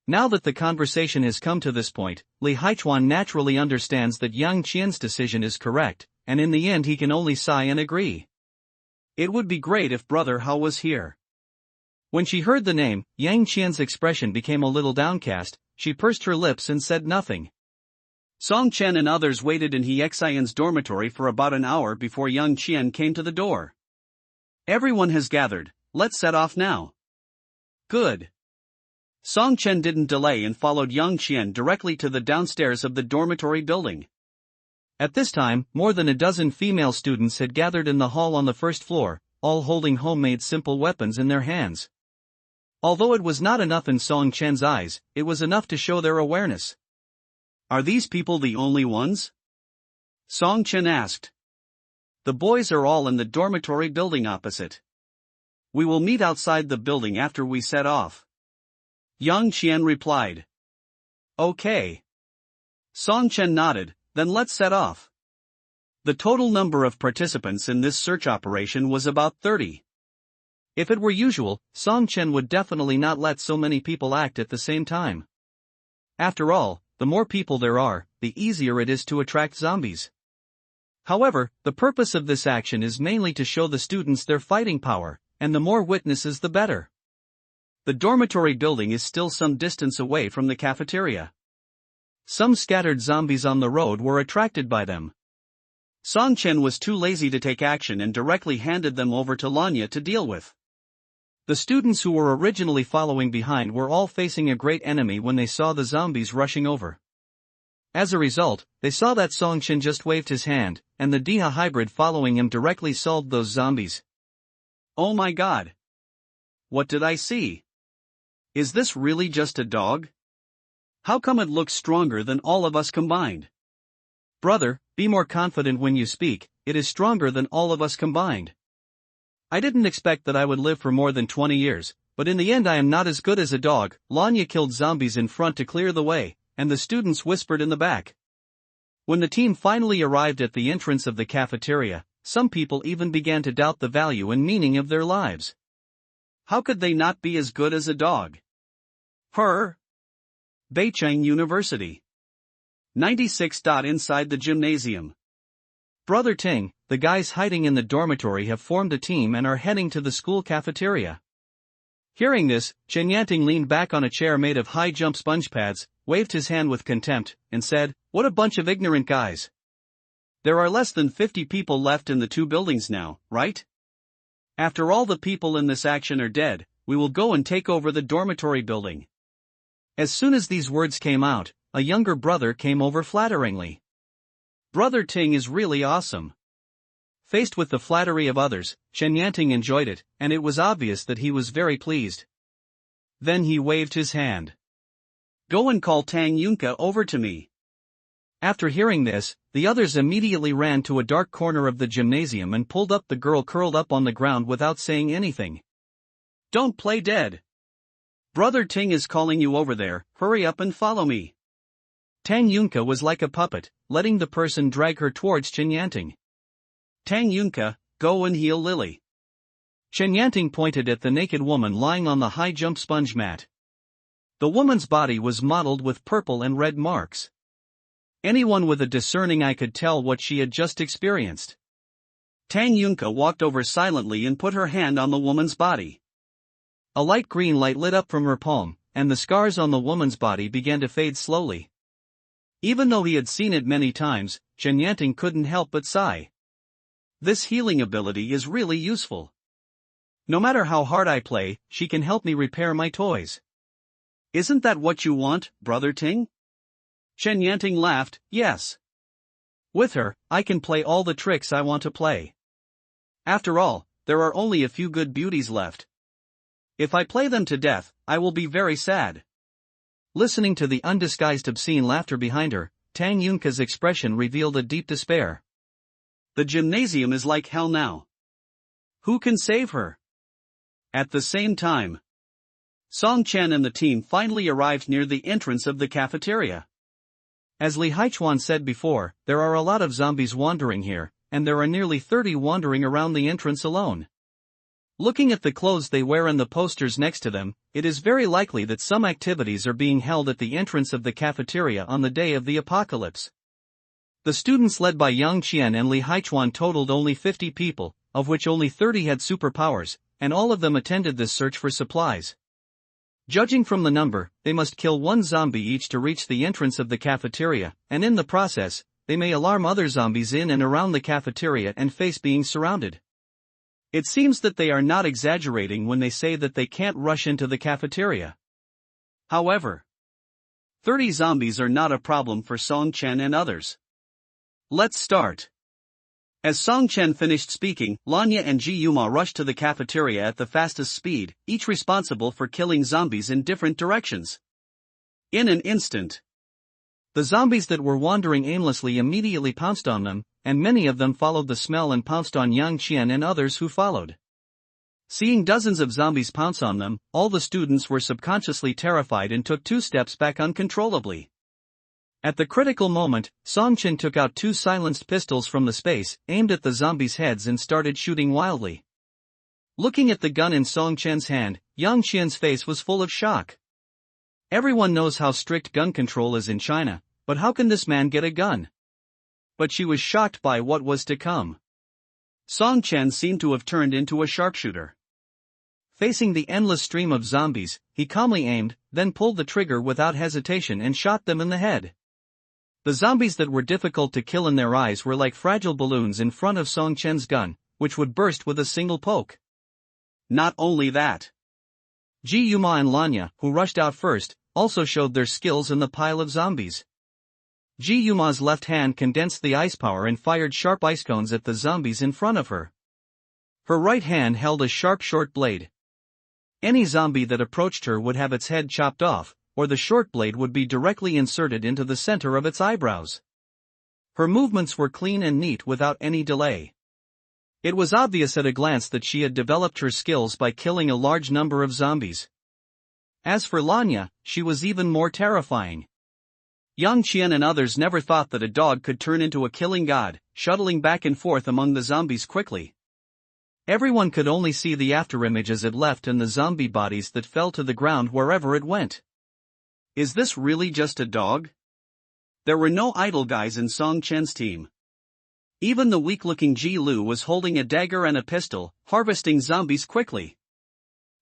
Now that the conversation has come to this point, Li Haichuan naturally understands that Yang Qian's decision is correct, and in the end he can only sigh and agree. It would be great if Brother Hao was here. When she heard the name, Yang Qian's expression became a little downcast. She pursed her lips and said nothing. Songchen and others waited in He Xian's dormitory for about an hour before Yang Qian came to the door. Everyone has gathered, let's set off now. Good. Songchen didn't delay and followed Yang Qian directly to the downstairs of the dormitory building. At this time, more than a dozen female students had gathered in the hall on the first floor, all holding homemade simple weapons in their hands. Although it was not enough in Songchen's eyes, it was enough to show their awareness. Are these people the only ones? Songchen asked. The boys are all in the dormitory building opposite. We will meet outside the building after we set off. Yang Qian replied. Okay. Songchen nodded, then let's set off. The total number of participants in this search operation was about 30. If it were usual, Songchen would definitely not let so many people act at the same time. After all, the more people there are, the easier it is to attract zombies. However, the purpose of this action is mainly to show the students their fighting power, and the more witnesses the better. The dormitory building is still some distance away from the cafeteria. Some scattered zombies on the road were attracted by them. Songchen was too lazy to take action and directly handed them over to Lanya to deal with. The students who were originally following behind were all facing a great enemy when they saw the zombies rushing over. As a result, they saw that Songchen just waved his hand, and the Diha hybrid following him directly solved those zombies. Oh my god! What did I see? Is this really just a dog? How come it looks stronger than all of us combined? Brother, be more confident when you speak, it is stronger than all of us combined. I didn't expect that I would live for more than 20 years, but in the end I am not as good as a dog. Lanya killed zombies in front to clear the way, and the students whispered in the back. When the team finally arrived at the entrance of the cafeteria, some people even began to doubt the value and meaning of their lives. How could they not be as good as a dog? Beijing University. 96. Inside the gymnasium. Brother Ting, the guys hiding in the dormitory have formed a team and are heading to the school cafeteria. Hearing this, Chen Yanting leaned back on a chair made of high-jump sponge pads. waved his hand with contempt, and said, "What a bunch of ignorant guys. There are less than 50 people left in the two buildings now, right? After all the people in this action are dead, we will go and take over the dormitory building." As soon as these words came out, a younger brother came over flatteringly. "Brother Ting is really awesome." Faced with the flattery of others, Chen Yanting enjoyed it, and it was obvious that he was very pleased. Then he waved his hand. "Go and call Tang Yunka over to me." After hearing this, the others immediately ran to a dark corner of the gymnasium and pulled up the girl curled up on the ground without saying anything. "Don't play dead. Brother Ting is calling you over there, hurry up and follow me." Tang Yunka was like a puppet, letting the person drag her towards Chen Yanting. "Tang Yunka, go and heal Lily." Chen Yanting pointed at the naked woman lying on the high jump sponge mat. The woman's body was mottled with purple and red marks. Anyone with a discerning eye could tell what she had just experienced. Tang Yunka walked over silently and put her hand on the woman's body. A light green light lit up from her palm, and the scars on the woman's body began to fade slowly. Even though he had seen it many times, Chen Yanting couldn't help but sigh. This healing ability is really useful. No matter how hard I play, she can help me repair my toys. Isn't that what you want, Brother Ting? Chen Yanting laughed, yes. With her, I can play all the tricks I want to play. After all, there are only a few good beauties left. If I play them to death, I will be very sad. Listening to the undisguised obscene laughter behind her, Tang Yunka's expression revealed a deep despair. The gymnasium is like hell now. Who can save her? At the same time, Song Chen and the team finally arrived near the entrance of the cafeteria. As Li Haichuan said before, there are a lot of zombies wandering here, and there are nearly 30 wandering around the entrance alone. Looking at the clothes they wear and the posters next to them, it is very likely that some activities are being held at the entrance of the cafeteria on the day of the apocalypse. The students led by Yang Qian and Li Haichuan totaled only 50 people, of which only 30 had superpowers, and all of them attended this search for supplies. Judging from the number, they must kill one zombie each to reach the entrance of the cafeteria, and in the process, they may alarm other zombies in and around the cafeteria and face being surrounded. It seems that they are not exaggerating when they say that they can't rush into the cafeteria. However, 30 zombies are not a problem for Song Chen and others. Let's start. As Song Chen finished speaking, Lanya and Ji Yuma rushed to the cafeteria at the fastest speed, each responsible for killing zombies in different directions. In an instant, the zombies that were wandering aimlessly immediately pounced on them, and many of them followed the smell and pounced on Yang Qian and others who followed. Seeing dozens of zombies pounce on them, all the students were subconsciously terrified and took 2 steps back uncontrollably. At the critical moment, Song Chen took out 2 silenced pistols from the space, aimed at the zombies' heads and started shooting wildly. Looking at the gun in Song Chen's hand, Yang Qian's face was full of shock. Everyone knows how strict gun control is in China, but how can this man get a gun? But she was shocked by what was to come. Song Chen seemed to have turned into a sharpshooter. Facing the endless stream of zombies, he calmly aimed, then pulled the trigger without hesitation and shot them in the head. The zombies that were difficult to kill in their eyes were like fragile balloons in front of Song Chen's gun, which would burst with a single poke. Not only that, Ji Yuma and Lanya, who rushed out first, also showed their skills in the pile of zombies. Ji Yuma's left hand condensed the ice power and fired sharp ice cones at the zombies in front of her. Her right hand held a sharp short blade. Any zombie that approached her would have its head chopped off, or the short blade would be directly inserted into the center of its eyebrows. Her movements were clean and neat without any delay. It was obvious at a glance that she had developed her skills by killing a large number of zombies. As for Lanya, she was even more terrifying. Yang Qian and others never thought that a dog could turn into a killing god, shuttling back and forth among the zombies quickly. Everyone could only see the afterimage as it left and the zombie bodies that fell to the ground wherever it went. Is this really just a dog? There were no idle guys in Song Chen's team. Even the weak-looking Ji Lu was holding a dagger and a pistol, harvesting zombies quickly.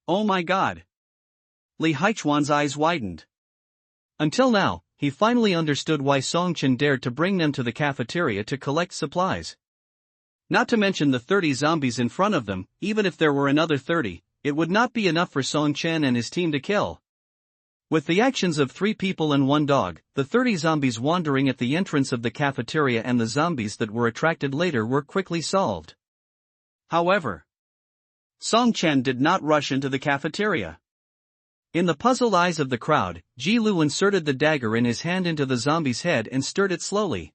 Oh my god! Li Haichuan's eyes widened. Until now, he finally understood why Song-chan dared to bring them to the cafeteria to collect supplies. Not to mention the 30 zombies in front of them. Even if there were another 30, it would not be enough for Song-chan and his team to kill. With the actions of 3 people and 1 dog, the 30 zombies wandering at the entrance of the cafeteria and the zombies that were attracted later were quickly solved. However, Song-chan did not rush into the cafeteria. In the puzzled eyes of the crowd, Ji-Lu inserted the dagger in his hand into the zombie's head and stirred it slowly.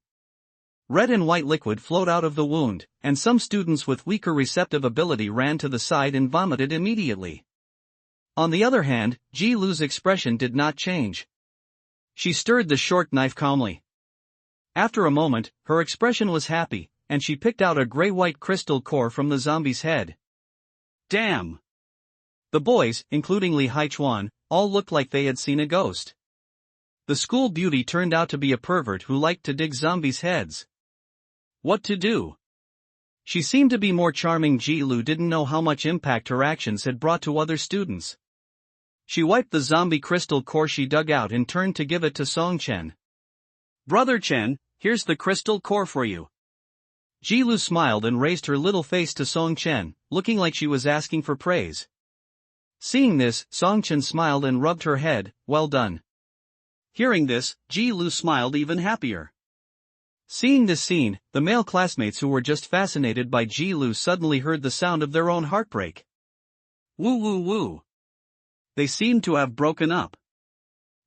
Red and white liquid flowed out of the wound, and some students with weaker receptive ability ran to the side and vomited immediately. On the other hand, Ji-Lu's expression did not change. She stirred the short knife calmly. After a moment, her expression was happy, and she picked out a gray-white crystal core from the zombie's head. Damn! The boys, including Li Haichuan, all looked like they had seen a ghost. The school beauty turned out to be a pervert who liked to dig zombies' heads. What to do? She seemed to be more charming. Ji-Lu didn't know how much impact her actions had brought to other students. She wiped the zombie crystal core she dug out and turned to give it to Song-chan. Brother Chen, here's the crystal core for you. Ji-Lu smiled and raised her little face to Song-chan, looking like she was asking for praise. Seeing this, Song-chan smiled and rubbed her head. Well done. Hearing this, Ji-Lu smiled even happier. Seeing this scene, the male classmates who were just fascinated by Ji-Lu suddenly heard the sound of their own heartbreak. Woo woo woo. They seemed to have broken up.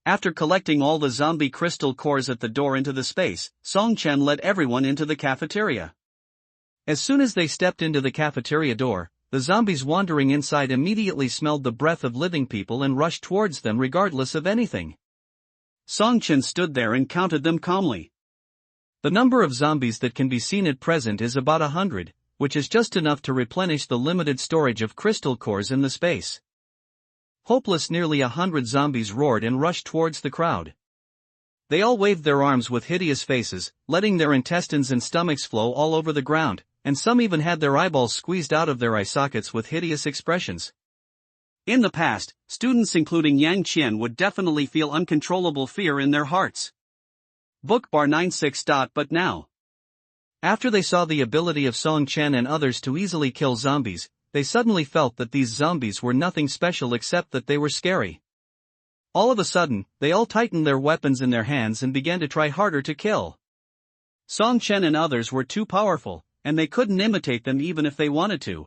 After collecting all the zombie crystal cores at the door into the space, Song-chan led everyone into the cafeteria. As soon as they stepped into the cafeteria door, the zombies wandering inside immediately smelled the breath of living people and rushed towards them regardless of anything. Song-chan stood there and counted them calmly. The number of zombies that can be seen at present is about 100, which is just enough to replenish the limited storage of crystal cores in the space. Hopeless, nearly 100 zombies roared and rushed towards the crowd. They all waved their arms with hideous faces, letting their intestines and stomachs flow all over the ground, and some even had their eyeballs squeezed out of their eye sockets with hideous expressions. In the past, students including Yang Qian would definitely feel uncontrollable fear in their hearts. Book bar 96. But now, after they saw the ability of Song-chan and others to easily kill zombies, they suddenly felt that these zombies were nothing special except that they were scary. All of a sudden, they all tightened their weapons in their hands and began to try harder to kill. Song-chan and others were too powerful, and they couldn't imitate them even if they wanted to.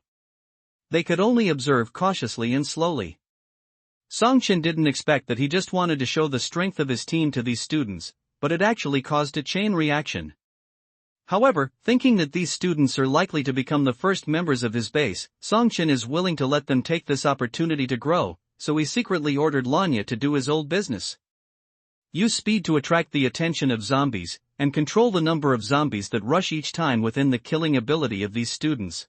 They could only observe cautiously and slowly. Song-chan didn't expect that. He just wanted to show the strength of his team to these students, but it actually caused a chain reaction. However, thinking that these students are likely to become the first members of his base, Song-chan is willing to let them take this opportunity to grow, so he secretly ordered Lanya to do his old business. Use speed to attract the attention of zombies, and control the number of zombies that rush each time within the killing ability of these students.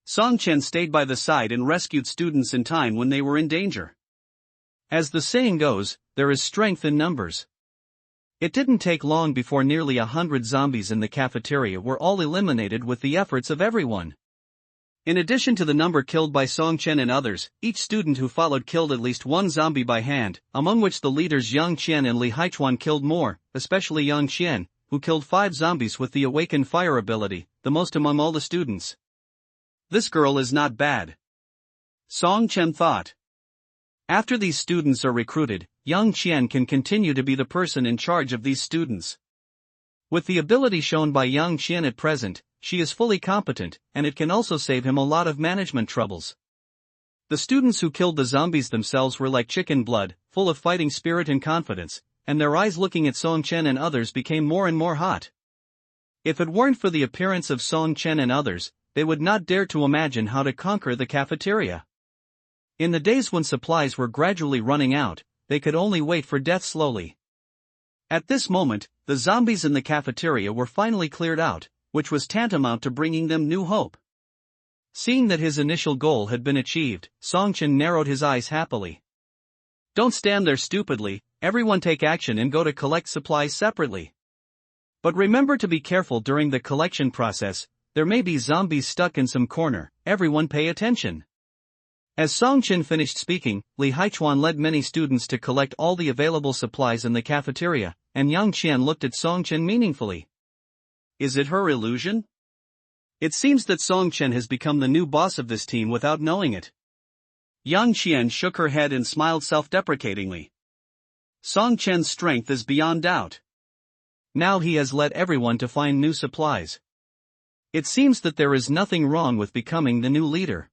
Song-chan stayed by the side and rescued students in time when they were in danger. As the saying goes, there is strength in numbers. It didn't take long before nearly 100 zombies in the cafeteria were all eliminated with the efforts of everyone. In addition to the number killed by Song-chan and others, each student who followed killed at least one zombie by hand, among which the leaders Yang Qian and Li Haichuan killed more, especially Yang Qian, who killed 5 zombies with the awakened fire ability, the most among all the students. This girl is not bad, Song-chan thought. After these students are recruited, Yang Qian can continue to be the person in charge of these students. With the ability shown by Yang Qian at present, she is fully competent, and it can also save him a lot of management troubles. The students who killed the zombies themselves were like chicken blood, full of fighting spirit and confidence, and their eyes looking at Song-chan and others became more and more hot. If it weren't for the appearance of Song-chan and others, they would not dare to imagine how to conquer the cafeteria. In the days when supplies were gradually running out, they could only wait for death slowly. At this moment, the zombies in the cafeteria were finally cleared out, which was tantamount to bringing them new hope. Seeing that his initial goal had been achieved, Song-chan narrowed his eyes happily. Don't stand there stupidly, everyone take action and go to collect supplies separately. But remember to be careful during the collection process, there may be zombies stuck in some corner, everyone pay attention. As Song Chen finished speaking, Li Haichuan led many students to collect all the available supplies in the cafeteria, and Yang Qian looked at Song Chen meaningfully. Is it her illusion? It seems that Song Chen has become the new boss of this team without knowing it. Yang Qian shook her head and smiled self-deprecatingly. Song Chen's strength is beyond doubt. Now he has led everyone to find new supplies. It seems that there is nothing wrong with becoming the new leader.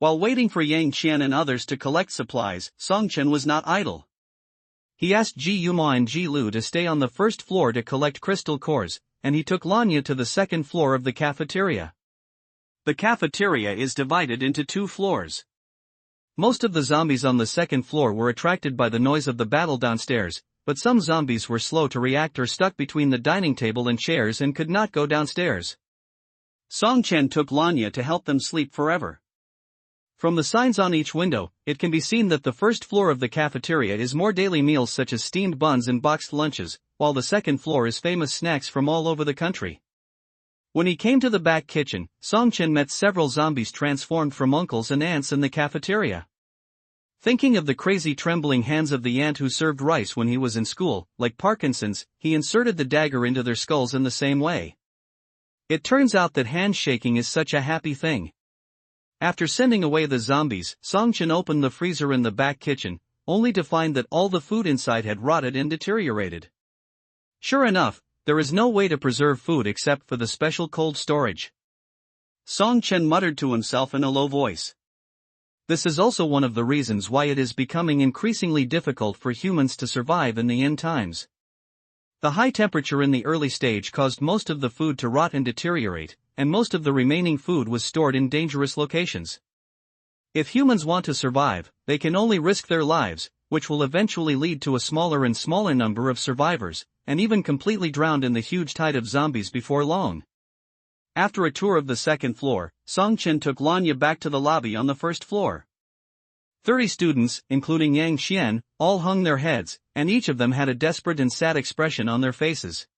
While waiting for Yang Qian and others to collect supplies, Song Chen was not idle. He asked Ji Yuma and Ji Lu to stay on the first floor to collect crystal cores, and he took Lanya to the second floor of the cafeteria. The cafeteria is divided into 2 floors. Most of the zombies on the second floor were attracted by the noise of the battle downstairs, but some zombies were slow to react or stuck between the dining table and chairs and could not go downstairs. Song Chen took Lanya to help them sleep forever. From the signs on each window, it can be seen that the first floor of the cafeteria is more daily meals such as steamed buns and boxed lunches, while the second floor is famous snacks from all over the country. When he came to the back kitchen, Song Chen met several zombies transformed from uncles and aunts in the cafeteria. Thinking of the crazy trembling hands of the aunt who served rice when he was in school, like Parkinson's, he inserted the dagger into their skulls in the same way. It turns out that handshaking is such a happy thing. After sending away the zombies, Song Chen opened the freezer in the back kitchen, only to find that all the food inside had rotted and deteriorated. Sure enough, there is no way to preserve food except for the special cold storage. Song Chen muttered to himself in a low voice. This is also one of the reasons why it is becoming increasingly difficult for humans to survive in the end times. The high temperature in the early stage caused most of the food to rot and deteriorate, and most of the remaining food was stored in dangerous locations. If humans want to survive, they can only risk their lives, which will eventually lead to a smaller and smaller number of survivors, and even completely drowned in the huge tide of zombies before long. After a tour of the second floor, Song Chen took Lanya back to the lobby on the first floor. 30 students, including Yang Qian, all hung their heads, and each of them had a desperate and sad expression on their faces.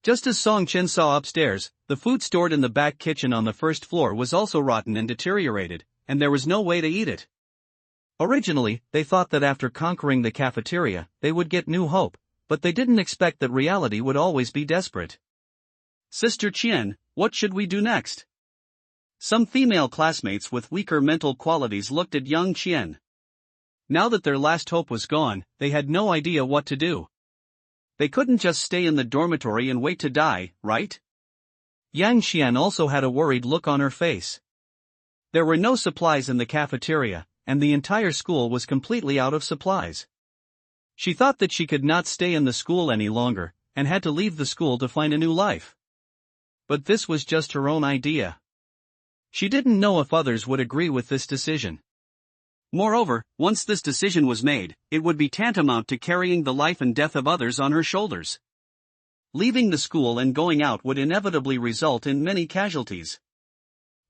Just as Song Chen saw upstairs, the food stored in the back kitchen on the first floor was also rotten and deteriorated, and there was no way to eat it. Originally, they thought that after conquering the cafeteria, they would get new hope, but they didn't expect that reality would always be desperate. Sister Qian, what should we do next? Some female classmates with weaker mental qualities looked at young Qian. Now that their last hope was gone, they had no idea what to do. They couldn't just stay in the dormitory and wait to die, right? Yang Qian also had a worried look on her face. There were no supplies in the cafeteria, and the entire school was completely out of supplies. She thought that she could not stay in the school any longer, and had to leave the school to find a new life. But this was just her own idea. She didn't know if others would agree with this decision. Moreover, once this decision was made, it would be tantamount to carrying the life and death of others on her shoulders. Leaving the school and going out would inevitably result in many casualties.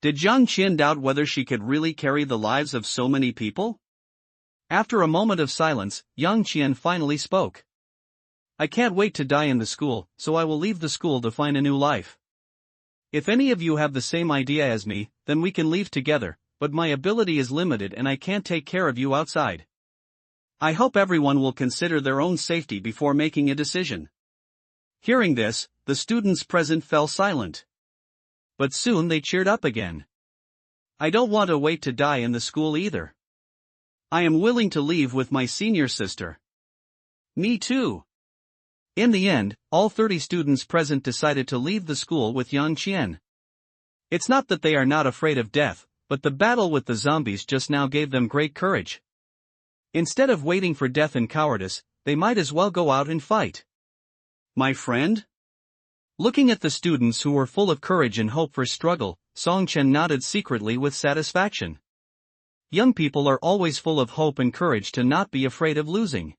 Did Yang Qian doubt whether she could really carry the lives of so many people? After a moment of silence, Yang Qian finally spoke. I can't wait to die in the school, so I will leave the school to find a new life. If any of you have the same idea as me, then we can leave together, but my ability is limited and I can't take care of you outside. I hope everyone will consider their own safety before making a decision. Hearing this, the students present fell silent. But soon they cheered up again. I don't want to wait to die in the school either. I am willing to leave with my senior sister. Me too. In the end, all 30 students present decided to leave the school with Yang Qian. It's not that they are not afraid of death, but the battle with the zombies just now gave them great courage. Instead of waiting for death and cowardice, they might as well go out and fight. My friend? Looking at the students who were full of courage and hope for struggle, Song Chen nodded secretly with satisfaction. Young people are always full of hope and courage to not be afraid of losing.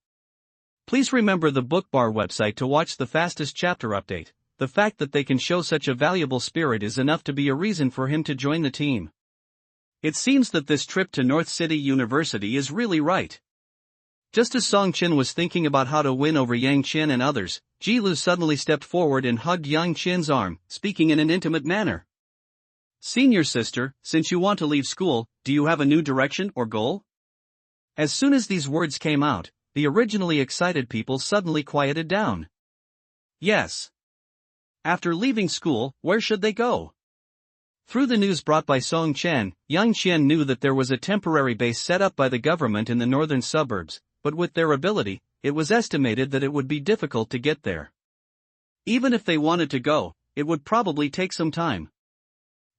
Please remember the Bookbar website to watch the fastest chapter update. The fact that they can show such a valuable spirit is enough to be a reason for him to join the team. It seems that this trip to North City University is really right. Just as Song Chen was thinking about how to win over Yang Qian and others, Ji Lu suddenly stepped forward and hugged Yang Qian's arm, speaking in an intimate manner. Senior sister, since you want to leave school, do you have a new direction or goal? As soon as these words came out, the originally excited people suddenly quieted down. Yes. After leaving school, where should they go? Through the news brought by Song Chen, Yang Qian knew that there was a temporary base set up by the government in the northern suburbs, but with their ability, it was estimated that it would be difficult to get there. Even if they wanted to go, it would probably take some time.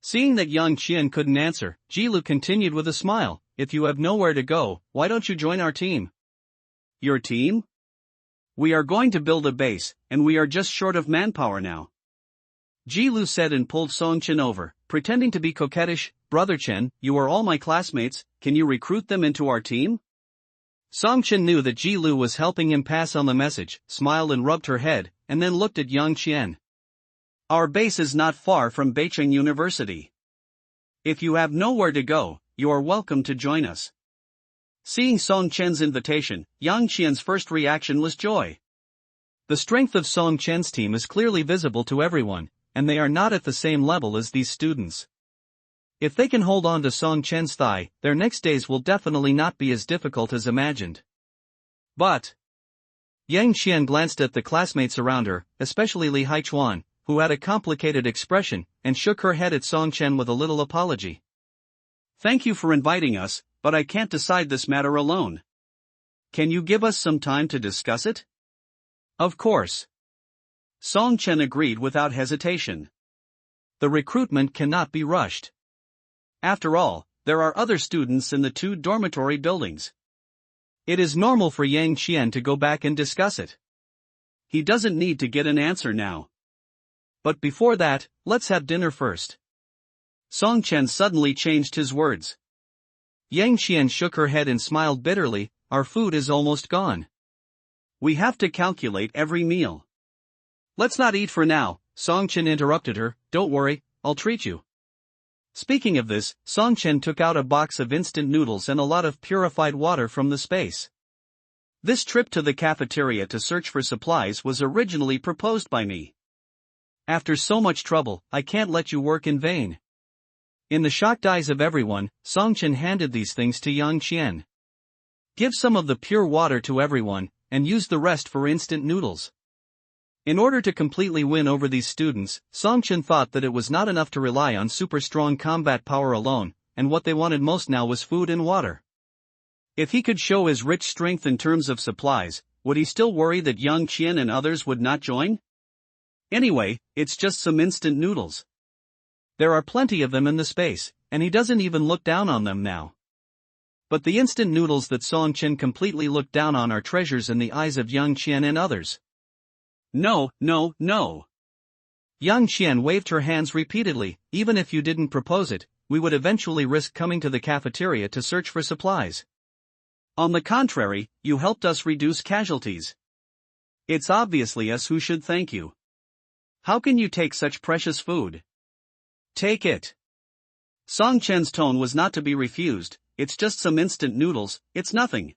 Seeing that Yang Qian couldn't answer, Jilu continued with a smile, if you have nowhere to go, why don't you join our team? Your team? We are going to build a base, and we are just short of manpower now. Jilu said and pulled Song Chen over, pretending to be coquettish. Brother Chen, you are all my classmates, can you recruit them into our team? Song Chen knew that Jilu was helping him pass on the message, smiled and rubbed her head, and then looked at Yang Qian. Our base is not far from Beijing University. If you have nowhere to go, you are welcome to join us. Seeing Song Chen's invitation, Yang Qian's first reaction was joy. The strength of Song Chen's team is clearly visible to everyone, and they are not at the same level as these students. If they can hold on to Song Chen's thigh, their next days will definitely not be as difficult as imagined. But Yang Qian glanced at the classmates around her, especially Li Haichuan, who had a complicated expression, and shook her head at Song Chen with a little apology. Thank you for inviting us, but I can't decide this matter alone. Can you give us some time to discuss it? Of course. Song Chen agreed without hesitation. The recruitment cannot be rushed. After all, there are other students in the 2 dormitory buildings. It is normal for Yang Qian to go back and discuss it. He doesn't need to get an answer now. But before that, let's have dinner first. Song Chen suddenly changed his words. Yang Qian shook her head and smiled bitterly, our food is almost gone. We have to calculate every meal. Let's not eat for now, Song Chen interrupted her, don't worry, I'll treat you. Speaking of this, Song Chen took out a box of instant noodles and a lot of purified water from the space. This trip to the cafeteria to search for supplies was originally proposed by me. After so much trouble, I can't let you work in vain. In the shocked eyes of everyone, Song Chen handed these things to Yang Qian. Give some of the pure water to everyone, and use the rest for instant noodles. In order to completely win over these students, Song Chen thought that it was not enough to rely on super strong combat power alone, and what they wanted most now was food and water. If he could show his rich strength in terms of supplies, would he still worry that Yang Qian and others would not join? Anyway, it's just some instant noodles. There are plenty of them in the space, and he doesn't even look down on them now. But the instant noodles that Song Chen completely looked down on are treasures in the eyes of Yang Qian and others. No, no, no. Yang Qian waved her hands repeatedly, even if you didn't propose it, we would eventually risk coming to the cafeteria to search for supplies. On the contrary, you helped us reduce casualties. It's obviously us who should thank you. How can you take such precious food? Take it. Song Chen's tone was not to be refused, it's just some instant noodles, it's nothing.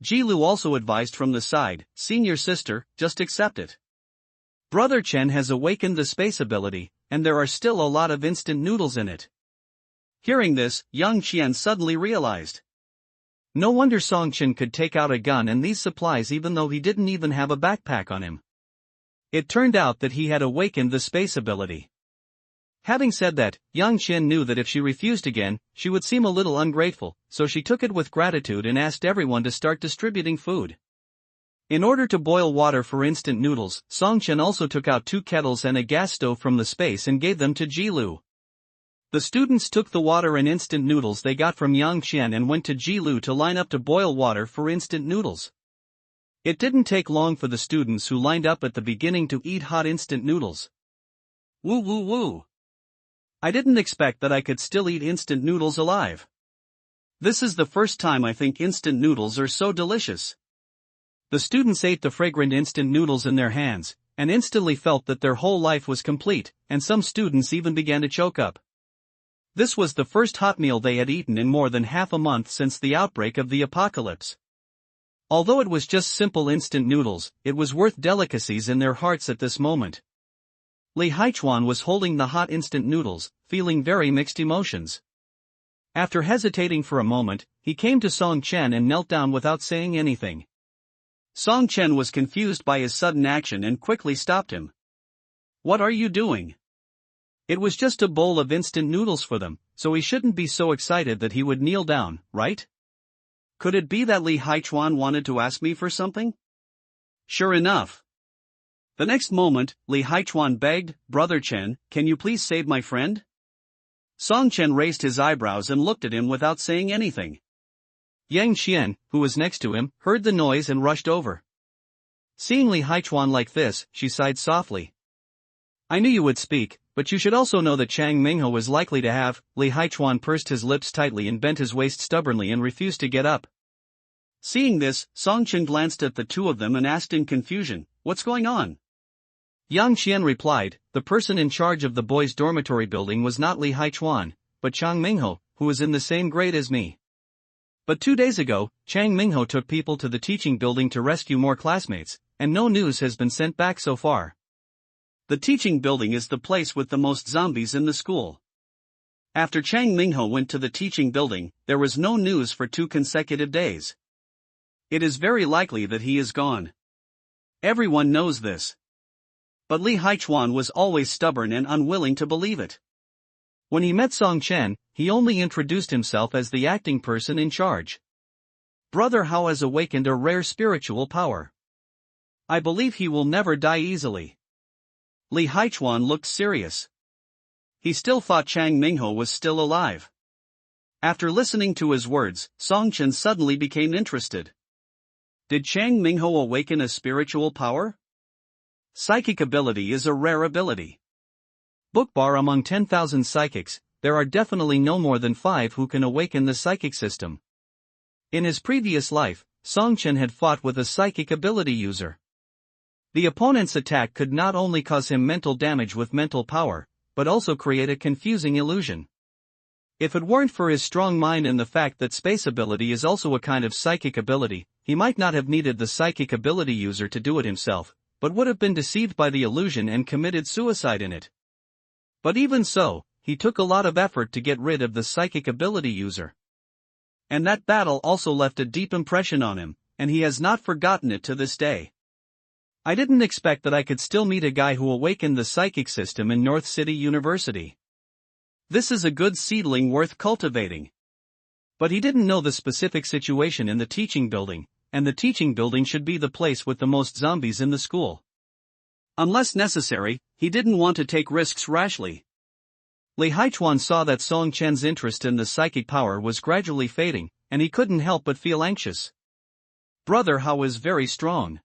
Jilu also advised from the side, senior sister, just accept it. Brother Chen has awakened the space ability, and there are still a lot of instant noodles in it. Hearing this, Yang Qian suddenly realized. No wonder Song Chen could take out a gun and these supplies even though he didn't even have a backpack on him. It turned out that he had awakened the space ability. Having said that, Yang Qian knew that if she refused again, she would seem a little ungrateful, so she took it with gratitude and asked everyone to start distributing food. In order to boil water for instant noodles, Song Chen also took out 2 kettles and a gas stove from the space and gave them to Jilu. The students took the water and instant noodles they got from Yang Qian and went to Jilu to line up to boil water for instant noodles. It didn't take long for the students who lined up at the beginning to eat hot instant noodles. Woo woo woo. I didn't expect that I could still eat instant noodles alive. This is the first time I think instant noodles are so delicious. The students ate the fragrant instant noodles in their hands, and instantly felt that their whole life was complete, and some students even began to choke up. This was the first hot meal they had eaten in more than half a month since the outbreak of the apocalypse. Although it was just simple instant noodles, it was worth delicacies in their hearts at this moment. Li Haichuan was holding the hot instant noodles, feeling very mixed emotions. After hesitating for a moment, he came to Song Chen and knelt down without saying anything. Song Chen was confused by his sudden action and quickly stopped him. "What are you doing?" It was just a bowl of instant noodles for them, so he shouldn't be so excited that he would kneel down, right? Could it be that Li Haichuan wanted to ask me for something? Sure enough. The next moment, Li Haichuan begged, "Brother Chen, can you please save my friend?" Song Chen raised his eyebrows and looked at him without saying anything. Yang Xian, who was next to him, heard the noise and rushed over. Seeing Li Haichuan like this, she sighed softly. "I knew you would speak, but you should also know that Chang Mingho is likely to have." Li Haichuan pursed his lips tightly and bent his waist stubbornly and refused to get up. Seeing this, Song Chen glanced at the two of them and asked in confusion, "What's going on?" Yang Xian replied, "The person in charge of the boys' dormitory building was not Li Haichuan, but Chang Mingho, who is in the same grade as me. But 2 days ago, Chang Mingho took people to the teaching building to rescue more classmates, and no news has been sent back so far. The teaching building is the place with the most zombies in the school. After Chang Mingho went to the teaching building, there was no news for 2 consecutive days. It is very likely that he is gone. Everyone knows this. But Li Haichuan was always stubborn and unwilling to believe it. When he met Song Chen, he only introduced himself as the acting person in charge. Brother Hao has awakened a rare spiritual power. I believe he will never die easily. Li Haichuan looked serious. He still thought Chang Mingho was still alive. After listening to his words, Song Chen suddenly became interested. Did Chang Mingho awaken a spiritual power? Psychic ability is a rare ability. Bookbar among 10,000 psychics, there are definitely no more than 5 who can awaken the psychic system. In his previous life, Song Chen had fought with a psychic ability user. The opponent's attack could not only cause him mental damage with mental power, but also create a confusing illusion. If it weren't for his strong mind and the fact that space ability is also a kind of psychic ability, he might not have needed the psychic ability user to do it himself, but would have been deceived by the illusion and committed suicide in it. But even so, he took a lot of effort to get rid of the psychic ability user. And that battle also left a deep impression on him, and he has not forgotten it to this day. I didn't expect that I could still meet a guy who awakened the psychic system in North City University. This is a good seedling worth cultivating. But he didn't know the specific situation in the teaching building, and the teaching building should be the place with the most zombies in the school. Unless necessary, he didn't want to take risks rashly. Li Haichuan saw that Song Chen's interest in the psychic power was gradually fading, and he couldn't help but feel anxious. Brother Hao is very strong.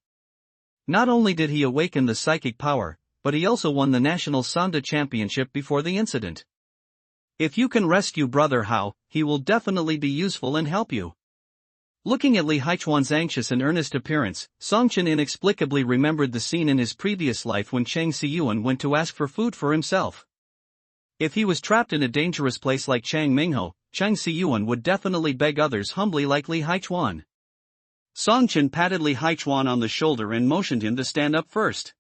Not only did he awaken the psychic power, but he also won the National Sanda Championship before the incident. If you can rescue Brother Hao, he will definitely be useful and help you. Looking at Li Haichuan's anxious and earnest appearance, Song Chen inexplicably remembered the scene in his previous life when Chang Siyuan went to ask for food for himself. If he was trapped in a dangerous place like Chang Mingho, Chang Siyuan would definitely beg others humbly like Li Haichuan. Song Chen patted Li Haichuan on the shoulder and motioned him to stand up first.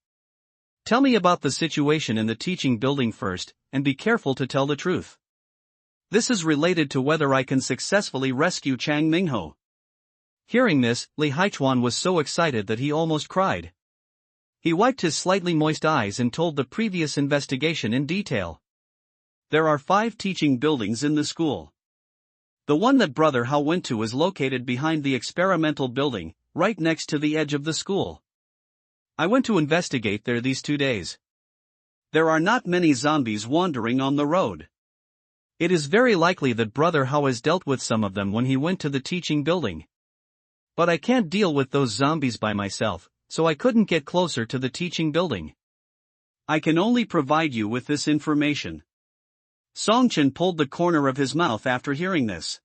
Tell me about the situation in the teaching building first, and be careful to tell the truth. This is related to whether I can successfully rescue Chang Mingho. Hearing this, Li Haichuan was so excited that he almost cried. He wiped his slightly moist eyes and told the previous investigation in detail. There are 5 teaching buildings in the school. The one that Brother Hao went to is located behind the experimental building, right next to the edge of the school. I went to investigate there these 2 days. There are not many zombies wandering on the road. It is very likely that Brother Hao has dealt with some of them when he went to the teaching building. But I can't deal with those zombies by myself, so I couldn't get closer to the teaching building. I can only provide you with this information. Song Chen pulled the corner of his mouth after hearing this.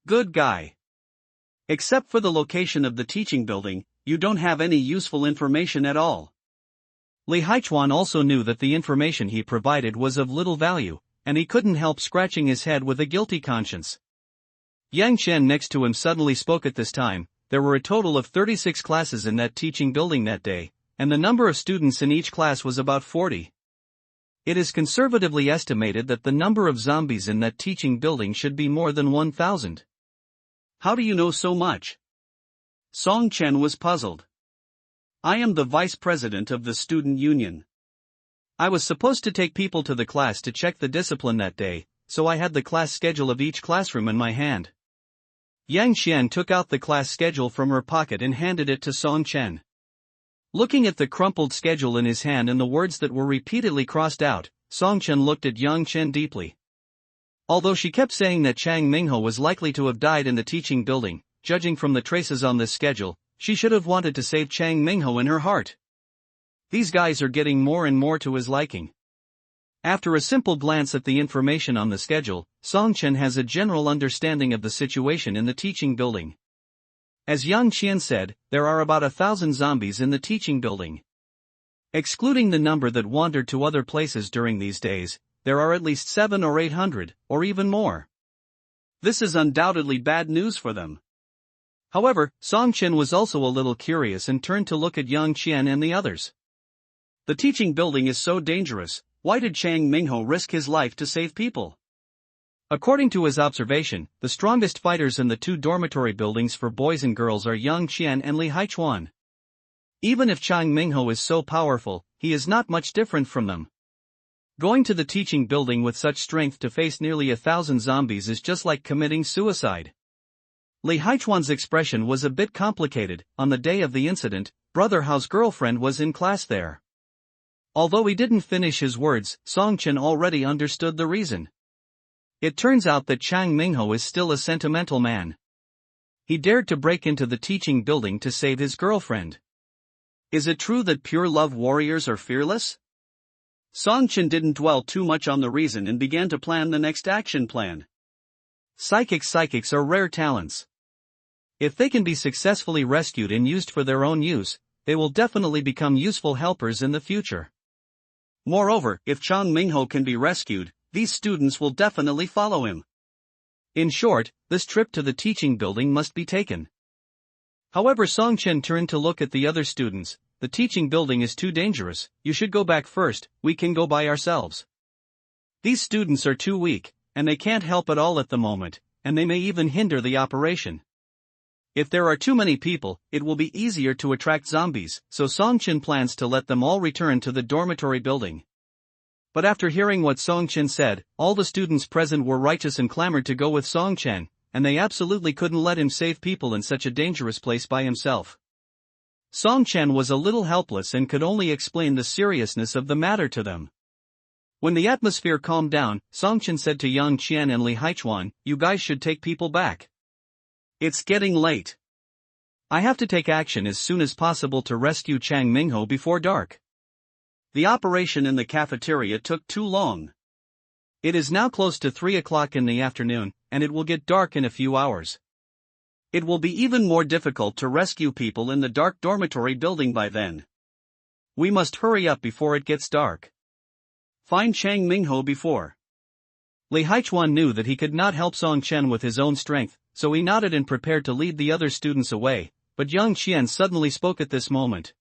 Good guy. Except for the location of the teaching building, you don't have any useful information at all. Li Haichuan also knew that the information he provided was of little value, and he couldn't help scratching his head with a guilty conscience. Yang Chen next to him suddenly spoke at this time. There were a total of 36 classes in that teaching building that day, and the number of students in each class was about 40. It is conservatively estimated that the number of zombies in that teaching building should be more than 1,000. How do you know so much? Song Chen was puzzled. I am the vice president of the student union. I was supposed to take people to the class to check the discipline that day, so I had the class schedule of each classroom in my hand. Yang Qian took out the class schedule from her pocket and handed it to Song Chen. Looking at the crumpled schedule in his hand and the words that were repeatedly crossed out, Song Chen looked at Yang Qian deeply. Although she kept saying that Chang Mingho was likely to have died in the teaching building, judging from the traces on this schedule, she should have wanted to save Chang Mingho in her heart. These guys are getting more and more to his liking. After a simple glance at the information on the schedule, Song Chen has a general understanding of the situation in the teaching building. As Yang Qian said, there are about 1,000 zombies in the teaching building. Excluding the number that wandered to other places during these days, there are at least 700 or 800, or even more. This is undoubtedly bad news for them. However, Song Chen was also a little curious and turned to look at Yang Qian and the others. The teaching building is so dangerous, why did Chang Mingho risk his life to save people? According to his observation, the strongest fighters in the two dormitory buildings for boys and girls are Yang Qian and Li Haichuan. Even if Chang Mingho is so powerful, he is not much different from them. Going to the teaching building with such strength to face nearly 1,000 zombies is just like committing suicide. Li Haichuan's expression was a bit complicated. On the day of the incident, Brother Hao's girlfriend was in class there. Although he didn't finish his words, Song Chen already understood the reason. It turns out that Chang Mingho is still a sentimental man. He dared to break into the teaching building to save his girlfriend. Is it true that pure love warriors are fearless? Song Chen didn't dwell too much on the reason and began to plan the next action plan. Psychics are rare talents. If they can be successfully rescued and used for their own use, they will definitely become useful helpers in the future. Moreover, if Chang Mingho can be rescued, these students will definitely follow him. In short, this trip to the teaching building must be taken. However, Song Chen turned to look at the other students. The teaching building is too dangerous, you should go back first, we can go by ourselves. These students are too weak, and they can't help at all at the moment, and they may even hinder the operation. If there are too many people, it will be easier to attract zombies, so Song Chen plans to let them all return to the dormitory building. But after hearing what Song Chen said, all the students present were righteous and clamored to go with Song Chen, and they absolutely couldn't let him save people in such a dangerous place by himself. Song Chen was a little helpless and could only explain the seriousness of the matter to them. When the atmosphere calmed down, Song Chen said to Yang Qian and Li Haichuan, "You guys should take people back. It's getting late. I have to take action as soon as possible to rescue Chang Mingho before dark. The operation in the cafeteria took too long. It is now close to 3 o'clock in the afternoon, and it will get dark in a few hours. It will be even more difficult to rescue people in the dark dormitory building by then. We must hurry up before it gets dark. Find Chang Mingho before." Li Haichuan knew that he could not help Song Chen with his own strength, so he nodded and prepared to lead the other students away, but Yang Qian suddenly spoke at this moment.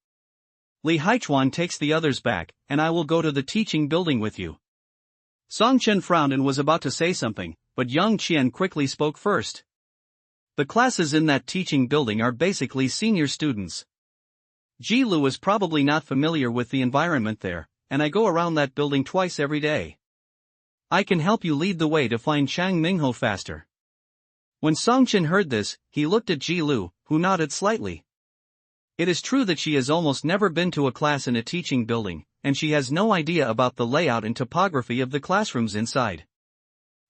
"Li Haichuan takes the others back, and I will go to the teaching building with you." Song Chen frowned and was about to say something, but Yang Qian quickly spoke first. "The classes in that teaching building are basically senior students. Ji Lu is probably not familiar with the environment there, and I go around that building twice every day. I can help you lead the way to find Chang Mingho faster." When Song Chen heard this, he looked at Ji Lu, who nodded slightly. It is true that she has almost never been to a class in a teaching building, and she has no idea about the layout and topography of the classrooms inside.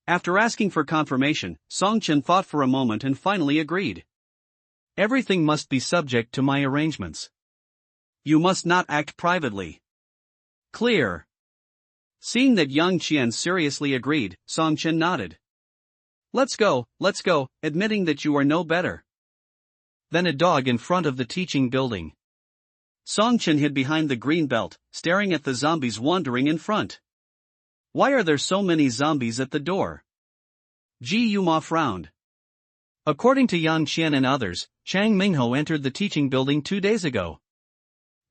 After asking for confirmation, Song Chen thought for a moment and finally agreed. "Everything must be subject to my arrangements. You must not act privately. Clear?" Seeing that Yang Qian seriously agreed, Song Chen nodded. Let's go, admitting that you are no better than a dog in front of the teaching building." Song Chen hid behind the green belt, staring at the zombies wandering in front. "Why are there so many zombies at the door?" Ji Yuma frowned. According to Yang Qian and others, Chang Mingho entered the teaching building 2 days ago.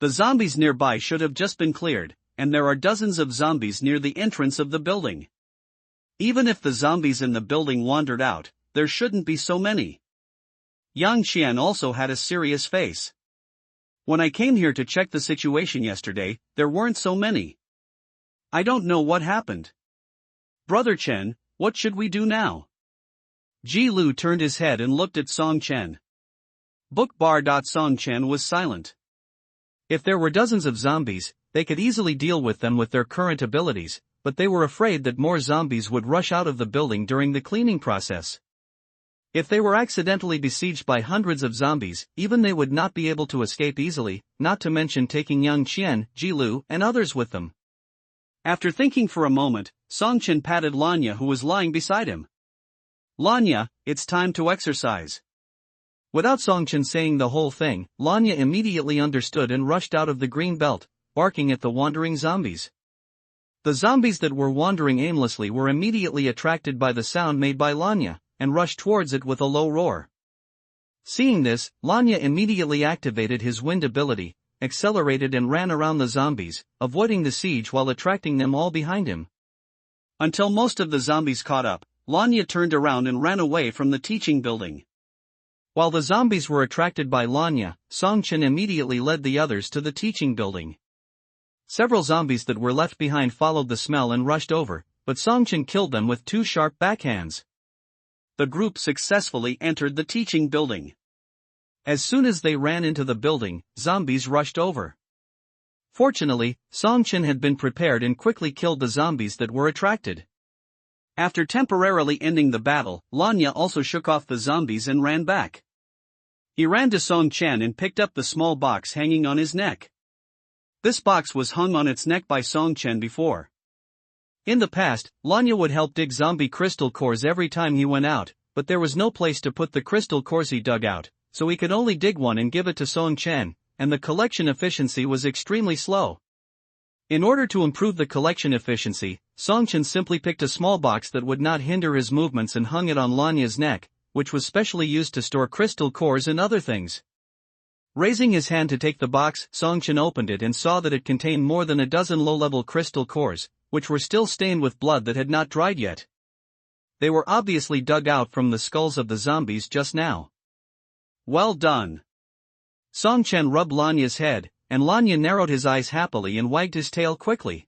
The zombies nearby should have just been cleared, and there are dozens of zombies near the entrance of the building. Even if the zombies in the building wandered out, there shouldn't be so many. Yang Qian also had a serious face. When I came here to check the situation yesterday, there weren't so many. I don't know what happened. Brother Chen, what should we do now? Ji Lu turned his head and looked at Song Chen. Bookbar. Song Chen was silent. If there were dozens of zombies, they could easily deal with them with their current abilities, but they were afraid that more zombies would rush out of the building during the cleaning process. If they were accidentally besieged by hundreds of zombies, even they would not be able to escape easily, not to mention taking Yang Qian, Ji Lu, and others with them. After thinking for a moment, Song Chen patted Lanya, who was lying beside him. Lanya, it's time to exercise. Without Song Chen saying the whole thing, Lanya immediately understood and rushed out of the green belt, barking at the wandering zombies. The zombies that were wandering aimlessly were immediately attracted by the sound made by Lanya, and rushed towards it with a low roar. Seeing this, Lanya immediately activated his wind ability, accelerated and ran around the zombies, avoiding the siege while attracting them all behind him. Until most of the zombies caught up, Lanya turned around and ran away from the teaching building. While the zombies were attracted by Lanya, Song Chen immediately led the others to the teaching building. Several zombies that were left behind followed the smell and rushed over, but Song Chen killed them with 2 sharp backhands. The group successfully entered the teaching building. As soon as they ran into the building, zombies rushed over. Fortunately, Song Chen had been prepared and quickly killed the zombies that were attracted. After temporarily ending the battle, Lanya also shook off the zombies and ran back. He ran to Song Chen and picked up the small box hanging on his neck. This box was hung on its neck by Song Chen before. In the past, Lanya would help dig zombie crystal cores every time he went out, but there was no place to put the crystal cores he dug out, so he could only dig one and give it to Song Chen, and the collection efficiency was extremely slow. In order to improve the collection efficiency, Song Chen simply picked a small box that would not hinder his movements and hung it on Lanya's neck, which was specially used to store crystal cores and other things. Raising his hand to take the box, Song Chen opened it and saw that it contained more than a dozen low-level crystal cores, which were still stained with blood that had not dried yet. They were obviously dug out from the skulls of the zombies just now. Well done. Song Chen rubbed Lanya's head, and Lanya narrowed his eyes happily and wagged his tail quickly.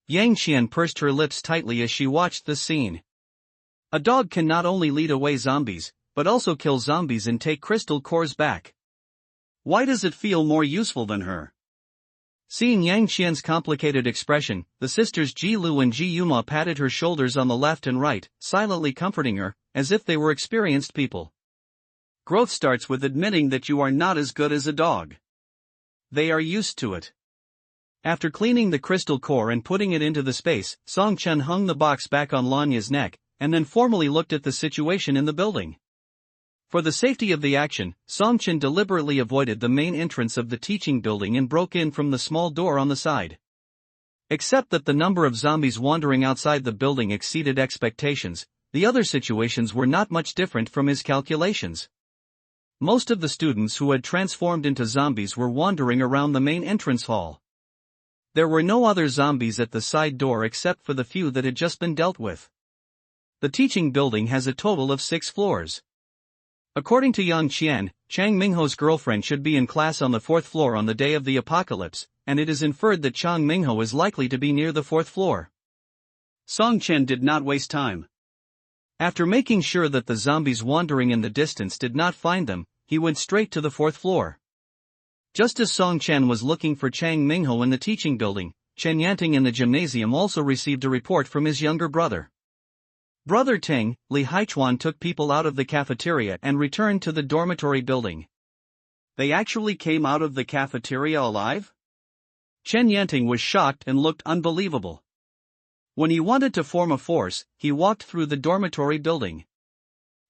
Yang Qian pursed her lips tightly as she watched the scene. A dog can not only lead away zombies, but also kill zombies and take crystal cores back. Why does it feel more useful than her? Seeing Yang Qian's complicated expression, the sisters Ji Lu and Ji Yuma patted her shoulders on the left and right, silently comforting her, as if they were experienced people. Growth starts with admitting that you are not as good as a dog. They are used to it. After cleaning the crystal core and putting it into the space, Song Chen hung the box back on Lanya's neck, and then formally looked at the situation in the building. For the safety of the action, Song Chen deliberately avoided the main entrance of the teaching building and broke in from the small door on the side. Except that the number of zombies wandering outside the building exceeded expectations, the other situations were not much different from his calculations. Most of the students who had transformed into zombies were wandering around the main entrance hall. There were no other zombies at the side door except for the few that had just been dealt with. The teaching building has a total of 6 floors. According to Yang Qian, Chang Mingho's girlfriend should be in class on the 4th floor on the day of the apocalypse, and it is inferred that Chang Mingho is likely to be near the 4th floor. Song Chen did not waste time. After making sure that the zombies wandering in the distance did not find them, he went straight to the 4th floor. Just as Song Chen was looking for Chang Mingho in the teaching building, Chen Yanting in the gymnasium also received a report from his younger brother. Brother Ting, Li Haichuan took people out of the cafeteria and returned to the dormitory building. They actually came out of the cafeteria alive? Chen Yanting was shocked and looked unbelievable. When he wanted to form a force, he walked through the dormitory building.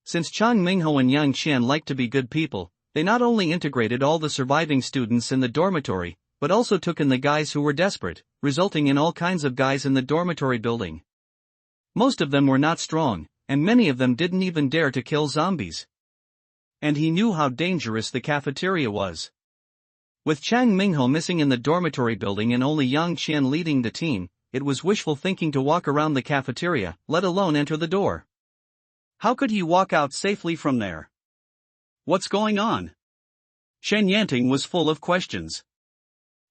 Since Chang Mingho and Yang Qian liked to be good people, they not only integrated all the surviving students in the dormitory, but also took in the guys who were desperate, resulting in all kinds of guys in the dormitory building. Most of them were not strong, and many of them didn't even dare to kill zombies. And he knew how dangerous the cafeteria was. With Chang Mingho missing in the dormitory building and only Yang Qian leading the team, it was wishful thinking to walk around the cafeteria, let alone enter the door. How could he walk out safely from there? What's going on? Chen Yanting was full of questions.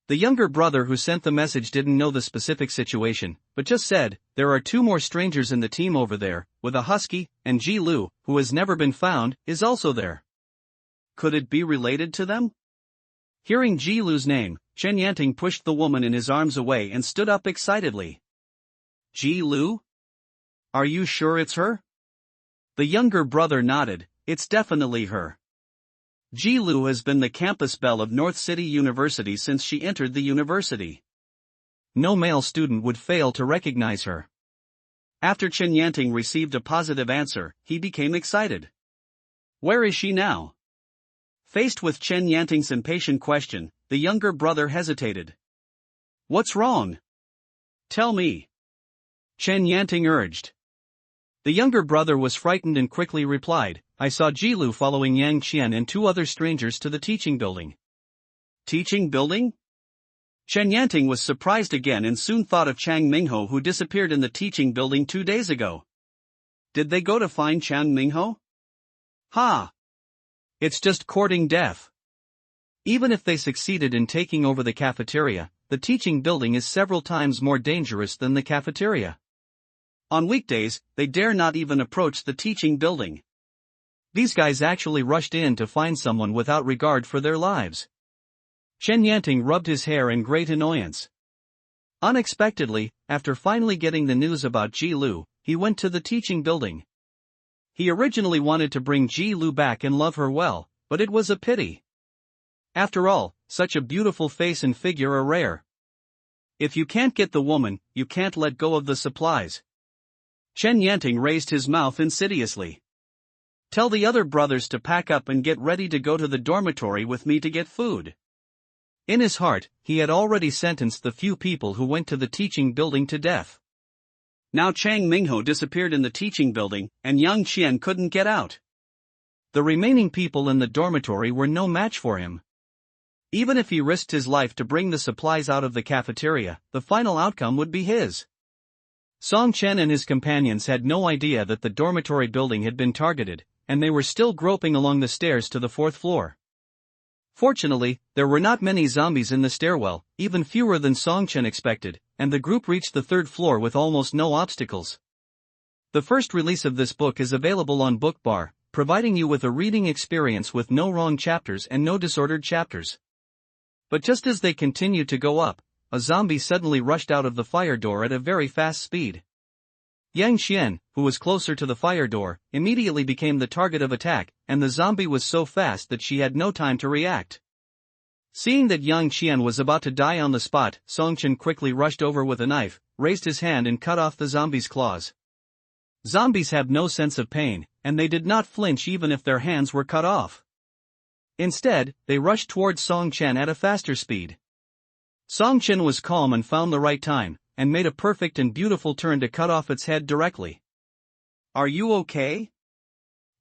The younger brother who sent the message didn't know the specific situation, but just said, "There are two more strangers in the team over there, with a husky, and Ji Lu, who has never been found, is also there." Could it be related to them? Hearing Ji Lu's name, Chen Yanting pushed the woman in his arms away and stood up excitedly. Ji Lu? Are you sure it's her? The younger brother nodded. "It's definitely her. Ji Lu has been the campus belle of North City University since she entered the university. No male student would fail to recognize her." After Chen Yanting received a positive answer, he became excited. Where is she now? Faced with Chen Yanting's impatient question, the younger brother hesitated. What's wrong? Tell me. Chen Yanting urged. The younger brother was frightened and quickly replied, "I saw Ji Lu following Yang Qian and two other strangers to the teaching building." Teaching building? Chen Yanting was surprised again and soon thought of Chang Mingho, who disappeared in the teaching building 2 days ago. Did they go to find Chang Mingho? Ha! It's just courting death. Even if they succeeded in taking over the cafeteria, the teaching building is several times more dangerous than the cafeteria. On weekdays, they dare not even approach the teaching building. These guys actually rushed in to find someone without regard for their lives. Chen Yanting rubbed his hair in great annoyance. Unexpectedly, after finally getting the news about Ji Lu, he went to the teaching building. He originally wanted to bring Ji Lu back and love her well, but it was a pity. After all, such a beautiful face and figure are rare. If you can't get the woman, you can't let go of the supplies. Chen Yanting raised his mouth insidiously. Tell the other brothers to pack up and get ready to go to the dormitory with me to get food. In his heart, he had already sentenced the few people who went to the teaching building to death. Now Chang Mingho disappeared in the teaching building, and Yang Qian couldn't get out. The remaining people in the dormitory were no match for him. Even if he risked his life to bring the supplies out of the cafeteria, the final outcome would be his. Song Chen and his companions had no idea that the dormitory building had been targeted, and they were still groping along the stairs to the 4th floor. Fortunately, there were not many zombies in the stairwell, even fewer than Song Chen expected, and the group reached the 3rd floor with almost no obstacles. The first release of this book is available on Bookbar, providing you with a reading experience with no wrong chapters and no disordered chapters. But just as they continued to go up, a zombie suddenly rushed out of the fire door at a very fast speed. Yang Qian, who was closer to the fire door, immediately became the target of attack, and the zombie was so fast that she had no time to react. Seeing that Yang Qian was about to die on the spot, Song Chen quickly rushed over with a knife, raised his hand and cut off the zombie's claws. Zombies have no sense of pain, and they did not flinch even if their hands were cut off. Instead, they rushed towards Song Chen at a faster speed. Song Chen was calm and found the right time, and made a perfect and beautiful turn to cut off its head directly. Are you okay?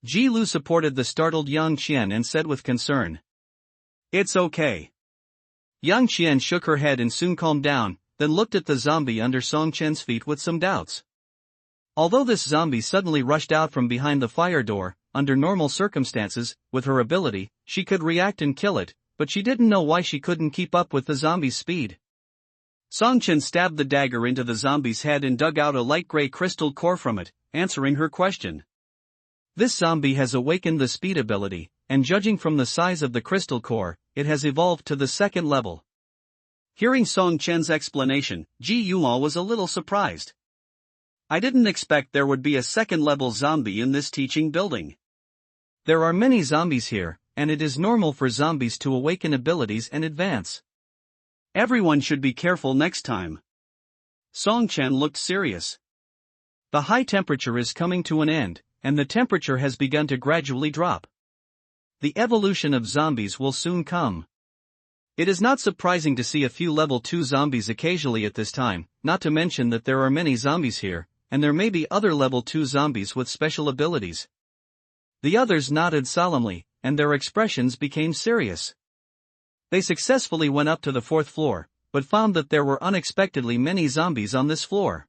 Ji Lu supported the startled Yang Qian and said with concern. It's okay. Yang Qian shook her head and soon calmed down, then looked at the zombie under Song Chen's feet with some doubts. Although this zombie suddenly rushed out from behind the fire door, under normal circumstances, with her ability, she could react and kill it, but she didn't know why she couldn't keep up with the zombie's speed. Song Chen stabbed the dagger into the zombie's head and dug out a light gray crystal core from it, answering her question. This zombie has awakened the speed ability, and judging from the size of the crystal core, it has evolved to the 2nd level. Hearing Song Chen's explanation, Ji Yuma was a little surprised. I didn't expect there would be a 2nd level zombie in this teaching building. There are many zombies here, and it is normal for zombies to awaken abilities and advance. Everyone should be careful next time. Song Chen looked serious. The high temperature is coming to an end, and the temperature has begun to gradually drop. The evolution of zombies will soon come. It is not surprising to see a few level 2 zombies occasionally at this time, not to mention that there are many zombies here, and there may be other level 2 zombies with special abilities. The others nodded solemnly, and their expressions became serious. They successfully went up to the fourth floor, but found that there were unexpectedly many zombies on this floor.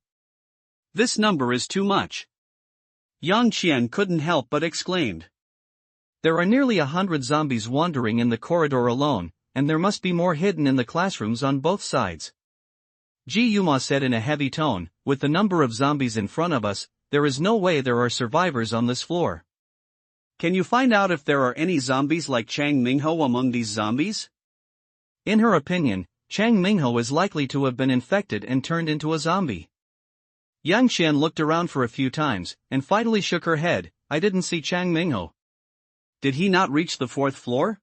This number is too much. Yang Qian couldn't help but exclaimed. There are nearly 100 zombies wandering in the corridor alone, and there must be more hidden in the classrooms on both sides. Ji Yuma said in a heavy tone, with the number of zombies in front of us, there is no way there are survivors on this floor. Can you find out if there are any zombies like Chang Mingho among these zombies? In her opinion, Chang Mingho is likely to have been infected and turned into a zombie. Yang Qian looked around for a few times, and finally shook her head. I didn't see Chang Mingho. Did he not reach the fourth floor?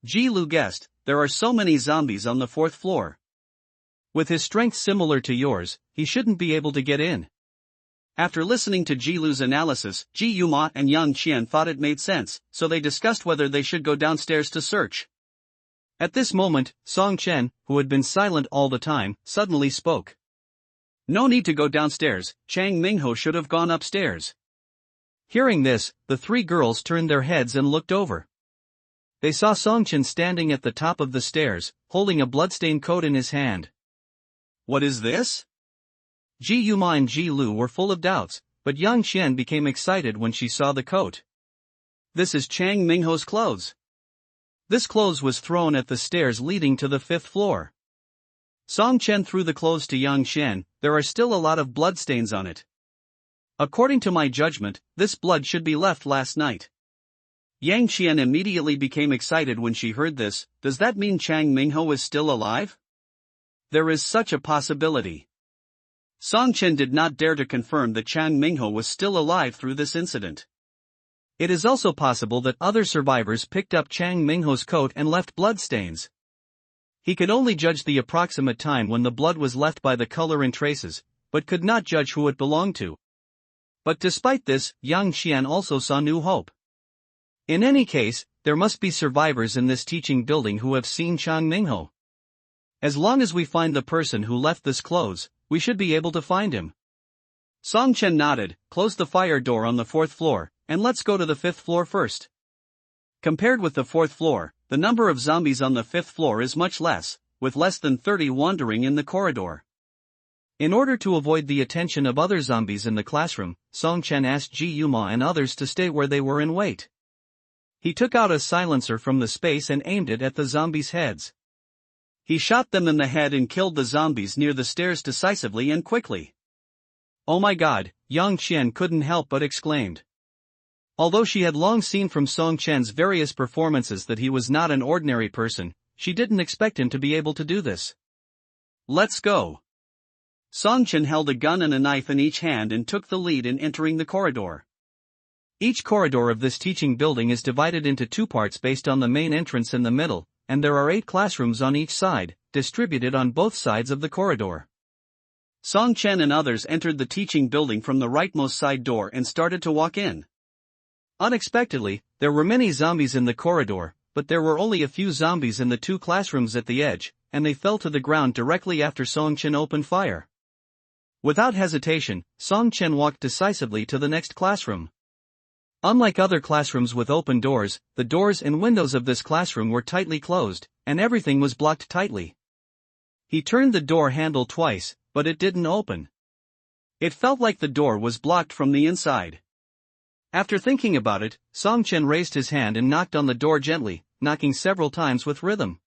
Ji Lu guessed, there are so many zombies on the fourth floor. With his strength similar to yours, he shouldn't be able to get in. After listening to Ji Lu's analysis, Ji Yuma and Yang Qian thought it made sense, so they discussed whether they should go downstairs to search. At this moment, Song Chen, who had been silent all the time, suddenly spoke. No need to go downstairs, Chang Mingho should have gone upstairs. Hearing this, the three girls turned their heads and looked over. They saw Song Chen standing at the top of the stairs, holding a bloodstained coat in his hand. What is this? Ji Yuma and Ji Lu were full of doubts, but Yang Qian became excited when she saw the coat. This is Chang Mingho's clothes. This clothes was thrown at the stairs leading to the fifth floor. Song Chen threw the clothes to Yang Qian. There are still a lot of bloodstains on it. According to my judgment, this blood should be left last night. Yang Qian immediately became excited when she heard this. Does that mean Chang Mingho is still alive? There is such a possibility. Song Chen did not dare to confirm that Chang Mingho was still alive through this incident. It is also possible that other survivors picked up Chang Mingho's coat and left bloodstains. He could only judge the approximate time when the blood was left by the color and traces, but could not judge who it belonged to. But despite this, Yang Qian also saw new hope. In any case, there must be survivors in this teaching building who have seen Chang Mingho. As long as we find the person who left this clothes, we should be able to find him. Song Chen nodded, close the fire door on the fourth floor, and let's go to the fifth floor first. Compared with the fourth floor, the number of zombies on the fifth floor is much less, with less than 30 wandering in the corridor. In order to avoid the attention of other zombies in the classroom, Song Chen asked Ji Yuma and others to stay where they were and wait. He took out a silencer from the space and aimed it at the zombies' heads. He shot them in the head and killed the zombies near the stairs decisively and quickly. Oh my god, Yang Qian couldn't help but exclaimed. Although she had long seen from Song Chen's various performances that he was not an ordinary person, she didn't expect him to be able to do this. Let's go. Song Chen held a gun and a knife in each hand and took the lead in entering the corridor. Each corridor of this teaching building is divided into two parts based on the main entrance in the middle, and there are 8 classrooms on each side, distributed on both sides of the corridor. Song Chen and others entered the teaching building from the rightmost side door and started to walk in. Unexpectedly, there were many zombies in the corridor, but there were only a few zombies in the 2 classrooms at the edge, and they fell to the ground directly after Song Chen opened fire. Without hesitation, Song Chen walked decisively to the next classroom. Unlike other classrooms with open doors, the doors and windows of this classroom were tightly closed, and everything was blocked tightly. He turned the door handle twice, but it didn't open. It felt like the door was blocked from the inside. After thinking about it, Song Chen raised his hand and knocked on the door gently, knocking several times with rhythm.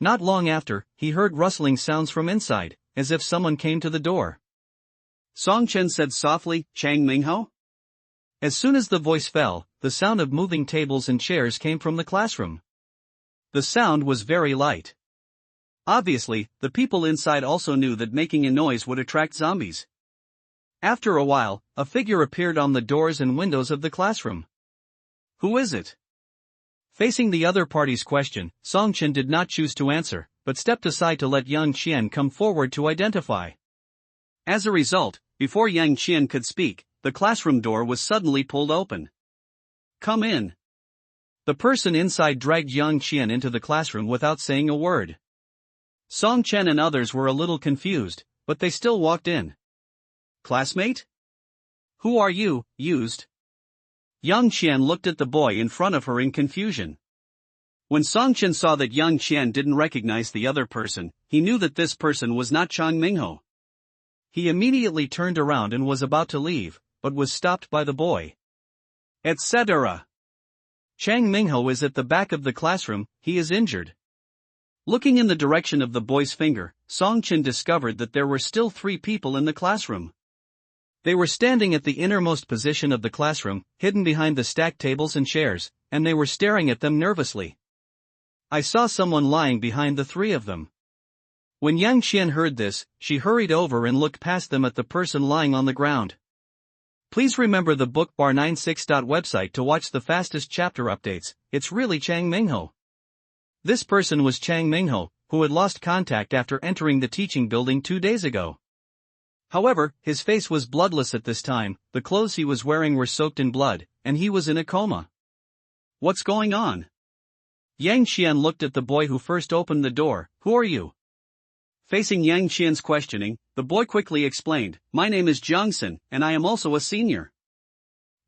Not long after, he heard rustling sounds from inside, as if someone came to the door. Song Chen said softly, Chang Mingho? As soon as the voice fell, the sound of moving tables and chairs came from the classroom. The sound was very light. Obviously, the people inside also knew that making a noise would attract zombies. After a while, a figure appeared on the doors and windows of the classroom. Who is it? Facing the other party's question, Song Chen did not choose to answer, but stepped aside to let Yang Qian come forward to identify. As a result, before Yang Qian could speak, the classroom door was suddenly pulled open. Come in. The person inside dragged Yang Qian into the classroom without saying a word. Song Chen and others were a little confused, but they still walked in. Classmate? Who are you, used? Yang Qian looked at the boy in front of her in confusion. When Song Chen saw that Yang Qian didn't recognize the other person, he knew that this person was not Chang Mingho. He immediately turned around and was about to leave, but was stopped by the boy. Etc. Chang Mingho is at the back of the classroom, he is injured. Looking in the direction of the boy's finger, Song Chen discovered that there were still 3 people in the classroom. They were standing at the innermost position of the classroom, hidden behind the stacked tables and chairs, and they were staring at them nervously. I saw someone lying behind the 3 of them. When Yang Qian heard this, she hurried over and looked past them at the person lying on the ground. Please remember the bookbar96. Website to watch the fastest chapter updates. It's really Chang Mingho. This person was Chang Mingho, who had lost contact after entering the teaching building 2 days ago. However, his face was bloodless at this time, the clothes he was wearing were soaked in blood, and he was in a coma. What's going on? Yang Qian looked at the boy who first opened the door. Who are you? Facing Yang Qian's questioning, the boy quickly explained, my name is Jiangxin, and I am also a senior.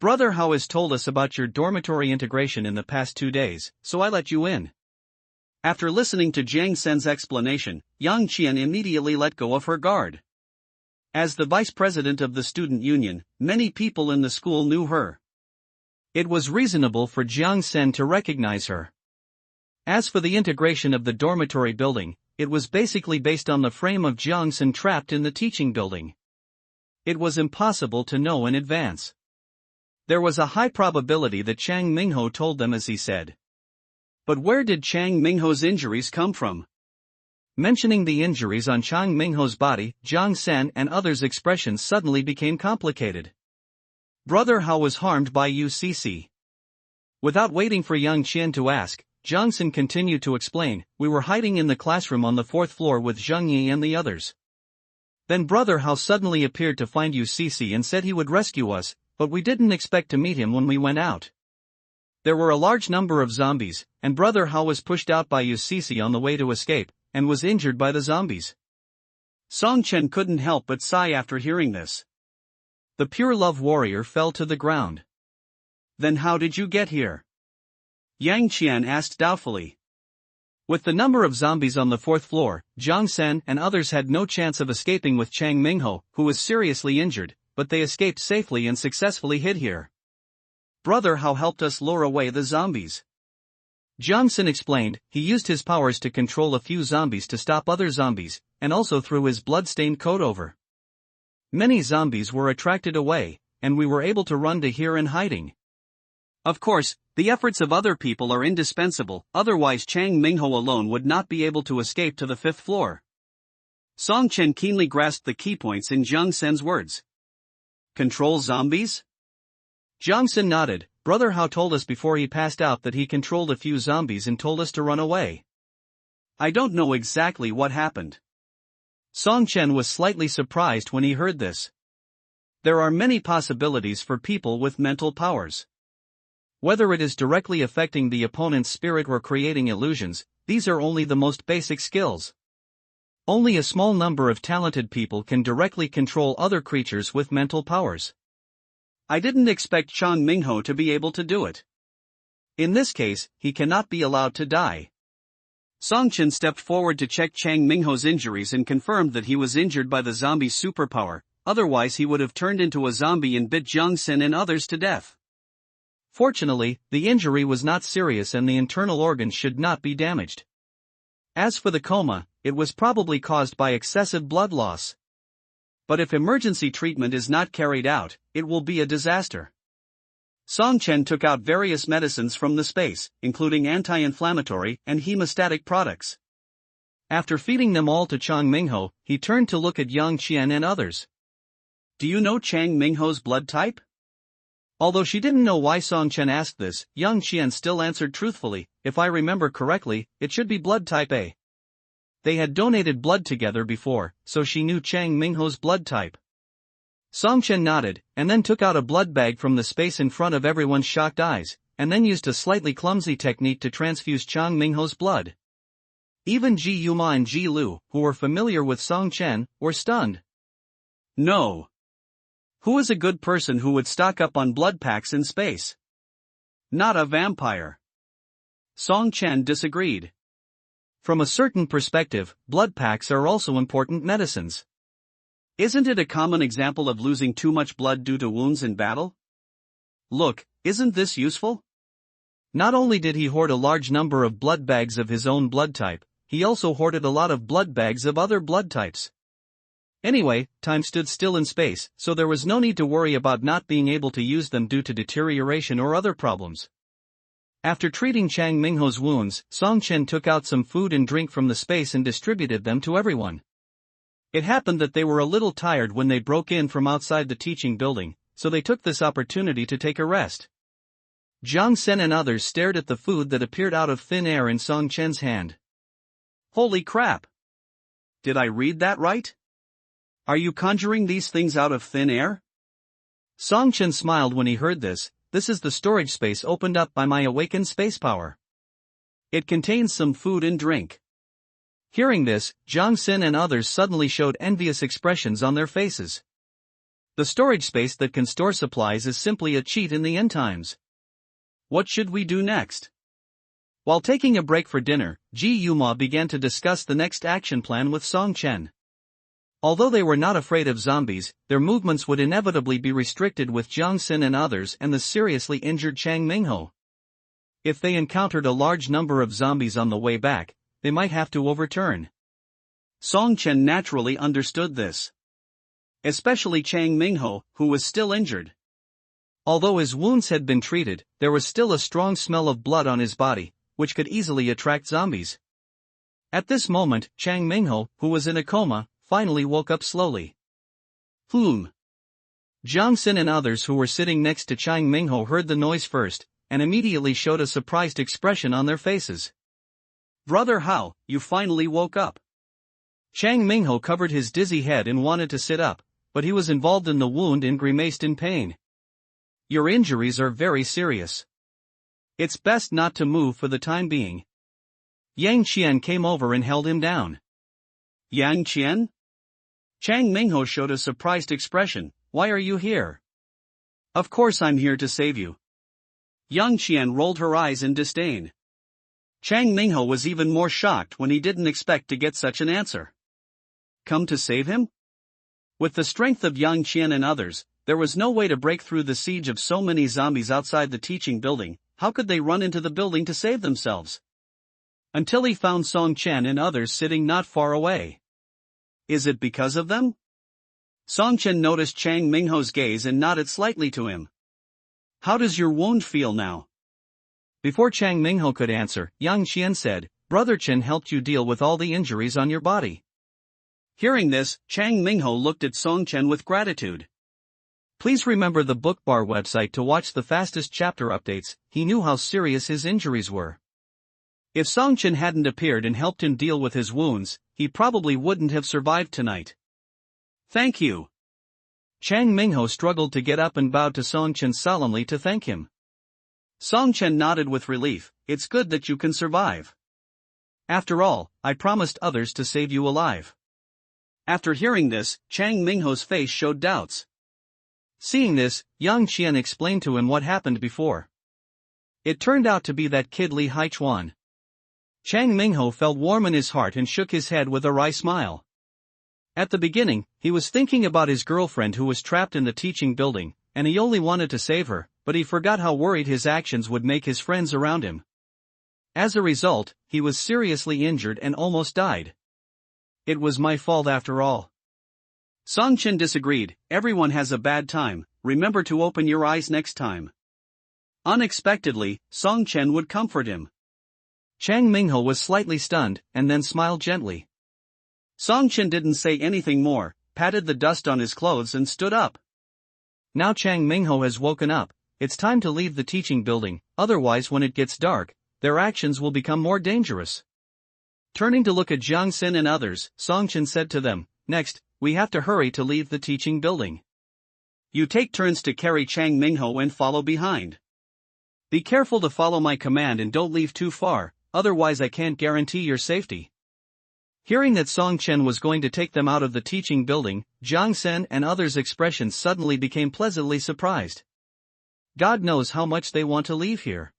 Brother Hao has told us about your dormitory integration in the past 2 days, so I let you in. After listening to Jiang Sen's explanation, Yang Qian immediately let go of her guard. As the vice president of the student union, many people in the school knew her. It was reasonable for Jiang Sen to recognize her. As for the integration of the dormitory building, it was basically based on the frame of Jiang Sen trapped in the teaching building. It was impossible to know in advance. There was a high probability that Chang Mingho told them as he said. But where did Chang Mingho's injuries come from? Mentioning the injuries on Chang Mingho's body, Jiang Sen and others' expressions suddenly became complicated. Brother Hao was harmed by UCC. Without waiting for Yang Qian to ask, Jiang Sen continued to explain, we were hiding in the classroom on the 4th floor with Zheng Yi and the others. Then Brother Hao suddenly appeared to find UCC and said he would rescue us, but we didn't expect to meet him when we went out. There were a large number of zombies, and Brother Hao was pushed out by UCC on the way to escape, and was injured by the zombies. Song Chen couldn't help but sigh after hearing this. The pure love warrior fell to the ground. Then how did you get here? Yang Qian asked doubtfully. With the number of zombies on the 4th floor, Jiang Sen and others had no chance of escaping with Chang Mingho, who was seriously injured, but they escaped safely and successfully hid here. Brother Hao helped us lure away the zombies. Jiang Sen explained, he used his powers to control a few zombies to stop other zombies, and also threw his blood-stained coat over. Many zombies were attracted away, and we were able to run to here in hiding. Of course, the efforts of other people are indispensable, otherwise Chang Mingho alone would not be able to escape to the 5th floor. Song Chen keenly grasped the key points in Jiang Sen's words. Control zombies? Jiang Sen nodded. Brother Hao told us before he passed out that he controlled a few zombies and told us to run away. I don't know exactly what happened. Song Chen was slightly surprised when he heard this. There are many possibilities for people with mental powers. Whether it is directly affecting the opponent's spirit or creating illusions, these are only the most basic skills. Only a small number of talented people can directly control other creatures with mental powers. I didn't expect Chang Mingho to be able to do it. In this case, he cannot be allowed to die. Song Chen stepped forward to check Chang Mingho's injuries and confirmed that he was injured by the zombie's superpower, otherwise he would have turned into a zombie and bit Jiang Sen and others to death. Fortunately, the injury was not serious and the internal organs should not be damaged. As for the coma, it was probably caused by excessive blood loss. But if emergency treatment is not carried out, it will be a disaster. Song Chen took out various medicines from the space, including anti-inflammatory and hemostatic products. After feeding them all to Chang Mingho, he turned to look at Yang Qian and others. Do you know Chang Mingho's blood type? Although she didn't know why Song Chen asked this, Yang Qian still answered truthfully, if I remember correctly, it should be blood type A. They had donated blood together before, so she knew Chang Mingho's blood type. Song Chen nodded, and then took out a blood bag from the space in front of everyone's shocked eyes, and then used a slightly clumsy technique to transfuse Chang Mingho's blood. Even Ji Yuma and Ji Lu, who were familiar with Song Chen, were stunned. No. Who is a good person who would stock up on blood packs in space? Not a vampire. Song Chen disagreed. From a certain perspective, blood packs are also important medicines. Isn't it a common example of losing too much blood due to wounds in battle? Look, isn't this useful? Not only did he hoard a large number of blood bags of his own blood type, he also hoarded a lot of blood bags of other blood types. Anyway, time stood still in space, so there was no need to worry about not being able to use them due to deterioration or other problems. After treating Chang Mingho's wounds, Song Chen took out some food and drink from the space and distributed them to everyone. It happened that they were a little tired when they broke in from outside the teaching building, so they took this opportunity to take a rest. Jiang Sen and others stared at the food that appeared out of thin air in Song Chen's hand. Holy crap! Did I read that right? Are you conjuring these things out of thin air? Song Chen smiled when he heard this. This is the storage space opened up by my awakened space power. It contains some food and drink. Hearing this, Jiang Sen and others suddenly showed envious expressions on their faces. The storage space that can store supplies is simply a cheat in the end times. What should we do next? While taking a break for dinner, Ji Yuma began to discuss the next action plan with Song Chen. Although they were not afraid of zombies, their movements would inevitably be restricted with Jiang Sen and others and the seriously injured Chang Mingho. If they encountered a large number of zombies on the way back, they might have to overturn. Song Chen naturally understood this. Especially Chang Mingho, who was still injured. Although his wounds had been treated, there was still a strong smell of blood on his body, which could easily attract zombies. At this moment, Chang Mingho, who was in a coma, finally woke up slowly. Jiang Sen and others who were sitting next to Chang Mingho heard the noise first, and immediately showed a surprised expression on their faces. Brother Hao, you finally woke up. Chang Mingho covered his dizzy head and wanted to sit up, but he was involved in the wound and grimaced in pain. Your injuries are very serious. It's best not to move for the time being. Yang Qian came over and held him down. Yang Qian? Chang Mingho showed a surprised expression. Why are you here? Of course I'm here to save you. Yang Qian rolled her eyes in disdain. Chang Mingho was even more shocked when he didn't expect to get such an answer. Come to save him? With the strength of Yang Qian and others, there was no way to break through the siege of so many zombies outside the teaching building. How could they run into the building to save themselves? Until he found Song Chen and others sitting not far away. Is it because of them? Song Chen noticed Chang Mingho's gaze and nodded slightly to him. How does your wound feel now? Before Chang Mingho could answer, Yang Qian said, Brother Chen helped you deal with all the injuries on your body. Hearing this, Chang Mingho looked at Song Chen with gratitude. Please remember the Bookbar website to watch the fastest chapter updates. He knew how serious his injuries were. If Song Chen hadn't appeared and helped him deal with his wounds, he probably wouldn't have survived tonight. Thank you. Chang Mingho struggled to get up and bowed to Song Chen solemnly to thank him. Song Chen nodded with relief. It's good that you can survive. After all, I promised others to save you alive. After hearing this, Chang Mingho's face showed doubts. Seeing this, Yang Qian explained to him what happened before. It turned out to be that kid Li Haichuan. Chang Mingho felt warm in his heart and shook his head with a wry smile. At the beginning, he was thinking about his girlfriend who was trapped in the teaching building, and he only wanted to save her, but he forgot how worried his actions would make his friends around him. As a result, he was seriously injured and almost died. It was my fault after all. Song Chen disagreed. Everyone has a bad time, remember to open your eyes next time. Unexpectedly, Song Chen would comfort him. Chang Mingho was slightly stunned, and then smiled gently. Song Chen didn't say anything more, patted the dust on his clothes and stood up. Now Chang Mingho has woken up, it's time to leave the teaching building, otherwise when it gets dark, their actions will become more dangerous. Turning to look at Jiang Sen and others, Song Chen said to them, Next, we have to hurry to leave the teaching building. You take turns to carry Chang Mingho and follow behind. Be careful to follow my command and don't leave too far, otherwise I can't guarantee your safety. Hearing that Song Chen was going to take them out of the teaching building, Jiang Sen and others' expressions suddenly became pleasantly surprised. God knows how much they want to leave here.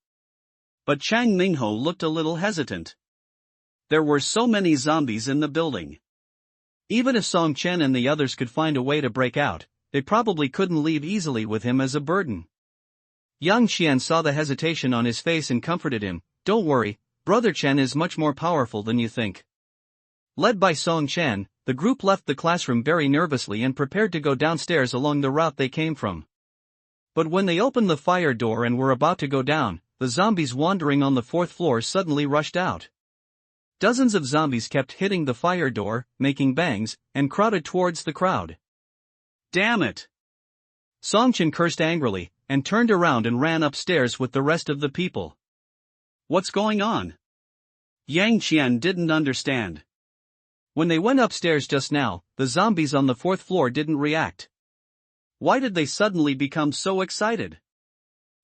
But Chang Mingho looked a little hesitant. There were so many zombies in the building. Even if Song Chen and the others could find a way to break out, they probably couldn't leave easily with him as a burden. Yang Qian saw the hesitation on his face and comforted him. "Don't worry, Brother Chen is much more powerful than you think." Led by Song Chen, the group left the classroom very nervously and prepared to go downstairs along the route they came from. But when they opened the fire door and were about to go down, the zombies wandering on the fourth floor suddenly rushed out. Dozens of zombies kept hitting the fire door, making bangs, and crowded towards the crowd. "Damn it!" Song Chen cursed angrily, and turned around and ran upstairs with the rest of the people. "What's going on?" Yang Qian didn't understand. When they went upstairs just now, the zombies on the fourth floor didn't react. Why did they suddenly become so excited?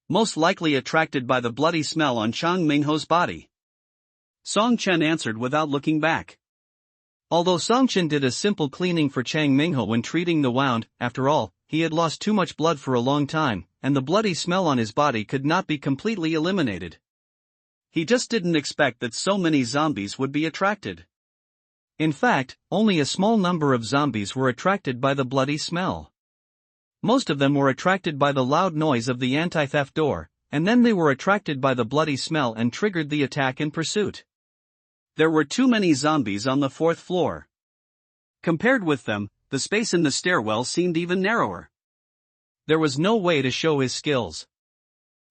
Most likely attracted by the bloody smell on Chang Mingho's body. Song Chen answered without looking back. Although Song Chen did a simple cleaning for Chang Mingho when treating the wound, after all, he had lost too much blood for a long time, and the bloody smell on his body could not be completely eliminated. He just didn't expect that so many zombies would be attracted. In fact, only a small number of zombies were attracted by the bloody smell. Most of them were attracted by the loud noise of the anti-theft door, and then they were attracted by the bloody smell and triggered the attack in pursuit. There were too many zombies on the fourth floor. Compared with them, the space in the stairwell seemed even narrower. There was no way to show his skills.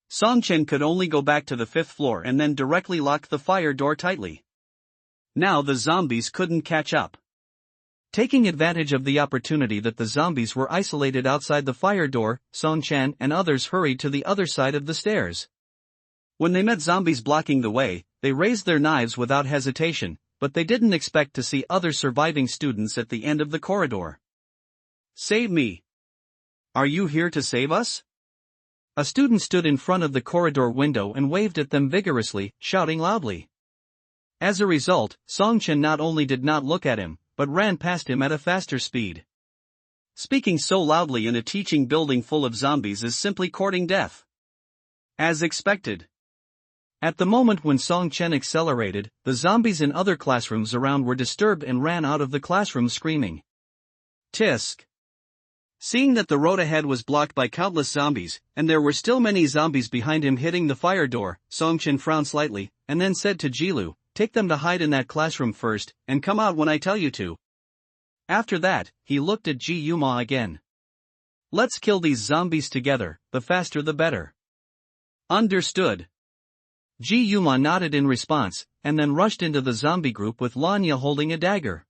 Song Chen could only go back to the fifth floor and then directly lock the fire door tightly. Now the zombies couldn't catch up. Taking advantage of the opportunity that the zombies were isolated outside the fire door, Song Chen and others hurried to the other side of the stairs. When they met zombies blocking the way, they raised their knives without hesitation, but they didn't expect to see other surviving students at the end of the corridor. "Save me! Are you here to save us?" A student stood in front of the corridor window and waved at them vigorously, shouting loudly. As a result, Song Chen not only did not look at him, but ran past him at a faster speed. Speaking so loudly in a teaching building full of zombies is simply courting death. As expected. At the moment when Song Chen accelerated, the zombies in other classrooms around were disturbed and ran out of the classroom screaming. Tisk! Seeing that the road ahead was blocked by countless zombies, and there were still many zombies behind him hitting the fire door, Song Chen frowned slightly, and then said to Jilu, "Take them to hide in that classroom first, and come out when I tell you to." After that, he looked at Ji Yuma again. "Let's kill these zombies together, the faster the better." Understood. Ji Yuma nodded in response, and then rushed into the zombie group with Lanya holding a dagger.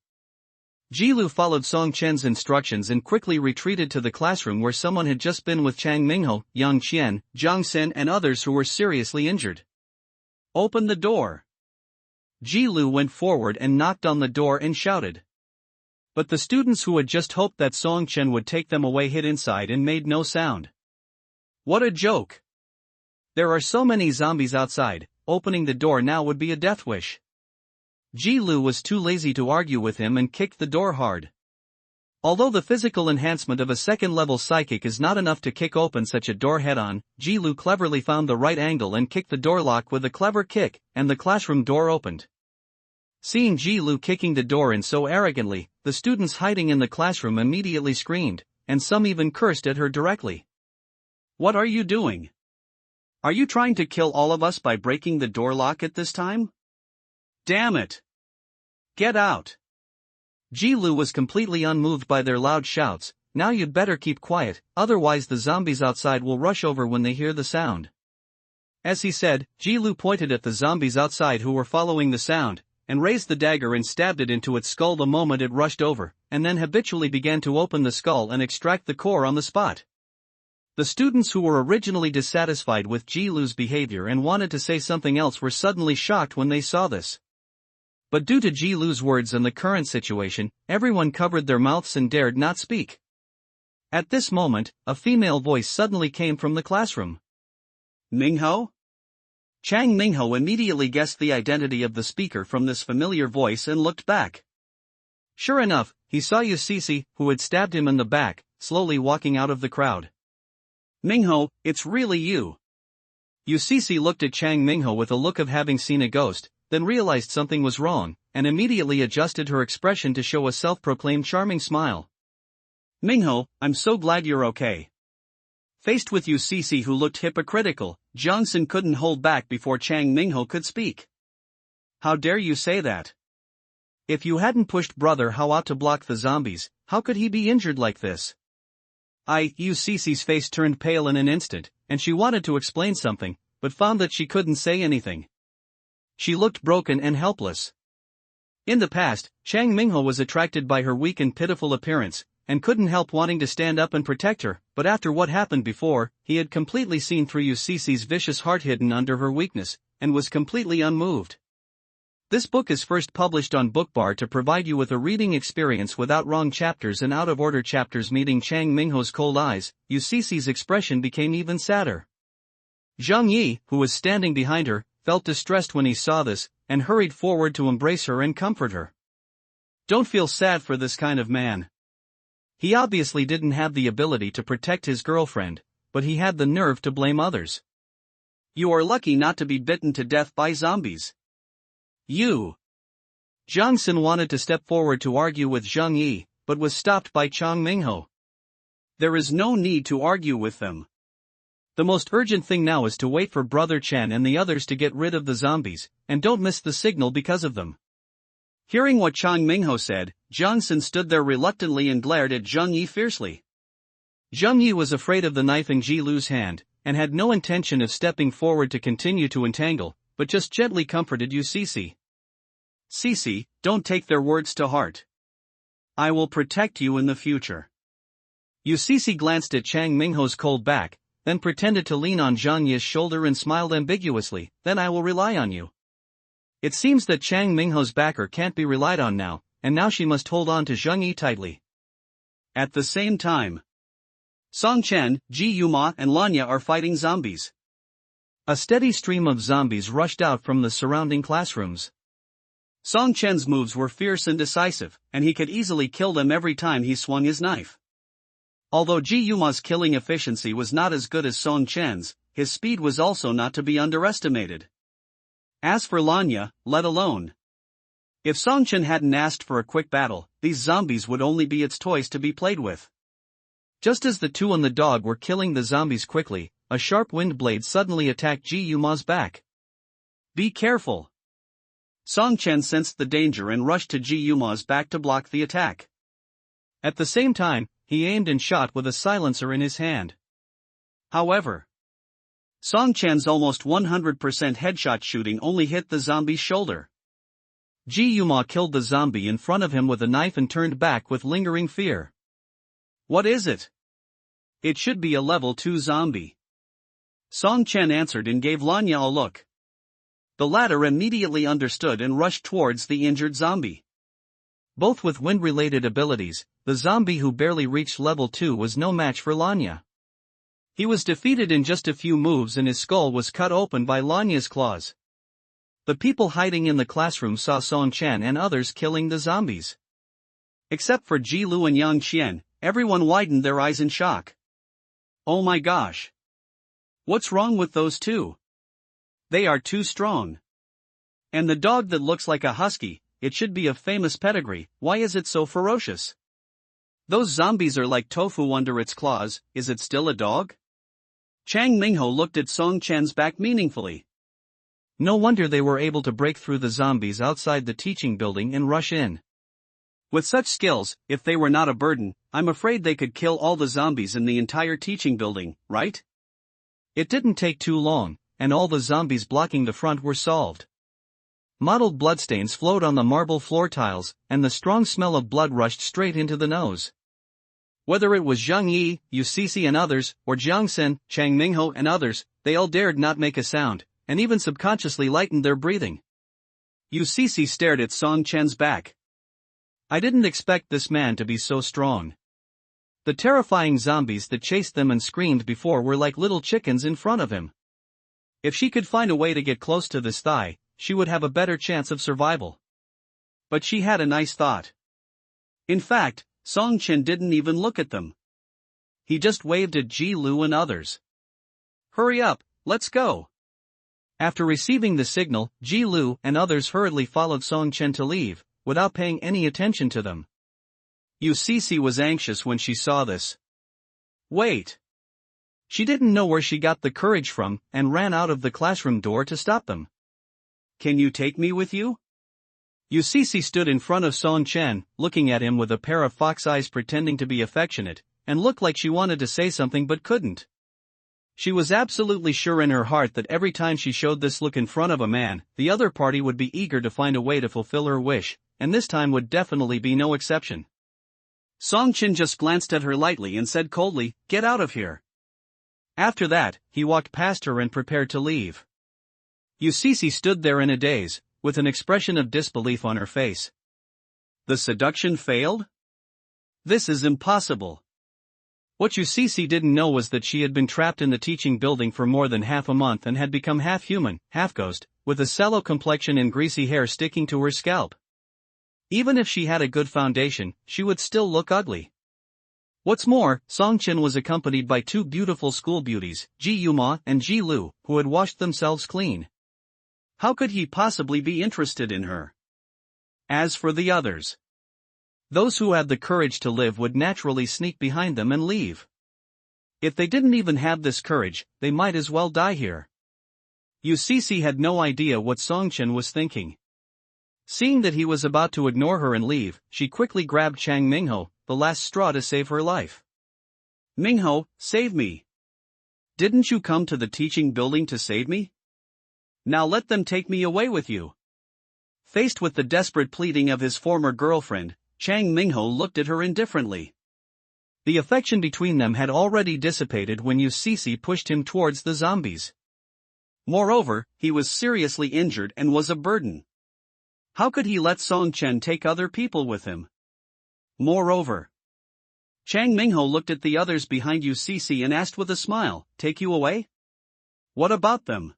Jilu followed Song Chen's instructions and quickly retreated to the classroom where someone had just been with Chang Mingho, Yang Qian, Zhang Sen and others who were seriously injured. "Open the door." Jilu went forward and knocked on the door and shouted. But the students who had just hoped that Song Chen would take them away hid inside and made no sound. What a joke! There are so many zombies outside, opening the door now would be a death wish. Jilu was too lazy to argue with him and kicked the door hard. Although the physical enhancement of a second-level psychic is not enough to kick open such a door head-on, Jilu cleverly found the right angle and kicked the door lock with a clever kick, and the classroom door opened. Seeing Jilu kicking the door in so arrogantly, the students hiding in the classroom immediately screamed, and some even cursed at her directly. "What are you doing? Are you trying to kill all of us by breaking the door lock at this time? Damn it! Get out!" Jilu was completely unmoved by their loud shouts. "Now you'd better keep quiet, otherwise the zombies outside will rush over when they hear the sound." As he said, Jilu pointed at the zombies outside who were following the sound, and raised the dagger and stabbed it into its skull the moment it rushed over, and then habitually began to open the skull and extract the core on the spot. The students who were originally dissatisfied with Jilu's behavior and wanted to say something else were suddenly shocked when they saw this. But due to Jilu's words and the current situation, everyone covered their mouths and dared not speak. At this moment, a female voice suddenly came from the classroom. "Mingho?" Chang Mingho immediately guessed the identity of the speaker from this familiar voice and looked back. Sure enough, he saw Yu Cece, who had stabbed him in the back, slowly walking out of the crowd. "Mingho, it's really you." Yucece looked at Chang Mingho with a look of having seen a ghost, then realized something was wrong, and immediately adjusted her expression to show a self-proclaimed charming smile. Mingho, I'm so glad you're okay. Faced with Yucece who looked hypocritical, Jiangxin couldn't hold back before Chang Mingho could speak. How dare you say that? If you hadn't pushed brother Hao out to block the zombies, how could he be injured like this? Yucece's face turned pale in an instant, and she wanted to explain something, but found that she couldn't say anything. She looked broken and helpless. In the past, Chang Mingho was attracted by her weak and pitiful appearance, and couldn't help wanting to stand up and protect her, but after what happened before, he had completely seen through Yucece's vicious heart hidden under her weakness, and was completely unmoved. This book is first published on Bookbar to provide you with a reading experience without wrong chapters and out-of-order chapters. Meeting Chang Mingho's cold eyes, Yucece's expression became even sadder. Zhang Yi, who was standing behind her, felt distressed when he saw this, and hurried forward to embrace her and comfort her. Don't feel sad for this kind of man. He obviously didn't have the ability to protect his girlfriend, but he had the nerve to blame others. You are lucky not to be bitten to death by zombies. You. Jiangxin wanted to step forward to argue with Zhang Yi, but was stopped by Chang Mingho. There is no need to argue with them. The most urgent thing now is to wait for Brother Chen and the others to get rid of the zombies, and don't miss the signal because of them. Hearing what Chang Mingho said, Jiangxin stood there reluctantly and glared at Zhang Yi fiercely. Zhang Yi was afraid of the knife in Ji Lu's hand, and had no intention of stepping forward to continue to entangle, but just gently comforted Yucece. Cici, don't take their words to heart. I will protect you in the future. Yucece glanced at Chang Mingho's cold back, then pretended to lean on Zhang Yi's shoulder and smiled ambiguously. Then I will rely on you. It seems that Chang Mingho's backer can't be relied on now, and now she must hold on to Zhang Yi tightly. At the same time, Song Chen, Ji Yuma and Lanya are fighting zombies. A steady stream of zombies rushed out from the surrounding classrooms. Song Chen's moves were fierce and decisive, and he could easily kill them every time he swung his knife. Although Ji Yuma's killing efficiency was not as good as Song Chen's, his speed was also not to be underestimated. As for Lanya, let alone. If Song Chen hadn't asked for a quick battle, these zombies would only be its toys to be played with. Just as the two and the dog were killing the zombies quickly, a sharp wind blade suddenly attacked Ji Yuma's back. Be careful. Song Chen sensed the danger and rushed to Ji Yuma's back to block the attack. At the same time, he aimed and shot with a silencer in his hand. However, Song Chen's almost 100% headshot shooting only hit the zombie's shoulder. Ji Yuma killed the zombie in front of him with a knife and turned back with lingering fear. What is it? It should be a level 2 zombie. Song Chen answered and gave Lanya a look. The latter immediately understood and rushed towards the injured zombie. Both with wind-related abilities, the zombie who barely reached level 2 was no match for Lanya. He was defeated in just a few moves and his skull was cut open by Lanya's claws. The people hiding in the classroom saw Song Chen and others killing the zombies. Except for Ji Lu and Yang Qian, everyone widened their eyes in shock. Oh my gosh! What's wrong with those two? They are too strong. And the dog that looks like a husky, it should be of famous pedigree, why is it so ferocious? Those zombies are like tofu under its claws, is it still a dog? Chang Mingho looked at Song Chen's back meaningfully. No wonder they were able to break through the zombies outside the teaching building and rush in. With such skills, if they were not a burden, I'm afraid they could kill all the zombies in the entire teaching building, right? It didn't take too long, and all the zombies blocking the front were solved. Mottled bloodstains flowed on the marble floor tiles, and the strong smell of blood rushed straight into the nose. Whether it was Zhang Yi, Yucece and others, or Jiangxin, Chang Mingho and others, they all dared not make a sound, and even subconsciously lightened their breathing. Yucece stared at Song Chen's back. I didn't expect this man to be so strong. The terrifying zombies that chased them and screamed before were like little chickens in front of him. If she could find a way to get close to this thigh, she would have a better chance of survival. But she had a nice thought. In fact, Song Chen didn't even look at them. He just waved at Ji Lu and others. Hurry up, let's go. After receiving the signal, Ji Lu and others hurriedly followed Song Chen to leave, without paying any attention to them. UCC was anxious when she saw this. Wait! She didn't know where she got the courage from, and ran out of the classroom door to stop them. Can you take me with you? UCC stood in front of Song Chen, looking at him with a pair of fox eyes pretending to be affectionate, and looked like she wanted to say something but couldn't. She was absolutely sure in her heart that every time she showed this look in front of a man, the other party would be eager to find a way to fulfill her wish, and this time would definitely be no exception. Song Chen just glanced at her lightly and said coldly, "Get out of here." After that, he walked past her and prepared to leave. UCC stood there in a daze, with an expression of disbelief on her face. The seduction failed? This is impossible. What UCC didn't know was that she had been trapped in the teaching building for more than half a month and had become half human, half ghost, with a sallow complexion and greasy hair sticking to her scalp. Even if she had a good foundation, she would still look ugly. What's more, Song Chen was accompanied by two beautiful school beauties, Ji Yuma and Ji Lu, who had washed themselves clean. How could he possibly be interested in her? As for the others, those who had the courage to live would naturally sneak behind them and leave. If they didn't even have this courage, they might as well die here. UCC had no idea what Song Chen was thinking. Seeing that he was about to ignore her and leave, she quickly grabbed Chang Mingho, the last straw to save her life. "Mingho, save me. Didn't you come to the teaching building to save me? Now let them take me away with you." Faced with the desperate pleading of his former girlfriend, Chang Mingho looked at her indifferently. The affection between them had already dissipated when UCC pushed him towards the zombies. Moreover, he was seriously injured and was a burden. How could he let Song Chen take other people with him? Moreover, Chang Mingho looked at the others behind UCC and asked with a smile, "Take you away? What about them?"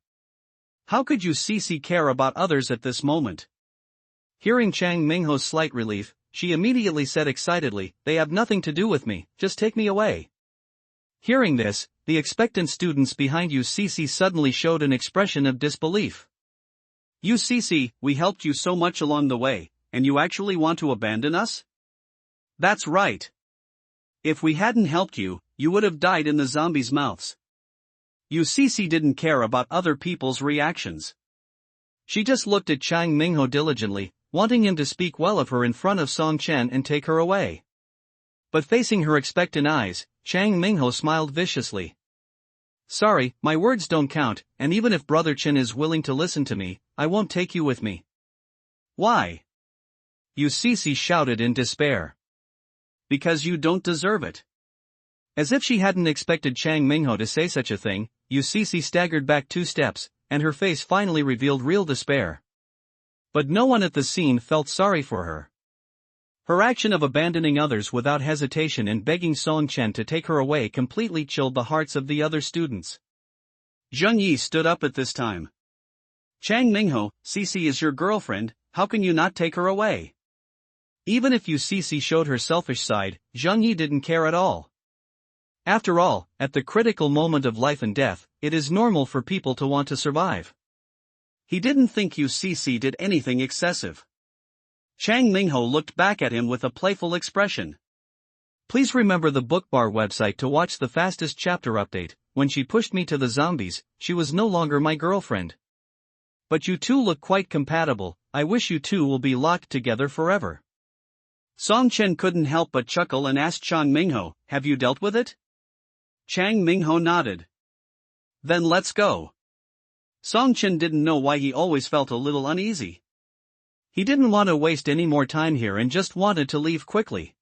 How could UCC care about others at this moment? Hearing Chang Mingho's slight relief, she immediately said excitedly, "They have nothing to do with me, just take me away." Hearing this, the expectant students behind UCC suddenly showed an expression of disbelief. "UCC, we helped you so much along the way, and you actually want to abandon us?" "That's right. If we hadn't helped you, you would have died in the zombies' mouths." UCC didn't care about other people's reactions. She just looked at Chang Mingho diligently, wanting him to speak well of her in front of Song Chen and take her away. But facing her expectant eyes, Chang Mingho smiled viciously. "Sorry, my words don't count, and even if Brother Chen is willing to listen to me, I won't take you with me." "Why?" UCC shouted in despair. "Because you don't deserve it." As if she hadn't expected Chang Mingho to say such a thing, UCC staggered back 2 steps, and her face finally revealed real despair. But no one at the scene felt sorry for her. Her action of abandoning others without hesitation and begging Song Chen to take her away completely chilled the hearts of the other students. Zheng Yi stood up at this time. "Chang Mingho, Cici is your girlfriend, how can you not take her away?" Even if UCC showed her selfish side, Zheng Yi didn't care at all. After all, at the critical moment of life and death, it is normal for people to want to survive. He didn't think UCC did anything excessive. Chang Mingho looked back at him with a playful expression. Please remember the Bookbar website to watch the fastest chapter update. When she pushed me to the zombies, she was no longer my girlfriend. But you two look quite compatible, I wish you two will be locked together forever. Song Chen couldn't help but chuckle and asked Chang Mingho, "Have you dealt with it?" Chang Mingho nodded. "Then let's go." Song Chen didn't know why he always felt a little uneasy. He didn't want to waste any more time here and just wanted to leave quickly.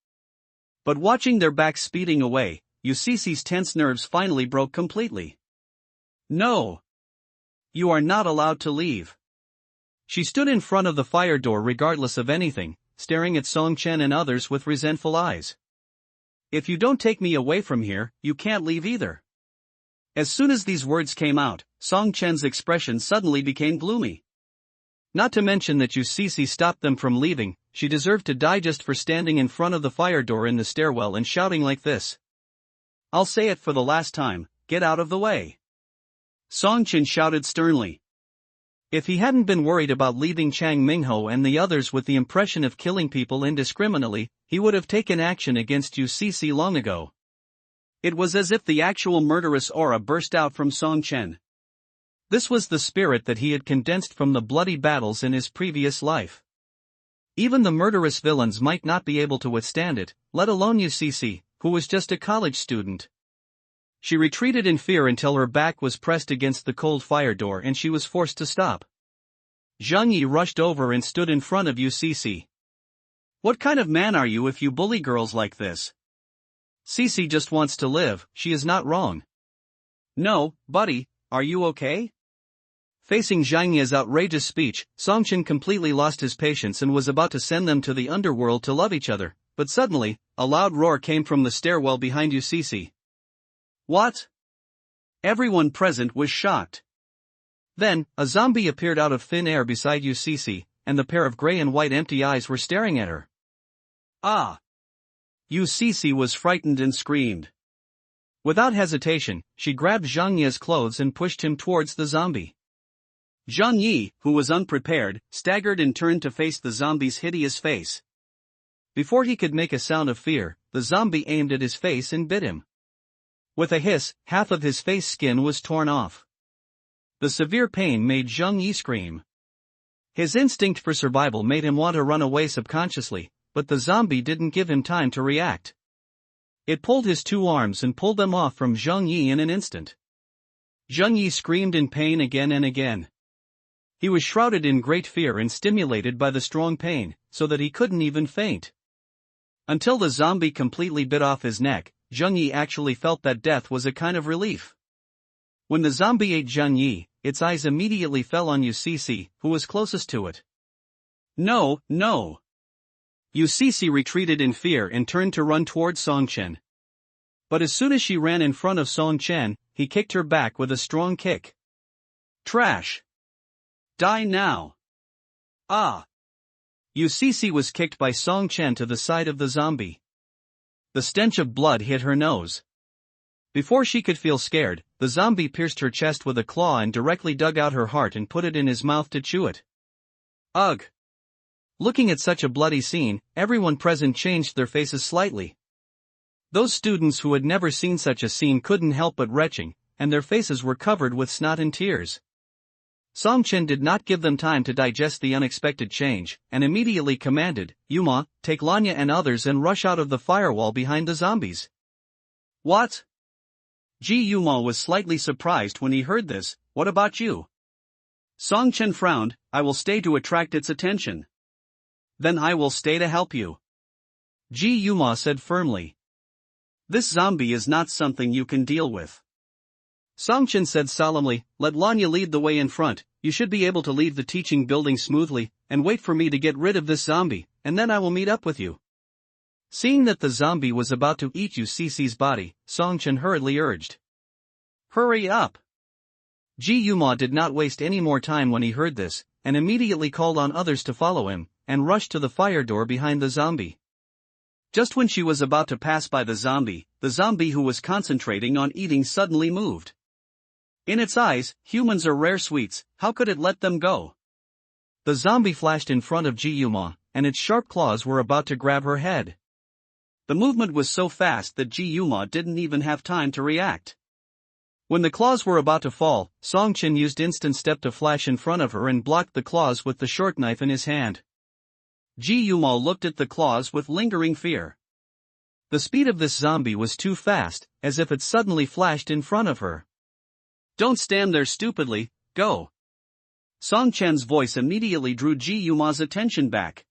But watching their backs speeding away, UCC's tense nerves finally broke completely. "No. You are not allowed to leave." She stood in front of the fire door regardless of anything, staring at Song Chen and others with resentful eyes. "If you don't take me away from here, you can't leave either." As soon as these words came out, Song Chen's expression suddenly became gloomy. Not to mention that UCC stopped them from leaving, she deserved to die just for standing in front of the fire door in the stairwell and shouting like this. "I'll say it for the last time, get out of the way." Song Chen shouted sternly. If he hadn't been worried about leaving Chang Mingho and the others with the impression of killing people indiscriminately, he would have taken action against UCC long ago. It was as if the actual murderous aura burst out from Song Chen. This was the spirit that he had condensed from the bloody battles in his previous life. Even the murderous villains might not be able to withstand it, let alone UCC, who was just a college student. She retreated in fear until her back was pressed against the cold fire door and she was forced to stop. Zhang Yi rushed over and stood in front of UCC. What kind of man are you if you bully girls like this? Cece just wants to live, she is not wrong. No, buddy, are you okay? Facing Zhang Yi's outrageous speech, Song Chen completely lost his patience and was about to send them to the underworld to love each other, but suddenly, a loud roar came from the stairwell behind UCC. What? Everyone present was shocked. Then, a zombie appeared out of thin air beside UCC, and the pair of gray and white empty eyes were staring at her. Ah! UCC was frightened and screamed. Without hesitation, she grabbed Zhang Yi's clothes and pushed him towards the zombie. Zhang Yi, who was unprepared, staggered and turned to face the zombie's hideous face. Before he could make a sound of fear, the zombie aimed at his face and bit him. With a hiss, half of his face skin was torn off. The severe pain made Zhang Yi scream. His instinct for survival made him want to run away subconsciously, but the zombie didn't give him time to react. It pulled his two arms and pulled them off from Zhang Yi in an instant. Zhang Yi screamed in pain again and again. He was shrouded in great fear and stimulated by the strong pain, so that he couldn't even faint. Until the zombie completely bit off his neck, Zhang Yi actually felt that death was a kind of relief. When the zombie ate Zhang Yi, its eyes immediately fell on UCC, who was closest to it. No, no! UCC retreated in fear and turned to run toward Song Chen. But as soon as she ran in front of Song Chen, he kicked her back with a strong kick. Trash! Die now! Ah! UCC was kicked by Song Chen to the side of the zombie. The stench of blood hit her nose. Before she could feel scared, the zombie pierced her chest with a claw and directly dug out her heart and put it in his mouth to chew it. Ugh! Looking at such a bloody scene, everyone present changed their faces slightly. Those students who had never seen such a scene couldn't help but retching, and their faces were covered with snot and tears. Song Chen did not give them time to digest the unexpected change, and immediately commanded, Yuma, take Lanya and others and rush out of the firewall behind the zombies. What? Yuma was slightly surprised when he heard this. What about you? Song Chen frowned. I will stay to attract its attention. Then I will stay to help you. Yuma said firmly. This zombie is not something you can deal with. Song Chen said solemnly, let Lanya lead the way in front, you should be able to leave the teaching building smoothly, and wait for me to get rid of this zombie, and then I will meet up with you. Seeing that the zombie was about to eat UCC's body, Song Chen hurriedly urged. Hurry up! Yuma did not waste any more time when he heard this, and immediately called on others to follow him, and rushed to the fire door behind the zombie. Just when she was about to pass by the zombie who was concentrating on eating suddenly moved. In its eyes, humans are rare sweets, how could it let them go? The zombie flashed in front of Yuma, and its sharp claws were about to grab her head. The movement was so fast that Yuma didn't even have time to react. When the claws were about to fall, Song Chen used instant step to flash in front of her and blocked the claws with the short knife in his hand. Yuma looked at the claws with lingering fear. The speed of this zombie was too fast, as if it suddenly flashed in front of her. Don't stand there stupidly, go! Song Chen's voice immediately drew Yuma's attention back.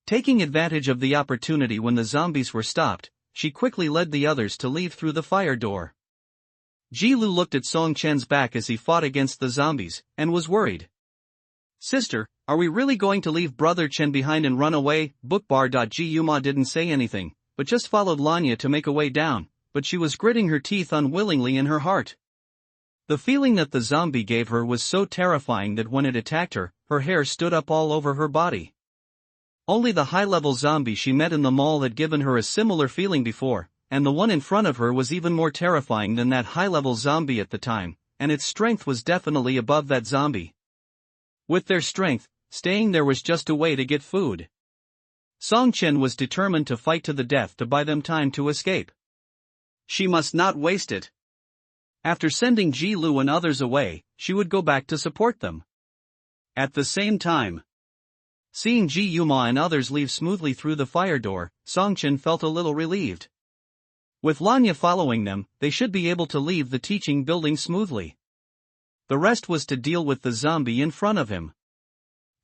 Taking advantage of the opportunity when the zombies were stopped, she quickly led the others to leave through the fire door. Lu looked at Song Chen's back as he fought against the zombies, and was worried. Sister, are we really going to leave Brother Chen behind and run away? Bookbar. Yuma didn't say anything, but just followed Lanya to make a way down, but she was gritting her teeth unwillingly in her heart. The feeling that the zombie gave her was so terrifying that when it attacked her, her hair stood up all over her body. Only the high-level zombie she met in the mall had given her a similar feeling before, and the one in front of her was even more terrifying than that high-level zombie at the time, and its strength was definitely above that zombie. With their strength, staying there was just a way to get food. Song Chen was determined to fight to the death to buy them time to escape. She must not waste it. After sending Ji Lu and others away, she would go back to support them. At the same time, seeing Ji Yuma and others leave smoothly through the fire door, Song Chen felt a little relieved. With Lanya following them, they should be able to leave the teaching building smoothly. The rest was to deal with the zombie in front of him.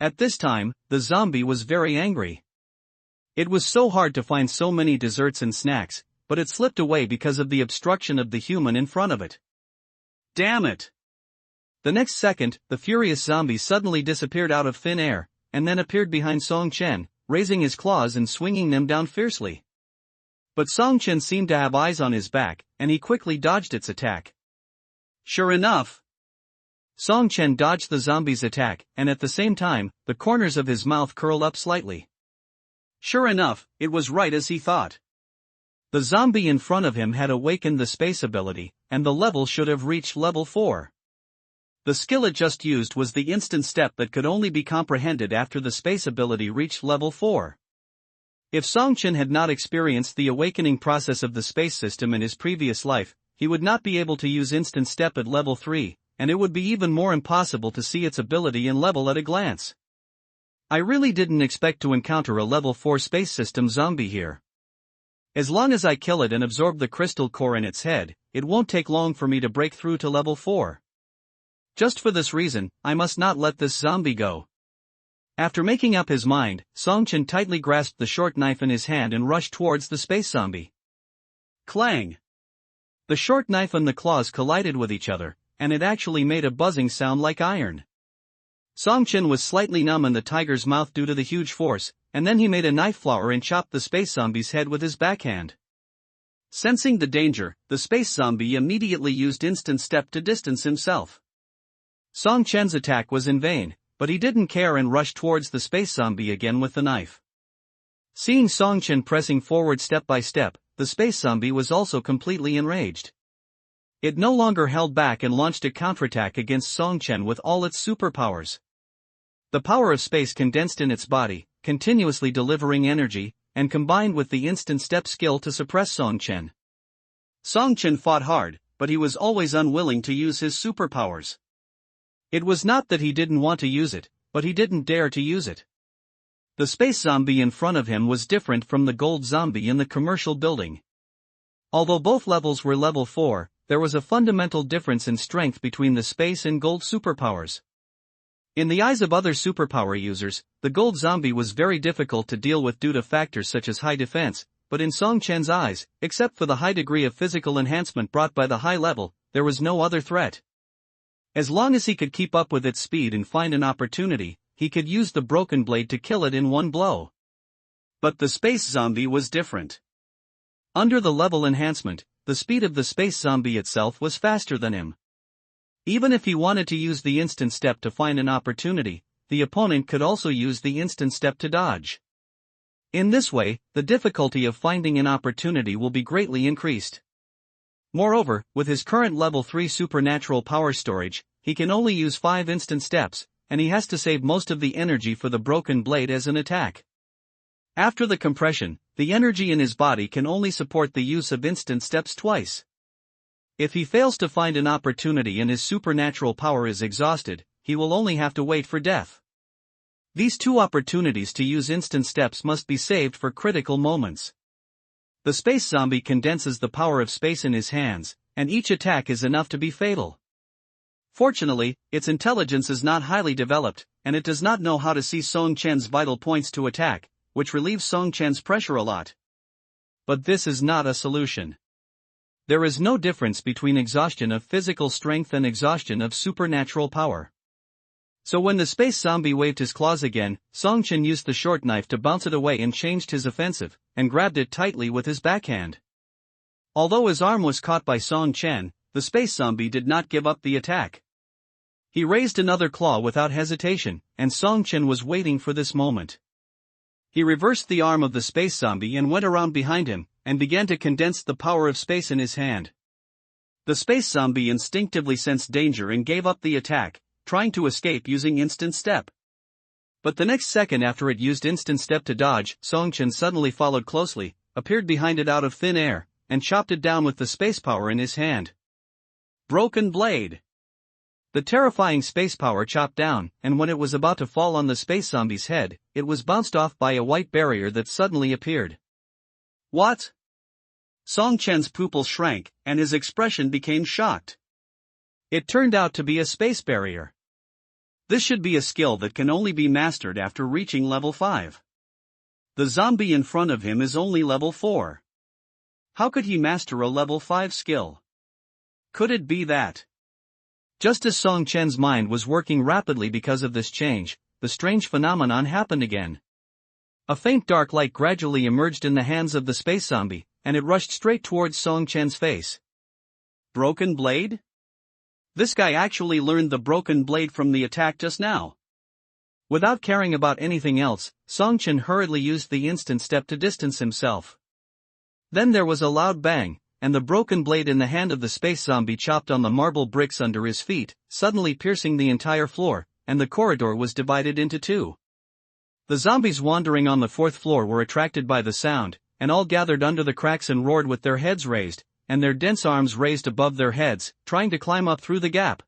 At this time, the zombie was very angry. It was so hard to find so many desserts and snacks, but it slipped away because of the obstruction of the human in front of it. Damn it! The next second, the furious zombie suddenly disappeared out of thin air, and then appeared behind Song Chen, raising his claws and swinging them down fiercely. But Song Chen seemed to have eyes on his back, and he quickly dodged its attack. Sure enough, Song Chen dodged the zombie's attack, and at the same time, the corners of his mouth curled up slightly. Sure enough, it was right as he thought. The zombie in front of him had awakened the space ability, and the level should have reached level 4. The skill it just used was the instant step that could only be comprehended after the space ability reached level 4. If Song Chen had not experienced the awakening process of the space system in his previous life, he would not be able to use instant step at level 3, and it would be even more impossible to see its ability and level at a glance. I really didn't expect to encounter a level 4 space system zombie here. As long as I kill it and absorb the crystal core in its head, it won't take long for me to break through to level 4. Just for this reason, I must not let this zombie go. After making up his mind, Song Chen tightly grasped the short knife in his hand and rushed towards the space zombie. Clang! The short knife and the claws collided with each other, and it actually made a buzzing sound like iron. Song Chen was slightly numb in the tiger's mouth due to the huge force, and then he made a knife flower and chopped the space zombie's head with his backhand. Sensing the danger, the space zombie immediately used instant step to distance himself. Song Chen's attack was in vain, but he didn't care and rushed towards the space zombie again with the knife. Seeing Song Chen pressing forward step by step, the space zombie was also completely enraged. It no longer held back and launched a counterattack against Song Chen with all its superpowers. The power of space condensed in its body, continuously delivering energy, and combined with the instant step skill to suppress Song Chen. Song Chen fought hard, but he was always unwilling to use his superpowers. It was not that he didn't want to use it, but he didn't dare to use it. The space zombie in front of him was different from the gold zombie in the commercial building. Although both levels were level 4, there was a fundamental difference in strength between the space and gold superpowers. In the eyes of other superpower users, the gold zombie was very difficult to deal with due to factors such as high defense, but in Song Chen's eyes, except for the high degree of physical enhancement brought by the high level, there was no other threat. As long as he could keep up with its speed and find an opportunity, he could use the broken blade to kill it in one blow. But the space zombie was different. Under the level enhancement, the speed of the space zombie itself was faster than him. Even if he wanted to use the instant step to find an opportunity, the opponent could also use the instant step to dodge. In this way, the difficulty of finding an opportunity will be greatly increased. Moreover, with his current level 3 supernatural power storage, he can only use 5 instant steps, and he has to save most of the energy for the broken blade as an attack. After the compression, the energy in his body can only support the use of instant steps twice. If he fails to find an opportunity and his supernatural power is exhausted, he will only have to wait for death. These 2 opportunities to use instant steps must be saved for critical moments. The space zombie condenses the power of space in his hands, and each attack is enough to be fatal. Fortunately, its intelligence is not highly developed, and it does not know how to see Song Chen's vital points to attack, which relieves Song Chen's pressure a lot. But this is not a solution. There is no difference between exhaustion of physical strength and exhaustion of supernatural power. So when the space zombie waved his claws again, Song Chen used the short knife to bounce it away and changed his offensive, and grabbed it tightly with his backhand. Although his arm was caught by Song Chen, the space zombie did not give up the attack. He raised another claw without hesitation, and Song Chen was waiting for this moment. He reversed the arm of the space zombie and went around behind him, and began to condense the power of space in his hand. The space zombie instinctively sensed danger and gave up the attack, trying to escape using instant step. But the next second after it used instant step to dodge, Song-Chen suddenly followed closely, appeared behind it out of thin air, and chopped it down with the space power in his hand. Broken blade. The terrifying space power chopped down, and when it was about to fall on the space zombie's head, it was bounced off by a white barrier that suddenly appeared. What? Song-Chen's pupils shrank, and his expression became shocked. It turned out to be a space barrier. This should be a skill that can only be mastered after reaching level 5. The zombie in front of him is only level 4. How could he master a level 5 skill? Could it be that? Just as Song-Chen's mind was working rapidly because of this change, the strange phenomenon happened again. A faint dark light gradually emerged in the hands of the space zombie, and it rushed straight towards Song-Chen's face. Broken blade? This guy actually learned the broken blade from the attack just now. Without caring about anything else, Song-Chen hurriedly used the instant step to distance himself. Then there was a loud bang, and the broken blade in the hand of the space zombie chopped on the marble bricks under his feet, suddenly piercing the entire floor, and the corridor was divided into two. The zombies wandering on the fourth floor were attracted by the sound, and all gathered under the cracks and roared with their heads raised, and their dense arms raised above their heads, trying to climb up through the gap.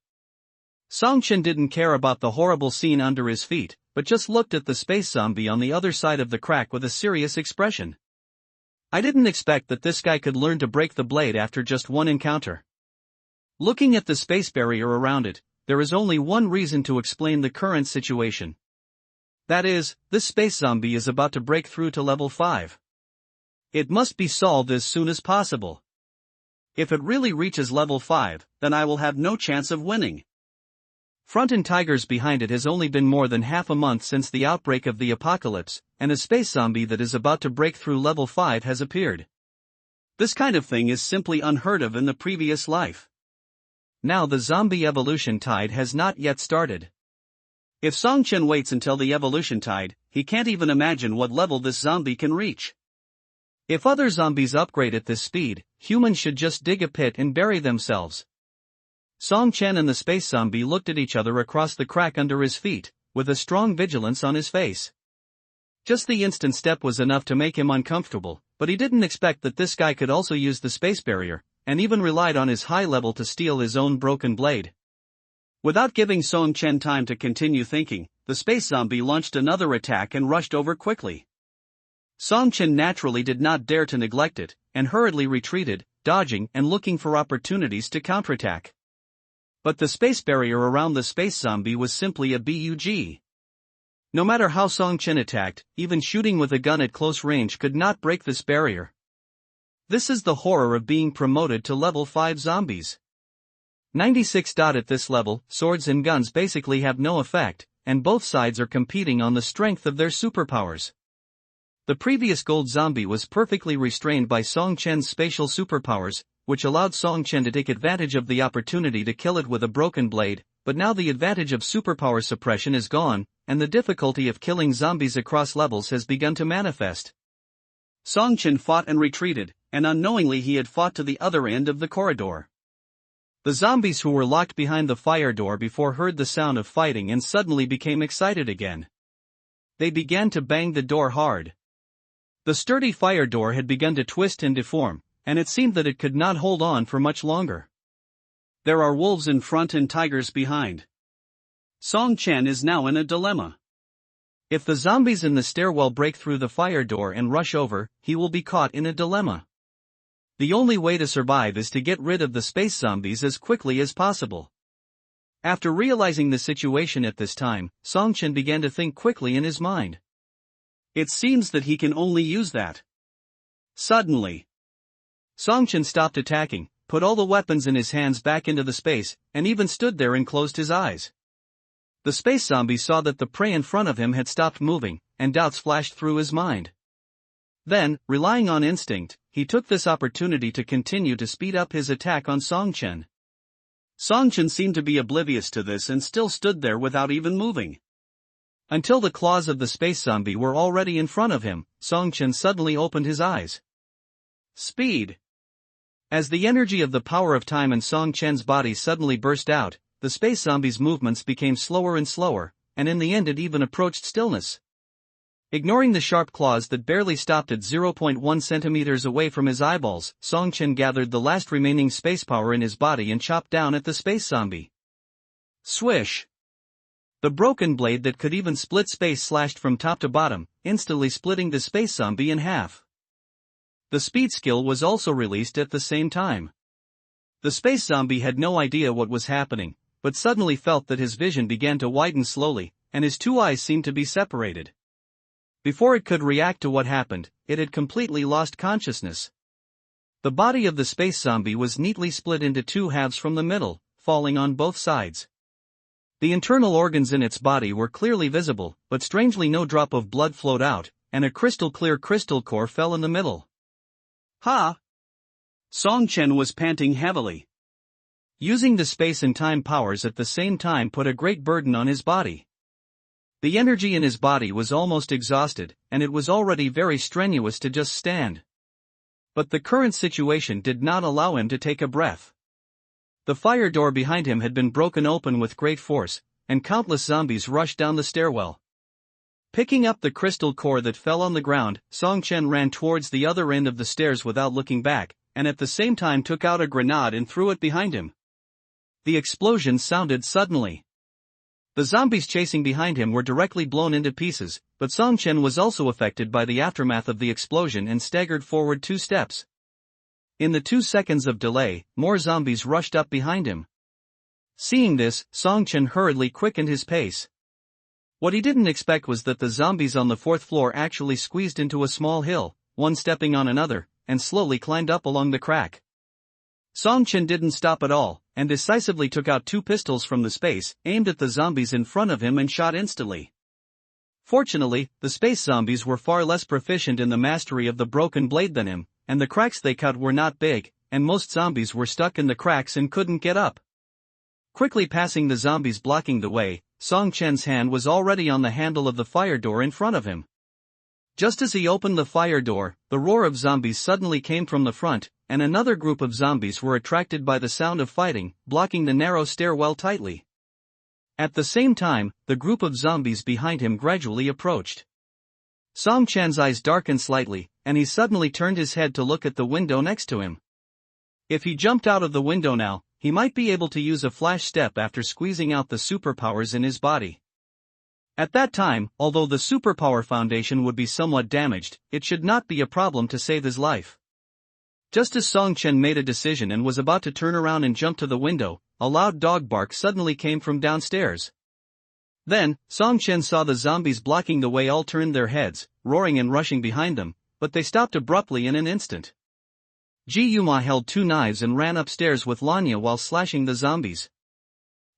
Song-Chen didn't care about the horrible scene under his feet, but just looked at the space zombie on the other side of the crack with a serious expression. I didn't expect that this guy could learn to break the blade after just one encounter. Looking at the space barrier around it, there is only one reason to explain the current situation. That is, this space zombie is about to break through to level 5. It must be solved as soon as possible. If it really reaches level 5, then I will have no chance of winning. Front and tigers behind it has only been more than half a month since the outbreak of the apocalypse, and a space zombie that is about to break through level 5 has appeared. This kind of thing is simply unheard of in the previous life. Now the zombie evolution tide has not yet started. If Song-Chen waits until the evolution tide, he can't even imagine what level this zombie can reach. If other zombies upgrade at this speed, humans should just dig a pit and bury themselves. Song-Chen and the space zombie looked at each other across the crack under his feet, with a strong vigilance on his face. Just the instant step was enough to make him uncomfortable, but he didn't expect that this guy could also use the space barrier, and even relied on his high level to steal his own broken blade. Without giving Song-Chen time to continue thinking, the space zombie launched another attack and rushed over quickly. Song-Chen naturally did not dare to neglect it, and hurriedly retreated, dodging and looking for opportunities to counterattack. But the space barrier around the space zombie was simply a bug. No matter how Song-Chen attacked, even shooting with a gun at close range could not break this barrier. This is the horror of being promoted to level 5 zombies. 96. At this level, swords and guns basically have no effect, and both sides are competing on the strength of their superpowers. The previous gold zombie was perfectly restrained by Song-Chen's spatial superpowers, which allowed Song-Chen to take advantage of the opportunity to kill it with a broken blade, but now the advantage of superpower suppression is gone, and the difficulty of killing zombies across levels has begun to manifest. Song-Chen fought and retreated, and unknowingly he had fought to the other end of the corridor. The zombies who were locked behind the fire door before heard the sound of fighting and suddenly became excited again. They began to bang the door hard. The sturdy fire door had begun to twist and deform, and it seemed that it could not hold on for much longer. There are wolves in front and tigers behind. Song-Chen is now in a dilemma. If the zombies in the stairwell break through the fire door and rush over, he will be caught in a dilemma. The only way to survive is to get rid of the space zombies as quickly as possible. After realizing the situation at this time, Song-Chen began to think quickly in his mind. It seems that he can only use that. Suddenly, Song-Chen stopped attacking, put all the weapons in his hands back into the space, and even stood there and closed his eyes. The space zombie saw that the prey in front of him had stopped moving, and doubts flashed through his mind. Then, relying on instinct, he took this opportunity to continue to speed up his attack on Song-Chen. Song-Chen seemed to be oblivious to this and still stood there without even moving. Until the claws of the space zombie were already in front of him, Song-Chen suddenly opened his eyes. Speed. As the energy of the power of time in Song-Chen's body suddenly burst out, the space zombie's movements became slower and slower, and in the end it even approached stillness. Ignoring the sharp claws that barely stopped at 0.1 centimeters away from his eyeballs, Song Chen gathered the last remaining space power in his body and chopped down at the space zombie. Swish! The broken blade that could even split space slashed from top to bottom, instantly splitting the space zombie in half. The speed skill was also released at the same time. The space zombie had no idea what was happening, but suddenly felt that his vision began to widen slowly, and his two eyes seemed to be separated. Before it could react to what happened, it had completely lost consciousness. The body of the space zombie was neatly split into two halves from the middle, falling on both sides. The internal organs in its body were clearly visible, but strangely no drop of blood flowed out, and a crystal-clear crystal core fell in the middle. Ha! Song Chen was panting heavily. Using the space and time powers at the same time put a great burden on his body. The energy in his body was almost exhausted, and it was already very strenuous to just stand. But the current situation did not allow him to take a breath. The fire door behind him had been broken open with great force, and countless zombies rushed down the stairwell. Picking up the crystal core that fell on the ground, Song Chen ran towards the other end of the stairs without looking back, and at the same time took out a grenade and threw it behind him. The explosion sounded suddenly. The zombies chasing behind him were directly blown into pieces, but Song Chen was also affected by the aftermath of the explosion and staggered forward 2 steps. In the 2 seconds of delay, more zombies rushed up behind him. Seeing this, Song Chen hurriedly quickened his pace. What he didn't expect was that the zombies on the 4th floor actually squeezed into a small hill, one stepping on another, and slowly climbed up along the crack. Song Chen didn't stop at all, and decisively took out 2 pistols from the space, aimed at the zombies in front of him and shot instantly. Fortunately, the space zombies were far less proficient in the mastery of the broken blade than him, and the cracks they cut were not big, and most zombies were stuck in the cracks and couldn't get up. Quickly passing the zombies blocking the way, Song Chen's hand was already on the handle of the fire door in front of him. Just as he opened the fire door, the roar of zombies suddenly came from the front, and another group of zombies were attracted by the sound of fighting, blocking the narrow stairwell tightly. At the same time, the group of zombies behind him gradually approached. Song Chen's eyes darkened slightly, and he suddenly turned his head to look at the window next to him. If he jumped out of the window now, he might be able to use a flash step after squeezing out the superpowers in his body. At that time, although the superpower foundation would be somewhat damaged, it should not be a problem to save his life. Just as Song Chen made a decision and was about to turn around and jump to the window, a loud dog bark suddenly came from downstairs. Then, Song Chen saw the zombies blocking the way all turned their heads, roaring and rushing behind them, but they stopped abruptly in an instant. Ji Yuma held 2 knives and ran upstairs with Lanya while slashing the zombies.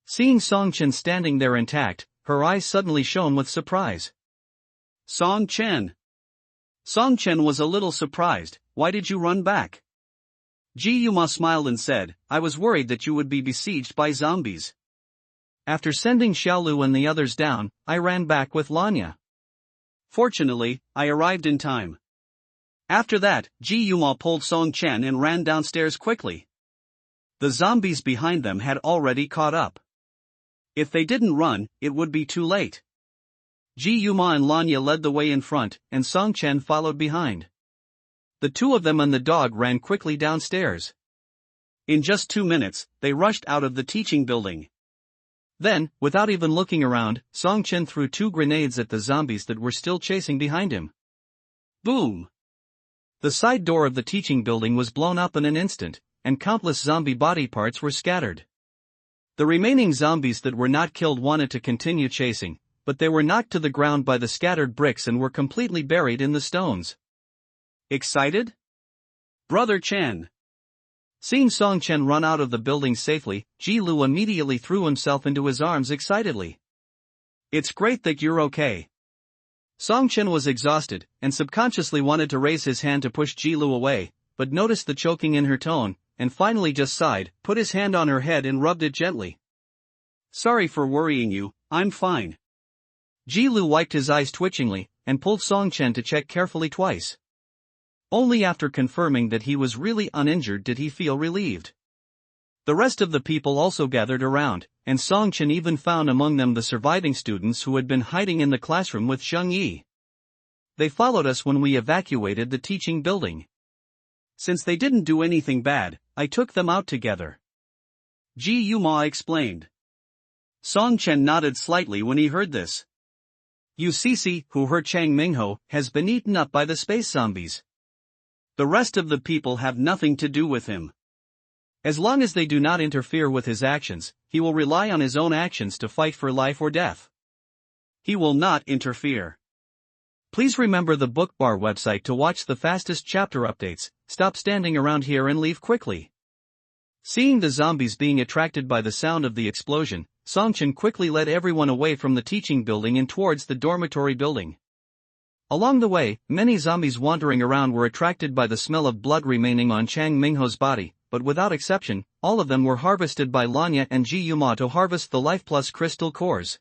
Seeing Song Chen standing there intact, her eyes suddenly shone with surprise. Song Chen. Song Chen was a little surprised. Why did you run back? Ji Yuma smiled and said, I was worried that you would be besieged by zombies. After sending Xiaolu and the others down, I ran back with Lanya. Fortunately, I arrived in time. After that, Ji Yuma pulled Song Chen and ran downstairs quickly. The zombies behind them had already caught up. If they didn't run, it would be too late. Ji Yuma and Lanya led the way in front, and Song Chen followed behind. The 2 of them and the dog ran quickly downstairs. In just 2 minutes, they rushed out of the teaching building. Then, without even looking around, Song Chen threw 2 grenades at the zombies that were still chasing behind him. Boom! The side door of the teaching building was blown up in an instant, and countless zombie body parts were scattered. The remaining zombies that were not killed wanted to continue chasing, but they were knocked to the ground by the scattered bricks and were completely buried in the stones. Excited? Brother Chen. Seeing Song Chen run out of the building safely, Ji Lu immediately threw himself into his arms excitedly. It's great that you're okay. Song Chen was exhausted, and subconsciously wanted to raise his hand to push Ji Lu away, but noticed the choking in her tone, and finally just sighed, put his hand on her head and rubbed it gently. Sorry for worrying you, I'm fine. Ji Lu wiped his eyes twitchingly, and pulled Song Chen to check carefully twice. Only after confirming that he was really uninjured did he feel relieved. The rest of the people also gathered around, and Song Chen even found among them the surviving students who had been hiding in the classroom with Zheng Yi. They followed us when we evacuated the teaching building. Since they didn't do anything bad, I took them out together. Ji Yuma explained. Song Chen nodded slightly when he heard this. UCC, who hurt Chang Mingho, has been eaten up by the space zombies. The rest of the people have nothing to do with him. As long as they do not interfere with his actions, he will rely on his own actions to fight for life or death. He will not interfere. Please remember the Bookbar website to watch the fastest chapter updates. Stop standing around here and leave quickly. Seeing the zombies being attracted by the sound of the explosion, Song Chen quickly led everyone away from the teaching building and towards the dormitory building. Along the way, many zombies wandering around were attracted by the smell of blood remaining on Chang Mingho's body, but without exception, all of them were harvested by Lanya and Ji Yuma to harvest the Life Plus crystal cores.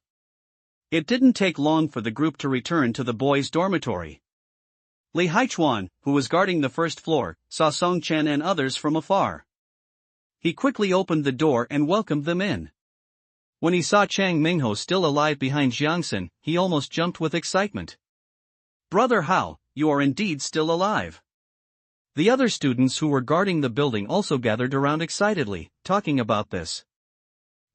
It didn't take long for the group to return to the boys' dormitory. Li Haichuan, who was guarding the first floor, saw Song Chen and others from afar. He quickly opened the door and welcomed them in. When he saw Chang Mingho still alive behind Jiangxin, he almost jumped with excitement. Brother Hao, you are indeed still alive. The other students who were guarding the building also gathered around excitedly, talking about this.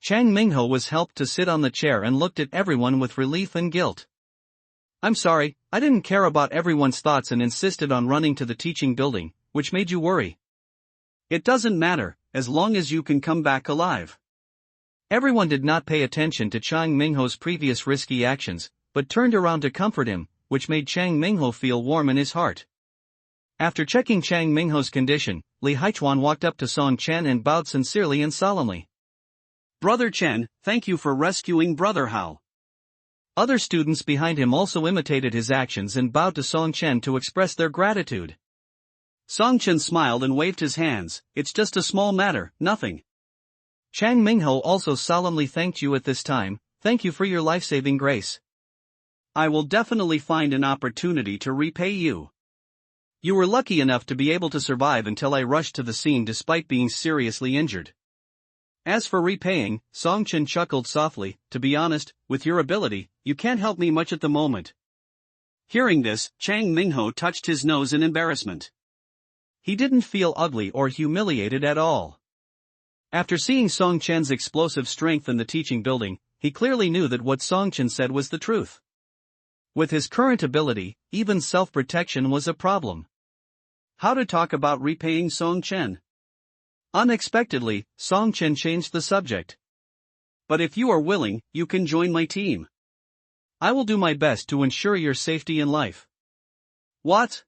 Chang Mingho was helped to sit on the chair and looked at everyone with relief and guilt. I'm sorry, I didn't care about everyone's thoughts and insisted on running to the teaching building, which made you worry. It doesn't matter, as long as you can come back alive. Everyone did not pay attention to Chang Mingho's previous risky actions, but turned around to comfort him, which made Chang Mingho feel warm in his heart. After checking Chang Mingho's condition, Li Haichuan walked up to Song Chen and bowed sincerely and solemnly. Brother Chen, thank you for rescuing Brother Hao. Other students behind him also imitated his actions and bowed to Song Chen to express their gratitude. Song Chen smiled and waved his hands. It's just a small matter, nothing. Chang Mingho also solemnly thanked you at this time. Thank you for your life-saving grace. I will definitely find an opportunity to repay you. You were lucky enough to be able to survive until I rushed to the scene despite being seriously injured. As for repaying, Song Chen chuckled softly, to be honest, with your ability, you can't help me much at the moment. Hearing this, Chang Mingho touched his nose in embarrassment. He didn't feel ugly or humiliated at all. After seeing Song Chen's explosive strength in the teaching building, he clearly knew that what Song Chen said was the truth. With his current ability, even self-protection was a problem. How to talk about repaying Song Chen? Unexpectedly, Song Chen changed the subject. But if you are willing, you can join my team. I will do my best to ensure your safety in life. What?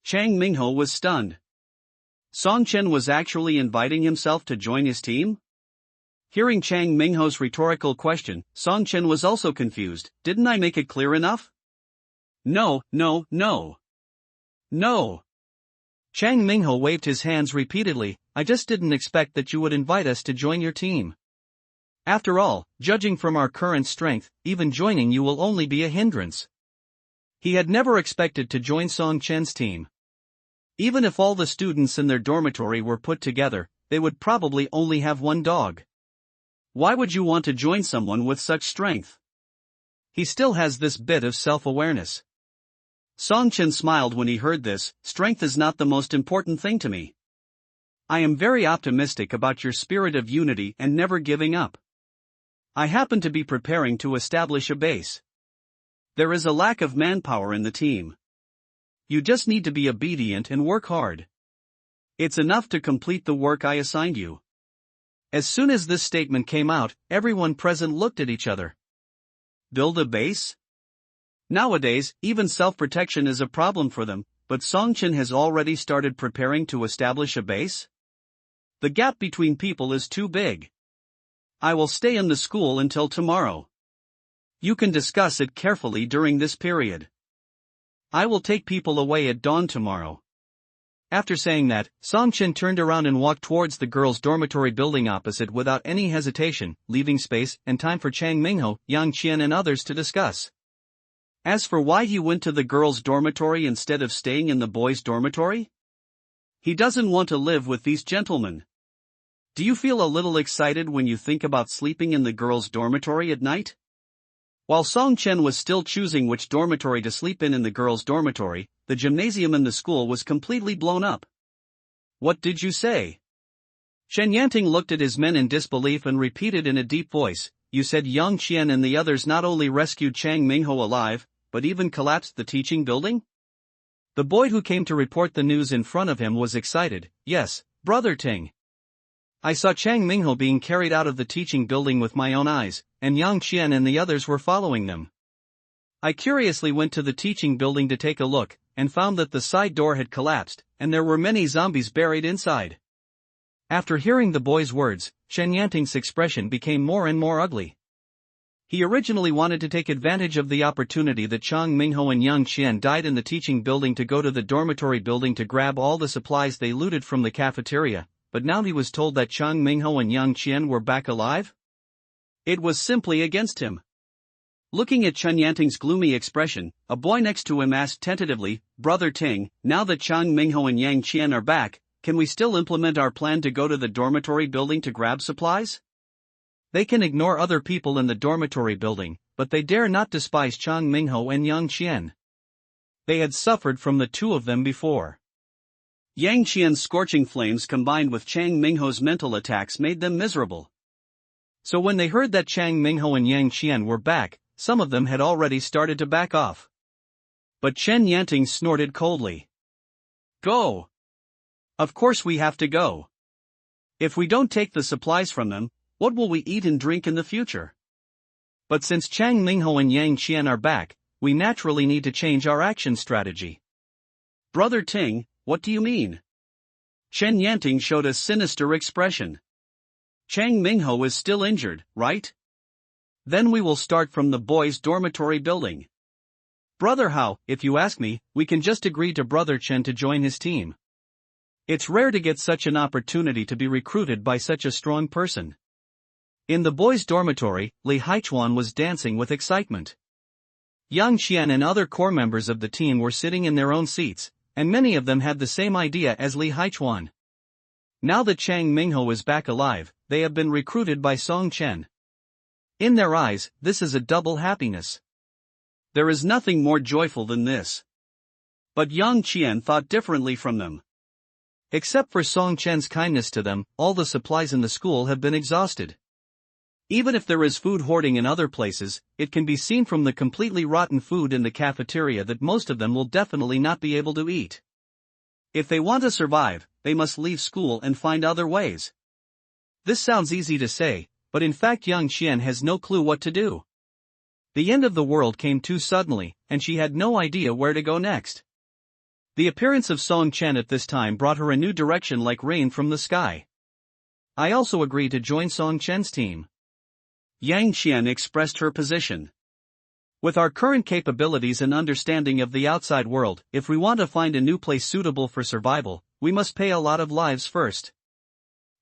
Chang Mingho was stunned. Song Chen was actually inviting himself to join his team? Hearing Chang Mingho's rhetorical question, Song Chen was also confused. Didn't I make it clear enough? No. No. Chang Mingho waved his hands repeatedly. I just didn't expect that you would invite us to join your team. After all, judging from our current strength, even joining you will only be a hindrance. He had never expected to join Song Chen's team. Even if all the students in their dormitory were put together, they would probably only have one dog. Why would you want to join someone with such strength? He still has this bit of self-awareness. Song Chen smiled when he heard this. Strength is not the most important thing to me. I am very optimistic about your spirit of unity and never giving up. I happen to be preparing to establish a base. There is a lack of manpower in the team. You just need to be obedient and work hard. It's enough to complete the work I assigned you. As soon as this statement came out, everyone present looked at each other. Build a base? Nowadays, even self-protection is a problem for them, but Song Chen has already started preparing to establish a base? The gap between people is too big. I will stay in the school until tomorrow. You can discuss it carefully during this period. I will take people away at dawn tomorrow. After saying that, Song Chen turned around and walked towards the girls' dormitory building opposite without any hesitation, leaving space and time for Chang Mingho, Yang Qian and others to discuss. As for why he went to the girls' dormitory instead of staying in the boys' dormitory? He doesn't want to live with these gentlemen. Do you feel a little excited when you think about sleeping in the girls' dormitory at night? While Song Chen was still choosing which dormitory to sleep in the girls' dormitory, the gymnasium in the school was completely blown up. What did you say? Chen Yanting looked at his men in disbelief and repeated in a deep voice, you said Yang Qian and the others not only rescued Chang Mingho alive, but even collapsed the teaching building? The boy who came to report the news in front of him was excited, yes, Brother Ting. I saw Chang Mingho being carried out of the teaching building with my own eyes, and Yang Qian and the others were following them. I curiously went to the teaching building to take a look, and found that the side door had collapsed, and there were many zombies buried inside. After hearing the boy's words, Chen Yanting's expression became more and more ugly. He originally wanted to take advantage of the opportunity that Chang Mingho and Yang Qian died in the teaching building to go to the dormitory building to grab all the supplies they looted from the cafeteria, but now he was told that Chang Mingho and Yang Qian were back alive? It was simply against him. Looking at Chen Yanting's gloomy expression, a boy next to him asked tentatively, Brother Ting, now that Chang Mingho and Yang Qian are back, can we still implement our plan to go to the dormitory building to grab supplies? They can ignore other people in the dormitory building, but they dare not despise Chang Mingho and Yang Qian. They had suffered from the two of them before. Yang Qian's scorching flames combined with Chang Mingho's mental attacks made them miserable. So when they heard that Chang Mingho and Yang Qian were back, some of them had already started to back off. But Chen Yanting snorted coldly. Go! Of course we have to go. If we don't take the supplies from them, what will we eat and drink in the future? But since Chang Mingho and Yang Qian are back, we naturally need to change our action strategy. Brother Ting, what do you mean? Chen Yanting showed a sinister expression. Chang Mingho is still injured, right? Then we will start from the boys' dormitory building. Brother Hao, if you ask me, we can just agree to Brother Chen to join his team. It's rare to get such an opportunity to be recruited by such a strong person. In the boys' dormitory, Li Haichuan was dancing with excitement. Yang Qian and other core members of the team were sitting in their own seats, and many of them had the same idea as Li Haichuan. Now that Chang Mingho is back alive, they have been recruited by Song Chen. In their eyes, this is a double happiness. There is nothing more joyful than this. But Yang Qian thought differently from them. Except for Song Chen's kindness to them, all the supplies in the school have been exhausted. Even if there is food hoarding in other places, it can be seen from the completely rotten food in the cafeteria that most of them will definitely not be able to eat. If they want to survive, they must leave school and find other ways. This sounds easy to say, but in fact Yang Qian has no clue what to do. The end of the world came too suddenly, and she had no idea where to go next. The appearance of Song Chen at this time brought her a new direction like rain from the sky. I also agreed to join Song Chen's team. Yang Qian expressed her position. With our current capabilities and understanding of the outside world, if we want to find a new place suitable for survival, we must pay a lot of lives first.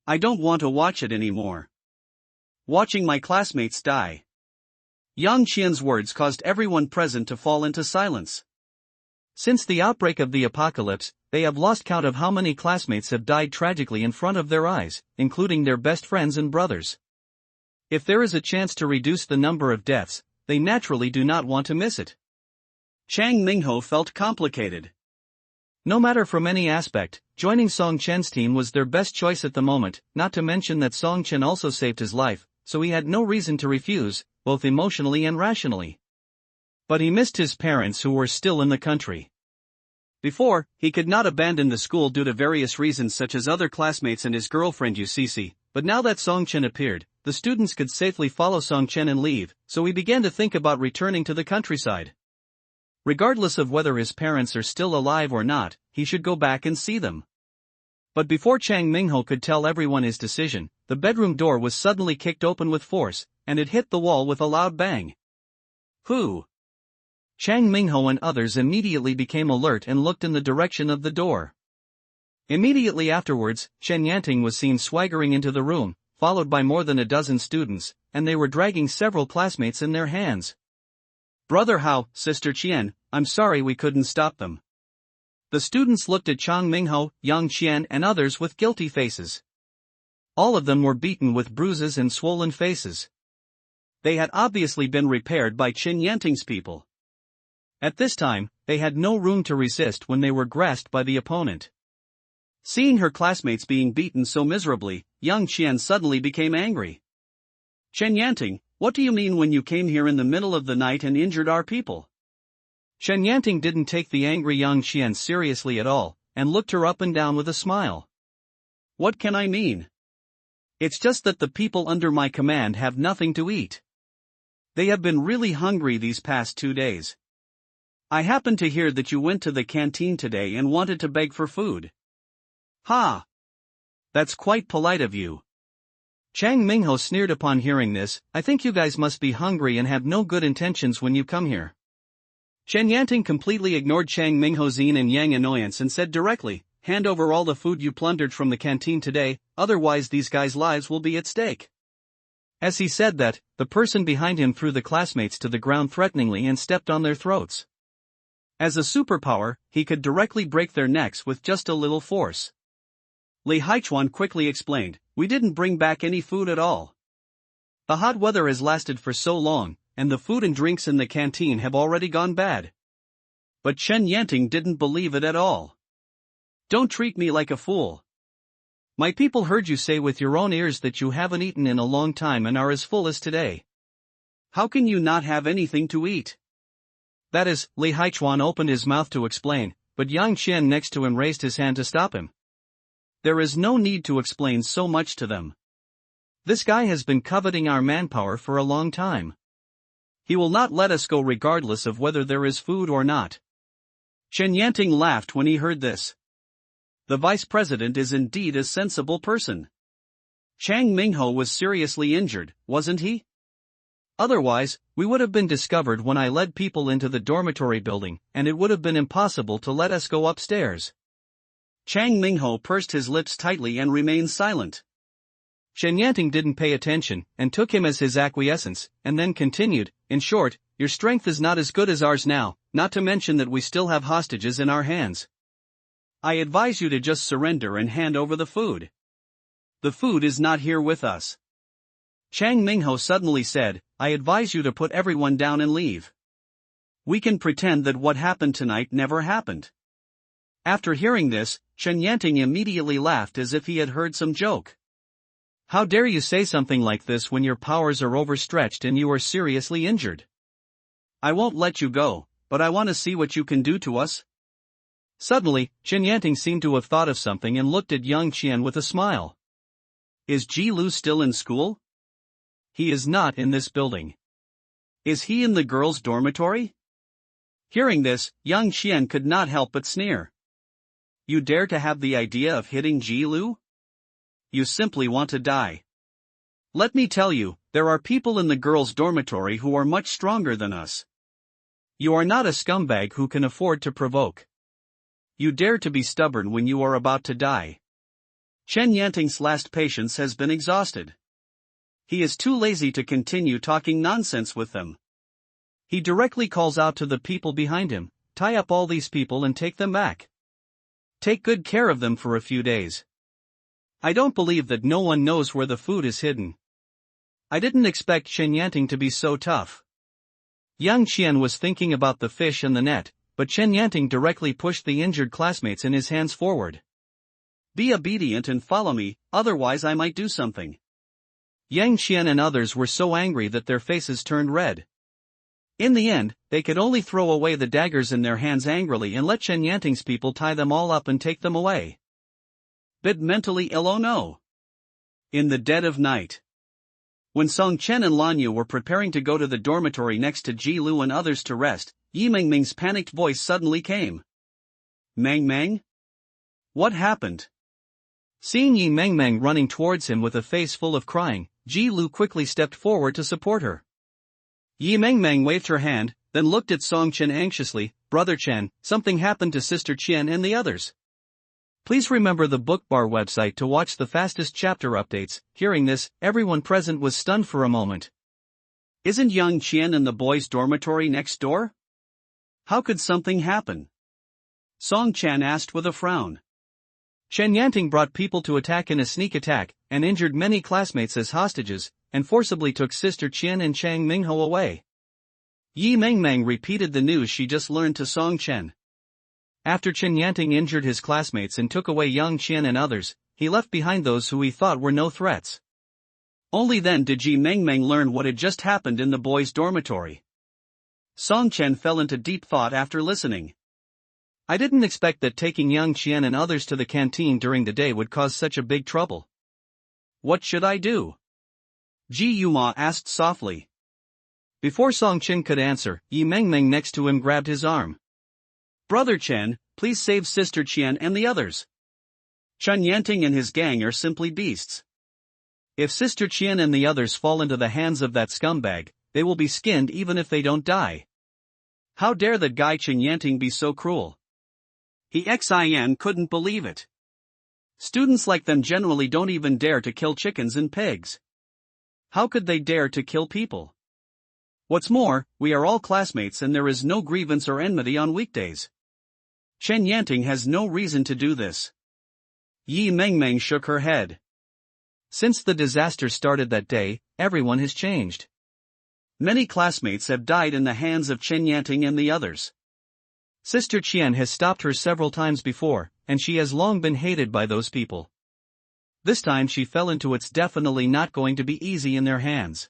I don't want to watch it anymore. Watching my classmates die. Yang Qian's words caused everyone present to fall into silence. Since the outbreak of the apocalypse, they have lost count of how many classmates have died tragically in front of their eyes, including their best friends and brothers. If there is a chance to reduce the number of deaths, they naturally do not want to miss it. Chang Mingho felt complicated. No matter from any aspect, joining Song Chen's team was their best choice at the moment, not to mention that Song Chen also saved his life, so he had no reason to refuse, both emotionally and rationally. But he missed his parents who were still in the country. Before, he could not abandon the school due to various reasons such as other classmates and his girlfriend UCC, but now that Song Chen appeared, the students could safely follow Song Chen and leave, so he began to think about returning to the countryside. Regardless of whether his parents are still alive or not, he should go back and see them. But before Chang Mingho could tell everyone his decision, the bedroom door was suddenly kicked open with force, and it hit the wall with a loud bang. Who? Chang Mingho and others immediately became alert and looked in the direction of the door. Immediately afterwards, Chen Yanting was seen swaggering into the room, followed by more than a dozen students, and they were dragging several classmates in their hands. Brother Hao, Sister Qian, I'm sorry we couldn't stop them. The students looked at Chang Mingho, Yang Qian and others with guilty faces. All of them were beaten with bruises and swollen faces. They had obviously been repaired by Qin Yanting's people. At this time, they had no room to resist when they were grasped by the opponent. Seeing her classmates being beaten so miserably, Yang Qian suddenly became angry. Chen Yanting, what do you mean when you came here in the middle of the night and injured our people? Chen Yanting didn't take the angry Yang Qian seriously at all, and looked her up and down with a smile. What can I mean? It's just that the people under my command have nothing to eat. They have been really hungry these past 2 days. I happened to hear that you went to the canteen today and wanted to beg for food. Ha! That's quite polite of you. Chang Mingho sneered upon hearing this. I think you guys must be hungry and have no good intentions when you come here. Chen Yanting completely ignored Chang Mingho's yin and yang annoyance and said directly, hand over all the food you plundered from the canteen today, otherwise these guys' lives will be at stake. As he said that, the person behind him threw the classmates to the ground threateningly and stepped on their throats. As a superpower, he could directly break their necks with just a little force. Li Haichuan quickly explained, we didn't bring back any food at all. The hot weather has lasted for so long, and the food and drinks in the canteen have already gone bad. But Chen Yanting didn't believe it at all. Don't treat me like a fool. My people heard you say with your own ears that you haven't eaten in a long time and are as full as today. How can you not have anything to eat? That is, Li Haichuan opened his mouth to explain, but Yang Qian next to him raised his hand to stop him. There is no need to explain so much to them. This guy has been coveting our manpower for a long time. He will not let us go regardless of whether there is food or not. Chen Yanting laughed when he heard this. The vice president is indeed a sensible person. Chang Mingho was seriously injured, wasn't he? Otherwise, we would have been discovered when I led people into the dormitory building, and it would have been impossible to let us go upstairs. Chang Mingho pursed his lips tightly and remained silent. Chen Yanting didn't pay attention, and took him as his acquiescence, and then continued, in short, your strength is not as good as ours now, not to mention that we still have hostages in our hands. I advise you to just surrender and hand over the food. The food is not here with us. Chang Mingho suddenly said, I advise you to put everyone down and leave. We can pretend that what happened tonight never happened. After hearing this, Chen Yanting immediately laughed as if he had heard some joke. How dare you say something like this when your powers are overstretched and you are seriously injured? I won't let you go, but I want to see what you can do to us. Suddenly, Chen Yanting seemed to have thought of something and looked at Yang Qian with a smile. Is Ji Lu still in school? He is not in this building. Is he in the girls' dormitory? Hearing this, Yang Qian could not help but sneer. You dare to have the idea of hitting Ji Lu? You simply want to die. Let me tell you, there are people in the girls' dormitory who are much stronger than us. You are not a scumbag who can afford to provoke. You dare to be stubborn when you are about to die. Chen Yanting's last patience has been exhausted. He is too lazy to continue talking nonsense with them. He directly calls out to the people behind him, tie up all these people and take them back. Take good care of them for a few days. I don't believe that no one knows where the food is hidden. I didn't expect Chen Yanting to be so tough. Yang Qian was thinking about the fish and the net, but Chen Yanting directly pushed the injured classmates in his hands forward. Be obedient and follow me, otherwise I might do something. Yang Qian and others were so angry that their faces turned red. In the end, they could only throw away the daggers in their hands angrily and let Chen Yanting's people tie them all up and take them away. Bit mentally ill, oh no. In the dead of night. When Song Chen and Lan Yu were preparing to go to the dormitory next to Ji Lu and others to rest, Yi Mengming's panicked voice suddenly came. Mengmeng? What happened? Seeing Yi Mengmeng running towards him with a face full of crying, Ji Lu quickly stepped forward to support her. Yi Mengmeng waved her hand, then looked at Song Chen anxiously. Brother Chen, something happened to Sister Qian and the others. Please remember the Bookbar website to watch the fastest chapter updates. Hearing this, everyone present was stunned for a moment. Isn't Yang Qian in the boys' dormitory next door? How could something happen? Song Chen asked with a frown. Chen Yanting brought people to attack in a sneak attack, and injured many classmates as hostages, and forcibly took Sister Qian and Chang Mingho away. Yi Mengmeng repeated the news she just learned to Song Chen. After Chen Yanting injured his classmates and took away Yang Qian and others, he left behind those who he thought were no threats. Only then did Yi Mengmeng learn what had just happened in the boys' dormitory. Song Chen fell into deep thought after listening. I didn't expect that taking Yang Qian and others to the canteen during the day would cause such a big trouble. What should I do? Ji Yuma asked softly. Before Song Chen could answer, Yi Mengmeng next to him grabbed his arm. Brother Chen, please save Sister Qian and the others. Chen Yanting and his gang are simply beasts. If Sister Qian and the others fall into the hands of that scumbag, they will be skinned even if they don't die. How dare that guy Chen Yanting be so cruel? Xin couldn't believe it. Students like them generally don't even dare to kill chickens and pigs. How could they dare to kill people? What's more, we are all classmates and there is no grievance or enmity on weekdays. Chen Yanting has no reason to do this. Yi Mengmeng shook her head. Since the disaster started that day, everyone has changed. Many classmates have died in the hands of Chen Yanting and the others. Sister Qian has stopped her several times before, and she has long been hated by those people. This time she fell into it's definitely not going to be easy in their hands.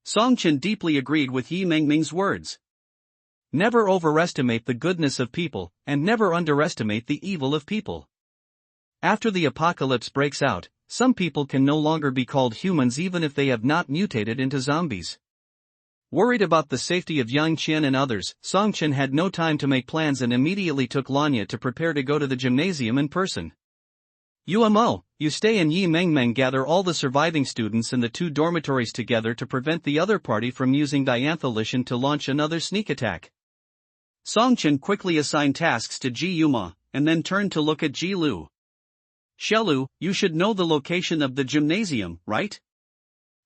Song Chen deeply agreed with Yi Mengmeng's words. Never overestimate the goodness of people, and never underestimate the evil of people. After the apocalypse breaks out, some people can no longer be called humans even if they have not mutated into zombies. Worried about the safety of Yang Qian and others, Song Chen had no time to make plans and immediately took Lanya to prepare to go to the gymnasium in person. Umo, you stay and Yi Mengmeng gather all the surviving students in the two dormitories together to prevent the other party from using dianthylation to launch another sneak attack. Song Chen quickly assigned tasks to Ji Yuma, and then turned to look at Ji Lu. Shelu, you should know the location of the gymnasium, right?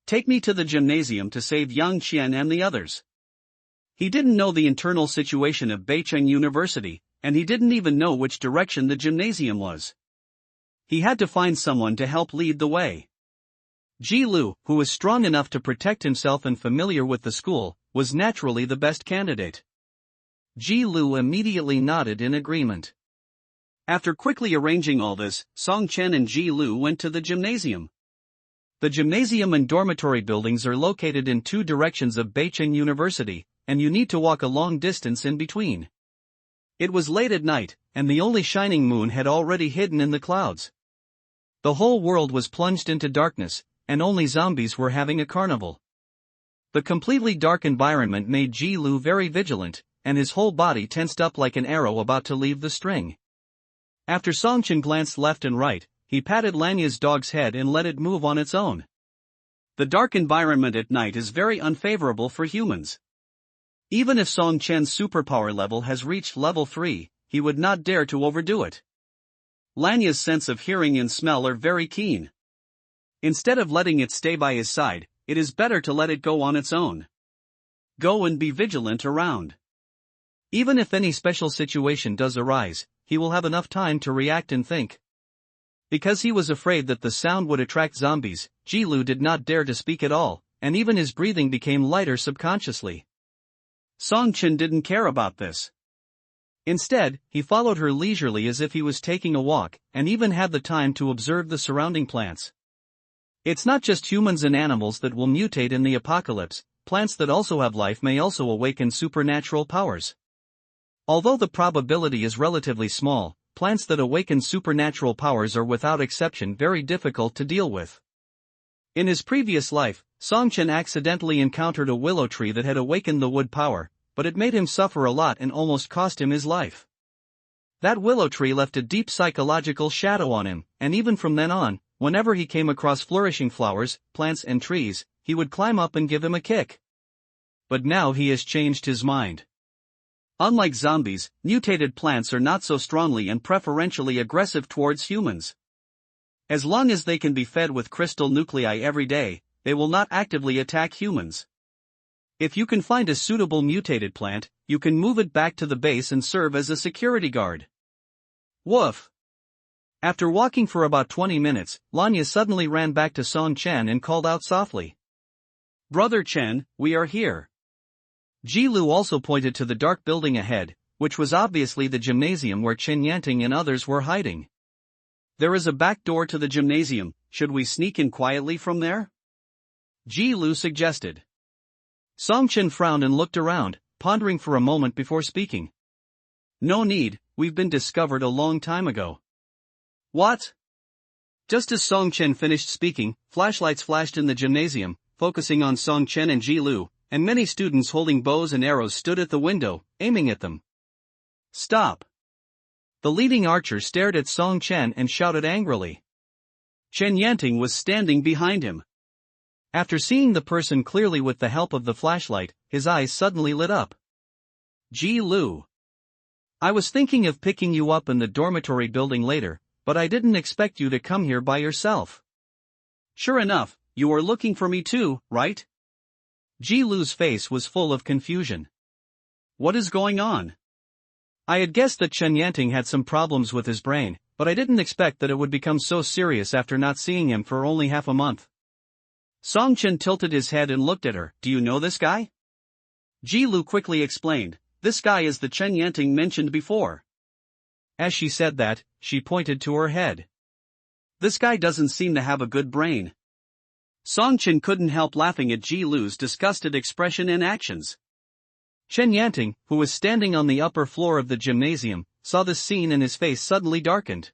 Take me to the gymnasium to save Yang Qian and the others. He didn't know the internal situation of Beicheng University, and he didn't even know which direction the gymnasium was. He had to find someone to help lead the way. Ji Lu, who was strong enough to protect himself and familiar with the school, was naturally the best candidate. Ji Lu immediately nodded in agreement. After quickly arranging all this, Song Chen and Ji Lu went to the gymnasium. The gymnasium and dormitory buildings are located in two directions of Beicheng University, and you need to walk a long distance in between. It was late at night, and the only shining moon had already hidden in the clouds. The whole world was plunged into darkness, and only zombies were having a carnival. The completely dark environment made Ji Lu very vigilant, and his whole body tensed up like an arrow about to leave the string. After Song Chen glanced left and right, he patted Lanya's dog's head and let it move on its own. The dark environment at night is very unfavorable for humans. Even if Song Chen's superpower level has reached level 3, he would not dare to overdo it. Lanya's sense of hearing and smell are very keen. Instead of letting it stay by his side, it is better to let it go on its own. Go and be vigilant around. Even if any special situation does arise, he will have enough time to react and think. Because he was afraid that the sound would attract zombies, Ji Lu did not dare to speak at all, and even his breathing became lighter subconsciously. Song Chen didn't care about this. Instead, he followed her leisurely as if he was taking a walk, and even had the time to observe the surrounding plants. It's not just humans and animals that will mutate in the apocalypse, plants that also have life may also awaken supernatural powers. Although the probability is relatively small, plants that awaken supernatural powers are without exception very difficult to deal with. In his previous life, Song Chen accidentally encountered a willow tree that had awakened the wood power, but it made him suffer a lot and almost cost him his life. That willow tree left a deep psychological shadow on him, and even from then on, whenever he came across flourishing flowers, plants and trees, he would climb up and give him a kick. But now he has changed his mind. Unlike zombies, mutated plants are not so strongly and preferentially aggressive towards humans. As long as they can be fed with crystal nuclei every day, they will not actively attack humans. If you can find a suitable mutated plant, you can move it back to the base and serve as a security guard. Woof! After walking for about 20 minutes, Lanya suddenly ran back to Song Chen and called out softly. Brother Chen, we are here. Ji Lu also pointed to the dark building ahead, which was obviously the gymnasium where Chen Yanting and others were hiding. There is a back door to the gymnasium, should we sneak in quietly from there? Ji Lu suggested. Song Chen frowned and looked around, pondering for a moment before speaking. No need, we've been discovered a long time ago. What? Just as Song Chen finished speaking, flashlights flashed in the gymnasium, focusing on Song Chen and Ji Lu, and many students holding bows and arrows stood at the window, aiming at them. Stop! The leading archer stared at Song Chen and shouted angrily. Chen Yanting was standing behind him. After seeing the person clearly with the help of the flashlight, his eyes suddenly lit up. Ji Lu. I was thinking of picking you up in the dormitory building later, but I didn't expect you to come here by yourself. Sure enough, you are looking for me too, right? Ji Lu's face was full of confusion. What is going on? I had guessed that Chen Yanting had some problems with his brain, but I didn't expect that it would become so serious after not seeing him for only half a month. Song Chen tilted his head and looked at her. Do you know this guy? Ji Lu quickly explained. This guy is the Chen Yanting mentioned before. As she said that, she pointed to her head. This guy doesn't seem to have a good brain. Song Chen couldn't help laughing at Ji Lu's disgusted expression and actions. Chen Yanting, who was standing on the upper floor of the gymnasium, saw this scene and his face suddenly darkened.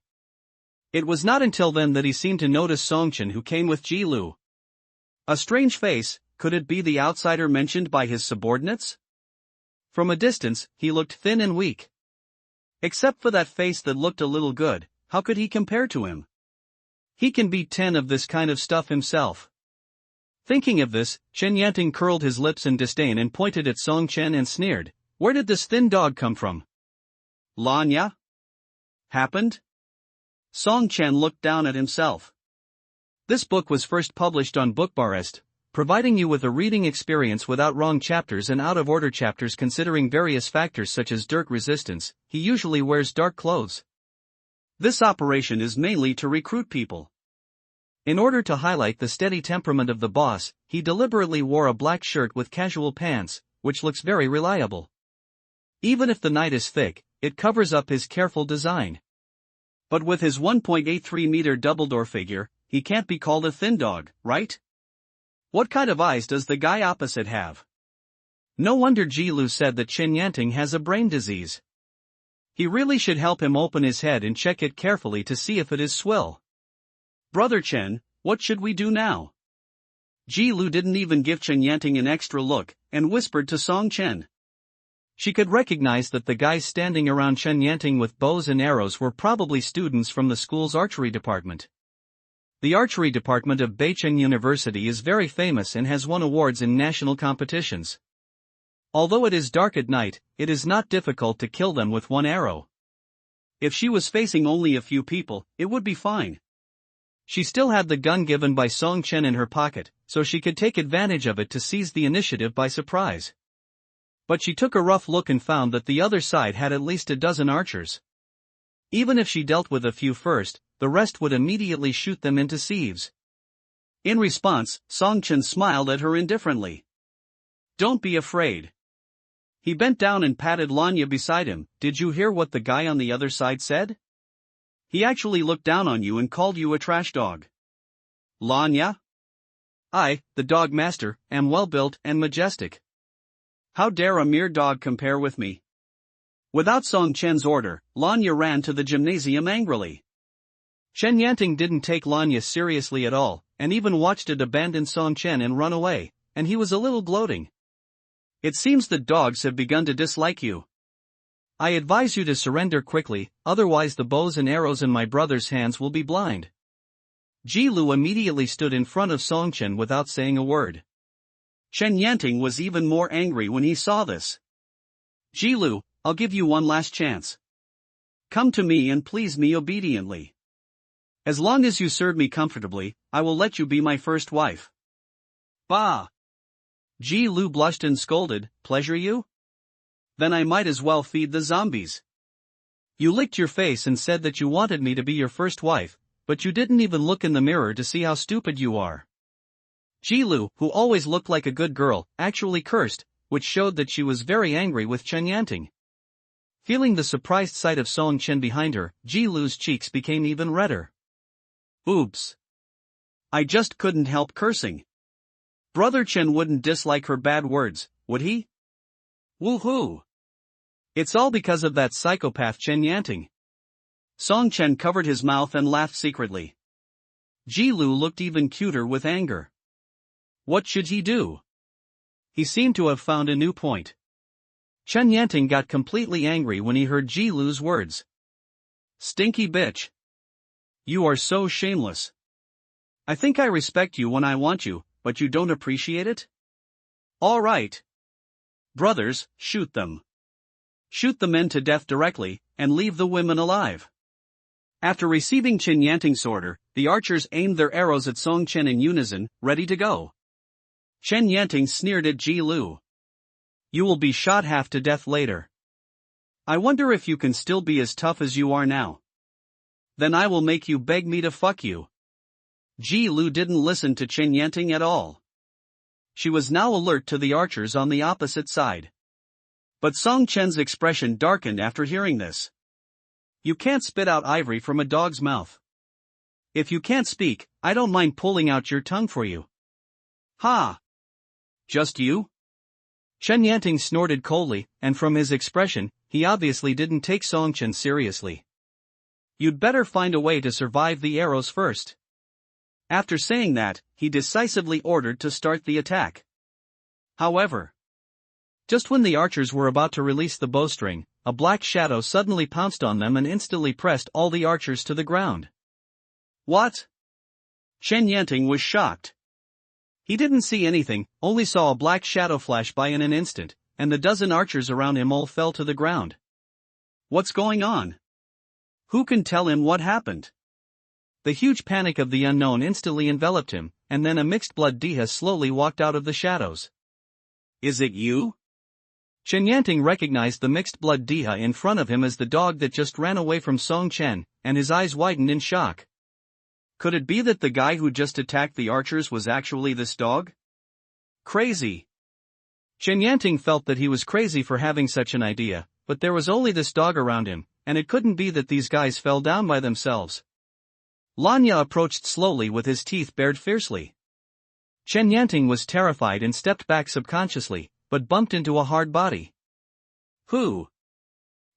It was not until then that he seemed to notice Song Chen, who came with Ji Lu. A strange face, could it be the outsider mentioned by his subordinates? From a distance, he looked thin and weak. Except for that face that looked a little good, how could he compare to him? He can beat 10 of this kind of stuff himself. Thinking of this, Chen Yanting curled his lips in disdain and pointed at Song Chen and sneered. Where did this thin dog come from? Lanya? Happened? Song Chen looked down at himself. This book was first published on Bookbarest, providing you with a reading experience without wrong chapters and out-of-order chapters considering various factors such as dirt resistance. He usually wears dark clothes. This operation is mainly to recruit people. In order to highlight the steady temperament of the boss, he deliberately wore a black shirt with casual pants, which looks very reliable. Even if the night is thick, it covers up his careful design. But with his 1.83-meter double-door figure, he can't be called a thin dog, right? What kind of eyes does the guy opposite have? No wonder Ji Lu said that Chen Yanting has a brain disease. He really should help him open his head and check it carefully to see if it is swill. Brother Chen, what should we do now? Ji Lu didn't even give Chen Yanting an extra look, and whispered to Song Chen. She could recognize that the guys standing around Chen Yanting with bows and arrows were probably students from the school's archery department. The archery department of Beicheng University is very famous and has won awards in national competitions. Although it is dark at night, it is not difficult to kill them with one arrow. If she was facing only a few people, it would be fine. She still had the gun given by Song Chen in her pocket, so she could take advantage of it to seize the initiative by surprise. But she took a rough look and found that the other side had at least a dozen archers. Even if she dealt with a few first, the rest would immediately shoot them into sieves. In response, Song Chen smiled at her indifferently. Don't be afraid. He bent down and patted Lanya beside him. Did you hear what the guy on the other side said? He actually looked down on you and called you a trash dog. Lanya? I, the dog master, am well-built and majestic. How dare a mere dog compare with me? Without Song Chen's order, Lanya ran to the gymnasium angrily. Chen Yanting didn't take Lanya seriously at all, and even watched it abandon Song Chen and run away, and he was a little gloating. It seems that dogs have begun to dislike you. I advise you to surrender quickly, otherwise the bows and arrows in my brother's hands will be blind. Ji Lu immediately stood in front of Song Chen without saying a word. Chen Yanting was even more angry when he saw this. Ji Lu, I'll give you one last chance. Come to me and please me obediently. As long as you serve me comfortably, I will let you be my first wife. Bah! Ji Lu blushed and scolded, pleasure you? Then I might as well feed the zombies. You licked your face and said that you wanted me to be your first wife, but you didn't even look in the mirror to see how stupid you are. Jilu, who always looked like a good girl, actually cursed, which showed that she was very angry with Chen Yanting. Feeling the surprised sight of Song Chen behind her, Jilu's cheeks became even redder. Oops. I just couldn't help cursing. Brother Chen wouldn't dislike her bad words, would he? Woohoo! It's all because of that psychopath Chen Yanting. Song Chen covered his mouth and laughed secretly. Jilu looked even cuter with anger. What should he do? He seemed to have found a new point. Chen Yanting got completely angry when he heard Jilu's words. Stinky bitch. You are so shameless. I think I respect you when I want you, but you don't appreciate it? All right. Brothers, shoot them. Shoot the men to death directly, and leave the women alive. After receiving Chen Yanting's order, the archers aimed their arrows at Song Chen in unison, ready to go. Chen Yanting sneered at Jilu. You will be shot half to death later. I wonder if you can still be as tough as you are now. Then I will make you beg me to fuck you. Jilu didn't listen to Chen Yanting at all. She was now alert to the archers on the opposite side. But Song Chen's expression darkened after hearing this. You can't spit out ivory from a dog's mouth. If you can't speak, I don't mind pulling out your tongue for you. Ha! Just you? Chen Yanting snorted coldly, and from his expression, he obviously didn't take Song Chen seriously. You'd better find a way to survive the arrows first. After saying that, he decisively ordered to start the attack. However, just when the archers were about to release the bowstring, a black shadow suddenly pounced on them and instantly pressed all the archers to the ground. What? Chen Yanting was shocked. He didn't see anything, only saw a black shadow flash by in an instant, and the dozen archers around him all fell to the ground. What's going on? Who can tell him what happened? The huge panic of the unknown instantly enveloped him, and then a mixed-blood Diha slowly walked out of the shadows. Is it you? Chen Yanting recognized the mixed-blood Diha in front of him as the dog that just ran away from Song Chen, and his eyes widened in shock. Could it be that the guy who just attacked the archers was actually this dog? Crazy. Chen Yanting felt that he was crazy for having such an idea, but there was only this dog around him, and it couldn't be that these guys fell down by themselves. Lanya approached slowly with his teeth bared fiercely. Chen Yanting was terrified and stepped back subconsciously, but bumped into a hard body. Who?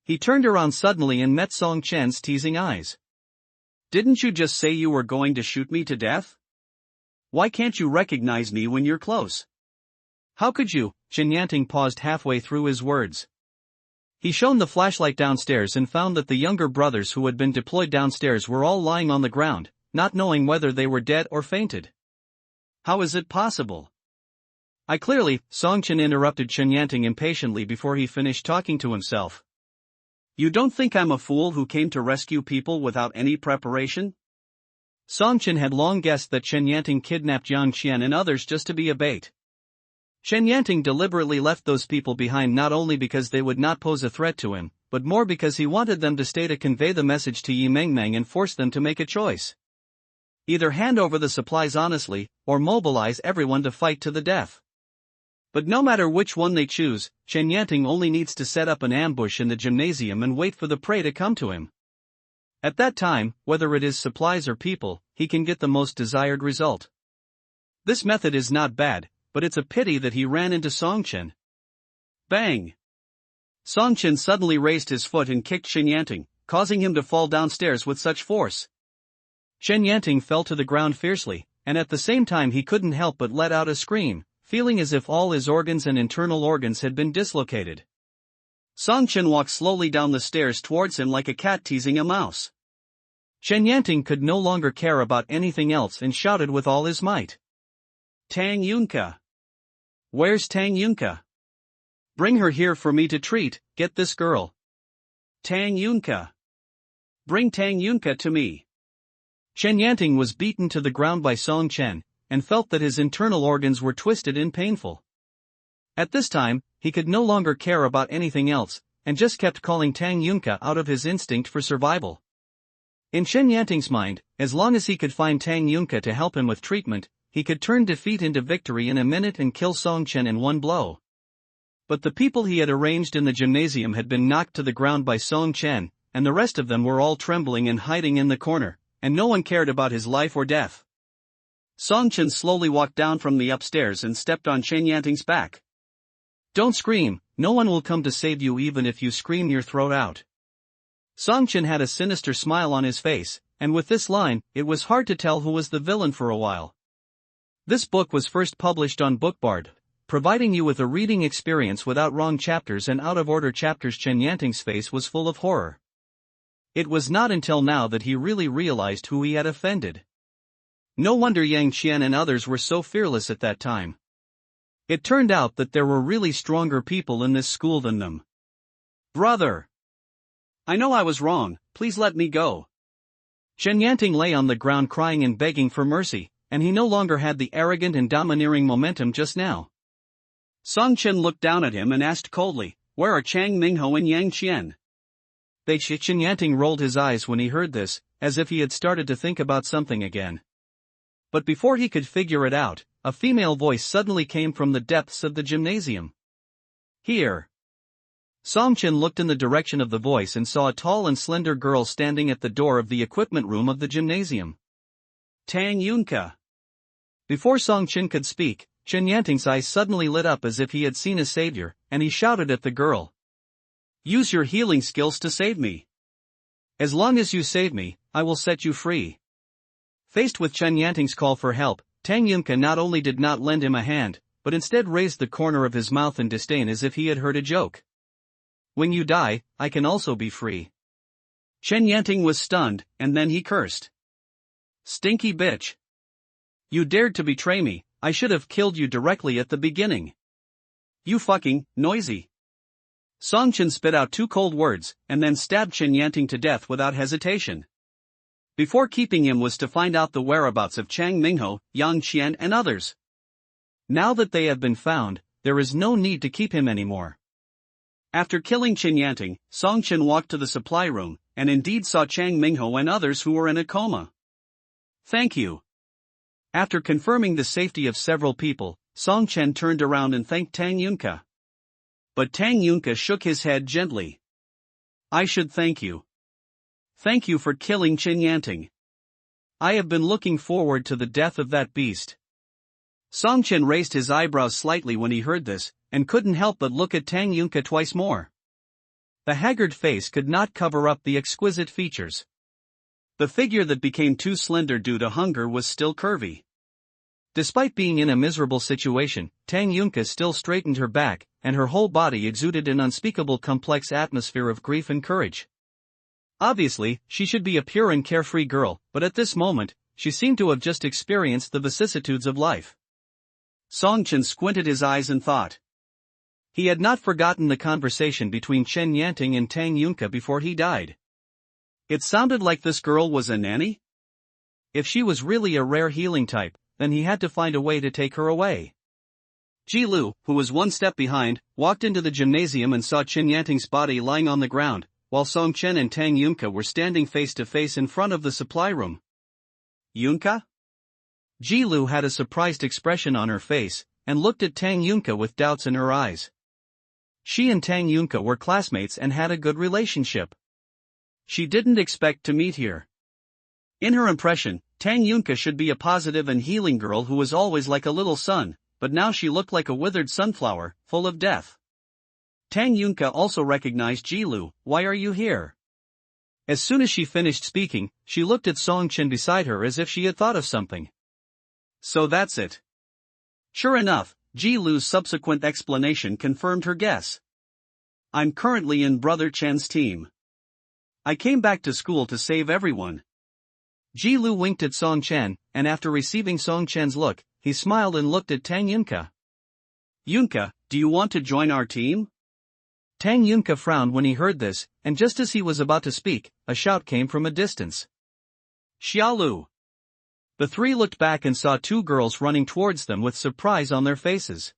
He turned around suddenly and met Song Chen's teasing eyes. Didn't you just say you were going to shoot me to death? Why can't you recognize me when you're close? How could you? Chen Yanting paused halfway through his words. He shone the flashlight downstairs and found that the younger brothers who had been deployed downstairs were all lying on the ground, not knowing whether they were dead or fainted. How is it possible? Song Chen interrupted Chen Yanting impatiently before he finished talking to himself. You don't think I'm a fool who came to rescue people without any preparation? Song Chen had long guessed that Chen Yanting kidnapped Yang Qian and others just to be a bait. Chen Yanting deliberately left those people behind not only because they would not pose a threat to him, but more because he wanted them to stay to convey the message to Yi Mengmeng and force them to make a choice. Either hand over the supplies honestly, or mobilize everyone to fight to the death. But no matter which one they choose, Chen Yanting only needs to set up an ambush in the gymnasium and wait for the prey to come to him. At that time, whether it is supplies or people, he can get the most desired result. This method is not bad, but it's a pity that he ran into Song Chen. Bang! Song Chen suddenly raised his foot and kicked Chen Yanting, causing him to fall downstairs with such force. Chen Yanting fell to the ground fiercely, and at the same time he couldn't help but let out a scream, feeling as if all his organs and internal organs had been dislocated. Song Chen walked slowly down the stairs towards him like a cat teasing a mouse. Chen Yanting could no longer care about anything else and shouted with all his might. Tang Yunka! Where's Tang Yunka? Bring her here for me to treat, get this girl. Tang Yunka! Bring Tang Yunka to me. Chen Yanting was beaten to the ground by Song Chen, and felt that his internal organs were twisted and painful. At this time, he could no longer care about anything else, and just kept calling Tang Yunke out of his instinct for survival. In Chen Yanting's mind, as long as he could find Tang Yunke to help him with treatment, he could turn defeat into victory in a minute and kill Song Chen in one blow. But the people he had arranged in the gymnasium had been knocked to the ground by Song Chen, and the rest of them were all trembling and hiding in the corner, and no one cared about his life or death. Song Chen slowly walked down from the upstairs and stepped on Chen Yanting's back. "Don't scream, no one will come to save you even if you scream your throat out." Song Chen had a sinister smile on his face, and with this line, it was hard to tell who was the villain for a while. This book was first published on Bookbard, providing you with a reading experience without wrong chapters and out-of-order chapters. Chen Yanting's face was full of horror. It was not until now that he really realized who he had offended. No wonder Yang Qian and others were so fearless at that time. It turned out that there were really stronger people in this school than them. "Brother! I know I was wrong, please let me go." Chen Yanting lay on the ground crying and begging for mercy, and he no longer had the arrogant and domineering momentum just now. Song Chen looked down at him and asked coldly, "Where are Chang Mingho and Yang Qian?" Chen Yanting rolled his eyes when he heard this, as if he had started to think about something again. But before he could figure it out, a female voice suddenly came from the depths of the gymnasium. "Here." Song Chen looked in the direction of the voice and saw a tall and slender girl standing at the door of the equipment room of the gymnasium. "Tang Yunke." Before Song Chen could speak, Chen Yanting's eyes suddenly lit up as if he had seen a savior, and he shouted at the girl. "Use your healing skills to save me. As long as you save me, I will set you free." Faced with Chen Yanting's call for help, Tang Yunke not only did not lend him a hand, but instead raised the corner of his mouth in disdain as if he had heard a joke. "When you die, I can also be free." Chen Yanting was stunned, and then he cursed. "Stinky bitch. You dared to betray me, I should have killed you directly at the beginning. You fucking noisy." Song Chen spit out 2 cold words, and then stabbed Chen Yanting to death without hesitation. Before keeping him was to find out the whereabouts of Chang Mingho, Yang Qian and others. Now that they have been found, there is no need to keep him anymore. After killing Chen Yanting, Song Chen walked to the supply room, and indeed saw Chang Mingho and others who were in a coma. "Thank you." After confirming the safety of several people, Song Chen turned around and thanked Tang Yunke. But Tang Yunke shook his head gently. "I should thank you. Thank you for killing Chen Yanting. I have been looking forward to the death of that beast." Song Chen raised his eyebrows slightly when he heard this, and couldn't help but look at Tang Yunke twice more. The haggard face could not cover up the exquisite features. The figure that became too slender due to hunger was still curvy. Despite being in a miserable situation, Tang Yunke still straightened her back, and her whole body exuded an unspeakable complex atmosphere of grief and courage. Obviously, she should be a pure and carefree girl, but at this moment, she seemed to have just experienced the vicissitudes of life. Song Chen squinted his eyes and thought. He had not forgotten the conversation between Chen Yanting and Tang Yunke before he died. It sounded like this girl was a nanny? If she was really a rare healing type, then he had to find a way to take her away. Ji Lu, who was one step behind, walked into the gymnasium and saw Chen Yanting's body lying on the ground, while Song Chen and Tang Yunke were standing face to face in front of the supply room. "Yunke?" Ji Lu had a surprised expression on her face, and looked at Tang Yunke with doubts in her eyes. She and Tang Yunke were classmates and had a good relationship. She didn't expect to meet here. In her impression, Tang Yunke should be a positive and healing girl who was always like a little sun, but now she looked like a withered sunflower, full of death. Tang Yunke also recognized Ji Lu. "Why are you here?" As soon as she finished speaking, she looked at Song Chen beside her as if she had thought of something. "So that's it." Sure enough, Ji Lu's subsequent explanation confirmed her guess. "I'm currently in Brother Chen's team. I came back to school to save everyone." Ji Lu winked at Song Chen, and after receiving Song Chen's look, he smiled and looked at Tang Yunke. "Yunke, do you want to join our team?" Tang Yunke frowned when he heard this, and just as he was about to speak, a shout came from a distance. "Xiaolu!" The three looked back and saw 2 girls running towards them with surprise on their faces.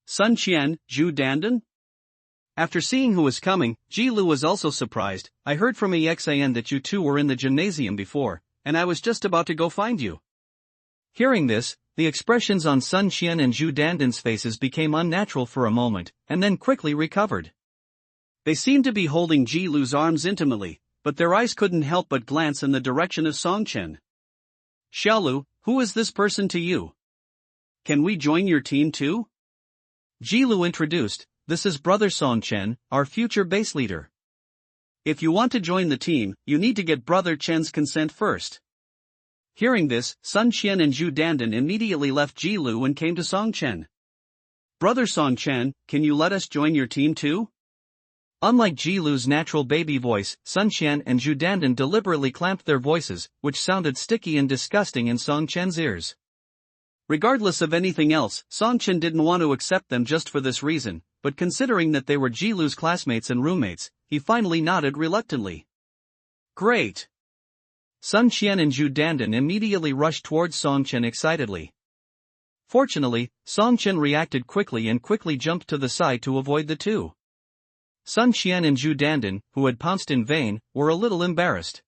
"Sun Qian, Zhu Dandan?" After seeing who was coming, Ji Lu was also surprised. I heard from EXAN that you two were in the gymnasium before, and I was just about to go find you. Hearing this, the expressions on Sun Qian and Zhu Dandan's faces became unnatural for a moment, and then quickly recovered. They seemed to be holding Ji Lu's arms intimately, but their eyes couldn't help but glance in the direction of Song Chen. Xiaolu, who is this person to you? Can we join your team too? Ji Lu introduced, this is Brother Song Chen, our future base leader. If you want to join the team, you need to get Brother Chen's consent first. Hearing this, Sun Qian and Zhu Dandan immediately left Ji Lu and came to Song Chen. Brother Song Chen, can you let us join your team too? Unlike Ji Lu's natural baby voice, Sun Qian and Zhu Dandan deliberately clamped their voices, which sounded sticky and disgusting in Song Chen's ears. Regardless of anything else, Song Chen didn't want to accept them just for this reason, but considering that they were Ji Lu's classmates and roommates, he finally nodded reluctantly. Great! Sun Qian and Zhu Dandan immediately rushed towards Song Chen excitedly. Fortunately, Song Chen reacted quickly and quickly jumped to the side to avoid the two. Sun Qian and Zhu Dandan, who had pounced in vain, were a little embarrassed.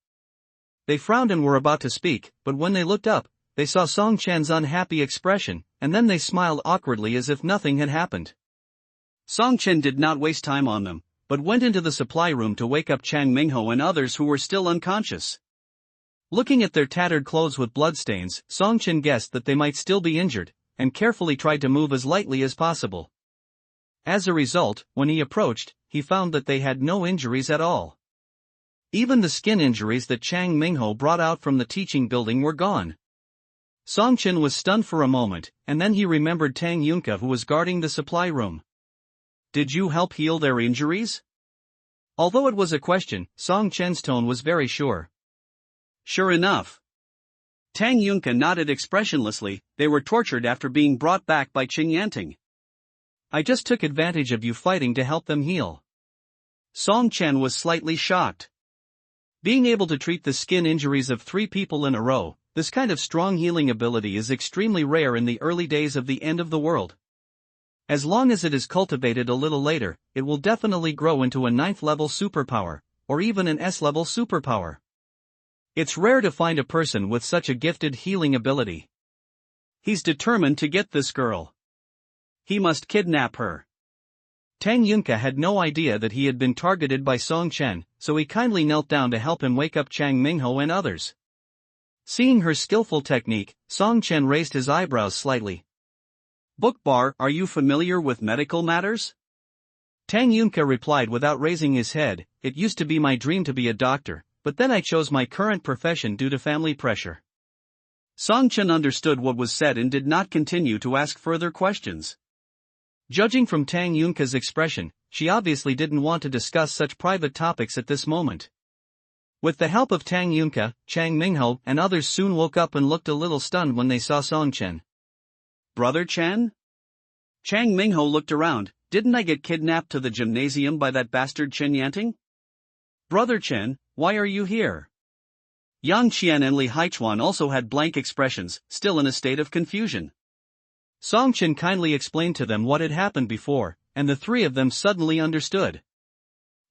They frowned and were about to speak, but when they looked up, they saw Song Chen's unhappy expression, and then they smiled awkwardly as if nothing had happened. Song Chen did not waste time on them, but went into the supply room to wake up Chang Mingho and others who were still unconscious. Looking at their tattered clothes with bloodstains, Song Chen guessed that they might still be injured, and carefully tried to move as lightly as possible. As a result, when he approached, he found that they had no injuries at all. Even the skin injuries that Chang Mingho brought out from the teaching building were gone. Song Chen was stunned for a moment, and then he remembered Tang Yunka who was guarding the supply room. Did you help heal their injuries? Although it was a question, Song Chen's tone was very sure. Sure enough. Tang Yunka nodded expressionlessly. They were tortured after being brought back by Qin Yanting. I just took advantage of you fighting to help them heal. Song Chen was slightly shocked. Being able to treat the skin injuries of 3 people in a row, this kind of strong healing ability is extremely rare in the early days of the end of the world. As long as it is cultivated a little later, it will definitely grow into a 9th level superpower, or even an S level superpower. It's rare to find a person with such a gifted healing ability. He's determined to get this girl. He must kidnap her. Tang Yunka had no idea that he had been targeted by Song Chen, so he kindly knelt down to help him wake up Chang Mingho and others. Seeing her skillful technique, Song Chen raised his eyebrows slightly. Bookbar, are you familiar with medical matters? Tang Yunka replied without raising his head, it used to be my dream to be a doctor, but then I chose my current profession due to family pressure. Song Chen understood what was said and did not continue to ask further questions. Judging from Tang Yunka's expression, she obviously didn't want to discuss such private topics at this moment. With the help of Tang Yunka, Chang Mingho and others soon woke up and looked a little stunned when they saw Song Chen. Brother Chen? Chang Mingho looked around. Didn't I get kidnapped to the gymnasium by that bastard Qin Yanting? Brother Chen, why are you here? Yang Qian and Li Haichuan also had blank expressions, still in a state of confusion. Song Chen kindly explained to them what had happened before, and the 3 of them suddenly understood.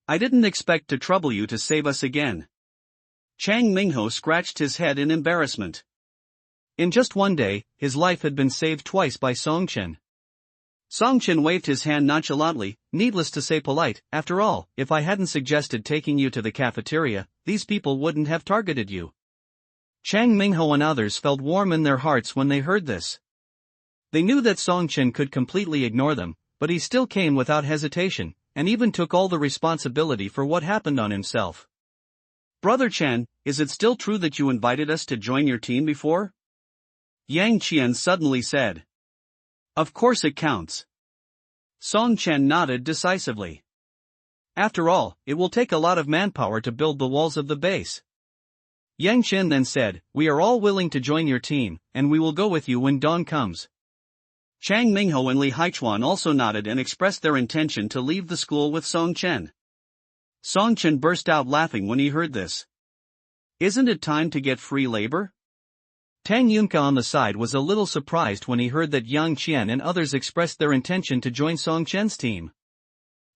I didn't expect to trouble you to save us again. Chang Mingho scratched his head in embarrassment. In just one day, his life had been saved twice by Song Chen. Song Chen waved his hand nonchalantly, needless to say polite. After all, if I hadn't suggested taking you to the cafeteria, these people wouldn't have targeted you. Chang Mingho and others felt warm in their hearts when they heard this. They knew that Song Chen could completely ignore them, but he still came without hesitation, and even took all the responsibility for what happened on himself. Brother Chen, is it still true that you invited us to join your team before? Yang Qian suddenly said. Of course it counts. Song Chen nodded decisively. After all, it will take a lot of manpower to build the walls of the base. Yang Qian then said, we are all willing to join your team, and we will go with you when dawn comes. Chang Mingho and Li Haichuan also nodded and expressed their intention to leave the school with Song Chen. Song Chen burst out laughing when he heard this. Isn't it time to get free labor? Tang Yunka on the side was a little surprised when he heard that Yang Qian and others expressed their intention to join Song Chen's team.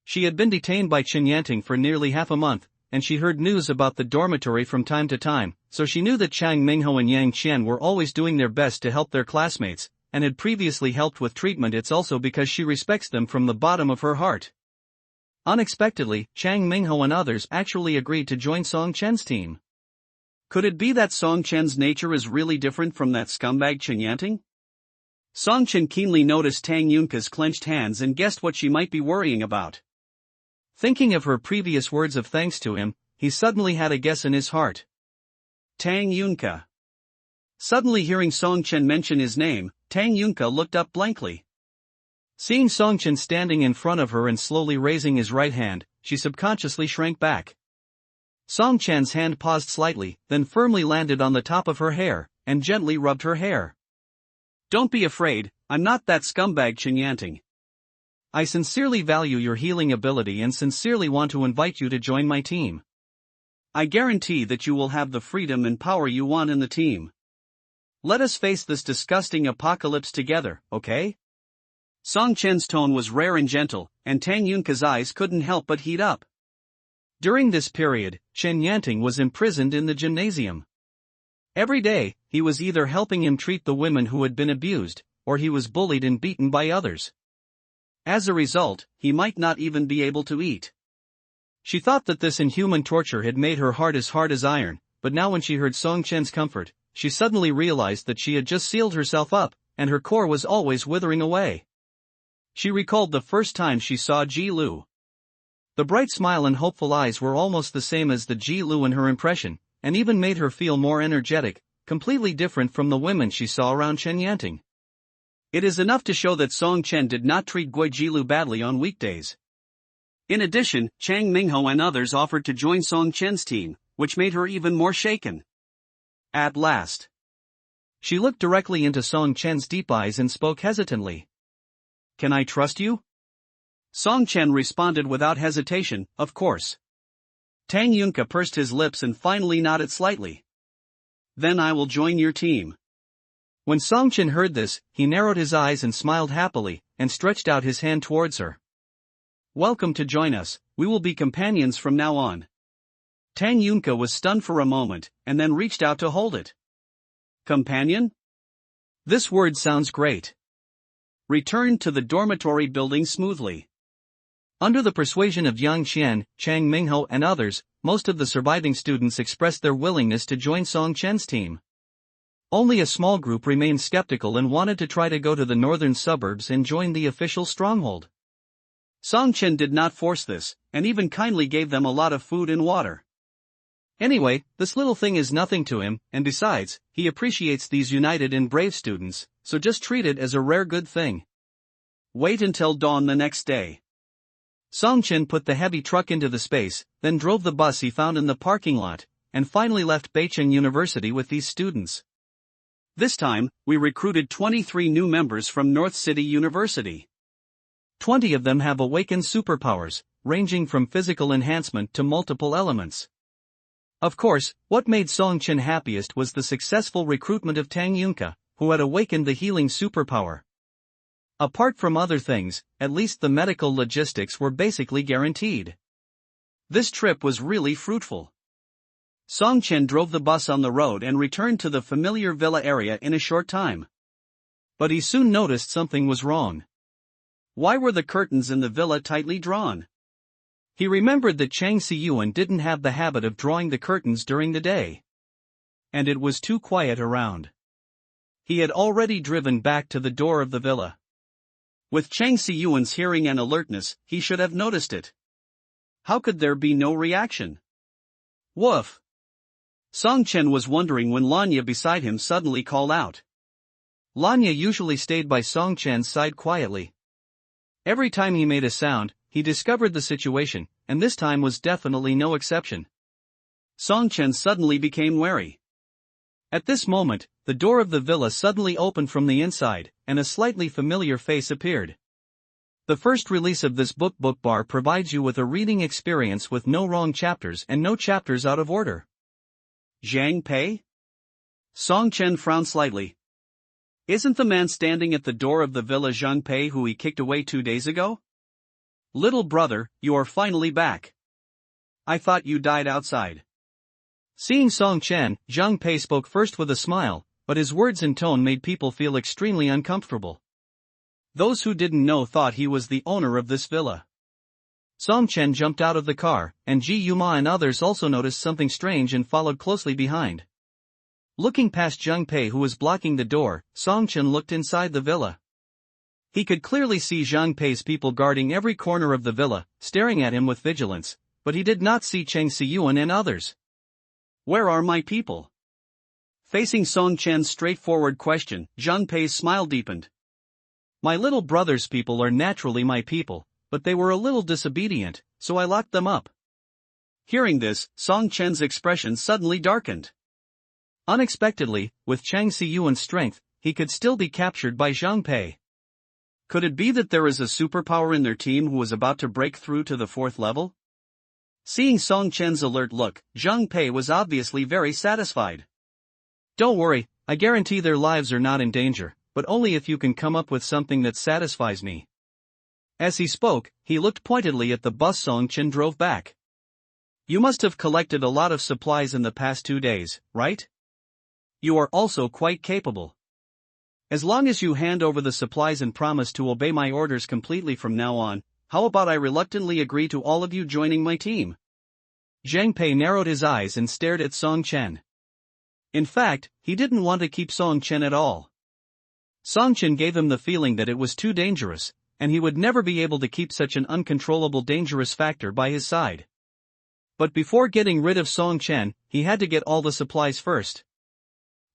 She had been detained by Chen Yanting for nearly half a month, and she heard news about the dormitory from time to time, so she knew that Chang Mingho and Yang Qian were always doing their best to help their classmates, and had previously helped with treatment. It's also because she respects them from the bottom of her heart. Unexpectedly, Chang Mingho and others actually agreed to join Song Chen's team. Could it be that Song Chen's nature is really different from that scumbag Chen Yanting? Song Chen keenly noticed Tang Yunka's clenched hands and guessed what she might be worrying about. Thinking of her previous words of thanks to him, he suddenly had a guess in his heart. Tang Yunka. Suddenly hearing Song Chen mention his name, Tang Yunka looked up blankly. Seeing Song Chen standing in front of her and slowly raising his right hand, she subconsciously shrank back. Song Chen's hand paused slightly, then firmly landed on the top of her hair, and gently rubbed her hair. Don't be afraid, I'm not that scumbag Chen Yanting. I sincerely value your healing ability and sincerely want to invite you to join my team. I guarantee that you will have the freedom and power you want in the team. Let us face this disgusting apocalypse together, okay? Song Chen's tone was rare and gentle, and Tang Yunka's eyes couldn't help but heat up. During this period, Chen Yanting was imprisoned in the gymnasium. Every day, he was either helping him treat the women who had been abused, or he was bullied and beaten by others. As a result, he might not even be able to eat. She thought that this inhuman torture had made her heart as iron, but now when she heard Song Chen's comfort, she suddenly realized that she had just sealed herself up, and her core was always withering away. She recalled the first time she saw Ji Lu. The bright smile and hopeful eyes were almost the same as the Ji Lu in her impression, and even made her feel more energetic, completely different from the women she saw around Chen Yanting. It is enough to show that Song Chen did not treat Gui Jilu badly on weekdays. In addition, Chang Mingho and others offered to join Song Chen's team, which made her even more shaken. At last, she looked directly into Song Chen's deep eyes and spoke hesitantly. Can I trust you? Song Chen responded without hesitation, of course. Tang Yunka pursed his lips and finally nodded slightly. Then I will join your team. When Song Chen heard this, he narrowed his eyes and smiled happily, and stretched out his hand towards her. Welcome to join us, we will be companions from now on. Tang Yunka was stunned for a moment, and then reached out to hold it. Companion? This word sounds great. Returned to the dormitory building smoothly. Under the persuasion of Yang Qian, Chang Mingho and others, most of the surviving students expressed their willingness to join Song Chen's team. Only a small group remained skeptical and wanted to try to go to the northern suburbs and join the official stronghold. Song Chen did not force this, and even kindly gave them a lot of food and water. Anyway, this little thing is nothing to him, and besides, he appreciates these united and brave students, so just treat it as a rare good thing. Wait until dawn the next day. Song Chen put the heavy truck into the space, then drove the bus he found in the parking lot, and finally left Beicheng University with these students. This time, we recruited 23 new members from North City University. 20 of them have awakened superpowers, ranging from physical enhancement to multiple elements. Of course, what made Song Chen happiest was the successful recruitment of Tang Yunka, who had awakened the healing superpower. Apart from other things, at least the medical logistics were basically guaranteed. This trip was really fruitful. Song Chen drove the bus on the road and returned to the familiar villa area in a short time. But he soon noticed something was wrong. Why were the curtains in the villa tightly drawn? He remembered that Chang Siyuan didn't have the habit of drawing the curtains during the day. And it was too quiet around. He had already driven back to the door of the villa. With Chang Siyuan's hearing and alertness, he should have noticed it. How could there be no reaction? Woof! Song Chen was wondering when Lanya beside him suddenly called out. Lanya usually stayed by Song Chen's side quietly. Every time he made a sound, he discovered the situation, and this time was definitely no exception. Song Chen suddenly became wary. At this moment, the door of the villa suddenly opened from the inside, and a slightly familiar face appeared. The first release of this book bar provides you with a reading experience with no wrong chapters and no chapters out of order. Zhang Pei? Song Chen frowned slightly. Isn't the man standing at the door of the villa Zhang Pei who he kicked away 2 days ago? Little brother, you are finally back. I thought you died outside. Seeing Song Chen, Zhang Pei spoke first with a smile, but his words and tone made people feel extremely uncomfortable. Those who didn't know thought he was the owner of this villa. Song Chen jumped out of the car, and Ji Yuma and others also noticed something strange and followed closely behind. Looking past Zhang Pei, who was blocking the door, Song Chen looked inside the villa. He could clearly see Zhang Pei's people guarding every corner of the villa, staring at him with vigilance, but he did not see Cheng Siyuan and others. Where are my people? Facing Song Chen's straightforward question, Zhang Pei's smile deepened. My little brother's people are naturally my people, but they were a little disobedient, so I locked them up. Hearing this, Song Chen's expression suddenly darkened. Unexpectedly, with Chang Siyuan's strength, he could still be captured by Zhang Pei. Could it be that there is a superpower in their team who was about to break through to the 4th level? Seeing Song Chen's alert look, Zhang Pei was obviously very satisfied. Don't worry, I guarantee their lives are not in danger, but only if you can come up with something that satisfies me. As he spoke, he looked pointedly at the bus Song Chen drove back. You must have collected a lot of supplies in the past 2 days, right? You are also quite capable. As long as you hand over the supplies and promise to obey my orders completely from now on, how about I reluctantly agree to all of you joining my team? Zhang Pei narrowed his eyes and stared at Song Chen. In fact, he didn't want to keep Song Chen at all. Song Chen gave him the feeling that it was too dangerous, and he would never be able to keep such an uncontrollable dangerous factor by his side. But before getting rid of Song Chen, he had to get all the supplies first.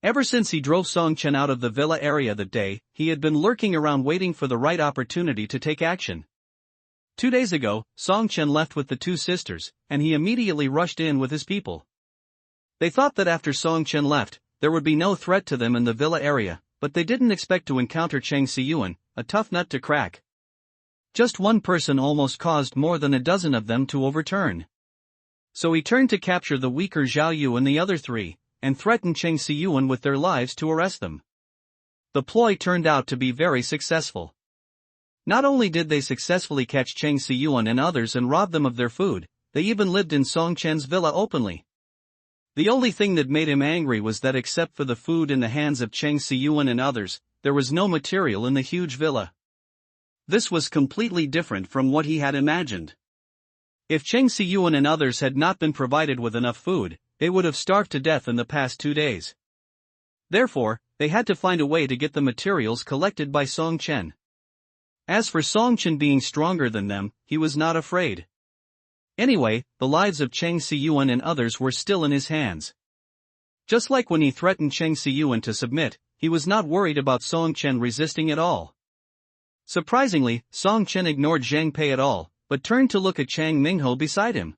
Ever since he drove Song Chen out of the villa area that day, he had been lurking around waiting for the right opportunity to take action. 2 days ago, Song Chen left with the 2 sisters, and he immediately rushed in with his people. They thought that after Song Chen left, there would be no threat to them in the villa area, but they didn't expect to encounter Cheng Siyuan, a tough nut to crack. Just one person almost caused more than a dozen of them to overturn. So he turned to capture the weaker Zhao Yu and the other 3, and threatened Cheng Siyuan with their lives to arrest them. The ploy turned out to be very successful. Not only did they successfully catch Cheng Siyuan and others and rob them of their food, they even lived in Song Chen's villa openly. The only thing that made him angry was that except for the food in the hands of Cheng Siyuan and others, there was no material in the huge villa. This was completely different from what he had imagined. If Cheng Siyuan and others had not been provided with enough food, they would have starved to death in the past 2 days. Therefore, they had to find a way to get the materials collected by Song Chen. As for Song Chen being stronger than them, he was not afraid. Anyway, the lives of Cheng Siyuan and others were still in his hands. Just like when he threatened Cheng Siyuan to submit, he was not worried about Song Chen resisting at all. Surprisingly, Song Chen ignored Zhang Pei at all, but turned to look at Chang Mingho beside him.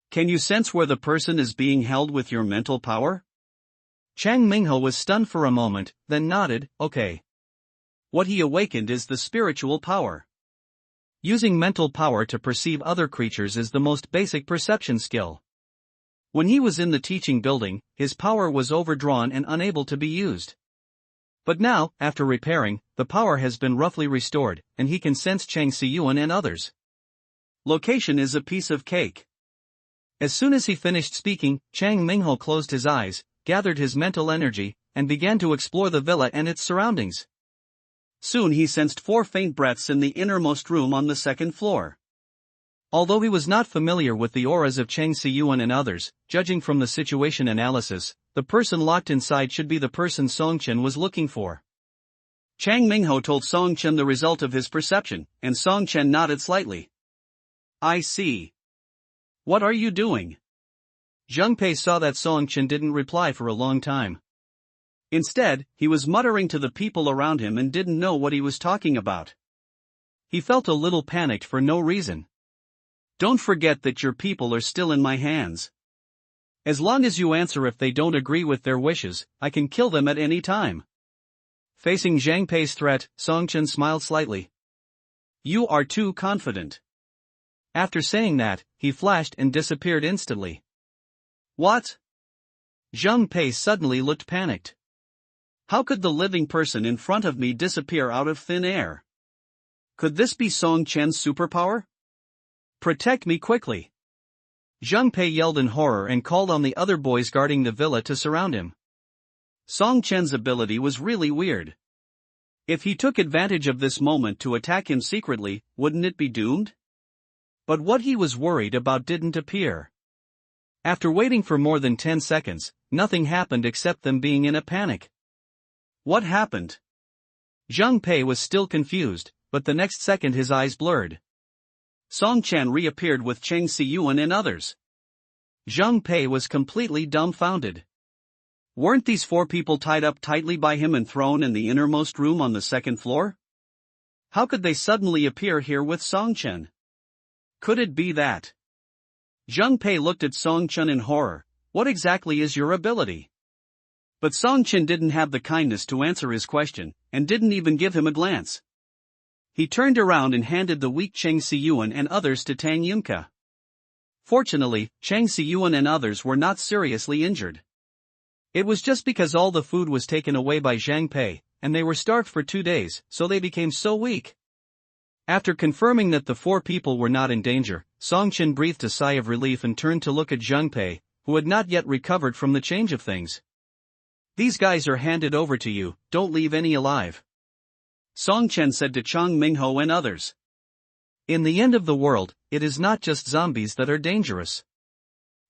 Can you sense where the person is being held with your mental power? Chang Mingho was stunned for a moment, then nodded, okay. What he awakened is the spiritual power. Using mental power to perceive other creatures is the most basic perception skill. When he was in the teaching building, his power was overdrawn and unable to be used. But now, after repairing, the power has been roughly restored, and he can sense Cheng Siyuan and others. Location is a piece of cake. As soon as he finished speaking, Chang Mingho closed his eyes, gathered his mental energy, and began to explore the villa and its surroundings. Soon he sensed 4 faint breaths in the innermost room on the 2nd floor. Although he was not familiar with the auras of Cheng Siyuan and others, judging from the situation analysis, the person locked inside should be the person Song Chen was looking for. Chang Mingho told Song Chen the result of his perception, and Song Chen nodded slightly. I see. What are you doing? Zhang Pei saw that Song Chen didn't reply for a long time. Instead, he was muttering to the people around him and didn't know what he was talking about. He felt a little panicked for no reason. Don't forget that your people are still in my hands. As long as you answer if they don't agree with their wishes, I can kill them at any time. Facing Zhang Pei's threat, Song Chen smiled slightly. You are too confident. After saying that, he flashed and disappeared instantly. What? Zhang Pei suddenly looked panicked. How could the living person in front of me disappear out of thin air? Could this be Song Chen's superpower? Protect me quickly! Zhang Pei yelled in horror and called on the other boys guarding the villa to surround him. Song Chen's ability was really weird. If he took advantage of this moment to attack him secretly, wouldn't it be doomed? But what he was worried about didn't appear. After waiting for more than 10 seconds, nothing happened except them being in a panic. What happened? Zhang Pei was still confused, but the next second his eyes blurred. Song Chen reappeared with Cheng Siyuan and others. Zhang Pei was completely dumbfounded. Weren't these 4 people tied up tightly by him and thrown in the innermost room on the 2nd floor? How could they suddenly appear here with Song Chen? Could it be that? Zhang Pei looked at Song Chen in horror. What exactly is your ability? But Song Chen didn't have the kindness to answer his question, and didn't even give him a glance. He turned around and handed the weak Cheng Siyuan and others to Tang Yunke. Fortunately, Cheng Siyuan and others were not seriously injured. It was just because all the food was taken away by Zhang Pei, and they were starved for 2 days, so they became so weak. After confirming that the 4 people were not in danger, Song Chen breathed a sigh of relief and turned to look at Zhang Pei, who had not yet recovered from the change of things. These guys are handed over to you, don't leave any alive. Song Chen said to Chang Mingho and others. In the end of the world, it is not just zombies that are dangerous.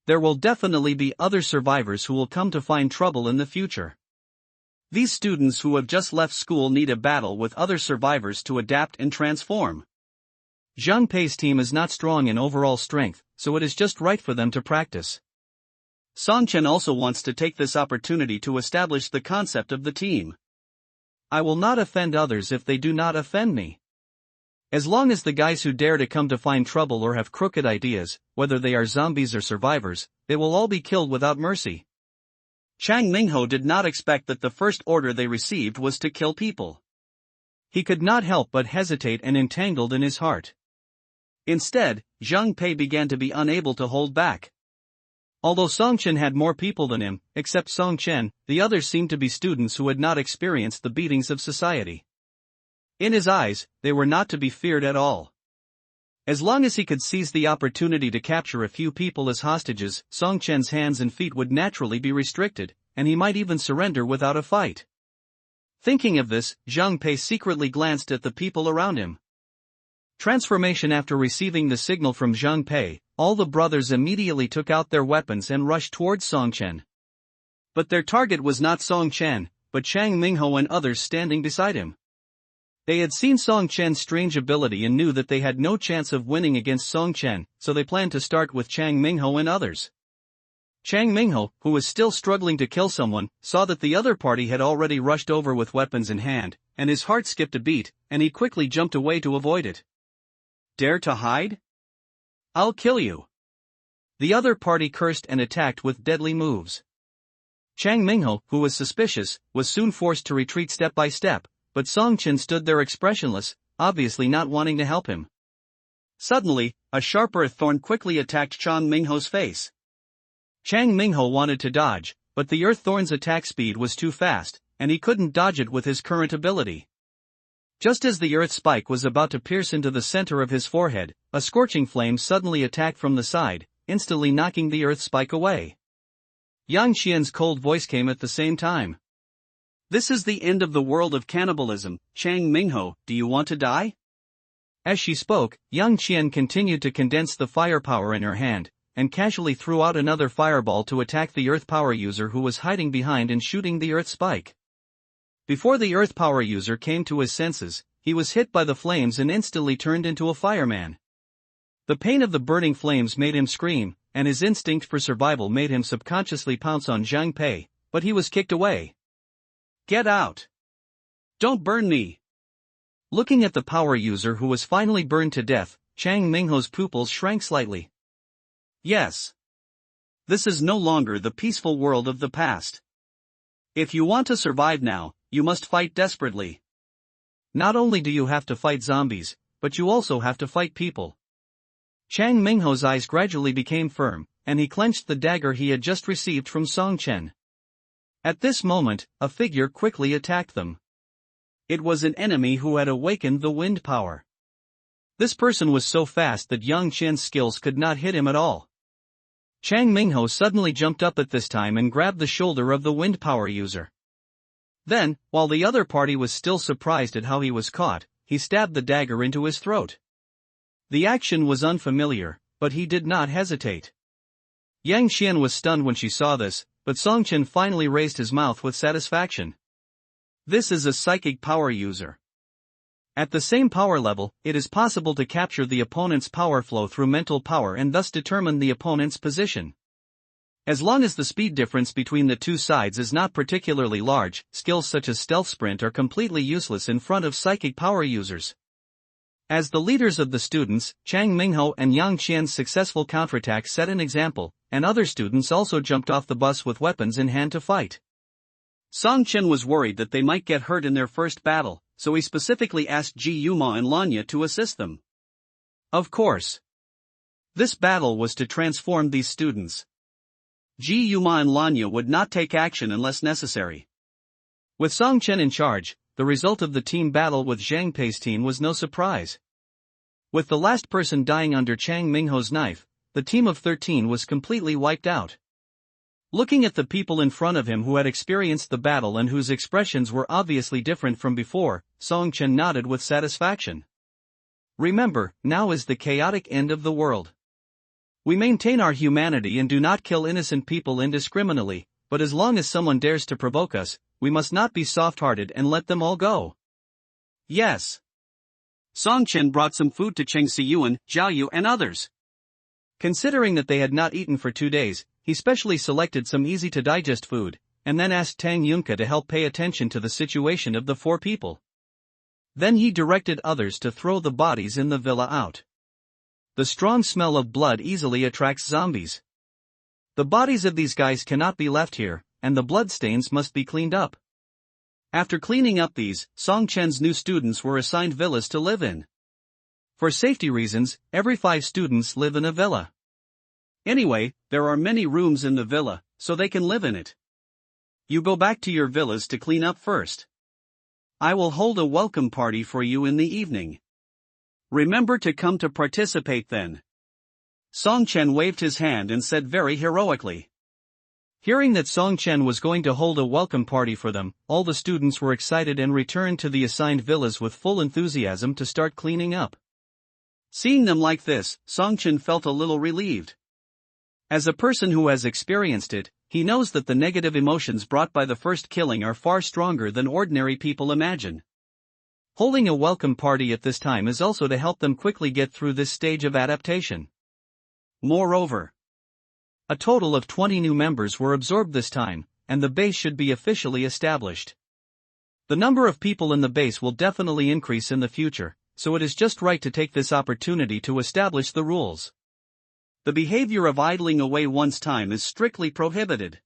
There will definitely be other survivors who will come to find trouble in the future. These students who have just left school need a battle with other survivors to adapt and transform. Zhang Pei's team is not strong in overall strength, so it is just right for them to practice. Song Chen also wants to take this opportunity to establish the concept of the team. I will not offend others if they do not offend me. As long as the guys who dare to come to find trouble or have crooked ideas, whether they are zombies or survivors, they will all be killed without mercy. Chang Mingho did not expect that the first order they received was to kill people. He could not help but hesitate and entangled in his heart. Instead, Zhang Pei began to be unable to hold back. Although Song Chen had more people than him, except Song Chen, the others seemed to be students who had not experienced the beatings of society. In his eyes, they were not to be feared at all. As long as he could seize the opportunity to capture a few people as hostages, Song Chen's hands and feet would naturally be restricted, and he might even surrender without a fight. Thinking of this, Zhang Pei secretly glanced at the people around him. Transformation. After receiving the signal from Zhang Pei, all the brothers immediately took out their weapons and rushed towards Song Chen. But their target was not Song Chen, but Chang Mingho and others standing beside him. They had seen Song Chen's strange ability and knew that they had no chance of winning against Song Chen, so they planned to start with Chang Mingho and others. Chang Mingho, who was still struggling to kill someone, saw that the other party had already rushed over with weapons in hand, and his heart skipped a beat, and he quickly jumped away to avoid it. Dare to hide? I'll kill you. The other party cursed and attacked with deadly moves. Chang Mingho, who was suspicious, was soon forced to retreat step by step, but Song Chen stood there expressionless, obviously not wanting to help him. Suddenly, a sharp earth thorn quickly attacked Chang Mingho's face. Chang Mingho wanted to dodge, but the earth thorn's attack speed was too fast, and he couldn't dodge it with his current ability. Just as the earth spike was about to pierce into the center of his forehead, a scorching flame suddenly attacked from the side, instantly knocking the earth spike away. Yang Qian's cold voice came at the same time. This is the end of the world of cannibalism, Chang Mingho, do you want to die? As she spoke, Yang Qian continued to condense the firepower in her hand, and casually threw out another fireball to attack the earth power user who was hiding behind and shooting the earth spike. Before the earth power user came to his senses, he was hit by the flames and instantly turned into a fireman. The pain of the burning flames made him scream, and his instinct for survival made him subconsciously pounce on Zhang Pei, but he was kicked away. Get out! Don't burn me! Looking at the power user who was finally burned to death, Chang Mingho's pupils shrank slightly. Yes. This is no longer the peaceful world of the past. If you want to survive now, you must fight desperately. Not only do you have to fight zombies, but you also have to fight people. Chang Mingho's eyes gradually became firm, and he clenched the dagger he had just received from Song Chen. At this moment, a figure quickly attacked them. It was an enemy who had awakened the wind power. This person was so fast that Yang Qian's skills could not hit him at all. Chang Mingho suddenly jumped up at this time and grabbed the shoulder of the wind power user. Then, while the other party was still surprised at how he was caught, he stabbed the dagger into his throat. The action was unfamiliar, but he did not hesitate. Yang Qian was stunned when she saw this, but Song Chen finally raised his mouth with satisfaction. This is a psychic power user. At the same power level, it is possible to capture the opponent's power flow through mental power and thus determine the opponent's position. As long as the speed difference between the two sides is not particularly large, skills such as stealth sprint are completely useless in front of psychic power users. As the leaders of the students, Chang Mingho and Yang Qian's successful counterattack set an example, and other students also jumped off the bus with weapons in hand to fight. Song Chen was worried that they might get hurt in their first battle, so he specifically asked Ji Yuma and Lanya to assist them. Of course. This battle was to transform these students. Ji Yuma and Lanya would not take action unless necessary. With Song Chen in charge, the result of the team battle with Zhang Pei's team was no surprise. With the last person dying under Chang Mingho's knife, the team of 13 was completely wiped out. Looking at the people in front of him who had experienced the battle and whose expressions were obviously different from before, Song Chen nodded with satisfaction. Remember, now is the chaotic end of the world. We maintain our humanity and do not kill innocent people indiscriminately, but as long as someone dares to provoke us, we must not be soft-hearted and let them all go. Yes. Song Chen brought some food to Cheng Siyuan, Zhao Yu and others. Considering that they had not eaten for 2 days, he specially selected some easy-to-digest food, and then asked Tang Yunke to help pay attention to the situation of the 4 people. Then he directed others to throw the bodies in the villa out. The strong smell of blood easily attracts zombies. The bodies of these guys cannot be left here, and the bloodstains must be cleaned up. After cleaning up these, Song Chen's new students were assigned villas to live in. For safety reasons, every 5 students live in a villa. Anyway, there are many rooms in the villa, so they can live in it. You go back to your villas to clean up first. I will hold a welcome party for you in the evening. Remember to come to participate then. Song Chen waved his hand and said very heroically. Hearing that Song Chen was going to hold a welcome party for them, all the students were excited and returned to the assigned villas with full enthusiasm to start cleaning up. Seeing them like this, Song Chen felt a little relieved. As a person who has experienced it, he knows that the negative emotions brought by the first killing are far stronger than ordinary people imagine. Holding a welcome party at this time is also to help them quickly get through this stage of adaptation. Moreover, a total of 20 new members were absorbed this time, and the base should be officially established. The number of people in the base will definitely increase in the future, so it is just right to take this opportunity to establish the rules. The behavior of idling away one's time is strictly prohibited.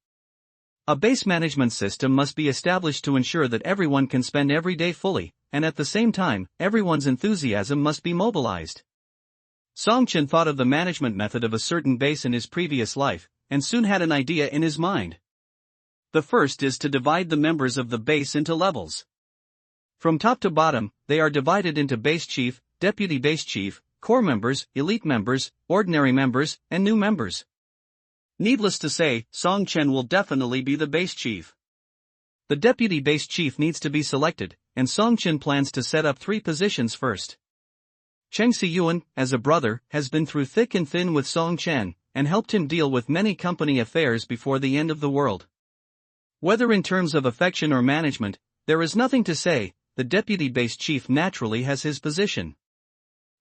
A base management system must be established to ensure that everyone can spend every day fully, and at the same time, everyone's enthusiasm must be mobilized. Song Chen thought of the management method of a certain base in his previous life, and soon had an idea in his mind. The first is to divide the members of the base into levels. From top to bottom, they are divided into base chief, deputy base chief, core members, elite members, ordinary members, and new members. Needless to say, Song Chen will definitely be the base chief. The deputy base chief needs to be selected, and Song Chen plans to set up 3 positions first. Cheng Siyuan, as a brother, has been through thick and thin with Song Chen, and helped him deal with many company affairs before the end of the world. Whether in terms of affection or management, there is nothing to say, the deputy base chief naturally has his position.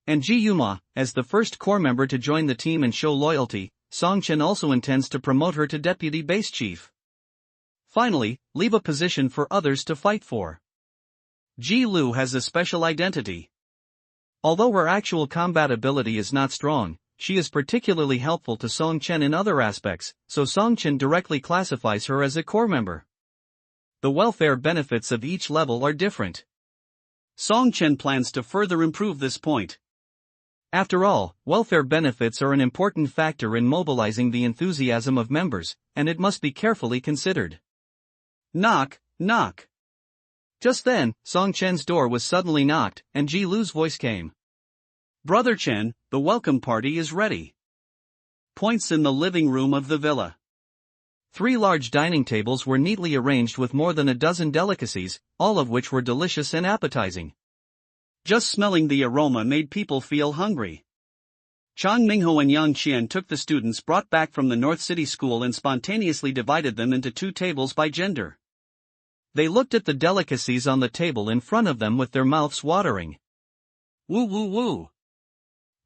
And Ji Yuma, as the first core member to join the team and show loyalty, Song Chen also intends to promote her to deputy base chief. Finally, leave a position for others to fight for. Ji Lu has a special identity. Although her actual combat ability is not strong, she is particularly helpful to Song Chen in other aspects, so Song Chen directly classifies her as a core member. The welfare benefits of each level are different. Song Chen plans to further improve this point. After all, welfare benefits are an important factor in mobilizing the enthusiasm of members, and it must be carefully considered. Knock, knock. Just then, Song Chen's door was suddenly knocked, and Ji Lu's voice came. Brother Chen, the welcome party is ready. Points in the living room of the villa. 3 large dining tables were neatly arranged with more than a dozen delicacies, all of which were delicious and appetizing. Just smelling the aroma made people feel hungry. Chang Mingho and Yang Qian took the students brought back from the North City School and spontaneously divided them into 2 tables by gender. They looked at the delicacies on the table in front of them with their mouths watering. Woo woo woo.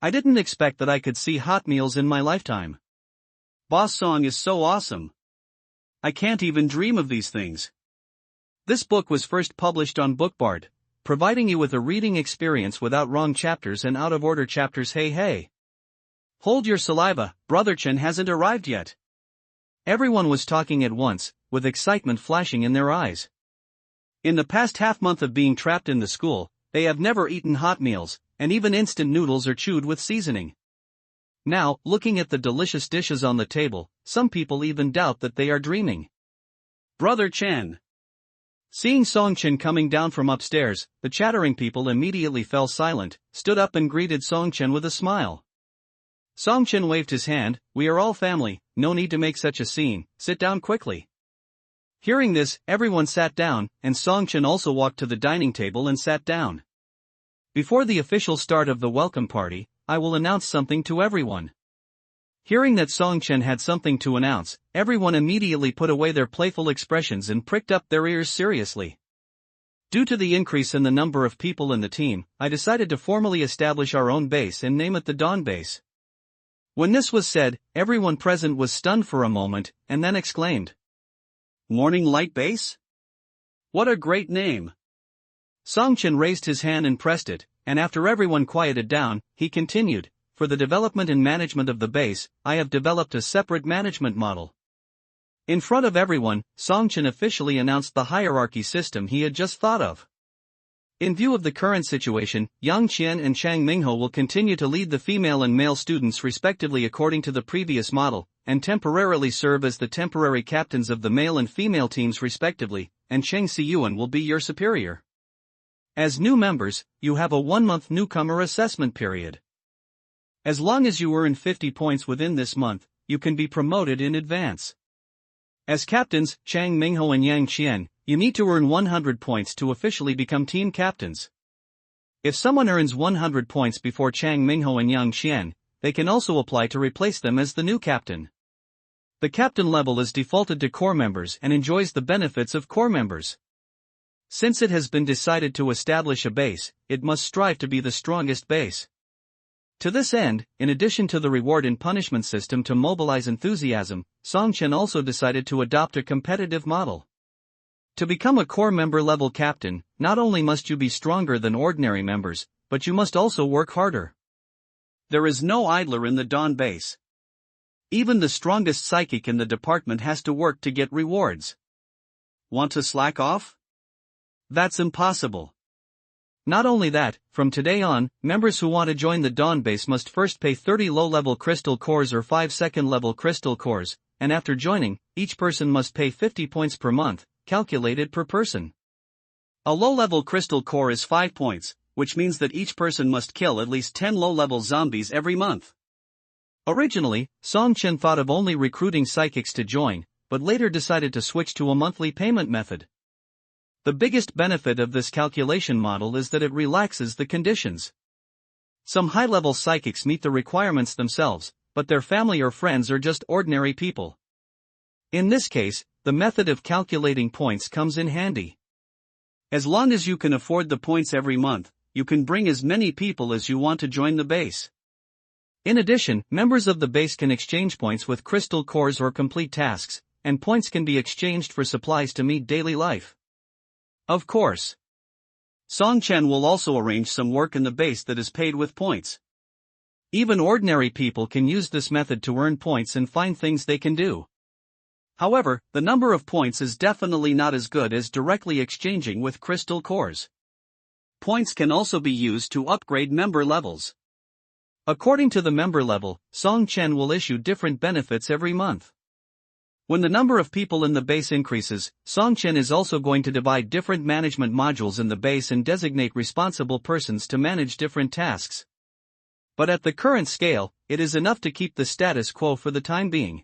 I didn't expect that I could see hot meals in my lifetime. Boss Song is so awesome. I can't even dream of these things. This book was first published on Bookbard, providing you with a reading experience without wrong chapters and out-of-order chapters. Hey. Hold your saliva, Brother Chen hasn't arrived yet. Everyone was talking at once, with excitement flashing in their eyes. In the past half-month of being trapped in the school, they have never eaten hot meals, and even instant noodles are chewed with seasoning. Now, looking at the delicious dishes on the table, some people even doubt that they are dreaming. Brother Chen. Seeing Song Chen coming down from upstairs, the chattering people immediately fell silent, stood up and greeted Song Chen with a smile. Song Chen waved his hand. We are all family, no need to make such a scene, sit down quickly. Hearing this, everyone sat down, and Song Chen also walked to the dining table and sat down. Before the official start of the welcome party, I will announce something to everyone. Hearing that Song Chen had something to announce, everyone immediately put away their playful expressions and pricked up their ears seriously. Due to the increase in the number of people in the team, I decided to formally establish our own base and name it the Dawn Base. When this was said, everyone present was stunned for a moment, and then exclaimed, Morning Light Base? What a great name! Song Chen raised his hand and pressed it, and after everyone quieted down, he continued, For the development and management of the base, I have developed a separate management model. In front of everyone, Song Chen officially announced the hierarchy system he had just thought of. In view of the current situation, Yang Qian and Chang Mingho will continue to lead the female and male students respectively according to the previous model, and temporarily serve as the temporary captains of the male and female teams respectively, and Cheng Siyuan will be your superior. As new members, you have a 1-month newcomer assessment period. As long as you earn 50 points within this month, you can be promoted in advance. As captains, Chang Mingho and Yang Qian, you need to earn 100 points to officially become team captains. If someone earns 100 points before Chang Mingho and Yang Qian, they can also apply to replace them as the new captain. The captain level is defaulted to core members and enjoys the benefits of core members. Since it has been decided to establish a base, it must strive to be the strongest base. To this end, in addition to the reward and punishment system to mobilize enthusiasm, Song Chen also decided to adopt a competitive model. To become a core member level captain, not only must you be stronger than ordinary members, but you must also work harder. There is no idler in the Dawn base. Even the strongest psychic in the department has to work to get rewards. Want to slack off? That's impossible. Not only that, from today on, members who want to join the Dawn base must first pay 30 low-level crystal cores or 5 second-level crystal cores, and after joining, each person must pay 50 points per month, calculated per person. A low-level crystal core is 5 points, which means that each person must kill at least 10 low-level zombies every month. Originally, Song Chen thought of only recruiting psychics to join, but later decided to switch to a monthly payment method. The biggest benefit of this calculation model is that it relaxes the conditions. Some high-level psychics meet the requirements themselves, but their family or friends are just ordinary people. In this case, the method of calculating points comes in handy. As long as you can afford the points every month, you can bring as many people as you want to join the base. In addition, members of the base can exchange points with crystal cores or complete tasks, and points can be exchanged for supplies to meet daily life. Of course, Song Chen will also arrange some work in the base that is paid with points. Even ordinary people can use this method to earn points and find things they can do. However, the number of points is definitely not as good as directly exchanging with crystal cores. Points can also be used to upgrade member levels. According to the member level, Song Chen will issue different benefits every month. When the number of people in the base increases, Song Chen is also going to divide different management modules in the base and designate responsible persons to manage different tasks. But at the current scale, it is enough to keep the status quo for the time being.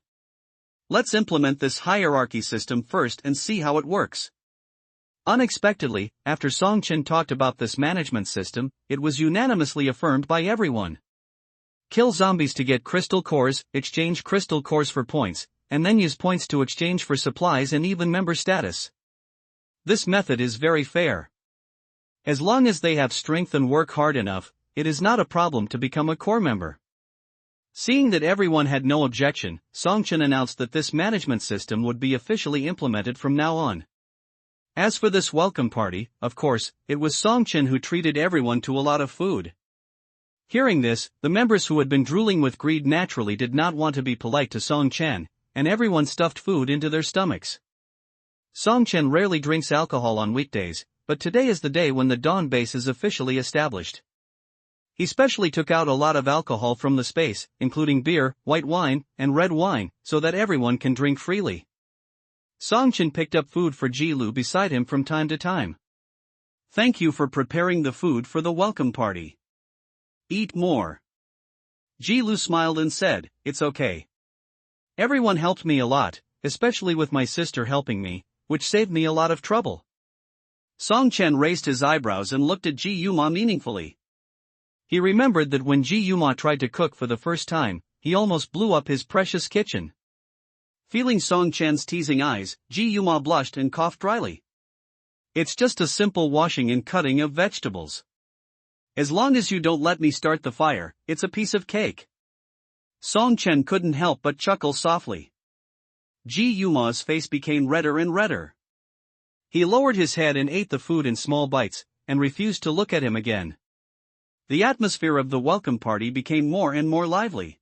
Let's implement this hierarchy system first and see how it works. Unexpectedly, after Song Chin talked about this management system, it was unanimously affirmed by everyone. Kill zombies to get crystal cores, exchange crystal cores for points, and then use points to exchange for supplies and even member status. This method is very fair. As long as they have strength and work hard enough, it is not a problem to become a core member. Seeing that everyone had no objection, Song Chin announced that this management system would be officially implemented from now on. As for this welcome party, of course, it was Song Chin who treated everyone to a lot of food. Hearing this, the members who had been drooling with greed naturally did not want to be polite to Song Chin, and everyone stuffed food into their stomachs. Song Chin rarely drinks alcohol on weekdays, but today is the day when the Dawn base is officially established. He specially took out a lot of alcohol from the space, including beer, white wine, and red wine, so that everyone can drink freely. Song Chin picked up food for Ji Lu beside him from time to time. Thank you for preparing the food for the welcome party. Eat more. Ji Lu smiled and said, "It's okay. Everyone helped me a lot, especially with my sister helping me, which saved me a lot of trouble." Song Chen raised his eyebrows and looked at Ji Yuma meaningfully. He remembered that when Ji Yuma tried to cook for the first time, he almost blew up his precious kitchen. Feeling Song Chen's teasing eyes, Ji Yuma blushed and coughed dryly. "It's just a simple washing and cutting of vegetables. As long as you don't let me start the fire, it's a piece of cake." Song Chen couldn't help but chuckle softly. Ji Yuma's face became redder and redder. He lowered his head and ate the food in small bites, and refused to look at him again. The atmosphere of the welcome party became more and more lively.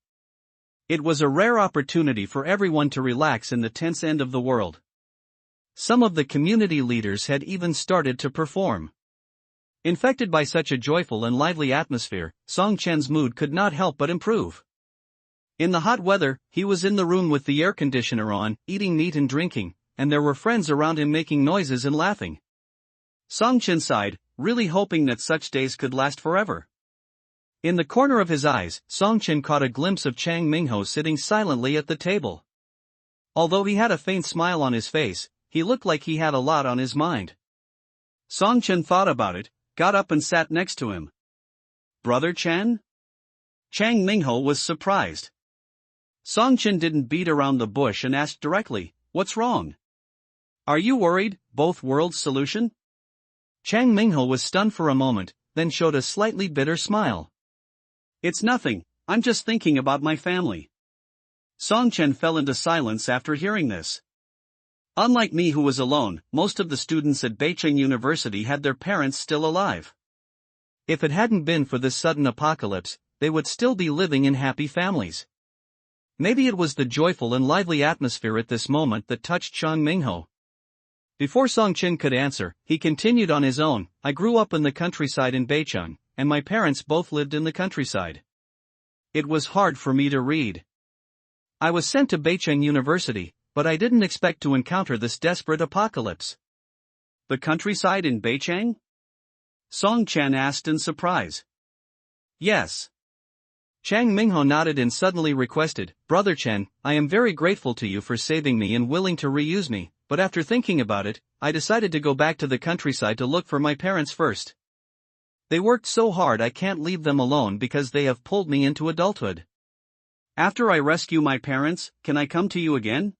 It was a rare opportunity for everyone to relax in the tense end of the world. Some of the community leaders had even started to perform. Infected by such a joyful and lively atmosphere, Song Chen's mood could not help but improve. In the hot weather, he was in the room with the air conditioner on, eating meat and drinking, and there were friends around him making noises and laughing. Song Chen sighed, really hoping that such days could last forever. In the corner of his eyes, Song Chin caught a glimpse of Chang Mingho sitting silently at the table. Although he had a faint smile on his face, he looked like he had a lot on his mind. Song Chen thought about it, got up and sat next to him. "Brother Chen?" Chang Mingho was surprised. Song Chen didn't beat around the bush and asked directly, "What's wrong? Are you worried, both worlds solution?" Chang Mingho was stunned for a moment, then showed a slightly bitter smile. "It's nothing, I'm just thinking about my family." Song Chen fell into silence after hearing this. Unlike me who was alone, most of the students at Beijing University had their parents still alive. If it hadn't been for this sudden apocalypse, they would still be living in happy families. Maybe it was the joyful and lively atmosphere at this moment that touched Chang Mingho. Before Song Chin could answer, he continued on his own. "I grew up in the countryside in Beicheng, and my parents both lived in the countryside. It was hard for me to read. I was sent to Beijing University, but I didn't expect to encounter this desperate apocalypse." "The countryside in Beijing?" Song Chen asked in surprise. "Yes." Chang Mingho nodded and suddenly requested, "Brother Chen, I am very grateful to you for saving me and willing to reuse me, but after thinking about it, I decided to go back to the countryside to look for my parents first. They worked so hard I can't leave them alone because they have pulled me into adulthood. After I rescue my parents, can I come to you again?"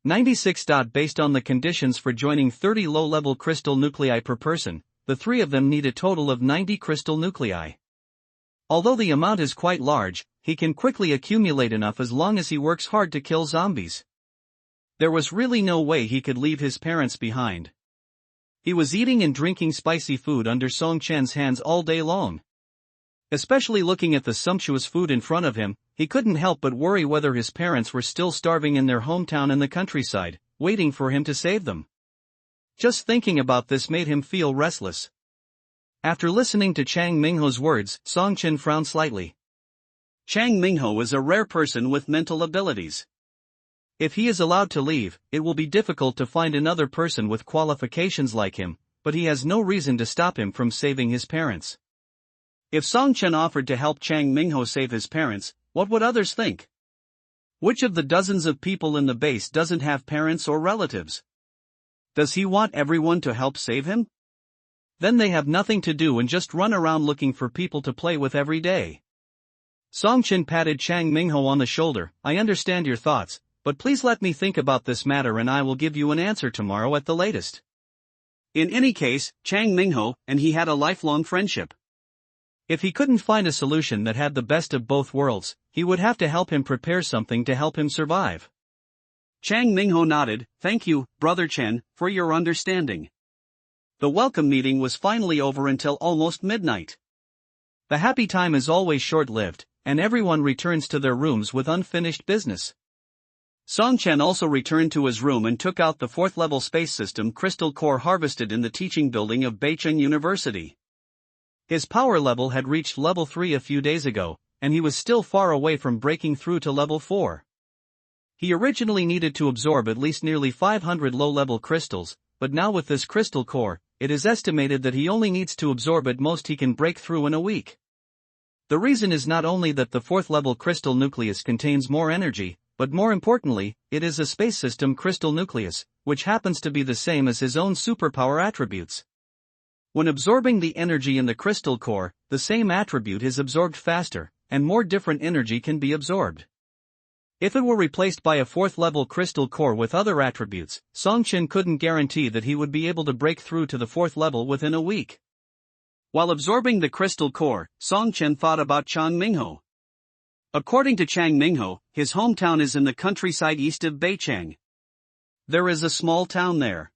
96. Based on the conditions for joining 30 low-level crystal nuclei per person, the three of them need a total of 90 crystal nuclei. Although the amount is quite large, he can quickly accumulate enough as long as he works hard to kill zombies. There was really no way he could leave his parents behind. He was eating and drinking spicy food under Song Chen's hands all day long. Especially looking at the sumptuous food in front of him, he couldn't help but worry whether his parents were still starving in their hometown in the countryside, waiting for him to save them. Just thinking about this made him feel restless. After listening to Chang Mingho's words, Song Chen frowned slightly. Chang Mingho is a rare person with mental abilities. If he is allowed to leave, it will be difficult to find another person with qualifications like him, but he has no reason to stop him from saving his parents. If Song Chen offered to help Chang Mingho save his parents, what would others think? Which of the dozens of people in the base doesn't have parents or relatives? Does he want everyone to help save him? Then they have nothing to do and just run around looking for people to play with every day. Song Chen patted Chang Mingho on the shoulder. I understand your thoughts, but please let me think about this matter and I will give you an answer tomorrow at the latest. In any case, Chang Mingho and he had a lifelong friendship. If he couldn't find a solution that had the best of both worlds, he would have to help him prepare something to help him survive. Chang Mingho nodded. Thank you, Brother Chen, for your understanding. The welcome meeting was finally over until almost midnight. The happy time is always short-lived, and everyone returns to their rooms with unfinished business. Song Chen also returned to his room and took out the 4th-level space system crystal core harvested in the teaching building of Beicheng University. His power level had reached level 3 a few days ago, and he was still far away from breaking through to level 4. He originally needed to absorb at least nearly 500 low-level crystals, but now with this crystal core, it is estimated that he only needs to absorb at most he can break through in a week. The reason is not only that the 4th-level crystal nucleus contains more energy, but more importantly, it is a space system crystal nucleus, which happens to be the same as his own superpower attributes. When absorbing the energy in the crystal core, the same attribute is absorbed faster, and more different energy can be absorbed. If it were replaced by a 4th-level crystal core with other attributes, Song Chen couldn't guarantee that he would be able to break through to the 4th level within a week. While absorbing the crystal core, Song Chen thought about Chang Mingho. According to Chang Mingho, his hometown is in the countryside east of Beicheng. There is a small town there.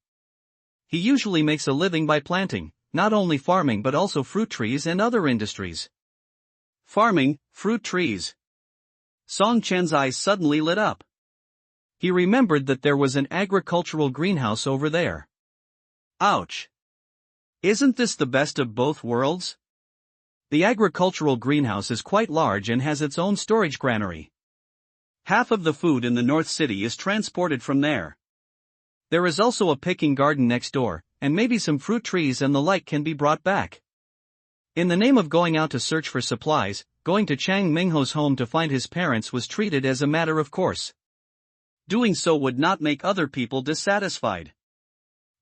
He usually makes a living by planting, not only farming but also fruit trees and other industries. Farming, fruit trees. Song Chen's eyes suddenly lit up. He remembered that there was an agricultural greenhouse over there. Ouch! Isn't this the best of both worlds? The agricultural greenhouse is quite large and has its own storage granary. Half of the food in the North City is transported from there. There is also a picking garden next door, and maybe some fruit trees and the like can be brought back. In the name of going out to search for supplies, going to Chang Mingho's home to find his parents was treated as a matter of course. Doing so would not make other people dissatisfied.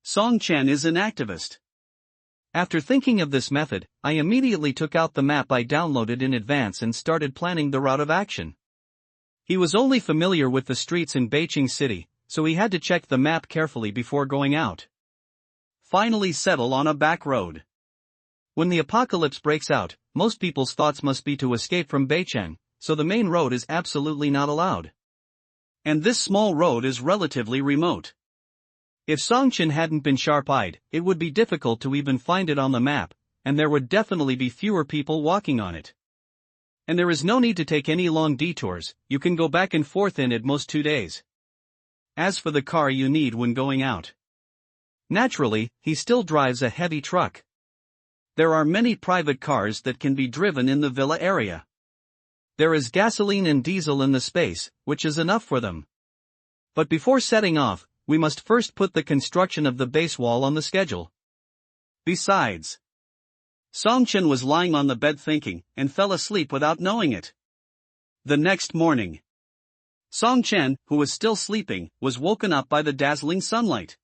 Song Chen is an activist. After thinking of this method, I immediately took out the map I downloaded in advance and started planning the route of action. He was only familiar with the streets in Beicheng City, so he had to check the map carefully before going out. Finally settle on a back road. When the apocalypse breaks out, most people's thoughts must be to escape from Beicheng, so the main road is absolutely not allowed. And this small road is relatively remote. If Song Chen hadn't been sharp-eyed, it would be difficult to even find it on the map, and there would definitely be fewer people walking on it. And there is no need to take any long detours, you can go back and forth in at most 2 days. As for the car you need when going out. Naturally, he still drives a heavy truck. There are many private cars that can be driven in the villa area. There is gasoline and diesel in the space, which is enough for them. But before setting off, we must first put the construction of the base wall on the schedule. Besides, Song Chen was lying on the bed thinking, and fell asleep without knowing it. The next morning, Song Chen, who was still sleeping, was woken up by the dazzling sunlight.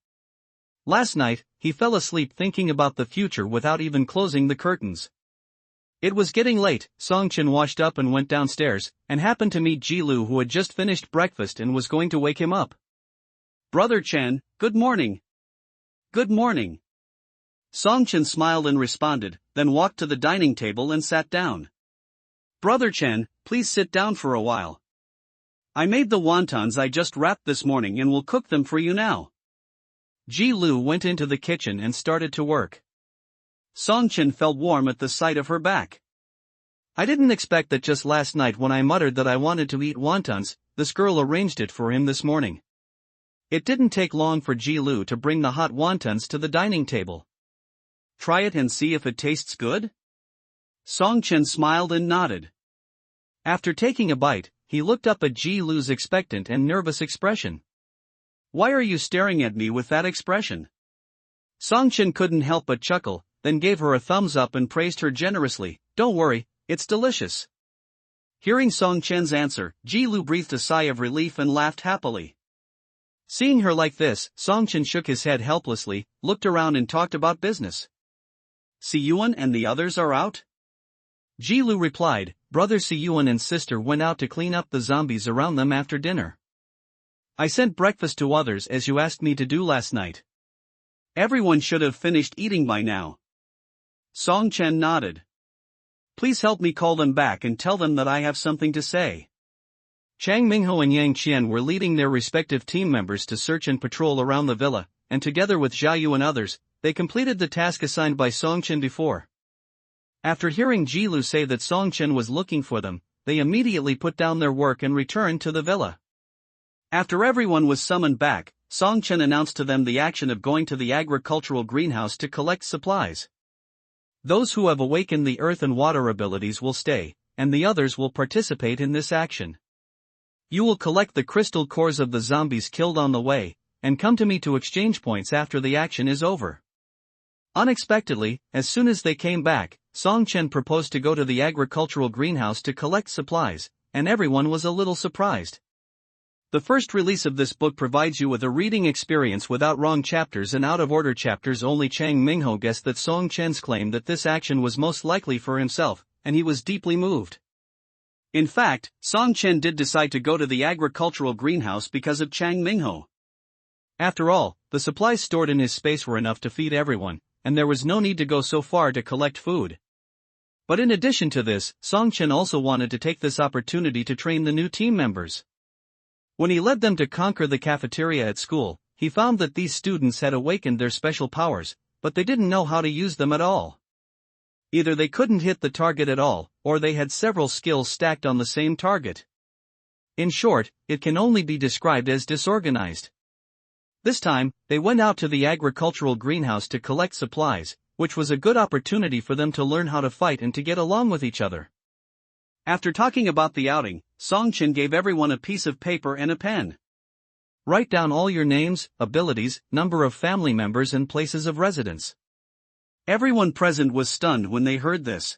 Last night, he fell asleep thinking about the future without even closing the curtains. It was getting late. Song Chen washed up and went downstairs, and happened to meet Ji Lu, who had just finished breakfast and was going to wake him up. Brother Chen, good morning. Good morning. Song Chen smiled and responded, then walked to the dining table and sat down. Brother Chen, please sit down for a while. I made the wontons I just wrapped this morning and will cook them for you now. Ji Lu went into the kitchen and started to work. Song Chen felt warm at the sight of her back. I didn't expect that just last night when I muttered that I wanted to eat wontons, this girl arranged it for him this morning. It didn't take long for Ji Lu to bring the hot wontons to the dining table. Try it and see if it tastes good? Song Chen smiled and nodded. After taking a bite, he looked up at Ji Lu's expectant and nervous expression. Why are you staring at me with that expression? Song Chen couldn't help but chuckle, then gave her a thumbs up and praised her generously. don't worry, it's delicious. Hearing Song Chen's answer, Ji Lu breathed a sigh of relief and laughed happily. Seeing her like this, Song Chen shook his head helplessly, looked around and talked about business. Si-Yuan and the others are out? Ji Lu replied, brother Si-Yuan and sister went out to clean up the zombies around them after dinner. I sent breakfast to others as you asked me to do last night. Everyone should have finished eating by now. Song Chen nodded. Please help me call them back and tell them that I have something to say. Chang Mingho and Yang Qian were leading their respective team members to search and patrol around the villa, and together with Jia Yu and others, they completed the task assigned by Song Chen before. After hearing Ji Lu say that Song Chen was looking for them, they immediately put down their work and returned to the villa. After everyone was summoned back, Song Chen announced to them the action of going to the agricultural greenhouse to collect supplies. Those who have awakened the earth and water abilities will stay, and the others will participate in this action. You will collect the crystal cores of the zombies killed on the way, and come to me to exchange points after the action is over. Unexpectedly, as soon as they came back, Song Chen proposed to go to the agricultural greenhouse to collect supplies, and everyone was a little surprised. The first release of this book provides you with a reading experience without wrong chapters and out-of-order chapters. Only Chang Mingho guessed that Song Chen's claim that this action was most likely for himself, and he was deeply moved. In fact, Song Chen did decide to go to the agricultural greenhouse because of Chang Mingho. After all, the supplies stored in his space were enough to feed everyone, and there was no need to go so far to collect food. But in addition to this, Song Chen also wanted to take this opportunity to train the new team members. When he led them to conquer the cafeteria at school, he found that these students had awakened their special powers, but they didn't know how to use them at all. Either they couldn't hit the target at all, or they had several skills stacked on the same target. In short, it can only be described as disorganized. This time, they went out to the agricultural greenhouse to collect supplies, which was a good opportunity for them to learn how to fight and to get along with each other. After talking about the outing, Song Chen gave everyone a piece of paper and a pen. Write down all your names, abilities, number of family members and places of residence. Everyone present was stunned when they heard this.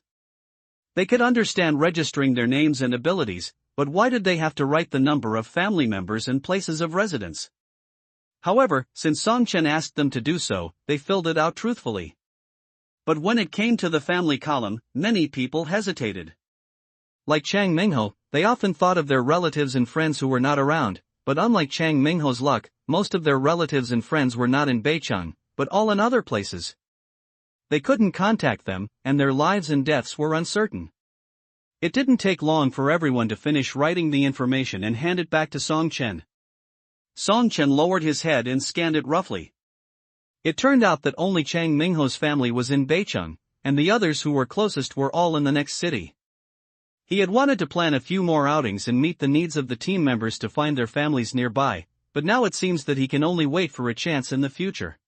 They could understand registering their names and abilities, but why did they have to write the number of family members and places of residence? However, since Song Chen asked them to do so, they filled it out truthfully. But when it came to the family column, many people hesitated. Like Chang Mingho, they often thought of their relatives and friends who were not around, but unlike Chang Mingho's luck, most of their relatives and friends were not in Beicheng, but all in other places. They couldn't contact them, and their lives and deaths were uncertain. It didn't take long for everyone to finish writing the information and hand it back to Song Chen. Song Chen lowered his head and scanned it roughly. It turned out that only Chang Mingho's family was in Beicheng, and the others who were closest were all in the next city. He had wanted to plan a few more outings and meet the needs of the team members to find their families nearby, but now it seems that he can only wait for a chance in the future.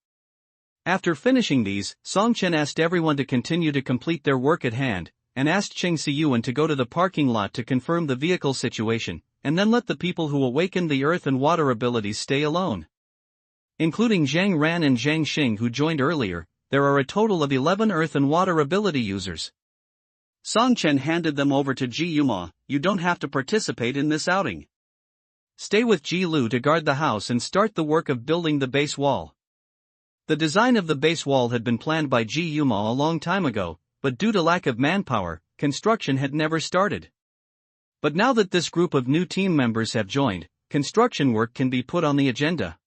After finishing these, Song Chen asked everyone to continue to complete their work at hand, and asked Cheng Si-Yuan to go to the parking lot to confirm the vehicle situation, and then let the people who awakened the earth and water abilities stay alone. Including Zhang Ran and Zhang Xing who joined earlier, there are a total of 11 earth and water ability users. Song Chen handed them over to Ji Yuma. You don't have to participate in this outing. Stay with Ji Lu to guard the house and start the work of building the base wall. The design of the base wall had been planned by Ji Yuma a long time ago, but due to lack of manpower, construction had never started. But now that this group of new team members have joined, construction work can be put on the agenda.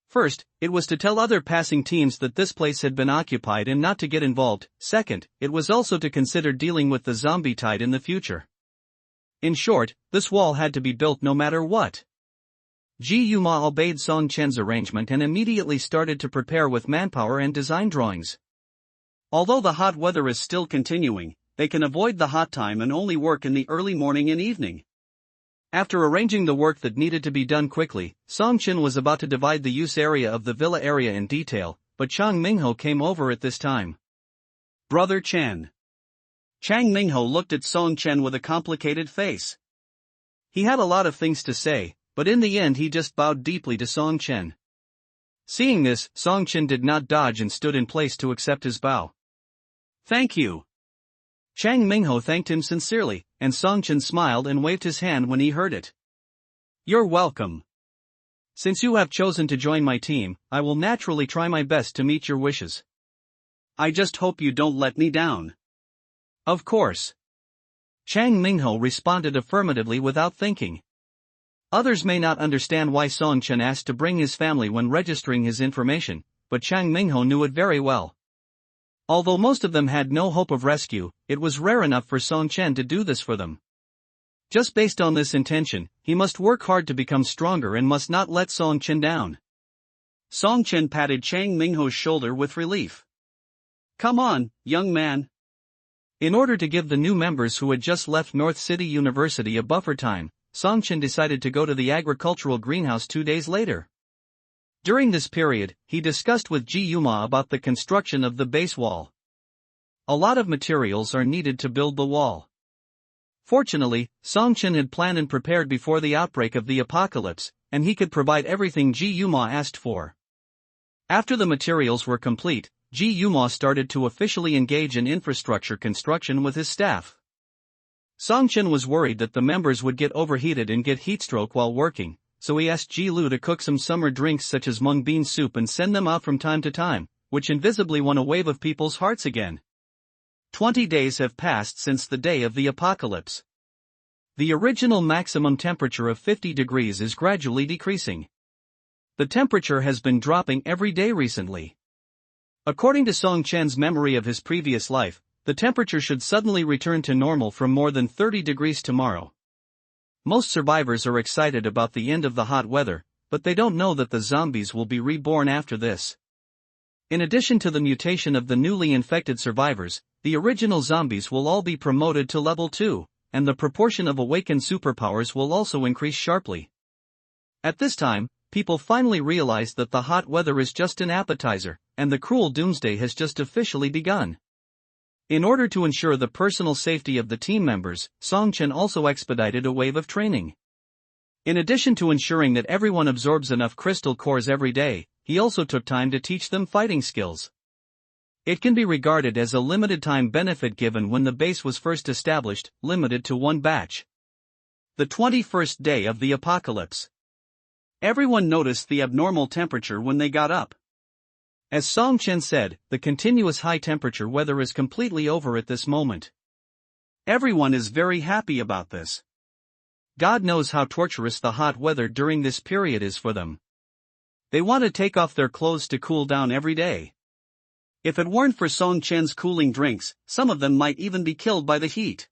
First, it was to tell other passing teams that this place had been occupied and not to get involved. Second, it was also to consider dealing with the zombie tide in the future. In short, this wall had to be built no matter what. Ji Yuma obeyed Song Chen's arrangement and immediately started to prepare with manpower and design drawings. Although the hot weather is still continuing, they can avoid the hot time and only work in the early morning and evening. After arranging the work that needed to be done quickly, Song Chen was about to divide the use area of the villa area in detail, but Chang Mingho came over at this time. Brother Chen. Chang Mingho looked at Song Chen with a complicated face. He had a lot of things to say, but in the end he just bowed deeply to Song Chen. Seeing this, Song Chen did not dodge and stood in place to accept his bow. Thank you. Chang Mingho thanked him sincerely, and Song Chen smiled and waved his hand when he heard it. You're welcome. Since you have chosen to join my team, I will naturally try my best to meet your wishes. I just hope you don't let me down. Of course. Chang Mingho responded affirmatively without thinking. Others may not understand why Song Chen asked to bring his family when registering his information, but Chang Mingho knew it very well. Although most of them had no hope of rescue, it was rare enough for Song Chen to do this for them. Just based on this intention, he must work hard to become stronger and must not let Song Chen down. Song Chen patted Chang Mingho's shoulder with relief. Come on, young man. In order to give the new members who had just left North City University a buffer time, Song Chen decided to go to the agricultural greenhouse 2 days later. During this period, he discussed with Ji Yuma about the construction of the base wall. A lot of materials are needed to build the wall. Fortunately, Song Chen had planned and prepared before the outbreak of the apocalypse, and he could provide everything Ji Yuma asked for. After the materials were complete, Ji Yuma started to officially engage in infrastructure construction with his staff. Song Chen was worried that the members would get overheated and get heatstroke while working, so he asked Ji Lu to cook some summer drinks such as mung bean soup and send them out from time to time, which invisibly won a wave of people's hearts again. 20 days have passed since the day of the apocalypse. The original maximum temperature of 50 degrees is gradually decreasing. The temperature has been dropping every day recently. According to Song Chen's memory of his previous life, the temperature should suddenly return to normal from more than 30 degrees tomorrow. Most survivors are excited about the end of the hot weather, but they don't know that the zombies will be reborn after this. In addition to the mutation of the newly infected survivors, the original zombies will all be promoted to level 2, and the proportion of awakened superpowers will also increase sharply. At this time, people finally realize that the hot weather is just an appetizer, and the cruel doomsday has just officially begun. In order to ensure the personal safety of the team members, Song Chen also expedited a wave of training. In addition to ensuring that everyone absorbs enough crystal cores every day, he also took time to teach them fighting skills. It can be regarded as a limited time benefit given when the base was first established, limited to one batch. The 21st day of the apocalypse. Everyone noticed the abnormal temperature when they got up. As Song Chen said, the continuous high temperature weather is completely over at this moment. Everyone is very happy about this. God knows how torturous the hot weather during this period is for them. They want to take off their clothes to cool down every day. If it weren't for Song Chen's cooling drinks, some of them might even be killed by the heat.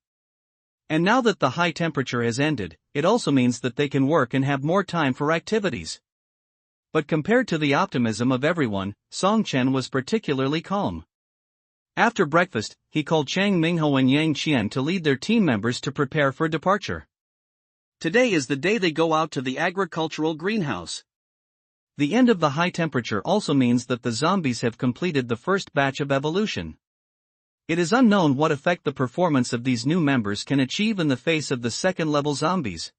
And now that the high temperature has ended, it also means that they can work and have more time for activities. But compared to the optimism of everyone, Song Chen was particularly calm. After breakfast, he called Chang Mingho and Yang Qian to lead their team members to prepare for departure. Today is the day they go out to the agricultural greenhouse. The end of the high temperature also means that the zombies have completed the first batch of evolution. It is unknown what effect the performance of these new members can achieve in the face of the second-level zombies.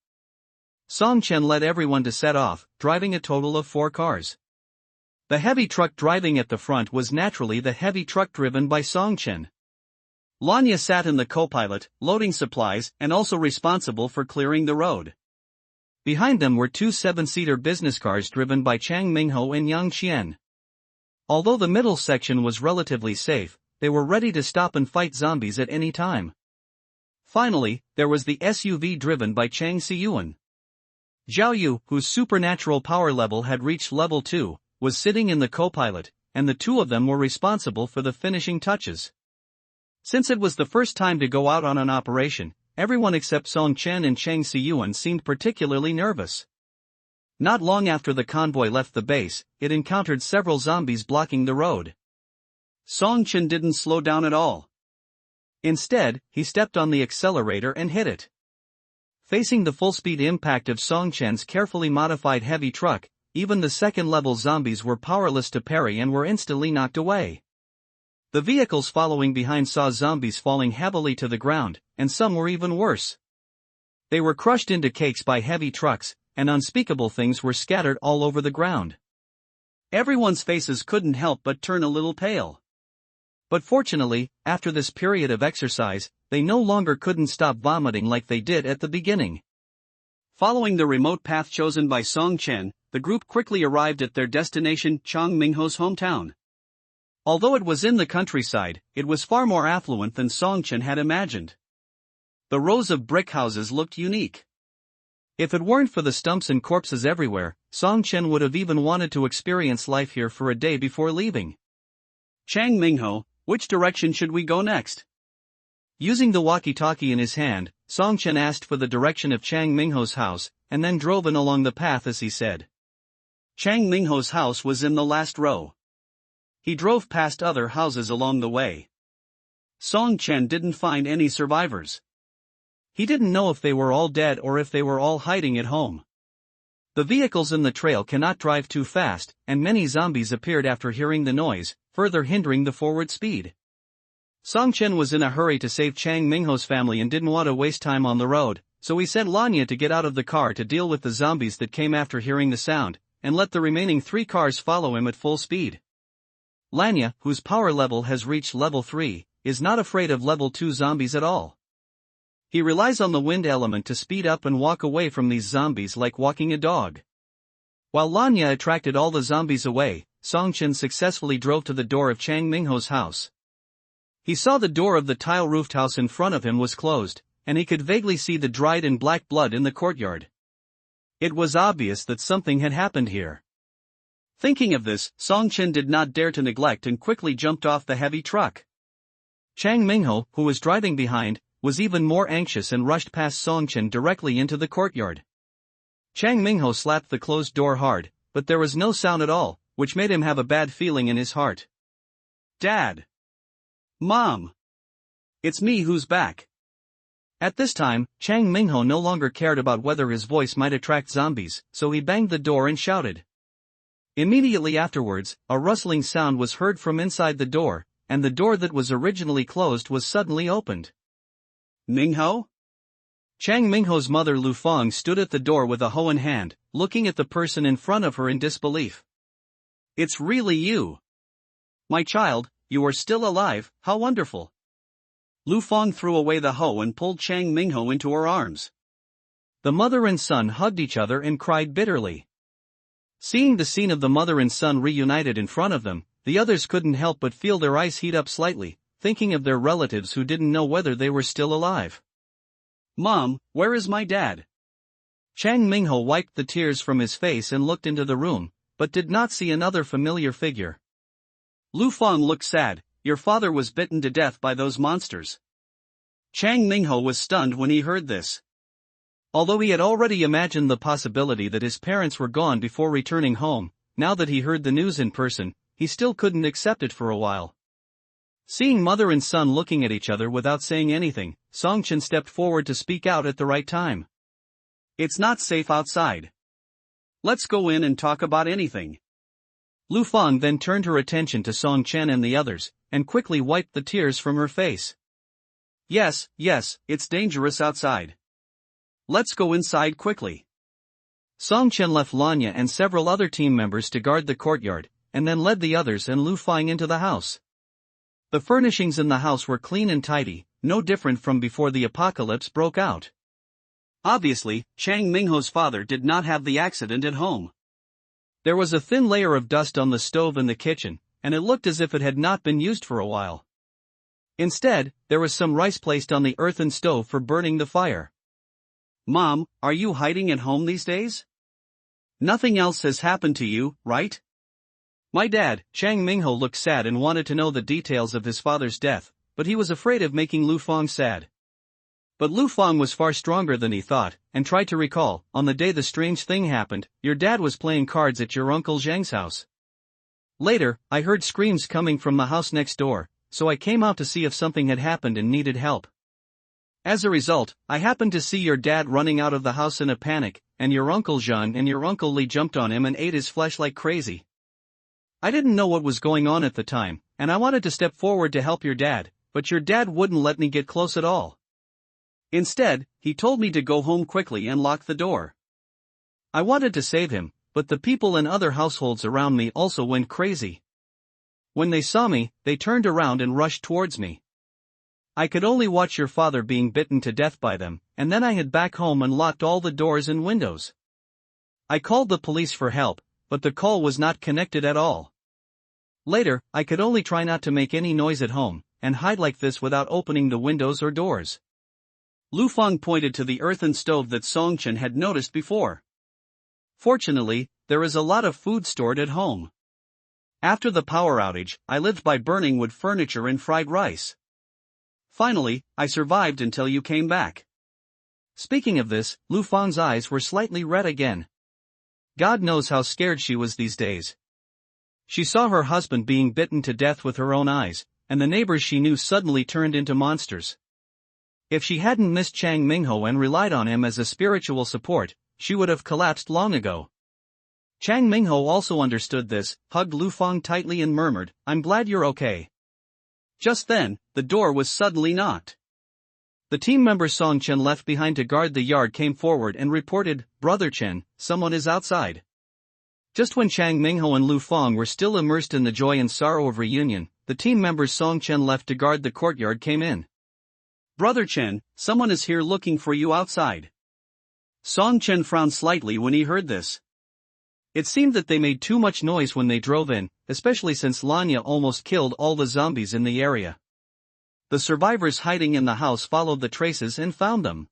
Song Chen led everyone to set off, driving a total of 4 cars. The heavy truck driving at the front was naturally the heavy truck driven by Song Chen. Lanya sat in the co-pilot, loading supplies, and also responsible for clearing the road. Behind them were 2 7-seater business cars driven by Chang Mingho and Yang Qian. Although the middle section was relatively safe, they were ready to stop and fight zombies at any time. Finally, there was the SUV driven by Chang Siyuan. Zhao Yu, whose supernatural power level had reached level 2, was sitting in the co-pilot, and the two of them were responsible for the finishing touches. Since it was the first time to go out on an operation, everyone except Song Chen and Chang Siyuan seemed particularly nervous. Not long after the convoy left the base, it encountered several zombies blocking the road. Song Chen didn't slow down at all. Instead, he stepped on the accelerator and hit it. Facing the full-speed impact of Song Chen's carefully modified heavy truck, even the second-level zombies were powerless to parry and were instantly knocked away. The vehicles following behind saw zombies falling heavily to the ground, and some were even worse. They were crushed into cakes by heavy trucks, and unspeakable things were scattered all over the ground. Everyone's faces couldn't help but turn a little pale. But fortunately, after this period of exercise, they no longer couldn't stop vomiting like they did at the beginning. Following the remote path chosen by Song Chen, the group quickly arrived at their destination, Chang Mingho's hometown. Although it was in the countryside, it was far more affluent than Song Chen had imagined. The rows of brick houses looked unique. If it weren't for the stumps and corpses everywhere, Song Chen would have even wanted to experience life here for a day before leaving. Chang Mingho, which direction should we go next? Using the walkie-talkie in his hand, Song Chen asked for the direction of Chang Mingho's house, and then drove in along the path as he said. Chang Mingho's house was in the last row. He drove past other houses along the way. Song Chen didn't find any survivors. He didn't know if they were all dead or if they were all hiding at home. The vehicles in the trail cannot drive too fast, and many zombies appeared after hearing the noise, further hindering the forward speed. Song Chen was in a hurry to save Chang Mingho's family and didn't want to waste time on the road, so he sent Lanya to get out of the car to deal with the zombies that came after hearing the sound, and let the remaining 3 cars follow him at full speed. Lanya, whose power level has reached level 3, is not afraid of level 2 zombies at all. He relies on the wind element to speed up and walk away from these zombies like walking a dog. While Lanya attracted all the zombies away, Song Chen successfully drove to the door of Chang Mingho's house. He saw the door of the tile-roofed house in front of him was closed, and he could vaguely see the dried and black blood in the courtyard. It was obvious that something had happened here. Thinking of this, Song Chen did not dare to neglect and quickly jumped off the heavy truck. Chang Mingho, who was driving behind, was even more anxious and rushed past Song Chen directly into the courtyard. Chang Mingho slapped the closed door hard, but there was no sound at all, which made him have a bad feeling in his heart. Dad! Mom! It's me who's back. At this time, Chang Mingho no longer cared about whether his voice might attract zombies, so he banged the door and shouted. Immediately afterwards, a rustling sound was heard from inside the door, and the door that was originally closed was suddenly opened. Mingho? Chang Mingho's mother Lu Fong stood at the door with a hoe in hand, looking at the person in front of her in disbelief. It's really you. My child, you are still alive, how wonderful. Lu Fong threw away the hoe and pulled Chang Mingho into her arms. The mother and son hugged each other and cried bitterly. Seeing the scene of the mother and son reunited in front of them, the others couldn't help but feel their eyes heat up slightly, thinking of their relatives who didn't know whether they were still alive. Mom, where is my dad? Chang Mingho wiped the tears from his face and looked into the room, but did not see another familiar figure. Lu Fong looked sad. Your father was bitten to death by those monsters. Chang Mingho was stunned when he heard this. Although he had already imagined the possibility that his parents were gone before returning home, now that he heard the news in person, he still couldn't accept it for a while. Seeing mother and son looking at each other without saying anything, Song Chen stepped forward to speak out at the right time. It's not safe outside. Let's go in and talk about anything. Lu Fong then turned her attention to Song Chen and the others, and quickly wiped the tears from her face. Yes, it's dangerous outside. Let's go inside quickly. Song Chen left Lanya and several other team members to guard the courtyard, and then led the others and Lu Fong into the house. The furnishings in the house were clean and tidy, no different from before the apocalypse broke out. Obviously, Chang Mingho's father did not have the accident at home. There was a thin layer of dust on the stove in the kitchen, and it looked as if it had not been used for a while. Instead, there was some rice placed on the earthen stove for burning the fire. Mom, are you hiding at home these days? Nothing else has happened to you, right? My dad, Chang Mingho, looked sad and wanted to know the details of his father's death, but he was afraid of making Lu Fong sad. But Lu Fong was far stronger than he thought, and tried to recall, on the day the strange thing happened, your dad was playing cards at your Uncle Zhang's house. Later, I heard screams coming from the house next door, so I came out to see if something had happened and needed help. As a result, I happened to see your dad running out of the house in a panic, and your Uncle Zhang and your Uncle Li jumped on him and ate his flesh like crazy. I didn't know what was going on at the time, and I wanted to step forward to help your dad, but your dad wouldn't let me get close at all. Instead, he told me to go home quickly and lock the door. I wanted to save him, but the people in other households around me also went crazy. When they saw me, they turned around and rushed towards me. I could only watch your father being bitten to death by them, and then I hid back home and locked all the doors and windows. I called the police for help, but the call was not connected at all. Later, I could only try not to make any noise at home, and hide like this without opening the windows or doors. Lu Fang pointed to the earthen stove that Song Chen had noticed before. Fortunately, there is a lot of food stored at home. After the power outage, I lived by burning wood furniture and fried rice. Finally, I survived until you came back. Speaking of this, Lu Fang's eyes were slightly red again. God knows how scared she was these days. She saw her husband being bitten to death with her own eyes, and the neighbors she knew suddenly turned into monsters. If she hadn't missed Chang Mingho and relied on him as a spiritual support, she would have collapsed long ago. Chang Mingho also understood this, hugged Lu Fang tightly and murmured, "I'm glad you're okay." Just then, the door was suddenly knocked. The team member Song Chen left behind to guard the yard came forward and reported, "Brother Chen, someone is outside." Just when Chang Mingho and Lu Fang were still immersed in the joy and sorrow of reunion, the team members Song Chen left to guard the courtyard came in. "Brother Chen, someone is here looking for you outside." Song Chen frowned slightly when he heard this. It seemed that they made too much noise when they drove in, especially since Lanya almost killed all the zombies in the area. The survivors hiding in the house followed the traces and found them.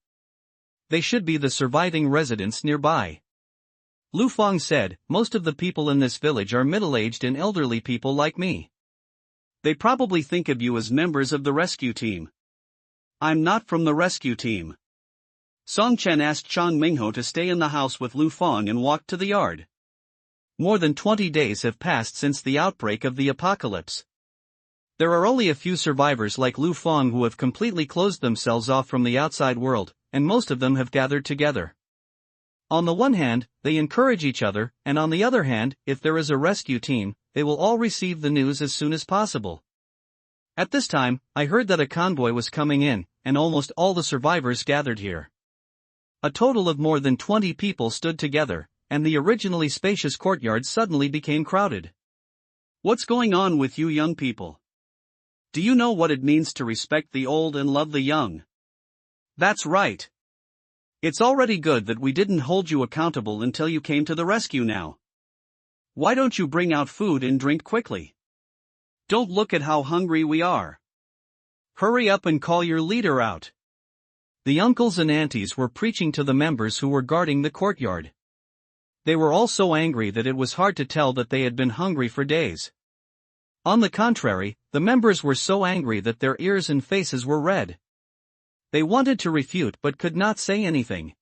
They should be the surviving residents nearby. Lu Fang said, "Most of the people in this village are middle-aged and elderly people like me. They probably think of you as members of the rescue team." "I'm not from the rescue team." Song Chen asked Chang Mingho to stay in the house with Lu Fang and walked to the yard. More than 20 days have passed since the outbreak of the apocalypse. There are only a few survivors like Lu Fang who have completely closed themselves off from the outside world, and most of them have gathered together. On the one hand, they encourage each other, and on the other hand, if there is a rescue team, they will all receive the news as soon as possible. At this time, I heard that a convoy was coming in, and almost all the survivors gathered here. A total of more than 20 people stood together, and the originally spacious courtyard suddenly became crowded. "What's going on with you young people? Do you know what it means to respect the old and love the young?" "That's right. It's already good that we didn't hold you accountable until you came to the rescue now. Why don't you bring out food and drink quickly? Don't look at how hungry we are. Hurry up and call your leader out." The uncles and aunties were preaching to the members who were guarding the courtyard. They were all so angry that it was hard to tell that they had been hungry for days. On the contrary, the members were so angry that their ears and faces were red. They wanted to refute but could not say anything.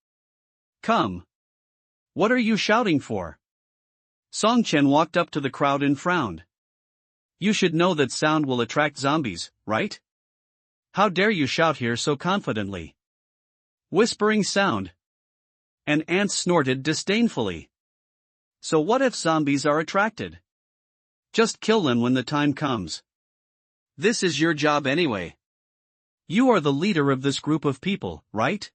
"Come. What are you shouting for?" Song Chen walked up to the crowd and frowned. "You should know that sound will attract zombies, right? How dare you shout here so confidently?" Whispering sound. An ant snorted disdainfully. "So what if zombies are attracted? Just kill them when the time comes. This is your job anyway. You are the leader of this group of people, right?"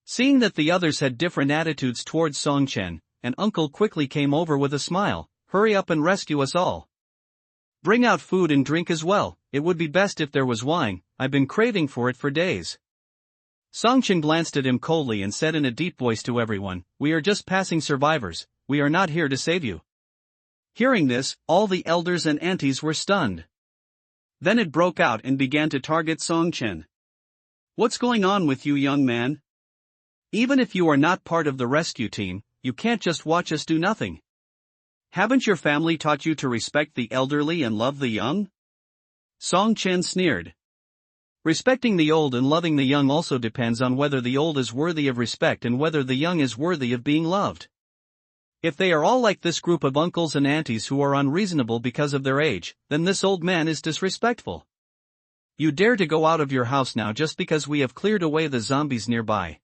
Seeing that the others had different attitudes towards Song Chen, an uncle quickly came over with a smile, "Hurry up and rescue us all. Bring out food and drink as well, it would be best if there was wine, I've been craving for it for days." Song Chen glanced at him coldly and said in a deep voice to everyone, "We are just passing survivors, we are not here to save you." Hearing this, all the elders and aunties were stunned. Then it broke out and began to target Song Chen. "What's going on with you, young man? Even if you are not part of the rescue team, you can't just watch us do nothing. Haven't your family taught you to respect the elderly and love the young?" Song Chen sneered. Respecting the old and loving the young also depends on whether the old is worthy of respect and whether the young is worthy of being loved. If they are all like this group of uncles and aunties who are unreasonable because of their age, then this old man is disrespectful. You dare to go out of your house now just because we have cleared away the zombies nearby.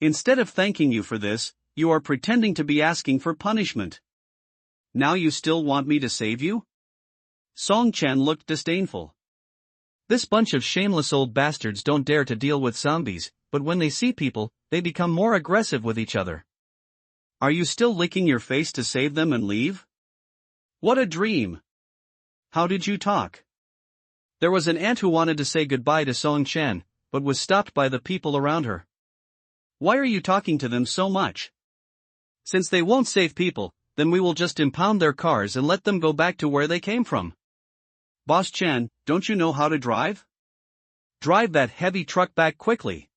Instead of thanking you for this, you are pretending to be asking for punishment. Now you still want me to save you? Song Chen looked disdainful. This bunch of shameless old bastards don't dare to deal with zombies, but when they see people, they become more aggressive with each other. Are you still licking your face to save them and leave? What a dream! How did you talk? There was an ant who wanted to say goodbye to Song Chen, but was stopped by the people around her. Why are you talking to them so much? Since they won't save people, then we will just impound their cars and let them go back to where they came from. Boss Chen, don't you know how to drive? Drive that heavy truck back quickly.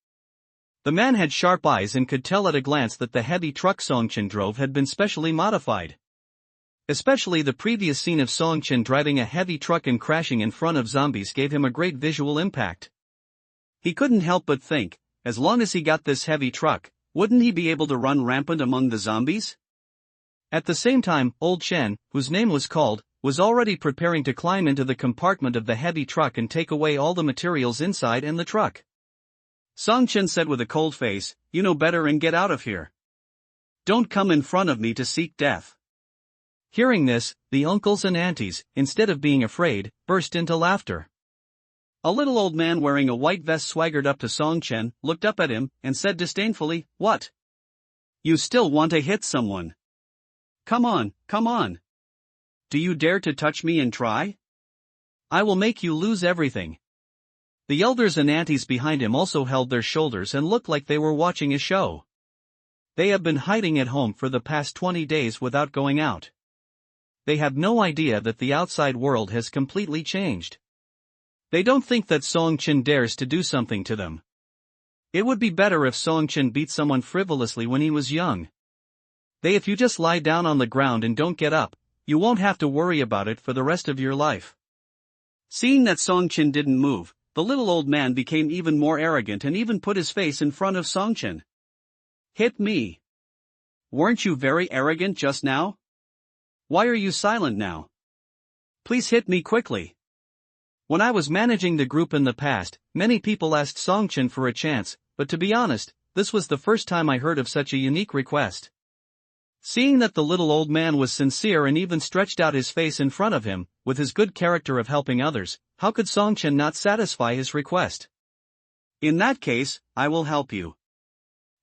The man had sharp eyes and could tell at a glance that the heavy truck Song Chen drove had been specially modified. Especially the previous scene of Song Chen driving a heavy truck and crashing in front of zombies gave him a great visual impact. He couldn't help but think, as long as he got this heavy truck, wouldn't he be able to run rampant among the zombies? At the same time, old Chen, whose name was called, was already preparing to climb into the compartment of the heavy truck and take away all the materials inside and the truck. Song Chen said with a cold face, "You know better and get out of here. Don't come in front of me to seek death." Hearing this, the uncles and aunties, instead of being afraid, burst into laughter. A little old man wearing a white vest swaggered up to Song Chen, looked up at him, and said disdainfully, "What? You still want to hit someone? Come on, come on. Do you dare to touch me and try? I will make you lose everything." The elders and aunties behind him also held their shoulders and looked like they were watching a show. They have been hiding at home for the past 20 days without going out. They have no idea that the outside world has completely changed. They don't think that Song Chen dares to do something to them. It would be better if Song Chen beat someone frivolously when he was young. If you just lie down on the ground and don't get up, you won't have to worry about it for the rest of your life. Seeing that Song Chen didn't move, the little old man became even more arrogant and even put his face in front of Song Chen. "Hit me. Weren't you very arrogant just now? Why are you silent now? Please hit me quickly." When I was managing the group in the past, many people asked Song Chen for a chance, but to be honest, this was the first time I heard of such a unique request. Seeing that the little old man was sincere and even stretched out his face in front of him, with his good character of helping others, how could Song Chen not satisfy his request? "In that case, I will help you."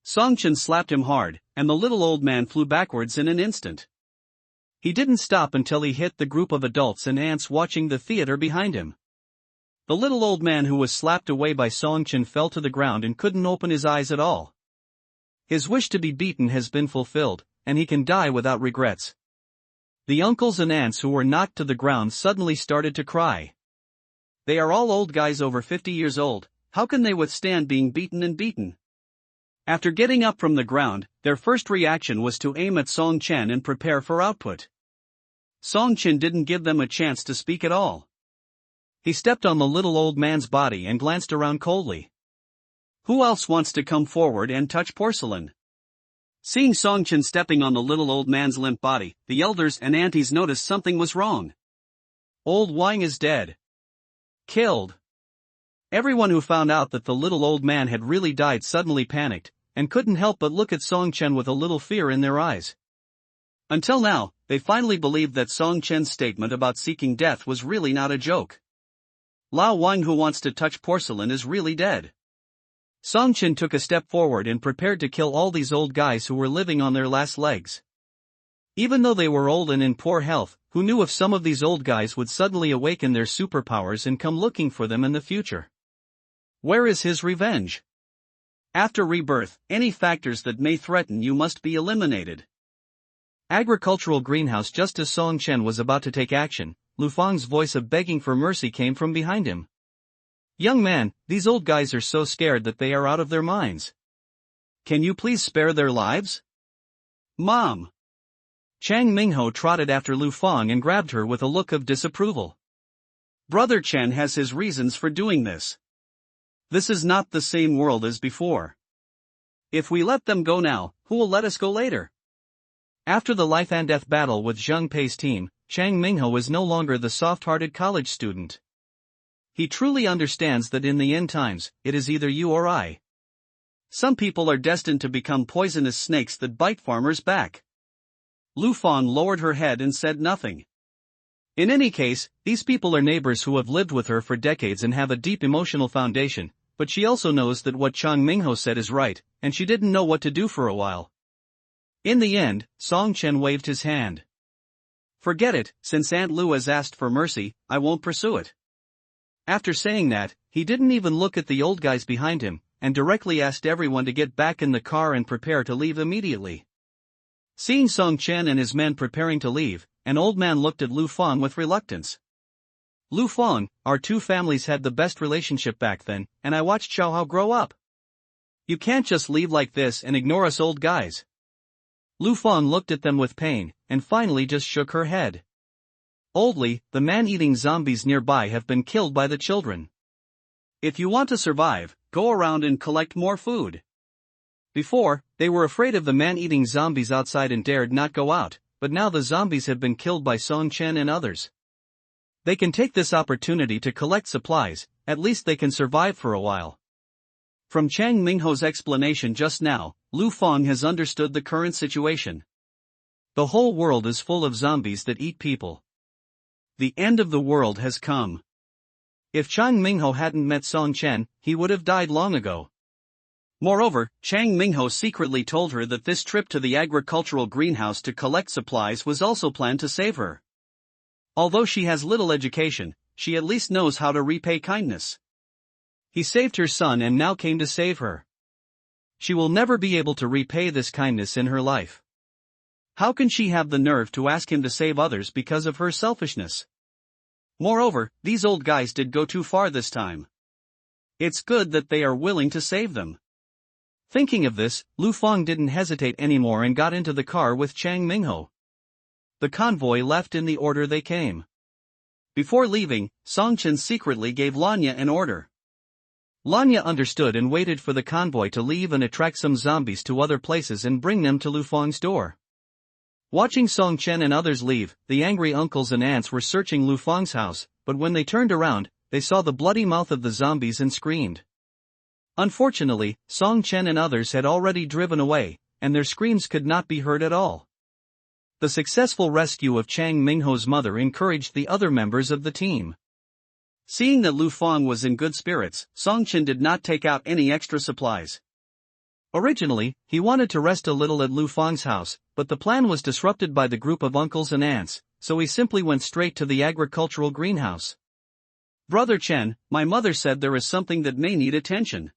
Song Chen slapped him hard, and the little old man flew backwards in an instant. He didn't stop until he hit the group of adults and aunts watching the theater behind him. The little old man who was slapped away by Song Chen fell to the ground and couldn't open his eyes at all. His wish to be beaten has been fulfilled, and he can die without regrets. The uncles and aunts who were knocked to the ground suddenly started to cry. They are all old guys over 50 years old, how can they withstand being beaten and beaten? After getting up from the ground, their first reaction was to aim at Song Chen and prepare for output. Song Chen didn't give them a chance to speak at all. He stepped on the little old man's body and glanced around coldly. Who else wants to come forward and touch porcelain? Seeing Song Chen stepping on the little old man's limp body, the elders and aunties noticed something was wrong. Old Wang is dead. Killed. Everyone who found out that the little old man had really died suddenly panicked, and couldn't help but look at Song Chen with a little fear in their eyes. Until now, they finally believed that Song Chen's statement about seeking death was really not a joke. Lao Wang who wants to touch porcelain is really dead. Song Chen took a step forward and prepared to kill all these old guys who were living on their last legs. Even though they were old and in poor health, who knew if some of these old guys would suddenly awaken their superpowers and come looking for them in the future? Where is his revenge? After rebirth, any factors that may threaten you must be eliminated. Agricultural greenhouse. Just as Song Chen was about to take action, Lu Fang's voice of begging for mercy came from behind him. Young man, these old guys are so scared that they are out of their minds. Can you please spare their lives? Mom! Chang Mingho trotted after Lu Fang and grabbed her with a look of disapproval. Brother Chen has his reasons for doing this. This is not the same world as before. If we let them go now, who will let us go later? After the life and death battle with Zheng Pei's team, Chang Mingho is no longer the soft-hearted college student. He truly understands that in the end times, it is either you or I. Some people are destined to become poisonous snakes that bite farmers back. Lu Fang lowered her head and said nothing. In any case, these people are neighbors who have lived with her for decades and have a deep emotional foundation, but she also knows that what Chang Mingho said is right, and she didn't know what to do for a while. In the end, Song Chen waved his hand. Forget it, since Aunt Lou has asked for mercy, I won't pursue it. After saying that, he didn't even look at the old guys behind him, and directly asked everyone to get back in the car and prepare to leave immediately. Seeing Song Chen and his men preparing to leave, an old man looked at Lu Fang with reluctance. Lu Fang, our two families had the best relationship back then, and I watched Xiaohao grow up. You can't just leave like this and ignore us old guys. Lu Fang looked at them with pain, and finally just shook her head. Oldly, the man-eating zombies nearby have been killed by the children. If you want to survive, go around and collect more food. Before, they were afraid of the man-eating zombies outside and dared not go out, but now the zombies have been killed by Song Chen and others. They can take this opportunity to collect supplies, at least they can survive for a while. From Chang Mingho's explanation just now, Lu Fang has understood the current situation. The whole world is full of zombies that eat people. The end of the world has come. If Chang Mingho hadn't met Song Chen, he would have died long ago. Moreover, Chang Mingho secretly told her that this trip to the agricultural greenhouse to collect supplies was also planned to save her. Although she has little education, she at least knows how to repay kindness. He saved her son and now came to save her. She will never be able to repay this kindness in her life. How can she have the nerve to ask him to save others because of her selfishness? Moreover, these old guys did go too far this time. It's good that they are willing to save them. Thinking of this, Lu Fang didn't hesitate anymore and got into the car with Chang Mingho. The convoy left in the order they came. Before leaving, Song Chen secretly gave Lanya an order. Lanya understood and waited for the convoy to leave and attract some zombies to other places and bring them to Lu Fang's door. Watching Song Chen and others leave, the angry uncles and aunts were searching Lu Fang's house, but when they turned around, they saw the bloody mouth of the zombies and screamed. Unfortunately, Song Chen and others had already driven away, and their screams could not be heard at all. The successful rescue of Chang Mingho's mother encouraged the other members of the team. Seeing that Lu Fang was in good spirits, Song Chen did not take out any extra supplies. Originally, he wanted to rest a little at Lu Fang's house, but the plan was disrupted by the group of uncles and aunts, so he simply went straight to the agricultural greenhouse. Brother Chen, my mother said there is something that may need attention.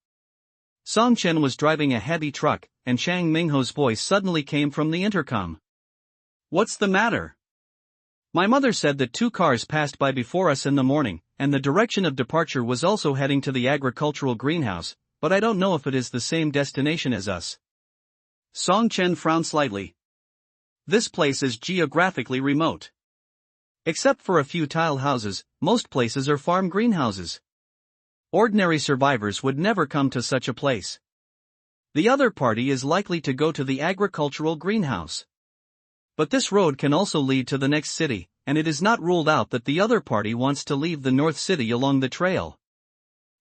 Song Chen was driving a heavy truck, and Chang Mingho's voice suddenly came from the intercom. What's the matter? My mother said that 2 cars passed by before us in the morning, and the direction of departure was also heading to the agricultural greenhouse, but I don't know if it is the same destination as us. Song Chen frowned slightly. This place is geographically remote. Except for a few tile houses, most places are farm greenhouses. Ordinary survivors would never come to such a place. The other party is likely to go to the agricultural greenhouse. But this road can also lead to the next city, and it is not ruled out that the other party wants to leave the North City along the trail.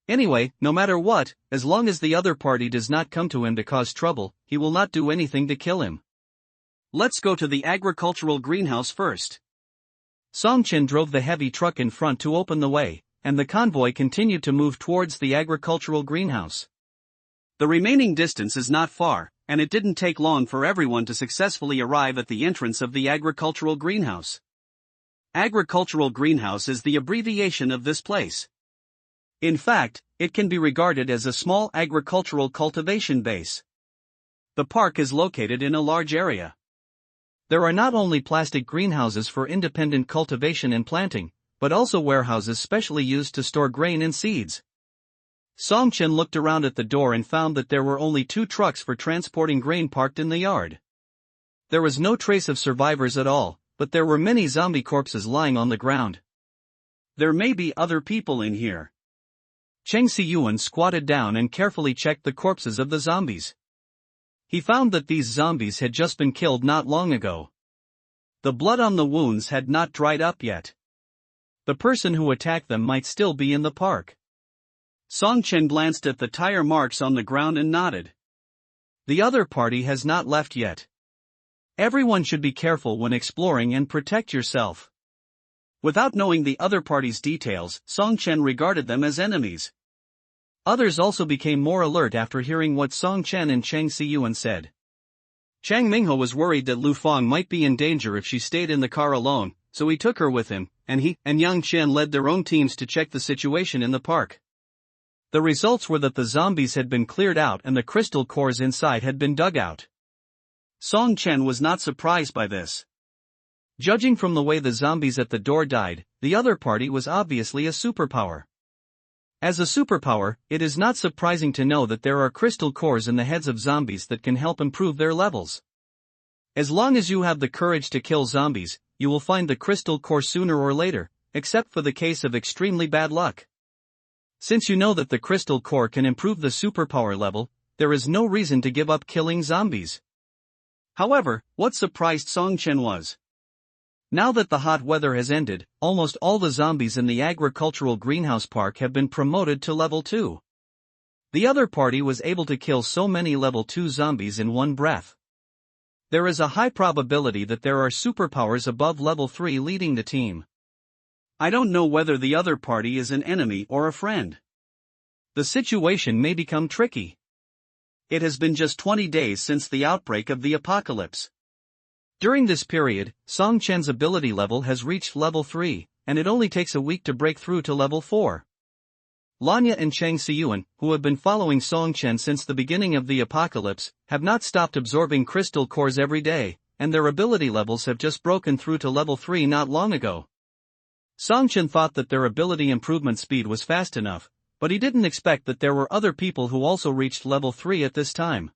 Anyway, no matter what, as long as the other party does not come to him to cause trouble, he will not do anything to kill him. Let's go to the agricultural greenhouse first. Song Chen drove the heavy truck in front to open the way, and the convoy continued to move towards the agricultural greenhouse. The remaining distance is not far, and it didn't take long for everyone to successfully arrive at the entrance of the agricultural greenhouse. Agricultural greenhouse is the abbreviation of this place. In fact, it can be regarded as a small agricultural cultivation base. The park is located in a large area. There are not only plastic greenhouses for independent cultivation and planting, but also warehouses specially used to store grain and seeds. Song Chen looked around at the door and found that there were only 2 trucks for transporting grain parked in the yard. There was no trace of survivors at all, but there were many zombie corpses lying on the ground. There may be other people in here. Cheng Siyuan squatted down and carefully checked the corpses of the zombies. He found that these zombies had just been killed not long ago. The blood on the wounds had not dried up yet. The person who attacked them might still be in the park. Song Chen glanced at the tire marks on the ground and nodded. The other party has not left yet. Everyone should be careful when exploring and protect yourself. Without knowing the other party's details, Song Chen regarded them as enemies. Others also became more alert after hearing what Song Chen and Cheng Siyuan said. Chang Minghe was worried that Lu Fang might be in danger if she stayed in the car alone, so he took her with him, and he and Yang Qian led their own teams to check the situation in the park. The results were that the zombies had been cleared out and the crystal cores inside had been dug out. Song Chen was not surprised by this. Judging from the way the zombies at the door died, the other party was obviously a superpower. As a superpower, it is not surprising to know that there are crystal cores in the heads of zombies that can help improve their levels. As long as you have the courage to kill zombies, you will find the crystal core sooner or later, except for the case of extremely bad luck. Since you know that the crystal core can improve the superpower level, there is no reason to give up killing zombies. However, what surprised Song Chen was, now that the hot weather has ended, almost all the zombies in the agricultural greenhouse park have been promoted to level 2. The other party was able to kill so many level 2 zombies in one breath. There is a high probability that there are superpowers above level 3 leading the team. I don't know whether the other party is an enemy or a friend. The situation may become tricky. It has been just 20 days since the outbreak of the apocalypse. During this period, Song Chen's ability level has reached level 3, and it only takes a week to break through to level 4. Lanya and Chang Xiyuan, who have been following Song Chen since the beginning of the apocalypse, have not stopped absorbing crystal cores every day, and their ability levels have just broken through to level 3 not long ago. Song Chen thought that their ability improvement speed was fast enough, but he didn't expect that there were other people who also reached level 3 at this time.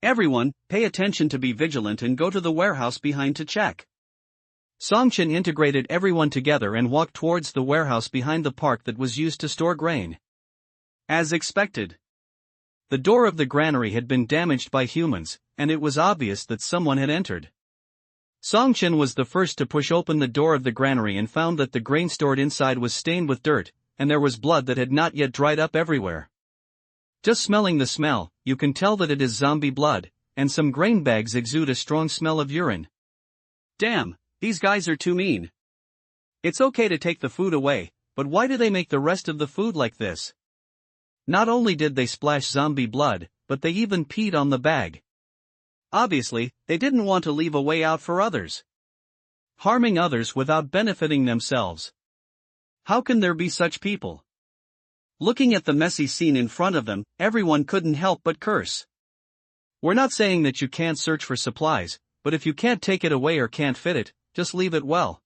Everyone, pay attention to be vigilant and go to the warehouse behind to check. Song Chen integrated everyone together and walked towards the warehouse behind the park that was used to store grain. As expected, the door of the granary had been damaged by humans, and it was obvious that someone had entered. Song Chen was the first to push open the door of the granary and found that the grain stored inside was stained with dirt, and there was blood that had not yet dried up everywhere. Just smelling the smell, you can tell that it is zombie blood, and some grain bags exude a strong smell of urine. Damn, these guys are too mean. It's okay to take the food away, but why do they make the rest of the food like this? Not only did they splash zombie blood, but they even peed on the bag. Obviously, they didn't want to leave a way out for others. Harming others without benefiting themselves. How can there be such people? Looking at the messy scene in front of them, everyone couldn't help but curse. We're not saying that you can't search for supplies, but if you can't take it away or can't fit it, just leave it well.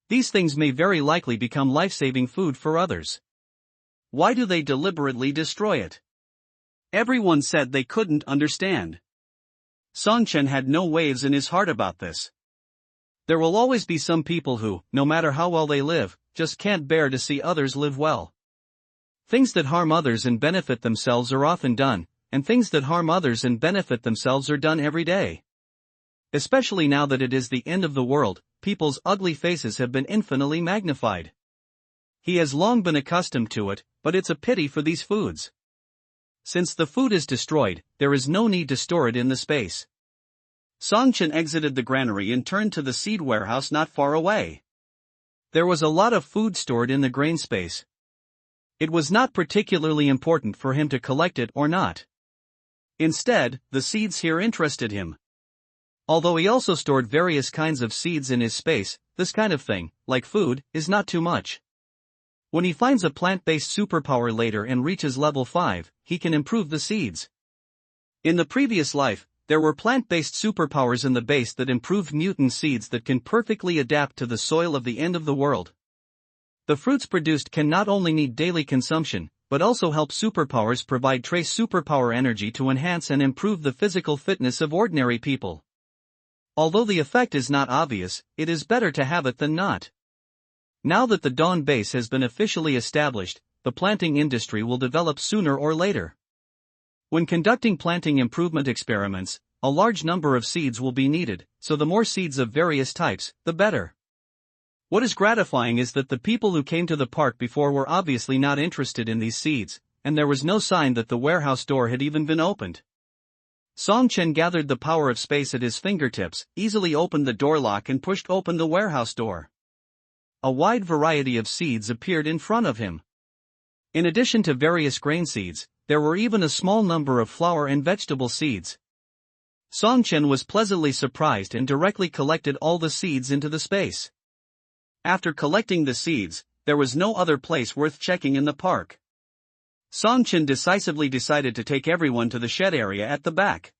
These things may very likely become life-saving food for others. Why do they deliberately destroy it? Everyone said they couldn't understand. Song Chen had no waves in his heart about this. There will always be some people who, no matter how well they live, just can't bear to see others live well. Things that harm others and benefit themselves are often done, and things that harm others and benefit themselves are done every day. Especially now that it is the end of the world, people's ugly faces have been infinitely magnified. He has long been accustomed to it, but it's a pity for these foods. Since the food is destroyed, there is no need to store it in the space. Song Chen exited the granary and turned to the seed warehouse not far away. There was a lot of food stored in the grain space. It was not particularly important for him to collect it or not. Instead, the seeds here interested him. Although he also stored various kinds of seeds in his space, this kind of thing, like food, is not too much. When he finds a plant-based superpower later and reaches level 5, he can improve the seeds. In the previous life, there were plant-based superpowers in the base that improved mutant seeds that can perfectly adapt to the soil of the end of the world. The fruits produced can not only need daily consumption, but also help superpowers provide trace superpower energy to enhance and improve the physical fitness of ordinary people. Although the effect is not obvious, it is better to have it than not. Now that the Dawn base has been officially established, the planting industry will develop sooner or later. When conducting planting improvement experiments, a large number of seeds will be needed, so the more seeds of various types, the better. What is gratifying is that the people who came to the park before were obviously not interested in these seeds, and there was no sign that the warehouse door had even been opened. Song Chen gathered the power of space at his fingertips, easily opened the door lock and pushed open the warehouse door. A wide variety of seeds appeared in front of him. In addition to various grain seeds, there were even a small number of flower and vegetable seeds. Song Chen was pleasantly surprised and directly collected all the seeds into the space. After collecting the seeds, there was no other place worth checking in the park. Song Chen decisively decided to take everyone to the shed area at the back.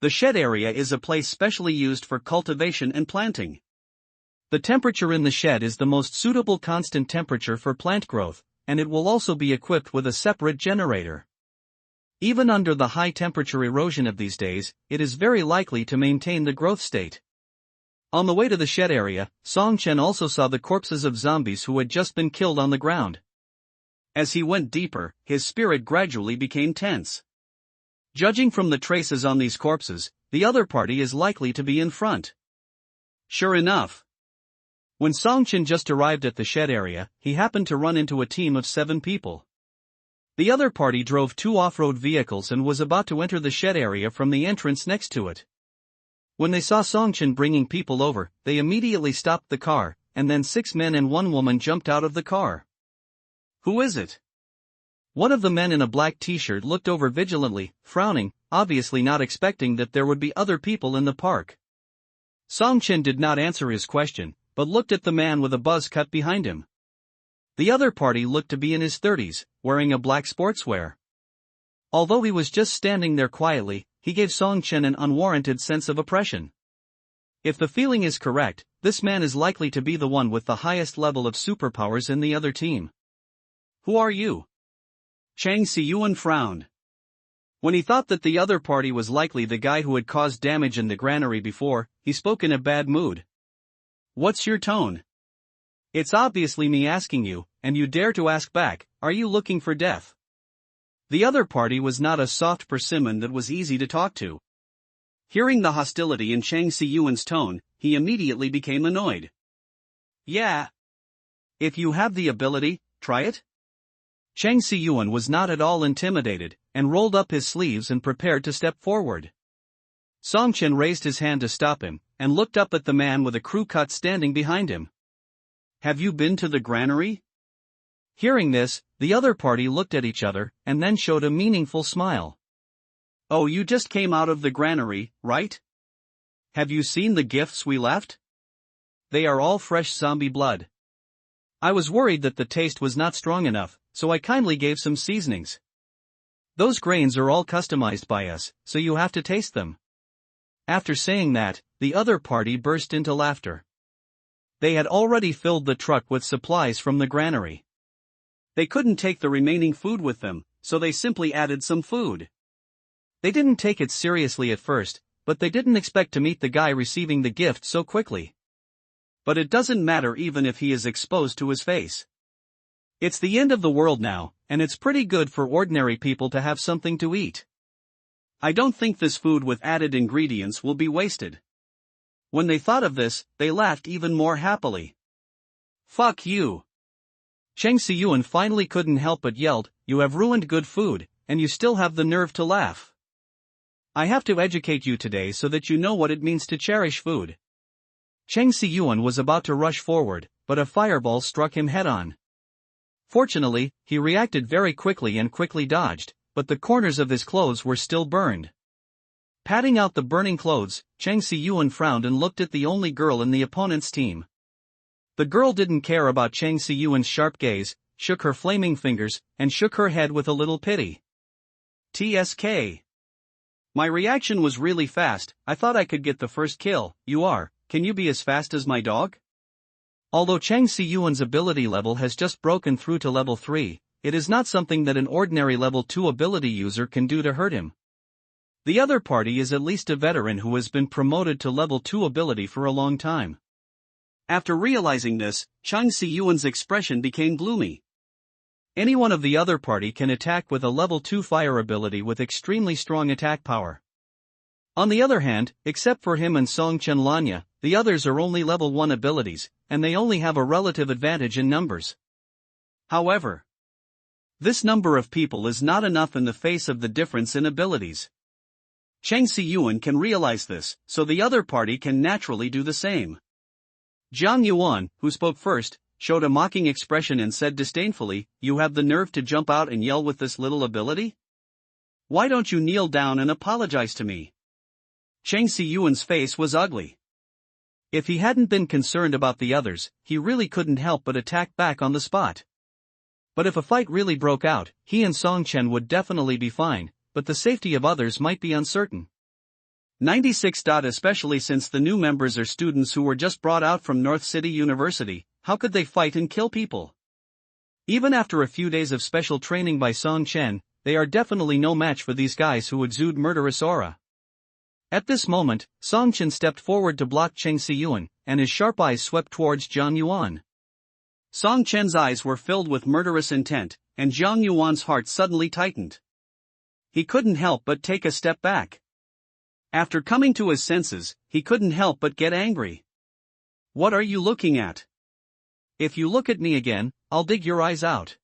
The shed area is a place specially used for cultivation and planting. The temperature in the shed is the most suitable constant temperature for plant growth, and it will also be equipped with a separate generator. Even under the high temperature erosion of these days, it is very likely to maintain the growth state. On the way to the shed area, Song Chen also saw the corpses of zombies who had just been killed on the ground. As he went deeper, his spirit gradually became tense. Judging from the traces on these corpses, the other party is likely to be in front. Sure enough. When Song Chen just arrived at the shed area, he happened to run into a team of 7 people. The other party drove 2 off-road vehicles and was about to enter the shed area from the entrance next to it. When they saw Song Chen bringing people over, they immediately stopped the car, and then 6 men and 1 woman jumped out of the car. Who is it? One of the men in a black t-shirt looked over vigilantly, frowning, obviously not expecting that there would be other people in the park. Song Chen did not answer his question, but looked at the man with a buzz cut behind him. The other party looked to be in his 30s, wearing a black sportswear. Although he was just standing there quietly, he gave Song Chen an unwarranted sense of oppression. If the feeling is correct, this man is likely to be the one with the highest level of superpowers in the other team. Who are you? Chang Siyuan frowned. When he thought that the other party was likely the guy who had caused damage in the granary before, he spoke in a bad mood. What's your tone? It's obviously me asking you, and you dare to ask back, are you looking for death? The other party was not a soft persimmon that was easy to talk to. Hearing the hostility in Chang Siyuan's tone, he immediately became annoyed. Yeah. If you have the ability, try it. Chang Siyuan was not at all intimidated, and rolled up his sleeves and prepared to step forward. Song Chen raised his hand to stop him, and looked up at the man with a crew cut standing behind him. Have you been to the granary? Hearing this, the other party looked at each other, and then showed a meaningful smile. Oh, you just came out of the granary, right? Have you seen the gifts we left? They are all fresh zombie blood. I was worried that the taste was not strong enough, so I kindly gave some seasonings. Those grains are all customized by us, so you have to taste them. After saying that, the other party burst into laughter. They had already filled the truck with supplies from the granary. They couldn't take the remaining food with them, so they simply added some food. They didn't take it seriously at first, but they didn't expect to meet the guy receiving the gift so quickly. But it doesn't matter even if he is exposed to his face. It's the end of the world now, and it's pretty good for ordinary people to have something to eat. I don't think this food with added ingredients will be wasted. When they thought of this, they laughed even more happily. Fuck you. Chang Siyuan finally couldn't help but yelled, "You have ruined good food, and you still have the nerve to laugh. I have to educate you today so that you know what it means to cherish food." Chang Siyuan was about to rush forward, but a fireball struck him head-on. Fortunately, he reacted very quickly and quickly dodged, but the corners of his clothes were still burned. Patting out the burning clothes, Chang Siyuan frowned and looked at the only girl in the opponent's team. The girl didn't care about Chang Siyuan's sharp gaze, shook her flaming fingers, and shook her head with a little pity. TSK. My reaction was really fast. I thought I could get the first kill. Can you be as fast as my dog? Although Chang Siyuan's ability level has just broken through to level 3, it is not something that an ordinary level 2 ability user can do to hurt him. The other party is at least a veteran who has been promoted to level 2 ability for a long time. After realizing this, Chang Siyuan's expression became gloomy. Anyone of the other party can attack with a level 2 fire ability with extremely strong attack power. On the other hand, except for him and Song Chen Lanya, the others are only level 1 abilities, and they only have a relative advantage in numbers. However, this number of people is not enough in the face of the difference in abilities. Chang Siyuan can realize this, so the other party can naturally do the same. Jiang Yuan, who spoke first, showed a mocking expression and said disdainfully, "You have the nerve to jump out and yell with this little ability? Why don't you kneel down and apologize to me?" Chang Si-yuan's face was ugly. If he hadn't been concerned about the others, he really couldn't help but attack back on the spot. But if a fight really broke out, he and Song Chen would definitely be fine, but the safety of others might be uncertain. 96. Especially since the new members are students who were just brought out from North City University, how could they fight and kill people? Even after a few days of special training by Song Chen, they are definitely no match for these guys who exude murderous aura. At this moment, Song Chen stepped forward to block Chang Si-yuan, and his sharp eyes swept towards Jiang Yuan. Song Chen's eyes were filled with murderous intent, and Jiang Yuan's heart suddenly tightened. He couldn't help but take a step back. After coming to his senses, he couldn't help but get angry. What are you looking at? If you look at me again, I'll dig your eyes out.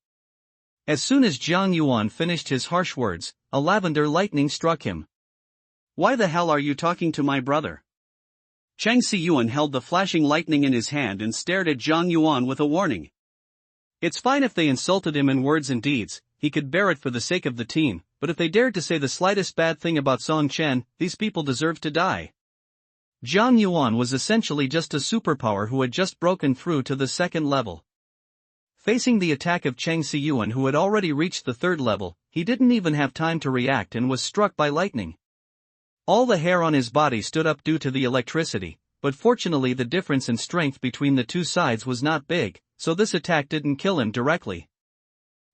As soon as Jiang Yuan finished his harsh words, a lavender lightning struck him. Why the hell are you talking to my brother? Chang Si-yuan held the flashing lightning in his hand and stared at Jiang Yuan with a warning. It's fine if they insulted him in words and deeds, he could bear it for the sake of the team, but if they dared to say the slightest bad thing about Song Chen, these people deserved to die. Jiang Yuan was essentially just a superpower who had just broken through to the second level. Facing the attack of Chang Si-yuan, who had already reached the third level, he didn't even have time to react and was struck by lightning. All the hair on his body stood up due to the electricity, but fortunately the difference in strength between the two sides was not big, so this attack didn't kill him directly.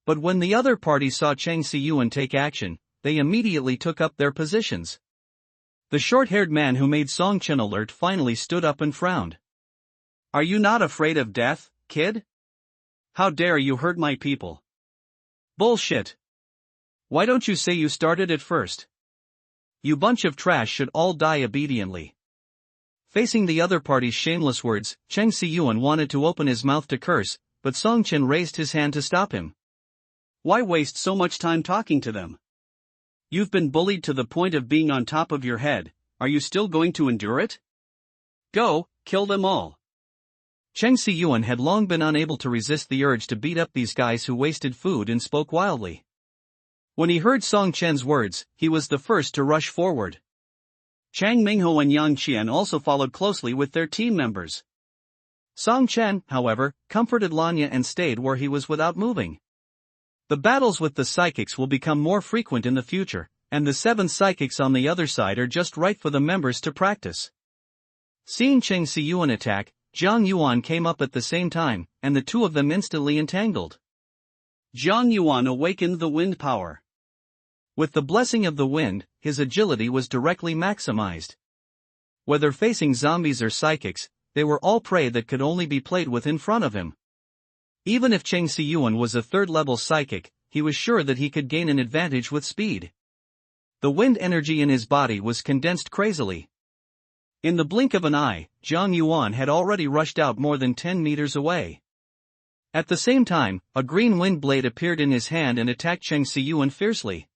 But when the other party saw Chang Si-yuan take action, they immediately took up their positions. The short-haired man who made Song Chen alert finally stood up and frowned. Are you not afraid of death, kid? How dare you hurt my people? Bullshit. Why don't you say you started it first? You bunch of trash should all die obediently. Facing the other party's shameless words, Chang Si-yuan wanted to open his mouth to curse, but Song Chen raised his hand to stop him. Why waste so much time talking to them? You've been bullied to the point of being on top of your head, are you still going to endure it? Go, kill them all. Chang Si-yuan had long been unable to resist the urge to beat up these guys who wasted food and spoke wildly. When he heard Song Chen's words, he was the first to rush forward. Chang Mingho and Yang Qian also followed closely with their team members. Song Chen, however, comforted Lanya and stayed where he was without moving. The battles with the psychics will become more frequent in the future, and the 7 psychics on the other side are just right for the members to practice. Seeing Chang Si-yuan attack, Jiang Yuan came up at the same time, and the two of them instantly entangled. Jiang Yuan awakened the wind power. With the blessing of the wind, his agility was directly maximized. Whether facing zombies or psychics, they were all prey that could only be played with in front of him. Even if Chang Si-yuan was a third-level psychic, he was sure that he could gain an advantage with speed. The wind energy in his body was condensed crazily. In the blink of an eye, Jiang Yuan had already rushed out more than 10 meters away. At the same time, a green wind blade appeared in his hand and attacked Chang Si-yuan fiercely.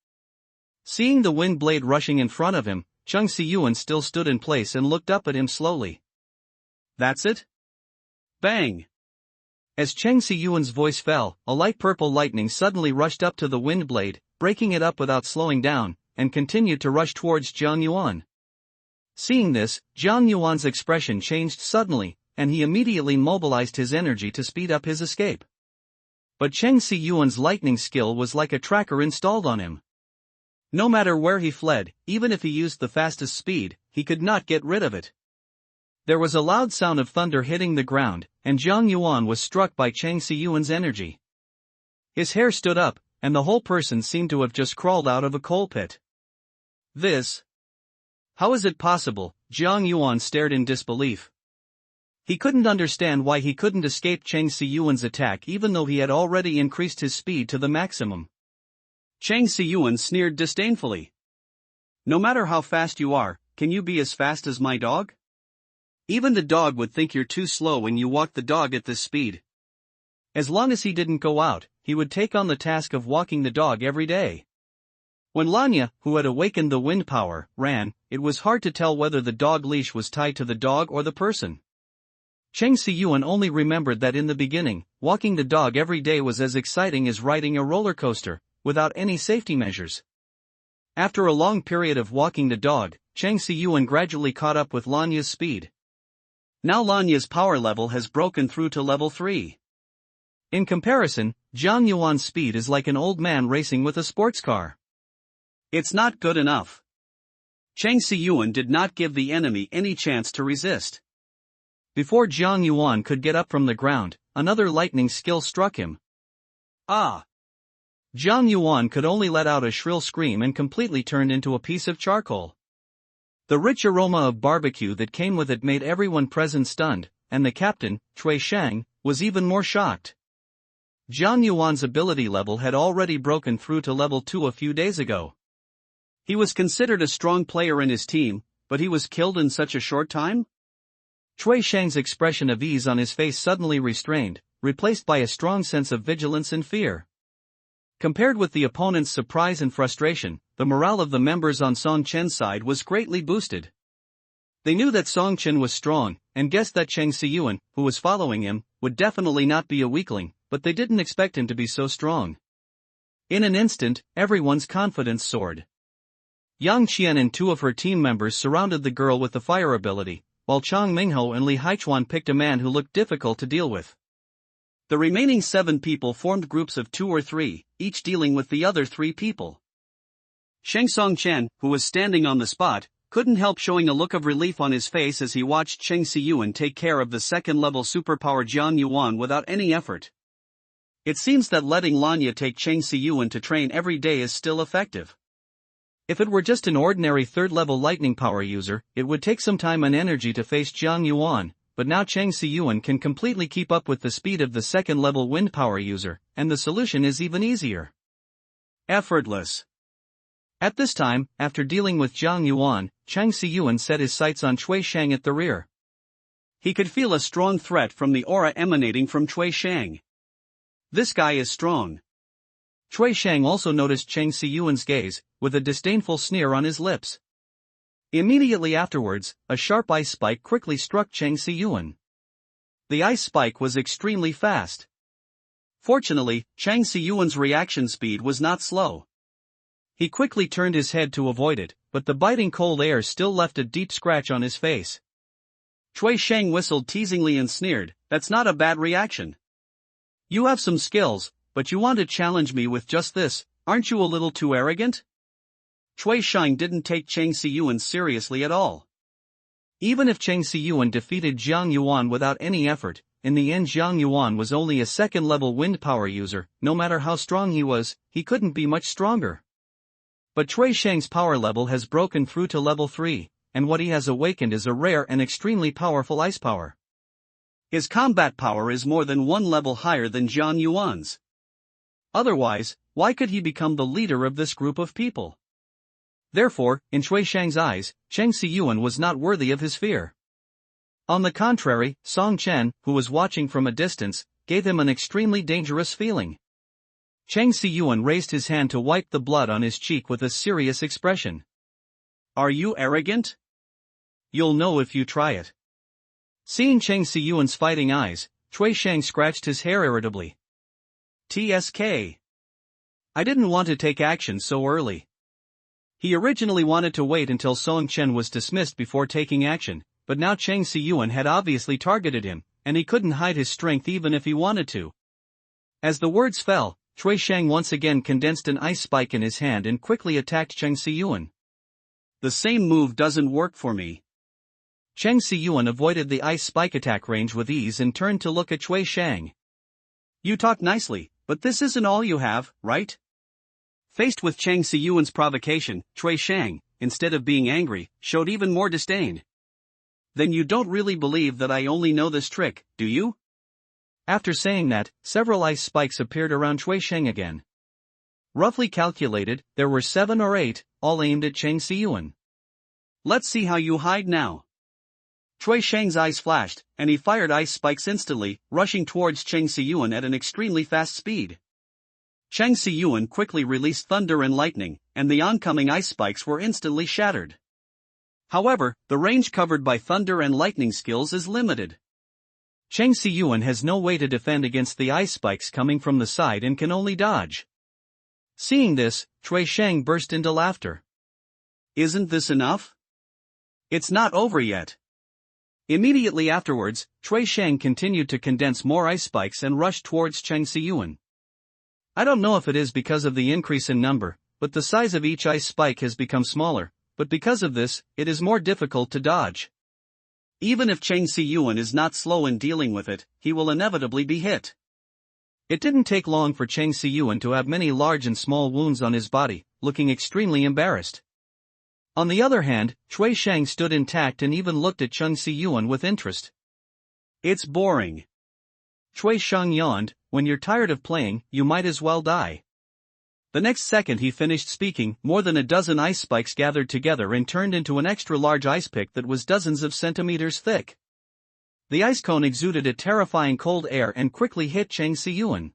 Seeing the wind blade rushing in front of him, Chang Si-yuan still stood in place and looked up at him slowly. That's it? Bang! As Chang Si-yuan's voice fell, a light purple lightning suddenly rushed up to the wind blade, breaking it up without slowing down, and continued to rush towards Jiang Yuan. Seeing this, Jiang Yuan's expression changed suddenly, and he immediately mobilized his energy to speed up his escape. But Chang Si-yuan's lightning skill was like a tracker installed on him. No matter where he fled, even if he used the fastest speed, he could not get rid of it. There was a loud sound of thunder hitting the ground, and Jiang Yuan was struck by Chang Si-yuan's energy. His hair stood up, and the whole person seemed to have just crawled out of a coal pit. This? How is it possible? Jiang Yuan stared in disbelief. He couldn't understand why he couldn't escape Chang Si-yuan's attack even though he had already increased his speed to the maximum. Chang Si-yuan sneered disdainfully. No matter how fast you are, can you be as fast as my dog? Even the dog would think you're too slow when you walk the dog at this speed. As long as he didn't go out, he would take on the task of walking the dog every day. When Lanya, who had awakened the wind power, ran, it was hard to tell whether the dog leash was tied to the dog or the person. Chang Si-yuan only remembered that in the beginning, walking the dog every day was as exciting as riding a roller coaster, without any safety measures. After a long period of walking the dog, Chang Si-yuan gradually caught up with Lanya's speed. Now Lanya's power level has broken through to level 3. In comparison, Jiang Yuan's speed is like an old man racing with a sports car. It's not good enough. Chang Si-yuan did not give the enemy any chance to resist. Before Jiang Yuan could get up from the ground, another lightning skill struck him. Ah! Jiang Yuan could only let out a shrill scream and completely turned into a piece of charcoal. The rich aroma of barbecue that came with it made everyone present stunned, and the captain, Cui Shang, was even more shocked. Jiang Yuan's ability level had already broken through to level 2 a few days ago. He was considered a strong player in his team, but he was killed in such a short time? Cui Shang's expression of ease on his face suddenly restrained, replaced by a strong sense of vigilance and fear. Compared with the opponent's surprise and frustration, the morale of the members on Song Chen's side was greatly boosted. They knew that Song Chen was strong, and guessed that Chang Si-yuan, who was following him, would definitely not be a weakling, but they didn't expect him to be so strong. In an instant, everyone's confidence soared. Yang Qian and 2 of her team members surrounded the girl with the fire ability, while Chang Mingho and Li Haichuan picked a man who looked difficult to deal with. The remaining 7 people formed groups of 2 or 3, each dealing with the other 3 people. Sheng Song Chen, who was standing on the spot, couldn't help showing a look of relief on his face as he watched Chang Si-yuan take care of the second-level superpower Jiang Yuan without any effort. It seems that letting Lanya take Chang Si-yuan to train every day is still effective. If it were just an ordinary third-level lightning power user, it would take some time and energy to face Jiang Yuan, but now Chang Si-yuan can completely keep up with the speed of the second-level wind power user, and the solution is even easier. Effortless. At this time, after dealing with Jiang Yuan, Chang Si-yuan set his sights on Cui Shang at the rear. He could feel a strong threat from the aura emanating from Cui Shang. This guy is strong. Cui Shang also noticed Chang Si-yuan's gaze, with a disdainful sneer on his lips. Immediately afterwards, a sharp ice spike quickly struck Chang Si-yuan. The ice spike was extremely fast. Fortunately, Chang Si-yuan's reaction speed was not slow. He quickly turned his head to avoid it, but the biting cold air still left a deep scratch on his face. Cui Shang whistled teasingly and sneered, "That's not a bad reaction. You have some skills, but you want to challenge me with just this, aren't you a little too arrogant?" Cui Shang didn't take Chang Si-yuan seriously at all. Even if Chang Si-yuan defeated Jiang Yuan without any effort, in the end Jiang Yuan was only a second-level wind power user. No matter how strong he was, he couldn't be much stronger. But Cui Shang's power level has broken through to level 3, and what he has awakened is a rare and extremely powerful ice power. His combat power is more than 1 level higher than Jiang Yuan's. Otherwise, why could he become the leader of this group of people? Therefore, in Cui Shang's eyes, Chang Si-yuan was not worthy of his fear. On the contrary, Song Chen, who was watching from a distance, gave him an extremely dangerous feeling. Chang Si-yuan raised his hand to wipe the blood on his cheek with a serious expression. "Are you arrogant? You'll know if you try it." Seeing Chang Si-yuan's fighting eyes, Cui Shang scratched his hair irritably. "TSK. I didn't want to take action so early." He originally wanted to wait until Song Chen was dismissed before taking action, but now Chang Si-yuan had obviously targeted him, and he couldn't hide his strength even if he wanted to. As the words fell, Cui Shang once again condensed an ice spike in his hand and quickly attacked Chang Si-yuan. "The same move doesn't work for me." Chang Si-yuan avoided the ice spike attack range with ease and turned to look at Cui Shang. "You talk nicely, but this isn't all you have, right?" Faced with Chang Si-yuan's provocation, Cui Shang, instead of being angry, showed even more disdain. "Then you don't really believe that I only know this trick, do you?" After saying that, several ice spikes appeared around Cui Shang again. Roughly calculated, there were 7 or 8, all aimed at Chang Si-yuan. "Let's see how you hide now." Cui Shang's eyes flashed, and he fired ice spikes instantly, rushing towards Chang Si-yuan at an extremely fast speed. Chang Si-yuan quickly released thunder and lightning, and the oncoming ice spikes were instantly shattered. However, the range covered by thunder and lightning skills is limited. Chang Si-yuan has no way to defend against the ice spikes coming from the side and can only dodge. Seeing this, Cui Shang burst into laughter. "Isn't this enough? It's not over yet. Immediately afterwards, Cui Sheng continued to condense more ice spikes and rushed towards Cheng Siyuan. I don't know if it is because of the increase in number, but the size of each ice spike has become smaller, but because of this, it is more difficult to dodge. Even if Cheng Siyuan is not slow in dealing with it, he will inevitably be hit. It didn't take long for Cheng Siyuan to have many large and small wounds on his body, looking extremely embarrassed. On the other hand, Cui Sheng stood intact and even looked at Cheng Siyuan with interest. It's boring. Cui Sheng yawned, when you're tired of playing, you might as well die. The next second he finished speaking, more than a dozen ice spikes gathered together and turned into an extra large ice pick that was dozens of centimeters thick. The ice cone exuded a terrifying cold air and quickly hit Cheng Siyuan.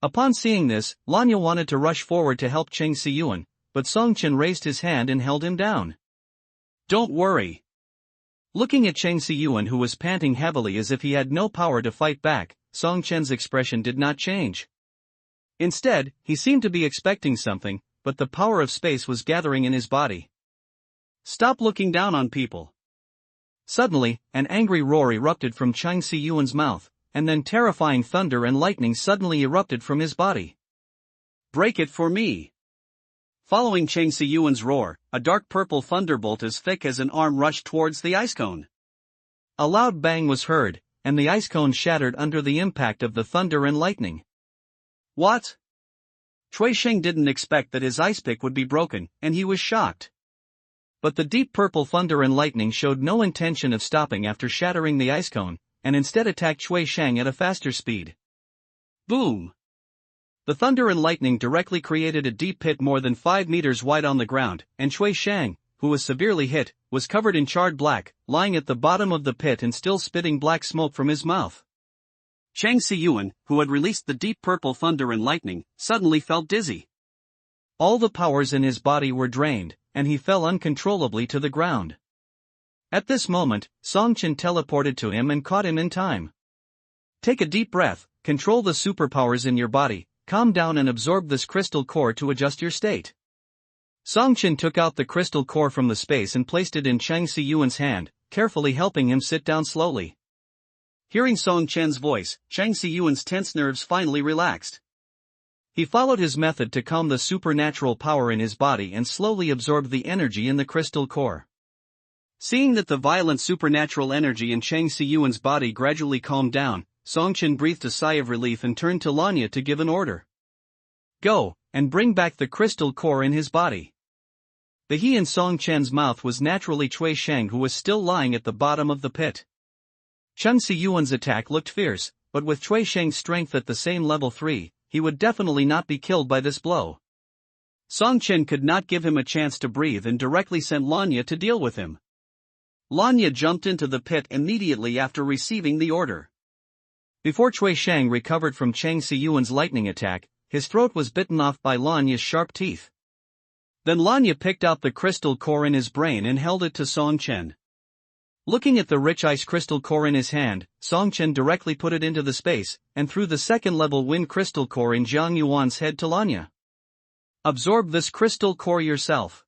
Upon seeing this, Lanya wanted to rush forward to help Cheng Siyuan, but Song Chen raised his hand and held him down. Don't worry. Looking at Cheng Siyuan, who was panting heavily as if he had no power to fight back, Song Chen's expression did not change. Instead, he seemed to be expecting something, but the power of space was gathering in his body. Stop looking down on people. Suddenly, an angry roar erupted from Cheng Siyuan's mouth, and then terrifying thunder and lightning suddenly erupted from his body. Break it for me. Following Cheng Siyuan's roar, a dark purple thunderbolt as thick as an arm rushed towards the ice cone. A loud bang was heard, and the ice cone shattered under the impact of the thunder and lightning. What? Cui Sheng didn't expect that his ice pick would be broken, and he was shocked. But the deep purple thunder and lightning showed no intention of stopping after shattering the ice cone, and instead attacked Cui Sheng at a faster speed. Boom! The thunder and lightning directly created a deep pit more than 5 meters wide on the ground, and Cui Sheng, who was severely hit, was covered in charred black, lying at the bottom of the pit and still spitting black smoke from his mouth. Cheng Siyuan, who had released the deep purple thunder and lightning, suddenly felt dizzy. All the powers in his body were drained, and he fell uncontrollably to the ground. At this moment, Song Chen teleported to him and caught him in time. Take a deep breath, control the superpowers in your body, calm down and absorb this crystal core to adjust your state. Song Chen took out the crystal core from the space and placed it in Cheng Siyuan's hand, carefully helping him sit down slowly. Hearing Song Chen's voice, Cheng Siyuan's tense nerves finally relaxed. He followed his method to calm the supernatural power in his body and slowly absorbed the energy in the crystal core. Seeing that the violent supernatural energy in Cheng Siyuan's body gradually calmed down, Song Chen breathed a sigh of relief and turned to Lanya to give an order. Go, and bring back the crystal core in his body. The he in Song Chen's mouth was naturally Cui Sheng, who was still lying at the bottom of the pit. Cheng Siyuan's attack looked fierce, but with Cui Sheng's strength at the same level 3, he would definitely not be killed by this blow. Song Chen could not give him a chance to breathe and directly sent Lanya to deal with him. Lanya jumped into the pit immediately after receiving the order. Before Cui Sheng recovered from Cheng Siyuan's lightning attack, his throat was bitten off by Lanya's sharp teeth. Then Lanya picked out the crystal core in his brain and held it to Song Chen. Looking at the rich ice crystal core in his hand, Song Chen directly put it into the space, and threw the second-level wind crystal core in Jiang Yuan's head to Lanya. Absorb this crystal core yourself.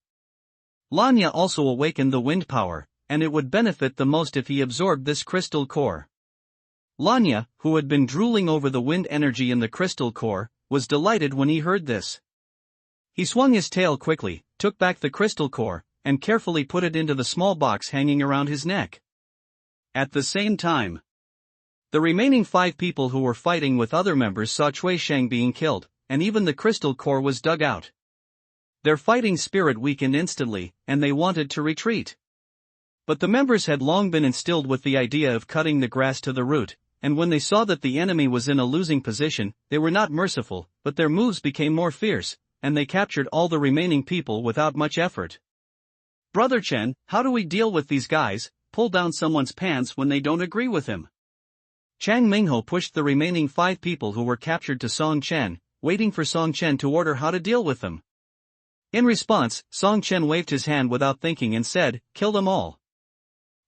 Lanya also awakened the wind power, and it would benefit the most if he absorbed this crystal core. Lanya, who had been drooling over the wind energy in the crystal core, was delighted when he heard this. He swung his tail quickly, took back the crystal core, and carefully put it into the small box hanging around his neck. At the same time, the remaining 5 people who were fighting with other members saw Cui Sheng being killed, and even the crystal core was dug out. Their fighting spirit weakened instantly, and they wanted to retreat. But the members had long been instilled with the idea of cutting the grass to the root, and when they saw that the enemy was in a losing position, they were not merciful, but their moves became more fierce, and they captured all the remaining people without much effort. Brother Chen, how do we deal with these guys? Pull down someone's pants when they don't agree with him. Chang Mingho pushed the remaining 5 people who were captured to Song Chen, waiting for Song Chen to order how to deal with them. In response, Song Chen waved his hand without thinking and said, kill them all.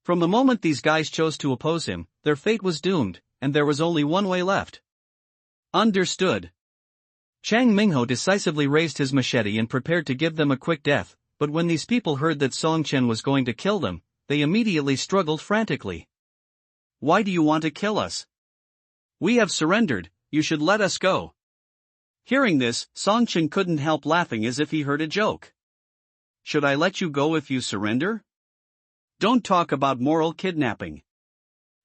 From the moment these guys chose to oppose him, their fate was doomed, and there was only one way left. Understood. Chang Mingho decisively raised his machete and prepared to give them a quick death, but when these people heard that Song Chen was going to kill them, they immediately struggled frantically. Why do you want to kill us? We have surrendered, you should let us go. Hearing this, Song Chen couldn't help laughing as if he heard a joke. Should I let you go if you surrender? Don't talk about moral kidnapping.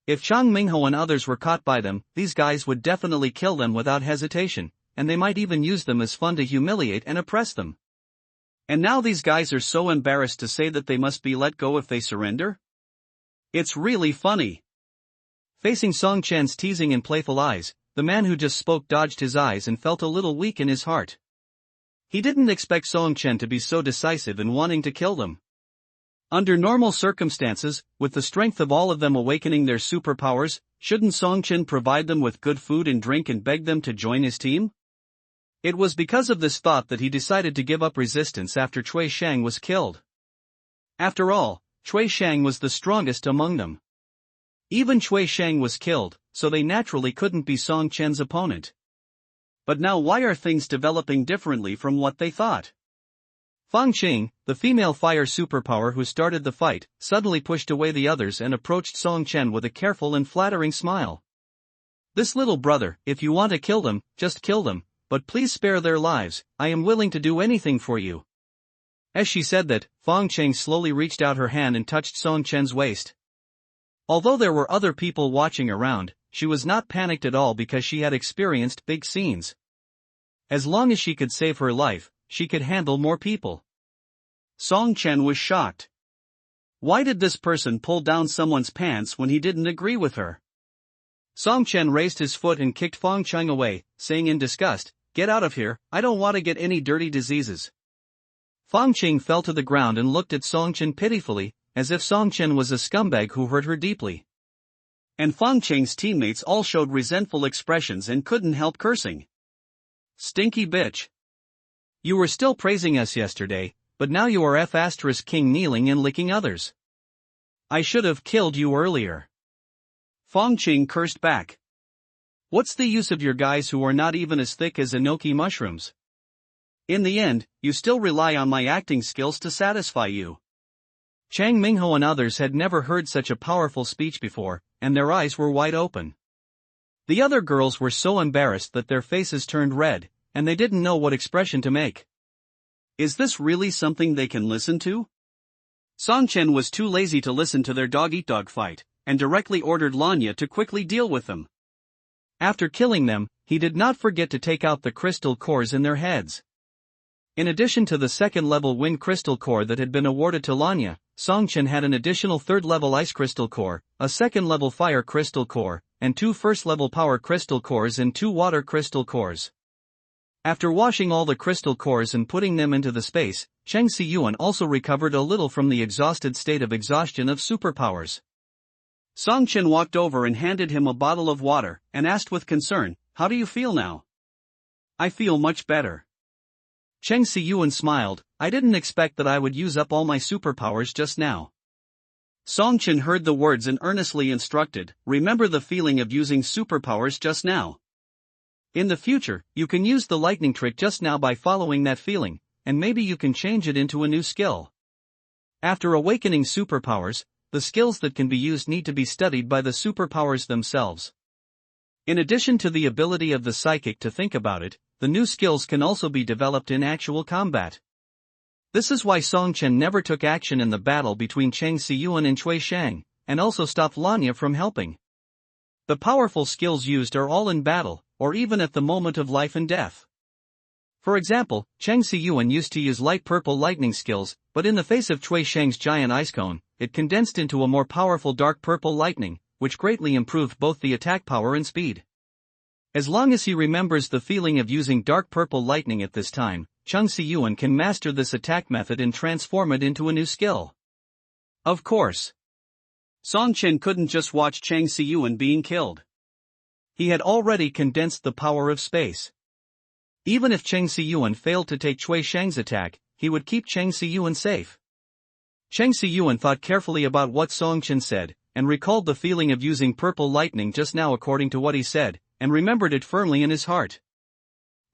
If Chang Mingho and others were caught by them, these guys would definitely kill them without hesitation, and they might even use them as fun to humiliate and oppress them. And now these guys are so embarrassed to say that they must be let go if they surrender? It's really funny. Facing Song Chen's teasing and playful eyes, the man who just spoke dodged his eyes and felt a little weak in his heart. He didn't expect Song Chen to be so decisive in wanting to kill them. Under normal circumstances, with the strength of all of them awakening their superpowers, shouldn't Song Chen provide them with good food and drink and beg them to join his team? It was because of this thought that he decided to give up resistance after Cui Shang was killed. After all, Cui Shang was the strongest among them. Even Cui Shang was killed, so they naturally couldn't be Song Chen's opponent. But now why are things developing differently from what they thought? Fang Qing, the female fire superpower who started the fight, suddenly pushed away the others and approached Song Chen with a careful and flattering smile. This little brother, if you want to kill them, just kill them, but please spare their lives, I am willing to do anything for you. As she said that, Fang Qing slowly reached out her hand and touched Song Chen's waist. Although there were other people watching around, she was not panicked at all because she had experienced big scenes. As long as she could save her life, she could handle more people. Song Chen was shocked. Why did this person pull down someone's pants when he didn't agree with her? Song Chen raised his foot and kicked Fang Qing away, saying in disgust, "Get out of here, I don't want to get any dirty diseases." Fang Qing fell to the ground and looked at Song Chen pitifully, as if Song Chen was a scumbag who hurt her deeply. And Fang Qing's teammates all showed resentful expressions and couldn't help cursing. Stinky bitch. You were still praising us yesterday, but now you are King kneeling and licking others. I should have killed you earlier. Fang Qing cursed back. What's the use of your guys who are not even as thick as enoki mushrooms? In the end, you still rely on my acting skills to satisfy you. Chang Mingho and others had never heard such a powerful speech before, and their eyes were wide open. The other girls were so embarrassed that their faces turned red, and they didn't know what expression to make. Is this really something they can listen to? Song Chen was too lazy to listen to their dog-eat-dog fight, and directly ordered Lanya to quickly deal with them. After killing them, he did not forget to take out the crystal cores in their heads. In addition to the second-level wind crystal core that had been awarded to Lanya, Song Chen had an additional third-level ice crystal core, a second-level fire crystal core, and 2 first-level power crystal cores and 2 water crystal cores. After washing all the crystal cores and putting them into the space, Cheng Siyuan also recovered a little from the exhausted state of exhaustion of superpowers. Song Chen walked over and handed him a bottle of water, and asked with concern, "How do you feel now?" "I feel much better." Cheng Siyuan smiled, "I didn't expect that I would use up all my superpowers just now." Song Chen heard the words and earnestly instructed, "Remember the feeling of using superpowers just now. In the future, you can use the lightning trick just now by following that feeling, and maybe you can change it into a new skill." After awakening superpowers, the skills that can be used need to be studied by the superpowers themselves. In addition to the ability of the psychic to think about it, the new skills can also be developed in actual combat. This is why Song Chen never took action in the battle between Cheng Siyuan and Cui Shang, and also stopped Lanya from helping. The powerful skills used are all in battle, or even at the moment of life and death. For example, Cheng Siyuan used to use light purple lightning skills, but in the face of Cui Shang's giant ice cone, it condensed into a more powerful dark purple lightning, which greatly improved both the attack power and speed. As long as he remembers the feeling of using dark purple lightning at this time, Cheng Siyuan can master this attack method and transform it into a new skill. Of course, Song Chen couldn't just watch Cheng Siyuan being killed. He had already condensed the power of space. Even if Cheng Siyuan failed to take Cui Shang's attack, he would keep Cheng Siyuan safe. Cheng Siyuan thought carefully about what Song Chen said, and recalled the feeling of using purple lightning just now according to what he said, and remembered it firmly in his heart.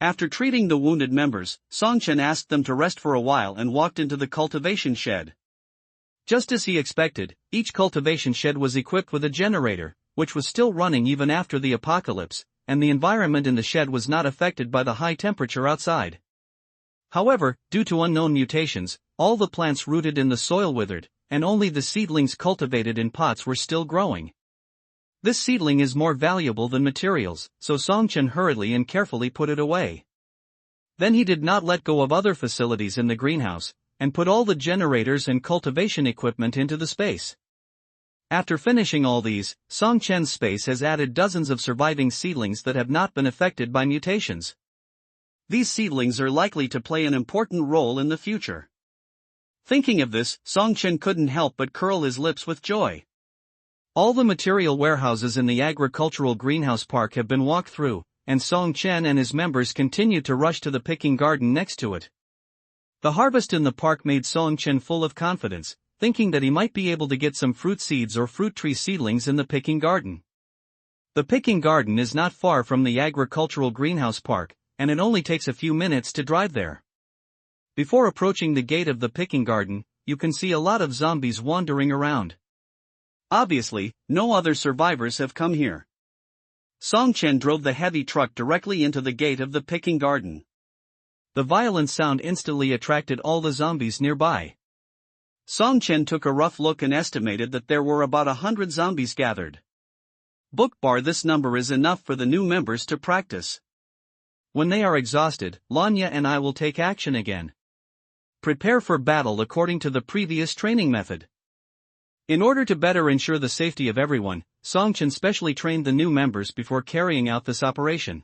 After treating the wounded members, Song Chen asked them to rest for a while and walked into the cultivation shed. Just as he expected, each cultivation shed was equipped with a generator, which was still running even after the apocalypse, and the environment in the shed was not affected by the high temperature outside. However, due to unknown mutations, all the plants rooted in the soil withered, and only the seedlings cultivated in pots were still growing. This seedling is more valuable than materials, so Song Chen hurriedly and carefully put it away. Then he did not let go of other facilities in the greenhouse, and put all the generators and cultivation equipment into the space. After finishing all these, Song Chen's space has added dozens of surviving seedlings that have not been affected by mutations. These seedlings are likely to play an important role in the future. Thinking of this, Song Chen couldn't help but curl his lips with joy. All the material warehouses in the agricultural greenhouse park have been walked through, and Song Chen and his members continued to rush to the picking garden next to it. The harvest in the park made Song Chen full of confidence, thinking that he might be able to get some fruit seeds or fruit tree seedlings in the picking garden. The picking garden is not far from the agricultural greenhouse park, and it only takes a few minutes to drive there. Before approaching the gate of the picking garden, you can see a lot of zombies wandering around. Obviously, no other survivors have come here. Song Chen drove the heavy truck directly into the gate of the picking garden. The violent sound instantly attracted all the zombies nearby. Song Chen took a rough look and estimated that there were about 100 zombies gathered. Bookbar, this number is enough for the new members to practice. When they are exhausted, Lanya and I will take action again. Prepare for battle according to the previous training method. In order to better ensure the safety of everyone, Song Chen specially trained the new members before carrying out this operation.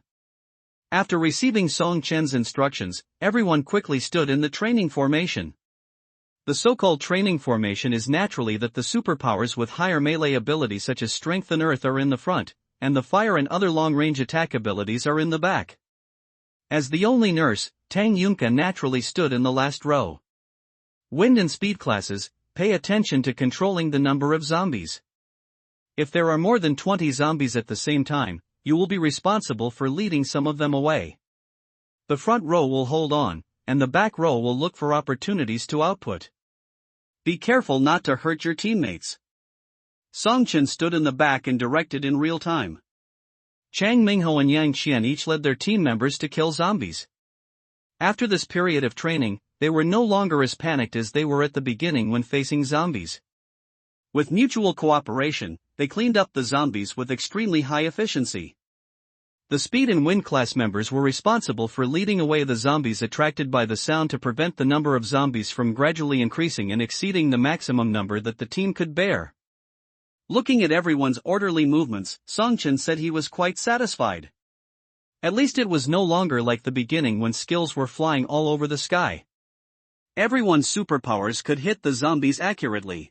After receiving Song Chen's instructions, everyone quickly stood in the training formation. The so-called training formation is naturally that the superpowers with higher melee abilities such as strength and earth are in the front, and the fire and other long-range attack abilities are in the back. As the only nurse, Tang Yunka naturally stood in the last row. Wind and speed classes, pay attention to controlling the number of zombies. If there are more than 20 zombies at the same time, you will be responsible for leading some of them away. The front row will hold on, and the back row will look for opportunities to output. Be careful not to hurt your teammates. Song Chen stood in the back and directed in real time. Chang Mingho and Yang Qian each led their team members to kill zombies. After this period of training, they were no longer as panicked as they were at the beginning when facing zombies. With mutual cooperation, they cleaned up the zombies with extremely high efficiency. The speed and wind class members were responsible for leading away the zombies attracted by the sound to prevent the number of zombies from gradually increasing and exceeding the maximum number that the team could bear. Looking at everyone's orderly movements, Song Chen said he was quite satisfied. At least it was no longer like the beginning when skills were flying all over the sky. Everyone's superpowers could hit the zombies accurately.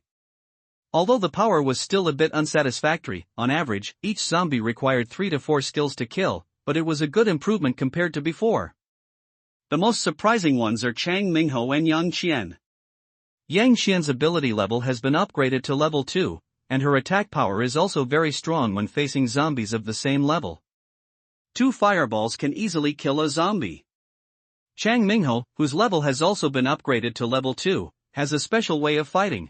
Although the power was still a bit unsatisfactory, on average, each zombie required 3 to 4 skills to kill, but it was a good improvement compared to before. The most surprising ones are Chang Mingho and Yang Qian. Yang Qian's ability level has been upgraded to level 2, and her attack power is also very strong when facing zombies of the same level. 2 fireballs can easily kill a zombie. Chang Mingho, whose level has also been upgraded to level 2, has a special way of fighting.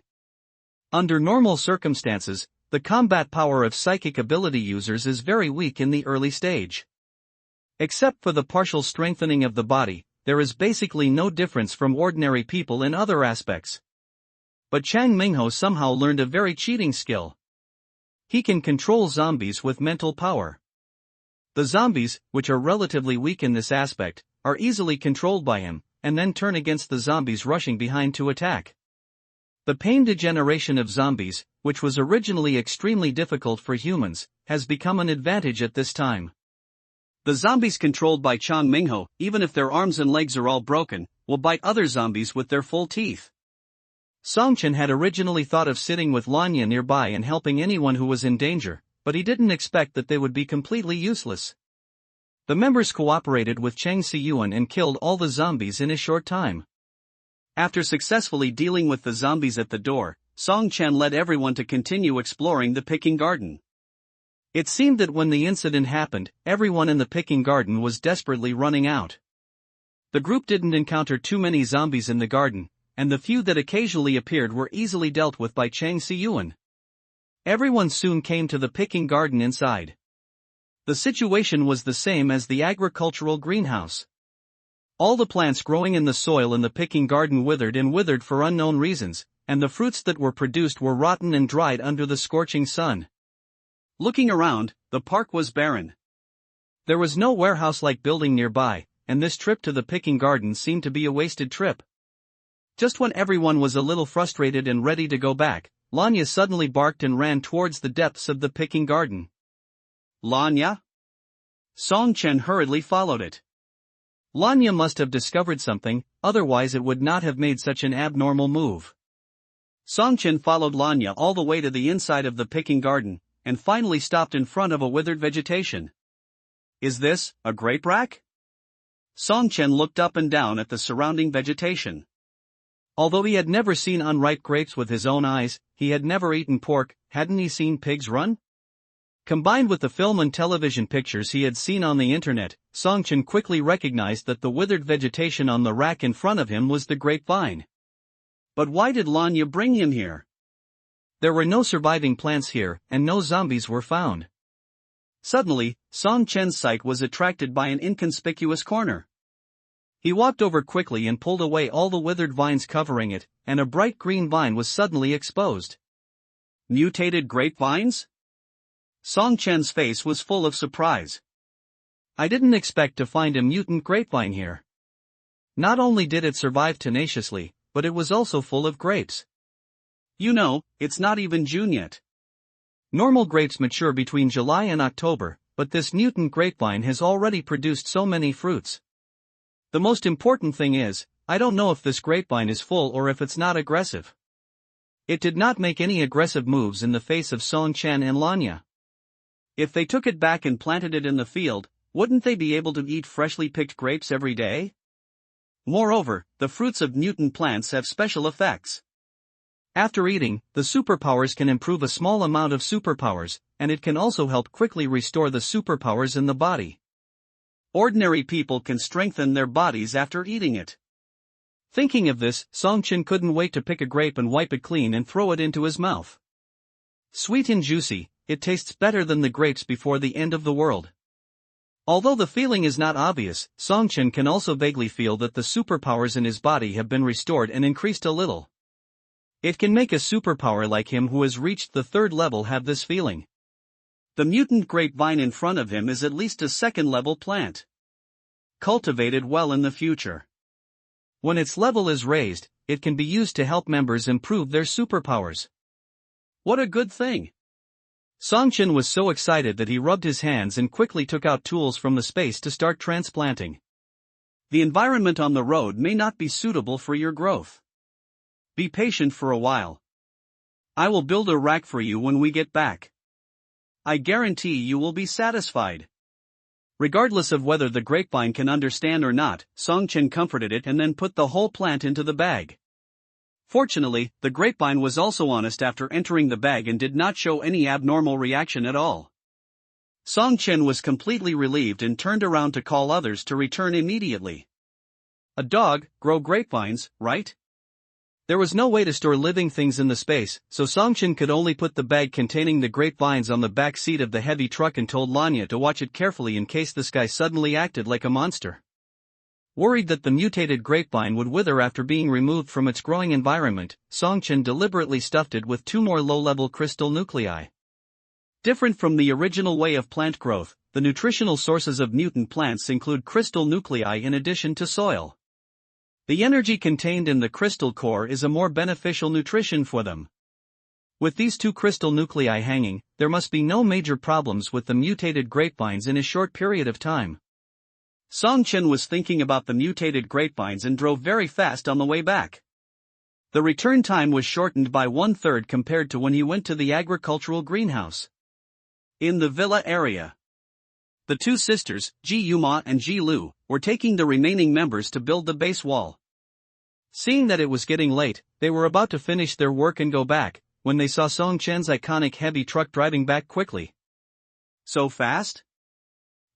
Under normal circumstances, the combat power of psychic ability users is very weak in the early stage. Except for the partial strengthening of the body, there is basically no difference from ordinary people in other aspects. But Chang Mingho somehow learned a very cheating skill. He can control zombies with mental power. The zombies, which are relatively weak in this aspect, are easily controlled by him, and then turn against the zombies rushing behind to attack. The pain degeneration of zombies, which was originally extremely difficult for humans, has become an advantage at this time. The zombies controlled by Chang Mingho, even if their arms and legs are all broken, will bite other zombies with their full teeth. Song Chen had originally thought of sitting with Lanya nearby and helping anyone who was in danger, but he didn't expect that they would be completely useless. The members cooperated with Chang Siyuan and killed all the zombies in a short time. After successfully dealing with the zombies at the door, Song Chen led everyone to continue exploring the picking garden. It seemed that when the incident happened, everyone in the picking garden was desperately running out. The group didn't encounter too many zombies in the garden, and the few that occasionally appeared were easily dealt with by Chang Siyuan. Everyone soon came to the picking garden inside. The situation was the same as the agricultural greenhouse. All the plants growing in the soil in the picking garden withered for unknown reasons, and the fruits that were produced were rotten and dried under the scorching sun. Looking around, the park was barren. There was no warehouse-like building nearby, and this trip to the picking garden seemed to be a wasted trip. Just when everyone was a little frustrated and ready to go back, Lanya suddenly barked and ran towards the depths of the picking garden. Lanya? Song Chen hurriedly followed it. Lanya must have discovered something, otherwise it would not have made such an abnormal move. Song Chen followed Lanya all the way to the inside of the picking garden, and finally stopped in front of a withered vegetation. Is this a grape rack? Song Chen looked up and down at the surrounding vegetation. Although he had never seen unripe grapes with his own eyes, he had never eaten pork. Hadn't he seen pigs run? Combined with the film and television pictures he had seen on the internet, Song Chen quickly recognized that the withered vegetation on the rack in front of him was the grapevine. But why did Lanya bring him here? There were no surviving plants here, and no zombies were found. Suddenly, Song Chen's sight was attracted by an inconspicuous corner. He walked over quickly and pulled away all the withered vines covering it, and a bright green vine was suddenly exposed. Mutated grapevines? Song Chen's face was full of surprise. I didn't expect to find a mutant grapevine here. Not only did it survive tenaciously, but it was also full of grapes. You know, it's not even June yet. Normal grapes mature between July and October, but this mutant grapevine has already produced so many fruits. The most important thing is, I don't know if this grapevine is full or if it's not aggressive. It did not make any aggressive moves in the face of Song Chen and Lanya. If they took it back and planted it in the field, wouldn't they be able to eat freshly picked grapes every day? Moreover, the fruits of mutant plants have special effects. After eating, the superpowers can improve a small amount of superpowers, and it can also help quickly restore the superpowers in the body. Ordinary people can strengthen their bodies after eating it. Thinking of this, Song Chen couldn't wait to pick a grape and wipe it clean and throw it into his mouth. Sweet and juicy, it tastes better than the grapes before the end of the world. Although the feeling is not obvious, Song Chen can also vaguely feel that the superpowers in his body have been restored and increased a little. It can make a superpower like him who has reached the third level have this feeling. The mutant grapevine in front of him is at least a second-level plant. Cultivated well in the future. When its level is raised, it can be used to help members improve their superpowers. What a good thing! Song Chen was so excited that he rubbed his hands and quickly took out tools from the space to start transplanting. The environment on the road may not be suitable for your growth. Be patient for a while. I will build a rack for you when we get back. I guarantee you will be satisfied. Regardless of whether the grapevine can understand or not, Song Chen comforted it and then put the whole plant into the bag. Fortunately, the grapevine was also honest after entering the bag and did not show any abnormal reaction at all. Song Chen was completely relieved and turned around to call others to return immediately. A dog, grow grapevines, right? There was no way to store living things in the space, so Song Chen could only put the bag containing the grapevines on the back seat of the heavy truck and told Lanya to watch it carefully in case this guy suddenly acted like a monster. Worried that the mutated grapevine would wither after being removed from its growing environment, Song Chen deliberately stuffed it with 2 more low-level crystal nuclei. Different from the original way of plant growth, the nutritional sources of mutant plants include crystal nuclei in addition to soil. The energy contained in the crystal core is a more beneficial nutrition for them. With these 2 crystal nuclei hanging, there must be no major problems with the mutated grapevines in a short period of time. Song Chen was thinking about the mutated grapevines and drove very fast on the way back. The return time was shortened by 1/3 compared to when he went to the agricultural greenhouse. In the villa area, the 2 sisters, Ji Yuma and Ji Lu, were taking the remaining members to build the base wall. Seeing that it was getting late, they were about to finish their work and go back, when they saw Song Chen's iconic heavy truck driving back quickly. So fast?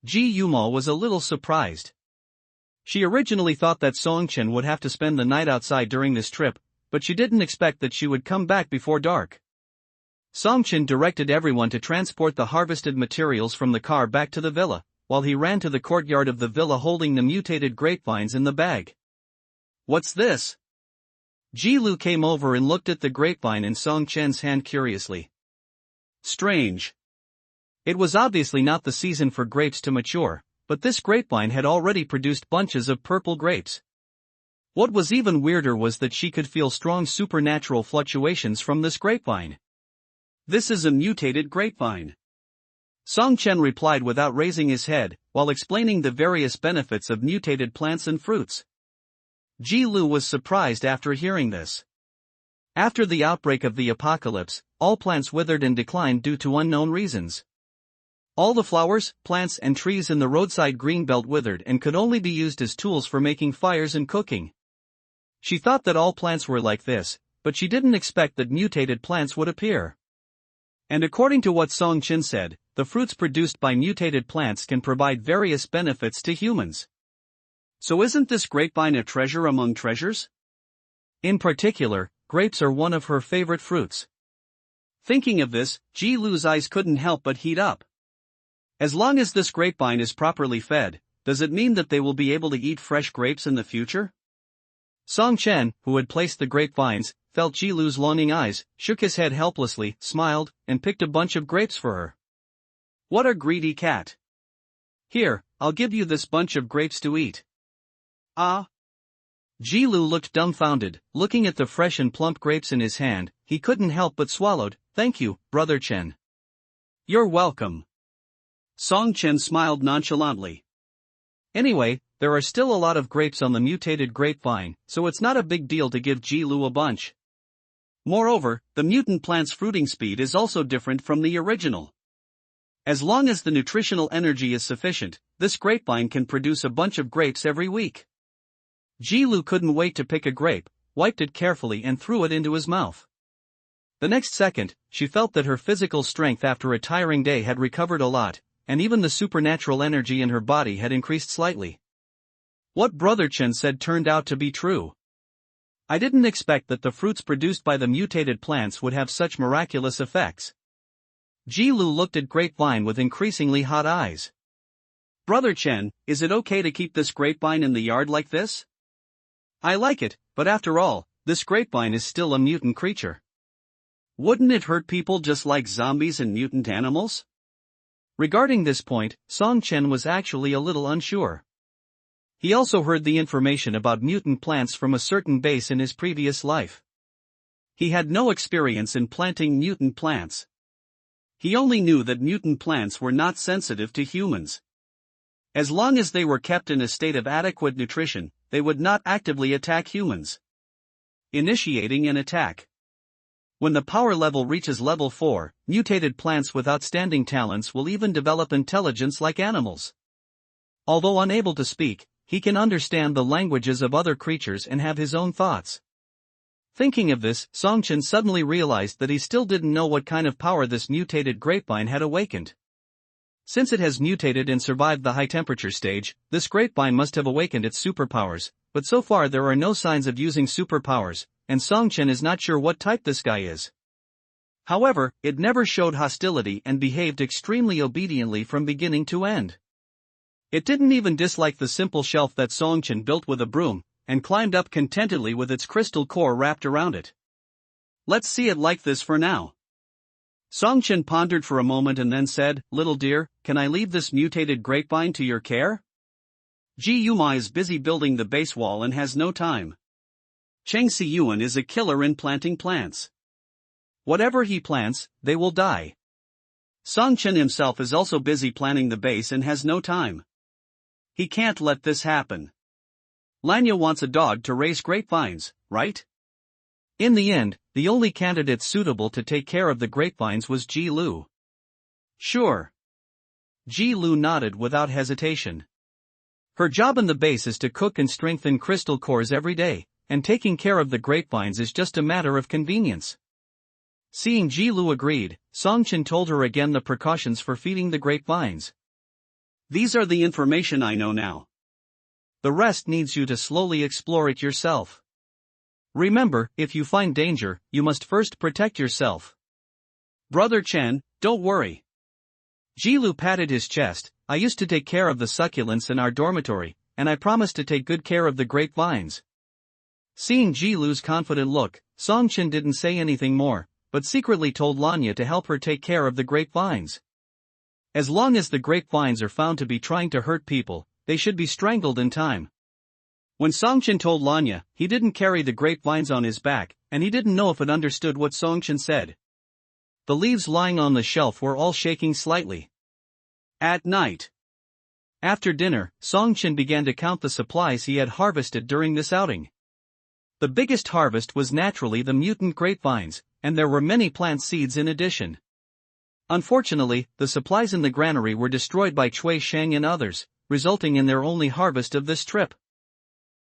Ji Yumo was a little surprised. She originally thought that Songchen would have to spend the night outside during this trip, but she didn't expect that she would come back before dark. Songchen directed everyone to transport the harvested materials from the car back to the villa, while he ran to the courtyard of the villa holding the mutated grapevines in the bag. What's this? Ji Lu came over and looked at the grapevine in Songchen's hand curiously. Strange. It was obviously not the season for grapes to mature, but this grapevine had already produced bunches of purple grapes. What was even weirder was that she could feel strong supernatural fluctuations from this grapevine. This is a mutated grapevine. Songchen replied without raising his head, while explaining the various benefits of mutated plants and fruits. Ji Lu was surprised after hearing this. After the outbreak of the apocalypse, all plants withered and declined due to unknown reasons. All the flowers, plants and trees in the roadside greenbelt withered and could only be used as tools for making fires and cooking. She thought that all plants were like this, but she didn't expect that mutated plants would appear. And according to what Songchen said, the fruits produced by mutated plants can provide various benefits to humans. So isn't this grapevine a treasure among treasures? In particular, grapes are one of her favorite fruits. Thinking of this, Ji Lu's eyes couldn't help but heat up. As long as this grapevine is properly fed, does it mean that they will be able to eat fresh grapes in the future? Songchen, who had placed the grapevines, felt Ji Lu's longing eyes, shook his head helplessly, smiled, and picked a bunch of grapes for her. What a greedy cat. Here, I'll give you this bunch of grapes to eat. Ah. Ji Lu looked dumbfounded, looking at the fresh and plump grapes in his hand. He couldn't help but swallowed. Thank you, Brother Chen. You're welcome. Songchen smiled nonchalantly. Anyway, there are still a lot of grapes on the mutated grapevine, so it's not a big deal to give Ji Lu a bunch. Moreover, the mutant plant's fruiting speed is also different from the original. As long as the nutritional energy is sufficient, this grapevine can produce a bunch of grapes every week. Ji Lu couldn't wait to pick a grape, wiped it carefully and threw it into his mouth. The next second, she felt that her physical strength after a tiring day had recovered a lot, and even the supernatural energy in her body had increased slightly. What Brother Chen said turned out to be true. I didn't expect that the fruits produced by the mutated plants would have such miraculous effects. Ji Lu looked at Grapevine with increasingly hot eyes. Brother Chen, is it okay to keep this grapevine in the yard like this? I like it, but after all, this grapevine is still a mutant creature. Wouldn't it hurt people just like zombies and mutant animals? Regarding this point, Song Chen was actually a little unsure. He also heard the information about mutant plants from a certain base in his previous life. He had no experience in planting mutant plants. He only knew that mutant plants were not sensitive to humans. As long as they were kept in a state of adequate nutrition, they would not actively attack humans. Initiating an attack. When the power level reaches level 4, mutated plants with outstanding talents will even develop intelligence like animals. Although unable to speak, he can understand the languages of other creatures and have his own thoughts. Thinking of this, Songchen suddenly realized that he still didn't know what kind of power this mutated grapevine had awakened. Since it has mutated and survived the high-temperature stage, this grapevine must have awakened its superpowers, but so far there are no signs of using superpowers, and Songchen is not sure what type this guy is. However, it never showed hostility and behaved extremely obediently from beginning to end. It didn't even dislike the simple shelf that Songchen built with a broom, and climbed up contentedly with its crystal core wrapped around it. Let's see it like this for now. Songchen pondered for a moment and then said, "Little dear, can I leave this mutated grapevine to your care? Ji Yuma is busy building the base wall and has no time. Cheng Siyuan is a killer in planting plants. Whatever he plants, they will die. Songchen himself is also busy planning the base and has no time. He can't let this happen. Lanya wants a dog to raise grapevines, right?" In the end, the only candidate suitable to take care of the grapevines was Ji Lu. "Sure." Ji Lu nodded without hesitation. Her job in the base is to cook and strengthen crystal cores every day, and taking care of the grapevines is just a matter of convenience. Seeing Ji Lu agreed, Song Chen told her again the precautions for feeding the grapevines. These are the information I know now. The rest needs you to slowly explore it yourself. Remember, if you find danger, you must first protect yourself. Brother Chen, don't worry. Ji Lu patted his chest. I used to take care of the succulents in our dormitory, and I promised to take good care of the grapevines. Seeing Ji Lu's confident look, Song Chen didn't say anything more, but secretly told Lanya to help her take care of the grapevines. As long as the grapevines are found to be trying to hurt people, they should be strangled in time. When Song Chen told Lanya, he didn't carry the grapevines on his back, and he didn't know if it understood what Song Chen said. The leaves lying on the shelf were all shaking slightly. At night, after dinner, Song Chen began to count the supplies he had harvested during this outing. The biggest harvest was naturally the mutant grapevines, and there were many plant seeds in addition. Unfortunately, the supplies in the granary were destroyed by Cui Shang and others, resulting in their only harvest of this trip.